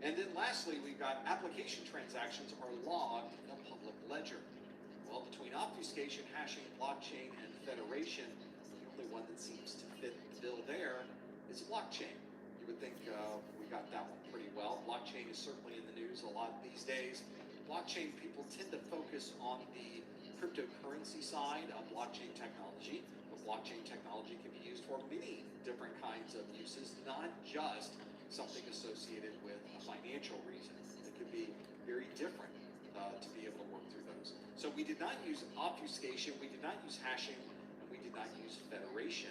And then lastly, we've got application transactions are logged in a public ledger. Well, between obfuscation, hashing, blockchain, and federation, the only one that seems to fit the bill there is blockchain. You would think we got that one pretty well. Blockchain is certainly in the news a lot these days. Blockchain people tend to focus on the cryptocurrency side of blockchain technology. But blockchain technology can be used for many different kinds of uses, not just something associated with a financial reason. It could be very different to be able to work through those. So we did not use obfuscation, we did not use hashing, and we did not use federation.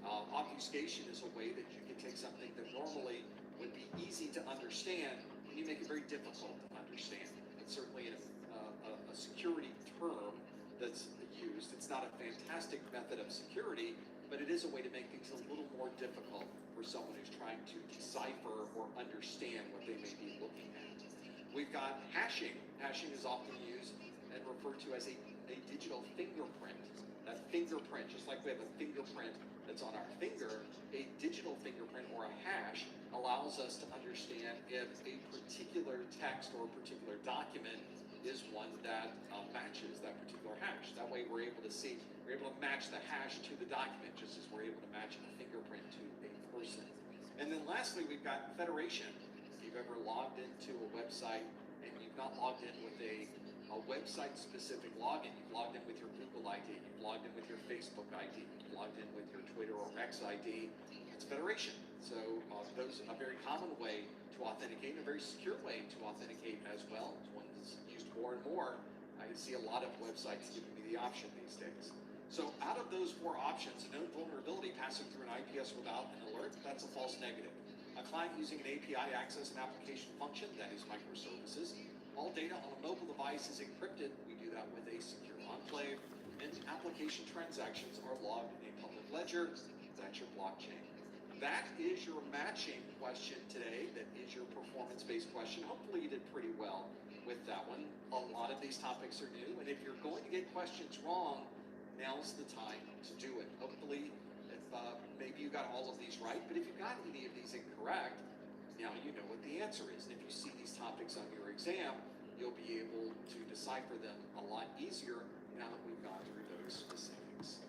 Obfuscation is a way that you can take something that normally would be easy to understand, and you make it very difficult to understand. It's certainly a security term that's used. It's not a fantastic method of security, but it is a way to make things a little more difficult for someone who's trying to decipher or understand what they may be looking at. We've got hashing. Hashing is often used and referred to as a digital fingerprint. That fingerprint, just like we have a fingerprint that's on our finger, a digital fingerprint or a hash allows us to understand if a particular text or a particular document is one that matches that particular hash. That way we're able to match the hash to the document, just as we're able to match a fingerprint to a person. And then lastly, we've got federation. If you've ever logged into a website and you've not logged in with a website-specific login, you've logged in with your Google ID, you've logged in with your Facebook ID, you've logged in with your Twitter or X ID, it's federation. So those are a very common way to authenticate, and a very secure way to authenticate as well. It's one that's used more and more. I see a lot of websites giving me the option these days. So out of those 4 options, a known vulnerability passing through an IPS without an alert, that's a false negative. A client using an API access an application function, that is microservices. All data on a mobile device is encrypted. We do that with a secure enclave. And application transactions are logged in a public ledger. That's your blockchain. That is your matching question today. That is your performance-based question. Hopefully you did pretty well with that one. A lot of these topics are new, and if you're going to get questions wrong, now's the time to do it. Hopefully, if maybe you got all of these right, but if you got any of these incorrect, now you know what the answer is. And if you see these topics on your exam, you'll be able to decipher them a lot easier now that we've gone through those specifics.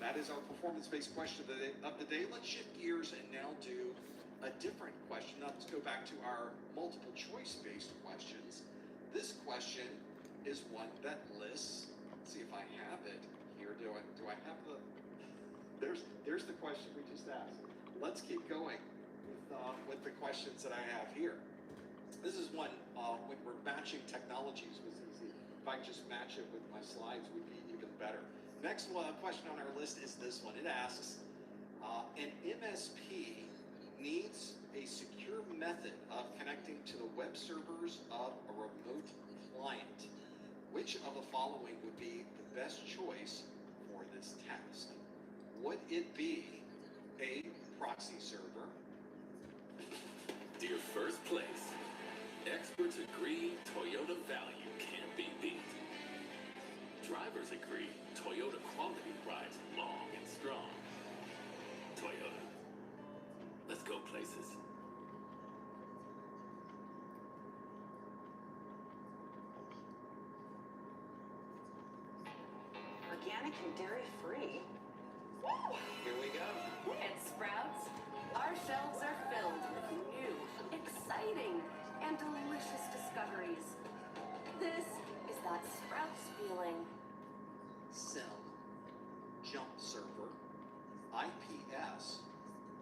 That is our performance-based question of the day. Let's shift gears and now do a different question. Now let's go back to our multiple choice-based questions. This question is one that lists, let's see if I have it here. Do I have the, there's the question we just asked. Let's keep going with the questions that I have here. This is one, when we're matching technologies was easy. If I just match it with my slides, would be even better. Next question on our list is this one. It asks, an MSP needs a secure method of connecting to the web servers of a remote client. Which of the following would be the best choice for this task? Would it be A, proxy server?
Dear first place, experts agree Toyota value can't be beat. Drivers agree Toyota quality rides long and strong. Toyota. Let's go places.
Organic and dairy-free.
Here we go.
At Sprouts, our shelves are filled with new, exciting, and delicious discoveries. This is that Sprouts feeling.
SIM, jump server, IPS,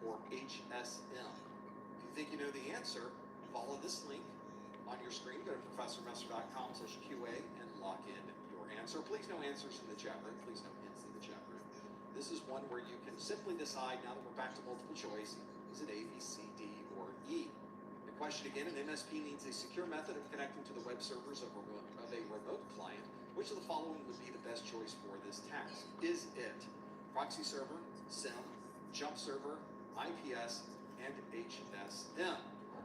or HSM? If you think you know the answer, follow this link on your screen. Go to professormesser.com/QA and lock in your answer. Please no answers in the chat room. Please no hints in the chat room. This is one where you can simply decide, now that we're back to multiple choice, is it A, B, C, D, or E? The question again, an MSP needs a secure method of connecting to the web servers of a remote client. Which of the following would be the best choice for this task? Is it proxy server, SIM, jump server, IPS, and HSM?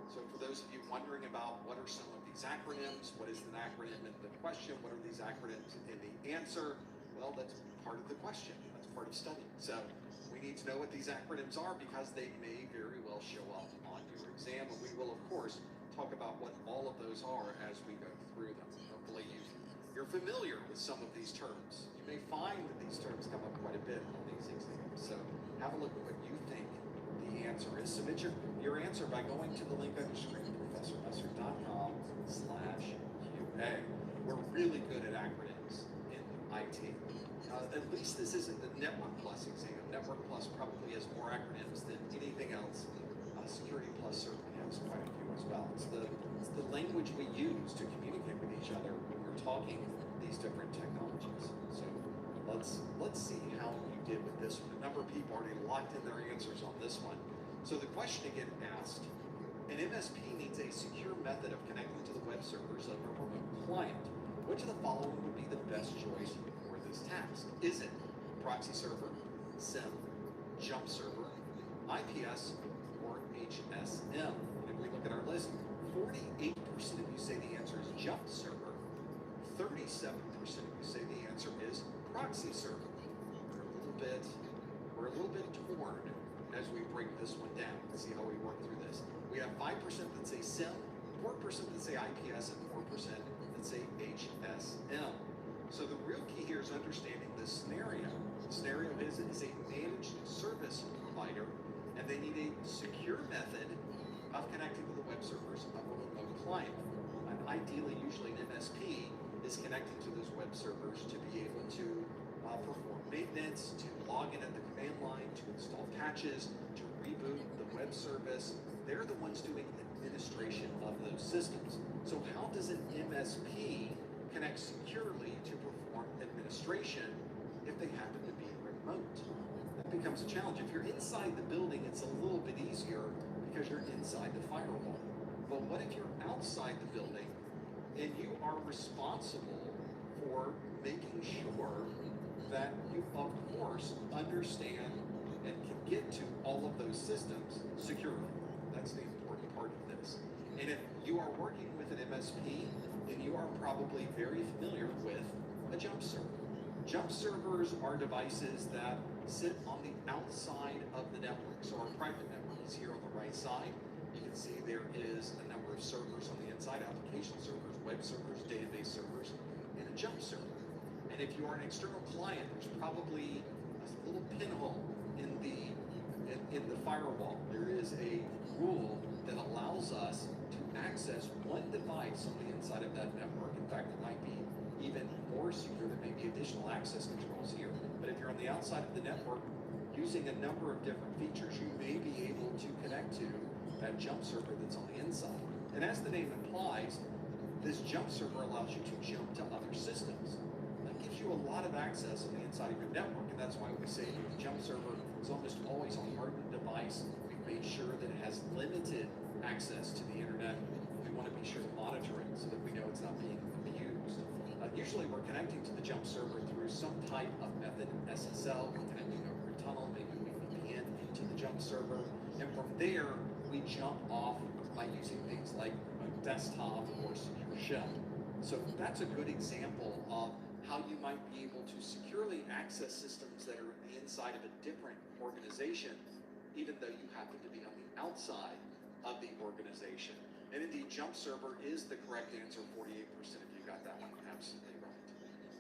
So for those of you wondering about what are some of these acronyms, what is an acronym in the question, what are these acronyms in the answer? Well, that's part of the question. That's part of studying. So we need to know what these acronyms are because they may very well show up on your exam. And we will, of course, talk about what all of those are as we go through them. Hopefully you're familiar with some of these terms. You may find that these terms come up quite a bit on these exams. So have a look at what you think the answer is. Submit your answer by going to the link on your screen, professormesser.com/QA. We're really good at acronyms in IT. at least this isn't the Network Plus exam. Network Plus probably has more acronyms than anything else. Security Plus certainly has quite a few as well. It's the language we use to communicate with each other when we're talking these different technologies. So let's see how you did with this one. A number of people already locked in their answers on this one. So the question again asked, an MSP needs a secure method of connecting to the web servers of a remote client. Which of the following would be the best choice for this task? Is it proxy server, SIM, jump server, IPS, or HSM? And if we look at our list, 48% of you say the answer is jump server, 37% of you say the answer is proxy server. We're a little bit torn as we break this one down. Let's see how we work through this. We have 5% that say SIM, 4% that say IPS, and 4% that say HSM. So the real key here is understanding this scenario. The scenario is it is a managed service provider, and they need a secure method of connecting to the web servers of a remote client. And ideally, usually an MSP is connecting to those web servers to be able to perform maintenance, to log in at the command line, to install patches, to reboot the web service. They're the ones doing administration of those systems. So how does an MSP connect securely to perform administration if they happen to be remote? That becomes a challenge. If you're inside the building, it's a little bit easier because you're inside the firewall. But what if you're outside the building and you are responsible for making sure that you, of course, understand and can get to all of those systems securely? That's the important part of this. And if you are working with an MSP, then you are probably very familiar with a jump server. Jump servers are devices that sit on the outside of the network. So our private network is here on the right side. You can see there is a number of servers on the inside, application servers, web servers, database servers, and a jump server. And if you are an external client, there's probably a little pinhole in the firewall. There is a rule that allows us to access one device on the inside of that network. In fact, it might be even more secure. There may be additional access controls here. But if you're on the outside of the network, using a number of different features, you may be able to connect to that jump server that's on the inside. And as the name implies, this jump server allows you to jump to other systems. That gives you a lot of access on the inside of your network, and that's why we say the jump server is almost always a hardened device. We've made sure that it has limited access to the internet. We want to be sure to monitor it so that we know it's not being abused. Usually we're connecting to the jump server through some type of method, SSL, we're connecting over a tunnel, maybe we VPN into the jump server, and from there we jump off by using things like a desktop or secure shell. So that's a good example of how you might be able to securely access systems that are on the inside of a different organization, even though you happen to be on the outside of the organization. And indeed, jump server is the correct answer. 48% of you got that one absolutely right.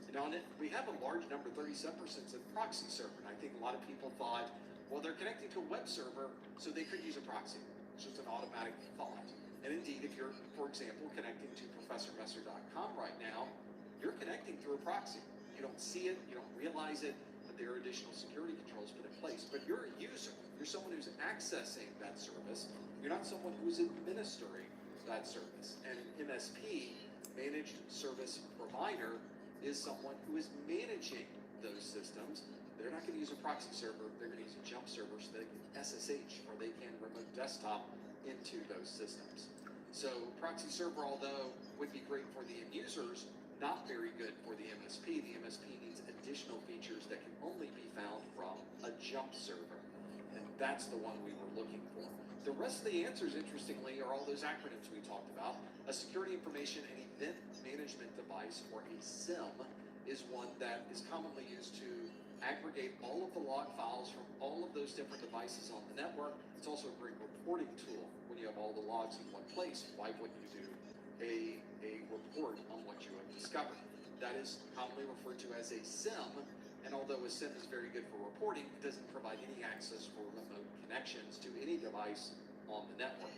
And on it, we have a large number, 37% said proxy server. And I think a lot of people thought, well, they're connecting to a web server, so they could use a proxy. It's just an automatic thought. And indeed, if you're, for example, connecting to ProfessorMesser.com right now, you're connecting through a proxy. You don't see it, you don't realize it, but there are additional security controls put in place. But you're a user. You're someone who's accessing that service. You're not someone who's administering that service. And MSP, Managed Service Provider, is someone who is managing those systems. They're not going to use a proxy server. They're going to use a jump server so they can SSH, or they can remote desktop into those systems. So proxy server, although would be great for the end users, not very good for the MSP. The MSP needs additional features that can only be found from a jump server. And that's the one we were looking for. The rest of the answers, interestingly, are all those acronyms we talked about. A security information and event management device, or a SIM, is one that is commonly used to aggregate all of the log files from all of those different devices on the network. It's also a great reporting tool when you have all the logs in one place. Why wouldn't you do a report on what you have discovered? That is commonly referred to as a SIM, and although a SIM is very good for reporting, it doesn't provide any access for remote connections to any device on the network.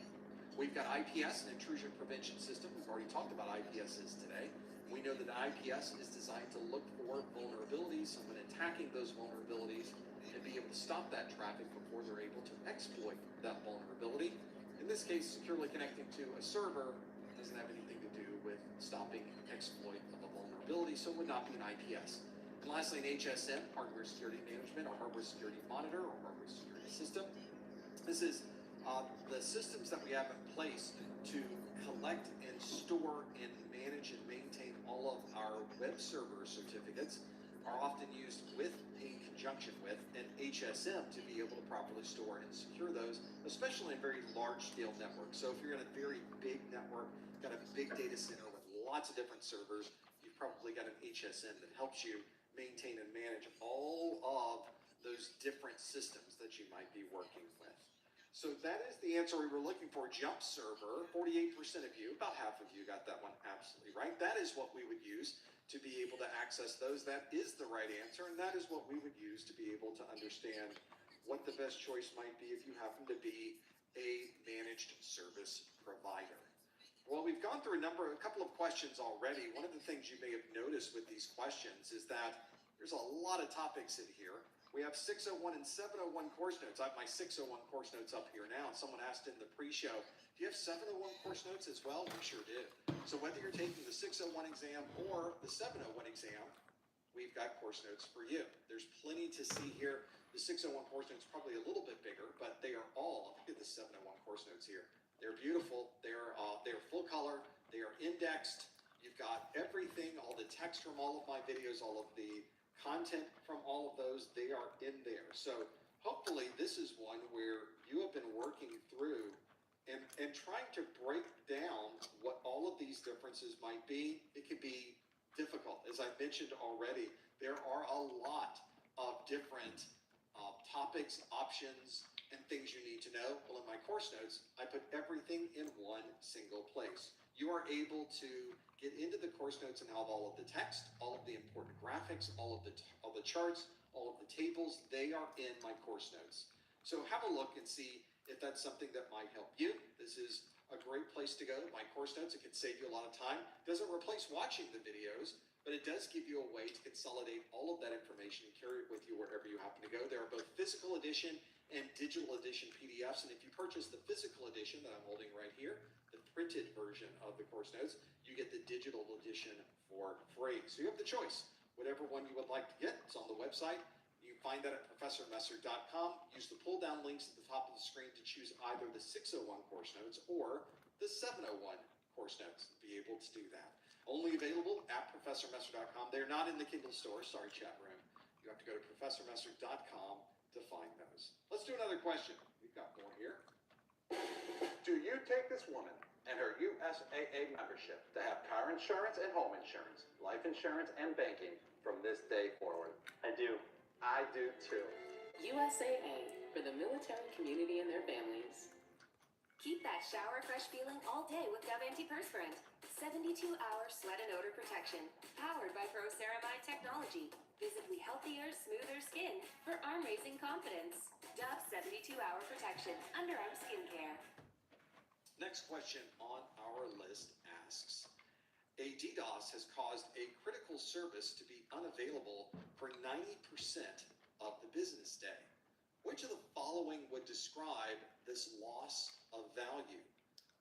We've got IPS, an intrusion prevention system. We've already talked about IPSs today. We know that IPS is designed to look for vulnerabilities, someone attacking those vulnerabilities, and be able to stop that traffic before they're able to exploit that vulnerability. In this case, securely connecting to a server doesn't have anything to do with stopping exploit of a vulnerability, so it would not be an IPS. And lastly, an HSM, hardware security management, or hardware security monitor, or hardware security system. This is the systems that we have in place to collect and store and manage and maintain all of our web server certificates are often used with, in conjunction with, an HSM to be able to properly store and secure those, especially in very large-scale networks. So if you're in a very big network, got a big data center with lots of different servers, you've probably got an HSM that helps you maintain and manage all of those different systems that you might be working with. So that is the answer we were looking for. Jump server, 48% of you, about half of you got that one absolutely right. That is what we would use to be able to access those. That is the right answer, and that is what we would use to be able to understand what the best choice might be if you happen to be a managed service provider. Well, we've gone through a couple of questions already. One of the things you may have noticed with these questions is that there's a lot of topics in here. We have 601 and 701 course notes. I have my 601 course notes up here now. Someone asked in the pre-show, do you have 701 course notes as well? We sure do. So whether you're taking the 601 exam or the 701 exam, we've got course notes for you. There's plenty to see here. The 601 course notes probably a little bit bigger, but they are all, look at the 701 course notes here. They're beautiful. They're full color. They are indexed. You've got everything, all the text from all of my videos, all of the content from all of those, they are in there. So hopefully this is one where you have been working through and trying to break down what all of these differences might be. It can be difficult. As I've mentioned already, there are a lot of different topics, options, and things you need to know. Well, in my course notes, I put everything in one single place. You are able to get into the course notes and have all of the text, all of the important graphics, all of the charts, all of the tables. They are in my course notes. So have a look and see if that's something that might help you. This is a great place to go. My course notes, it can save you a lot of time. Doesn't replace watching the videos, but it does give you a way to consolidate all of that information and carry it with you wherever you happen to go. There are both physical edition and digital edition PDFs, and if you purchase the physical edition that I'm holding right here, the printed version of the course notes, you get the digital edition for free. So you have the choice. Whatever one you would like to get, it's on the website. You can find that at professormesser.com. Use the pull-down links at the top of the screen to choose either the 601 course notes or the 701 course notes. Be able to do that. Only available at professormesser.com. They're not in the Kindle store. Sorry, chat room. You have to go to professormesser.com to find those. Let's do another question. We've got more here.
Do you take this woman and her USAA membership to have car insurance and home insurance, life insurance and banking from this day forward?
I do.
I do too.
USAA, for the military community and their families.
Keep that shower fresh feeling all day with Dove Antiperspirant. 72-hour sweat and odor protection, powered by ProCeramide technology. Visibly healthier, smoother skin for arm-raising confidence. Dove 72-hour protection, underarm skincare.
Next question on our list asks, a DDoS has caused a critical service to be unavailable for 90% of the business day. Which of the following would describe this loss of value?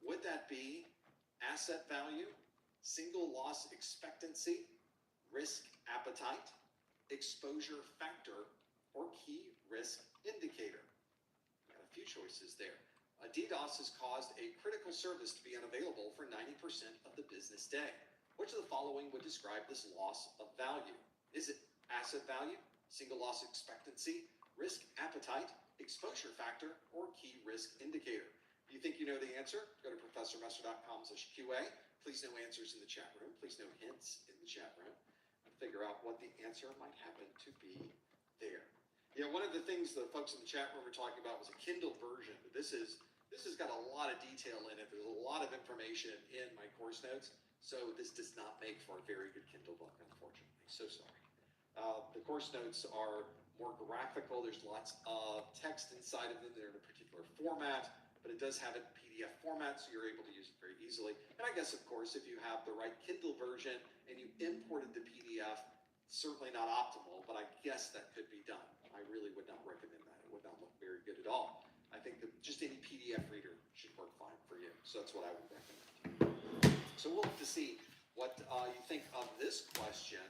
Would that be asset value, single loss expectancy, risk appetite, exposure factor, or key risk indicator? Got a few choices there. A DDoS has caused a critical service to be unavailable for 90% of the business day. Which of the following would describe this loss of value? Is it asset value, single loss expectancy, risk appetite, exposure factor, or key risk indicator? If you think you know the answer, go to professormesser.com/QA. Please no answers in the chat room. Please no hints in the chat room. And figure out what the answer might happen to be there. You know, one of the things the folks in the chat room were talking about was a Kindle version. This has got a lot of detail in it. There's a lot of information in my course notes. So this does not make for a very good Kindle book, unfortunately. So sorry. The course notes are more graphical. There's lots of text inside of them. They're in a particular format. But but it does have it in PDF format, so you're able to use it very easily. And I guess, of course, if you have the right Kindle version and you imported the PDF, certainly not optimal, but I guess that could be done. I really would not recommend that. It would not look very good at all. I think that just any PDF reader should work fine for you. So that's what I would recommend. So we'll have to see what you think of this question.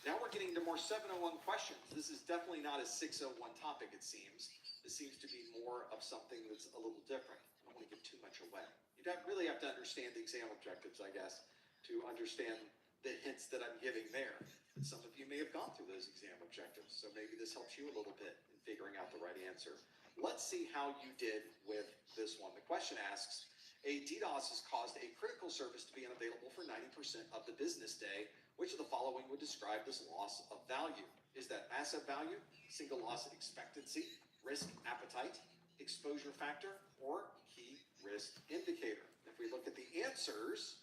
Now we're getting to more 701 questions. This is definitely not a 601 topic, it seems. This seems to be more of something that's a little different. I don't want to give too much away. You really have to understand the exam objectives, I guess, to understand the hints that I'm giving there. And some of you may have gone through those exam objectives, so maybe this helps you a little bit in figuring out the right answer. Let's see how you did with this one. The question asks, a DDoS has caused a critical service to be unavailable for 90% of the business day. Which of the following would describe this loss of value? Is that asset value, single loss expectancy, risk appetite, exposure factor, or key risk indicator? If we look at the answers,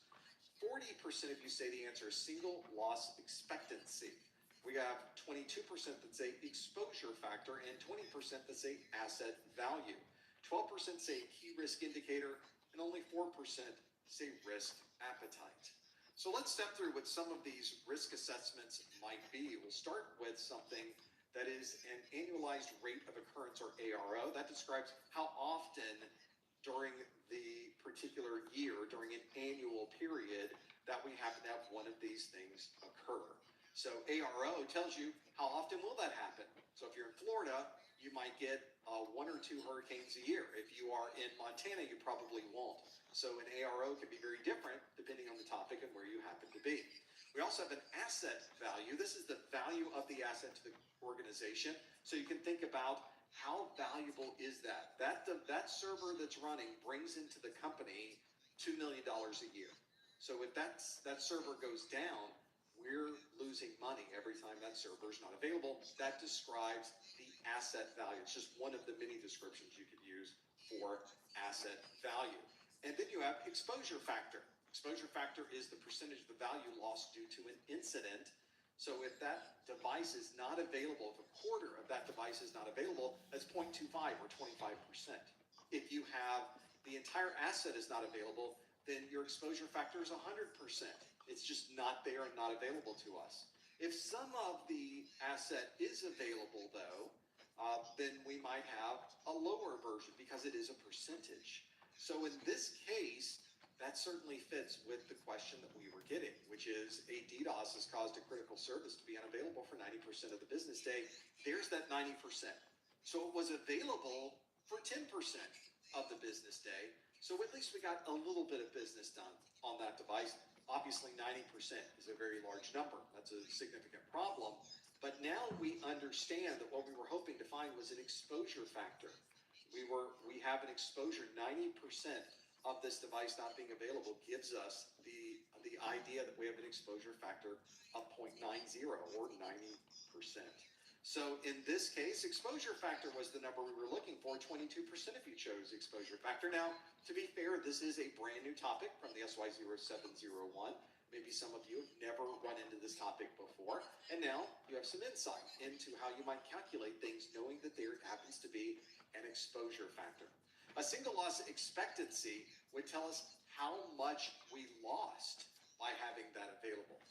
40% of you say the answer is single loss expectancy. We have 22% that say exposure factor and 20% that say asset value. 12% say key risk indicator and only 4% say risk appetite. So let's step through what some of these risk assessments might be. We'll start with something that is an annualized rate of occurrence, or ARO. That describes how often during the particular year, during an annual period, that we happen to have one of these things occur. So ARO tells you how often will that happen. So if you're in Florida, you might get 1 or 2 hurricanes a year. If you are in Montana, you probably won't. So an ARO can be very different depending on the topic and where you happen to be. We also have an asset value. This is the value of the asset to the organization. So you can think about how valuable is that? That server that's running brings into the company $2 million a year. So if that server goes down, we're losing money every time that server is not available. That describes the asset value. It's just one of the many descriptions you could use for asset value. And then you have exposure factor. Exposure factor is the percentage of the value lost due to an incident. So if that device is not available, if a quarter of that device is not available, that's 0.25 or 25%. If you have the entire asset is not available, then your exposure factor is 100%. It's just not there and not available to us. If some of the asset is available, though, then we might have a lower version because it is a percentage. So in this case, that certainly fits with the question that we were getting, which is a DDoS has caused a critical service to be unavailable for 90% of the business day. There's that 90%. So it was available for 10% of the business day. So at least we got a little bit of business done on that device. Obviously, 90% is a very large number. That's a significant problem. But now we understand that what we were hoping to find was an exposure factor. We have an exposure, 90% of this device not being available gives us the idea that we have an exposure factor of 0.90 or 90%. So in this case, exposure factor was the number we were looking for, 22% if you chose exposure factor. Now, to be fair, this is a brand new topic from the SY0701. Maybe some of you have never run into this topic before, and now you have some insight into how you might calculate things knowing that there happens to be an exposure factor. A single loss expectancy would tell us how much we lost by having that available.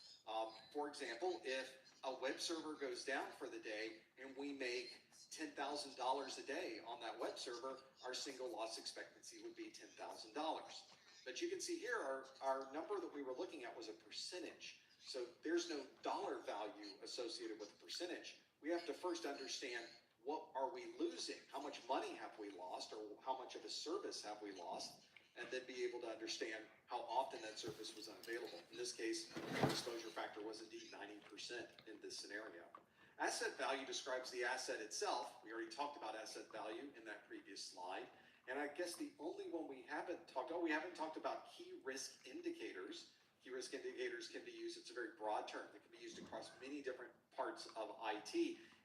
For example, if a web server goes down for the day and we make $10,000 a day on that web server, our single loss expectancy would be $10,000. But you can see here our number that we were looking at was a percentage. So there's no dollar value associated with the percentage. We have to first understand, what are we losing? How much money have we lost, or how much of a service have we lost? And then be able to understand how often that service was unavailable. In this case, the exposure factor was indeed 90% in this scenario. Asset value describes the asset itself. We already talked about asset value in that previous slide. And I guess the only one we haven't talked about key risk indicators. Key risk indicators can be used, it's a very broad term that can be used across many different parts of IT.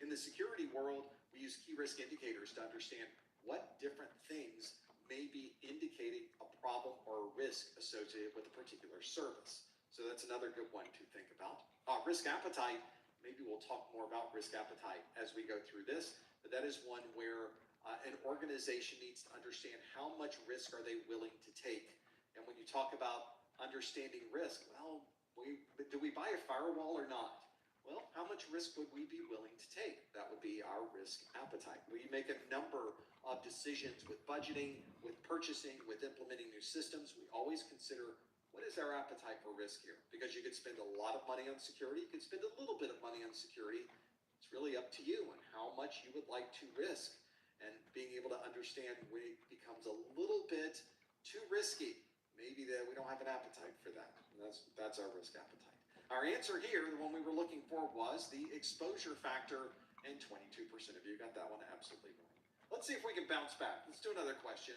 In the security world, we use key risk indicators to understand what different things may be indicating a problem or a risk associated with a particular service. So that's another good one to think about. Risk appetite, maybe we'll talk more about risk appetite as we go through this, but that is one where An organization needs to understand how much risk are they willing to take. And when you talk about understanding risk, well, do we buy a firewall or not? Well, how much risk would we be willing to take? That would be our risk appetite. We make a number of decisions with budgeting, with purchasing, with implementing new systems. We always consider, what is our appetite for risk here? Because you could spend a lot of money on security, you could spend a little bit of money on security. It's really up to you and how much you would like to risk. And being able to understand when it becomes a little bit too risky, maybe that we don't have an appetite for that. And that's our risk appetite. Our answer here, the one we were looking for, was the exposure factor, and 22% of you got that one absolutely right. Let's see if we can bounce back. Let's do another question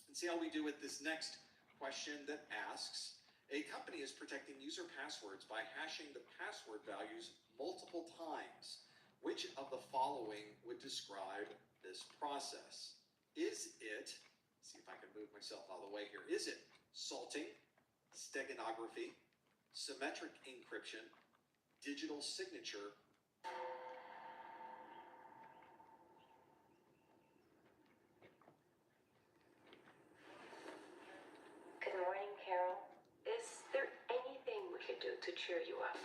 and see how we do with this next question that asks, a company is protecting user passwords by hashing the password values multiple times. Which of the following would describe this process? Is it, see if I can move myself out of the way here, is it salting, steganography, symmetric encryption, digital signature,
Good morning, Carol. Is there anything we could do to cheer you up?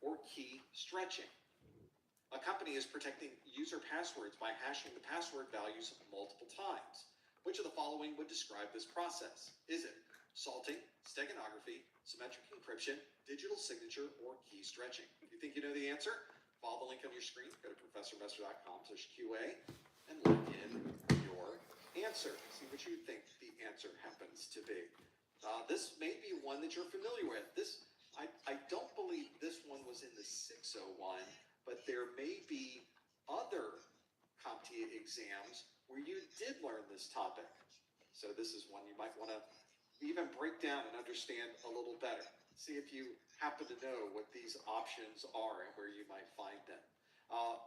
or key stretching? A company is protecting user passwords by hashing the password values multiple times. Which of the following would describe this process? Is it salting, steganography, symmetric encryption, digital signature, or key stretching? If you think you know the answer, follow the link on your screen, go to professormesser.com/QA, and link in your answer. See what you think the answer happens to be. This may be one that you're familiar with. I don't believe this one was in the 601, but there may be other CompTIA exams where you did learn this topic. So this is one you might want to even break down and understand a little better. See if you happen to know what these options are and where you might find them.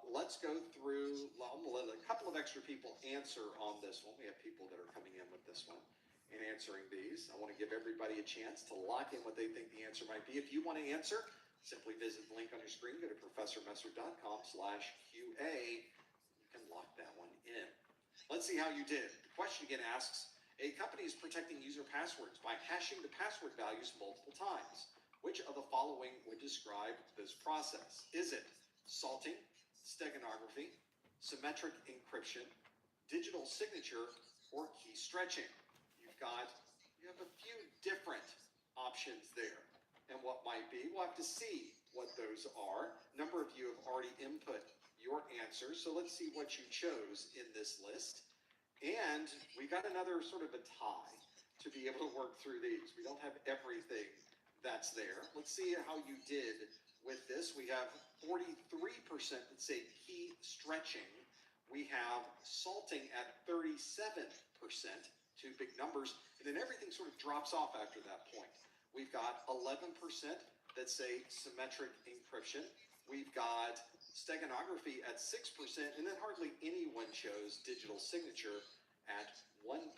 Let's go through, I'm going to let a couple of extra people answer on this one. We have people that are coming in with this one and answering these. I want to give everybody a chance to lock in what they think the answer might be. If you want to answer, simply visit the link on your screen, go to professormesser.com/QA. You can lock that one in. Let's see how you did. The question again asks, a company is protecting user passwords by hashing the password values multiple times. Which of the following would describe this process? Is it salting, steganography, symmetric encryption, digital signature, or key stretching? You have a few different options there. And what might be, we'll have to see what those are. A number of you have already input your answers, so let's see what you chose in this list. And we got another sort of a tie to be able to work through these. We don't have everything that's there. Let's see how you did with this. We have 43% that say key stretching. We have salting at 37%, two big numbers, and then everything sort of drops off after that point. We've got 11% that say symmetric encryption. We've got steganography at 6%, and then hardly anyone chose digital signature at 1%.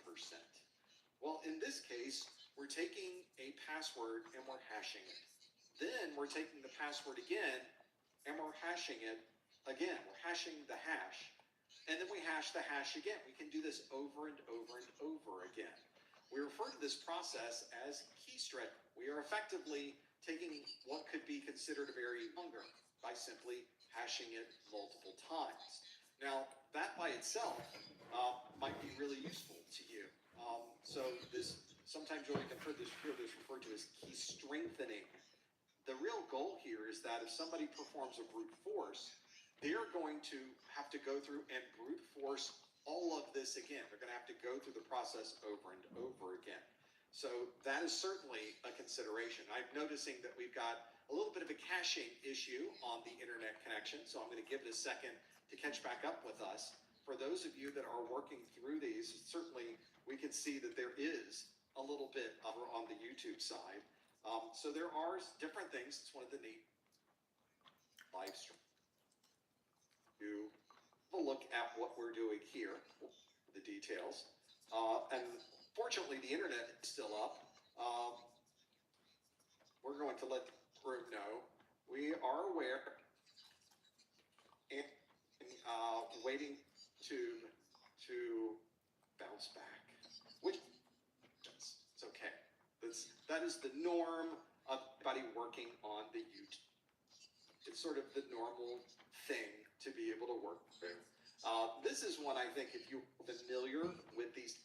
Well, in this case, we're taking a password and we're hashing it. Then we're taking the password again and we're hashing it again. We're hashing the hash. And then we hash the hash again. We can do this over and over and over again. We refer to this process as key stretch. We are effectively taking what could be considered a very longer by simply hashing it multiple times. Now, that by itself might be really useful to you. So this, sometimes you'll even hear this referred to as key strengthening. The real goal here is that if somebody performs a brute force, they're going to have to go through and brute force all of this again. They're going to have to go through the process over and over again. So that is certainly a consideration. I'm noticing that we've got a little bit of a caching issue on the internet connection, so I'm going to give it a second to catch back up with us. For those of you that are working through these, certainly we can see that there is a little bit over on the YouTube side. So there are different things. It's one of the neat live stream. a look at what we're doing here, the details. And fortunately, the internet is still up. We're going to let the group know we are aware and waiting to bounce back, which it's okay. That is the norm of everybody working on the YouTube. It's sort of the normal thing to be able to work through. This is one I think if you're familiar with these,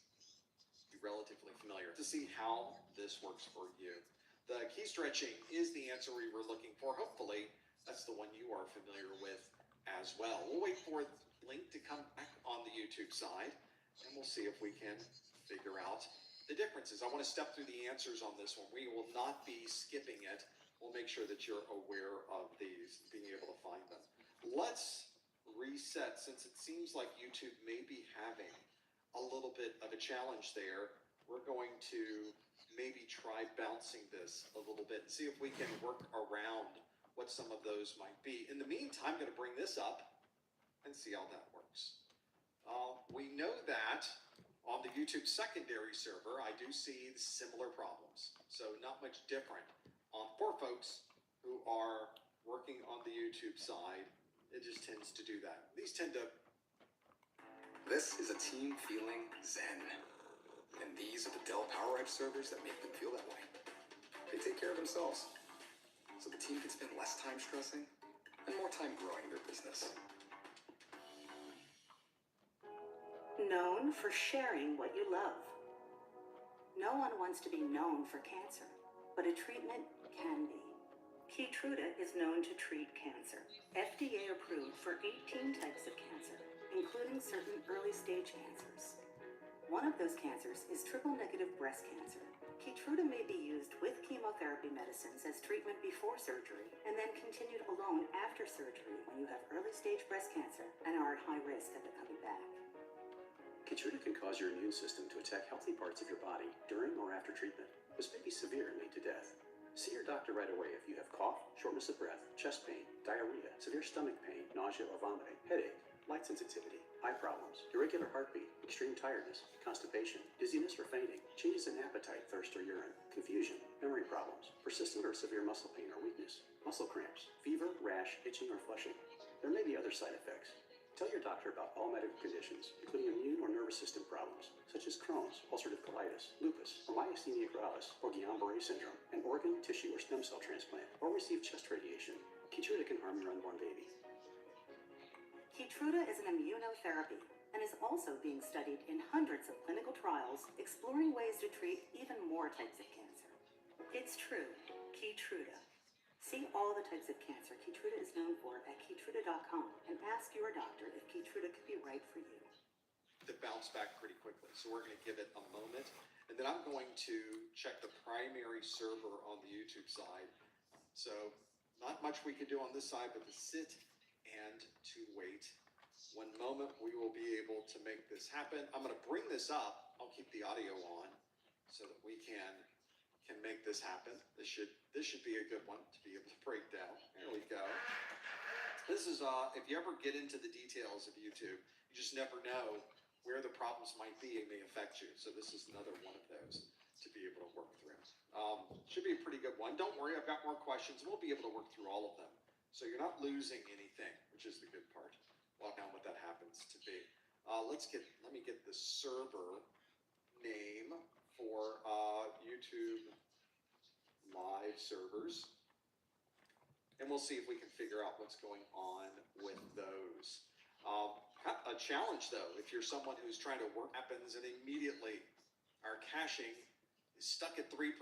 relatively familiar to see how this works for you. The key stretching is the answer we were looking for. Hopefully, that's the one you are familiar with as well. We'll wait for the link to come back on the YouTube side, and we'll see if we can figure out the differences. I want to step through the answers on this one. We will not be skipping it. We'll make sure that you're aware of these, being able to find them. Let's reset, since it seems like YouTube may be having a little bit of a challenge there. We're going to maybe try bouncing this a little bit and see if we can work around what some of those might be. In the meantime, I'm going to bring this up and see how that works. We know that on the YouTube secondary server, I do see similar problems. So not much different. For folks who are working on the YouTube side, it just tends to do that. These tend to...
This is a team feeling zen. And these are the Dell PowerEdge servers that make them feel that way. They take care of themselves, so the team can spend less time stressing and more time growing their business.
Known for sharing what you love. No one wants to be known for cancer, but a treatment can be. KEYTRUDA is known to treat cancer. FDA approved for 18 types of cancer, including certain early stage cancers. One of those cancers is triple-negative breast cancer. KEYTRUDA may be used with chemotherapy medicines as treatment before surgery, and then continued alone after surgery when you have early-stage breast cancer and are at high risk of it coming back.
KEYTRUDA can cause your immune system to attack healthy parts of your body during or after treatment. This may be severe and lead to death. See your doctor right away if you have cough, shortness of breath, chest pain, diarrhea, severe stomach pain, nausea or vomiting, headache, light sensitivity, eye problems, irregular heartbeat, extreme tiredness, constipation, dizziness or fainting, changes in appetite, thirst or urine, confusion, memory problems, persistent or severe muscle pain or weakness, muscle cramps, fever, rash, itching or flushing. There may be other side effects. Tell your doctor about all medical conditions, including immune or nervous system problems, such as Crohn's, ulcerative colitis, lupus, or myasthenia gravis, or Guillain-Barré syndrome, an organ, tissue, or stem cell transplant, or receive chest radiation. KEYTRUDA can harm your unborn baby.
KEYTRUDA is an immunotherapy and is also being studied in hundreds of clinical trials exploring ways to treat even more types of cancer. It's true, KEYTRUDA. See all the types of cancer KEYTRUDA is known for at KEYTRUDA.com and ask your doctor if KEYTRUDA could be right for you.
To bounce back pretty quickly, so we're going to give it a moment, and then I'm going to check the primary server on the YouTube side. So not much we can do on this side, but to sit and to wait. One moment, we will be able to make this happen. I'm going to bring this up. I'll keep the audio on so that we can make this happen. This should be a good one to be able to break down. There we go. This is if you ever get into the details of YouTube, you just never know where the problems might be and may affect you. So this is another one of those to be able to work through. Should be a pretty good one. Don't worry, I've got more questions. We'll be able to work through all of them. So you're not losing anything, which is the good part. Walk down what that happens to be. Let me get the server name for YouTube live servers. And we'll see if we can figure out what's going on with those. A challenge though, if you're someone who's trying to work happens and immediately our caching is stuck at 3%.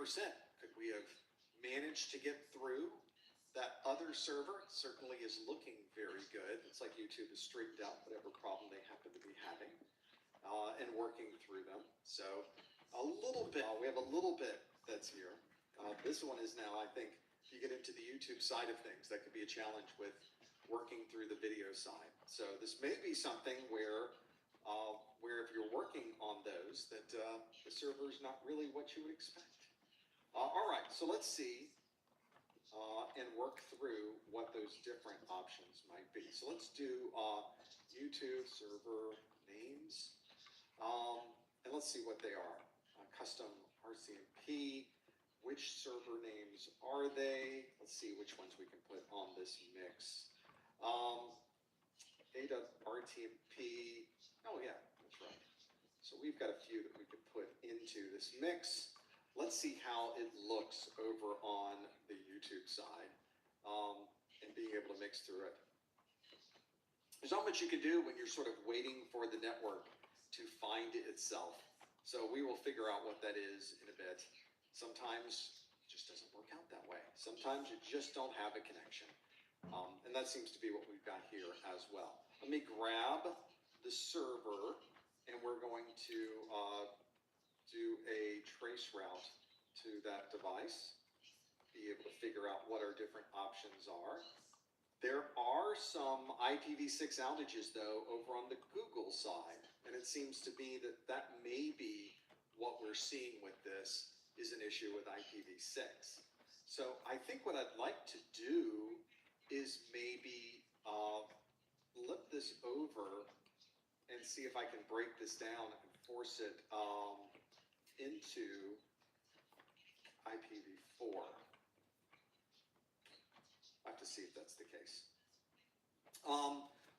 Could we have managed to get through that other server? It certainly is looking very good. It's like YouTube has straightened out whatever problem they happen to be having and working through them. So a little bit, we have a little bit that's here. This one is now, I think, if you get into the YouTube side of things, that could be a challenge with working through the video side. So this may be something where if you're working on those, that the server is not really what you would expect. All right, so let's see and work through what those different options might be. So let's do YouTube server names. And let's see what they are. Custom RCMP. Which server names are they? Let's see which ones we can put on this mix. A.RTMP. Oh yeah, that's right. So we've got a few that we could put into this mix. Let's see how it looks over on the YouTube side, and being able to mix through it. There's not much you can do when you're sort of waiting for the network to find itself. So we will figure out what that is in a bit. Sometimes it just doesn't work out that way. Sometimes you just don't have a connection. And that seems to be what we've got here as well. Let me grab the server, and we're going to do a trace route to that device, be able to figure out what our different options are. There are some IPv6 outages, though, over on the Google side, and it seems to be that that may be what we're seeing with this is an issue with IPv6. So I think what I'd like to do is maybe flip this over and see if I can break this down and force it into IPv4. I have to see if that's the case.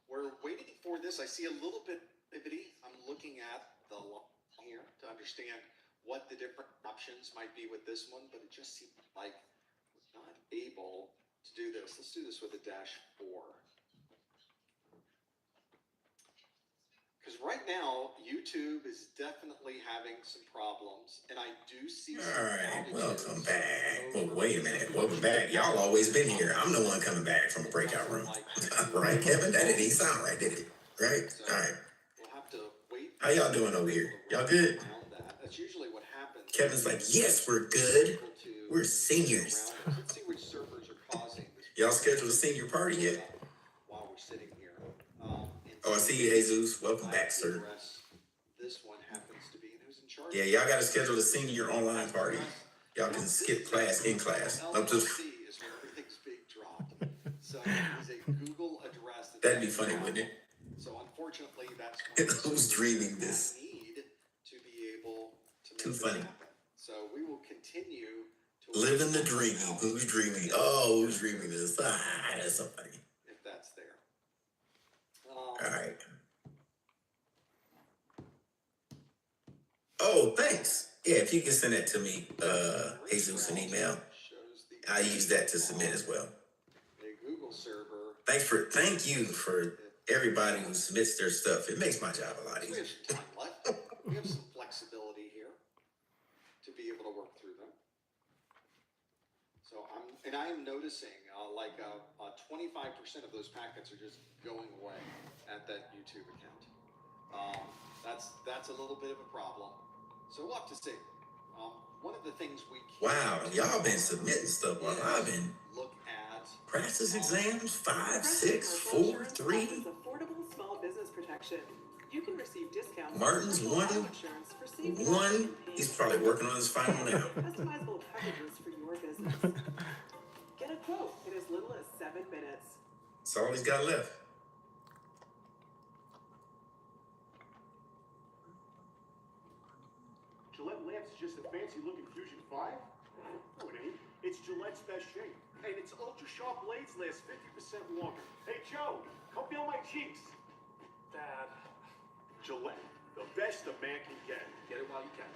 We're waiting for this. I see a little bit activity. I'm looking at the line here to understand what the different options might be with this one, but it just seems like we're not able to do this. Let's do this with a -4. Because right now, YouTube is definitely having some problems, and I do see some
Alright,
outages.
welcome back. Well, wait a minute, welcome back. Y'all always been here. I'm the one coming back from a breakout room. Right, Kevin? That didn't even sound right, did it? Right? Alright.
We'll have to wait.
How y'all doing over here? Y'all good?
Around that. That's usually what happens.
Kevin's like, yes, we're good. We're seniors.
Let's see which servers are causing this.
Y'all scheduled a senior party yet?
While we're sitting here.
Oh, I see you, Jesus. Welcome back, sir.
This one happens to be, and who's in charge?
Yeah, y'all got to schedule a senior online party. Y'all can skip class in class. I'm just...
LLC is where everything's being dropped. So it is a Google address.
That'd be funny, wouldn't it?
So unfortunately, that's one of the
Who's dreaming this?
need to be able to
Too
make
funny.
it happen. So we will continue to
Living the dream. Who's dreaming? Oh, who's dreaming this? Ah, that's so funny.
if that's there.
All right. Oh, thanks. Yeah, if you can send that to me, Jesus, an email. I use that to submit as well.
A Google server.
Thank you for everybody who submits their stuff. It makes my job a lot
We have
easier.
some time left. We have some flexibility here to be able to work through them. So I am noticing 25% of those packets are just going away at that YouTube account. That's a little bit of a problem. So we'll have to see. One of the things we can
Wow, y'all been submitting stuff while I've been
look at
practice exams. 5, 6, 4, 3.
Affordable small business protection. You can receive discounts.
Martin's
on
one.
insurance for savings
One.
and
He's probably working on his final now.
customizable coverages for your business. Get a quote in as little as 7 minutes.
That's all he's got left.
Gillette lamps is just a fancy looking Fusion 5? No, it ain't. It's Gillette's best shape. And its ultra sharp blades last 50% longer. Hey, Joe, come feel my cheeks. Dad. Gillette, the best a man can get. Get it while you can.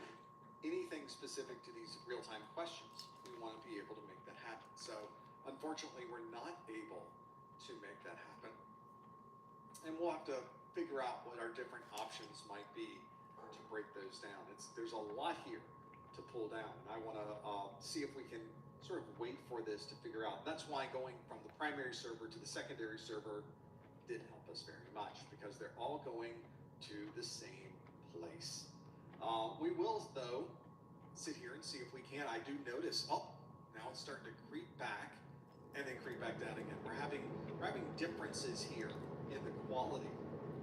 anything specific to these real-time questions. We want to be able to make that happen. So unfortunately, we're not able to make that happen. And we'll have to figure out what our different options might be to break those down. There's a lot here to pull down. And I want to see if we can sort of wait for this to figure out. That's why going from the primary server to the secondary server did help us very much, because they're all going to the same place. We will, though, sit here and see if we can. I do notice, now it's starting to creep back and then creep back down again. We're having differences here in the quality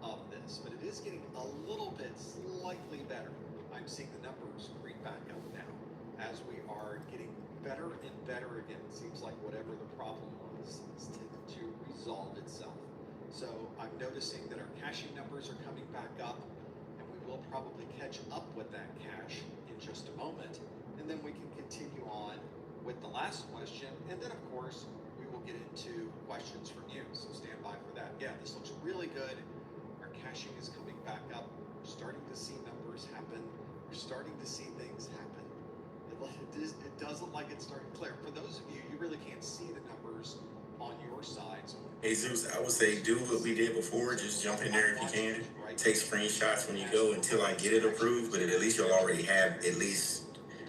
of this, but it is getting a little bit slightly better. I'm seeing the numbers creep back up now as we are getting better and better again. It seems like whatever the problem was is tended to resolve itself. So I'm noticing that our caching numbers are coming back up, and we will probably catch up with that cache in just a moment. And then we can continue on with the last question. And then, of course, we will get into questions from you. So stand by for that. Yeah, this looks really good. Our caching is coming back up. We're starting to see numbers happen. We're starting to see things happen. It does look like it's starting to clear. For those of you, you really can't see the numbers on your side. So
Hey Zeus, I would say do what we did before. Just jump in there if you can. Take screenshots when you go until I get it approved. But at least you'll already have at least.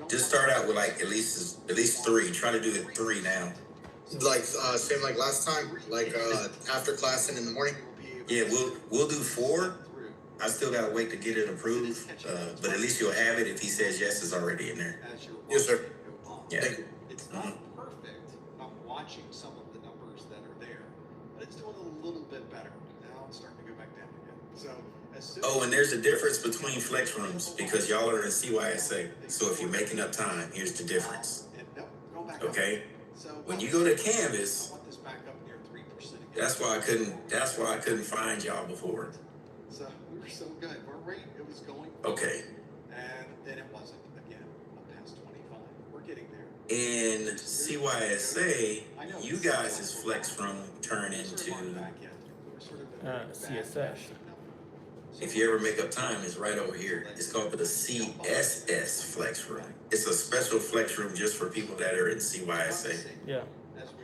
Just start out with like at least 3. Try to do it 3 now.
Like same like last time, like after class and in the morning.
Yeah, we'll do 4. I still gotta wait to get it approved. But at least you'll have it. If he says yes, it's already in there.
Yes, sir.
Yeah.
It's not perfect. I'm watching some of the numbers that are there, but it's doing a little bit better. Now it's starting to go back down again. So as soon
Oh, and there's a difference between flex rooms because y'all are in CYSA. So if you're making up time, here's the difference. Okay? When you go to Canvas, that's why I couldn't find y'all before.
So we were so good. Our rate, it was going
Okay.
and then it wasn't again up past 25. We're getting there.
In CYSA, you guys' flex room turn into
CSS.
if you ever make up time, it's right over here. It's called the CSS flex room. It's a special flex room just for people that are in CYSA.
Yeah.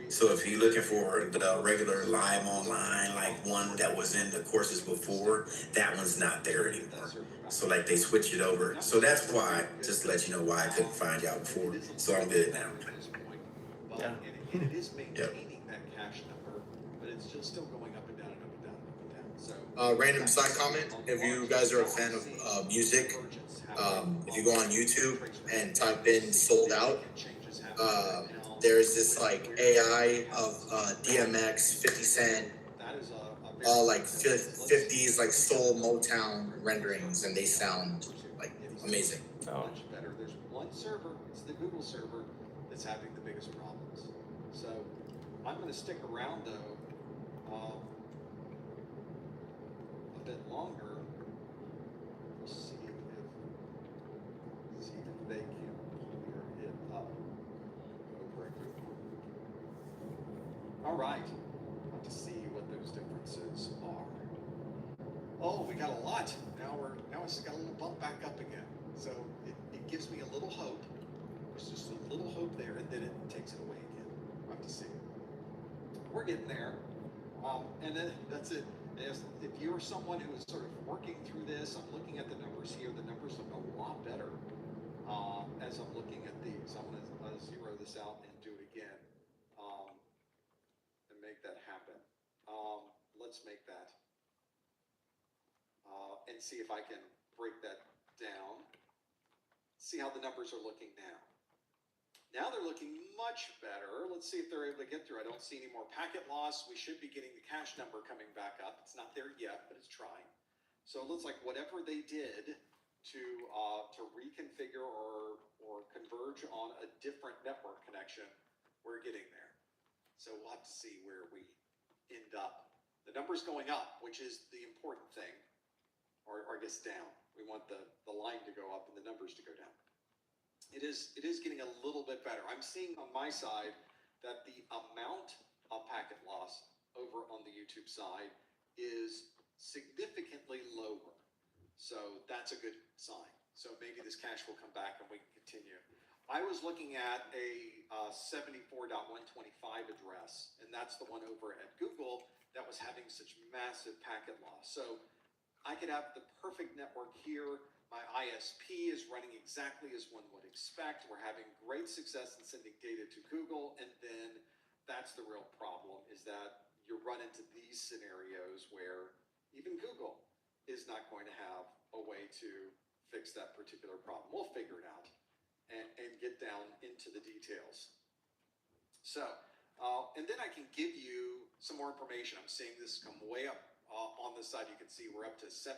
So if you're looking for the regular live online, like one that was in the courses before, that one's not there anymore. So like they switch it over. So that's why, just to let you know why I couldn't find y'all before. So I'm good now.
Yeah.
And it is maintaining that cache number, but it's just still going up and down and up and down and up and down. So
Random side comment, if you guys are a fan of music, if you go on YouTube and type in sold out, there's this like AI of DMX, 50 Cent, all like 50s like soul Motown renderings, and they sound like amazing.
Oh.
Much better. There's one server, it's the Google server, that's having the biggest problems. So I'm going to stick around though a bit longer. We'll see if they can clear it up. Over at Google. All right. Let's see what those differences are. Oh, we got a lot. Now it's got a little bump back up again. So it gives me a little hope. There's just a little hope there, and then it takes it away again. We'll have to see. We're getting there. And then that's it. If you're someone who is sort of working through this, I'm looking at the numbers here. The numbers look a lot better as I'm looking at these. I'm going to zero this out and do it again and make that happen. Let's make that. And see if I can break that down. See how the numbers are looking now. Now they're looking much better. Let's see if they're able to get through. I don't see any more packet loss. We should be getting the cache number coming back up. It's not there yet, but it's trying. So it looks like whatever they did to reconfigure or converge on a different network connection, we're getting there. So we'll have to see where we end up. The number's going up, which is the important thing, or I guess down. We want the line to go up and the numbers to go down. It is getting a little bit better. I'm seeing on my side that the amount of packet loss over on the YouTube side is significantly lower. So that's a good sign. So maybe this cache will come back and we can continue. I was looking at a 74.125 address, and that's the one over at Google that was having such massive packet loss. So I could have the perfect network here. My ISP is running exactly as one would expect. We're having great success in sending data to Google, and then that's the real problem, is that you run into these scenarios where even Google is not going to have a way to fix that particular problem. We'll figure it out and get down into the details. So, and then I can give you some more information. I'm seeing this come way up on this side. You can see we're up to 17%.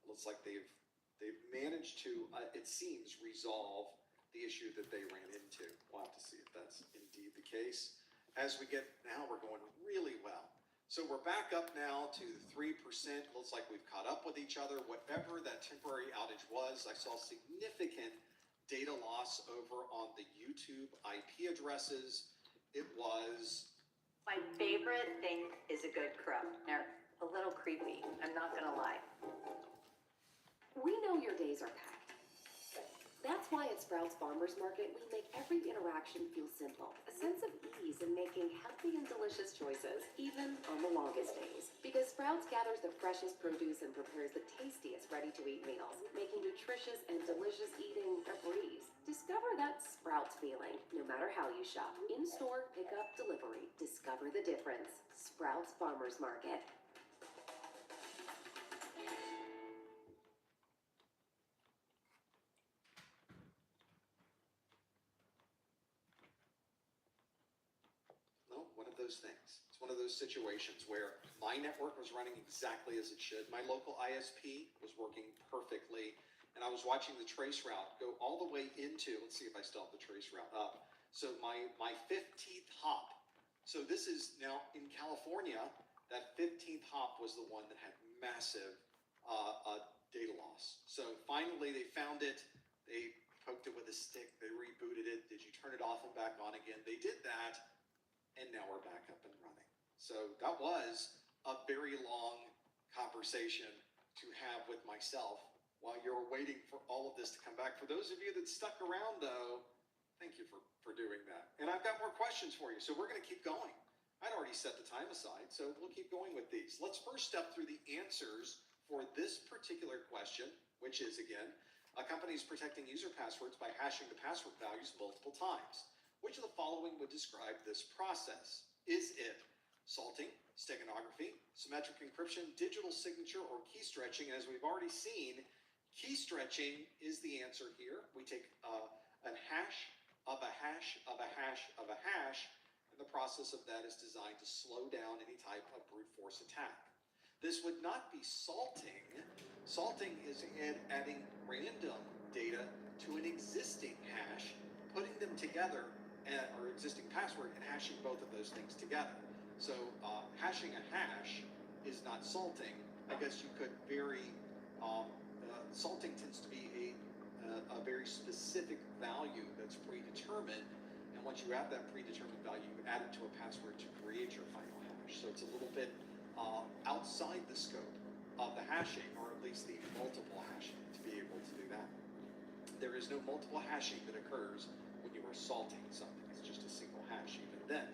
Looks like they've managed to, it seems, resolve the issue that they ran into. We'll have to see if that's indeed the case. As we get, now we're going really well. So we're back up now to 3%. Looks like we've caught up with each other. Whatever that temporary outage was, I saw significant data loss over on the YouTube IP addresses. It was...
My favorite thing is a good crow. They're a little creepy, I'm not gonna lie.
We know your days are packed. That's why at Sprouts Farmers Market, we make every interaction feel simple. A sense of ease in making healthy and delicious choices, even on the longest days. Because Sprouts gathers the freshest produce and prepares the tastiest ready-to-eat meals, making nutritious and delicious eating a breeze. Discover that Sprouts feeling, no matter how you shop. In-store, pickup, delivery. Discover the difference. Sprouts Farmers Market.
Those things. It's one of those situations where my network was running exactly as it should. My local ISP was working perfectly, and I was watching the trace route go all the way into, let's see if I still have the trace route up. So my 15th hop. So this is now in California, that 15th hop was the one that had massive data loss. So finally they found it. They poked it with a stick. They rebooted it. Did you turn it off and back on again? They did that. And now we're back up and running. So that was a very long conversation to have with myself while you're waiting for all of this to come back. For those of you that stuck around, though, thank you for doing that. And I've got more questions for you, so we're going to keep going. I'd already set the time aside, so we'll keep going with these. Let's first step through the answers for this particular question, which is, again, a company is protecting user passwords by hashing the password values multiple times. Which of the following would describe this process? Is it salting, steganography, symmetric encryption, digital signature, or key stretching? And as we've already seen, key stretching is the answer here. We take a hash of a hash of a hash of a hash, and the process of that is designed to slow down any type of brute force attack. This would not be salting. Salting is adding random data to an existing hash, putting them together, or existing password, and hashing both of those things together. So hashing a hash is not salting. I guess you could vary. Salting tends to be a very specific value that's predetermined, and once you have that predetermined value, you add it to a password to create your final hash. So it's a little bit outside the scope of the hashing, or at least the multiple hashing, to be able to do that. There is no multiple hashing that occurs when you are salting something. It's just a single hash even then.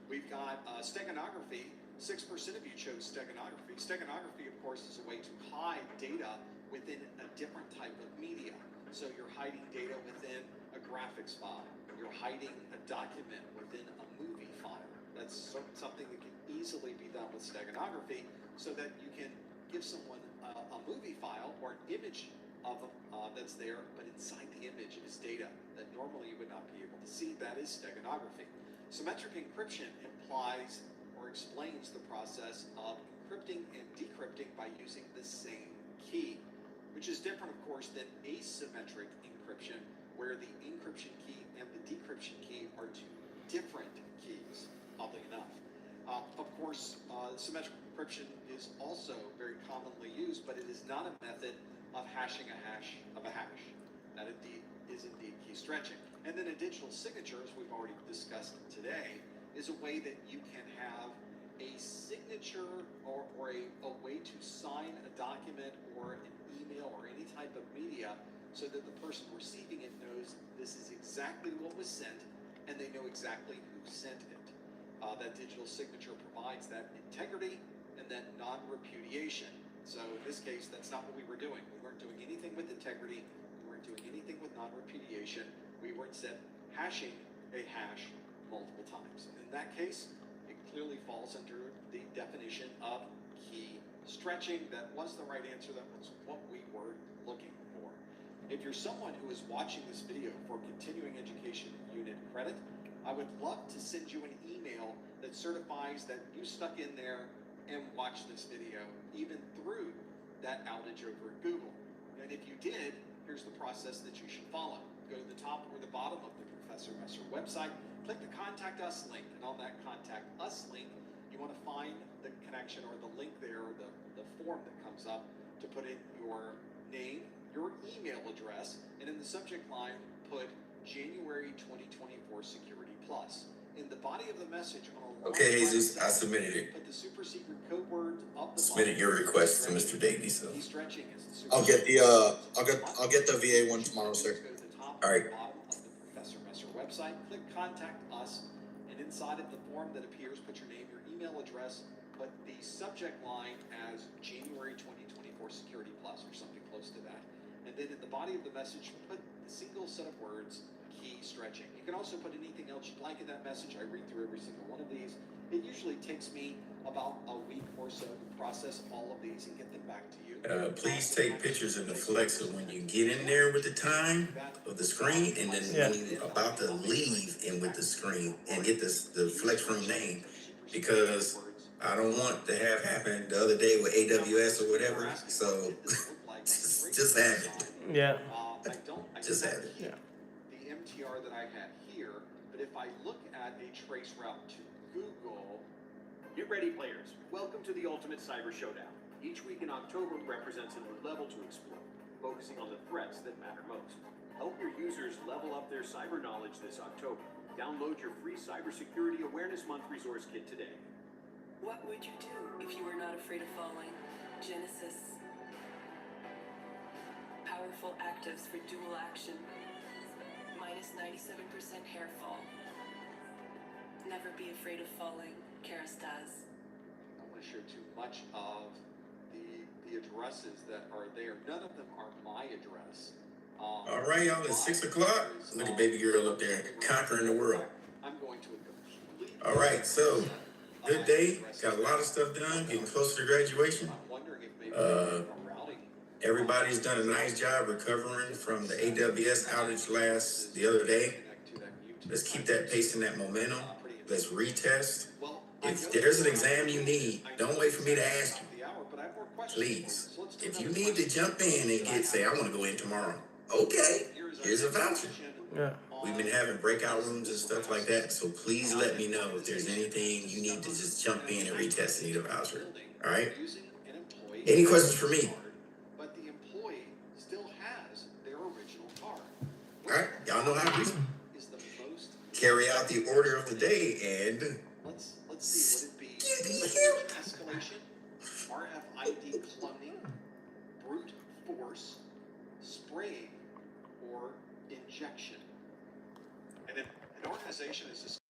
We've got steganography. 6% of you chose steganography. Steganography, of course, is a way to hide data within a different type of media. So you're hiding data within a graphics file. You're hiding a document within a movie file. That's something that can easily be done with steganography, so that you can give someone a movie file or an image of that's there, but inside the image is data that normally you would not be able to see. That is steganography. Symmetric encryption implies or explains the process of encrypting and decrypting by using the same key, which is different, of course, than asymmetric encryption, where the encryption key and the decryption key are two different keys, oddly enough. Of course, symmetric encryption is also very commonly used, but it is not a method of hashing a hash of a hash. That is indeed key stretching. And then a digital signature, as we've already discussed today, is a way that you can have a signature or a way to sign a document or an email or any type of media, so that the person receiving it knows this is exactly what was sent, and they know exactly who sent it. That digital signature provides that integrity and that non-repudiation. So in this case, that's not what we were doing. We weren't doing anything with integrity. We weren't doing anything with non-repudiation. We were instead hashing a hash multiple times. And in that case, it clearly falls under the definition of key stretching. That was the right answer. That was what we were looking for. If you're someone who is watching this video for continuing education unit credit, I would love to send you an email that certifies that you stuck in there and watched this video, even through that outage over at Google. And if you did, here's the process that you should follow. Go to the top or the bottom of the Professor Messer website, click the Contact Us link, and on that Contact Us link, you want to find the connection or the link there, or the form that comes up to put in your name, your email address, and in the subject line, put January 2024 Security Plus. In the body of the message on a line
Okay, Jesus, I submitted it.
put the super secret code word up the
Submitted your request to Mr. Davies, so.
Stretching is the super
I'll get the I'll get the VA one tomorrow, sir.
Go to the top
All right.
and bottom of the Professor Messer website, click Contact Us, and inside of the form that appears, put your name, your email address, put the subject line as January 2024 Security Plus or something close to that. And then in the body of the message, put the single set of words, key stretching. You can also put anything else you'd like in that message. I read through every single one of these. It usually takes me about a week or so to process all of these and get them back to you.
Please take pictures of the flex of when you get in there with the time of the screen, and then when you're about to leave and with the screen and get this the flex room name, because I don't want to have happen the other day with AWS or whatever. So just have it.
Yeah.
Just have it.
Yeah.
The MTR that I had here, but if I look at a trace route to Google,
Get ready, players. Welcome to the Ultimate Cyber Showdown. Each week in October represents a new level to explore, focusing on the threats that matter most. Help your users level up their cyber knowledge this October. Download your free Cybersecurity Awareness Month resource kit today.
What would you do if you were not afraid of falling? Genesis. Powerful actives for dual action. Minus 97% hair fall. Never be afraid of falling. Karis does.
I don't want to share too much of the addresses that are there. None of them are my address.
All right, y'all, it's 6 o'clock. Look at baby girl up there conquering the world.
I'm going to a complete.
All right, so good day. Got a lot of stuff done. Getting closer to graduation.
I'm wondering if maybe a routing.
Everybody's done a nice job recovering from the AWS outage the other day. Let's keep that pace and that momentum. Let's retest. If there's an exam you need, don't wait for me to ask you. Please. If you need to jump in and say, I want to go in tomorrow. Okay, here's a voucher.
Yeah.
We've been having breakout rooms and stuff like that, so please let me know if there's anything you need to just jump in and retest and need a voucher. All right? Any questions for me?
But the employee still has their original card.
All right, y'all know how to carry out the order of the day and
Let's see, would it be escalation, RFID cloning, brute force, spraying, or injection? And if an organization is